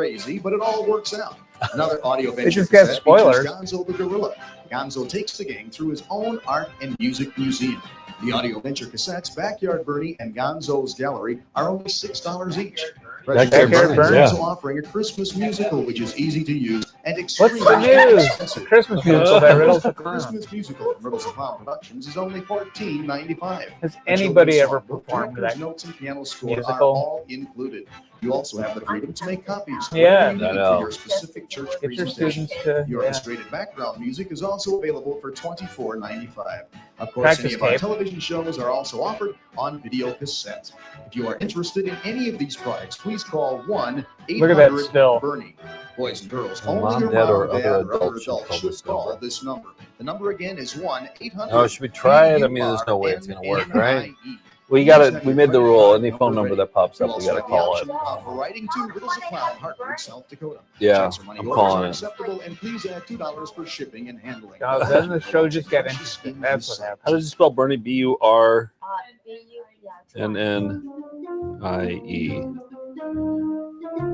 crazy, but it all works out. Another audio venture just got cassette spoilers. features Gonzo the Gorilla. Gonzo takes the gang through his own art and music museum. The audio venture cassettes, Backyard Bernie and Gonzo's Gallery are only $6 each. Backyard Bernie Bernie, is yeah. also offering a Christmas musical, which is easy to use and What's extremely the news? inexpensive. Christmas musical by Riddles the The Clown. Christmas musical from Riddles the Clown Productions is only $14.95. Has The anybody children's ever songbook, performed director's that notes and piano score are musical? all included. You also have the freedom to make copies Yeah. for your specific church Get your presentation. students to The orchestrated background music is also available for $24.95. Of course, Practice any of our tape. television shows are also offered on video cassette. If you are interested in any of these products, please call 1-800-BERNIE. Boys and girls, only Mom, your dad, mom, or dad, other or other adults should adult call should this call number. this number. The number again is 1-800. Oh, should we try it? I mean, there's no way it's going to work, right? We made the rule. Any phone number that pops up, we got to call it. Writing to Riddles of Clown, Hartford, South Dakota. Yeah, Checks or money I'm orders calling are it. acceptable, and please add $2 for shipping and handling. Oh, then the show just got interesting. That's what happened. How does you spell Bernie? BURNNIE.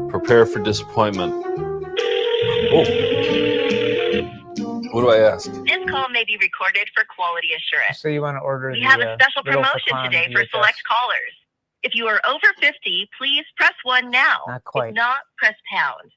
Prepare for disappointment. Oh. What do I ask? This call may be recorded for quality assurance. So you want to order We the have a special Riddles of promotion Clown today for VHS. select callers. If you are over 50, please press 1 now. Not quite. If not, press pound.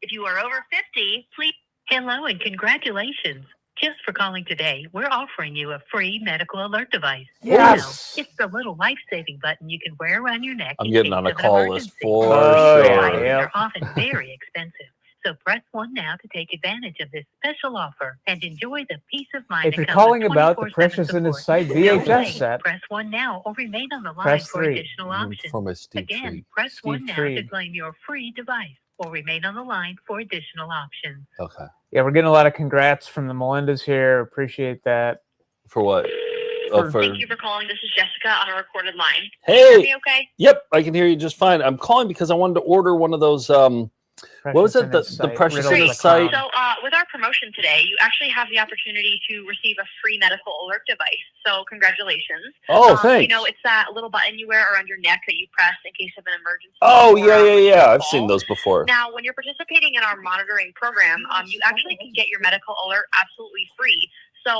If you are over 50, please... Hello and congratulations. Just for calling today, we're offering you a free medical alert device. Yes. It's the little life-saving button you can wear around your neck. I'm in getting case on a of an call emergency. list for Oh, sure. yeah, Devices yeah. are often very expensive. So press 1 now to take advantage of this special offer and enjoy the peace of mind. If that you're comes calling with about the 24/7 Precious in His support. Sight Don't VHS wait. set, Press 1 now or remain on the line Press for 3. additional options. For my Steve Again, treat. press Steve 1 now to treat. claim your free device or remain on the line for additional options. Okay. yeah, we're getting a lot of congrats from the Melindas here. Appreciate that. For what? Oh, for... Thank you for calling. This is Jessica on a recorded line. Hey. Are you okay? Yep, I can hear you just fine. I'm calling because I wanted to order one of those. What was it? The Precious in His Sight. So with our promotion today, you actually have the opportunity to receive a free medical alert device. So congratulations. Oh, You thanks. know, it's that little button you wear around your neck that you press in case of an emergency. Oh, or, yeah. I've seen those before. Now, when you're participating in our monitoring program, you actually can get your medical alert absolutely free. So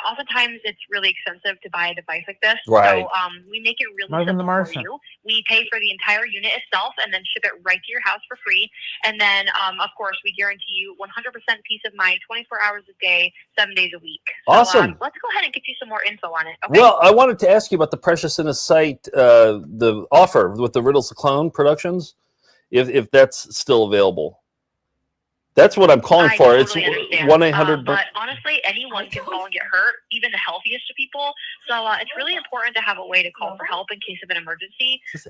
oftentimes it's really expensive to buy a device like this. Right. So we make it really Marvin the simple for Martian. you. We pay for the entire unit itself and then ship it right to your house for free. And then, of course, we guarantee you 100% peace of mind, 24 hours a day, 7 days a week. So, Awesome. let's go ahead and get you some more info on it. Okay? Well, I wanted to ask you about the Precious in His Sight, the offer with the Riddles the Clown Productions, if that's still available. That's what I'm calling I for. totally It's understand. 1-800. But honestly, anyone can call and get hurt, even the healthiest of people. So it's really important to have a way to call for help in case of an emergency. So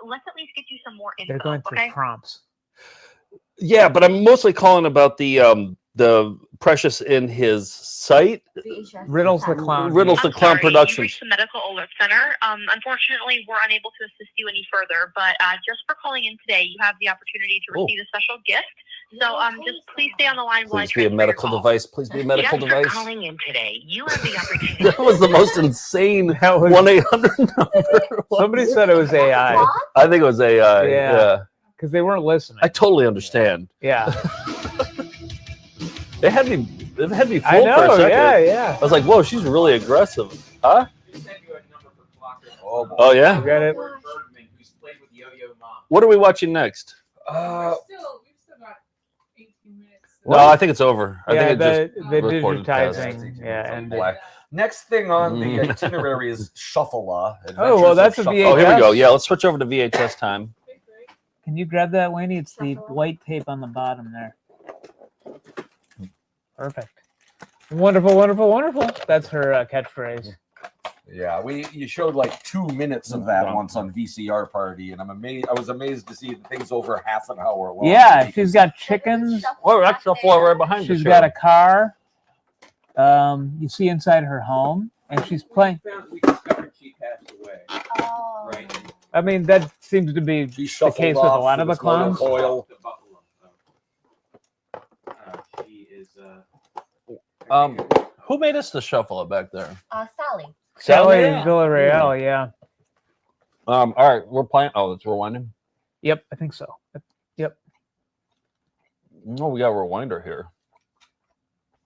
let's at least get you some more info. They're going through okay? prompts. Yeah, but I'm mostly calling about the Precious in His Sight. Riddles the Clown. Riddles the Clown You Productions. reached the Medical Alert Center. Unfortunately, we're unable to assist you any further, but just for calling in today, you have the opportunity to receive a special gift. So just please stay on the line while I Please be a transfer your medical call. device. Please be a medical Just device. for calling in today, you have the opportunity. That was the most insane 1-800 number. Somebody said it was AI. I think it was AI. Yeah. Because they weren't listening. I totally understand. Yeah. They had me fooled I know, for a second. yeah. I was like, whoa, she's really aggressive. Huh? Oh, yeah? You got it. What are we watching next? No, I think it's over. I think it just the recorded past. digitizing. Yeah, and Next thing on the itinerary is Shuffle-A. Oh, well, that's a Oh, VHS. here we go. Yeah, let's switch over to VHS time. Can you grab that, Wayne? It's the white tape on the bottom there. Perfect. Wonderful, wonderful, wonderful. That's her catchphrase. Yeah, you showed like 2 minutes of that once on VCR Party, and I was amazed to see the thing's over half an hour long. Yeah, she's got chickens. Oh, that's Shuffle-A right behind you. She's got a car. You see inside her home, and she's playing. We discovered she passed away. Oh. Right. I mean, that seems to be the case with a lot of the clowns. She is. Who made us the Shuffle-A back there? Sally. Sally Yeah. Villarreal, yeah. All right, we're playing. Oh, it's rewinding. Yep, I think so. Yep. No, we got a rewinder here.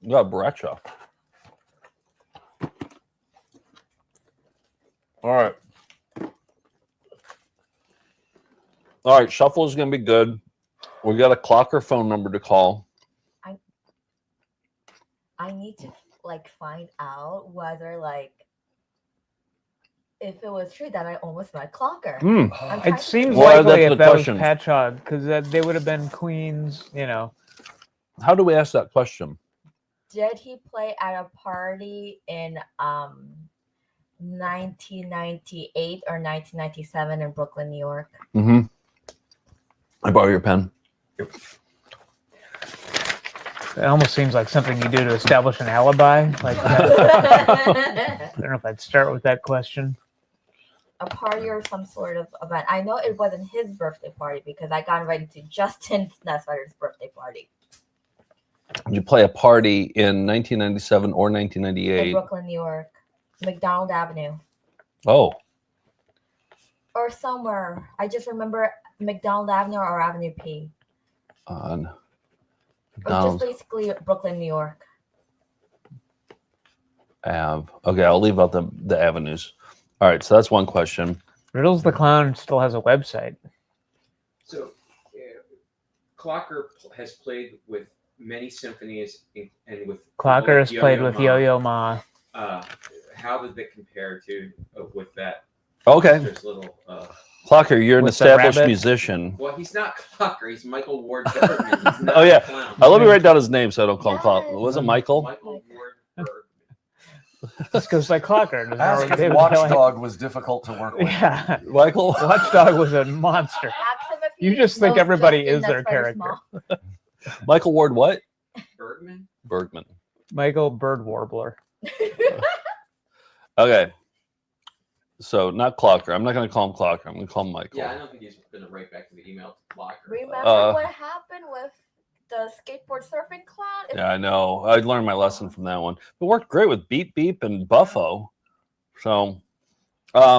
We got Bradshaw. All right. All right, Shuffle is going to be good. We got a clock or phone number to call. I need to find out whether if it was true that I almost met Clocker. Hmm. I'm trying It to seems Well, likely that's if the that question. was Patchogue, because they would have been queens, you know. How do we ask that question? Did he play at a party in 1998 or 1997 in Brooklyn, New York? Mm-hmm. I borrow your pen. It almost seems like something you do to establish an alibi. Like I don't know if I'd start with that question. A party or some sort of event. I know it wasn't his birthday party because I got invited to Justin Nesvetter's birthday party Did you play a party in 1997 or in 1998? Brooklyn, New York, McDonald Avenue, Oh, or somewhere. I just remember McDonald Avenue or Avenue P. on Or just McDonald's basically Brooklyn, New York. Ave. Okay, I'll leave out the avenues. All right, so that's one question. Riddles the Clown still has a website. So, Clocker has played with many symphonies and with Clocker has played with Ma. Yo-Yo Ma. How did they compare to with that? Okay. There's little. Clocker, you're an With the established rabbit? musician. Well, he's not Clocker. He's Michael Ward Bergman. He's not Oh yeah. a clown. Let me write down his name so I don't call him Clocker. Was it Michael? Michael Ward Bergman. Just goes like Clocker. Doesn't Ask know if David Watchdog was difficult to work with. Yeah. Michael. Watchdog was a monster. You just think everybody is their Nesvetter's character. mom. Michael Ward what? Bergman. Bergman. Michael Bird Warbler. Okay. So not Clocker. I'm not going to call him Clocker. I'm going to call him Michael. Yeah, I don't think he's going to write back to the email to Clocker. Remember what happened with the skateboard surfing clown? Yeah, I know. I learned my lesson from that one. It worked great with Beep Beep and Buffo. So, 2 out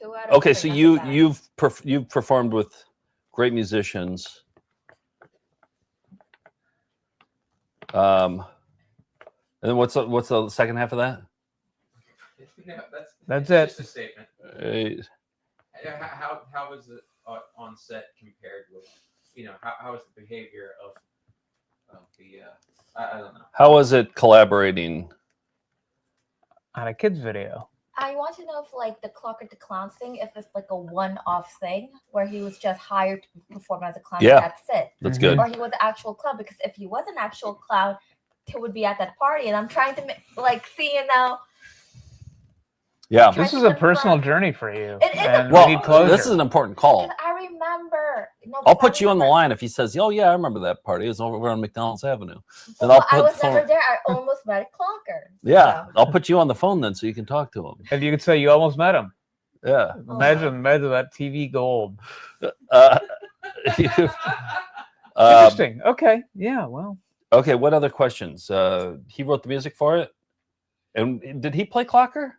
of okay, 3, so not bad. you've performed with great musicians. And then what's the second half of that? No, That's just it. a statement. How was it on set compared with, how was the behavior of the, I don't know. How was it collaborating? On a kid's video. I want to know if like the Clocker the Clown thing, if it's like a one-off thing where he was just hired to perform as a clown. Yeah, and that's it. that's good. Or he was an actual clown, because if he was an actual clown, he would be at that party. And I'm trying to see now. Yeah. This is a personal journey for you. It is and Well, we need closure. this is an important call. I remember. I'll put you on the line if he says, "Oh yeah, I remember that party. It was over on McDonald's Avenue." Then Well, I I'll was put never there. I almost met Clocker. Yeah, I'll put you on the phone then, so you can talk to him. And you could say you almost met him. Yeah. Imagine that TV gold. Interesting. Interesting. Okay. Yeah. Well. Okay. What other questions? He wrote the music for it, and did he play Clocker?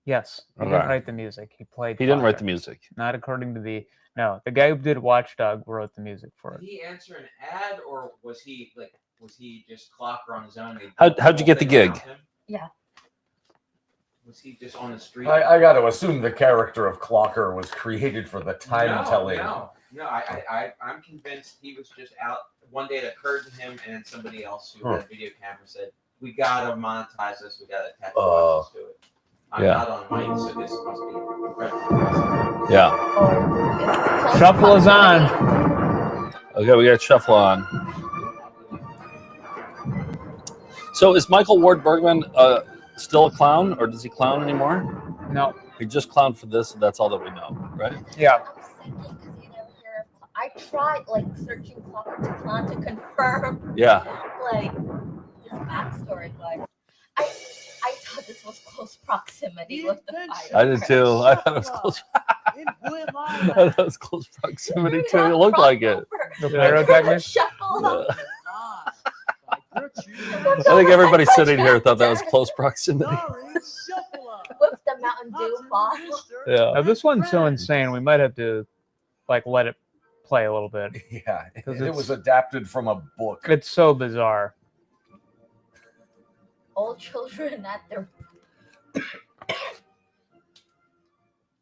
Yes. He Okay. didn't write the music. He played. He didn't write Clocker. the music. Not according to the. No, the guy who did Watchdog wrote the music for Did it. he answer an ad, or was he just Clocker on his own? How'd you get the gig? Yeah. Was he just on the street? I got to assume the character of Clocker was created for the time telling. No. I'm convinced he was just out. One day it occurred to him, and then somebody else who had a video camera said, "We gotta monetize this. We gotta attach to it." I'm Yeah. not on mic, so this must be incredible. Yeah. Shuffle is on. Okay, we got shuffle on. So is Michael Ward Bergman still a clown, or does he clown anymore? No. He just clowned for this, and that's all that we know, right? Yeah. I tried searching Clocker the Clown to confirm Yeah. his backstory, but I thought this was close proximity with the fire. I did too. I thought it was close. I thought it was close proximity too. It looked like it. The pyrotechnics. Shuffle. I think everybody sitting here thought that was close proximity. With the Mountain Dew bottle. Yeah. Now, this one's so insane. We might have to let it play a little bit. Yeah, Because it was adapted from a book. It's so bizarre. All children at their.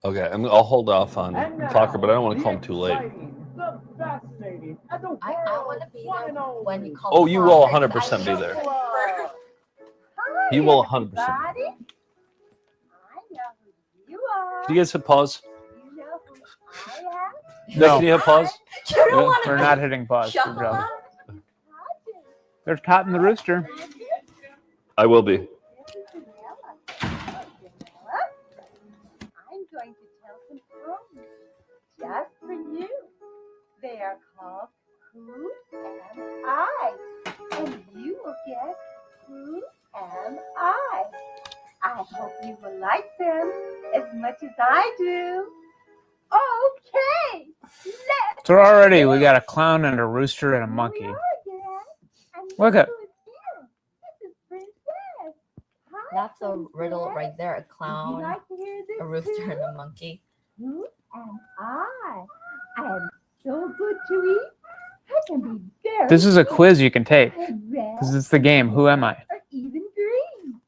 Okay, I'll hold off on Clocker, but I don't want to call him too late. I want to be there when you call. Oh, you will 100% be there. You will 100%. Do you guys hit pause? No. Can you hit pause? We're not hitting pause. Good job. There's Cotton the rooster. I will be. I'm going to tell some poems just for you. They are called Who Am I? And you will guess who am I? I hope you will like them as much as I do. Okay, let's So already we got a clown and a rooster and a monkey. Look at. That's a riddle right there. A clown, a rooster, and a monkey. Who am I? I am so good to eat. I can be very This is a quiz you can take. red, This is the game. Who am I? or even green.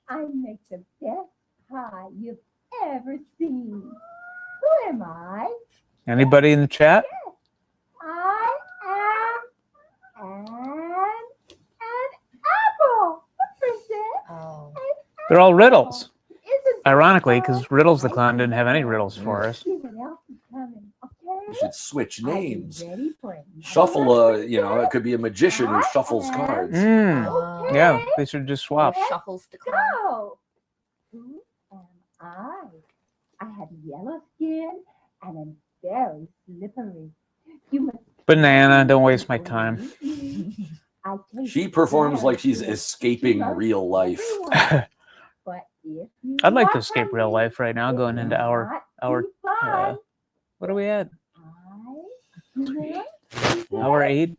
I make the best pie you've ever seen. Who am I? Anybody in the chat? I am an apple. Princess. They're all riddles. Ironically, because Riddles the Clown didn't have any riddles for us. See what else is coming, okay? You should switch names. Ready for it. Shuffle, it could be a magician who shuffles cards. Yeah, they should just swap. Shuffles the Go. Who am I? I have yellow skin and am very slippery. You must Banana, don't waste my time. I taste She performs very like she's good. escaping real life. But if you I'd like to want escape my real life right now, going into our what are we at? Hour 8?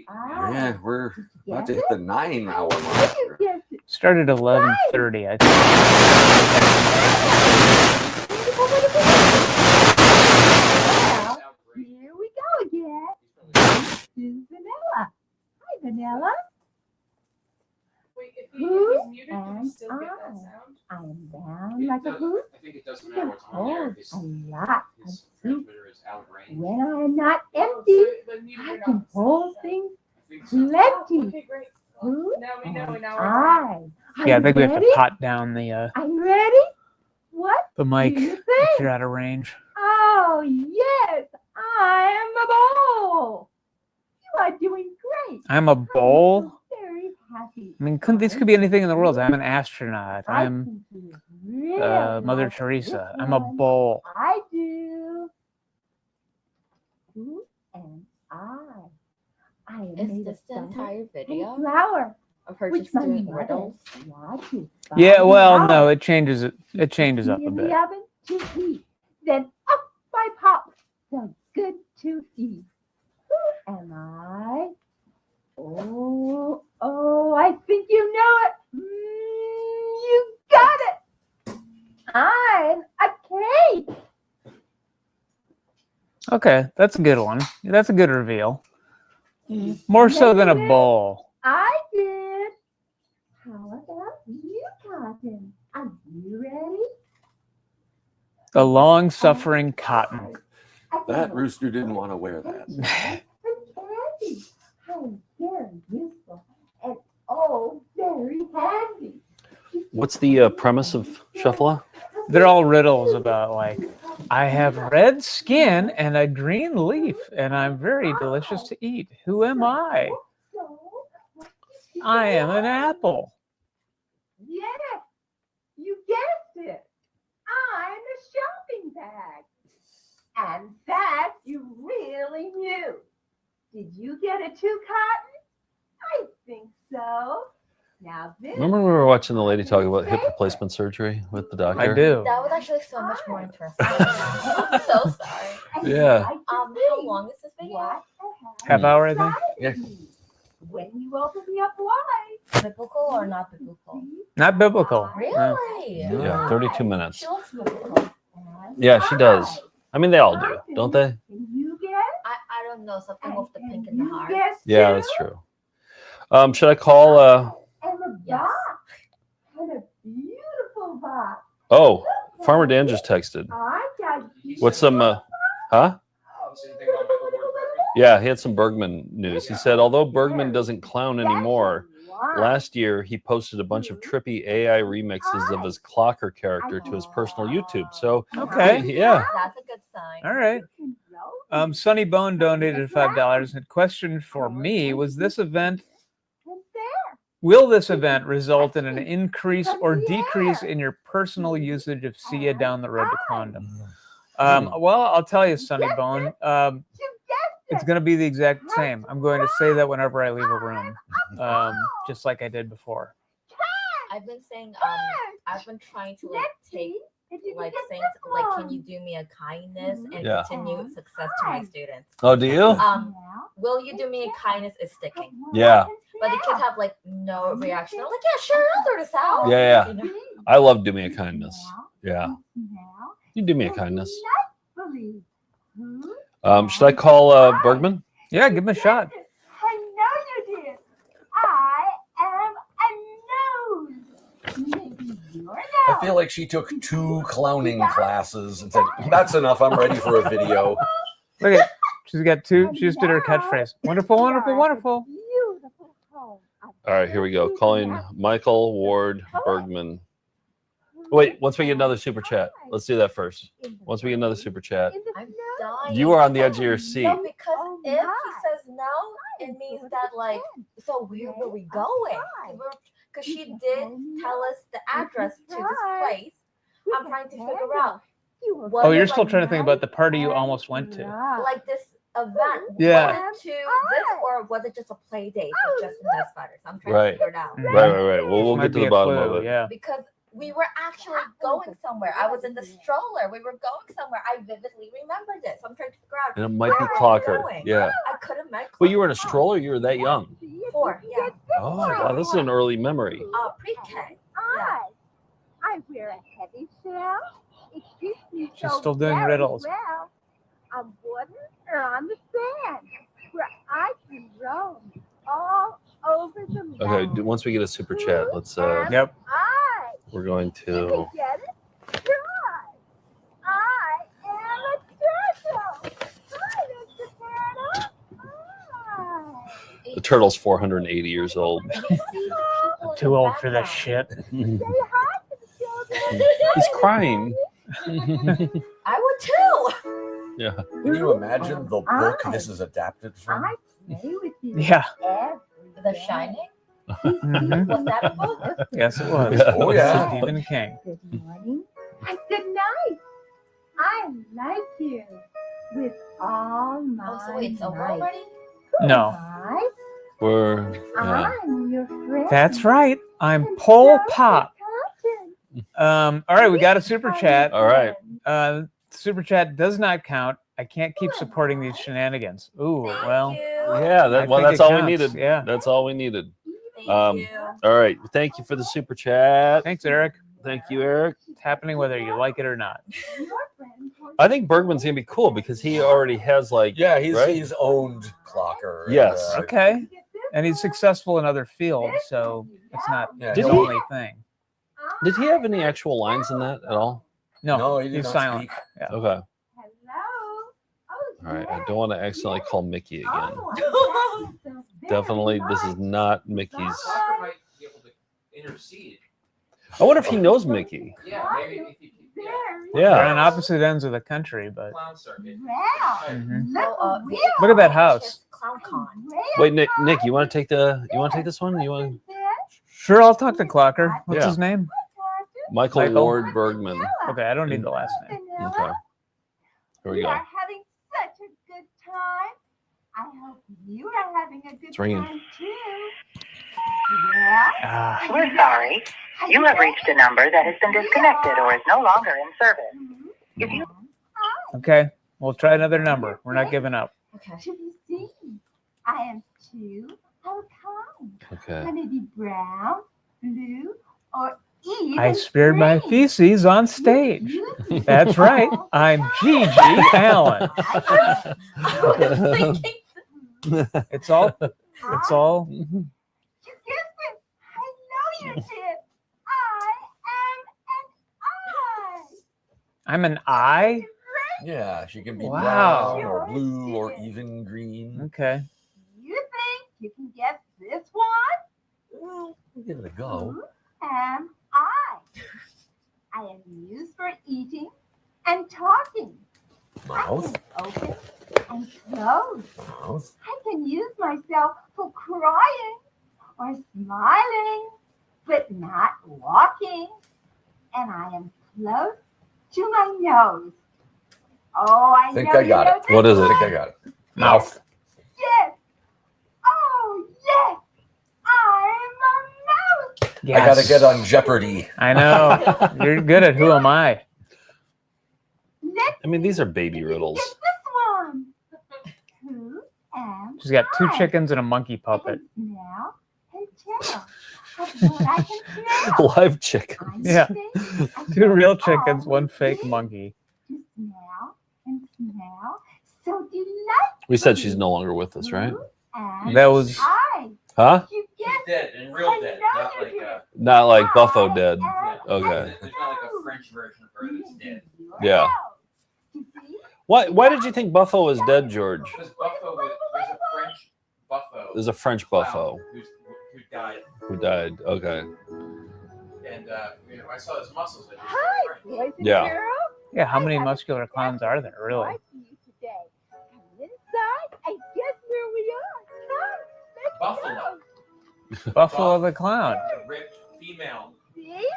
Yeah, we're about to hit the 9-hour mark. Started at 11:30, I Well, here we go again. This is Vanilla. Hi, Vanilla. Who am I? I am down like a hoop. I think it doesn't I can matter what's on there. hold His a lot of soup. transmitter is out of range. When I am not empty, I can hold things plenty. Who am I? Yeah, I think we have to ready? pot down the Are you ready? What mic do you if think? you're out of range. Oh, yes, I am a bowl. You are doing great. I'm a bowl. Very happy. I mean, this could be anything in the world. I'm an astronaut. I I'm think you really Mother like Teresa. this I'm a one. bowl. I do. Who am I? I am Is made this of the butter entire and video flour, of her which just my doing mother riddles? watches Yeah, by well, the no, hour. it changes it. It changes up a In bit. the oven to heat. Then up my pop. So good to eat. Who am I? Oh, I think you know it. You got it. I'm a cake. Okay, that's a good one. That's a good reveal. More so than a bowl. I did. How about you, Cotton? Are you ready? A long-suffering cotton. That rooster didn't want to wear that. Candy. How very useful and oh, very handy. What's the premise of Shuffle? They're all riddles about like, I have red skin and a green leaf, and I'm very delicious to eat. Who am I? I am an apple. Yes, you guessed it. I'm a shopping bag. And that you really knew. Did you get it too, Cotton? I think so. Now this. Remember when we were watching the lady talk about hip replacement surgery with the doctor? I do. That was actually so much more interesting. I'm so sorry. Yeah. How long is this video? Half hour, I think. Yeah. When you open me up wide. Biblical or not biblical? Not biblical. Really? Yeah, 32 minutes. She looks biblical. Yeah, she does. I mean, they all do, don't they? You guess? I don't know, something with the pink and the heart. Guess Yeah, too? that's true. Should I call? And the box. And a beautiful box. Oh, Farmer Dan just texted. I got you. What's some? Huh? Yeah, he had some Bergman news. He said, although Bergman doesn't clown anymore, last year he posted a bunch of trippy AI remixes of his Clocker character to his personal YouTube. So Okay. yeah. That's a good sign. All right. Sunny Bone donated $5. And question for me was will this event result in an increase or decrease in your personal usage of Sia down the road to clowndom? Well, I'll tell you, Sunny Bone, it's going to be the exact same. I'm going to say that whenever I leave a room, just like I did before. I've been saying, I've been trying to like take like things like, can you do me a kindness and continue success to my students? Oh, do you? Will you do me a kindness is sticking. Yeah. But the kids have like no reaction. They're like, yeah, sure, I'll throw this out. Yeah. You know? I love do me a kindness. Yeah. You do me a kindness. Should I call Bergman? Yeah, give him a shot. I know you did. I am a nose. Maybe you're I feel like she took 2 clowning classes and said, "That's enough. I'm ready for a video." Look at, she's got 2. She just did her catchphrase. Wonderful, wonderful, wonderful. All right, here we go. Calling Michael Ward Bergman. Wait, once we get another super chat, let's do that first. Once we get another super chat, I'm dying. you are on the edge of your seat. No, because if he says no, it means that like, so where were we going? Because she did tell us the address to this place. I'm trying to figure out. Oh, you're still trying to think about the party you almost went to. Like this event. Yeah. Was it to this or was it just a play date with just the nest fighters? I'm trying Right. to figure it out. Right. Well, we'll Might get to be the a bottom clue, of it. yeah. Because we were actually going somewhere. I was in the stroller. We were going somewhere. I vividly remember this. I'm trying to figure out. And it might be where Clocker. we're going. Yeah. I could have met. Well, you were in a stroller. You were that young. 4, yeah. Oh, wow, this is an early memory. Pre-K. I wear a heavy shell. It keeps me She's so still doing very riddles. well on water or on the sand, where I can roam all over the land. Okay, once we get a super chat, let's. Yep. We're going Did you to. get it? Try. I am a turtle. Hi, Mr. Turtle. The turtle's 480 years old. I'm too old for this shit. He's crying. I would too. Yeah. Can you imagine the book this is adapted from? Yeah. The Shining? Mhm. Was that a book? Yes, it was. Yeah. Oh, yeah. Stephen King. Good morning and good night. I like you with all my Oh, so wait, it's over might. already? No. Hi, We're. Yeah. I'm your friend. That's right. I'm Pol Pot. All right, we got a super chat. All right. Super chat does not count. I can't keep supporting these shenanigans. Ooh, well. Yeah. I Well, think that's it all counts. we needed. Yeah. That's all we needed. Thank you. All right. Thank you for the super chat. Thanks, Eric. Thank you, Eric. It's happening whether you like it or not. I think Bergman's gonna be cool because he already has like. Yeah, he's right? owned Clocker. Yes. Okay. And he's successful in other fields, so it's not Yeah, the Did only thing. Did he have any actual lines in that at all? No, he did he's not silent. speak. Yeah. Okay. Hello. All right. I don't want to accidentally call Mickey again. Oh, Definitely, this is not Mickey's. Clocker might be able to intercede. I wonder if he knows Mickey. Yeah, maybe if you They're Yeah. on opposite ends of the country, but clown circuit. Well, Mhm. Oh, Look at that house. ClownCon. Wait, Nick. You want to take the? You want to take this one? You want Sure, I'll talk to Clocker. What's Yeah. his name? Michael Michael? Ward Bergman. Okay, I don't need the last name. Okay. Here we we go. are having such a good time. I hope you are having a good It's ringing. time too. Well, Ah, We're sorry. You have reached a number that has been disconnected or is no longer in service. If you okay, we'll try another number. We're not giving up. Okay. to be seen, I am two of a kind. Okay. Can it be brown, blue, or even I speared my green? feces on stage. That's right. I'm Gigi Allen. I was thinking. It's all. It's all. You guessed it. I know you did. I'm an I. Yeah, she can be Wow. brown or blue or even green. Okay. You think you can guess this one? Give it a go. Who am I? I am used for eating and talking. Mouth. I can open and close. Mouth. I can use myself for crying or smiling, but not walking. And I am close to my nose. Oh, I Think know I got you know it. this What is it? I one. think I got it. Mouth. Yes. Oh, yes. I'm a mouse. I gotta get on Jeopardy. I know. You're good at Who Am I? I mean, these are baby riddles. This one. Who am She's got 2 I? chickens and a monkey puppet. Now and tell of what I can smell. Live chickens. Yeah. 2 real chickens, 1 fake monkey. To smell and smell. So delightful. We said she's no longer with us, right? And That was- I. Huh? You She's guessed dead and real dead, not like a. Not like Buffo dead. Okay. There's not like a French version of her that's dead. Yeah. Why did you think Buffo was dead, George? Because Buffo was there's a French Buffo. There's a French Buffo Who died. who died. Okay. And I saw his muscles. And Hi, boys and Yeah. girls. Yeah, how many muscular clowns are there, really? I see you today. Come inside and guess where we are. Come, let's Buffalo. go. Buffalo the Clown. The ripped female. See?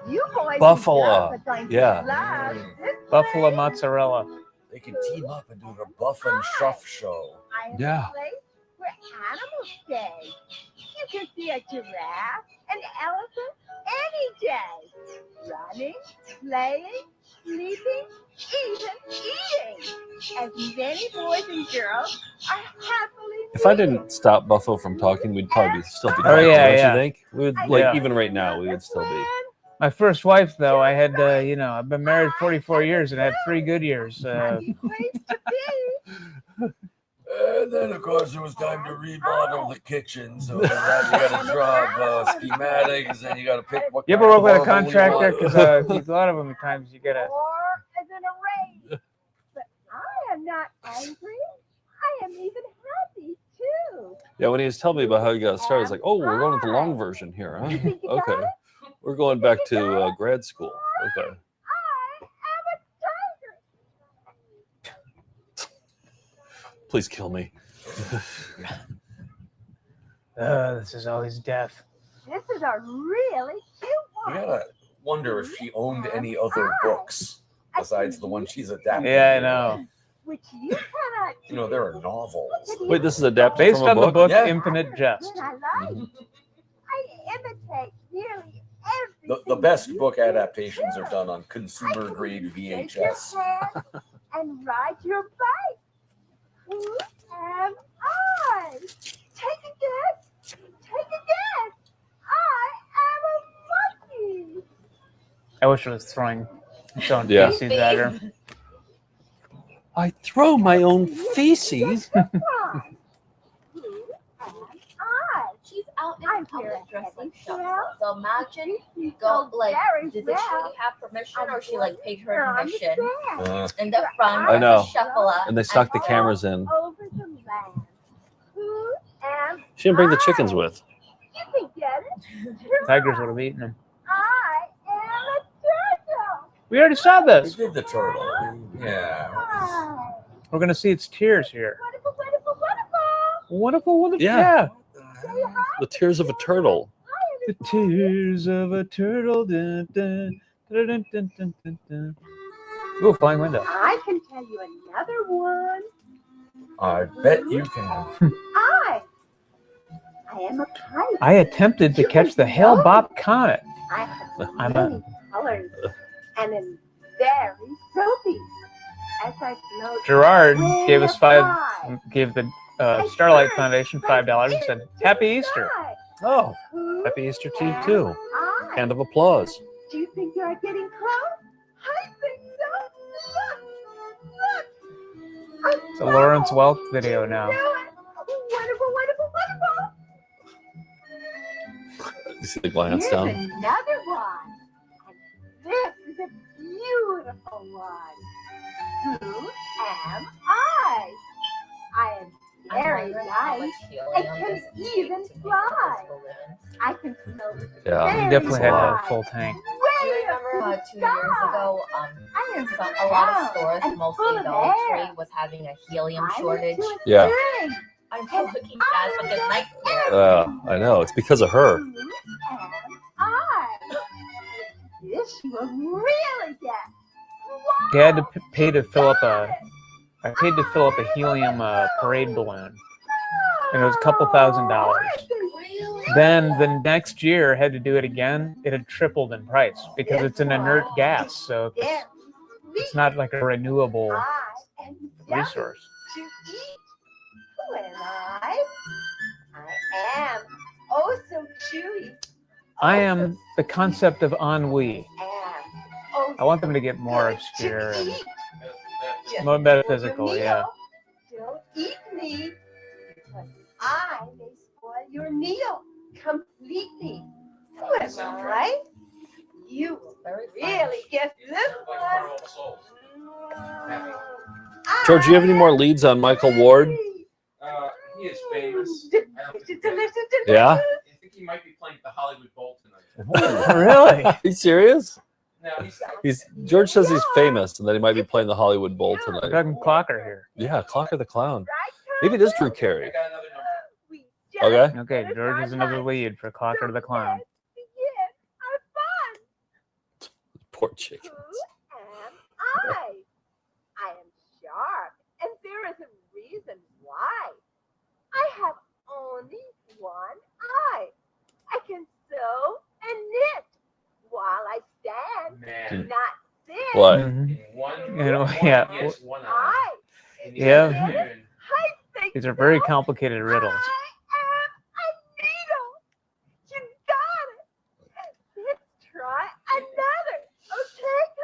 You boys Buffalo. and girls are going to Yeah. love this Buffalo mozzarella. They can team up and do the Buff and Shuff show. I am Yeah. a place where animals stay. You can see a giraffe, an elephant, any day. Running, playing, sleeping, even eating. As many boys and girls are happily If I didn't stop Buffo from talking, we'd probably still be Oh, talking. yeah, don't yeah. you think? We would, like Yeah. even right now, we would still be. My first wife, though, I had, I've been married 44 years and had 3 good years. And then, of course, it was time to remodel the kitchen. So for that, you got to draw schematics, and you got to pick what. You ever work with a marble you contractor? want. Because a lot of them times you gotta. or as in a race. But I am not angry. I am even happy too. Yeah, when he was telling me about how he got started, I was like, oh, we're going with the long version here, huh? Okay. We're going back to grad school. Okay. Please kill me. This is always death. This is a really cute You one. gotta wonder if she owned any other books besides the one she's adapting. Yeah, I know. Which you cannot You know, there are novels. Wait, this is adapted Based from a on the book Yeah. Infinite Jest. I like. I imitate nearly every The best book adaptations are done on consumer grade VHS. and ride your bike. Who am I? Take a guess. Take a guess. I am a monkey. I wish it was throwing its own Yeah. feces at her. I throw my own feces. Who am I? She's out in I'm public here dressed like at Shuffle. So imagine, You go so like, very did she well. have permission or she like paid I her permission? understand. In the front, I know. Shuffle And they snuck the cameras in. Over the land. Who am She didn't bring the chickens with. You can get it. Tigers would have eaten him. I am a turtle. We already saw We this. did the turtle. Yeah. Hi. We're gonna see its tears here. Wonderful, wonderful, wonderful. Wonderful, wonderful. Yeah. Say hi. The tears of a turtle. The tears of a turtle. Dun, dun, dun, dun, dun, dun, dun, dun. Ooh, flying window. I can tell you another one. I bet you can. I am a kite. I attempted to catch the Hale-Bopp comet. I have I'm a- many colors and am very soapy. As I float Gerard way gave us high. gave the Starlight Foundation $5 and said, "Happy Easter." Oh, Who happy Easter to you am too. I? Hand of applause. Do you think you're getting close? I think so. Look, look. It's a Lawrence Welk video now. Wonderful, wonderful, wonderful. You see the glance Here's down? another one. And this is a beautiful one. Who am I? I am very light and can even fly. I can float. Yeah, very Definitely had high. a full tank. Do you remember 2 years ago, a lot of stores, mostly Dollar Tree, was having a helium shortage? Yeah. I'm looking at a good nightmare. I know. It's because of her. This you will really get. I had to pay to fill up a. I paid to fill up a helium parade balloon, and it was a couple $1,000s. Then the next year, I had to do it again. It had tripled in price because it's an inert gas, so it's not like a renewable resource. To eat. Who am I? I am oh so chewy. I am the concept of ennui. Oh, I want them to get more obscure and Just more metaphysical. for your Yeah. meal, don't eat me, because I may spoil your meal completely. Who am I? You will really guess this one. George, do you have any more leads on Michael Ward? He is famous. Yeah? I think he might be playing at the Hollywood Bowl tonight. Really? Are you serious? No, George says he's famous and that he might be playing the Hollywood Bowl We're tonight. talking Clocker here. Yeah, Clocker the Clown. Maybe it is Drew Carey. Okay. Okay, George is another lead for Clocker the Clown. Poor chicken. I am sharp, and there is a reason why. I have only one eye. I can sew and knit while I stand, Man. not sit. What? You know, yeah. I Yeah. I think These are very complicated riddles. a needle. You got it. Let's try another.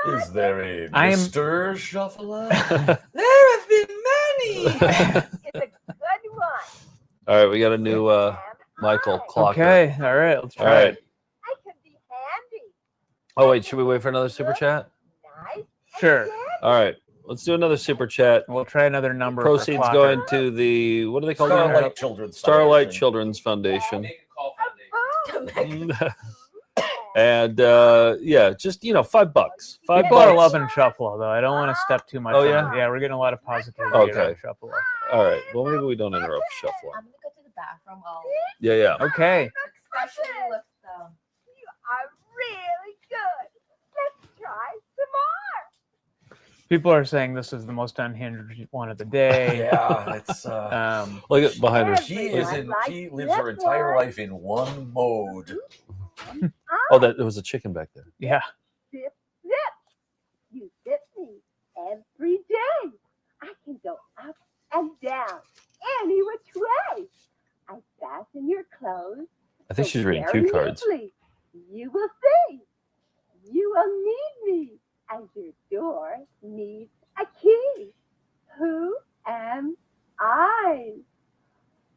Okay, Is there a I am- Mr. Shuffler? there have been many. It's a good one. All right, we got a new Michael Clocker. Okay, all right, let's All try right. it. I can be handy. Oh, wait, should we wait for another super chat? Sure. All right, let's do another super chat. We'll try another number. for Proceeds Clocker. going to the, what do they call Starlight it? Children's Starlight Children's Foundation. And yeah, just $5. $5. People are loving Shuffle, though. I don't want to step too much. Oh, on yeah? it. Yeah, we're getting a lot of positivity Okay. around Shuffle. All right. Well, maybe we don't interrupt Shuffle. I'm gonna go to the bathroom. Yeah. Okay. Especially with the. You are really good. Let's try some more. People are saying this is the most unhinged one of the day. Yeah, it's Look at behind her. she lives her entire life in one mode. Oh, there was a chicken back there. Yeah. Zip, zip. You zip me every day. I can go up and down any which way. I fasten your clothes. I think so she's reading very two cards. neatly. You will see. You will need me, and your door needs a key. Who am I?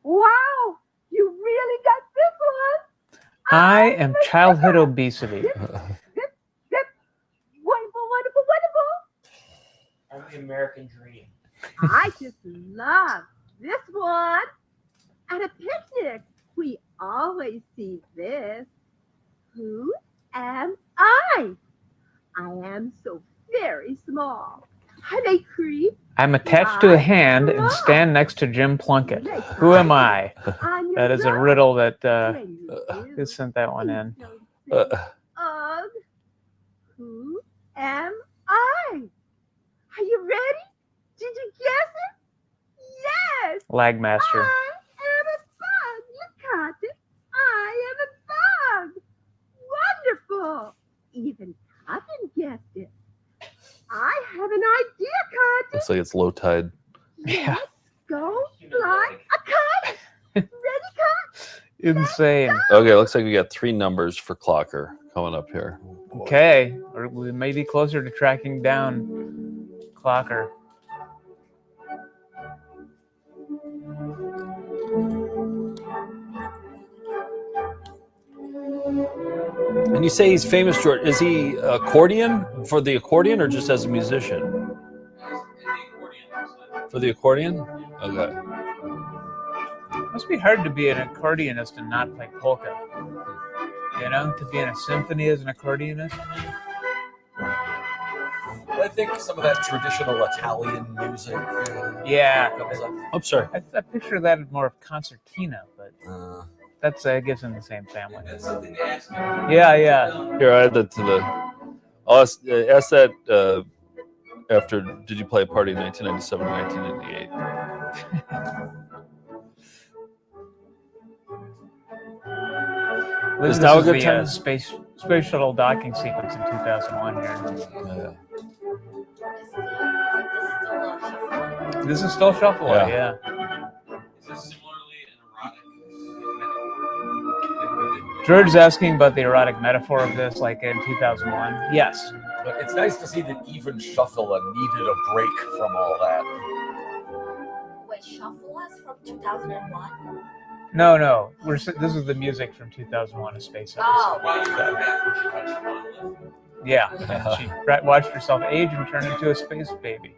Wow, you really got this one. I am childhood obesity. Zip, wonderful, wonderful, wonderful. I'm the American dream. I just love this one. At a picnic, we always see this. Who am I? I am so very small. I may creep I'm attached to a hand and stand next to Jim Plunkett. Who am I? on your That is a lap riddle that when you who sent that one in. Ugh. Who am I? Are you ready? Did you guess it? Yes. Lagmaster. I am a bug. You caught it. I am a bug. Wonderful. Even Cotton guessed it. I have an idea, Cotton. Looks like it's low tide. Yeah. Go fly a kite. Ready, Cotton? Insane. Okay, looks like we got 3 numbers for Clocker coming up here. Okay. Or we may be closer to tracking down Clocker. And you say he's famous, George. Is he accordion for the accordion or just as a musician? For the accordion? Okay. Must be hard to be an accordionist and not play polka. You know, to be in a symphony as an accordionist. I think some of that traditional Italian music. Yeah. I'm sorry. I picture that more of concertina, but that's I guess in the same family. That's something to ask you. Yeah, yeah. Here, I add that to the. I'll ask that after. Did you play a party in 1997 or 1998? This now a is good the time? space shuttle docking sequence in 2001 here. This is still Shuffle, yeah. Is this similarly an erotic? George's asking about the erotic metaphor of this, like in 2001. Yes. But it's nice to see that even Shuffle needed a break from all that. Wait, Shuffle is from 2001? No. This is the music from 2001: A Space Odyssey. Oh. While you were in the bathroom, she touched the monolith. Yeah, and she watched herself age and turn into a space baby.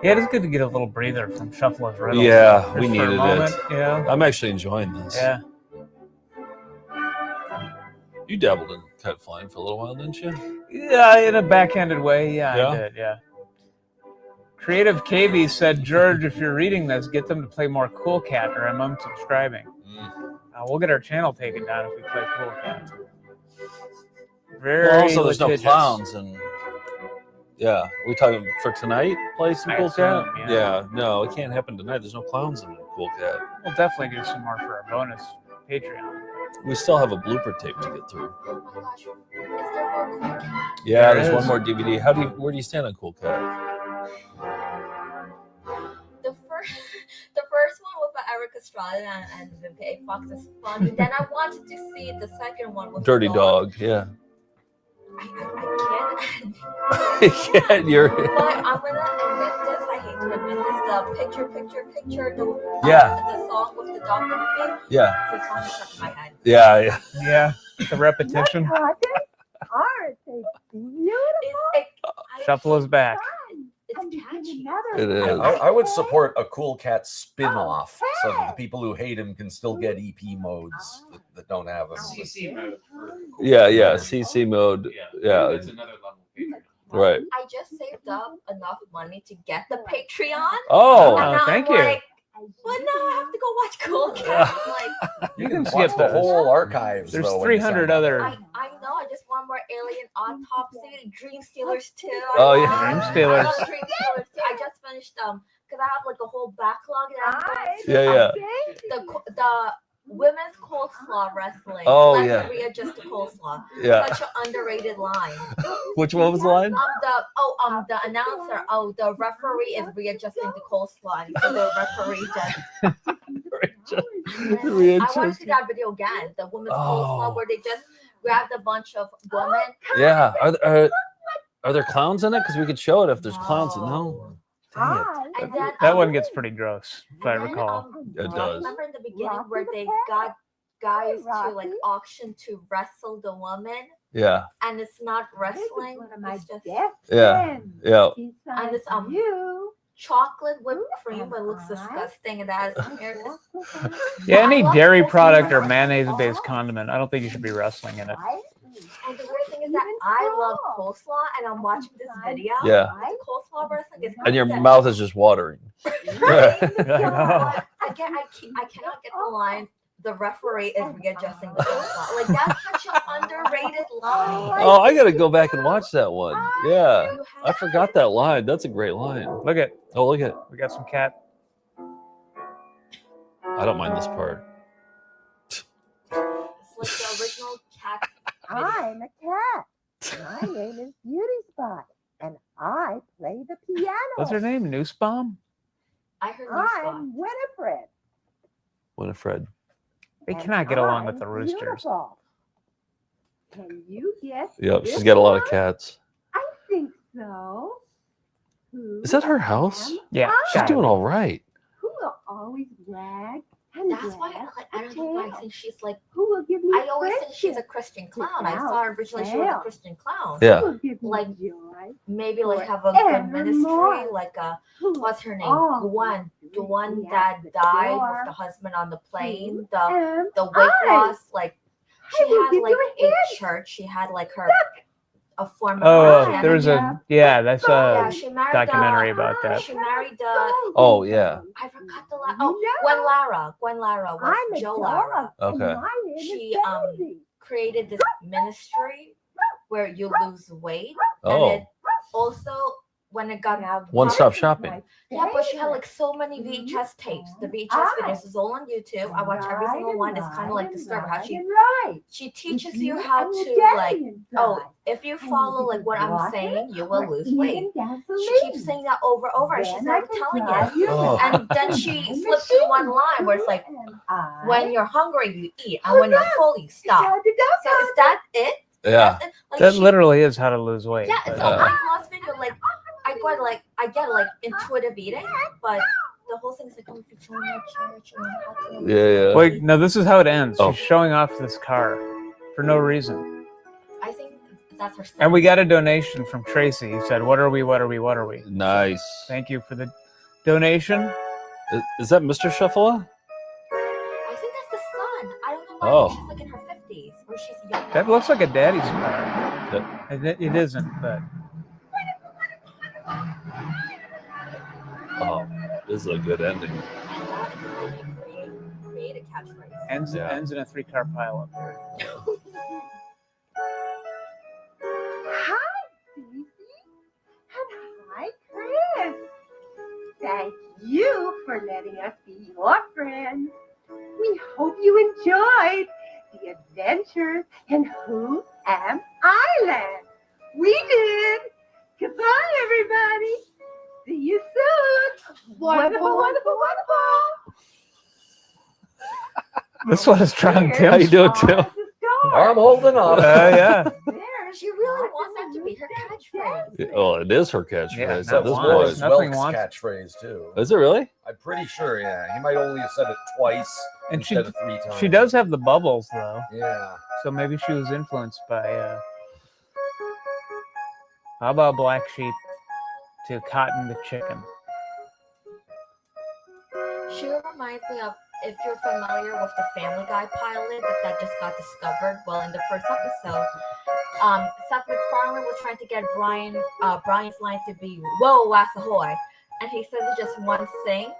Yeah, it is good to get a little breather from Shuffle and Riddles. Yeah, Just we for a needed moment, it. Yeah. I'm actually enjoying this. Yeah. You dabbled in kite flying for a little while, didn't you? Yeah, in a backhanded way. Yeah, Yeah? I did. Yeah. Creative KB said, George, if you're reading this, get them to play more Cool Cat or I'm unsubscribing. We'll get our channel taken down if we play Cool Cat. Very Well, also, there's litigious. no clowns, and yeah, we talking for tonight. Play some I Cool Cat. assume, Yeah. yeah. No, it can't happen tonight. There's no clowns in Cool Cat. We'll definitely do some more for our bonus Patreon. We still have a blooper tape to get through. Oh my gosh. Is there more Cool Cat? Yeah, There there's is. one more DVD. Where do you stand on Cool Cat? The first one was by Eric Estrada and Vimpy Fox is fun. And then I wanted to see the second one with Dirty the Dog. Yeah. I can't. Yeah, you're. But I'm gonna admit this. I hate to admit this. The picture. Yeah. The song with the dog movie. Yeah. The song is stuck in my head. Yeah. Yeah. The repetition. Aren't they beautiful? Shuffle is back. It's catchy. It is. I would support a Cool Cat spin-off so that the people who hate him can still get EP modes that don't have him. CC mode. Yeah. CC mode. Yeah. That's another level. Right. I just saved up enough money to get the Patreon. Oh, and now thank I'm you. Like, well, now I have to go watch Cool Cat. I'm like, You can Watch skip the those. whole archives. There's though, when you 300 sign up. other. I know. I just want more Alien Autopsy, Dream Stealers 2. Oh, yeah. Dream I Stealers. love Dream Stealers 2. I just finished because I have like a whole backlog that I'm going to. Yeah. The women's coleslaw wrestling. Oh, Let's yeah. readjust the coleslaw. Yeah. Such an underrated line. Which one was the line? The announcer. Oh, the referee is readjusting the coleslaw. And so the referee just. I want to see that video again. The women's coleslaw where they just grabbed a bunch of women. Yeah. Are there clowns in it? Because we could show it if there's clowns. No. Dang it. And then, That one gets pretty gross, if I recall. It does. Remember in the beginning where they got guys to like auction to wrestle the woman, Yeah. and it's not wrestling. It's just Yeah. Yeah. and it's chocolate whipped cream. It looks disgusting, and that has Yeah, any dairy product or mayonnaise-based condiment, I don't think you should be wrestling in it. And the weird thing is that I love coleslaw, and I'm watching this video. Yeah. The coleslaw wrestling is And your constant. mouth is just watering. I cannot get the line. The referee is readjusting the coleslaw. Like that's such an underrated line. Oh, I got to go back and watch that one. Yeah. I forgot that line. That's a great line. Look at. Oh, look at. We got some cat. I don't mind this part. It's like the original cat. I'm a cat. My name is Beauty Spot, and I play the piano. What's her name? Noosebomb? I heard I'm Winifred. Winifred. They cannot get along with the roosters. Beautiful. Can you guess? Yep. this She's got a lot of one? cats. I think so. Who Is that her house? am Yeah. She's I? doing all right. Who will always brag That's why I don't know why I think she's like. Who will give me I always think she's a Christian clown. I saw her originally she was a Christian clown. Yeah. Who will give me Like joy maybe like have a good ministry, forevermore? like what's her name? Oh, Gwen. The one yes, that the died door. with the husband on the plane. am The weight I? loss, like she I will had give like you a a hint. church. She had like her a form of Oh, Christianity. there's that's Yeah, a she married documentary about that. She married Oh yeah. I forgot the last. Oh, Gwen Lara. Gwen Lara was I'm a Joe dog, Lara. and Okay. my name is She Daisy. created this ministry where you lose weight, Oh. and it also when it got out. One-stop shopping. Yeah, but she had like so many VHS tapes. The VHS videos is all on YouTube. I watch every single one. It's kind of like disturbing how she teaches you how to like. Oh, if you follow like what I'm saying, you will lose weight. She keeps saying that over and over, and she's never telling it. Oh. And then she flips to one line where it's like, when you're hungry, you eat, and when you're full, you stop. So is that it? Yeah. Like That she- literally is how to lose weight. Yeah, it's a weight loss video. Like I get like intuitive eating, but the whole thing is like, oh, if you join my church, you know how to. Yeah. Wait, no, this is how it ends. Oh. She's showing off this car for no reason. I think that's her. And we got a donation from Tracy. He said, "What are we? What are we? What are we?" Nice. Thank you for the donation. Is that Mr. Shuffle? I think that's the son. I don't know why. Oh. She's like in her 50s, or she's young. That looks like a daddy's car. It isn't, but Oh, this is a good ending. Create a catchphrase. ends in a 3-car pileup here. Hi, Phoebe. And hi, Chris. Thank you for letting us be your friends. We hope you enjoyed the adventures in Who Am Island. We did. Goodbye, everybody. See you soon. Wonderful, wonderful, wonderful. This one is trying How you doing, Tim? I'm holding up. Yeah. She really wants that to be her catchphrase. Oh, it is her catchphrase. Yeah, At that this one. point. It's Nothing Welk's wants- catchphrase too. Is it really? I'm pretty sure. Yeah, he might only have said it twice And instead of 3 times. she does have the bubbles though. Yeah. So maybe she was influenced by how about Black Sheep to Cotton the Chicken? She reminds me of, if you're familiar with the Family Guy pilot that just got discovered. Well, in the first episode, Seth MacFarlane was trying to get Brian's line to be "Whoa, Wassahoy," and he says it just one thing,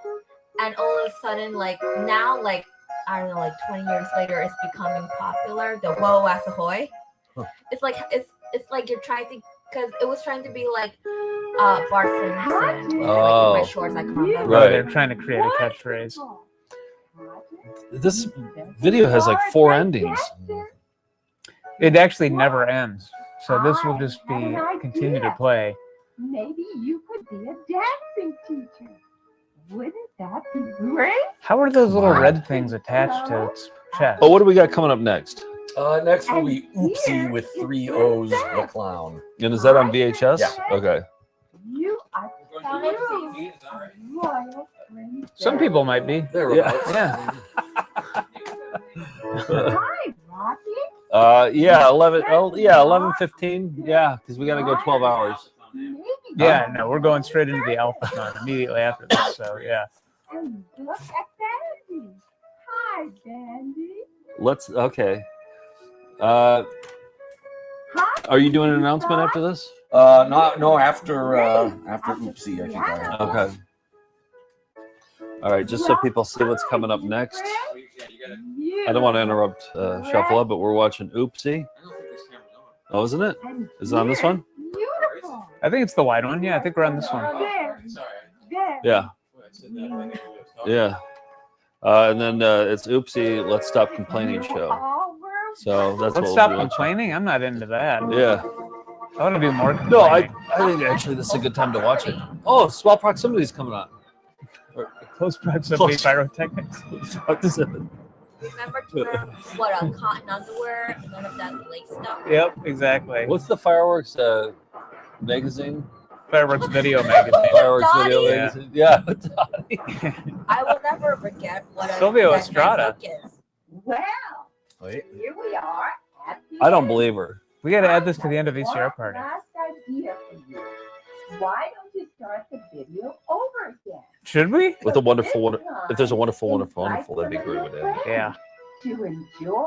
and all of a sudden, like now, like I don't know, like 20 years later, it's becoming popular. The "Whoa, Wassahoy." Huh. It's like you're trying to, because it was trying to be like Bart Simpson. Oh. Like Shores, I can't remember. Right. They're trying to create a catchphrase. This video has like 4 endings. It actually never ends. So this will just be continue to play. Maybe you could be a dancing teacher. Wouldn't that be great? How are those little red things attached to its chest? Oh, what do we got coming up next? Next will be Oopsie with 3 O's, the clown. And is that on VHS? Yeah. Okay. You are royal princess. Some people might be. Yeah. Hi, Rocky. Yeah, 11. Oh, yeah, 11:15. Yeah, because we got to go 12 hours. Yeah, no, we're going straight into the alpha con immediately after this. So yeah. And look at Bandy. Hi, Bandy. Let's. Okay. Are you doing an announcement after this? No, after Oopsie, I think I have. Okay. All right, just so people see what's coming up next. I don't want to interrupt Shuffle Up, but we're watching Oopsie. Oh, isn't it? Is it on this one? I think it's the wide one. Yeah, I think we're on this one. Yeah. Yeah. And then it's Oopsie, Let's Stop Complaining show. So that's Let's what stop we'll be watching. complaining. I'm not into that. Yeah. I want to do more. No, I think actually this is a good time to watch it. Oh, Small Proximity is coming on. Close proximity pyrotechnics. Remember to wear what cotton underwear and none of that lace stuff. Yep, exactly. What's the fireworks magazine? Fireworks Video Magazine. Fireworks Donnie. Video Yeah. Magazine. Yeah. I will never forget what Silvio that Estrada. music is. Well, Wait. here we are at the I don't end. believe her. We got to add this to the end of VCR One party. last idea for you. Why don't you start the video over again? Should we? With a wonderful, if there's a wonderful, that'd be great with it. Yeah. To enjoy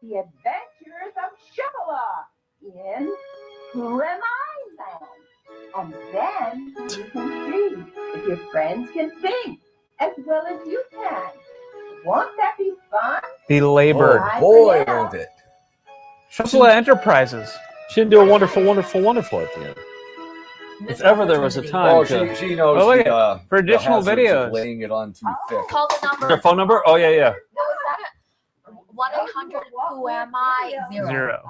the adventures of Shuffle-A in Who Am I Land. And then you can see if your friends can sing as well as you can. Won't that be fun? Belabored. Oh, Boy, won't it? Shuffle Enterprises. She didn't do a wonderful at the end. If ever there was a time Oh, to... she knows Oh, look the, at- for additional the hazards of videos. laying it on too thick. Call the number. Their phone number? Oh, yeah, yeah. No, is that it? 1-800 Who Am I? Zero.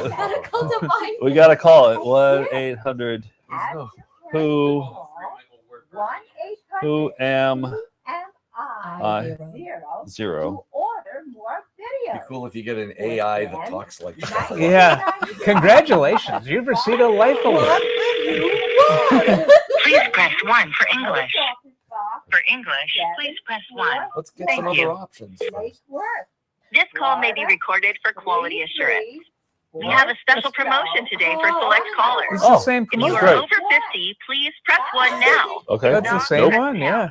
Medical device. We got to call it. 1-800 Who Am I? Zero. Order more It'd be cool if you get an AI that talks like that. Yeah. Congratulations. You've received a life alert. Please press 1 for English. For English, please press 1. Let's get Thank some you. other options. This call may be recorded for quality assurance. We have a special promotion today for select callers. It's the same If you are promotion. over 50, please press 1 now. Okay. That's the same one, yeah.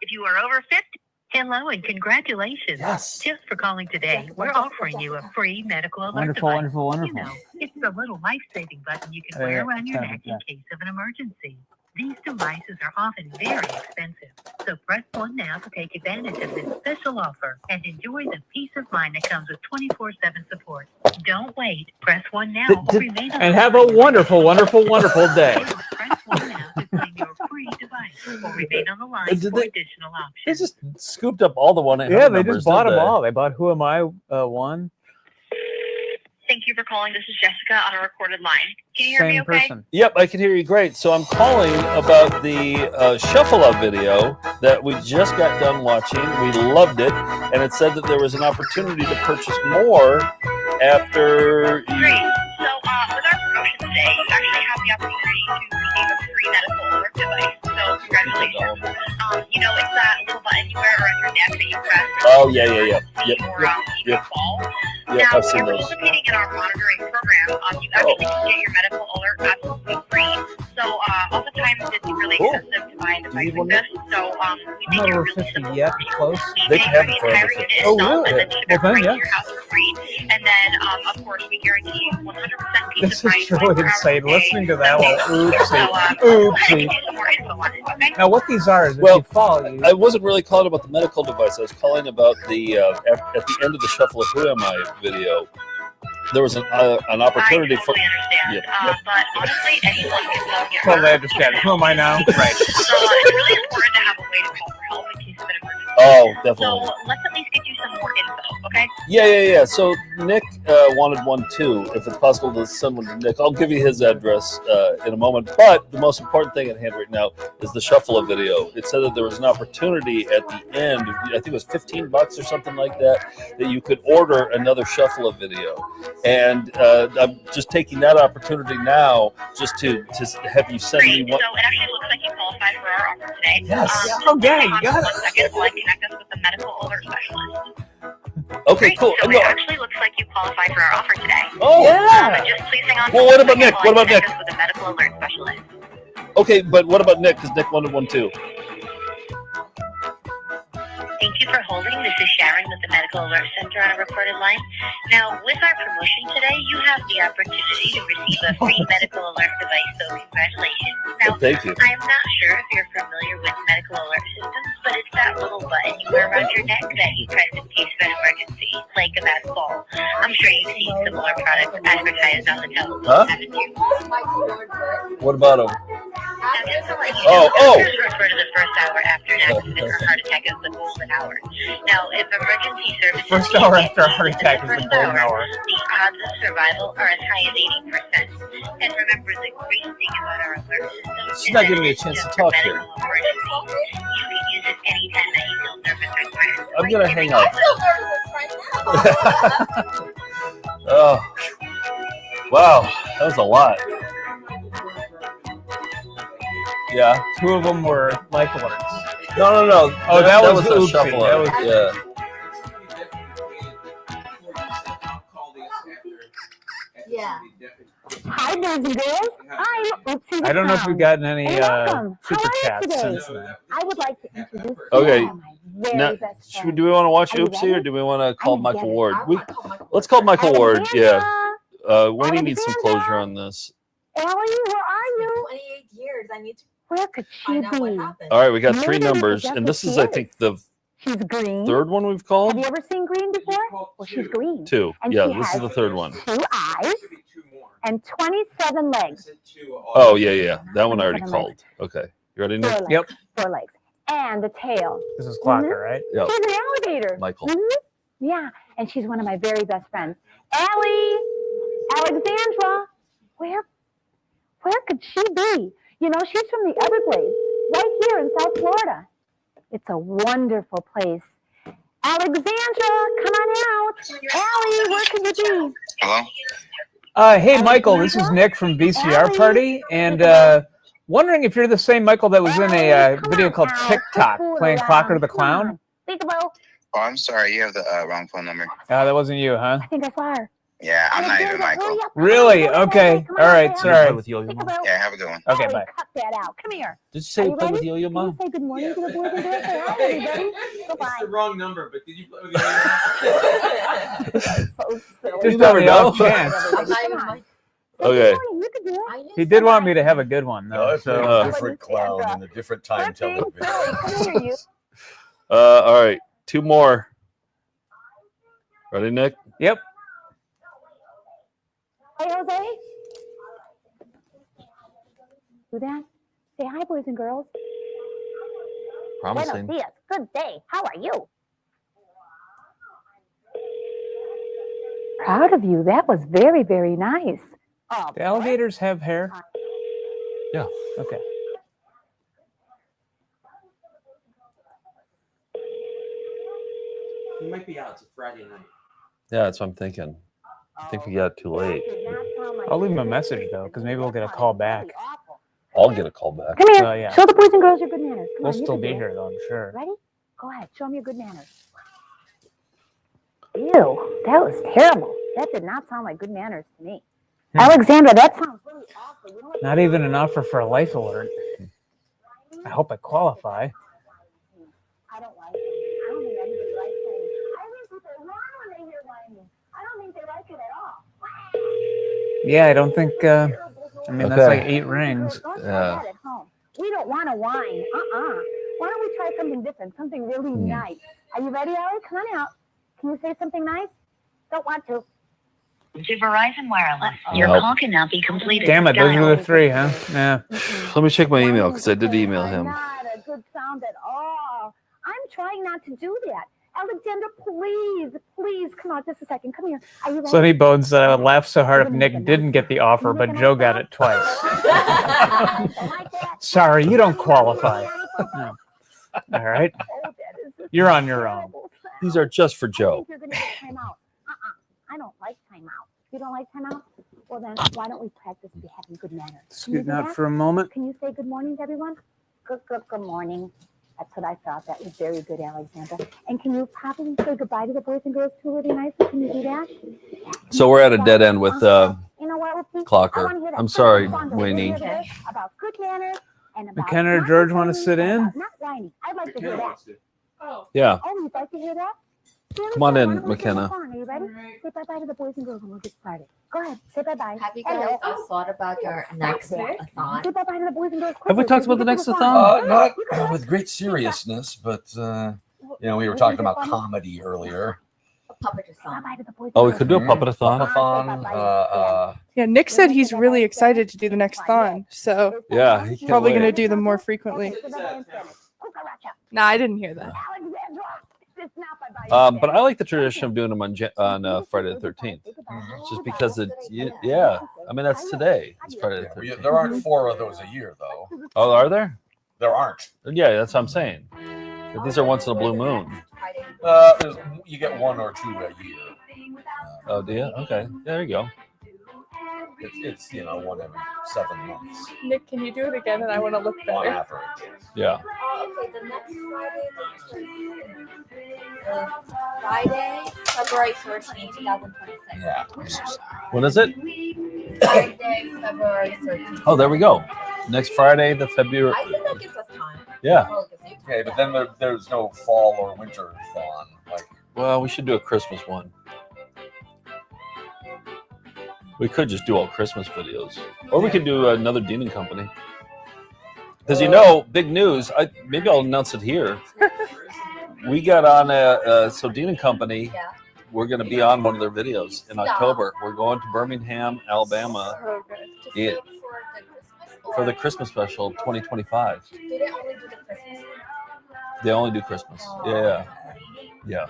If you are over 50, hello and congratulations. Yes. Just for calling today, we're offering you a free medical alert Wonderful, device. wonderful, wonderful. You know, it's a little life-saving button you can wear around your neck in case of an emergency. These devices are often very expensive, so press 1 now to take advantage of this special offer and enjoy the peace of mind that comes with 24/7 support. Don't wait. Press 1 now or remain on And the have a line. wonderful, wonderful, wonderful day. Press 1 now to claim your free device or remain on the line Did for they- additional options. They just scooped up all the 1-800 Yeah, they numbers, just bought didn't them they? all. They bought Who Am I one. Thank you for calling. This is Jessica on a recorded line. Can you hear me Same okay? person. Yep, I can hear you great. So I'm calling about the Shuffle-A video that we just got done watching. We loved it, and it said that there was an opportunity to purchase more after. Great. So with our promotion today, you actually have the opportunity to receive a free medical alert device. So congratulations. You know, it's that little button you wear around your neck that you press. Oh yeah. Yep. Yep. Fall. Yep. Now, I've when seen you're those. participating in our monitoring program, you actually can get your medical alert absolutely free. So oftentimes it's really Cool. expensive to buy a device like this. So we I'm make not it over really 50 simple. yet. Close. They can have it for Entire over unit 50. Oh, itself, really? and then ship Well, it then, right yeah. to your house for free. And then, of course, we guarantee you 100% peace This of mind. is really 24 hours insane. a day. Listening to that one. So, Oopsie. go ahead and Oopsie. get some more info on it, okay? Now, what these are is if Well, you fall, you I wasn't really calling about the medical device. I was calling about the at the end of the Shuffle of Who Am I video. There was an opportunity I totally understand. Yep. But honestly, anyone can go get totally hurt. understand. Who am I now? Right. So it's really important to have a way to call for help in case of an emergency. Oh, definitely. So let's at least get you some more info, okay? Yeah. So Nick wanted one too. If it's possible to send one to Nick, I'll give you his address in a moment. But the most important thing at hand right now is the Shuffle-A video. It said that there was an opportunity at the end. I think it was $15 or something like that you could order another Shuffle-A video. And I'm just taking that opportunity now just to have you send me Great. one. So it actually looks like you qualify for our offer today. Yes. Oh, yeah, you Hold on got it. 1 second while I connect us with the medical alert specialist. Okay, Great. cool. So No. it actually looks like you qualify for our offer today. Oh, But just please hang on. Well, for what 1 about second Nick? while What I about connect Nick? us with the medical alert specialist. Okay, but what about Nick? Because Nick wanted one too. Thank you for holding. This is Sharon with the Medical Alert Center on a recorded line. Now, with our promotion today, you have the opportunity to receive a free medical alert device, so congratulations. Now, Thank you. I'm not sure if you're familiar with medical alert systems, but it's that little button you wear around your neck that you press in case of an emergency, like a bad fall. I'm sure you've seen similar products advertised on the television, Huh? haven't you? What about him? Now, just to let you Oh, know, oh. doctors refer to the first hour after an accident or heart attack as the golden hour. Now, if emergency services First hour after a heart attack is the golden hour. the odds of survival are as high as 80%. And remember, the great thing about our alert system She's is not that giving me a it's chance to just for talk here. medical emergencies. You can use it anytime that you feel nervous or tired. I'm gonna hang I up. feel nervous right now. Oh, wow. That was a lot. Yeah. 2 of them were life alerts. No. Oh, that was a oopsie. shuffle. That was yeah. Yeah. Hi, boys and girls. I'm Oopsie the I don't know if Clown. we've gotten any And welcome. super How are you chats today? since then. I would like to introduce Okay. you to my very Now, best do friend. we want to watch Are you Oopsie ready? or do we want to call I'm Michael Dennis. Ward? Let's call Michael Ward. Yeah. Wayne needs some Alexandra. closure on this. Ellie, where are you? 28 years. I need to Where could she find out what be? happened. All right, we got 3 Maybe numbers, that's and what this she is, I is. think, the She's green. 3rd one we've called. Have you ever seen green before? Well, she's green. 2. And Yeah, she this is has the 3rd one. 2 eyes and 27 legs. Oh, yeah. That one I already 27 called. legs. Okay. You ready, 4 Nick? legs. Yep. 4 legs. And the tail. This is Clocker, right? Yep. She's an alligator. Michael. Yeah, and she's one of my very best friends. Allie, Alexandra, where could she be? You know, she's from the Everglades, right here in South Florida. It's a wonderful place. Alexandra, come on out. Allie, where could you be? Hello? Hey, Michael, this is Nick from VCR Party, and wondering if you're the same Michael that was in a video called TikTok playing Clocker the Clown. Peekaboo. Oh, I'm sorry. You have the wrong phone number. That wasn't you, huh? I think I saw her. Yeah, I'm not even Michael. Really? Okay. All right. Sorry. With Yo-Yo Mom. Yeah, have a good one. Okay, Allie, bye. cut that out. Come here. Did you say Are you you played with ready? Yo-Yo Can Mom? you say good morning to the boys and girls? Say hi, everybody. Goodbye. the wrong number, but did you play with Just on the off chance. I'm not even Mike. Okay. You could do it. He did want me to have a good one, though. So, a different clown in a different time television. Come here, you. All right. 2 more. Ready, Nick? Yep. Hey, Jose. Do that. Say hi, boys and girls. Promising. Buenos dias. Good day. How are you? Proud of you. That was very, very nice. Oh, do alligators have hair? Yeah. Okay. He might be out. It's a Friday night. Yeah, that's what I'm thinking. I think we got too late. I'll leave him a message, though, because maybe we'll get a call back. I'll get a call back. Come here. Yeah. Show the boys and girls your good manners. Come We'll on, you still can be do it. here, though, I'm sure. Ready? Go ahead. Show them your good manners. Ew, that was terrible. That did not sound like good manners to me. Alexandra, that sounds really awful. You know what? Not even an offer for a life alert. I hope I qualify. I don't like it. I don't think anybody likes it. I think people run when they hear whining. I don't think they like it at all. Yeah, I don't think. I mean, that's Okay. like 8 rings. Don't try Yeah. that at home. We don't want to whine. Why don't we try something different? Something really nice. Are you ready, Ellie? Come on out. Can you say something nice? Don't want to. To Verizon Wireless, your Nope. call cannot be completed. Damn it, those Dial are the 3, huh? Yeah. Let me check my email because I did email him. Not a good sound at all. I'm trying not to do that. Alexandra, please, come on, just a second. Come here. Are you ready? Sonny Bones said I would laugh so hard if Nick didn't get the offer, but Joe got it twice. Sorry, you don't qualify. No. All right. You're on your own. These are just for I Joe. think you're going to get timeout. I don't like timeout. You don't like timeout? Well, then why don't we practice having good manners? Can you Scooting do out that? for a moment. Can you say good morning to everyone? Good morning. That's what I thought. That was very good, Alexandra. And can you probably say goodbye to the boys and girls too really nicely? Can you do that? So we're at a dead end with You know what, Oopsie? I Clocker. wanna hear that I'm sorry, song that we Wayne. heard today about good manners and about McKenna or not George want to complaining sit in? and about not whining. I'd like to hear that. Yeah. Oh, you'd like to hear that? Come on in, Why don't we sing a McKenna. song? Are you ready? Say bye-bye to the boys and girls and we'll get started. Go ahead. Say bye-bye. Have you guys thought about your next thon? Say bye-bye to the boys and girls. Have we quickly, talked so about the we next can get thon? Not with great seriousness, but we were talking about comedy earlier. Bye-bye to the boys and Oh, we girls. could do a puppet-a-thon. Puppet-a-thon. Yeah, Nick said he's really excited to do the next thon, so Yeah, he can't probably wait. going to do them more frequently. Nah, I didn't hear that. But I like the tradition of doing them on Friday the 13th, just because yeah. I mean, that's today. It's Friday the 13th. There aren't 4 of those a year, though. Oh, are there? There aren't. Yeah, that's what I'm saying. But these are once in a blue moon. You get 1 or 2 a year. Oh, do you? Okay, there you go. It's one every 7 months Nick, can you do it again? And I want to look on better. average. Yeah. Okay, the next Friday, February 13th, 2026. Yeah. When is it? Friday, February 13th. Oh, there we go. Next Friday, the February. I think that gives us time. Yeah. Okay, but then there's no fall or winter thon. Like, Well, we should do a Christmas one. We could just do all Christmas videos, or we could do another Dean and Company. Because big news. Maybe I'll announce it here. We got on so Dean and Company. Yeah. We're going to be on one of their videos in October. We're going to Birmingham, Alabama, for the Christmas special 2025. Do they only do the Christmas? They only do Christmas. Yeah.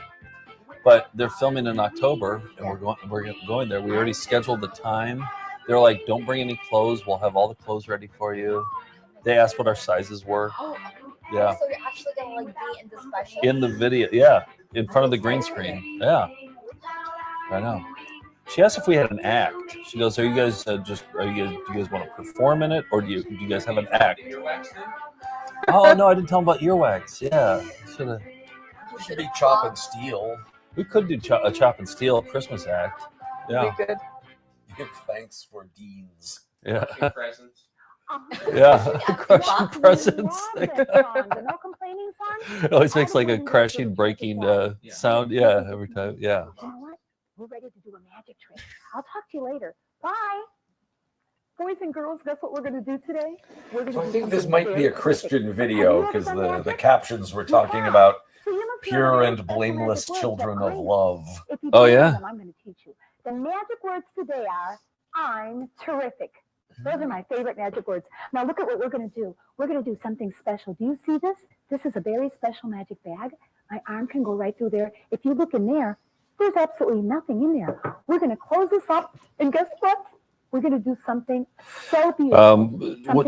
But they're filming in October, and we're going there. We already scheduled the time. They're like, don't bring any clothes. We'll have all the clothes ready for you. They asked what our sizes were. Yeah. So you're actually gonna be in the special? In the video, yeah, in front of the green screen. Yeah. I know. She asked if we had an act. She goes, "Are you guys do you guys want to perform in it, or do you guys have an act?" Oh no, I didn't tell them about earwax. Yeah, should be Chop and Steal. We could do a Chop and Steal Christmas act. Yeah. Be good. Give thanks for deeds. Yeah. Presents. Yeah. Crushing presents. No complaining fun? It always makes like a crashing, breaking sound. Yeah, every time. Yeah. You know what? We're ready to do a magic trick. I'll talk to you later. Bye. Boys and girls, guess what we're going to do today? So I think this might be a Christian video because the captions were talking about pure and blameless children of love. Oh yeah. I'm going to teach you. The magic words today are I'm terrific. Those are my favorite magic words. Now look at what we're going to do. We're going to do something special. Do you see this? This is a very special magic bag. My arm can go right through there. If you look in there, there's absolutely nothing in there. We're going to close this up, and guess what? We're going to do something so beautiful.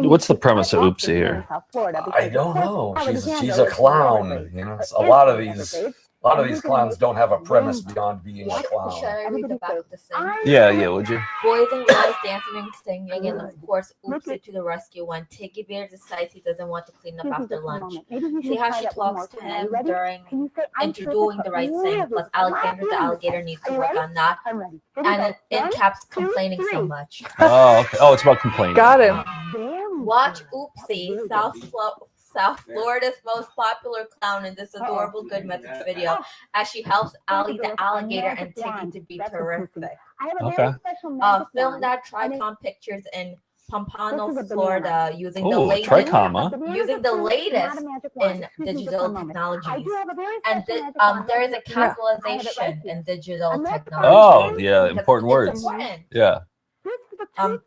What's the premise of Oopsie here? I don't know. She's a clown. A lot of these clowns don't have a premise beyond being a clown. Should I read the back of the thing? Yeah, would you? Boys and girls dancing and singing, and of course, Oopsie to the rescue when Tiggy Bear decides he doesn't want to clean up after lunch. See how she talks to him during into doing the right thing. Plus, Alexander the alligator needs to work on that. And in caps, complaining so much. Oh, okay. Oh, it's about complaining. Got him. Watch Oopsie, South Florida's most popular clown in this adorable good message video as she helps Allie the alligator and Tiggy to be terrific. Okay. Film that Tricom pictures in Pompano, Florida using the latest in digital technologies. And there is a capitalization in digital technology. Oh, yeah, important words. Yeah.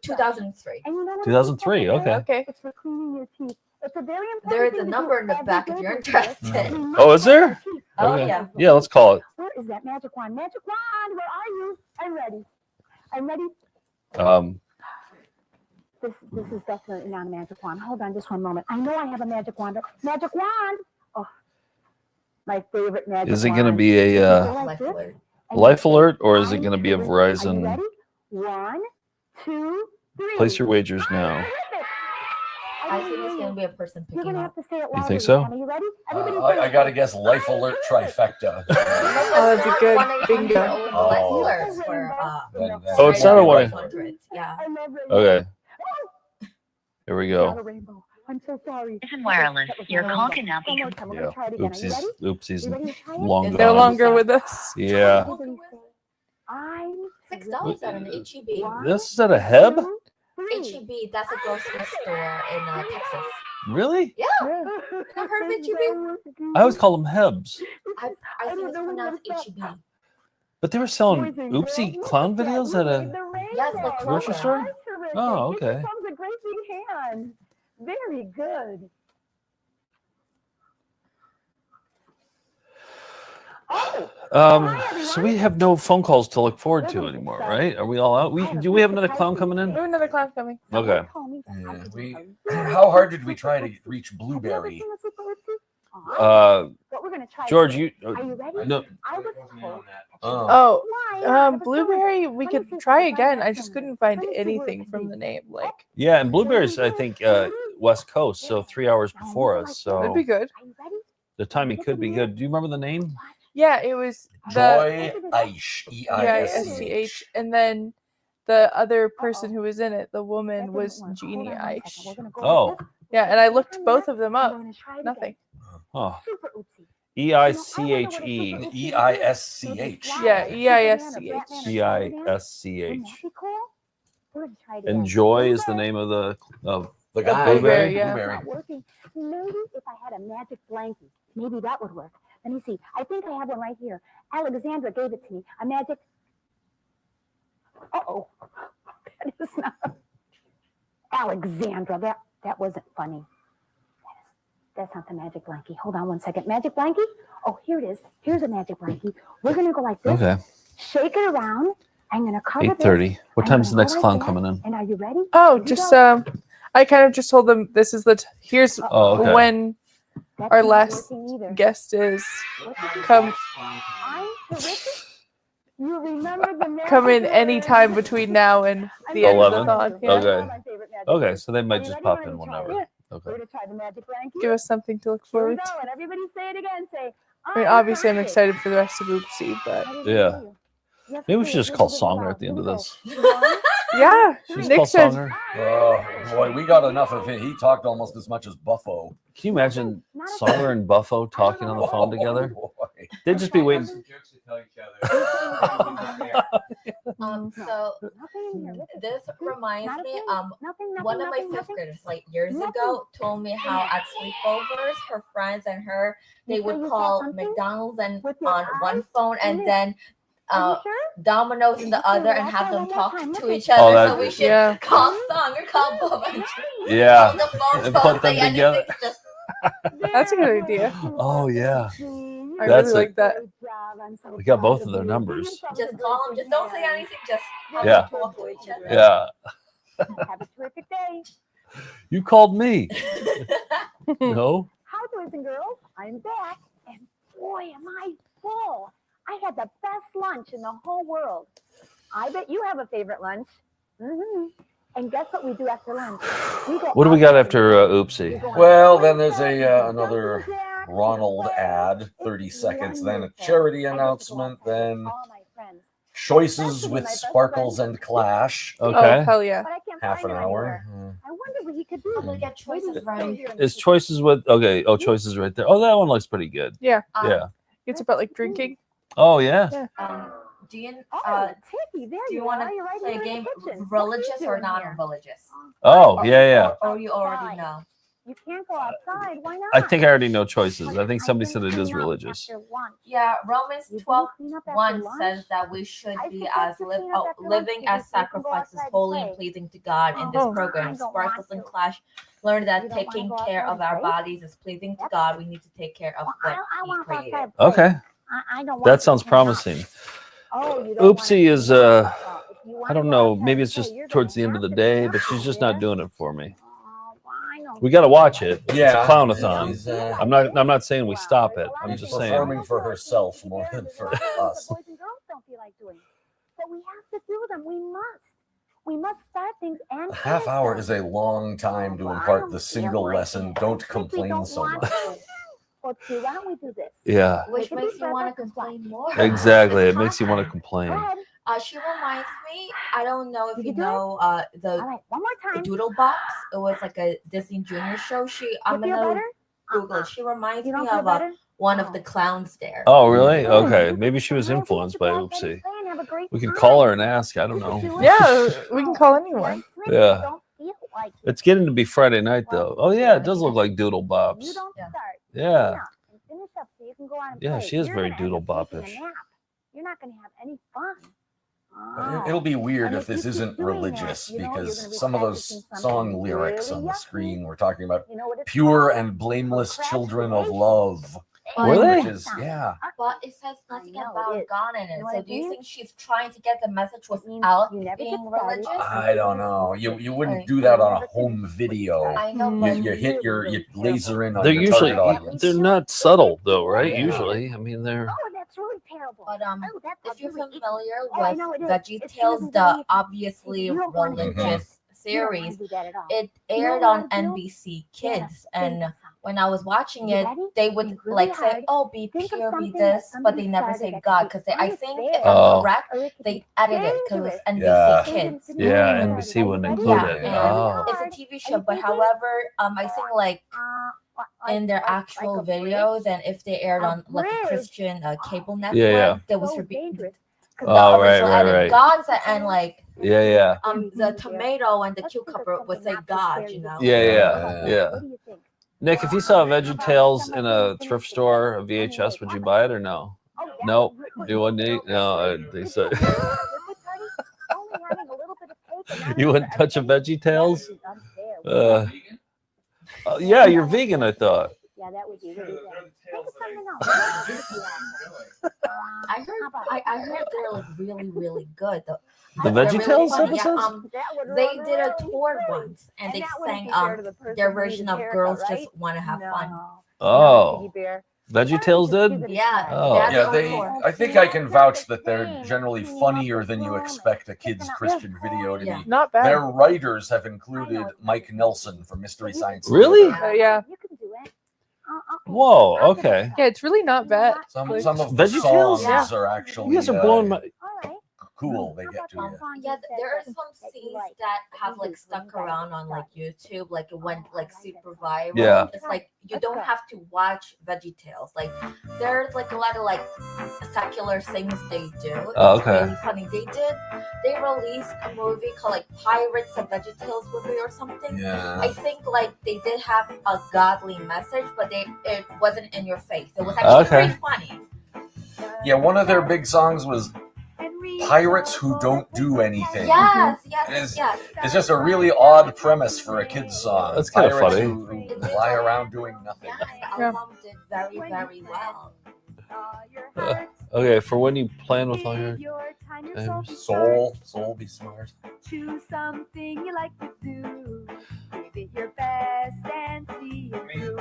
2003. 2003. Okay. It's for cleaning your teeth. It's a very important There is a number in the back if you're interested. Oh, is there? Oh, Okay. yeah. Yeah, let's call it. Where is that magic wand? Magic wand, where are you? I'm ready. I'm ready. This is definitely not a magic wand. Hold on just one moment. I know I have a magic wand. Magic wand! Oh, my favorite magic wand. Is it going to be a life alert, or is it going to be a Verizon? Ready? 1, 2, 3. Place your wagers now. I think it's going to be a person picking up. You think so? Are you ready? I got to guess life alert trifecta. Oh, that's a good bingo. Oh, it's not a one. Yeah. Okay. Here we go. I'm so sorry. Listen, wireless. Your call can now be. Yeah. Oopsie's long gone. No longer with us. Yeah. $6 at an HEB. This is at a Heb? HEB, that's a grocery store in Texas. Really? Yeah. I've heard of HEB. I always call them Hebs. I think it's pronounced HEB. But they were selling Oopsie clown videos at a grocery store? Oh, okay. That was a great big hand. Very good. So we have no phone calls to look forward to anymore, right? Are we all out? Do we have another clown coming in? We have another clown coming. Okay. Yeah, how hard did we try to reach Blueberry? George, What we're gonna try. George, you Are you ready? no. I was told Oh, blueberry. We could try again. I just couldn't find anything from the name. Like, Yeah, and Blueberry's, I think, West Coast, so 3 hours before us. So that'd be good. the timing could be good. Do you remember the name? Yeah, it was Joy Eish, E-I-S-C-H, and then the other person who was in it, the woman, was Jeannie Eish. Oh. Yeah, and I looked both of them up. Nothing. Oh. E-I-C-H-E. E-I-S-C-H. Yeah, E-I-S-C-H. E-I-S-C-H. And Joy is the name of the guy. Blueberry, yeah. Blueberry. Working. Maybe if I had a magic blankie, maybe that would work. Let me see. I think I have one right here. Alexandra gave it to me. A magic. Uh-oh. That is not. Alexandra, that wasn't funny. That's not the magic blankie. Hold on one second. Magic blankie? Oh, here it is. Here's a magic blankie. We're going to go like this. Okay. Shake it around. I'm going to cover 8:30. What time's the next clown coming in? And are you ready? Oh, just I kind of just told them this is here's okay. when our last guest is. Come in any time between now and the end of the 11. thon. Yeah. Okay. Okay, so they might just pop in whenever. Okay. Give us something to look forward to. And everybody say it again. Say, I mean, obviously, I'm excited for the rest of Oopsie, but Yeah. Maybe we should just call Songer at the end of this. yeah, Just Nick call said. Songer. Oh boy, we got enough of him. He talked almost as much as Buffo. Can you imagine Songer and Buffo talking on the phone together? They'd just be waiting. So this reminds me, one of my fifth graders, like years ago, told me how at sleepovers, her friends and her, they would call McDonald's and on one phone and then Domino's in the other and have them talk to each other. that- So we should call Song or call Bubba and Yeah. on the phone, And don't put them say anything, together. just That's a good idea. Oh yeah. I That's really it. like that. We got both of their numbers. just call them. Just don't say anything. Just have Yeah. them talk to each other. Yeah. Have a terrific day. You called me. No. Hi, boys and girls. I'm back. And boy, am I full. I had the best lunch in the whole world. I bet you have a favorite lunch. And guess what we do after lunch? What do we got after Oopsie? Well, then there's another Ronald ad, 30 seconds, then a charity announcement, then choices with Sparkles and Clash. Oh Okay. hell yeah! Half an hour. I wonder what he could do. We got choices right. Is choices with okay? Oh, choices right there. Oh, that one looks pretty good. Yeah. Yeah. It's about like drinking. Oh yeah. Do you Ticky, there do you want to play a game religious or non-religious? Oh yeah. Or you already know? You can't go outside. Why not? I think I already know choices. I think somebody said it is religious. Yeah, Romans 12:1 says that we should be living as sacrifices, holy and pleasing to God. In this program, Sparkles and Clash learn that taking care of our bodies is pleasing to God. We need to take care of what He created. Okay. That sounds promising. Oopsie is I don't know, maybe it's just towards the end of the day, but she's just not doing it for me. We got to watch it. Yeah. It's a Clown-A-Thon. I'm not saying we stop it. I'm just saying. Performing for herself more than for us. Boys and girls don't feel like doing. But we have to do them. We must. We must start things and A half hour is a long time to impart the single lesson. Don't complain so much. Why don't we do this? Yeah. Which makes you want to complain more. Exactly. It makes you want to complain. She reminds me, I don't know if you do know the One more time. Doodle Box. It was like a Disney Junior show. I'm feel gonna better? Google it. She reminds me You don't feel of better? one of the clowns there. Oh, really? Okay. Maybe she was influenced by Oopsie. We could call her and ask. I don't know. Yeah, we can call anyone. Yeah. It's getting to be Friday night, though. Oh, yeah. It does look like Doodle Bops. Yeah. Yeah, she is very Doodle Bop-ish. You're not going to have any fun. It'll be weird if this isn't religious because some of those song lyrics on the screen were talking about pure and blameless children of love. Were they? Which is, yeah. But it says nothing about God in it. So do you think she's trying to get the message without being religious? I don't know. You wouldn't do that on a home video. I know, You laser in on They're your usually target audience. they're not subtle though, right? Usually, I mean they're. Oh, that's really terrible. But Oh, that's if you're really icky. familiar Oh, I with know it is. Veggie It's Tales, really the icky. obviously You don't wanna do that. religious You don't wanna series, do that at all. it You know aired what on I do? NBC Yeah, Kids, think and of when I was watching You it, ready? they would Think really like say, hard. "Oh, be Think of pure, be something that this," but somebody they never started say that God could because be I think if unfair, I'm correct, or it could they be edited it because it was dangerous. NBC Yeah. Kids. Yeah, NBC wouldn't include Yeah, it. and Oh. it's a TV show, but however, I think like in their actual videos, and if they aired on like a Christian cable network, yeah. there was So the dangerous. Oh, right, original right, edit right. gods and like Yeah. the tomato and the cucumber would say God, you know. Yeah. Nick, if you saw Veggie Tales in a thrift store, a VHS, would you buy it or no? No, you wouldn't eat. No, they said you wouldn't touch a Veggie Tales. Yeah, you're vegan. I thought. Yeah, that would be really good. Think of something else. I heard they're like really good. The Veggie Tales funny. episodes? They did a tour once, and they sang their version of "Girls Just Want to Have Fun." Oh, Veggie Tales did? Yeah. Oh. Yeah, I think I can vouch that they're generally funnier than you expect a kid's Christian video to be. Not bad. Their writers have included Mike Nelson from Mystery Science Really? Theater. Yeah. Whoa. Okay. Yeah, it's really not bad. Some Like- of the Veggie Tales? songs are actually You guys are blowing my. cool. They get to you. Yeah, there are some scenes that have like stuck around on like YouTube, like it went like super viral. Yeah. It's like you don't have to watch Veggie Tales. Like there's like a lot of like secular things they do. Oh, It's okay. really funny. They released a movie called like Pirates of Veggie Tales movie or something. Yeah. I think like they did have a godly message, but it wasn't in your face. It was actually Okay. pretty funny. Yeah, one of their big songs was Pirates Who Don't Do Anything. Yes. It's just a really odd premise for a kid's song. That's kinda Pirates funny. Who lie around doing nothing. The album did very well. Okay, for when you plan with all your Soul, be smart. Choose something you like to do. Give it your best and see it through.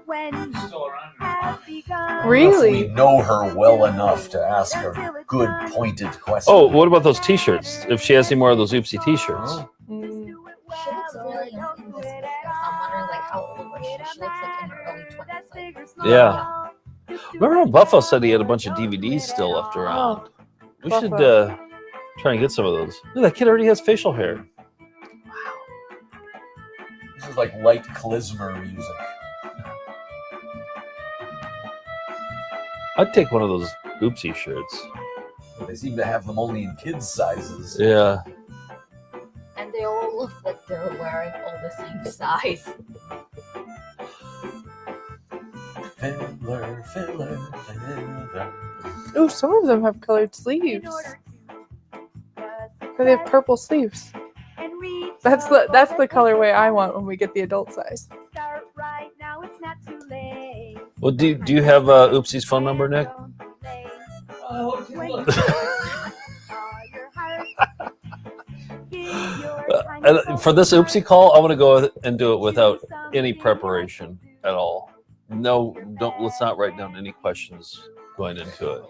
When you have begun. We know her well enough to ask her good, pointed questions. Oh, what about those T-shirts? If she has any more of those Oopsie T-shirts. She looks really young in this video. I'm wondering like how old was she? She looks like in her early 20s. Like, Yeah. Remember when Buffo said he had a bunch of DVDs still left around? We should try and get some of those. Look, that kid already has facial hair. This is like light klezmer music. I'd take one of those Oopsie shirts. They seem to have them only in kids' sizes. Yeah. And they all look like they're wearing all the same size. Filler. Oh, some of them have colored sleeves. Or they have purple sleeves. That's the colorway I want when we get the adult size. Well, do you have Oopsie's phone number, Nick? And for this Oopsie call, I want to go and do it without any preparation at all. No, let's not write down any questions going into it.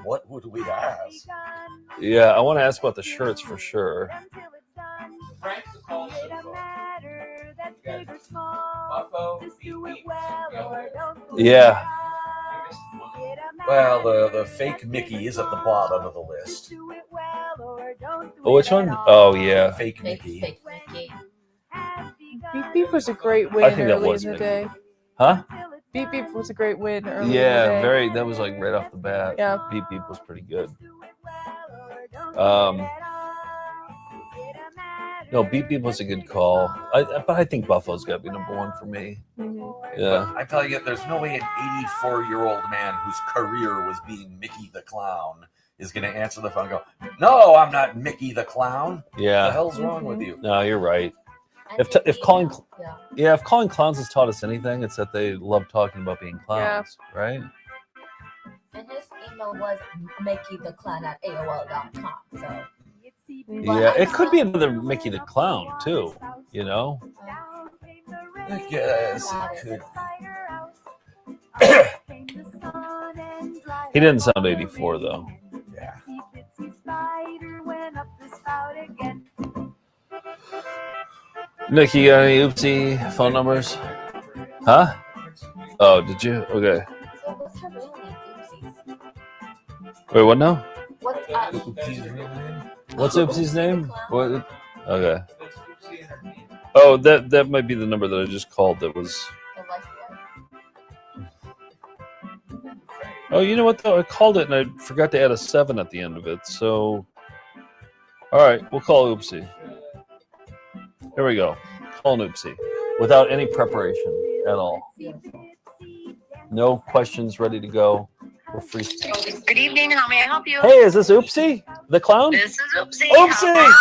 What would we ask? Yeah, I want to ask about the shirts for sure. Yeah. Well, the fake Mickey is at the bottom of the list. Oh, which one? Oh, yeah. Fake Mickey. Beep Beep was a great I win think that early was in the Mickey. day. Huh? Beep Beep was a great win early in the Yeah, day. that was like right off the bat. Yeah. Beep Beep was pretty good. No, Beep Beep was a good call. But I think Buffalo's got to be number one for me. Yeah. I tell you, there's no way an 84-year-old man whose career was being Mickey the Clown is going to answer the phone and go, "No, I'm not Mickey the Clown." Yeah. What the hell's wrong with you? No, you're right. If calling clowns has taught us anything, it's that they love talking about being clowns, right? And his email was mickeytheclown@aol.com. So Yeah, it could be another Mickey the Clown too. You know. I guess it could. He didn't sound 84 though. Yeah. Nick, you got any oopsie phone numbers? Huh? Oh, did you? Okay. So what's her real name? Oopsies. Wait, what now? What? What's Oopsie's name? What? Okay. Oh, that might be the number that I just called. That was. Oh, you know what though? I called it and I forgot to add a 7 at the end of it. So, all right, we'll call Oopsie. Here we go. Call an Oopsie without any preparation at all. No questions, ready to go. We're free. Good evening. How may I help you? Hey, is this Oopsie, the clown? This is Oopsie. Oopsie!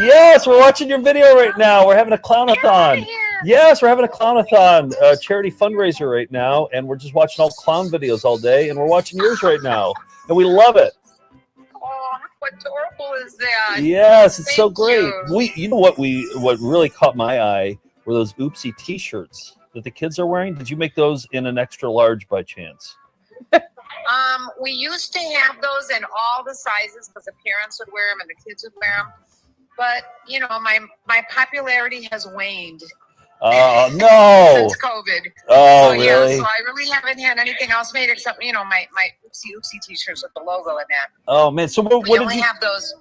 Yes, we're watching your video right now. We're having a Clown-A-Thon. Yes, we're having a Clown-A-Thon charity fundraiser right now, and we're just watching all clown videos all day, and we're watching yours right now, and we love it. Oh, how adorable is that? Yes, it's so Thank great. you. You know what really caught my eye were those Oopsie T-shirts that the kids are wearing. Did you make those in an extra large by chance? We used to have those in all the sizes because the parents would wear them and the kids would wear them. But, you know, my popularity has waned. Oh, no. Since COVID. Oh, so, really? Yeah, so I really haven't had anything else made except, you know, my Oopsie T-shirts with the logo in that. Oh, man. So what We did only you... have those.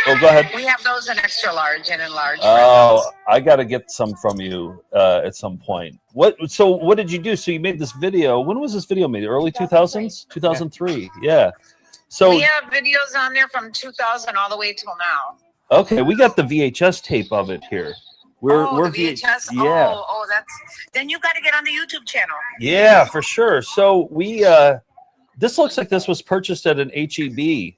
Oh, go ahead. We have those in extra large and enlarged. Oh, I got to get some from you at some point. So what did you do? So you made this video. When was this video made? Early 2000s? 2003. Yeah. So we have videos on there from 2000 all the way till now. okay, we got the VHS tape of it here. We're the VHS. Yeah. Oh, that's. Then you got to get on the YouTube channel. Yeah, for sure. So we this looks like this was purchased at an HEB.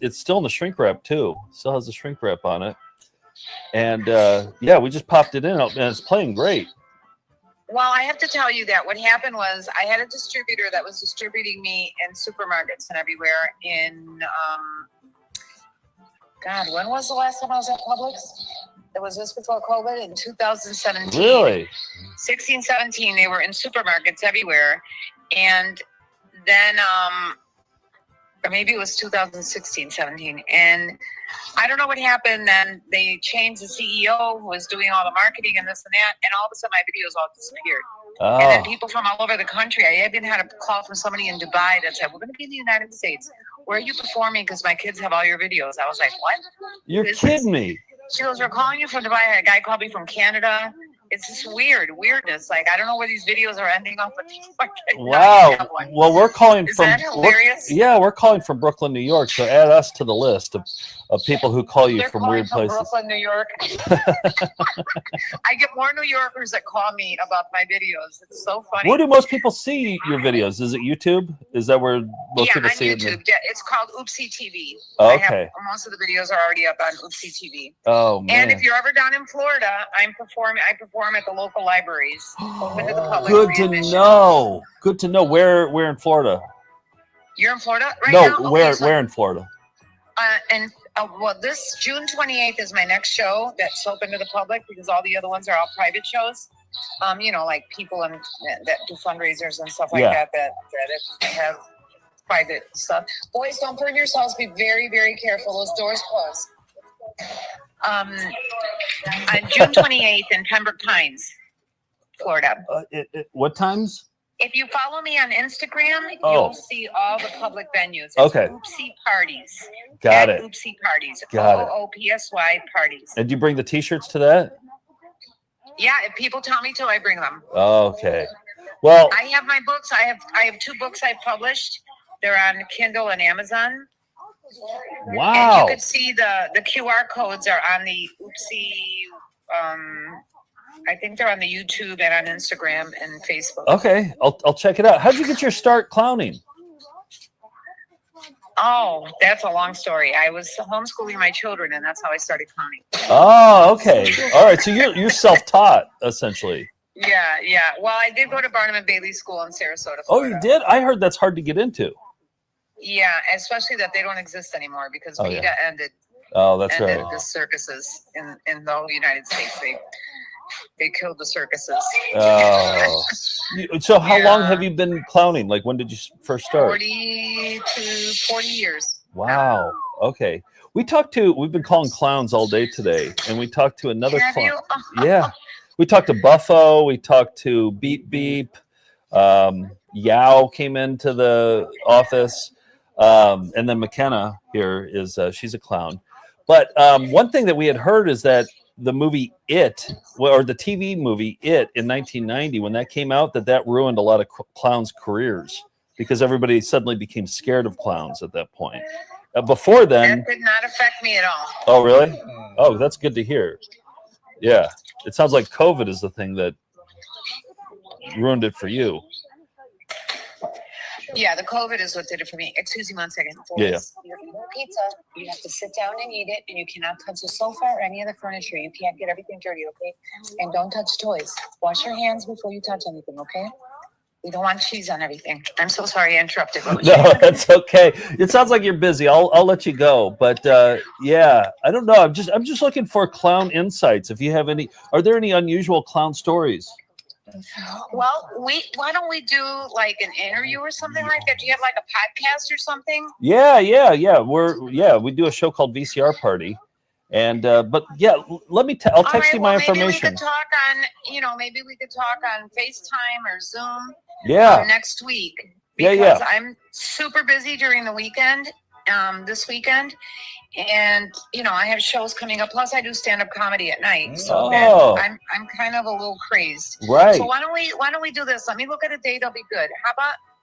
It's still in the shrink wrap too. Still has the shrink wrap on it. And yeah, we just popped it in and it's playing great. Well, I have to tell you that what happened was I had a distributor that was distributing me in supermarkets and everywhere in God, when was the last time I was at Publix? It was just before COVID in 2017. Really? 16, 17, they were in supermarkets everywhere. And then or maybe it was 2016, 17. And I don't know what happened. Then they changed the CEO who was doing all the marketing and this and that. And all of a sudden my videos all disappeared. Oh. And then people from all over the country. I even had a call from somebody in Dubai that said, we're going to be in the United States. Where are you performing? Because my kids have all your videos. I was like, what? You're kidding me. She goes, we're calling you from Dubai. I had a guy called me from Canada. It's just weirdness. Like, I don't know where these videos are ending up, but Wow. Well, we're calling Is from that hilarious? we're calling from Brooklyn, New York. So add us to the list of people who call you They're from calling weird from places. Brooklyn, New York. I get more New Yorkers that call me about my videos. It's so funny. Where do most people see your videos? Is it YouTube? Is that where most people on see it? YouTube. Yeah, it's called Oopsie TV. Oh, I okay. have, most of the videos are already up on Oopsie TV. Oh man. And if you're ever down in Florida, I perform at the local libraries. Open to the public. Good free to admission. know. Good to know. Where in Florida? You're in Florida right now? No, Okay, where in Florida? Well, this June 28th is my next show that's open to the public because all the other ones are all private shows. You know, like people that do fundraisers and stuff like Yeah. that have private stuff. Boys, don't burn yourselves. Be very, very careful. Those doors close. On June 28th in Pembroke Pines, Florida. What times? If you follow me on Instagram, Oh. you'll see all the public venues. It's Okay. Oopsie Parties. Got At it. Oopsie Parties. Got it. OOPSY Parties. And do you bring the T-shirts to that? Yeah, if people tell me to, I bring them. Okay. Well, I have my books. I have 2 books I've published. They're on Kindle and Amazon. wow. And you could see the QR codes are on the Oopsie. I think they're on the YouTube and on Instagram and Facebook. Okay, I'll check it out. How'd you get your start clowning? Oh, that's a long story. I was homeschooling my children, and that's how I started clowning. Oh, okay. All right. So you're self-taught essentially. Yeah. Well, I did go to Barnum and Bailey School in Sarasota, Oh, Florida. you did? I heard that's hard to get into. Yeah, especially that they don't exist anymore because Oh, yeah. PETA ended Oh, that's right. the circuses in the whole United States. they killed the circuses. Oh. So how long have you been clowning? Like when did you first start? 40 years. Wow. Okay. We've been calling clowns all day today, and we talked to another Have clown. you? Yeah. We talked to Buffo. We talked to Beep Beep. Yao came into the office. And then McKenna here is, she's a clown. But one thing that we had heard is that the movie It, or the TV movie It in 1990, when that came out, that ruined a lot of clowns' careers because everybody suddenly became scared of clowns at that point. Before then... That did not affect me at all. Oh, really? Oh, that's good to hear. Yeah. It sounds like COVID is the thing that ruined it for you. Yeah, the COVID is what did it for me. Excuse me 1 second. Yeah. Pizza, you have to sit down and eat it, and you cannot touch the sofa or any of the furniture. You can't get everything dirty, okay? And don't touch toys. Wash your hands before you touch anything, okay? We don't want cheese on everything. I'm so sorry I interrupted. No, that's okay. It sounds like you're busy. I'll let you go. But yeah, I don't know. I'm just looking for clown insights. If you have any, are there any unusual clown stories? Well, why don't we do like an interview or something like that? Do you have like a podcast or something? Yeah. We do a show called VCR Party, and but yeah, I'll text you my information. Maybe we could talk on, maybe we could talk on FaceTime or Zoom. Yeah. Next week. Yeah. Because I'm super busy during the weekend, this weekend. And I have shows coming up. Plus, I do stand-up comedy at night, so that I'm kind of a little crazed. Right. So why don't we do this? Let me look at a date. That'll be good.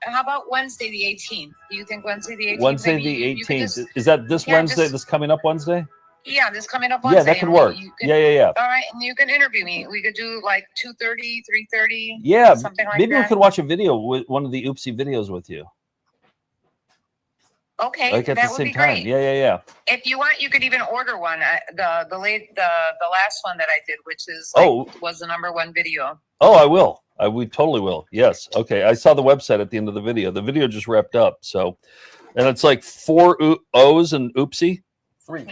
How about Wednesday the 18th? Do you think Wednesday the 18th? Wednesday the 18th. Is that this Wednesday? This coming up Wednesday? Yeah, this coming up Wednesday. Yeah, that could work. Yeah. All right, and you can interview me. We could do like 2:30, 3:30. Yeah, something like maybe that. we could watch a video with one of the Oopsie videos with you. Okay, like at that the would same be time. great. Yeah. If you want, you could even order one. The last one that I did, which is was the #1 video. Oh, I will. We totally will. Yes. Okay. I saw the website at the end of the video. The video just wrapped up. So, and it's like 4 O's and Oopsie. 3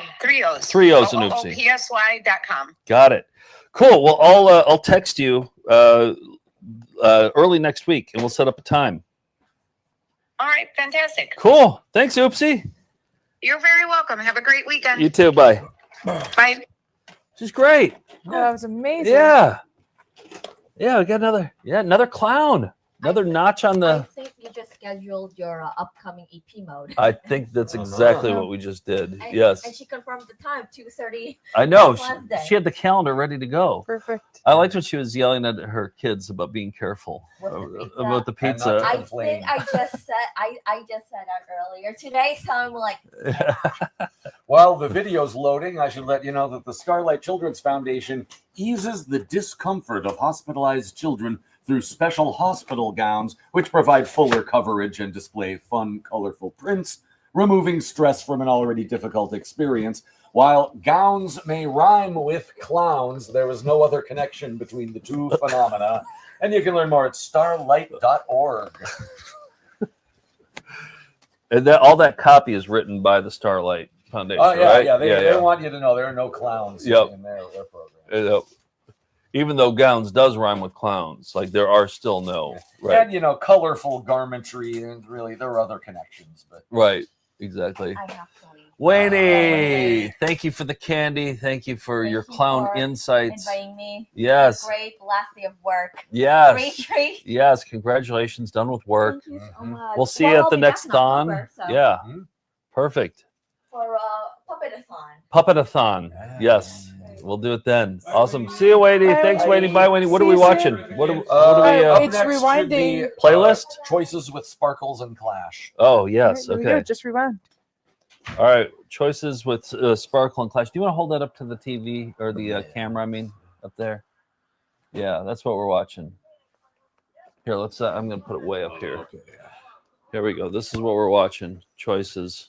O's. 3 O's and Oopsie. OOPSY.com. Got it. Cool. Well, I'll text you early next week, and we'll set up a time. All right. Fantastic. Cool. Thanks, Oopsie. You're very welcome. Have a great weekend. You too. Bye. Bye. She's great. That was amazing. Yeah. Yeah, we got another clown. Another notch on the... I think you just scheduled your upcoming EP mode. I think that's exactly what we just did. And, yes. And she confirmed the time, 2:30. I know. Wednesday. She had the calendar ready to go. Perfect. I liked when she was yelling at her kids about being careful about the pizza. I think I just said that earlier today, so I'm like... While the video's loading, I should let you know that the Starlight Children's Foundation eases the discomfort of hospitalized children through special hospital gowns, which provide fuller coverage and display fun, colorful prints, removing stress from an already difficult experience. While gowns may rhyme with clowns, there is no other connection between the two phenomena. And you can learn more at starlight.org. And all that copy is written by the Starlight Foundation. Oh, yeah, right? yeah. They want you to know there are no clowns in their program. Yep. Even though gowns does rhyme with clowns, like there are still no. Right. And, colorful garmentry, and really there are other connections. But right, exactly. Wayne, thank you for the candy. Thank you for your clown insights. Inviting me. Yes. Great last day of work. Yes. Great treat. Yes. Congratulations. Done with work. Thank you so much. We'll see you at the next thon. So. Yeah. Perfect. For Puppet-A-Thon. Puppet-A-Thon. Yes. We'll do it then. Awesome. See you, Wadey. Thanks, Wadey. Bye, Wadey. What are we watching? What do we? It's rewinding. Playlist. Choices with Sparkles and Clash. Oh yes. Right, here we Okay. go. Just rewind. All right. Choices with Sparkle and Clash. Do you want to hold that up to the TV or the camera? I mean, up there. Yeah, that's what we're watching. Here, let's. I'm gonna put it way up here. Here we go. This is what we're watching. Choices.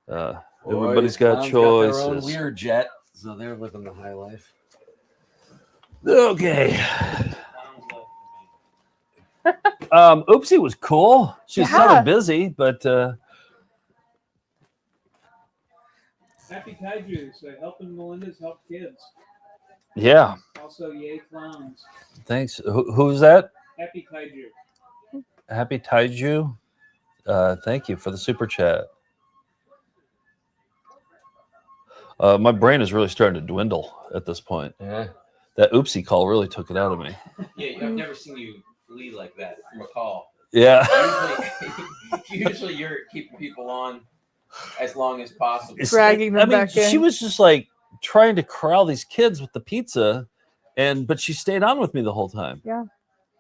Everybody's got choices. Got their own weird jet. So they're living the high life. Okay. Oopsie was cool. She was kind of busy, but Happy Kaiju, so helping Melinda's help kids. yeah. Also, yay clowns. Thanks. Who's that? Happy Kaiju. Happy Taiju. Thank you for the super chat. My brain is really starting to dwindle at this point. Yeah. That oopsie call really took it out of me. Yeah, I've never seen you flee like that from a call. Yeah. Usually you're keeping people on as long as possible. Dragging them back in. She was just like trying to corral these kids with the pizza, but she stayed on with me the whole time. Yeah.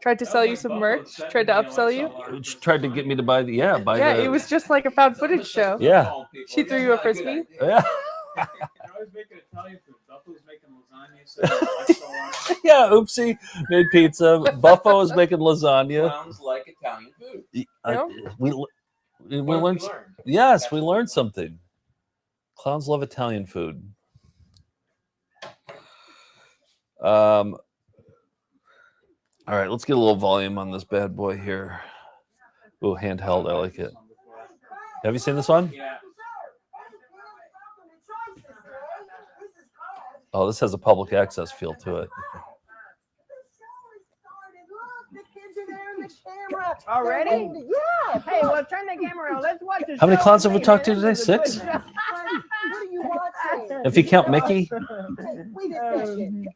Tried to sell you some merch. Tried to upsell you. She tried to get me to buy the it was just like a found footage show. Yeah. She threw you a frisbee. Yeah. I was making Italian food. Buffalo's making lasagna. Yeah, oopsie made pizza. Buffo is making lasagna. Clowns like Italian food. We learned. Yes, we learned something. Clowns love Italian food. All right, let's get a little volume on this bad boy here. Oh, handheld, I like it. Have you seen this one? Yeah. Oh, this has a public access feel to it. Already? Yeah. Hey, well, turn the camera on. Let's watch the How many show. clowns have we talked to today? 6? What are you watching? If you count Mickey. Wait a second.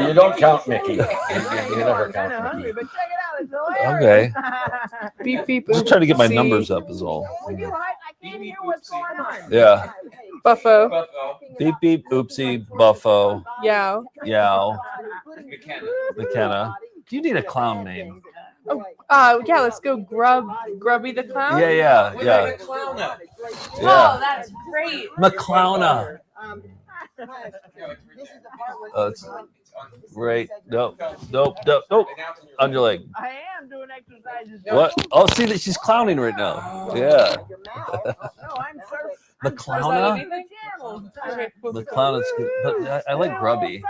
You don't count Mickey. You never count Mickey. Hungry, but check it out. It's hilarious. Okay. Beep beep. Just trying to get my oopsie. numbers up is all. I can't hear what's going on. Yeah. Buffo. Beep beep oopsie buffo. Yow. Yow. McKenna. McKenna. Do you need a clown name? Yeah, let's go Grubby the Clown. Yeah. Oh, that's great. McClowna. It's great. Nope. On your leg. I am doing exercises. What? Oh, see that she's clowning right now. Yeah. I'm McClowna? McClowna's good. But I like Grubby.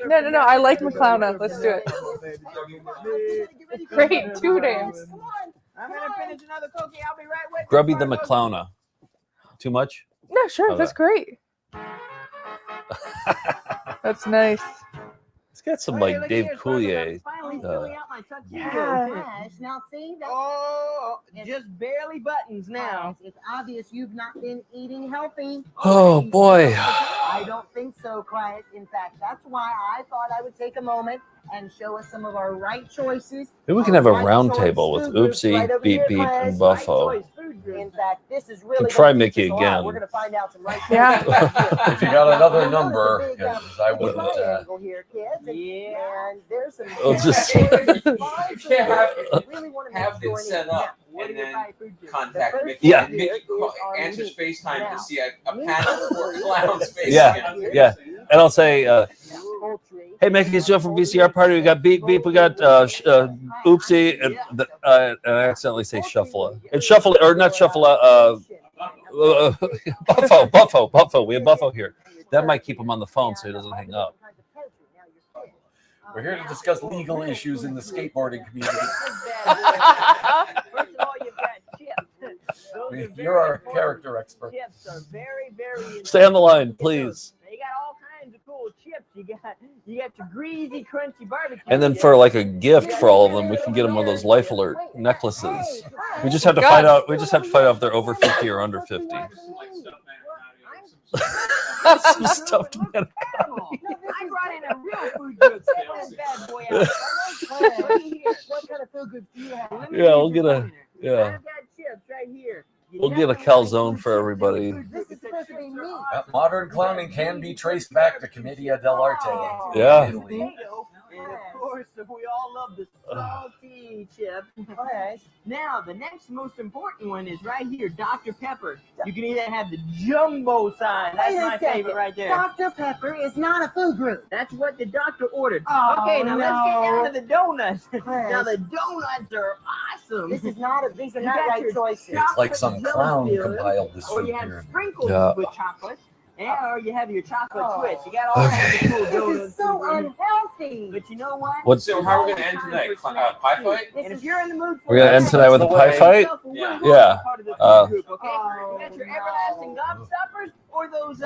No. I like McClowna. Let's do it. Great. 2 names. I'm gonna finish another cookie. I'll be right with you. Grubby the McClowna. Too much? No, sure. Okay. That's great. That's nice. It's got some like Dave Coulier. Yeah. Now see that? Oh, just barely buttons now. It's obvious you've not been eating healthy. Oh boy. I don't think so, Quiet. In fact, that's why I thought I would take a moment and show us some of our right choices. Maybe we can have a round table with Oopsie, Beep Beep, and Buffo. In fact, this is really try Mickey again. We're gonna find out some right If you got another number, because I wouldn't. Here, kids. And there's some. I'll just Have it set up and then contact Mickey. Yeah. And Mickey answers FaceTime to see a panel for clowns facing Yeah. him. Yeah. And I'll say, hey, Mickey, it's Joe from VCR Party. We got Beep Beep. We got Oopsie. And I accidentally say Shuffle. And Shuffle, or not Shuffle, Buffo. We have Buffo here. That might keep him on the phone so he doesn't hang up. We're here to discuss legal issues in the skateboarding community. First of all, you've got chips. You're our character expert. Chips are very, very. Stay on the line, please. You got all kinds of cool chips. You got your greasy, crunchy barbecue. And then for like a gift for all of them, we can get them one of those Life Alert necklaces. We just have to find out. We just have to find out if they're over 50 or under 50. Some stuffed manicotti. I brought in a real food good bad boy out. What kind of food goods do you have? Yeah, we'll get a I've got chips right here. We'll get a calzone for everybody. This is supposed to be me. Modern clowning can be traced back to Commedia dell'arte. Yeah. And of course, we all love the salty chip. Okay. Now, the next most important one is right here, Dr. Pepper. You can either have the jumbo size. That's my favorite right there. Dr. Pepper is not a food group. That's what the doctor ordered. Okay, now let's get down to the donuts. Now, the donuts are awesome. These are not right choices. It's like some clown compiled this Or food you have pyramid. sprinkles Yeah. with chocolate. Or you have your chocolate twist. You got all kinds of cool donuts. This is so unhealthy. But you know what? So how are we going to end tonight? Pie fight? And if you're in the mood for We're gonna end tonight with a pie fight. Yeah. You got your everlasting gobstoppers, Or those.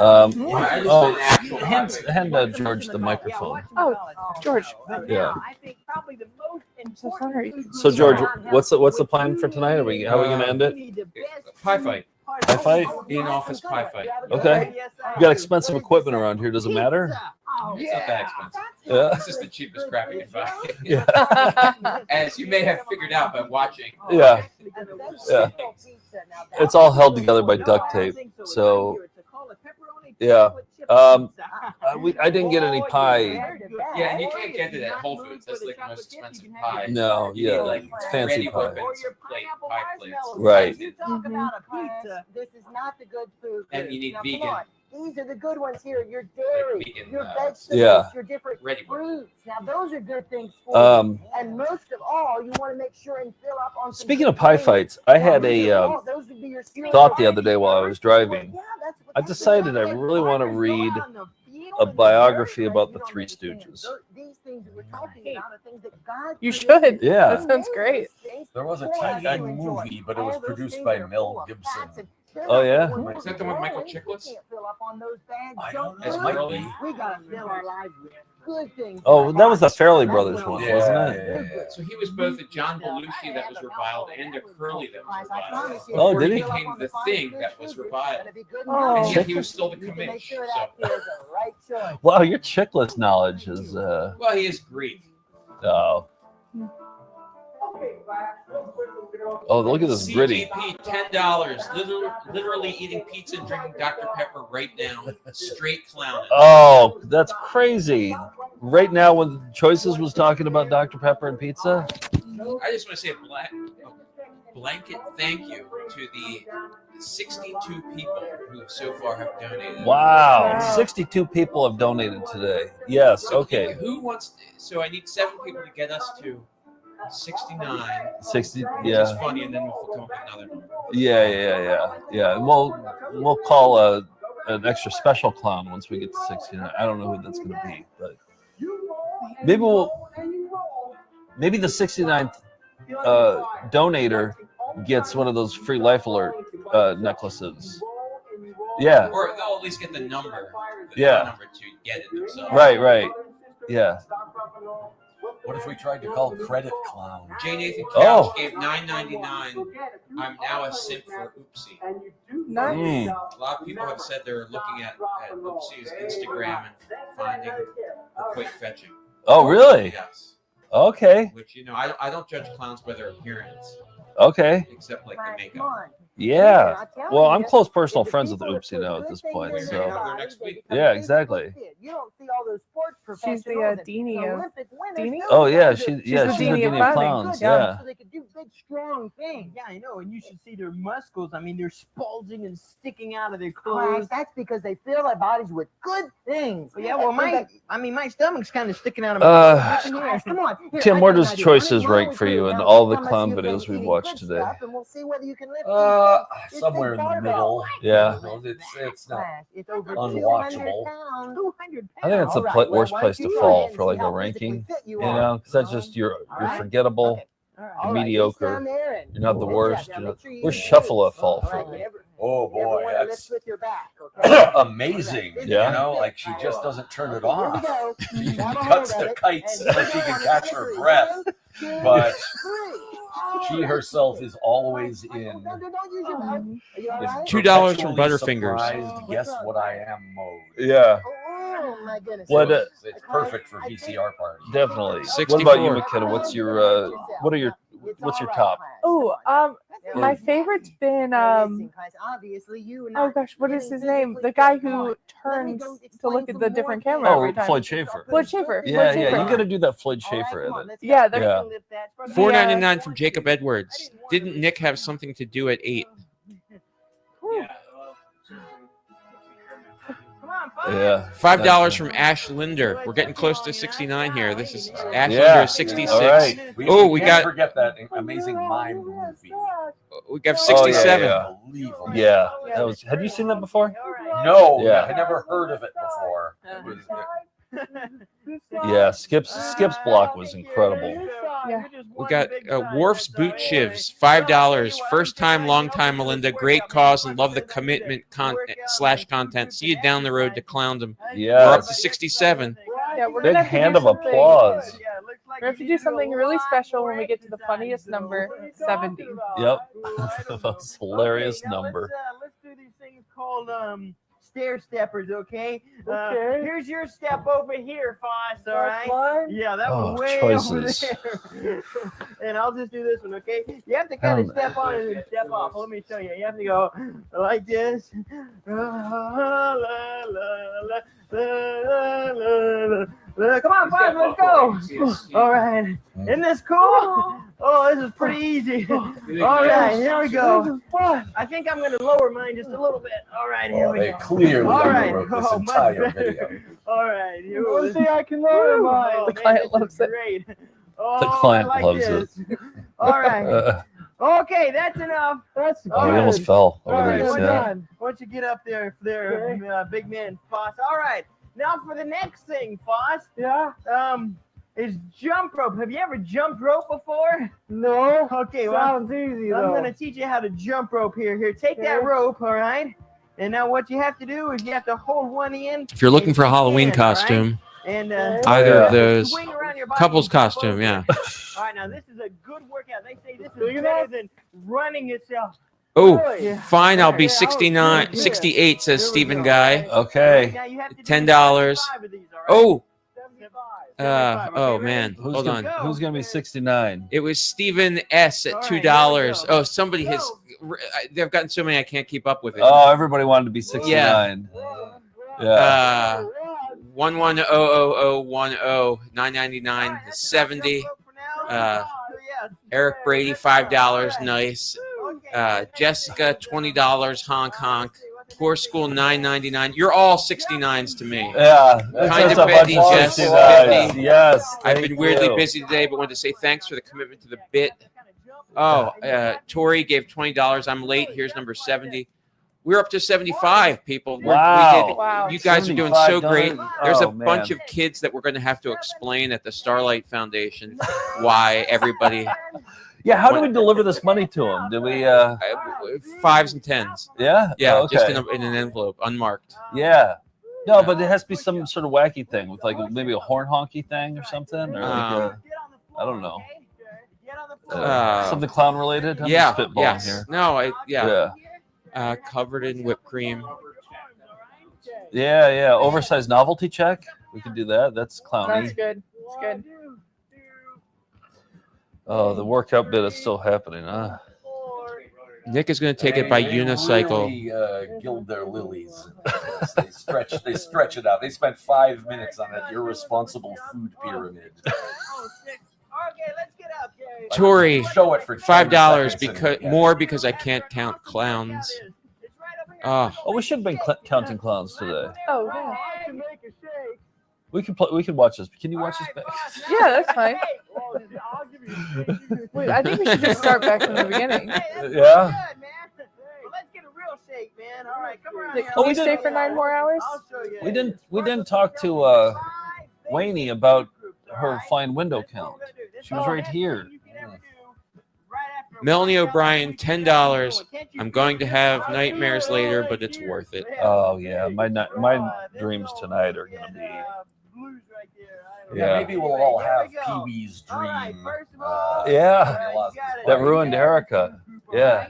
Hand George the microphone. Oh, George. Yeah. I think probably the most So sorry. So George, what's the plan for tonight? How are we gonna end it? Pie fight. Pie fight? In-office pie fight. Okay. You got expensive equipment around here. Does it matter? It's not that expensive. Yeah. This is the cheapest crap you can buy. Yeah. As you may have figured out by watching. Yeah. Yeah. It's all held together by duct tape. So yeah. I didn't get any pie. Yeah, and you can't get it at Whole Foods. That's like the most expensive pie. No, You yeah, need, like it's fancy ready pie. weapons, pie plates. Right. You talk about a pizza. This is not the good food. And you need Now, vegan. Come on. These are the good ones here. Your dairy, vegan, your vegetables, Yeah. your different Ready fruits. Now those are good things for you. And most of all, you want to make sure and fill up on. some Speaking of good pie things. fights, I had Now, a those would be your thought the other day while I was driving. I decided I really want to read a biography about the Three Stooges. These things that we're talking about are things that God. You should. Yeah. That sounds great. There was a TV movie, but it was produced by Mel Gibson. Oh yeah. Is that the one with Michael Chiklis? I don't As know. Curly? We gotta fill our lives with good things. Oh, that was the Fairley Brothers one, wasn't it? So he was both a John Belushi that was reviled and a Curly that was reviled. Oh, Before did he? became the Thing that was reviled. Oh. And yet he was still the commish. So. Wow, your chickless knowledge is Well, he is Greek. oh. Oh, look at this gritty. CGP $10. Literally eating pizza and drinking Dr. Pepper right now. Straight clowning. Oh, that's crazy. Right now when Choices was talking about Dr. Pepper and pizza. I just want to say a blanket thank you to the 62 people who so far have donated. Wow. 62 people have donated today. Yes, okay. Who wants? So I need 7 people to get us to 69. 60, Which yeah. is funny, and then we'll come up with another number. Yeah. And we'll call an extra special clown once we get to 69. I don't know who that's going to be, but maybe the 69th donator gets one of those free Life Alert necklaces. Yeah. Or they'll at least get the number. The Yeah. number to get it themselves. Right. Yeah. What if we tried to call Credit Clown? J. Nathan Couch Oh. gave $9.99. I'm now a simp for Oopsie. Nice. A lot of people have said they're looking at Oopsie's Instagram and finding her quite fetching. Oh, really? Yes. Okay. Which, I don't judge clowns by their appearance. Okay. Except like the makeup. Yeah. Well, I'm close personal friends with Oopsie now at this point. We're gonna So. go there next week. Yeah, exactly. You don't see all those sports She's the professionals and Deanie of Olympic winners Deanie? doing Oh yeah, that. she's the the Deanie of Deanie of clowning. Clowns. Yeah, Yeah. so they could do big, strong things. Yeah, I know, and you should see their muscles. I mean, they're bulging and sticking out of their Class, clothes. that's because they fill their bodies with good things. Yeah, well, my stomach's kind of sticking out of my Uh, clothes. Come on, here, Tim, I where got an does idea. Choices Why don't rank we for put you it in down all the how much clown you've been videos we've eating watched good today? stuff, and we'll see whether you can lift Somewhere in the middle. Yeah. It's not It's over unwatchable. 200 pounds. 200 I think that's All the right, well, worst why place don't to you fall try it for and like see how a ranking. physically fit You you are. know, because that's just you're forgettable, you're mediocre. You're not the worst. Where's Shuffle fall for me? Oh boy, Everyone that's lifts with your back, okay? amazing. Yeah. You know, like she just doesn't turn it off. Here we She go. Have a cuts hold the of it, kites and so you she can want to catch count her to breath. 1, 2, But 3. she herself is always in Don't use your mouth. Are you all this right? $2 from perpetually Butterfingers. surprised, guess what I am mode. Yeah, Oh my goodness. What, It's perfect for VCR parties. definitely. What 64. about you, McKenna? What's your what's your top? Oh, my favorite's been Obviously, you oh gosh, what is his name? The guy who turns to look at the different camera Oh, every time. Floyd Schaefer. Floyd Schaefer. Yeah, Floyd yeah. Schaefer. You got to do that Floyd Schaefer edit. Yeah, they're Yeah. $4.99 from Jacob Edwards. Didn't Nick have something to do at 8? Yeah. $5 from Ash Linder. We're getting close to 69 here. This is Ash Yeah. Linder is 66. All right. Oh, can't forget that amazing Mime movie. We got 67. Unbelievable. Yeah. That was. Had you seen that before? No, Yeah. I never heard of it before. It was, Yeah. Skip's block was incredible. Yeah. We got Wharf's Boot Shivs, $5. First time, long time, Melinda. Great cause and love the commitment / content. See you down the road to Clowndom. Yes. We're up to 67. Yeah, we're Big gonna have to hand do of something- applause. We're gonna have to do something really special when we get to the funniest number, 70. Yep. The most hilarious Okay, now number. Let's do these things called stair steppers, okay? Okay. Here's your step over here, Foss, all right? mine? Yeah, that Oh, was way choices. over there. And I'll just do this one, okay? You have to kind of step on and then step off. Let me show you. You have to go like this. Come on, Foss, let's go. All right. Isn't this cool? Oh, this is pretty easy. All right, here we go. I think I'm going to lower mine just a little bit. All right, here we They go. clearly All right. underwrote this Oh, much entire better. video. All right. Here we One thing I can lower mine. Oh, The man, client this loves is it. great. Oh, The client I like loves this. it. All right. Okay, that's enough. That's Oh, he almost fell All over right, there. we're Yeah. done. Once you get up there, big man, Foss. All right, now for the next thing, Foss. Yeah. Is jump rope. Have you ever jumped rope before? No. Okay, well, Sounds easy, I'm though. gonna teach you how to jump rope here. Here, take that rope, all right? And now what you have to do is you have to hold one end. If you're looking and for a you Halloween stand, all right? costume, And either Yeah. of those, swing around your body couple's and jump costume, over. yeah. All right, now this is a good workout. They say this is better than running itself. Oh, Yeah. fine, I'll be Yeah, 69, yeah. 68, says Here we Stephen go, Guy. right? Okay. Now you have to do $10. 75 of these, all right? Oh, 75. oh Okay, man, Who's hold gonna, on. Who's gonna be 69? It was Stephen S at All right, $2. here we go. Oh, somebody has. They've gotten so many I can't keep up with it. Oh, everybody wanted to be 69. Yeah. 110010 $9.99 $70. Eric Brady $5, nice. Jessica $20, honk honk. Poor School $9.99. You're all 69s to me. Yeah. Kind That's of a Betty, bunch of Jess, 69s. 50. Yes. I've thank been weirdly you. busy today, but wanted to say thanks for the commitment to the bit. Oh, Tori gave $20. I'm late. Here's number 70. We're up to 75 people. Wow. Wow. You guys are doing 75 so great. done. There's Oh, a bunch man. of kids that we're going to have to explain at the Starlight Foundation why everybody Yeah. How do we deliver this money to them? Do we? 5s and 10s. Yeah. Yeah, Oh, okay. just in an envelope, unmarked. Yeah. No, but it has to be some sort of wacky thing with like maybe a horn honky thing or something, or like I don't know. Something clown related. I'm Yeah. just spitballing Yes. here. No. Yeah. Covered in whipped cream. Yeah. Yeah. Oversized novelty check. We can do that. That's clowny. That's good. That's good. Oh, the workout bit is still happening. Huh? Nick is going to take it by unicycle. Really, gild their lilies. They stretch it out. They spent 5 minutes on that irresponsible food pyramid. Okay, let's get up. Tori, Show it for 10 $5 seconds and because yeah. more because I can't count clowns. Oh, Oh, we should have been counting clowns today. Oh, yeah. We can play. We can watch this. Can you watch this back? Yeah, that's fine. Wait, I think we should just start back from the beginning. Yeah. Let's get a real shake, man. All right, come around Can here. we stay for 9 more hours? I'll show you. We didn't talk to Wayne about her fine window count. She was right here. Melanie O'Brien, $10. I'm going to have nightmares later, but it's worth it. Oh yeah, my dreams tonight are gonna be. Yeah, maybe we'll all have Pee Wee's dream. Yeah, that ruined Erica. Yeah.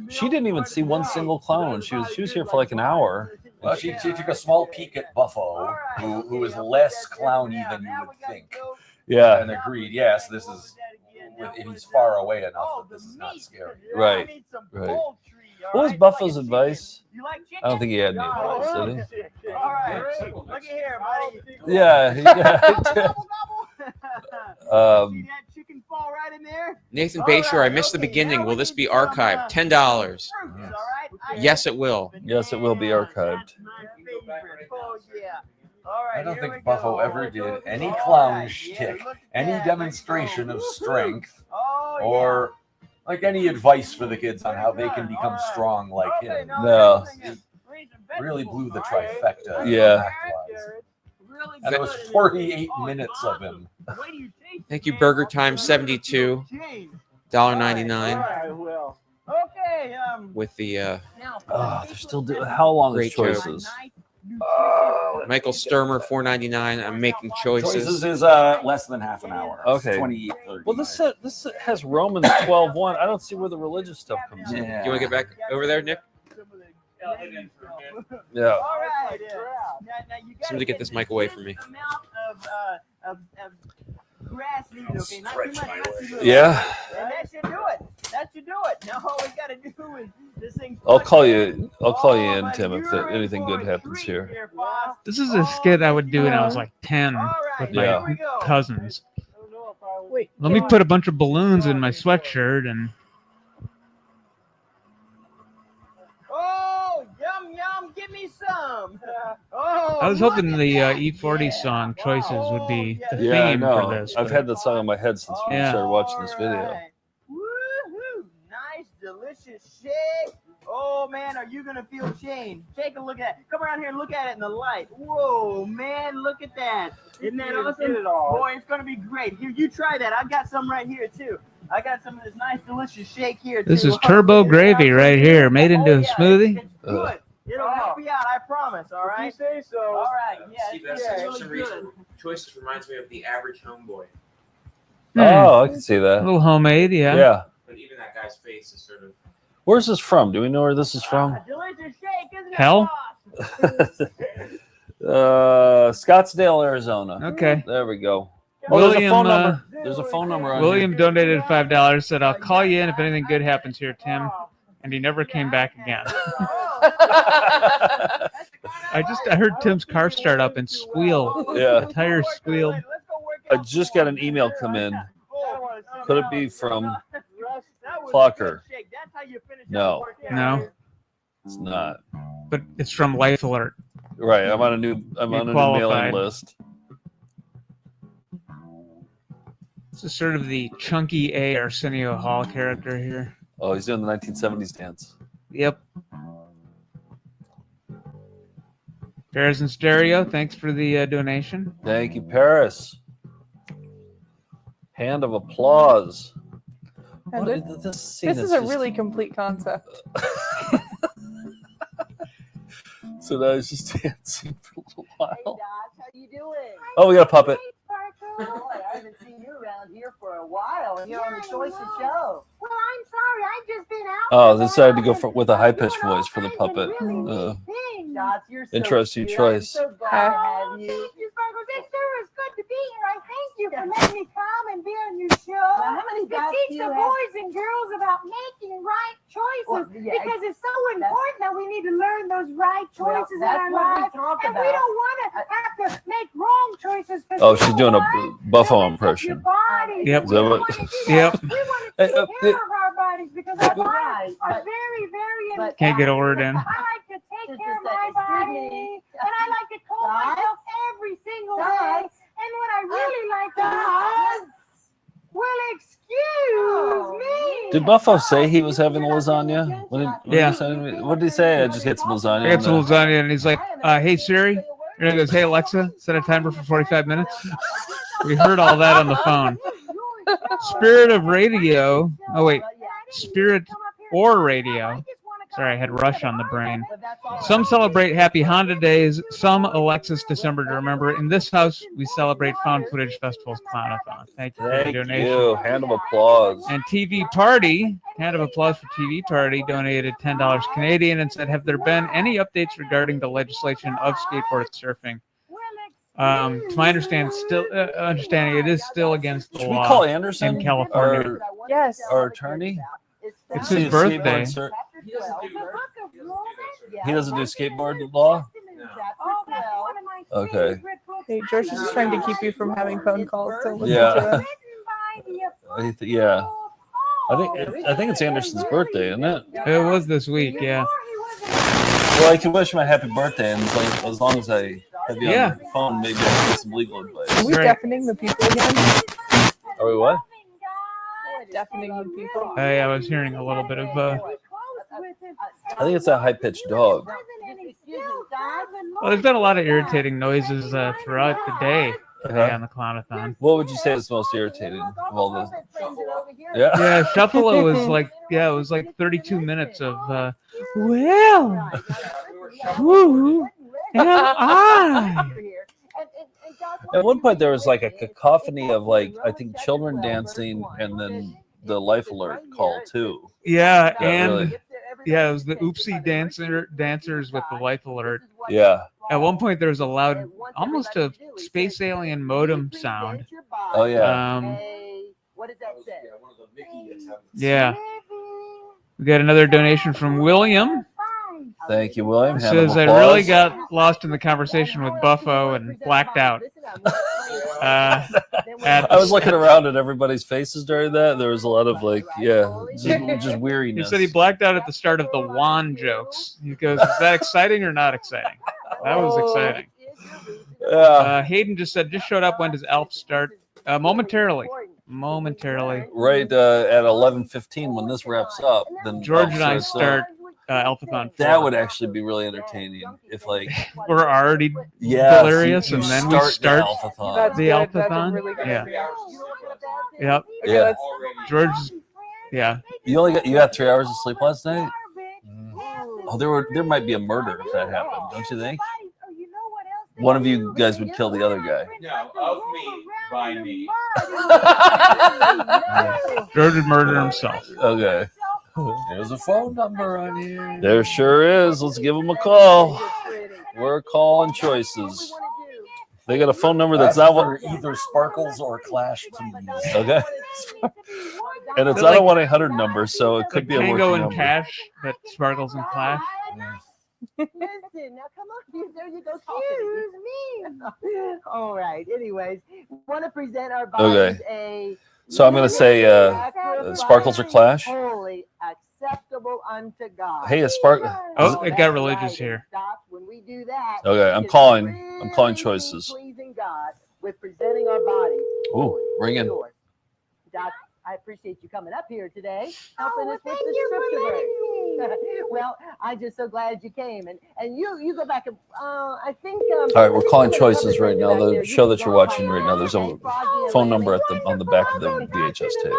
She didn't even see one single clown when she was here for like an hour. Well, she took a small peek at Buffo, who is less clowny than you would think. Yeah. And agreed, yes, this is. He's far away enough that this is not scary. Right. Right. What was Buffalo's advice? I don't think he had any advice, did he? All right, look at here, buddy. Yeah. See that chicken fall right in there? Nathan Bayshore, I missed the beginning. Will this be archived? $10. Yes, it will. Yes, it will be archived. Oh, yeah. I don't think Buffo ever did any clown shtick, any demonstration of strength, or like any advice for the kids on how they can become strong like him. No. He really blew the trifecta. Yeah. And it was 48 minutes of him. Thank you, Burger Time 72, $1.99 I will. Okay. with the they're still doing. How long is great joke. choices? Michael Sturmer, $4.99. I'm making choices. Choices is less than half an hour. It's Okay. 28, 30. Well, this has Romans 12:1. I don't see where the religious stuff comes in. Do you want to get back over there, Nick? Yeah. All right. Now you Somebody get this mic away from me. of grass leaves, okay? Not too much, not too little. Yeah. And that should do it. That should do it. Now all we gotta do is this thing. I'll call you in, Tim, if anything good happens here. This is a skit I would do when I was like 10 with my Yeah. cousins. Wait. Let me put a bunch of balloons in my sweatshirt and Oh, yum yum, give me some. Oh, I was hoping the E40 song Choices would be the Yeah, I theme know. for this. I've but- had that song in my head since we Yeah. started watching this video. woohoo! Nice, delicious shake. Oh man, are you gonna feel change? Take a look at it. Come around here and look at it in the light. Whoa, man, look at that. Isn't that awesome? Boy, it's gonna be great. Here, you try that. I've got some right here too. I got some of this nice, delicious shake here. This too. is turbo gravy right here, made into a smoothie. Good. It'll help you out, I promise. All right. You say so. All right. Yeah, it's really good. Choices reminds me of the average homeboy. Oh, I can see that. A little homemade, yeah. Yeah. But even that guy's face is sort of. Where's this from? Do we know where this is from? Delicious shake, isn't it? Hell? Scottsdale, Arizona. Okay. There we go. Oh, there's a William, phone number. There's a phone number on William here. donated $5, said, I'll call you in if anything good happens here, Tim. And he never came back again. I heard Tim's car start up and squeal. Yeah. The tires squealed. I just got an email come in. Could it be from Clocker? No. No, It's not. but it's from Life Alert. Right. I'm on a new qualified. mailing list. This is sort of the chunky A Arsenio Hall character here. Oh, he's doing the 1970s dance. Yep. Paris and Stereo, thanks for the donation. Thank you, Paris. Hand of applause. And What this, is this scene? this is a really complete concept. So now he's just dancing for a little while. How you doing? Oh, we got a puppet. Boy, I haven't seen you around here for a while. You're on the Choices show. Well, I'm sorry. I've just been out. Oh, they decided to go with a high-pitched voice for the puppet. Dots, you're so Interesting cute. choice. I'm so glad to have you. Thank you, Sparkles. It sure is good to be here. I thank you for letting me come and be on your show. Well, how many to dots teach do you the have? boys and girls about making right choices. Well, yeah, because it's so important that we need to learn those right Well, choices in that's our what we lives. talk And we about. don't want to have to make wrong choices. 'cause Oh, you she's know doing a what? Buffo Your impression. body. Yep. Is that what- Yep. We want to take care of our bodies because our bodies are very, very important. Can't get a word in. I like to take care of my body, and I like to comb myself every single day. And what I really like to do, well, excuse me. Did Buffo say he was having lasagna? Yeah. What did he say? I just get some lasagna. I got some lasagna, and he's like, hey, Siri. And he goes, hey, Alexa, set a timer for 45 minutes. We heard all that on the phone. Spirit of Radio. Oh, wait. Spirit or Radio. Sorry, I had Rush on the brain. Some celebrate Happy Honda Days, some Alexis December to remember. In this house, we celebrate Found Footage Festival's Clown-A-Thon. Thank you for the Thank donation. you. Hand of applause. And TV Party, hand of applause for TV Party, donated $10 Canadian and said, have there been any updates regarding the legislation of skateboard surfing? To my understanding, it is still against the Should we law call Anderson in California. Yes. Our attorney? It's See his a birthday. skateboard cert- He doesn't do skateboard law? Okay. Hey, George is just trying to keep you from having phone calls. So listen Yeah. to it. Yeah. I think it's Anderson's birthday, isn't it? It was this week, yeah. Well, I can wish him a happy birthday, and as long as I have you on the phone, maybe I can get some legal advice. Are we deafening the people again? Are we what? Deafening the people. I was hearing a little bit of I think it's that high-pitched dog. well, there's been a lot of irritating noises throughout the day. today on the Clown-A-Thon. What would you say is most irritating of all this? Yeah. Yeah, Shuffle was like, it was like 32 minutes of, well, who am I? At one point, there was like a cacophony of like, I think, children dancing and then the life alert call too. Yeah, That and really- it was the oopsie dancers with the life alert. Yeah. At one point, there was a loud, almost a space alien modem sound. Oh yeah. What does that say? Yeah. We got another donation from William. Thank you, William. It Hand of says I applause. really got lost in the conversation with Buffo and blacked out. I was looking around at everybody's faces during that. There was a lot of like, just He weariness. said he blacked out at the start of the Juan jokes. He goes, "Is that exciting or not exciting?" That was exciting. Hayden just said, "Just showed up. When does Alf start?" Momentarily. Right at 11:15 when this wraps up, then George and I Alf starts start up. Alphathon 4. That would actually be really entertaining if like We're already Yes, delirious, you and then start we start the Alphathon. That's the good. That's a Alphathon. really good Yeah. idea. Yep. Okay, Yeah. let's- George. Yeah. You got 3 hours of sleep last night? Oh, there might be a murder if that happened, don't you think? One of you guys would kill the other guy. No, of me, by me. George would murder himself. Okay. There's a phone number on here. There sure is. Let's give them a call. We're calling choices. They got a phone number that's not for one. either Sparkles or Clash, please. Okay. And it's not a 1-800 number, so it could be a Tango working and number. Cash, but Sparkles and Clash. Listen, now come on. There you go. Excuse me. All right. Anyways, want to present our bodies a. So I'm going to say Sparkles or Clash. Holy, acceptable unto God. Hey, is Spark? Oh, it got religious here. When we do that. Okay, I'm calling choices. Pleasing God with presenting our bodies. Ooh, ring in. Doc, I appreciate you coming up here today, helping us with the scripture. Well, I'm just so glad you came, and you go back and I think. All right, we're calling choices right now. The show that you're watching right now, there's a phone number on the back of the VHS tape.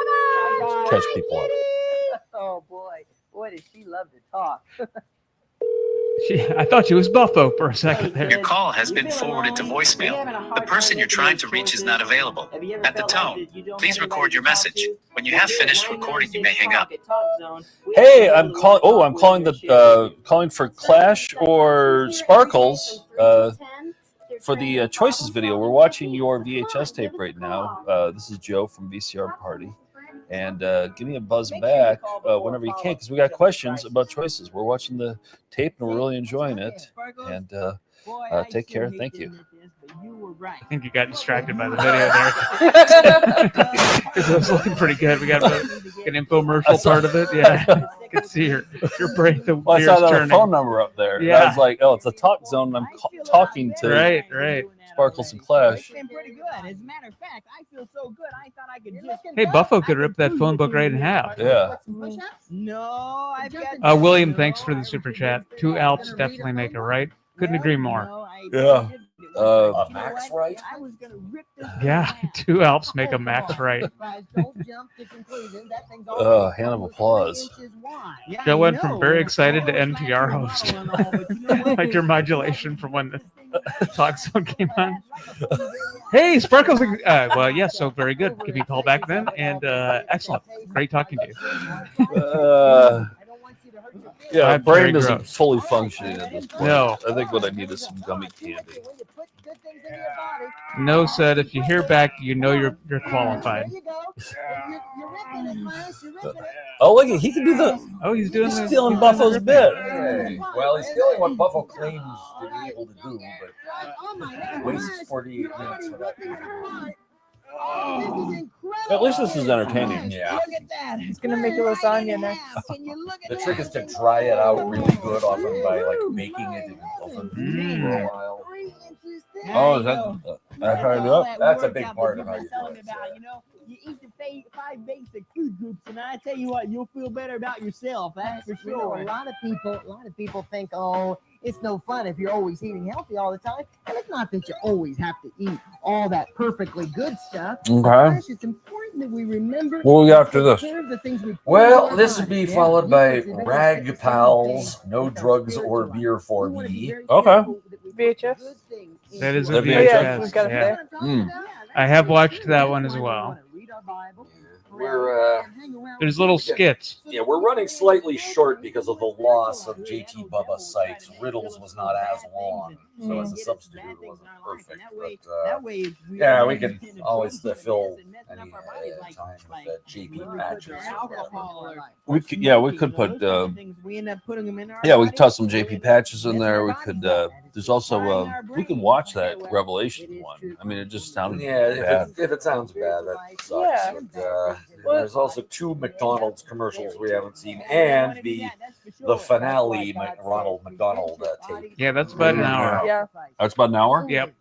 Catch people up. Oh boy, does she love to talk. I thought she was Buffo for a second there. Your call has been forwarded to voicemail. The person you're trying to reach is not available. At the tone, please record your message. When you have finished recording, you may hang up. Hey, I'm calling. Oh, I'm calling calling for Clash or Sparkles for the choices video. We're watching your VHS tape right now. This is Joe from VCR Party. And give me a buzz back whenever you can, because we got questions about choices. We're watching the tape and we're really enjoying it. And take care. Thank you. I think you got distracted by the video there. It was looking pretty good. We got an infomercial part of it. Yeah, you can see your brain. The Well, I saw that phone number up there. Yeah. I was like, oh, it's a talk zone. I'm talking to Right. Sparkles and Clash. Pretty good. As a matter of fact, I feel so good. I thought I could just. Hey, Buffo could rip that phone book right in half. Yeah. No, I've got. William, thanks for the super chat. 2 Alps definitely make a right. Couldn't agree more. Yeah. Max right? I was gonna rip this. Yeah, 2 Alps make a max right. Hand of applause. Joe went from very excited to NPR host. Like your modulation from when the talk zone came on. Hey, Sparkles. Well, yes, so very good. Give me a call back then. And excellent. Great talking to you. Yeah, my brain Very isn't gross. fully functioning at this point. No. I think what I need is some gummy candy. No said, if you hear back, you know you're qualified. Oh, look, he can do the. Oh, he's doing. He's stealing Buffalo's bit. Hey, well, he's stealing what Buffalo claims to be able to do, but wastes 48 minutes for that. At least this is entertaining. Yeah. He's gonna make a lasagna next. The trick is to dry it out really good, often by like baking it in oven for a while. Oh, is that that's how you do it? That's a big part of how you do it. You eat the 5 basic food groups, and I tell you what, you'll feel better about yourself. That's for sure. A lot of people think, oh, It's no fun if you're always eating healthy all the time. And it's not that you always have to eat all that perfectly good stuff. Okay. Gosh, it's important that we remember What we got after to this? take care of the things we put Well, in our this would body. be Yeah, followed you by can see that Rag it's Pals, the No Drugs or Beer for Me. Okay. VHS. That is a That VHS. we've got it Yeah. there. I have watched that one as well. We're There's little skits. yeah, we're running slightly short because of the loss of JT Bubba sites. Riddles was not as long, so as a substitute it wasn't perfect. But yeah, we can always fill any time with JP patches. We could, yeah, we could put. We end up putting them in our Yeah, we could toss some JP patches in there. We could. There's also. We can watch that Revelation one. I mean, it just sounded Yeah, bad. if it sounds bad, that sucks. Yeah. But, there's also 2 McDonald's commercials we haven't seen, and the finale Ronald McDonald tape. Yeah, that's about an hour. Yeah. That's about an hour. Yep.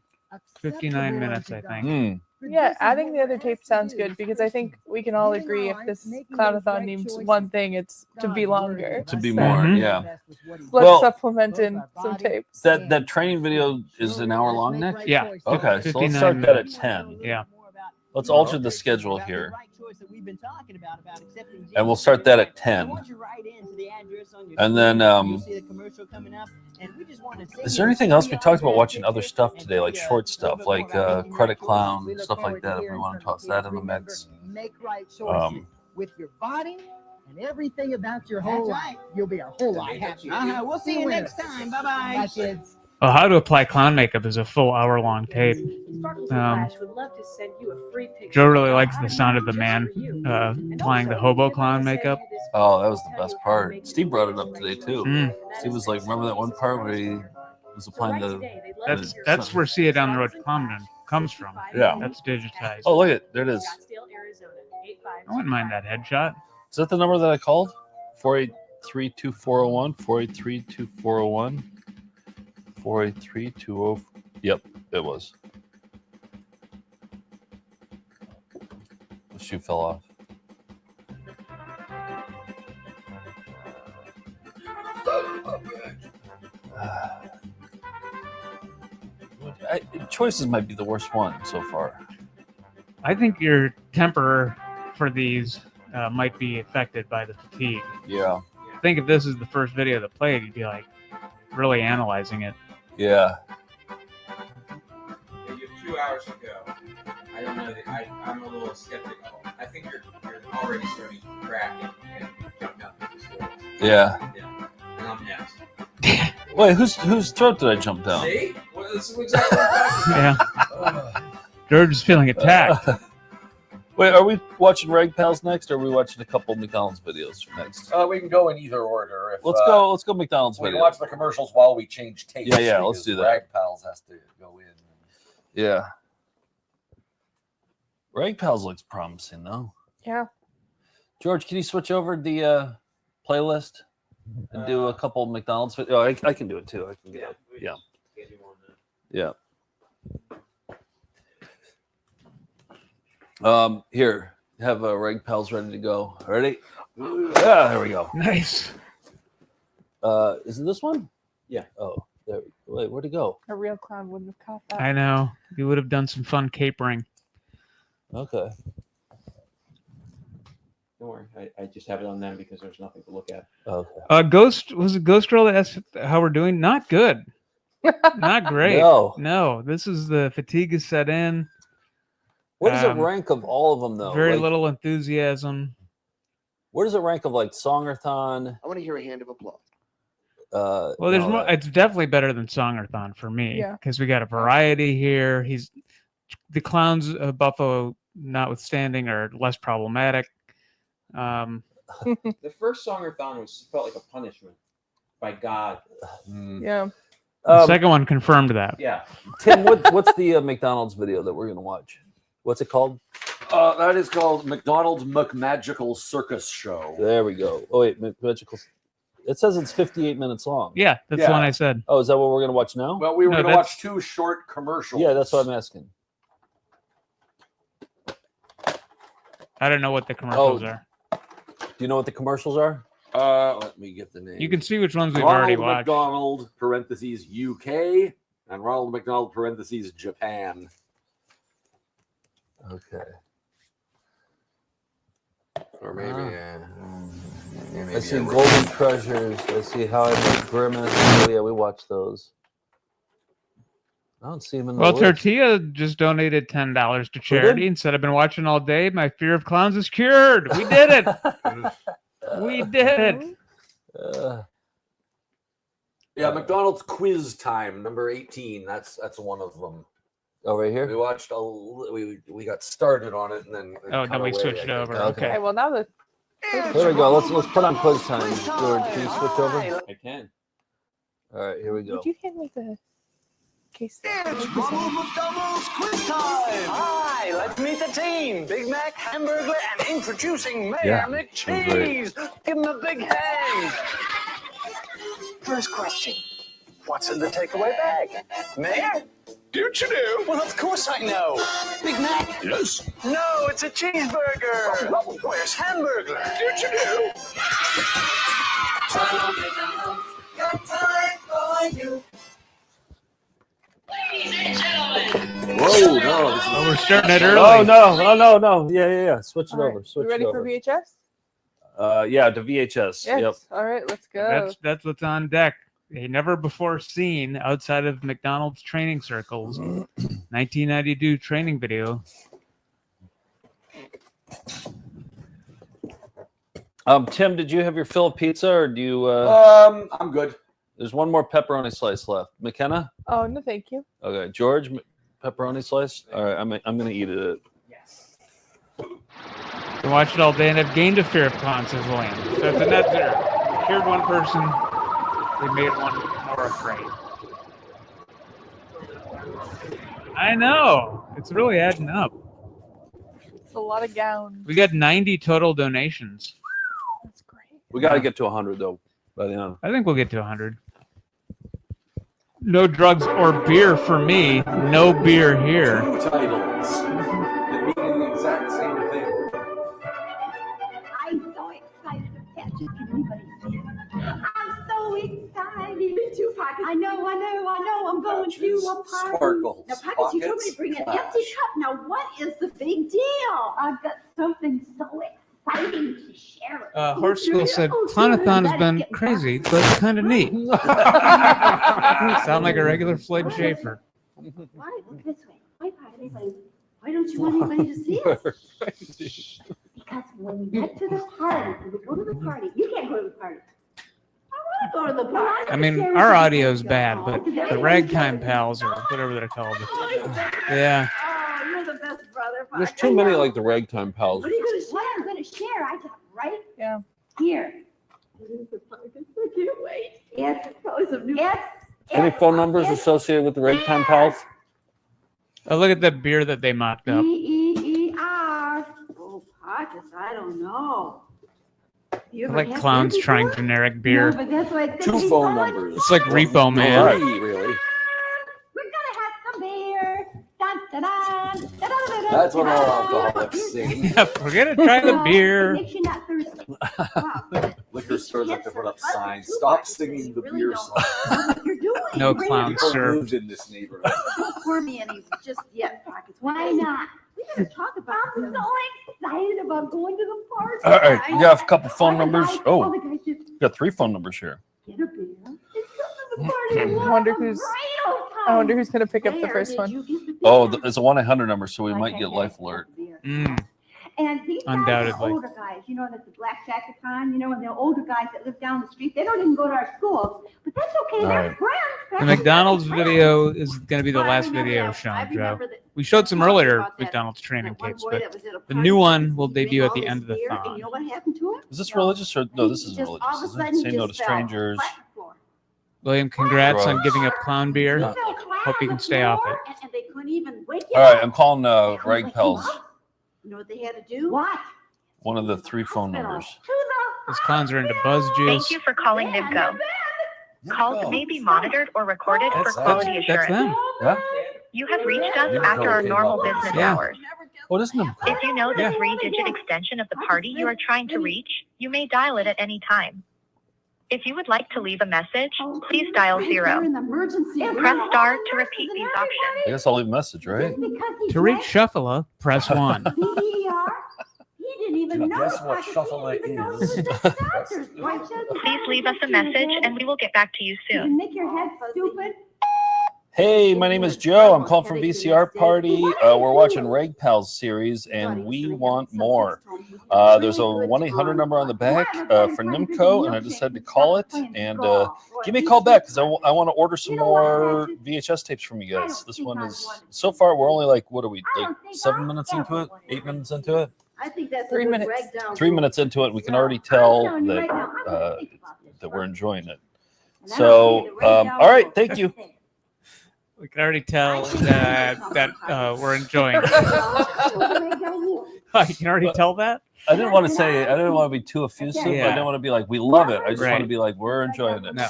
59 minutes, I think. Yeah, adding the other tape sounds good because I think we can all agree if this Clown-A-Thon needs one thing, it's to be longer. To be more, yeah. Let's Well, supplement in some tapes. that training video is an hour long, Nick. Yeah. Okay, so 59 let's start that at minutes. 10. Yeah. Let's alter the schedule here. And we'll start that at 10. And then, is there anything else? We talked about watching other stuff today, like short stuff, like Credit Clown, stuff like that, if we want to toss that in the mix. Make right choices with your body and everything about your whole life. You'll be a whole lot happier. We'll see you next time. Bye-bye. Bye, kids. Well, How to Apply Clown Makeup is a full hour-long tape. Joe really likes the sound of the man applying the hobo clown makeup. Oh, that was the best part. Steve brought it up today, too. Steve was like, remember that one part where he was applying the... That's where See It Down the Road to Clown comes from. Yeah. That's digitized. Oh, look at it. There it is. I wouldn't mind that headshot. Is that the number that I called? 483-2401? 483-2401? 483-20... Yep, it was. The shoe fell off. Choices might be the worst one so far. I think your temper for these might be affected by the fatigue. Yeah. I think if this is the first video that played, you'd be like really analyzing it. Yeah. You have 2 hours to go. I don't know. I'm a little skeptical. I think you're already starting to crack and jump out the floor. Yeah. And I'm next. Wait, whose throat did I jump down? See? Well, this is exactly what I'm talking about. Yeah. George is feeling attacked. Wait, are we watching Rag Pals next, or are we watching a couple McDonald's videos next? We can go in either order. If, Let's go McDonald's we video. can watch the commercials while we change tapes. Yeah, let's do that. Rag Pals has to go in. Yeah. Rag Pals looks promising, though. Yeah. George, can you switch over the playlist and do a couple McDonald's videos? Oh, I can do it, too. I can get it. Yeah. Yeah. Here, have Rag Pals ready to go. Ready? Yeah, there we go. Nice. Is it this one? Yeah. Oh, there. Wait, where'd it go? A real clown wouldn't have caught that. I know. You would have done some fun capering. Okay. Don't worry. I just have it on them because there's nothing to look at. Okay. Ghost Girl that asked how we're doing? Not good. Not great. No. This is the fatigue is set in. What does it rank of all of them, though? Very Like, little enthusiasm. Where does it rank of like Songathon? I want to hear a hand of applause. Well, there's more. It's definitely better than Songathon for me Yeah. because we got a variety here. The clowns, Buffalo notwithstanding, are less problematic. The first Songathon felt like a punishment by God. Yeah. The second one confirmed that. Yeah. Tim, what's the McDonald's video that we're gonna watch? What's it called? That is called McDonald's McMagical Circus Show. There we go. Oh wait, McMagical. It says it's 58 minutes long. Yeah, that's the one I said. Oh, is that what we're gonna watch now? Well, we were No, going to watch 2 short commercials. Yeah, that's what I'm asking. I don't know what the commercials are. Do you know what the commercials are? Let me get the name. You can see which ones we've Ronald already watched. McDonald, parentheses, UK, and Ronald McDonald, parentheses, Japan. Okay. Or maybe, maybe I see a Golden Treasures. I see How I Met Grimace. Oh, yeah, we watched those. I don't see him in the Well, list. Tortilla just donated $10 to did? charity and said, I've been watching all day. My fear of clowns is cured. We did it. We did it. Yeah, McDonald's Quiz Time, number 18. That's one of them. Oh, right here? We watched we got started on it and then then we switched it over. Okay, well now the Here we go. Let's put on quiz time. George, can you switch over? I can. All right, here we go. Would you hand me the case? It's Ronald McDonald's quiz time. Hi, let's meet the team. Big Mac, Hamburger, and introducing Mayor McCheese. Give him a big hand. First question. What's in the takeaway bag? Mayor? Don't you know? Well, of course I know. Big Mac? Yes. No, it's a cheeseburger. Oh, where's Hamburger? Don't you know? Got time for you. Ladies and gentlemen. Whoa, no. This is... we're starting it early. Oh, no. Yeah. Switch it over. Switch You ready it for over. VHS? Yeah, to VHS. Yes. Yep. All right, let's go. That's what's on deck. A never before seen outside of McDonald's training circles 1992 training video. Tim, did you have your fill of pizza, or do you? I'm good. There's one more pepperoni slice left. McKenna? Oh no, thank you. Okay, George, pepperoni slice. All right, I'm gonna eat it. I watched it all day and have gained a fear of clowns, says William. So it's a net zero. Cured one person. They made one more afraid. I know. It's really adding up. It's a lot of gowns. We got 90 total donations. That's great. We got to get to 100 though by the end. I think we'll get to 100. No drugs or beer for me. No beer here. Two titles. They mean the exact same thing. I'm so excited to catch you. Can anybody see it? I'm so excited. Me too, Pockets. I know. I'm going to a party. Sparkles. Now, Pockets, you told me to bring an empty cup. Now, what is the big deal? I've got something so exciting to share. Horse School said Clown-A-Thon has been crazy, but kind of neat. Sound like a regular Floyd Schaefer. Why? Look this way. Why don't you want anybody to see us? Because when we get to the party, when we go to the party, you can't go to the party. I want to go to the party. I mean, our audio's bad, but the Ragtime Pals, or whatever they're called. Yeah. Oh, you're the best brother. There's too many like the Ragtime Pals. What are you going to share? I'm going to share. I got right here. I can't wait. Any phone numbers associated with the Ragtime Pals? Oh, look at the beer that they mocked up. E-E-E-R. Oh, Pockets, I don't know. I like clowns trying generic beer. No, but that's why it's Two phone numbers. It's like Repo Man. Three, really. We're gonna have some beer. Dun, dun, dun, dun, dun, dun, dun, That's what all dun. alcoholics sing. Yeah, we're gonna try the beer. Makes you not thirsty. Liquor stores have to put up signs. Stop singing the beer song. You're doing No great. clowns People served. moved in this neighborhood. Don't pour me any just yet, Pockets. Why not? We gotta talk about. I'm so excited about going to the party. All right, you got a couple phone All the numbers. guys- Oh, all the guys just you got 3 phone numbers here. get a beer. And come to the party. I wonder who's gonna pick up the first one. Oh, it's a 1-800 number, so we might get life alert. And these guys Undoubtedly. are older guys, you know, that's the black jacket time, you know, and the older guys that live down the street, they don't even go to our schools, but that's okay. All They're right. friends. The McDonald's video is going to be the last video shown, Joe. We showed some earlier McDonald's training tapes, but the new one will debut at the end of the And thon. you know what happened to him? Is this religious or no? This isn't Just religious. all of a Is it? sudden Say no to just fell strangers. flat on the floor. William, congrats on Drugs. giving up clown beer. No. Hope you can stay off it. And they couldn't even wake him All right, up. I'm calling Rag Pals. You know what they had to do? What? One of the 3 phone numbers. Those clowns are into buzz juice. Thank you for calling NIVCO. Calls may be monitored or recorded for quality That's assurance. them. Yeah. You have reached us after our normal business Yeah. hours. What is NIMCO? If you know the 3-digit extension of the party you are trying to reach, you may dial it at any time. If you would like to leave a message, please dial 0. Press star to repeat these options. I guess I'll leave a message, right? To reach Shuffler, press 1. He didn't even know. Guess what Shuffler is? Please leave us a message and we will get back to you soon. Make your head stupid. Hey, my name is Joe. I'm calling from VCR Party. We're watching Reg Pals series, and we want more. There's a 1-800 number on the back for NIMCO, and I just had to call it. And give me a call back because I want to order some more VHS tapes from you guys. This one is, so far, we're only like, what are we, like 7 minutes into it? 8 minutes into it? I think that's 3 minutes. 3 minutes into it, we can already tell that that we're enjoying it. So, all right, thank you. We can already tell that we're enjoying it. You can already tell that? I didn't want to say, I didn't want to be too effusive. Yeah. I didn't want to be like, we love it. I just Right. want to be like, we're enjoying it. No.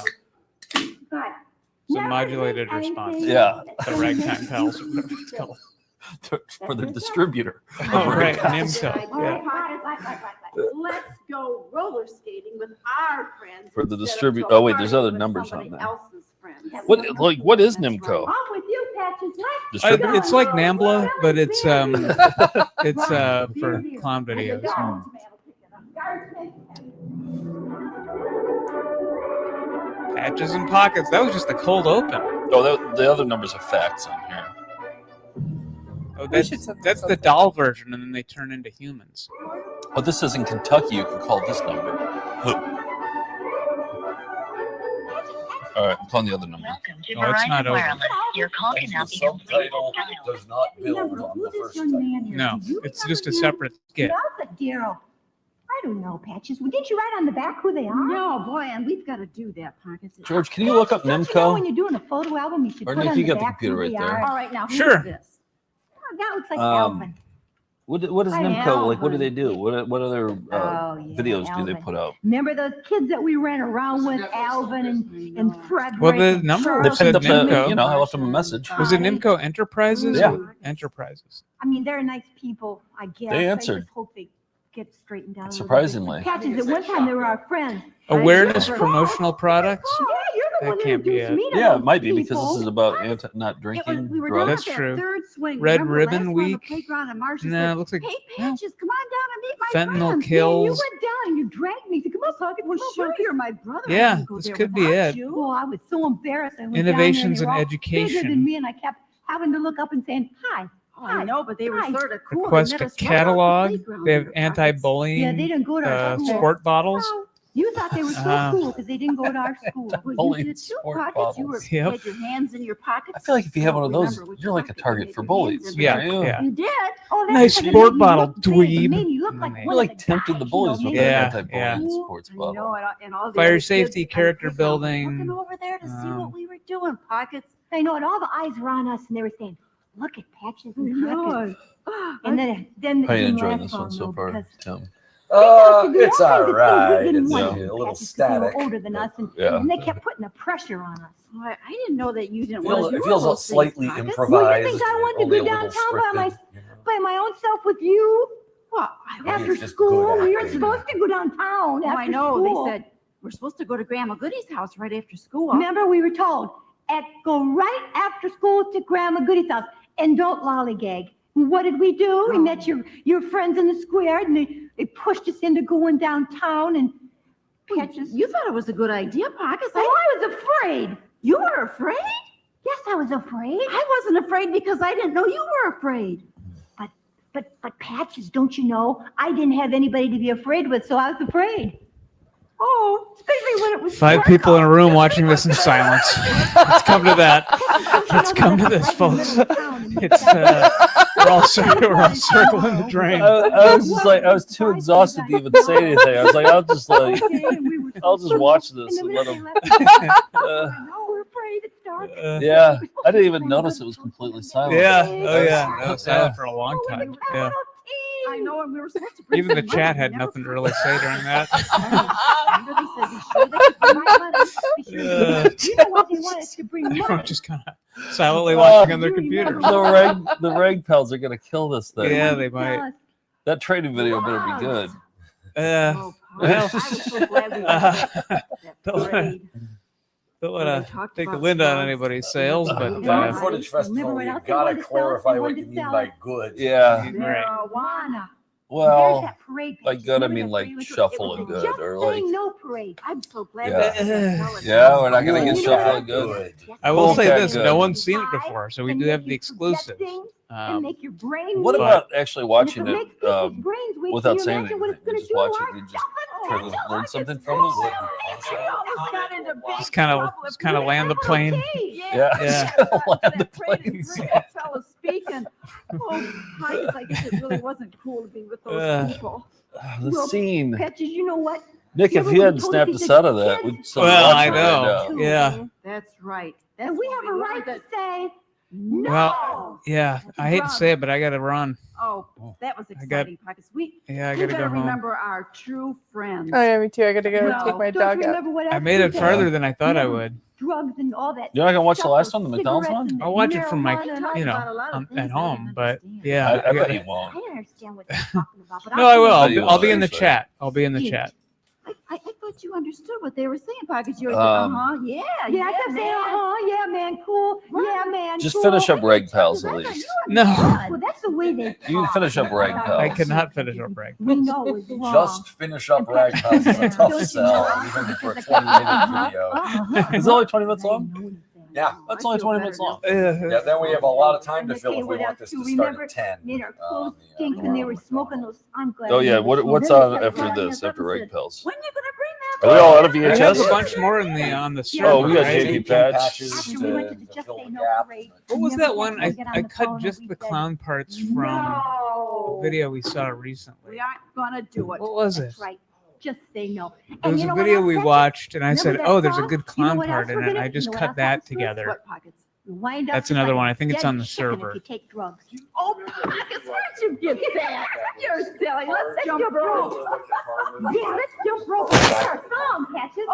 It's a modulated response. Yeah. The ragtime pals. or whatever it's called. For the distributor. Oh, right, NIMCO. Yeah. Let's go roller skating with our friends. For the distributor. Oh, wait, there's other numbers on there. What is NIMCO? I'm with you, Patches. It's like NAMBLA, but it's for clown videos. Patches and pockets. That was just the cold open. Oh, the other numbers are facts on here. Oh, that's the doll version, and then they turn into humans. Oh, this is in Kentucky. You can call this number. All right, I'm calling the other number. Welcome to No, it's not Verizon over. Wireless. Your call can now be completed. Does not build on the first type. No, it's just a separate skit. Daryl. I don't know, Patches. Well, didn't you write on the back who they are? No, boy, and we've got to do that, Pockets. George, can you look up Don't you know when NIMCO? you're doing a photo album, you should Or put Nick, on you the got the back computer who right they there. are. All right, now, who Sure. is this? Oh, that looks like Um, Alvin. What is Hi, NIMCO? Like, what do Alvin. they do? What other videos do they Alvin. put out? Remember those kids that we ran around with, Alvin and Frederick? Well, the and number Charles They said picked up the, NIMCO. you know, I left them a message. Was it NIMCO Enterprises? Yeah. Or Enterprises. I mean, they're nice people, I guess. They I answered. just hope they get straightened out. a little bit. Surprisingly. Patches, at one time they were our friends. Awareness promotional products? Yeah, you're the That one who can't be introduced it. me to Yeah, those it might be because people. this is about not drinking We were down drugs. That's at true. that third swing. Red Remember Ribbon last one on the Week? playground, and Marcia No, said, it looks like hey, Patches, come on down and meet my Fentanyl friends. kills. Yeah, you went down and you dragged me. Come on, Pocket. Well, sure, you're my brother. I Yeah, couldn't go this there could be without it. you. Oh, I was so embarrassed. I went Innovations down there, in and they were all bigger education. than me, and I kept having to look up and saying, hi. I know, but they were Hi. sort of cool. Request They a met us right off the catalog. playground They have there, anti-bullying Yeah, they didn't go to our school. sport bottles. Oh, you thought they were so Uh, cool because they didn't go to our school. Well, Bullying you did too, sport Pockets. You were bottles. Yep. Had your hands in your pockets. I feel like if you have one of those, Remember which you're like a pocket target you for had your hands bullies. in. Yeah, aren't you? yeah. You did? Oh, that's Nice because it sport made you bottle, look big. It dweeb. made you look like You one You of like the tempted guys, the you bullies know, with maybe- Yeah, that anti-bullying yeah. sports I bottle. know, and all the Fire other safety, kids, character I think, all building. looking over there to see what we were doing, Pockets. I know, and all the eyes were on us, and they were saying, "Look at Patches and No. Pockets." And then How are you it enjoying didn't this last one so long, far, because Tim? It's all right. didn't It's want a to little Patches because they were static. older than us, and they kept putting the pressure on us. Well, I didn't know that you didn't Feels- want to it do feels all those slightly things, Pockets. improvised. Well, you think I wanted to only go a little downtown by scripted. my own self with you? Well, After it's just school, good we were acting. supposed to go downtown. I After know. school. They said we're supposed to go to Grandma Goody's house right after school. Remember, we were told, go right after school to Grandma Goody's house and don't lollygag. What did we do? We met your friends in the square, and they pushed us into going downtown and Patches. You thought it was a good idea, Pockets. I was afraid. You were afraid? Yes, I was afraid. I wasn't afraid because I didn't know you were afraid. But Patches, don't you know? I didn't have anybody to be afraid with, so I was afraid. Oh, especially when it was 5 people in a room watching this in silence. Let's come to that. Let's come to this, folks. It's we're all circling the drain. I was just like, I was too exhausted to even say anything. I was like, I'll just watch this and let them. We're afraid it's dark. Yeah, I didn't even notice it was completely silent. Yeah, oh yeah, that was silent for a long time. Yeah, I know, and we were supposed to bring even the some chat money. had nothing to really say during that. Remember they said, be sure that you bring my money. Be sure You know what they want us to bring Everyone money. just kind of silently watching on their computer. The rag pals are gonna kill this thing. Yeah, they might. That training video better be good. Well, don't want to take the wind out of anybody's sails, but Found footage festival, you gotta clarify what you mean by good. Yeah. Marijuana. Well, by good I mean like shuffling good Just or like. saying no parade. I'm so glad. Yeah, we're not gonna get shuffling good. I will say this: Good. no one's seen it before, so we do have the exclusive. What about actually watching it without saying anything? Just watch it. You just try to learn something from it. Just kind of land the plane. Yeah. Yeah. Land the plane. That fella speaking. I guess it really wasn't cool to be with those people. The scene. Patches, you know what? Nick, if you hadn't snapped us out of that, we'd still Well, watch I it know. right now. Yeah. That's right. And we have a right to say no. Well, yeah. I hate to say it, but I got to run. Oh, that was exciting, Pockets. I gotta better go home. remember our true friends. Oh yeah, me too. I gotta go No, take my don't you dog out. remember what I else made it we farther did? than I thought I would. Drugs and all that. You're not gonna watch the stuff, last one, the McDonald's cigarettes one? and I'll watch it from my, marijuana and at home, but yeah. I bet you won't. I don't understand what they're talking about. But No, I will. bet you I'll be will, in the actually. chat. I'll be in the chat. I thought you understood what they were saying, Pockets. You were yeah, Yeah, I kept saying, yeah, man, cool. Yeah, man, Just cool. finish up Rag Pals at least. No, Well, that's the way they You can finish up Rag I Pals. cannot finish up Rag. we know it's wrong. Just finish up Rag Pals is a tough sell, even for a 20-minute video. Is it only 20 minutes long? Yeah. That's only 20 minutes long. Yeah, then we have a lot of time to And fill okay, if we what want else this do to you start remember? at 10. Made our clothes stink when they were smoking those. I'm glad. Oh yeah, we never what's smoked. on Then after they this? kept After running Rag us Pals? When you gonna bring Are we all out of We have a VHS? bunch more in the on the server. Oh, we got right? JP Patch. After we went to the Just Say No parade. What was never that one? had to get on I the cut phone and just we the said, clown parts from No. a video we saw recently. We aren't gonna do it. What was it? That's right. Just say no. It And was you a know what video else, we Patrick? watched, and I Remember said, that "Oh, there's a song? good You know clown what part else in we're it." And gonna- I just you know what cut else that happens to us? together. What Pockets? You wind up That's another like one. I a think it's dead on the chicken server. If you take drugs. Oh, Pockets, where'd you get that? You're silly. Let's jump rope. Yeah, let's jump rope. That's our song, Patches.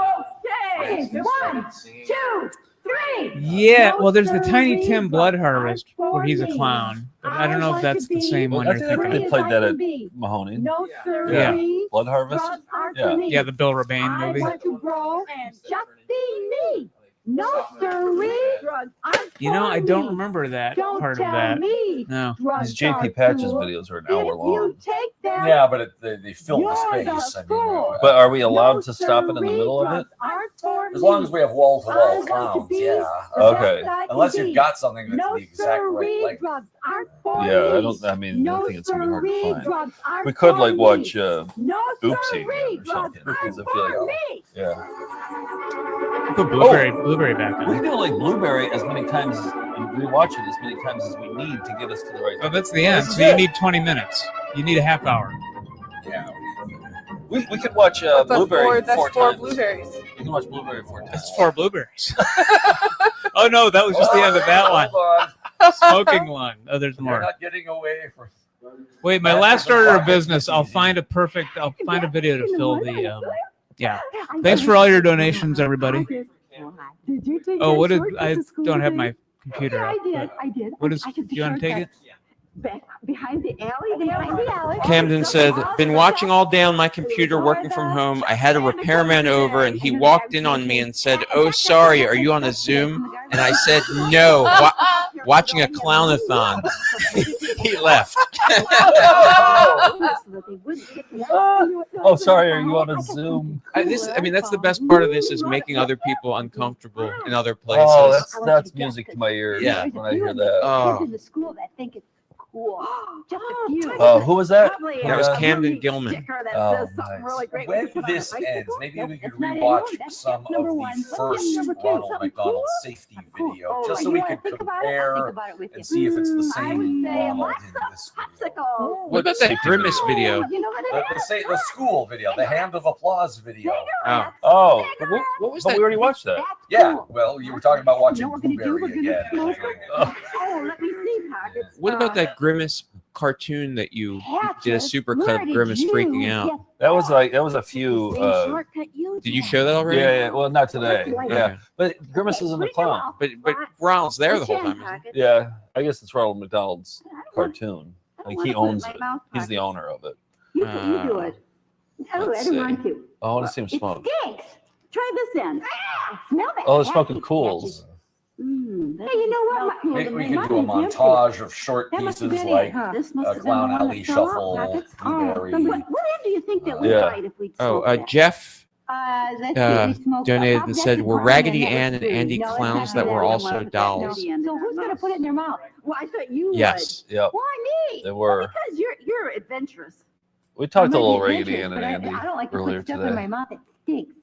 Okay. 1, 2, 3. Yeah, No well, there's the Tiny siree, Tim Blood but Harvest where he's a for me. clown, but I don't know if want that's to the same be one I you're think thinking they of. played that at be. Mahoney. No siree. Yeah. Blood Harvest? Drugs aren't Yeah. for me. Yeah, the Bill Rebane I movie. want to grow and just be me. No siree. Drugs aren't You know, for I don't me. remember that Don't part of tell that. me. No. Drugs These JP are Patches cool. videos are an If hour you long. take them, Yeah, but they fill the you're space. the I mean, fool. But are we allowed No to stop it in the siree, middle of it? drugs aren't for as long me. as we have wall-to-wall I want to clowns, be yeah. the Okay. best I can Unless be. you've got something that's No the exact right siree, length. drugs aren't for Yeah, I me. don't. I mean, I No think it's gonna be hard to siree, find. drugs aren't We could for like me. watch No Oopsie siree, or drugs something because aren't I feel for like me. yeah. Put Blueberry back We on. can do like Blueberry as many times and rewatch it as many times as we need to get us to the right. Oh, that's the end. So you need 20 minutes. You need a half hour. Yeah. We could watch That's Blueberry that's four four times. blueberries. We can watch Blueberry 4 times. That's 4 blueberries. Oh no, that was just the end of that one. Hold on. Smoking one. Oh, there's You're more. not getting away from. Wait, my last order of business. I'll find a video to fill the. Yeah. Thanks for all your donations, everybody. Did you take Oh, that what did shortcut I to school don't have today? my computer Yeah, up. I did. but I did. What is? I took the You want to take it? shortcut. Back behind the alley. Behind the alley. Camden said, "Been watching all day on my computer working from home. I had a repairman over and he walked in on me and said, 'Oh, sorry, are you on a Zoom?' And I said, 'No, watching a Clown-A-Thon.' He left." Oh, sorry. Are you on a Zoom? I mean, that's the best part of this is making other people uncomfortable in other places. Oh, that's music to my ears Yeah. when I hear that. Oh. In the school that think it's cool. Just a few. Oh, who was that? That was Camden Gilman. Oh, When this ends, maybe we could rewatch some of the first Ronald McDonald safety video, just so we could compare and see if it's the same Ronald in this video. What about that Grimace video? The school video, the hand of applause video. Oh, what was but that? we already watched that. Yeah, well, you were talking about watching Blueberry again. Oh, let me see, Pockets. What about that Grimace cartoon that you did a Patches, supercut where of did Grimace you freaking out? get That was a few. Did you show that already? Yeah. Well, not today. Okay. Yeah, but Grimace isn't a clown. But Ronald's there the whole time. Isn't he? Yeah, I guess it's Ronald McDonald's cartoon. Like he owns it. He's the owner of it. You do it. Oh, I let's don't see. want to. I want to see him smoke. Stinks. Try this end. Smell that. Oh, they're smoking cools. Hey, you know what? We could do a montage of short pieces like Clown Alley Shuffle, Blueberry. What end do you think that we Yeah. fight if we Jeff smoke donated that. and said, "Were Raggedy Ann and Andy clowns that were also dolls?" So who's gonna put it in their mouth? Well, I thought you Yes. would. Yep. Why me? They were. Well, because you're adventurous. We talked a I might little be Raggedy adventurous, Ann and but Andy I don't like to earlier put stuff in my today. mouth that stinks.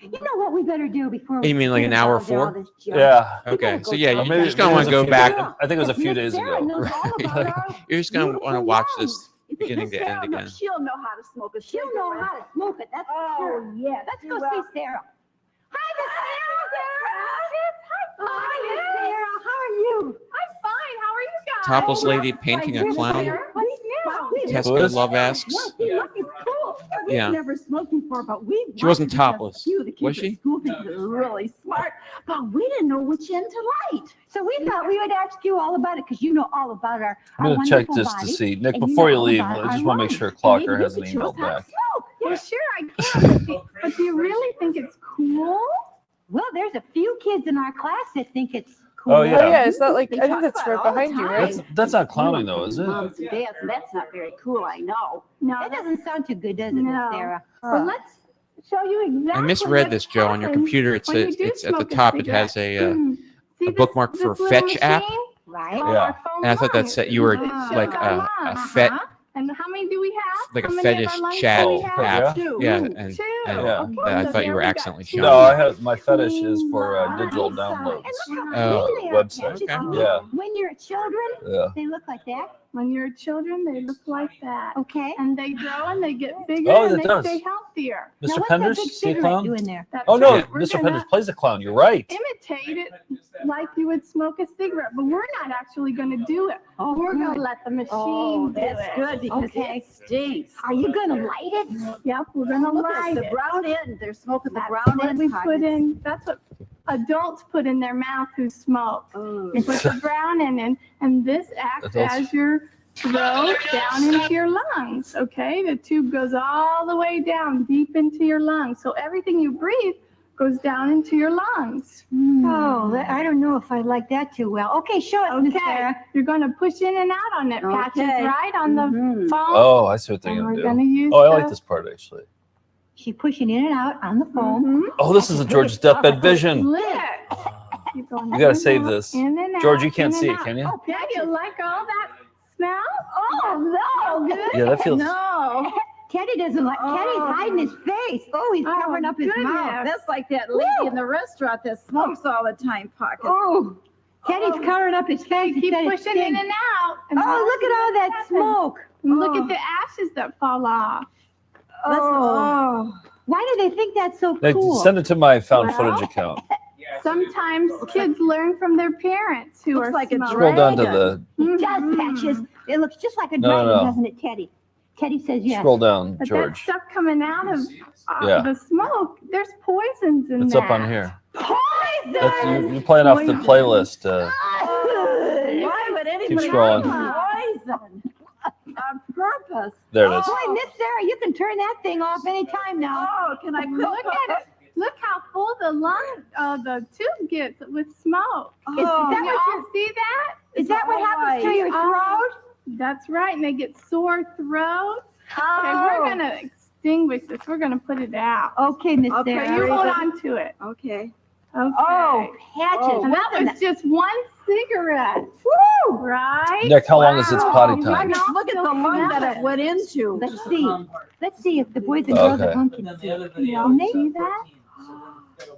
You know what we better do before You mean like an hour before? Yeah. Okay, so yeah, Or you're maybe- just gonna maybe want it to was a go few back. days- I think it was a few days ago. You're just gonna want to watch this beginning to end again. She'll know how to smoke it. She'll know how to smoke it. That's oh yeah. Let's go see Sarah. Hi, Miss Sarah. Hi, Miss Sarah. How are you? I'm fine. How are you guys? Topless lady painting a clown. Tessa Love asks. Yeah. We've never smoked before, but we. She wasn't topless, was she? School think they're really smart, but we didn't know which end to light. So we thought we would ask you all about it because you know all about our. I'm gonna check this to see. Nick, before you leave, I just want to make sure Clocker has an email back. Well, sure, I can. But do you really think it's cool? Well, there's a few kids in our class that think it's cool. Oh, yeah. Oh, yeah, is that like, I think that's right behind you, right? That's not clowning though, is it? That's not very cool, I know. No, that doesn't sound too good, does it, No. Miss Sarah? Well, let's show you exactly. I misread this, Joe, on your computer. It's at the top. It has a bookmark for Fetch app. Right. Yeah. And I thought that said you were like a fet, And how many do we have? like a How many fetish of our lunches chat do we have? app. Two. Yeah, Two. and Yeah. I thought you were accidentally showing. No, I have my fetish is for digital downloads. Oh. Website. Yeah. When you're children, Yeah. they look like that. When you're children, they look like that. Okay. And they grow and they get bigger Oh, and that they does. stay healthier. Now, Mr. what's that Penders, big see a cigarette clown? doing there? That's Oh no, right. We're Mr. gonna Penders plays a clown. You're right. imitate it like you would smoke a cigarette, but we're not actually going to do it. Oh, we're going good. to let the machine Oh, do that's it. good because Okay. it stinks. Are you going to light it? Yep, we're going to Look at light the it. brown end. They're smoking the That's brown what end. we put in. That's what adults put in their mouth who smoke. You put the brown in, and this acts Adults. as your throat down into your lungs. Okay, the tube goes all the way down deep into your lungs, so everything you breathe goes down into your lungs. Oh, I don't know if I like that too well. Okay, show it, Miss Okay, Sarah. you're going to push in and out on it. Patches Okay. right on the phone. Oh, I see what they're And gonna we're gonna do. use Oh, I like the- this part actually. She's pushing in and out on the phone. Mhm. Oh, this is a George's deathbed vision. Look. Keep going You in gotta and save out, this. in and George, out, you can't in see and it, can out. you? Oh, yeah, you like all that smell? Oh, no. Good. Yeah, that feels. No. Teddy doesn't like. Teddy's hiding his face. Oh, he's Oh, covering up his mouth. goodness. That's like that lady in the restaurant that smokes all the time. Pocket. Oh, Teddy's covering up his face. Keep instead of pushing in skin. and out. Oh, look at all that happens. smoke. And look Oh. at the ashes that fall off. Oh. Why do they think that's so Hey, cool? send it to my found Well, footage account. Sometimes kids learn from their parents who Looks are like a smokers. Scroll down to the. It does, Patches. It looks just like a No, dragon, no. doesn't it, Teddy? Teddy says yes. Scroll down, But that George. stuff coming out of Yeah. the smoke, there's poisons in It's that. up on here. Poison! That's, you're playing off the playlist. Why would anybody scrolling. poison? On purpose. There it is. Boy, Miss Sarah, you can turn that thing off anytime now. Oh, can I look at it? Look how full the tube gets with smoke. Is that what you see that? Is that what happens to your throat? That's right, and they get sore throats. Okay, Oh. we're gonna extinguish this. We're gonna put it out. Okay, Miss Okay, Sarah. you hold on to it. Okay. Okay. Oh, Patches. And that was just one cigarette. Woo! Right? Nick, how long is its potty You time? might Look at the lung smell that it went into. Let's see. Let's see if the boys and Okay. girls at home can see. Can they see that?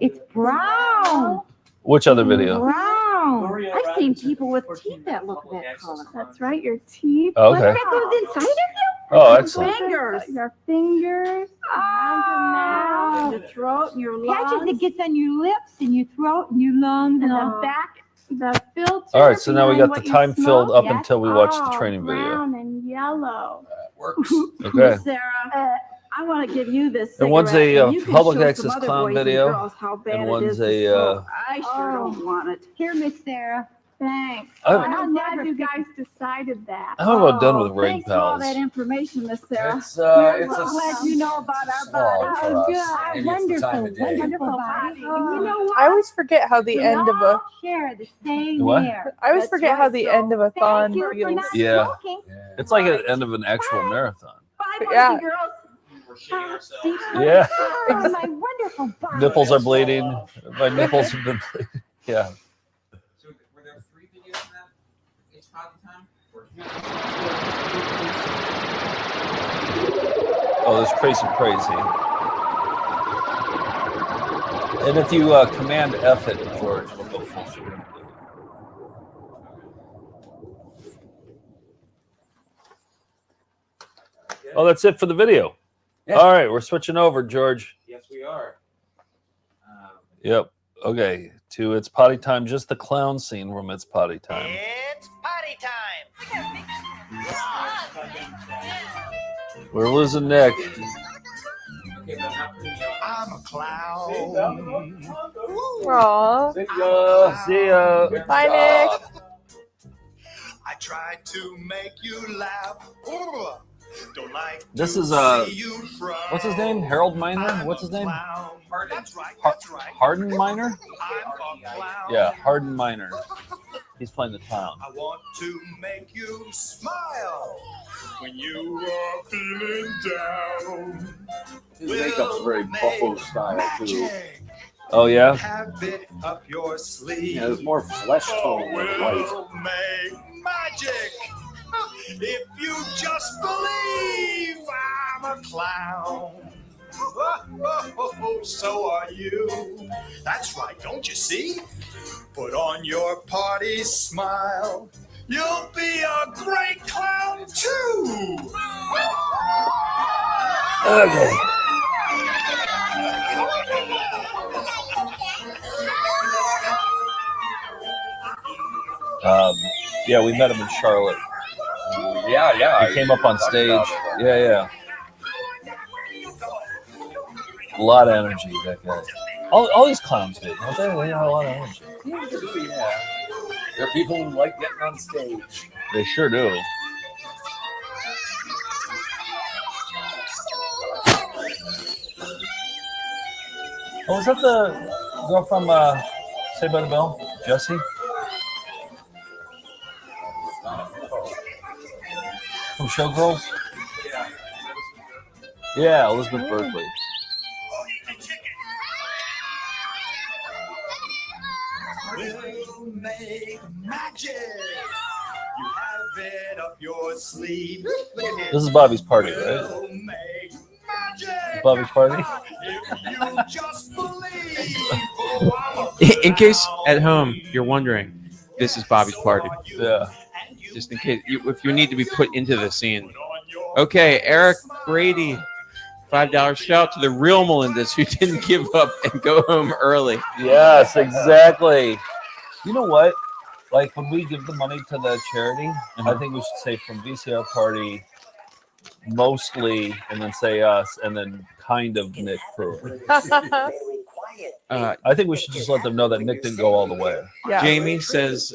It's brown. Which other video? Brown. I've seen people with teeth that look that color. That's right, your teeth. Oh, okay. That goes inside of you? Oh, excellent. Fingers. Your fingers. Around your mouth. Your throat and your lungs. Patches that gets on your lips and your throat and your lungs. And the back, the filter. All right, so now we behind got the what you time filled smoke. up until we watch the Oh, training video. brown and yellow. Works. Okay. Sarah. I want to give you this cigarette. And one's a and you can public show some access other clown boys and video, girls how bad and it one's is to a. smoke. I sure don't want it. Here, Miss Sarah. Thanks. I'm- I'm glad you guys decided that. I'm about done with Ring Thanks for all Pals. that information, Miss Sarah. It's We're it's a glad you know about our slog for bodies. us. Our Maybe it's the time of day. wonderful body. And you know what? I always forget how the We end of a all share the same What? air. I always That's forget how right, the so end of a thon thank you for feels. not Yeah. smoking. It's like at the end of an actual marathon. Bye, boys Yeah. and girls. Yeah. Oh, my wonderful body. Nipples are bleeding. My nipples have been bleeding. Yeah. So were there 3 videos in that? It's Potty Time? Oh, that's crazy. And if you command F it, George, we'll go full screen. Oh, that's it for the video. Yeah. All right, we're switching over, George. Yes, we are. Yep. Okay. To It's Potty Time, just the clown scene from It's Potty Time. It's potty time. We're losing Nick. I'm a clown. Aw. See ya. Bye, Nick. I tried to make you laugh. Don't like This is what's his name? Harold Miner? What's his name? Hardin Miner? Yeah, Hardin Miner. He's playing the clown. I want to make you smile when you are feeling down. His makeup's very buffo style too. Oh yeah? Have it up your sleeve. Yeah, there's more flesh tone than white. We'll make magic if you just believe I'm a clown. Oh, so are you. That's right, don't you see? Put on your party smile. You'll be a great clown too. Okay. Yeah, we met him in Charlotte. Yeah. He came up on stage. Yeah. A lot of energy, that guy. All these clowns do, don't they? They have a lot of energy. Yeah. There are people who like getting on stage. They sure do. Oh, was that the girl from Saved by the Bell? Jessie? From Showgirls? Yeah, Elizabeth Berkley. We'll make magic. You have it up your sleeve. Look at This is Bobby's party, right? We'll make magic. Bobby's party? If you just believe. Oh, I'm a In case at home you're wondering, this is Bobby's party. Yeah. Just in case, if you need to be put into the scene. Okay, Eric Brady, $5 shout out to the real Melindas who didn't give up and go home early. Yes, exactly. You know what? Like when we give the money to the charity, I think we should say from VCR Party, mostly, and then say us, and then kind of Nick Brewer. I think we should just let them know that Nick didn't go all the way. Yeah. Jamie says,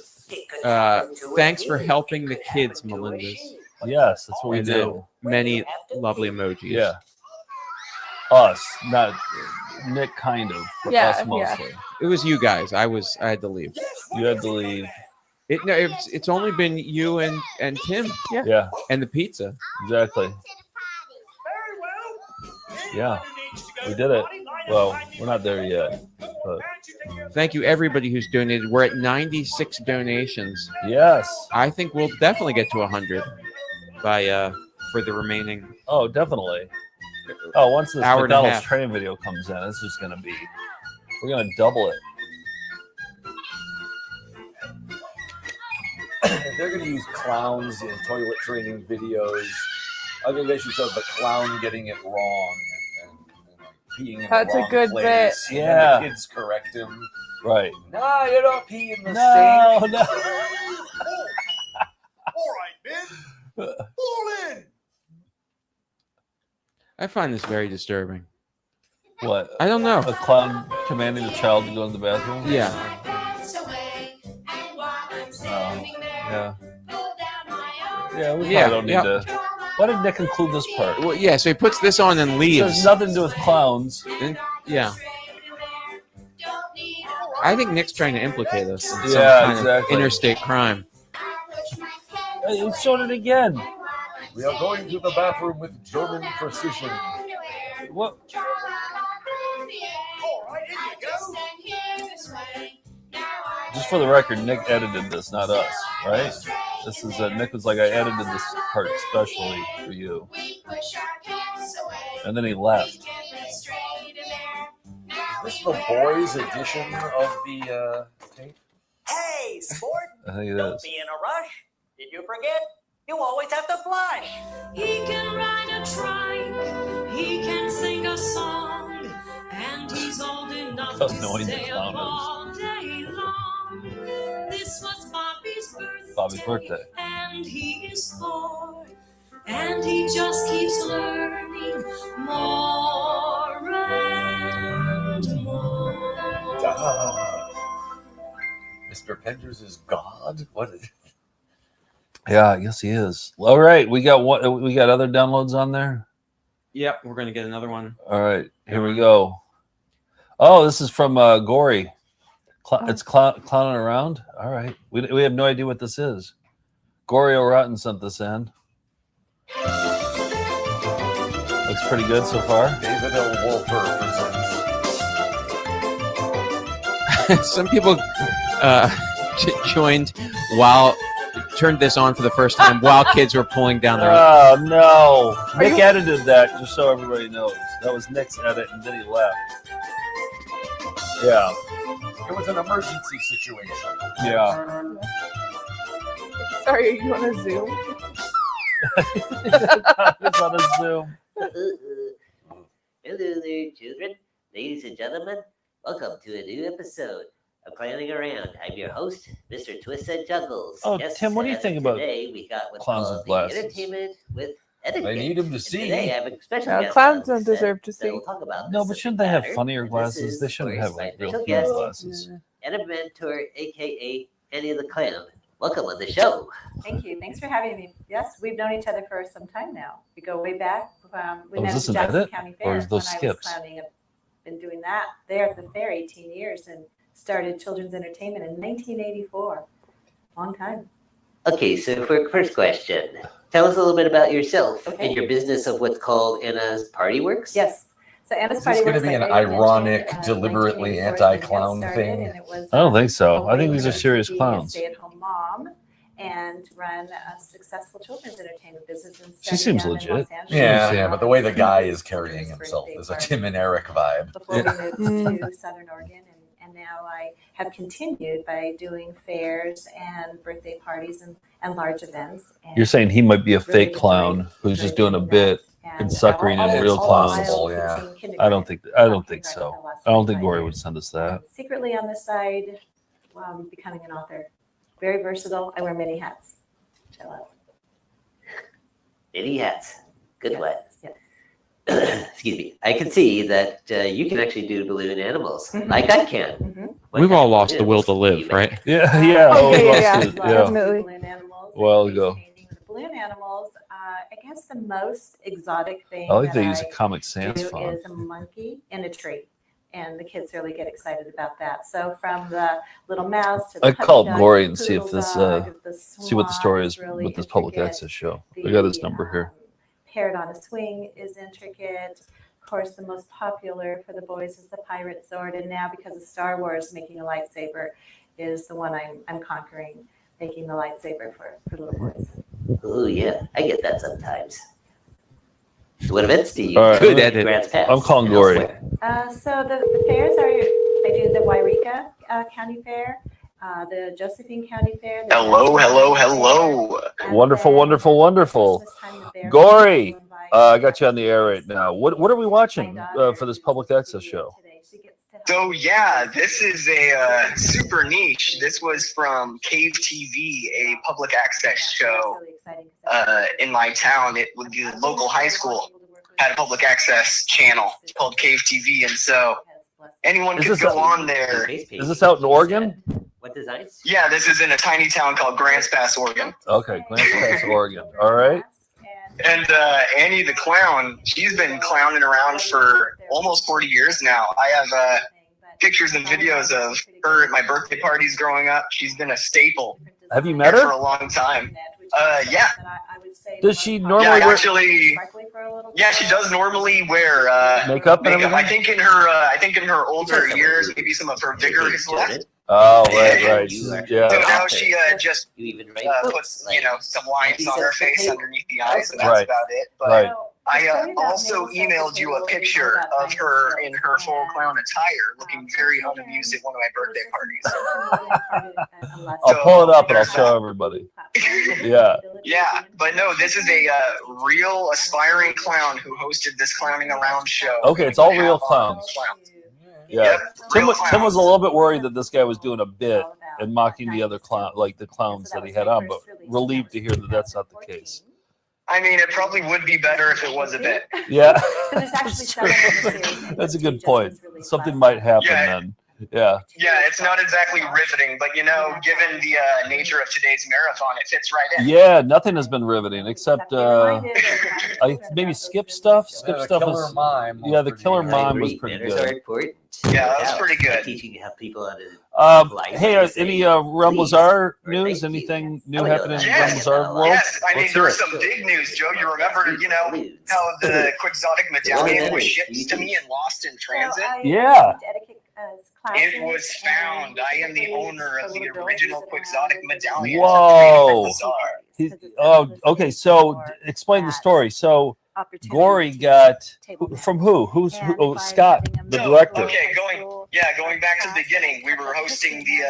thanks for helping the kids, Melindas. Yes, that's what we And do. then many lovely emojis. Yeah. Us, not Nick, kind of, but Yeah, us mostly. It was you guys. I had to leave. You had to leave. It's only been you and Tim. Yeah. And the pizza. Exactly. Yeah. We did it. Well, we're not there yet. But Thank you, everybody who's donated. We're at 96 donations. yes. I think we'll definitely get to 100 by for the remaining. Oh, definitely. Oh, once this Hour and a McDonald's half. train video comes in, it's just gonna be. We're gonna double it. If they're going to use clowns in toilet training videos, I think they should show the clown getting it wrong and peeing in That's the a wrong good place. bit. And Yeah. the kids correct him. Right. No, you don't pee in the No, sink. no. All right, man. Fall in. I find this very disturbing. What? I don't know. A clown commanding a child to go in the bathroom? Yeah. Yeah. Yeah, we Yeah, probably don't need to. Why did Nick include this part? Well, yeah, so he puts this on and leaves. There's nothing to do with clowns. Yeah. I think Nick's trying to implicate us in some Yeah, kind exactly. of interstate crime. Hey, he showed it again. We are going to the bathroom with German precision. What? Just for the record, Nick edited this, not us, right? This is Nick was like, I edited this part especially for you. And then he left. Is this the boys' edition of the tape? Hey, sport! I think it Don't is. be in a rush. Did you forget? You always have to flush. He can ride a trike, he can sing a song, and he's old enough How to annoying the stay clown up all day long. This was Bobby's birthday, and he is 4, and he just keeps learning more and more. Mr. Penders is God? What is Yeah, I guess he is. All right, we got what? We got other downloads on there. Yep, we're gonna get another one. All right, here we go. Oh, this is from Gory. It's clowning around. All right, we have no idea what this is. Gory O'Rotten sent this in. Looks pretty good so far. David L. Wolper presents. Some people joined turned this on for the first time while kids were pulling down their. Oh no! Nick edited that just so everybody knows. That was Nick's edit, and then he left. Yeah. It was an emergency situation. Yeah. Sorry, are you on a Zoom? It's on a Zoom. Hello there, children, ladies and gentlemen. Welcome to a new episode of Clowning Around. I'm your host, Mr. Twist and Juggles. Oh, Tim, what do you think about today? We got what's clowns called with the glasses? entertainment with etiquette. I need him to And see. Today I have a special No, guest clowns on don't set deserve to that see. will talk about No, this but shouldn't subject they have matter. funnier And this glasses? is, They of shouldn't course, have my like real special human guest, glasses. Animator, aka Annie the Clown. Welcome on the show. Thank you. Thanks for having me. Yes, we've known each other for some time now. We go way back. We Oh, met is this at an Jackson edit? County Or Fair is those when I was skips? clowning. I've been doing that there at the fair 18 years and started children's entertainment in 1984. Long time. Okay, so for first question, tell us a little bit about yourself and your business of what's called Anna's Party Works. Yes. So Anna's Is this Party going to Works, be an like David ironic, mentioned, deliberately 1984 is when it anti-clown started, thing? and it was, I don't think so. a I think way these are to serious be a clowns. stay-at-home mom and run a successful children's entertainment business. And She started seems down in legit. Los Angeles. Yeah, but the way the guy is carrying himself is a Tim and Eric vibe. Before we moved to Southern Oregon, and now I have continued by doing fairs and birthday parties and large events. And You're saying he might be a really fake clown who's just doing a bit and suckering in real clowns. I don't think so. I don't think Gory would send us that. secretly on the side, becoming an author. Very versatile. I wear many hats, which I love. Many hats. Good one. Yes. Excuse me. I can see that you can actually do balloon animals, like I can. We've all lost the will to live, right? Yeah, yeah. Okay, yeah. Balloon animals. A while ago. Balloon animals. I guess the most exotic thing I like that they use a I Comic Sans do font. is a monkey in a tree. And the kids really get excited about that. So from the little mouse to the I'd call puppy up dog, Gory the and see if poodle this, dog, the see what the story is swan really with this public intricate. access show. I got his number here. Parrot on a swing is intricate. Of course, the most popular for the boys is the pirate sword. And now because of Star Wars, making a lightsaber is the one I'm conquering, making the lightsaber for little boys. Oh yeah, I get that sometimes. What events do you All right, do at Grants Pass? I'm calling and Gory. So the fairs are, I do the Wairika County Fair, the Josephine County Fair. the Hello, Jackson hello, County hello. Wonderful, wonderful, wonderful. Gory, I got you on the air right now. What are we watching for this public access show? So yeah, this is a super niche. This was from Cave TV, a public access show in my town. It would be a local high school. had a public access channel called Cave TV, and so anyone could go on there. Is this out in Oregon? What designs? Yeah, this is in a tiny town called Grants Pass, Oregon. Okay, Grants Pass, Oregon. All right. And Annie the clown, she's been clowning around for almost 40 years now. I have pictures and videos of her at my birthday parties growing up. She's been a staple. Have you met her? For a long time. Yeah. Does she normally Yeah, wear actually, yeah, she does normally wear makeup and everything? I think in her older years, maybe some of her vigor is left. Oh, right. Yeah. So now she just puts, some lines on her face underneath the eyes, and that's Right. about it. But Right. I also emailed you a picture of her in her full clown attire, looking very unamused at one of my birthday parties. I'll pull it up and I'll show everybody. Yeah. Yeah, but no, this is a real aspiring clown who hosted this clowning around show. Okay, it's all real clowns. Yeah. Yep, Tim real was a little bit worried that this guy was doing a bit and mocking the other clown, like the clowns that he had on, but relieved to hear that that's not the case. I mean, it probably would be better if it was a bit. Yeah. That's That's a good point. Something might happen then. Yeah. Yeah, it's not exactly riveting, but given the nature of today's marathon, it fits right in. Yeah, nothing has been riveting except maybe skip stuff. Skip stuff Killer is Mime yeah. The killer mime was pretty good. Yeah, that was pretty good. Teaching how people how to Hey, any Ron Lazar news? Anything new happening in Ron Lazar world? Yes, I mean, Let's there hear was it. some big news, Joe. You remember, how the Quixotic medallion was shipped to me and lost in transit? Yeah. It was found. I am the owner of the original Quixotic medallion. Whoa. Oh, okay. So explain the story. So Gory got from who? Who's who? Oh, Scott, the director. Okay, going back to the beginning, we were hosting the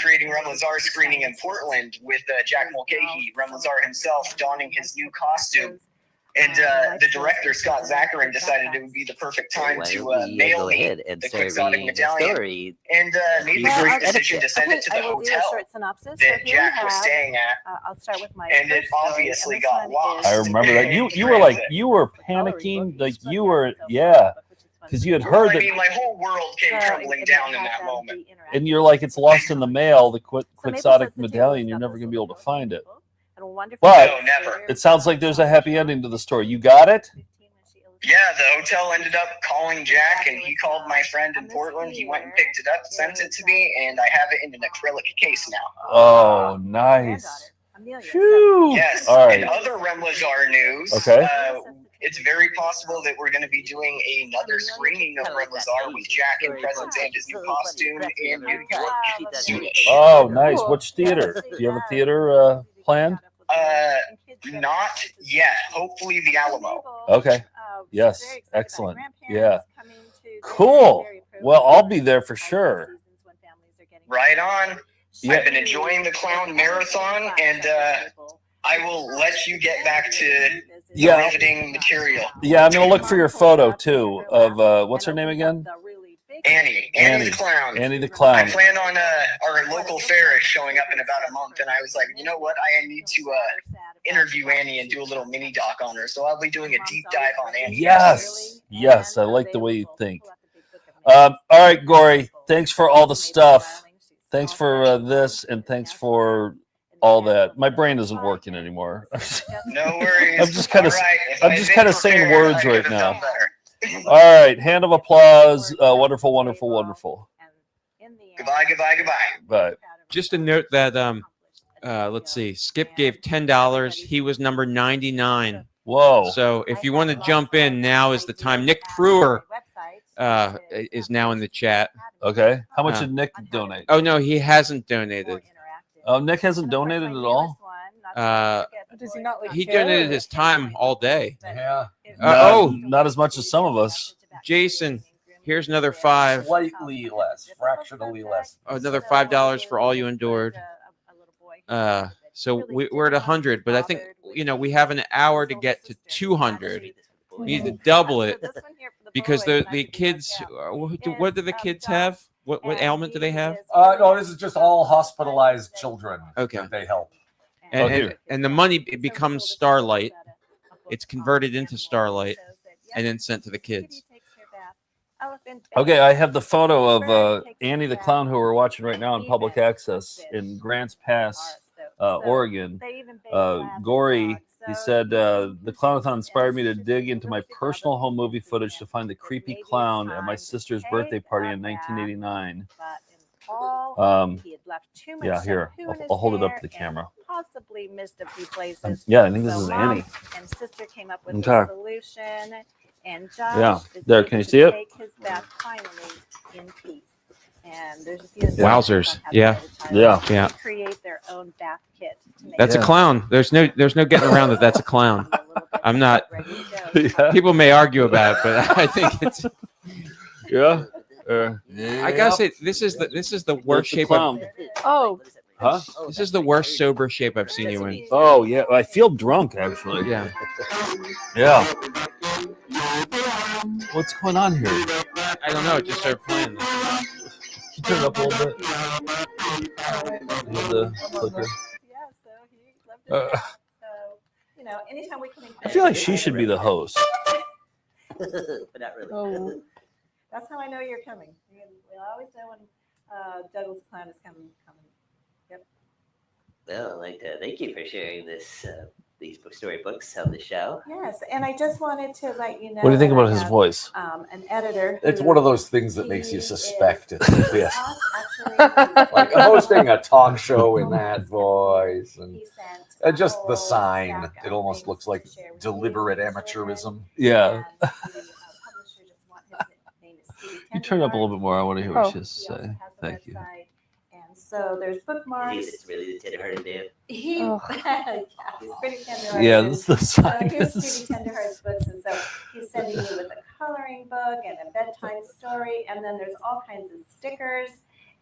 Creating Ron Lazar screening in Portland with Jack Mulcahy, Ron Lazar himself donning his new costume. And the director, Scott Zacharin, decided it would be the perfect time to mail me the Quixotic medallion. And made the great decision to send it to the hotel that Jack was staying at. I'll start with my and it obviously got lost. I remember that. You were panicking, like you were, because you had heard I that, mean, my whole world came crumbling down in that moment. and you're like, it's lost in the mail, the Quixotic medallion. You're never gonna be able to find it. But No, never. it sounds like there's a happy ending to the story. You got it? Yeah, the hotel ended up calling Jack, and he called my friend in Portland. He went and picked it up, sent it to me, and I have it in an acrylic case now. Oh, nice. Phew. Yes. All right. In other Rem Lazar news, Okay. It's very possible that we're going to be doing another screening of Rem Lazar with Jack in presence and his new costume in New York soonish. Oh, nice. Which theater? Do you have a theater planned? Not yet. Hopefully the Alamo. Okay. Yes. Excellent. Yeah. Cool. Well, I'll be there for sure. Right on. Yeah. I've been enjoying the clown marathon, and I will let you get back to the riveting material. Yeah, I'm gonna look for your photo too of what's her name again? Annie the clown. Annie the clown. I plan on our local fair is showing up in about a month, and I was like, you know what? I need to interview Annie and do a little mini doc on her. So I'll be doing a deep dive on Annie. Yes. Yes, I like the way you think. All right, Gory. Thanks for all the stuff. Thanks for this, and thanks for all that. My brain isn't working anymore. No worries. I'm just kind of saying prepared, words I right could've now. done better. All right, hand of applause. Wonderful, wonderful, wonderful. Goodbye. Bye. Just a note that let's see, Skip gave $10. He was number 99. Whoa! So if you want to jump in, now is the time. Nick Brewer is now in the chat. Okay. How much did Nick donate? Oh no, he hasn't donated. Oh, Nick hasn't donated at all. Does he not like He care? donated his time all day. Yeah. Not as much as some of us. Jason, here's another $5. Slightly less, fractionally less. Another $5 for all you endured. So we're at 100, but I think we have an hour to get to 200. We need to double it because the kids. What do the kids have? What ailment do they have? No, this is just all hospitalized children. Okay. That they help. And the money becomes Starlight. it's converted into Starlight and then sent to the kids. Okay, I have the photo of Annie the Clown, who we're watching right now on public access in Grants Pass, Oregon. Gory, he said, the Clown-A-Thon inspired me to dig into my personal home movie footage to find the creepy clown at my sister's birthday party in 1989. Yeah, here, I'll hold it up to the camera. Possibly missed a few places. Yeah, I think this is Mom Annie. and sister came up with Okay. a solution, and Josh Yeah, is there, able can you to see it? take his bath finally in peace. And there's a few Wowzers. Yeah. Yeah. create their own bath kit. To make That's a clown. There's no getting around that. That's a clown. I'm not. People may argue about it, but I think it's. Yeah. I gotta say, this is the worst shape. Oh. Huh? This is the worst sober shape I've seen you in. Oh yeah, I feel drunk actually. Yeah. Yeah. What's going on here? I don't know. It just started playing. Turn it up a little bit. The clicker. You know, anytime we can. I feel like she should be the host. But not really. Oh. That's how I know you're coming. We always know when Douglas Clown is coming. Yep. Well, I'd like to thank you for sharing these storybooks of the show. Yes, and I just wanted to let you know. What do you think that I about his have, voice? An editor. It's who one of those things that makes you suspect it's this. actually Like hosting a talk show in that voice, and just the sign. It almost looks like deliberate amateurism. Yeah. You turn it up a little bit more. I want to hear what she has to say. Thank you. And so there's bookmarks. He's really the tender-hearted man. He's pretty tender. Yeah, this is the So sign. here's Stevie Tenderheart's books, and so he's sending you with a coloring book and a bedtime story, and then there's all kinds of stickers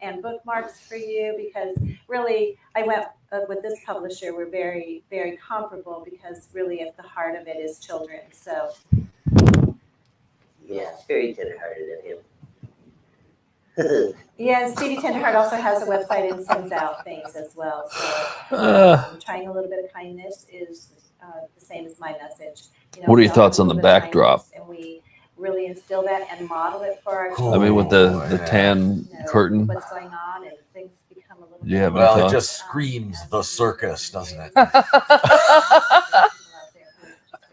and bookmarks for you, because really I went with this publisher. We're very, very comparable, because really at the heart of it is children. So Yeah, very tender-hearted of him. yeah, and Stevie Tenderheart also has a website and sends out things as well. So trying a little bit of kindness is the same as my message. You know, What are we your all thoughts have on a the little bit of backdrop? kindness, and we really instill that and model it for our I children. mean, with the tan curtain. What's going on, and things become a little Do you have any Well, it thoughts? just screams the circus, doesn't it?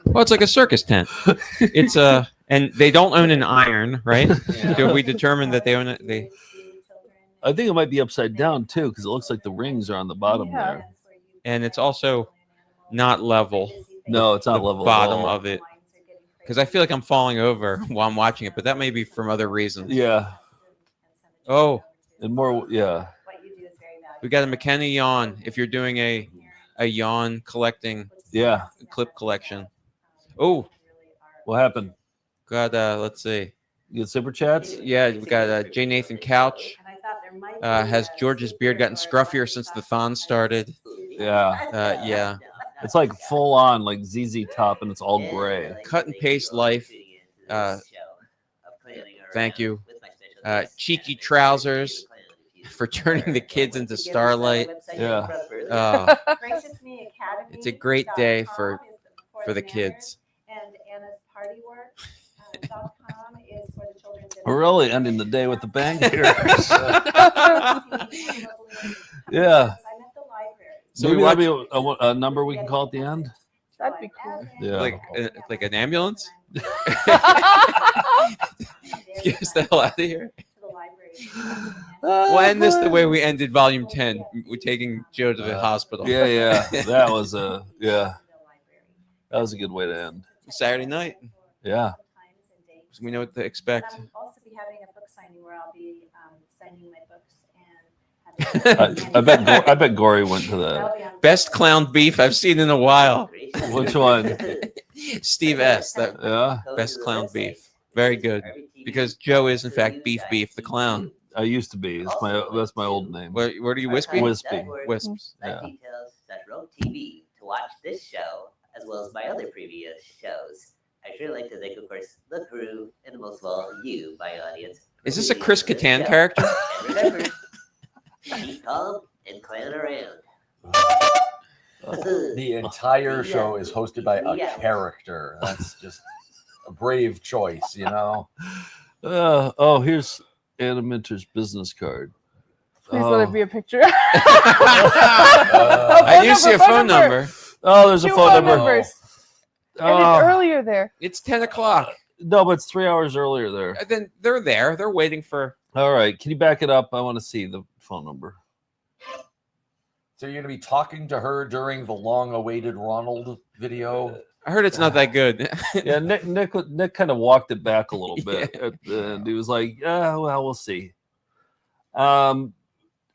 Well, it's like a circus tent. It's and they don't own an iron, right? Do we determine that they own it? I think it might be upside down too, because it looks like the rings are on the bottom there. And it's also not level. No, it's not the level at bottom all. of it, because I feel like I'm falling over while I'm watching it, but that may be from other reasons. Yeah. Oh, and more. Yeah. We got a McKenna yawn. If you're doing a yawn collecting, clip collection. Oh, what happened? Got let's see. You got super chats? Yeah, we got J. Nathan Couch. Has George's beard gotten scruffier since the thon started? Yeah. Yeah. It's like full on, like ZZ Top, and it's all gray. Cut and paste life. Thank you. Cheeky trousers for turning the kids into Starlight. Yeah. It's a great day for the kids. And Anna's Party Works.com is for the children's. We're really ending the day with the bang here. Yeah. So Maybe we that'll be a number we can call at the end. That'd be cool. Yeah. Like an ambulance. Get us the hell out of here. We'll end this the way we ended Volume 10. We're taking Joe to the hospital. Yeah. That was a good way to end. Saturday night. Yeah. So we know what to expect. I'll also be having a book signing where I'll be signing my books I bet Gory went to that. Best clown beef I've seen in a while. Which one? Steve S. That best clown beef. Very good. Because Joe is in fact Beef the clown. I used to be. That's my old name. Where do you Wispy? Wispy. Wisps. Yeah. Details.rogue.tv to watch this show as well as my other previous shows. I sure like to thank, of course, the crew and most of all you, my audience. Is this a Chris Kattan character? And remember, keep calm and clown around. The entire show is hosted by a character. That's just a brave choice, you know. Oh, here's Anna Minter's business card. Please let it be a picture. I do see a phone number. Oh, there's a Two phone number. numbers. And Oh. it's earlier there. It's 10 o'clock. No, but it's 3 hours earlier there. Then they're there. They're waiting for. All right, can you back it up? I want to see the phone number. So you're going to be talking to her during the long-awaited Ronald video? I heard it's not that good. Yeah, Nick kind of walked it back a little bit, and he was like, "Well, we'll see."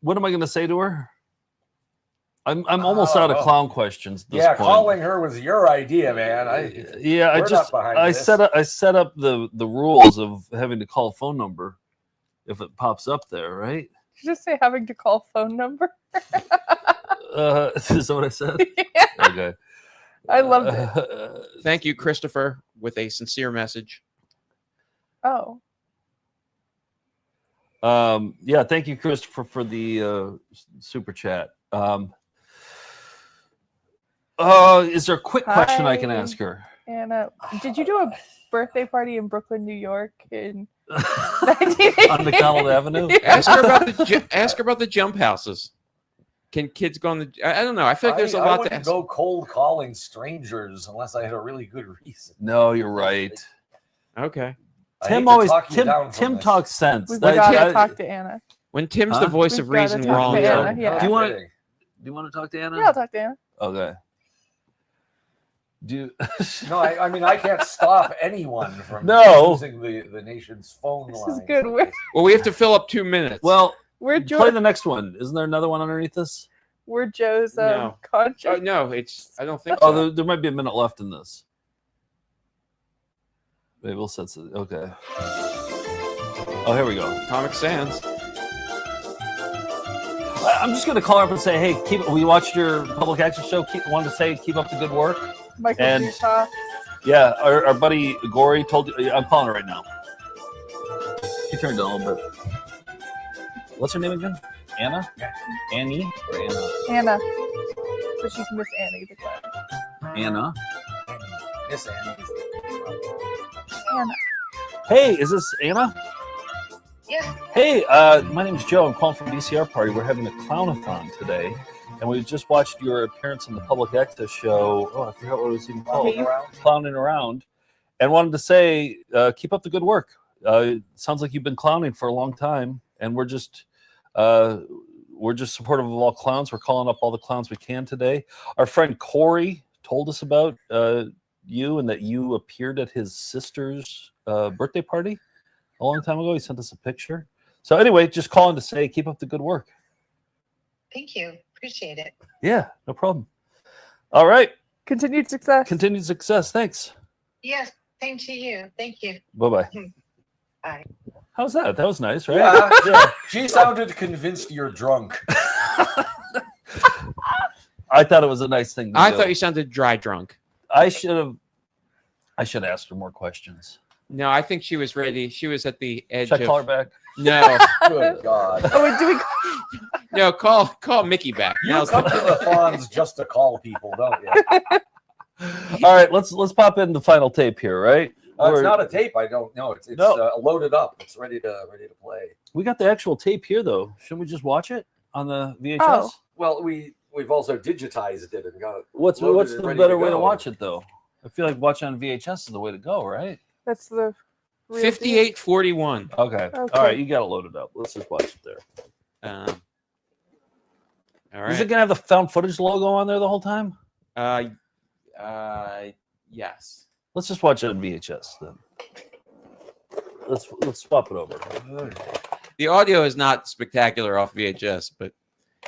What am I going to say to her? I'm almost out of clown questions. At this point. Calling her was your idea, man. I set up the rules of having to call a phone number if it pops up there, right? Did you just say having to call phone number? Is that what I said? Yeah. Okay. I loved it. Thank you, Christopher, with a sincere message. Oh. Yeah, thank you, Christopher, for the super chat. Is there a quick question I can ask her? Anna, did you do a birthday party in Brooklyn, New York in on McDonald Avenue? Ask her about the jump houses. Can kids go on the? I don't know. I feel like there's a lot to ask. Go cold calling strangers unless I had a really good reason. No, you're right. Okay. Tim talks sense. We've got to talk to Anna. When Tim's the voice of reason, we're all Anna. Do Yeah. you want to talk to Anna? Yeah, I'll talk to Anna. Okay. No, I mean I can't stop anyone from No. using the nation's phone line. This is good. Well, we have to fill up 2 minutes. Well, We're play the next one. Isn't there another one underneath this? We're Joe's No. conscience. No, I don't think so. Oh, there might be a minute left in this. Maybe we'll set it. Okay. Oh, here we go. Comic Sans. I'm just gonna call her up and say, "Hey, we watched your public access show. Wanted to say, keep up the good work." Michael And Utah. yeah, our buddy Gory told you. I'm calling her right now. She turned down a little bit. What's her name again? Anna? Annie or Anna? Anna. But she's Miss Annie the clown. Anna. Miss Annie. Anna. Hey, is this Anna? Yeah. Hey, my name's Joe. I'm calling from DCR Party. We're having a Clown-A-Thon today, and we just watched your appearance on the public access show. Oh, I forgot what it was even called. Clowning Around. And wanted to say, keep up the good work. Sounds like you've been clowning for a long time, and we're just supportive of all clowns. We're calling up all the clowns we can today. Our friend Corey told us about you and that you appeared at his sister's birthday party a long time ago. He sent us a picture. So anyway, just calling to say keep up the good work. Thank you. Appreciate it. Yeah, no problem. All right. Continued success. Continued success. Thanks. Yes. Same to you. Thank you. Bye-bye. Bye. How's that? That was nice, right? Yeah. She sounded convinced you're drunk. I thought it was a nice thing to I do. thought you sounded dry drunk. I should have asked her more questions. No, I think she was ready. She was at the edge. Should I call her back? No. Good God. Oh, wait, do we? No, call Mickey back. You come to the Thons just to call people, don't you? All right, let's pop in the final tape here, right? It's not a tape. I don't know. It's loaded up. It's ready to play. We got the actual tape here, though. Shouldn't we just watch it on the VHS? Oh. Well, we've also digitized it and got it. What's loaded and the ready better to way to go. watch it, though? I feel like watching on VHS is the way to go, right? That's the real 5841. Okay. All right, you got it loaded up. Let's just watch it there. All Is it right. gonna have the found footage logo on there the whole time? Yes. Let's just watch it on VHS then. Let's swap it over. The audio is not spectacular off VHS, but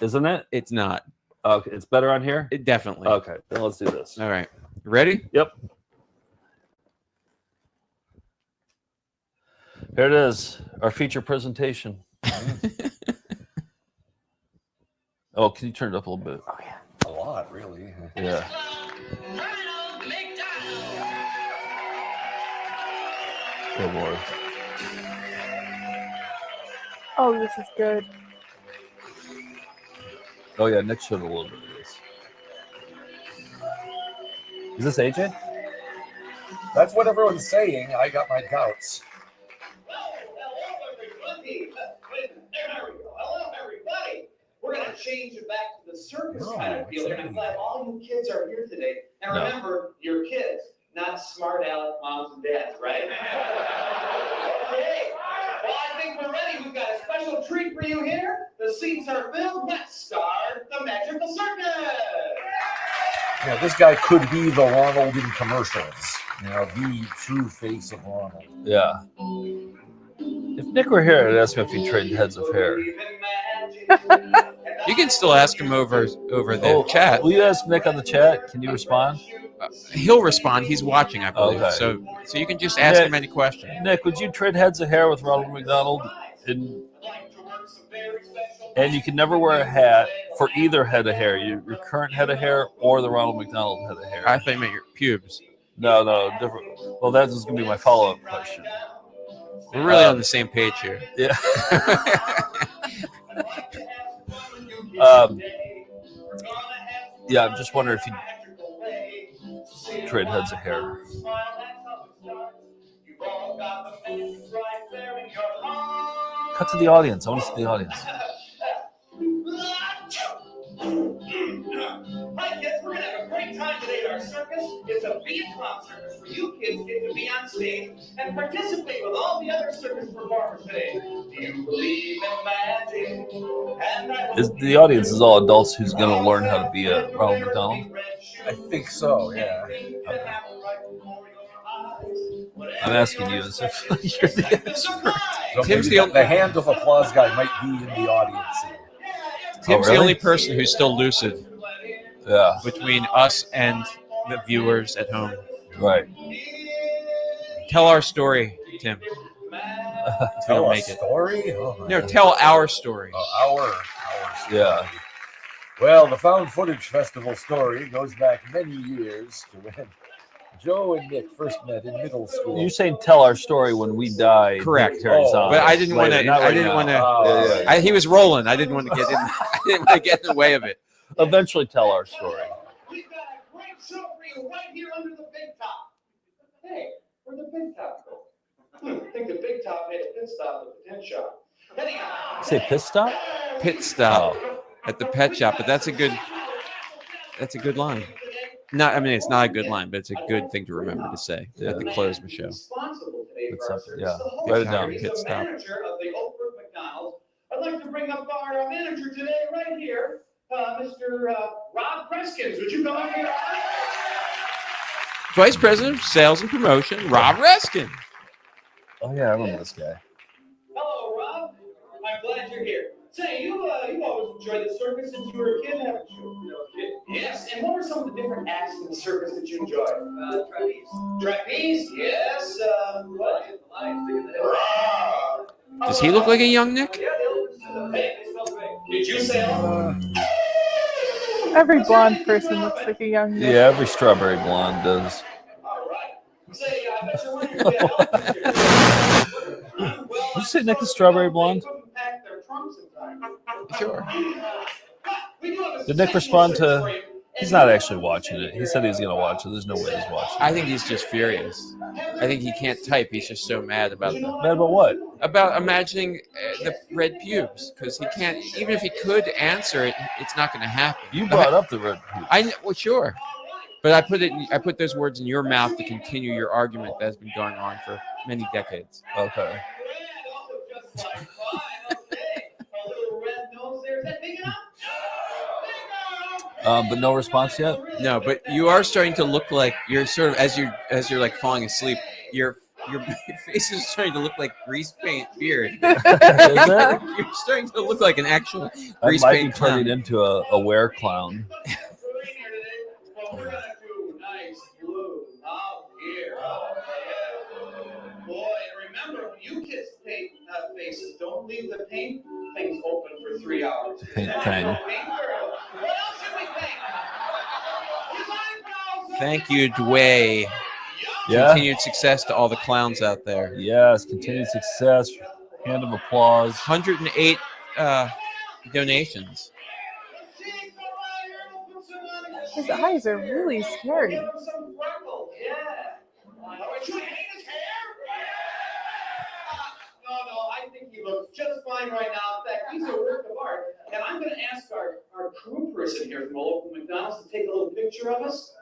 isn't it? It's not. Okay, it's better on here. It definitely. Okay, then let's do this. All right. Ready? Yep. Here it is, our feature presentation. Oh, can you turn it up a little bit? Oh yeah, a lot, really. Yeah. Good Lord. Oh, this is good. Oh yeah, Nick showed a little bit of this. Is this AJ? That's what everyone's saying. I got my doubts. Hello, everybody. We're going to change it back to the circus kind of feeling. I'm glad all you kids are here today. And remember, you're kids, not smart aleck moms and dads, right? Okay. Well, I think we're ready. We've got a special treat for you here. The seats are filled. Let's start the magical circus. Yeah, this guy could be the Ronald in commercials. You know, the true face of Ronald. Yeah. If Nick were here, I'd ask him if he traded heads of hair. You can still ask him over the chat. Will you ask Nick on the chat? Can you respond? He'll respond. He's watching, I believe. Okay. So you can just ask him any question. Nick, would you trade heads of hair with Ronald McDonald? And you can never wear a hat for either head of hair, your current head of hair or the Ronald McDonald head of hair. I think meant your pubes. No, different. Well, that was going to be my follow-up question. We're really on the same page here. Yeah. Yeah, I'm just wondering if you trade heads of hair. Cut to the audience. I want to see the audience. Right, kids, we're going to have a great time today at our circus. It's a Be a Clown circus where you kids get to be on stage and participate with all the other circus performers today. Do you believe in magic? The audience is all adults who's going to learn how to be a Ronald McDonald? I think so, yeah. I'm asking you as if you're the expert. So Tim's the hand of applause guy might be in the audience. Tim's the only person who's still lucid. Yeah. Between us and the viewers at home. Right. Tell our story, Tim. Tell make a story? Oh, no, tell our story. Our story. Yeah. Well, the Found Footage Festival story goes back many years to when Joe and Nick first met in middle school. You're saying tell our story when we die. Correct. But I didn't want to. He was rolling. I didn't want to get in. I didn't want to get in the way of it. Eventually, tell our story. We've got a great show for you right here under the big top. Hey, where'd the big top go? I think the big top had a pit stop at the tent shop. Anyhow, Say pit stop? Pit stop at the pet shop, but that's a good line. No, I mean it's not a good line, but it's a good thing to remember to say at the close of the show. It's something, yeah. Write it down. Pit stop. Manager of the Oakbrook McDonald's. I'd like to bring up our manager today, right here, Mr. Rob Preskins. Would you come up here? Vice President of Sales and Promotion, Rob Reskin. Oh yeah, I remember this guy. Hello, Rob. I'm glad you're here. Say, you always enjoyed the circus since you were a kid, haven't you? Yes. And what were some of the different acts in the circus that you enjoyed? Trapeze. Trapeze? Yes. What? Does he look like a young Nick? Hey, did you say? Every blonde person looks like a young Nick. Yeah, every strawberry blonde does. Say, I bet you're wondering Did you say Nick is strawberry blonde? Sure. Did Nick respond to? He's not actually watching it. He said he was going to watch it. There's no way he's watching it. I think he's just furious. I think he can't type. He's just so mad about Mad about what? About imagining the red pubes, because he can't. Even if he could answer it, it's not going to happen. You brought up the red pubes. Well, sure, but I put those words in your mouth to continue your argument that has been going on for many decades. Okay. But no response yet. No, but you are starting to look like you're sort of as you're like falling asleep. Your face is starting to look like grease paint beard. You're starting to look like an actual grease I might paint be turning clown. into a wear clown. Boy, remember, when you kids paint faces, don't leave the paint things open for 3 hours. Paint thing. What else should we paint? Thank you, Dewey. Yeah. Continued success to all the clowns out there. Yes, continued success. Hand of applause. 108 donations. His eyes are really scary. Give him some freckles. Yeah. Should I hang his hair? No, I think he looks just fine right now. In fact, he's a work of art. And I'm going to ask our crew person here from the local McDonald's to take a little picture of us.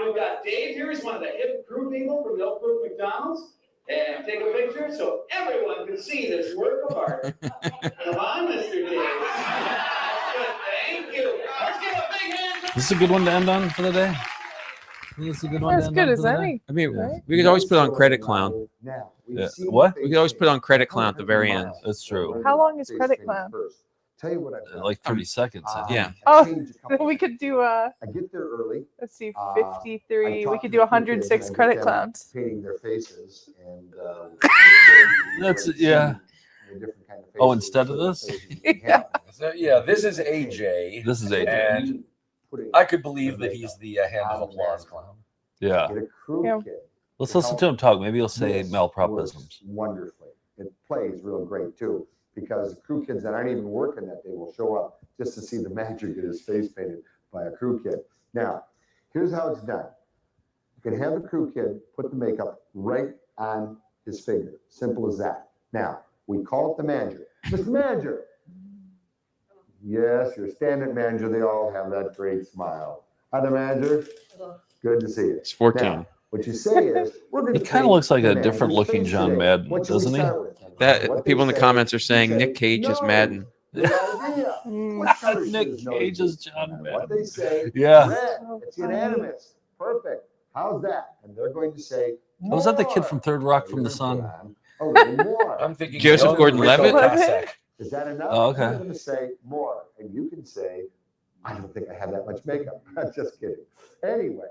We've got Dave here. He's one of the hip crew people from the Oak Brook McDonald's. And take a picture so everyone can see this work of art. Come on, Mr. Dave. That's good. Thank you. Let's give a big hand. This is a good one to end on for the day. I think it's a good one. As good as any. I mean, we could always put on Credit Clown. Yeah. What? We could always put on Credit Clown at the very end. That's true. How long is Credit Clown? Tell you what I've done. Like 30 seconds. I think. Yeah. Oh, we could do I get there early. let's see, I 53. We talk could to do the kids 106 and I Credit get them Clowns. painting their faces and That's yeah. Oh, instead of this? Yeah. So, yeah, this is AJ. This is AJ. And I could believe that he's the hand of applause clown. Yeah. Get a crew Yeah. kid. Let's listen to him talk. Maybe he'll say This malapropisms. works wonderfully. It plays real great too, because the crew kids that aren't even working that day will show up just to see the magic of his face painted by a crew kid. Now, here's how it's done. You can have the crew kid put the makeup right on his finger. Simple as that. Now, we call it the manager. Mr. Manager. Yes, your standard manager. They all have that great smile. Hi, the manager. Good to see you. It's 14. Now, what you say is, we're going He to kind of looks like a different looking John Madden, What should we doesn't he? start with? That What people in they the say, comments are saying you say, Nick Cage is "No, Madden. good idea." What color should Nick his nose Cage be? is John What Madden. they say, Yeah. red. It's unanimous. Perfect. How's that? And they're going to say, Oh, was that the kid more. from Third Rock from the You're Sun? gonna put on a little more. I'm thinking Joseph young Gordon-Levitt? Rico Pasek. Is that enough? Oh, okay. I'm going to say more. And you can say, I don't think I have that much makeup. Just kidding. Anyway,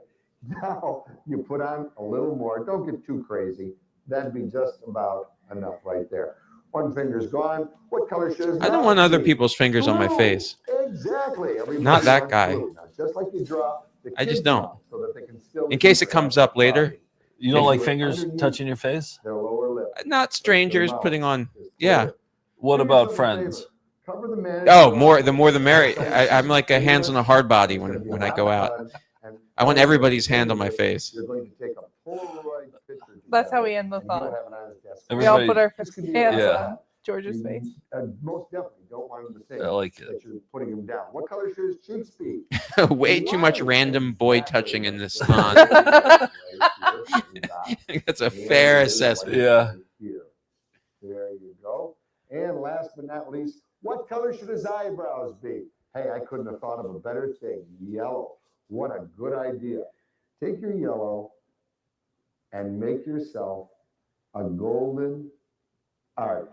now you put on a little more. Don't get too crazy. That'd be just about enough right there. One finger's gone. What color should his I don't mouth want other be? people's fingers on my Blue. face. Exactly. Everybody Not that wants guy. blue. Now, just like you draw the I just kids don't. off so that they can still In case it keep comes their up later. body. You don't If like you fingers underneath touching your face? Their lower lip. Not strangers putting on. Yeah. What Do about yourself a friends? favor. Cover the man. Oh, the more the merry. I'm like a hands on a hard body when I go out. I want everybody's hand on my face. You're going to take a Polaroid picture. That's how we end the and you don't thought. have it on his desk. We all Everybody- put our This could be hands Yeah. on George's face. Most definitely don't want him to think I like it. that you're putting him down. What color should his cheeks be? Way too much random boy touching in this thon. That's a fair assessment. Yeah. Here. There you go. And last but not least, what color should his eyebrows be? Hey, I couldn't have thought of a better thing. Yellow. What a good idea. Take your yellow and make yourself a golden arch.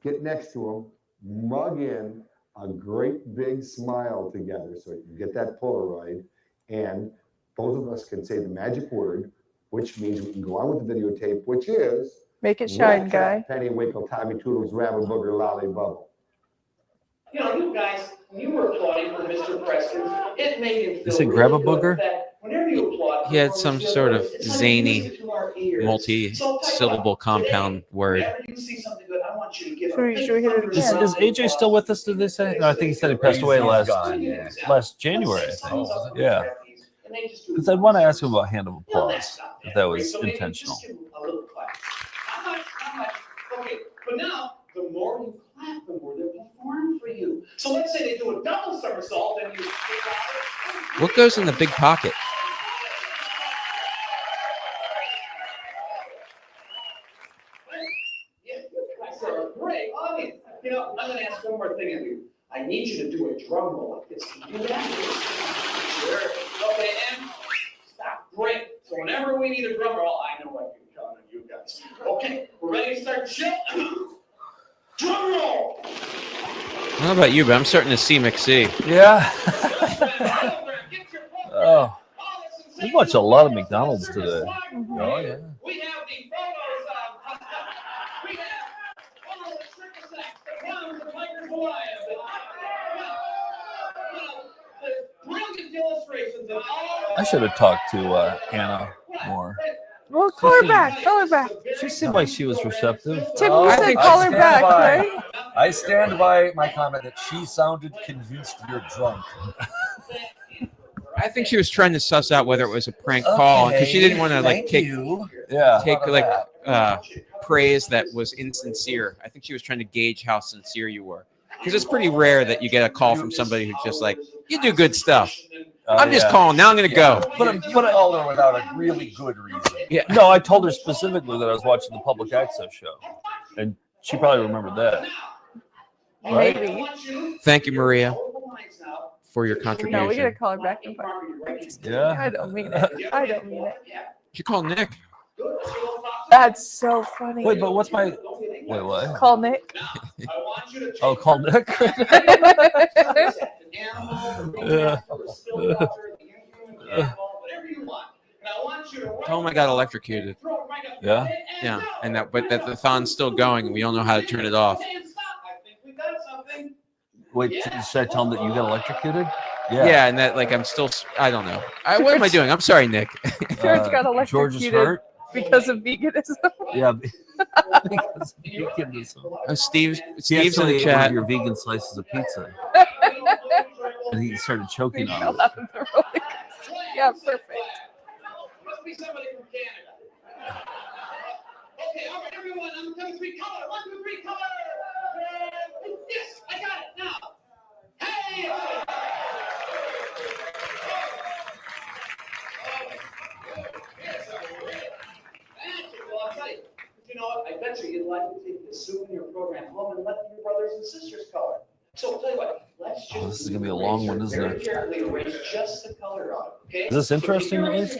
Get next to him, mug in a great big smile together so you can get that Polaroid, and both of us can say the magic word, which means we can go on with the videotape, which is Make it shine, Rat, guy. Tat, Penny, Winkle, Tommy, Toodles, Rabbit, Booger, Lolly, Bubble. You know, you guys, when you were applauding for Mr. Preston, it made him feel You said really grab a good booger? that whenever you applaud, He had some sort of it's like zany, music to our ears. multi-syllable compound word. Whenever you see something good, I want you to give Should we hit it Is, again? is AJ still with us? Did they say? No, I think he said he passed away last January. I think. Yeah. Because I'd want to ask him about hand of applause if that was intentional. Okay, but now, the more you clap, the more they'll perform for you. So let's say they do a double somersault and you What goes in the big pocket? Yeah, you guys are a great audience. You know, I'm going to ask one more thing of you. I need you to do a drum roll like this. Can you do that? Sure. Okay, and stop. Great. So whenever we need a drum roll, I know I can count on you guys. Okay, we're ready to start the show. Drum roll. I don't know about you, but I'm starting to see McSee. Yeah. Oh, we watched a lot of McDonald's today. Oh yeah. We have the photos of. We have all the trick sacks, the clowns, the bikers, the lions. The brilliant illustrations of all. I should have talked to Anna more. Well, call her back. Call her back. She seemed like she was receptive. Tim, you said call her back, right? I stand by my comment that she sounded convinced you're drunk. I think she was trying to suss out whether it was a prank call because she didn't want to like take praise that was insincere. I think she was trying to gauge how sincere you were, because it's pretty rare that you get a call from somebody who's just like, you do good stuff. I'm just calling. Now I'm going to go. But you called her without a really good reason. Yeah. No, I told her specifically that I was watching the public access show, and she probably remembered that. Right? Maybe. Thank you, Maria, for your contribution. No, we gotta call her back. Yeah. I don't mean it. I don't mean it. You call Nick. That's so funny. Wait, but what's my? Wait, what? Call Nick. Oh, call Nick. Yeah. Tell him I got electrocuted. Yeah. Yeah, and that the thon's still going, and we don't know how to turn it off. Wait, should I tell him that you got electrocuted? Yeah, and that like I'm still. I don't know. What am I doing? I'm sorry, Nick. George got George is electrocuted hurt. because of veganism. Yeah. Because veganism. Steve's He in the ate chat. one of your vegan slices of pizza, and he started choking on it. Yeah, perfect. Must be somebody from Canada. Okay, all right, everyone, I'm coming 3 color. 1, 2, 3, color. Yes, I got it now. Hey! Well, I'll tell you. You know what? I bet you'd like to take this souvenir program home and let your brothers and sisters color. So I'll tell you what. Let's just This is gonna be a long one, isn't very it? carefully erase just the color on it. Okay? Is this interesting, at least?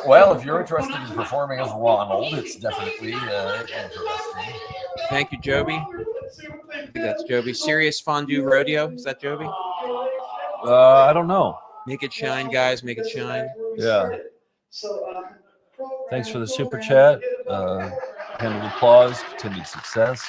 Well, if you're interested in performing as Ronald, it's definitely interesting. Thank you, Joby. I think that's Joby. Serious Fondue Rodeo. Is that Joby? I don't know. Make it shine, guys. Make it shine. Yeah. Thanks for the super chat. Hand of applause. Continued success.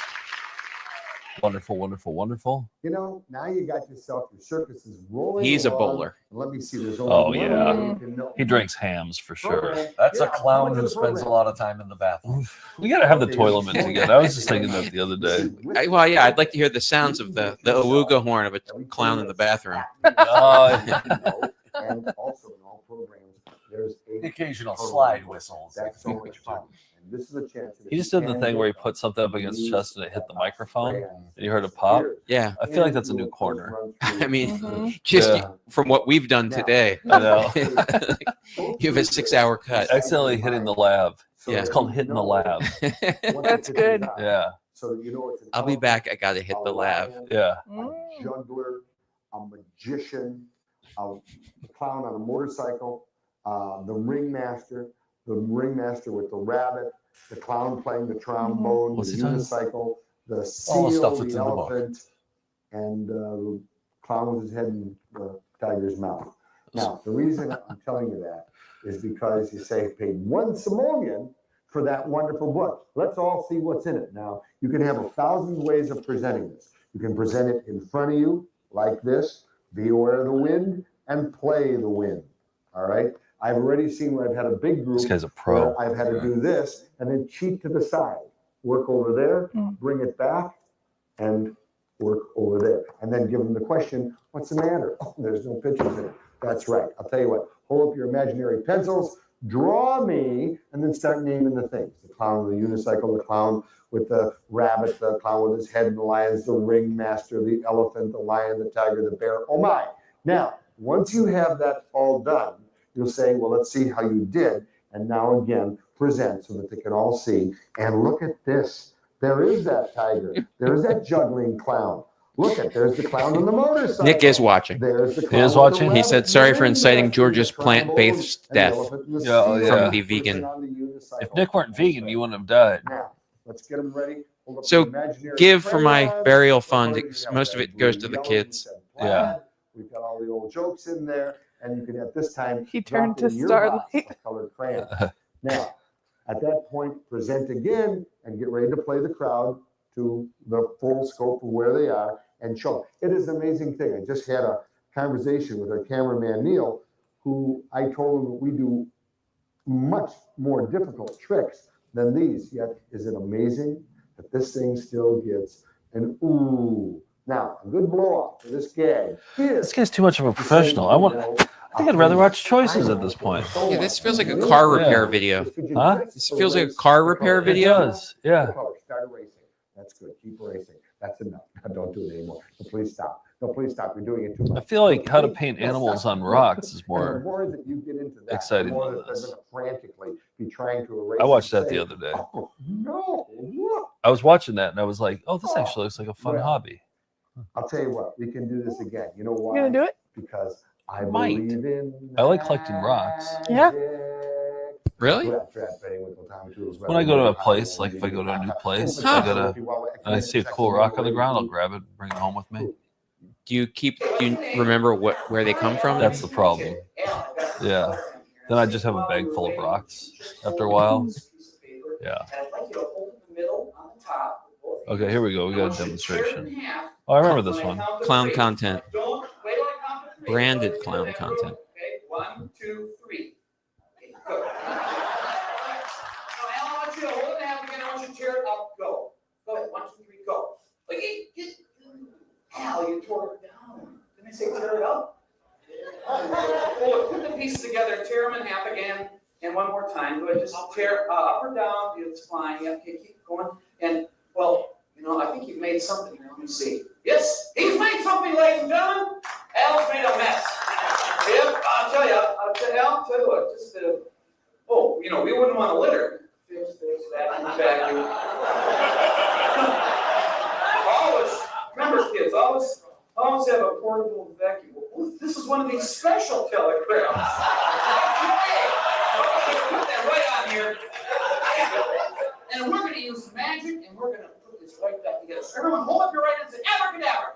Wonderful, wonderful, wonderful. You know, now you got yourself your circuses rolling. He's a along. bowler. Let me see. There's Oh only one yeah, way you can know. he drinks hams for sure. That's a clown who spends a lot of time in the bathroom. We gotta have the Toiletmans again. I was just thinking that the other day. Well, yeah, I'd like to hear the sounds of the awooga horn of a clown in the bathroom. And also in all programs, there's The occasional slide whistles. That's so much fun. And this is a chance. He just did the thing where he put something up against his chest and it hit the microphone, and you heard a pop. Yeah. I feel like that's a new corner. I mean, just from what we've done today, I know. you have a 6-hour cut. Accidentally hitting the lab. Yeah. It's called hitting the lab. That's good. Yeah. So you know it's I'll be back. I got to hit the lab. Yeah. a juggler, a magician, a clown on a motorcycle, the ringmaster with the rabbit, the clown playing the trombone, What's the he talking? unicycle, the All the seal, stuff that's the in the book. elephant, and the clown with his head in the tiger's mouth. Now, the reason I'm telling you that is because you say paid 1 simoleon for that wonderful book. Let's all see what's in it. Now, you can have 1,000 ways of presenting this. You can present it in front of you like this, be aware of the wind, and play the wind. All right? I've already seen where I've had a big group. This guy's a pro. where I've had to do this and then cheat to the side. Work over there, bring it back, and work over there. And then give them the question, what's the matter? Oh, there's no pictures in it. That's right. I'll tell you what, hold up your imaginary pencils, draw me, and then start naming the things. The clown with the unicycle, the clown with the rabbit, the clown with his head in the lions, the ringmaster, the elephant, the lion, the tiger, the bear. Oh my. Now, once you have that all done, you'll say, well, let's see how you did. And now again, present so that they can all see. And look at this. There is that tiger. There is that juggling clown. Look at, there's the clown on the motorcycle. Nick is watching. There's the He clown is with the watching? rabbit He said, sorry for inciting George's plant-based and the death elephant and the Yeah, oh, seal. yeah. from the vegan. On the unicycle. If Nick weren't vegan, you wouldn't have died. Now, let's get them ready. Hold up So the imaginary give for my crayons. burial fund. We've got Most of that it goes blue, to the yellow, kids. plaid. Yeah. We've got all the old jokes in there, and you can at this time He turned drop to in your box Starlight. of colored crayons. Now, at that point, present again and get ready to play the crowd to the full scope of where they are and show. It is an amazing thing. I just had a conversation with our cameraman Neil, who I told him that we do much more difficult tricks than these. Yet, is it amazing that this thing still gets an ooh? Now, a good blow off for this gag. This guy's too much of a professional. I think I'd rather watch Choices at this point. Yeah, this feels like a car repair video. Huh? This feels like a car repair video. It does. Yeah. Start erasing. That's good. Keep erasing. That's enough. Now, don't do it anymore. So please stop. No, please stop. You're doing it too much. I feel like how to paint animals on rocks is The more more that you get into that, exciting the more than that they're this. going to frantically be trying to erase. I watched and that the say, other day. "Oh, no, look." I was watching that and I was like, oh, this actually looks like a fun Well, hobby. I'll tell you what. We can do this again. You know why? You gonna do it? Because I Might. believe in. I like collecting rocks. Yeah. Really? When I go to a place, like if I go to a new place, if I go to and I see a cool rock on the ground, I'll grab it and bring it home with me. Do you remember where they come from? That's the problem. Yeah. Then I just have a bag full of rocks after a while. Yeah. Okay, here we go. We got a demonstration. Oh, I remember this one. Clown content. Branded clown content. 1, 2, 3. Go. Now, Alan, I want you to hold the hand again. I want you to tear it up. Go. Go ahead. 1, 2, 3, go. Al, you tore it down. Didn't I say tear it up? Well, put the pieces together and tear them in half again. And one more time. Go ahead. Just tear up or down. It's fine. Yeah, okay, keep going. And, well, I think you've made something here. Let me see. Yes, he's made something, ladies and gentlemen. Al's made a mess. Yep, I'll tell you, Al, tell you what, just, we wouldn't want to litter. Fix that in the vacuum. Remember, kids, always have a portable vacuum. Ooh, this is one of these special telegrams. Put that right on here. And we're going to use magic, and we're going to put this right back together. So everyone, hold up your right hand and say, abracadabra.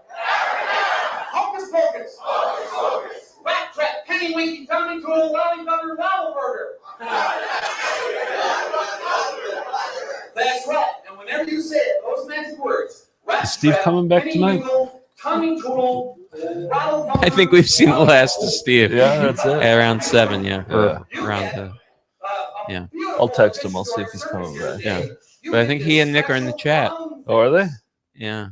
Hocus pocus. Hocus pocus. Rat trap, penny winky, tummy tool, welly butter, waddle burger. That's right. And whenever you say it, those magic words, rat Is Steve trap, coming back penny tonight? winkle, tummy tool, waddle I think we've seen the last of Steve. Yeah, that's it. Around 7, yeah. Or Yeah. around, yeah. I'll text him. I'll see if he's coming back. Yeah. But I think he and Nick are in the chat. Oh, are they? Yeah.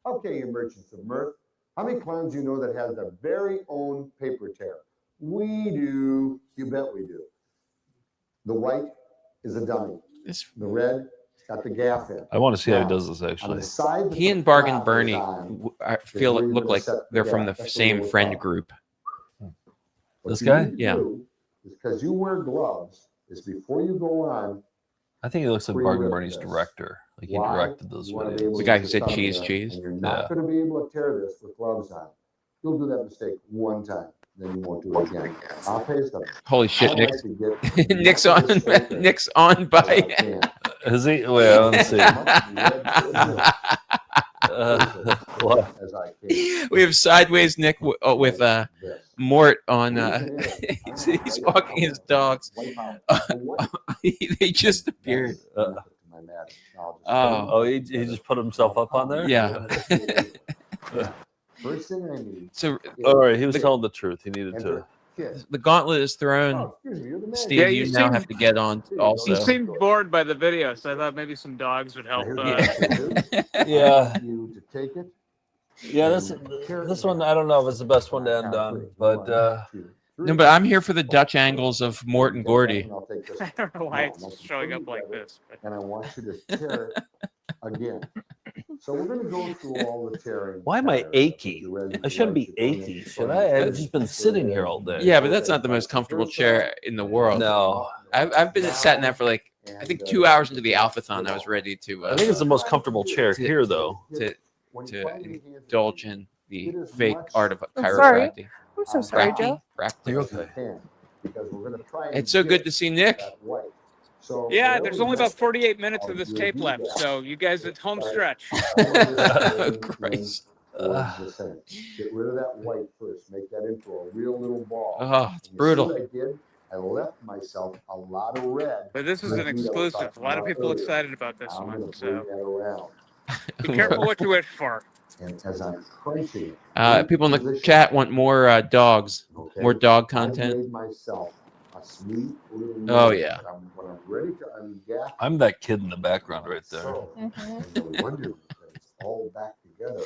Okay, you merchants of mirth. How many clowns you know that has their very own paper tear? We do. You bet we do. The white is a dummy. The red got the gaff in. I want to see how he Now, does this on actually. the side that He the and Bargain flap Bernie, is on, I is feel where you're look gonna like set the they're from the gaff. That's same what friend we're group. What This you guy? need to Yeah. do is because you wear gloves, is before you go on. I think he looks like Bargain Bernie's director. Like he Why? directed those You wanna be videos. able The to guy who get said thumb cheese, in, cheese? And you're not going to be able to tear this with gloves on. You'll do that mistake one time, then you won't do it again. I'll tell you something. Holy shit, I Nick's like to get Nick's on Nick's on by. Is he? Wait, I want to see. What? As I can. We have sideways Nick with Mort on. He's walking his dogs. They just appeared. Oh, he just put himself up on there? Yeah. First thing I need. So, all right, he was telling the truth. He needed to. The gauntlet is thrown. Steve, Yeah, you you now seem- have to get on also. You seemed bored by the video, so I thought maybe some dogs would help. Yeah. You to take it. Yeah, this one I don't know if it's the best one to end on, but No, but I'm here for the Dutch angles of Mort and Gordy. I don't know why it's showing up like this. And I want you to tear it again. So we're going to go through all the tearing. why am I achy? I shouldn't be achy, should I? I've just been sitting here all day. Yeah, but that's not the most comfortable chair in the world. No. I've been sat in that for like I think 2 hours into the Alpha-thon. I was ready to. I think it's the most comfortable chair here, though. To indulge in the fake art of I'm sorry. chiropractic. I'm so sorry, Joe. You're okay. Because we're going to try. It's so good to see Nick. Yeah, there's only about 48 minutes of this tape left, so you guys at home stretch. Christ. Get rid of that white first. Make that into a real little ball. Oh, it's And you see brutal. what I did? I left myself a lot of red. But this is an exclusive. A lot of people excited about this I'm one, going to so bring that around. be careful what you wish for. And as I'm crunching it, People in the chat want more dogs, more dog I content. made myself a sweet little Oh, noise, yeah. but when I'm ready to ungaff, I'm that kid in the background right there. and no wonder that it's all back together.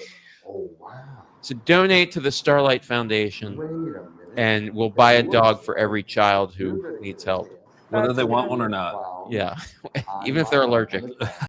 Oh wow! So donate to the Starlight Foundation, Wait a minute. and we'll buy a dog for every child who needs help. Whether they want one or not. Yeah, even if they're allergic.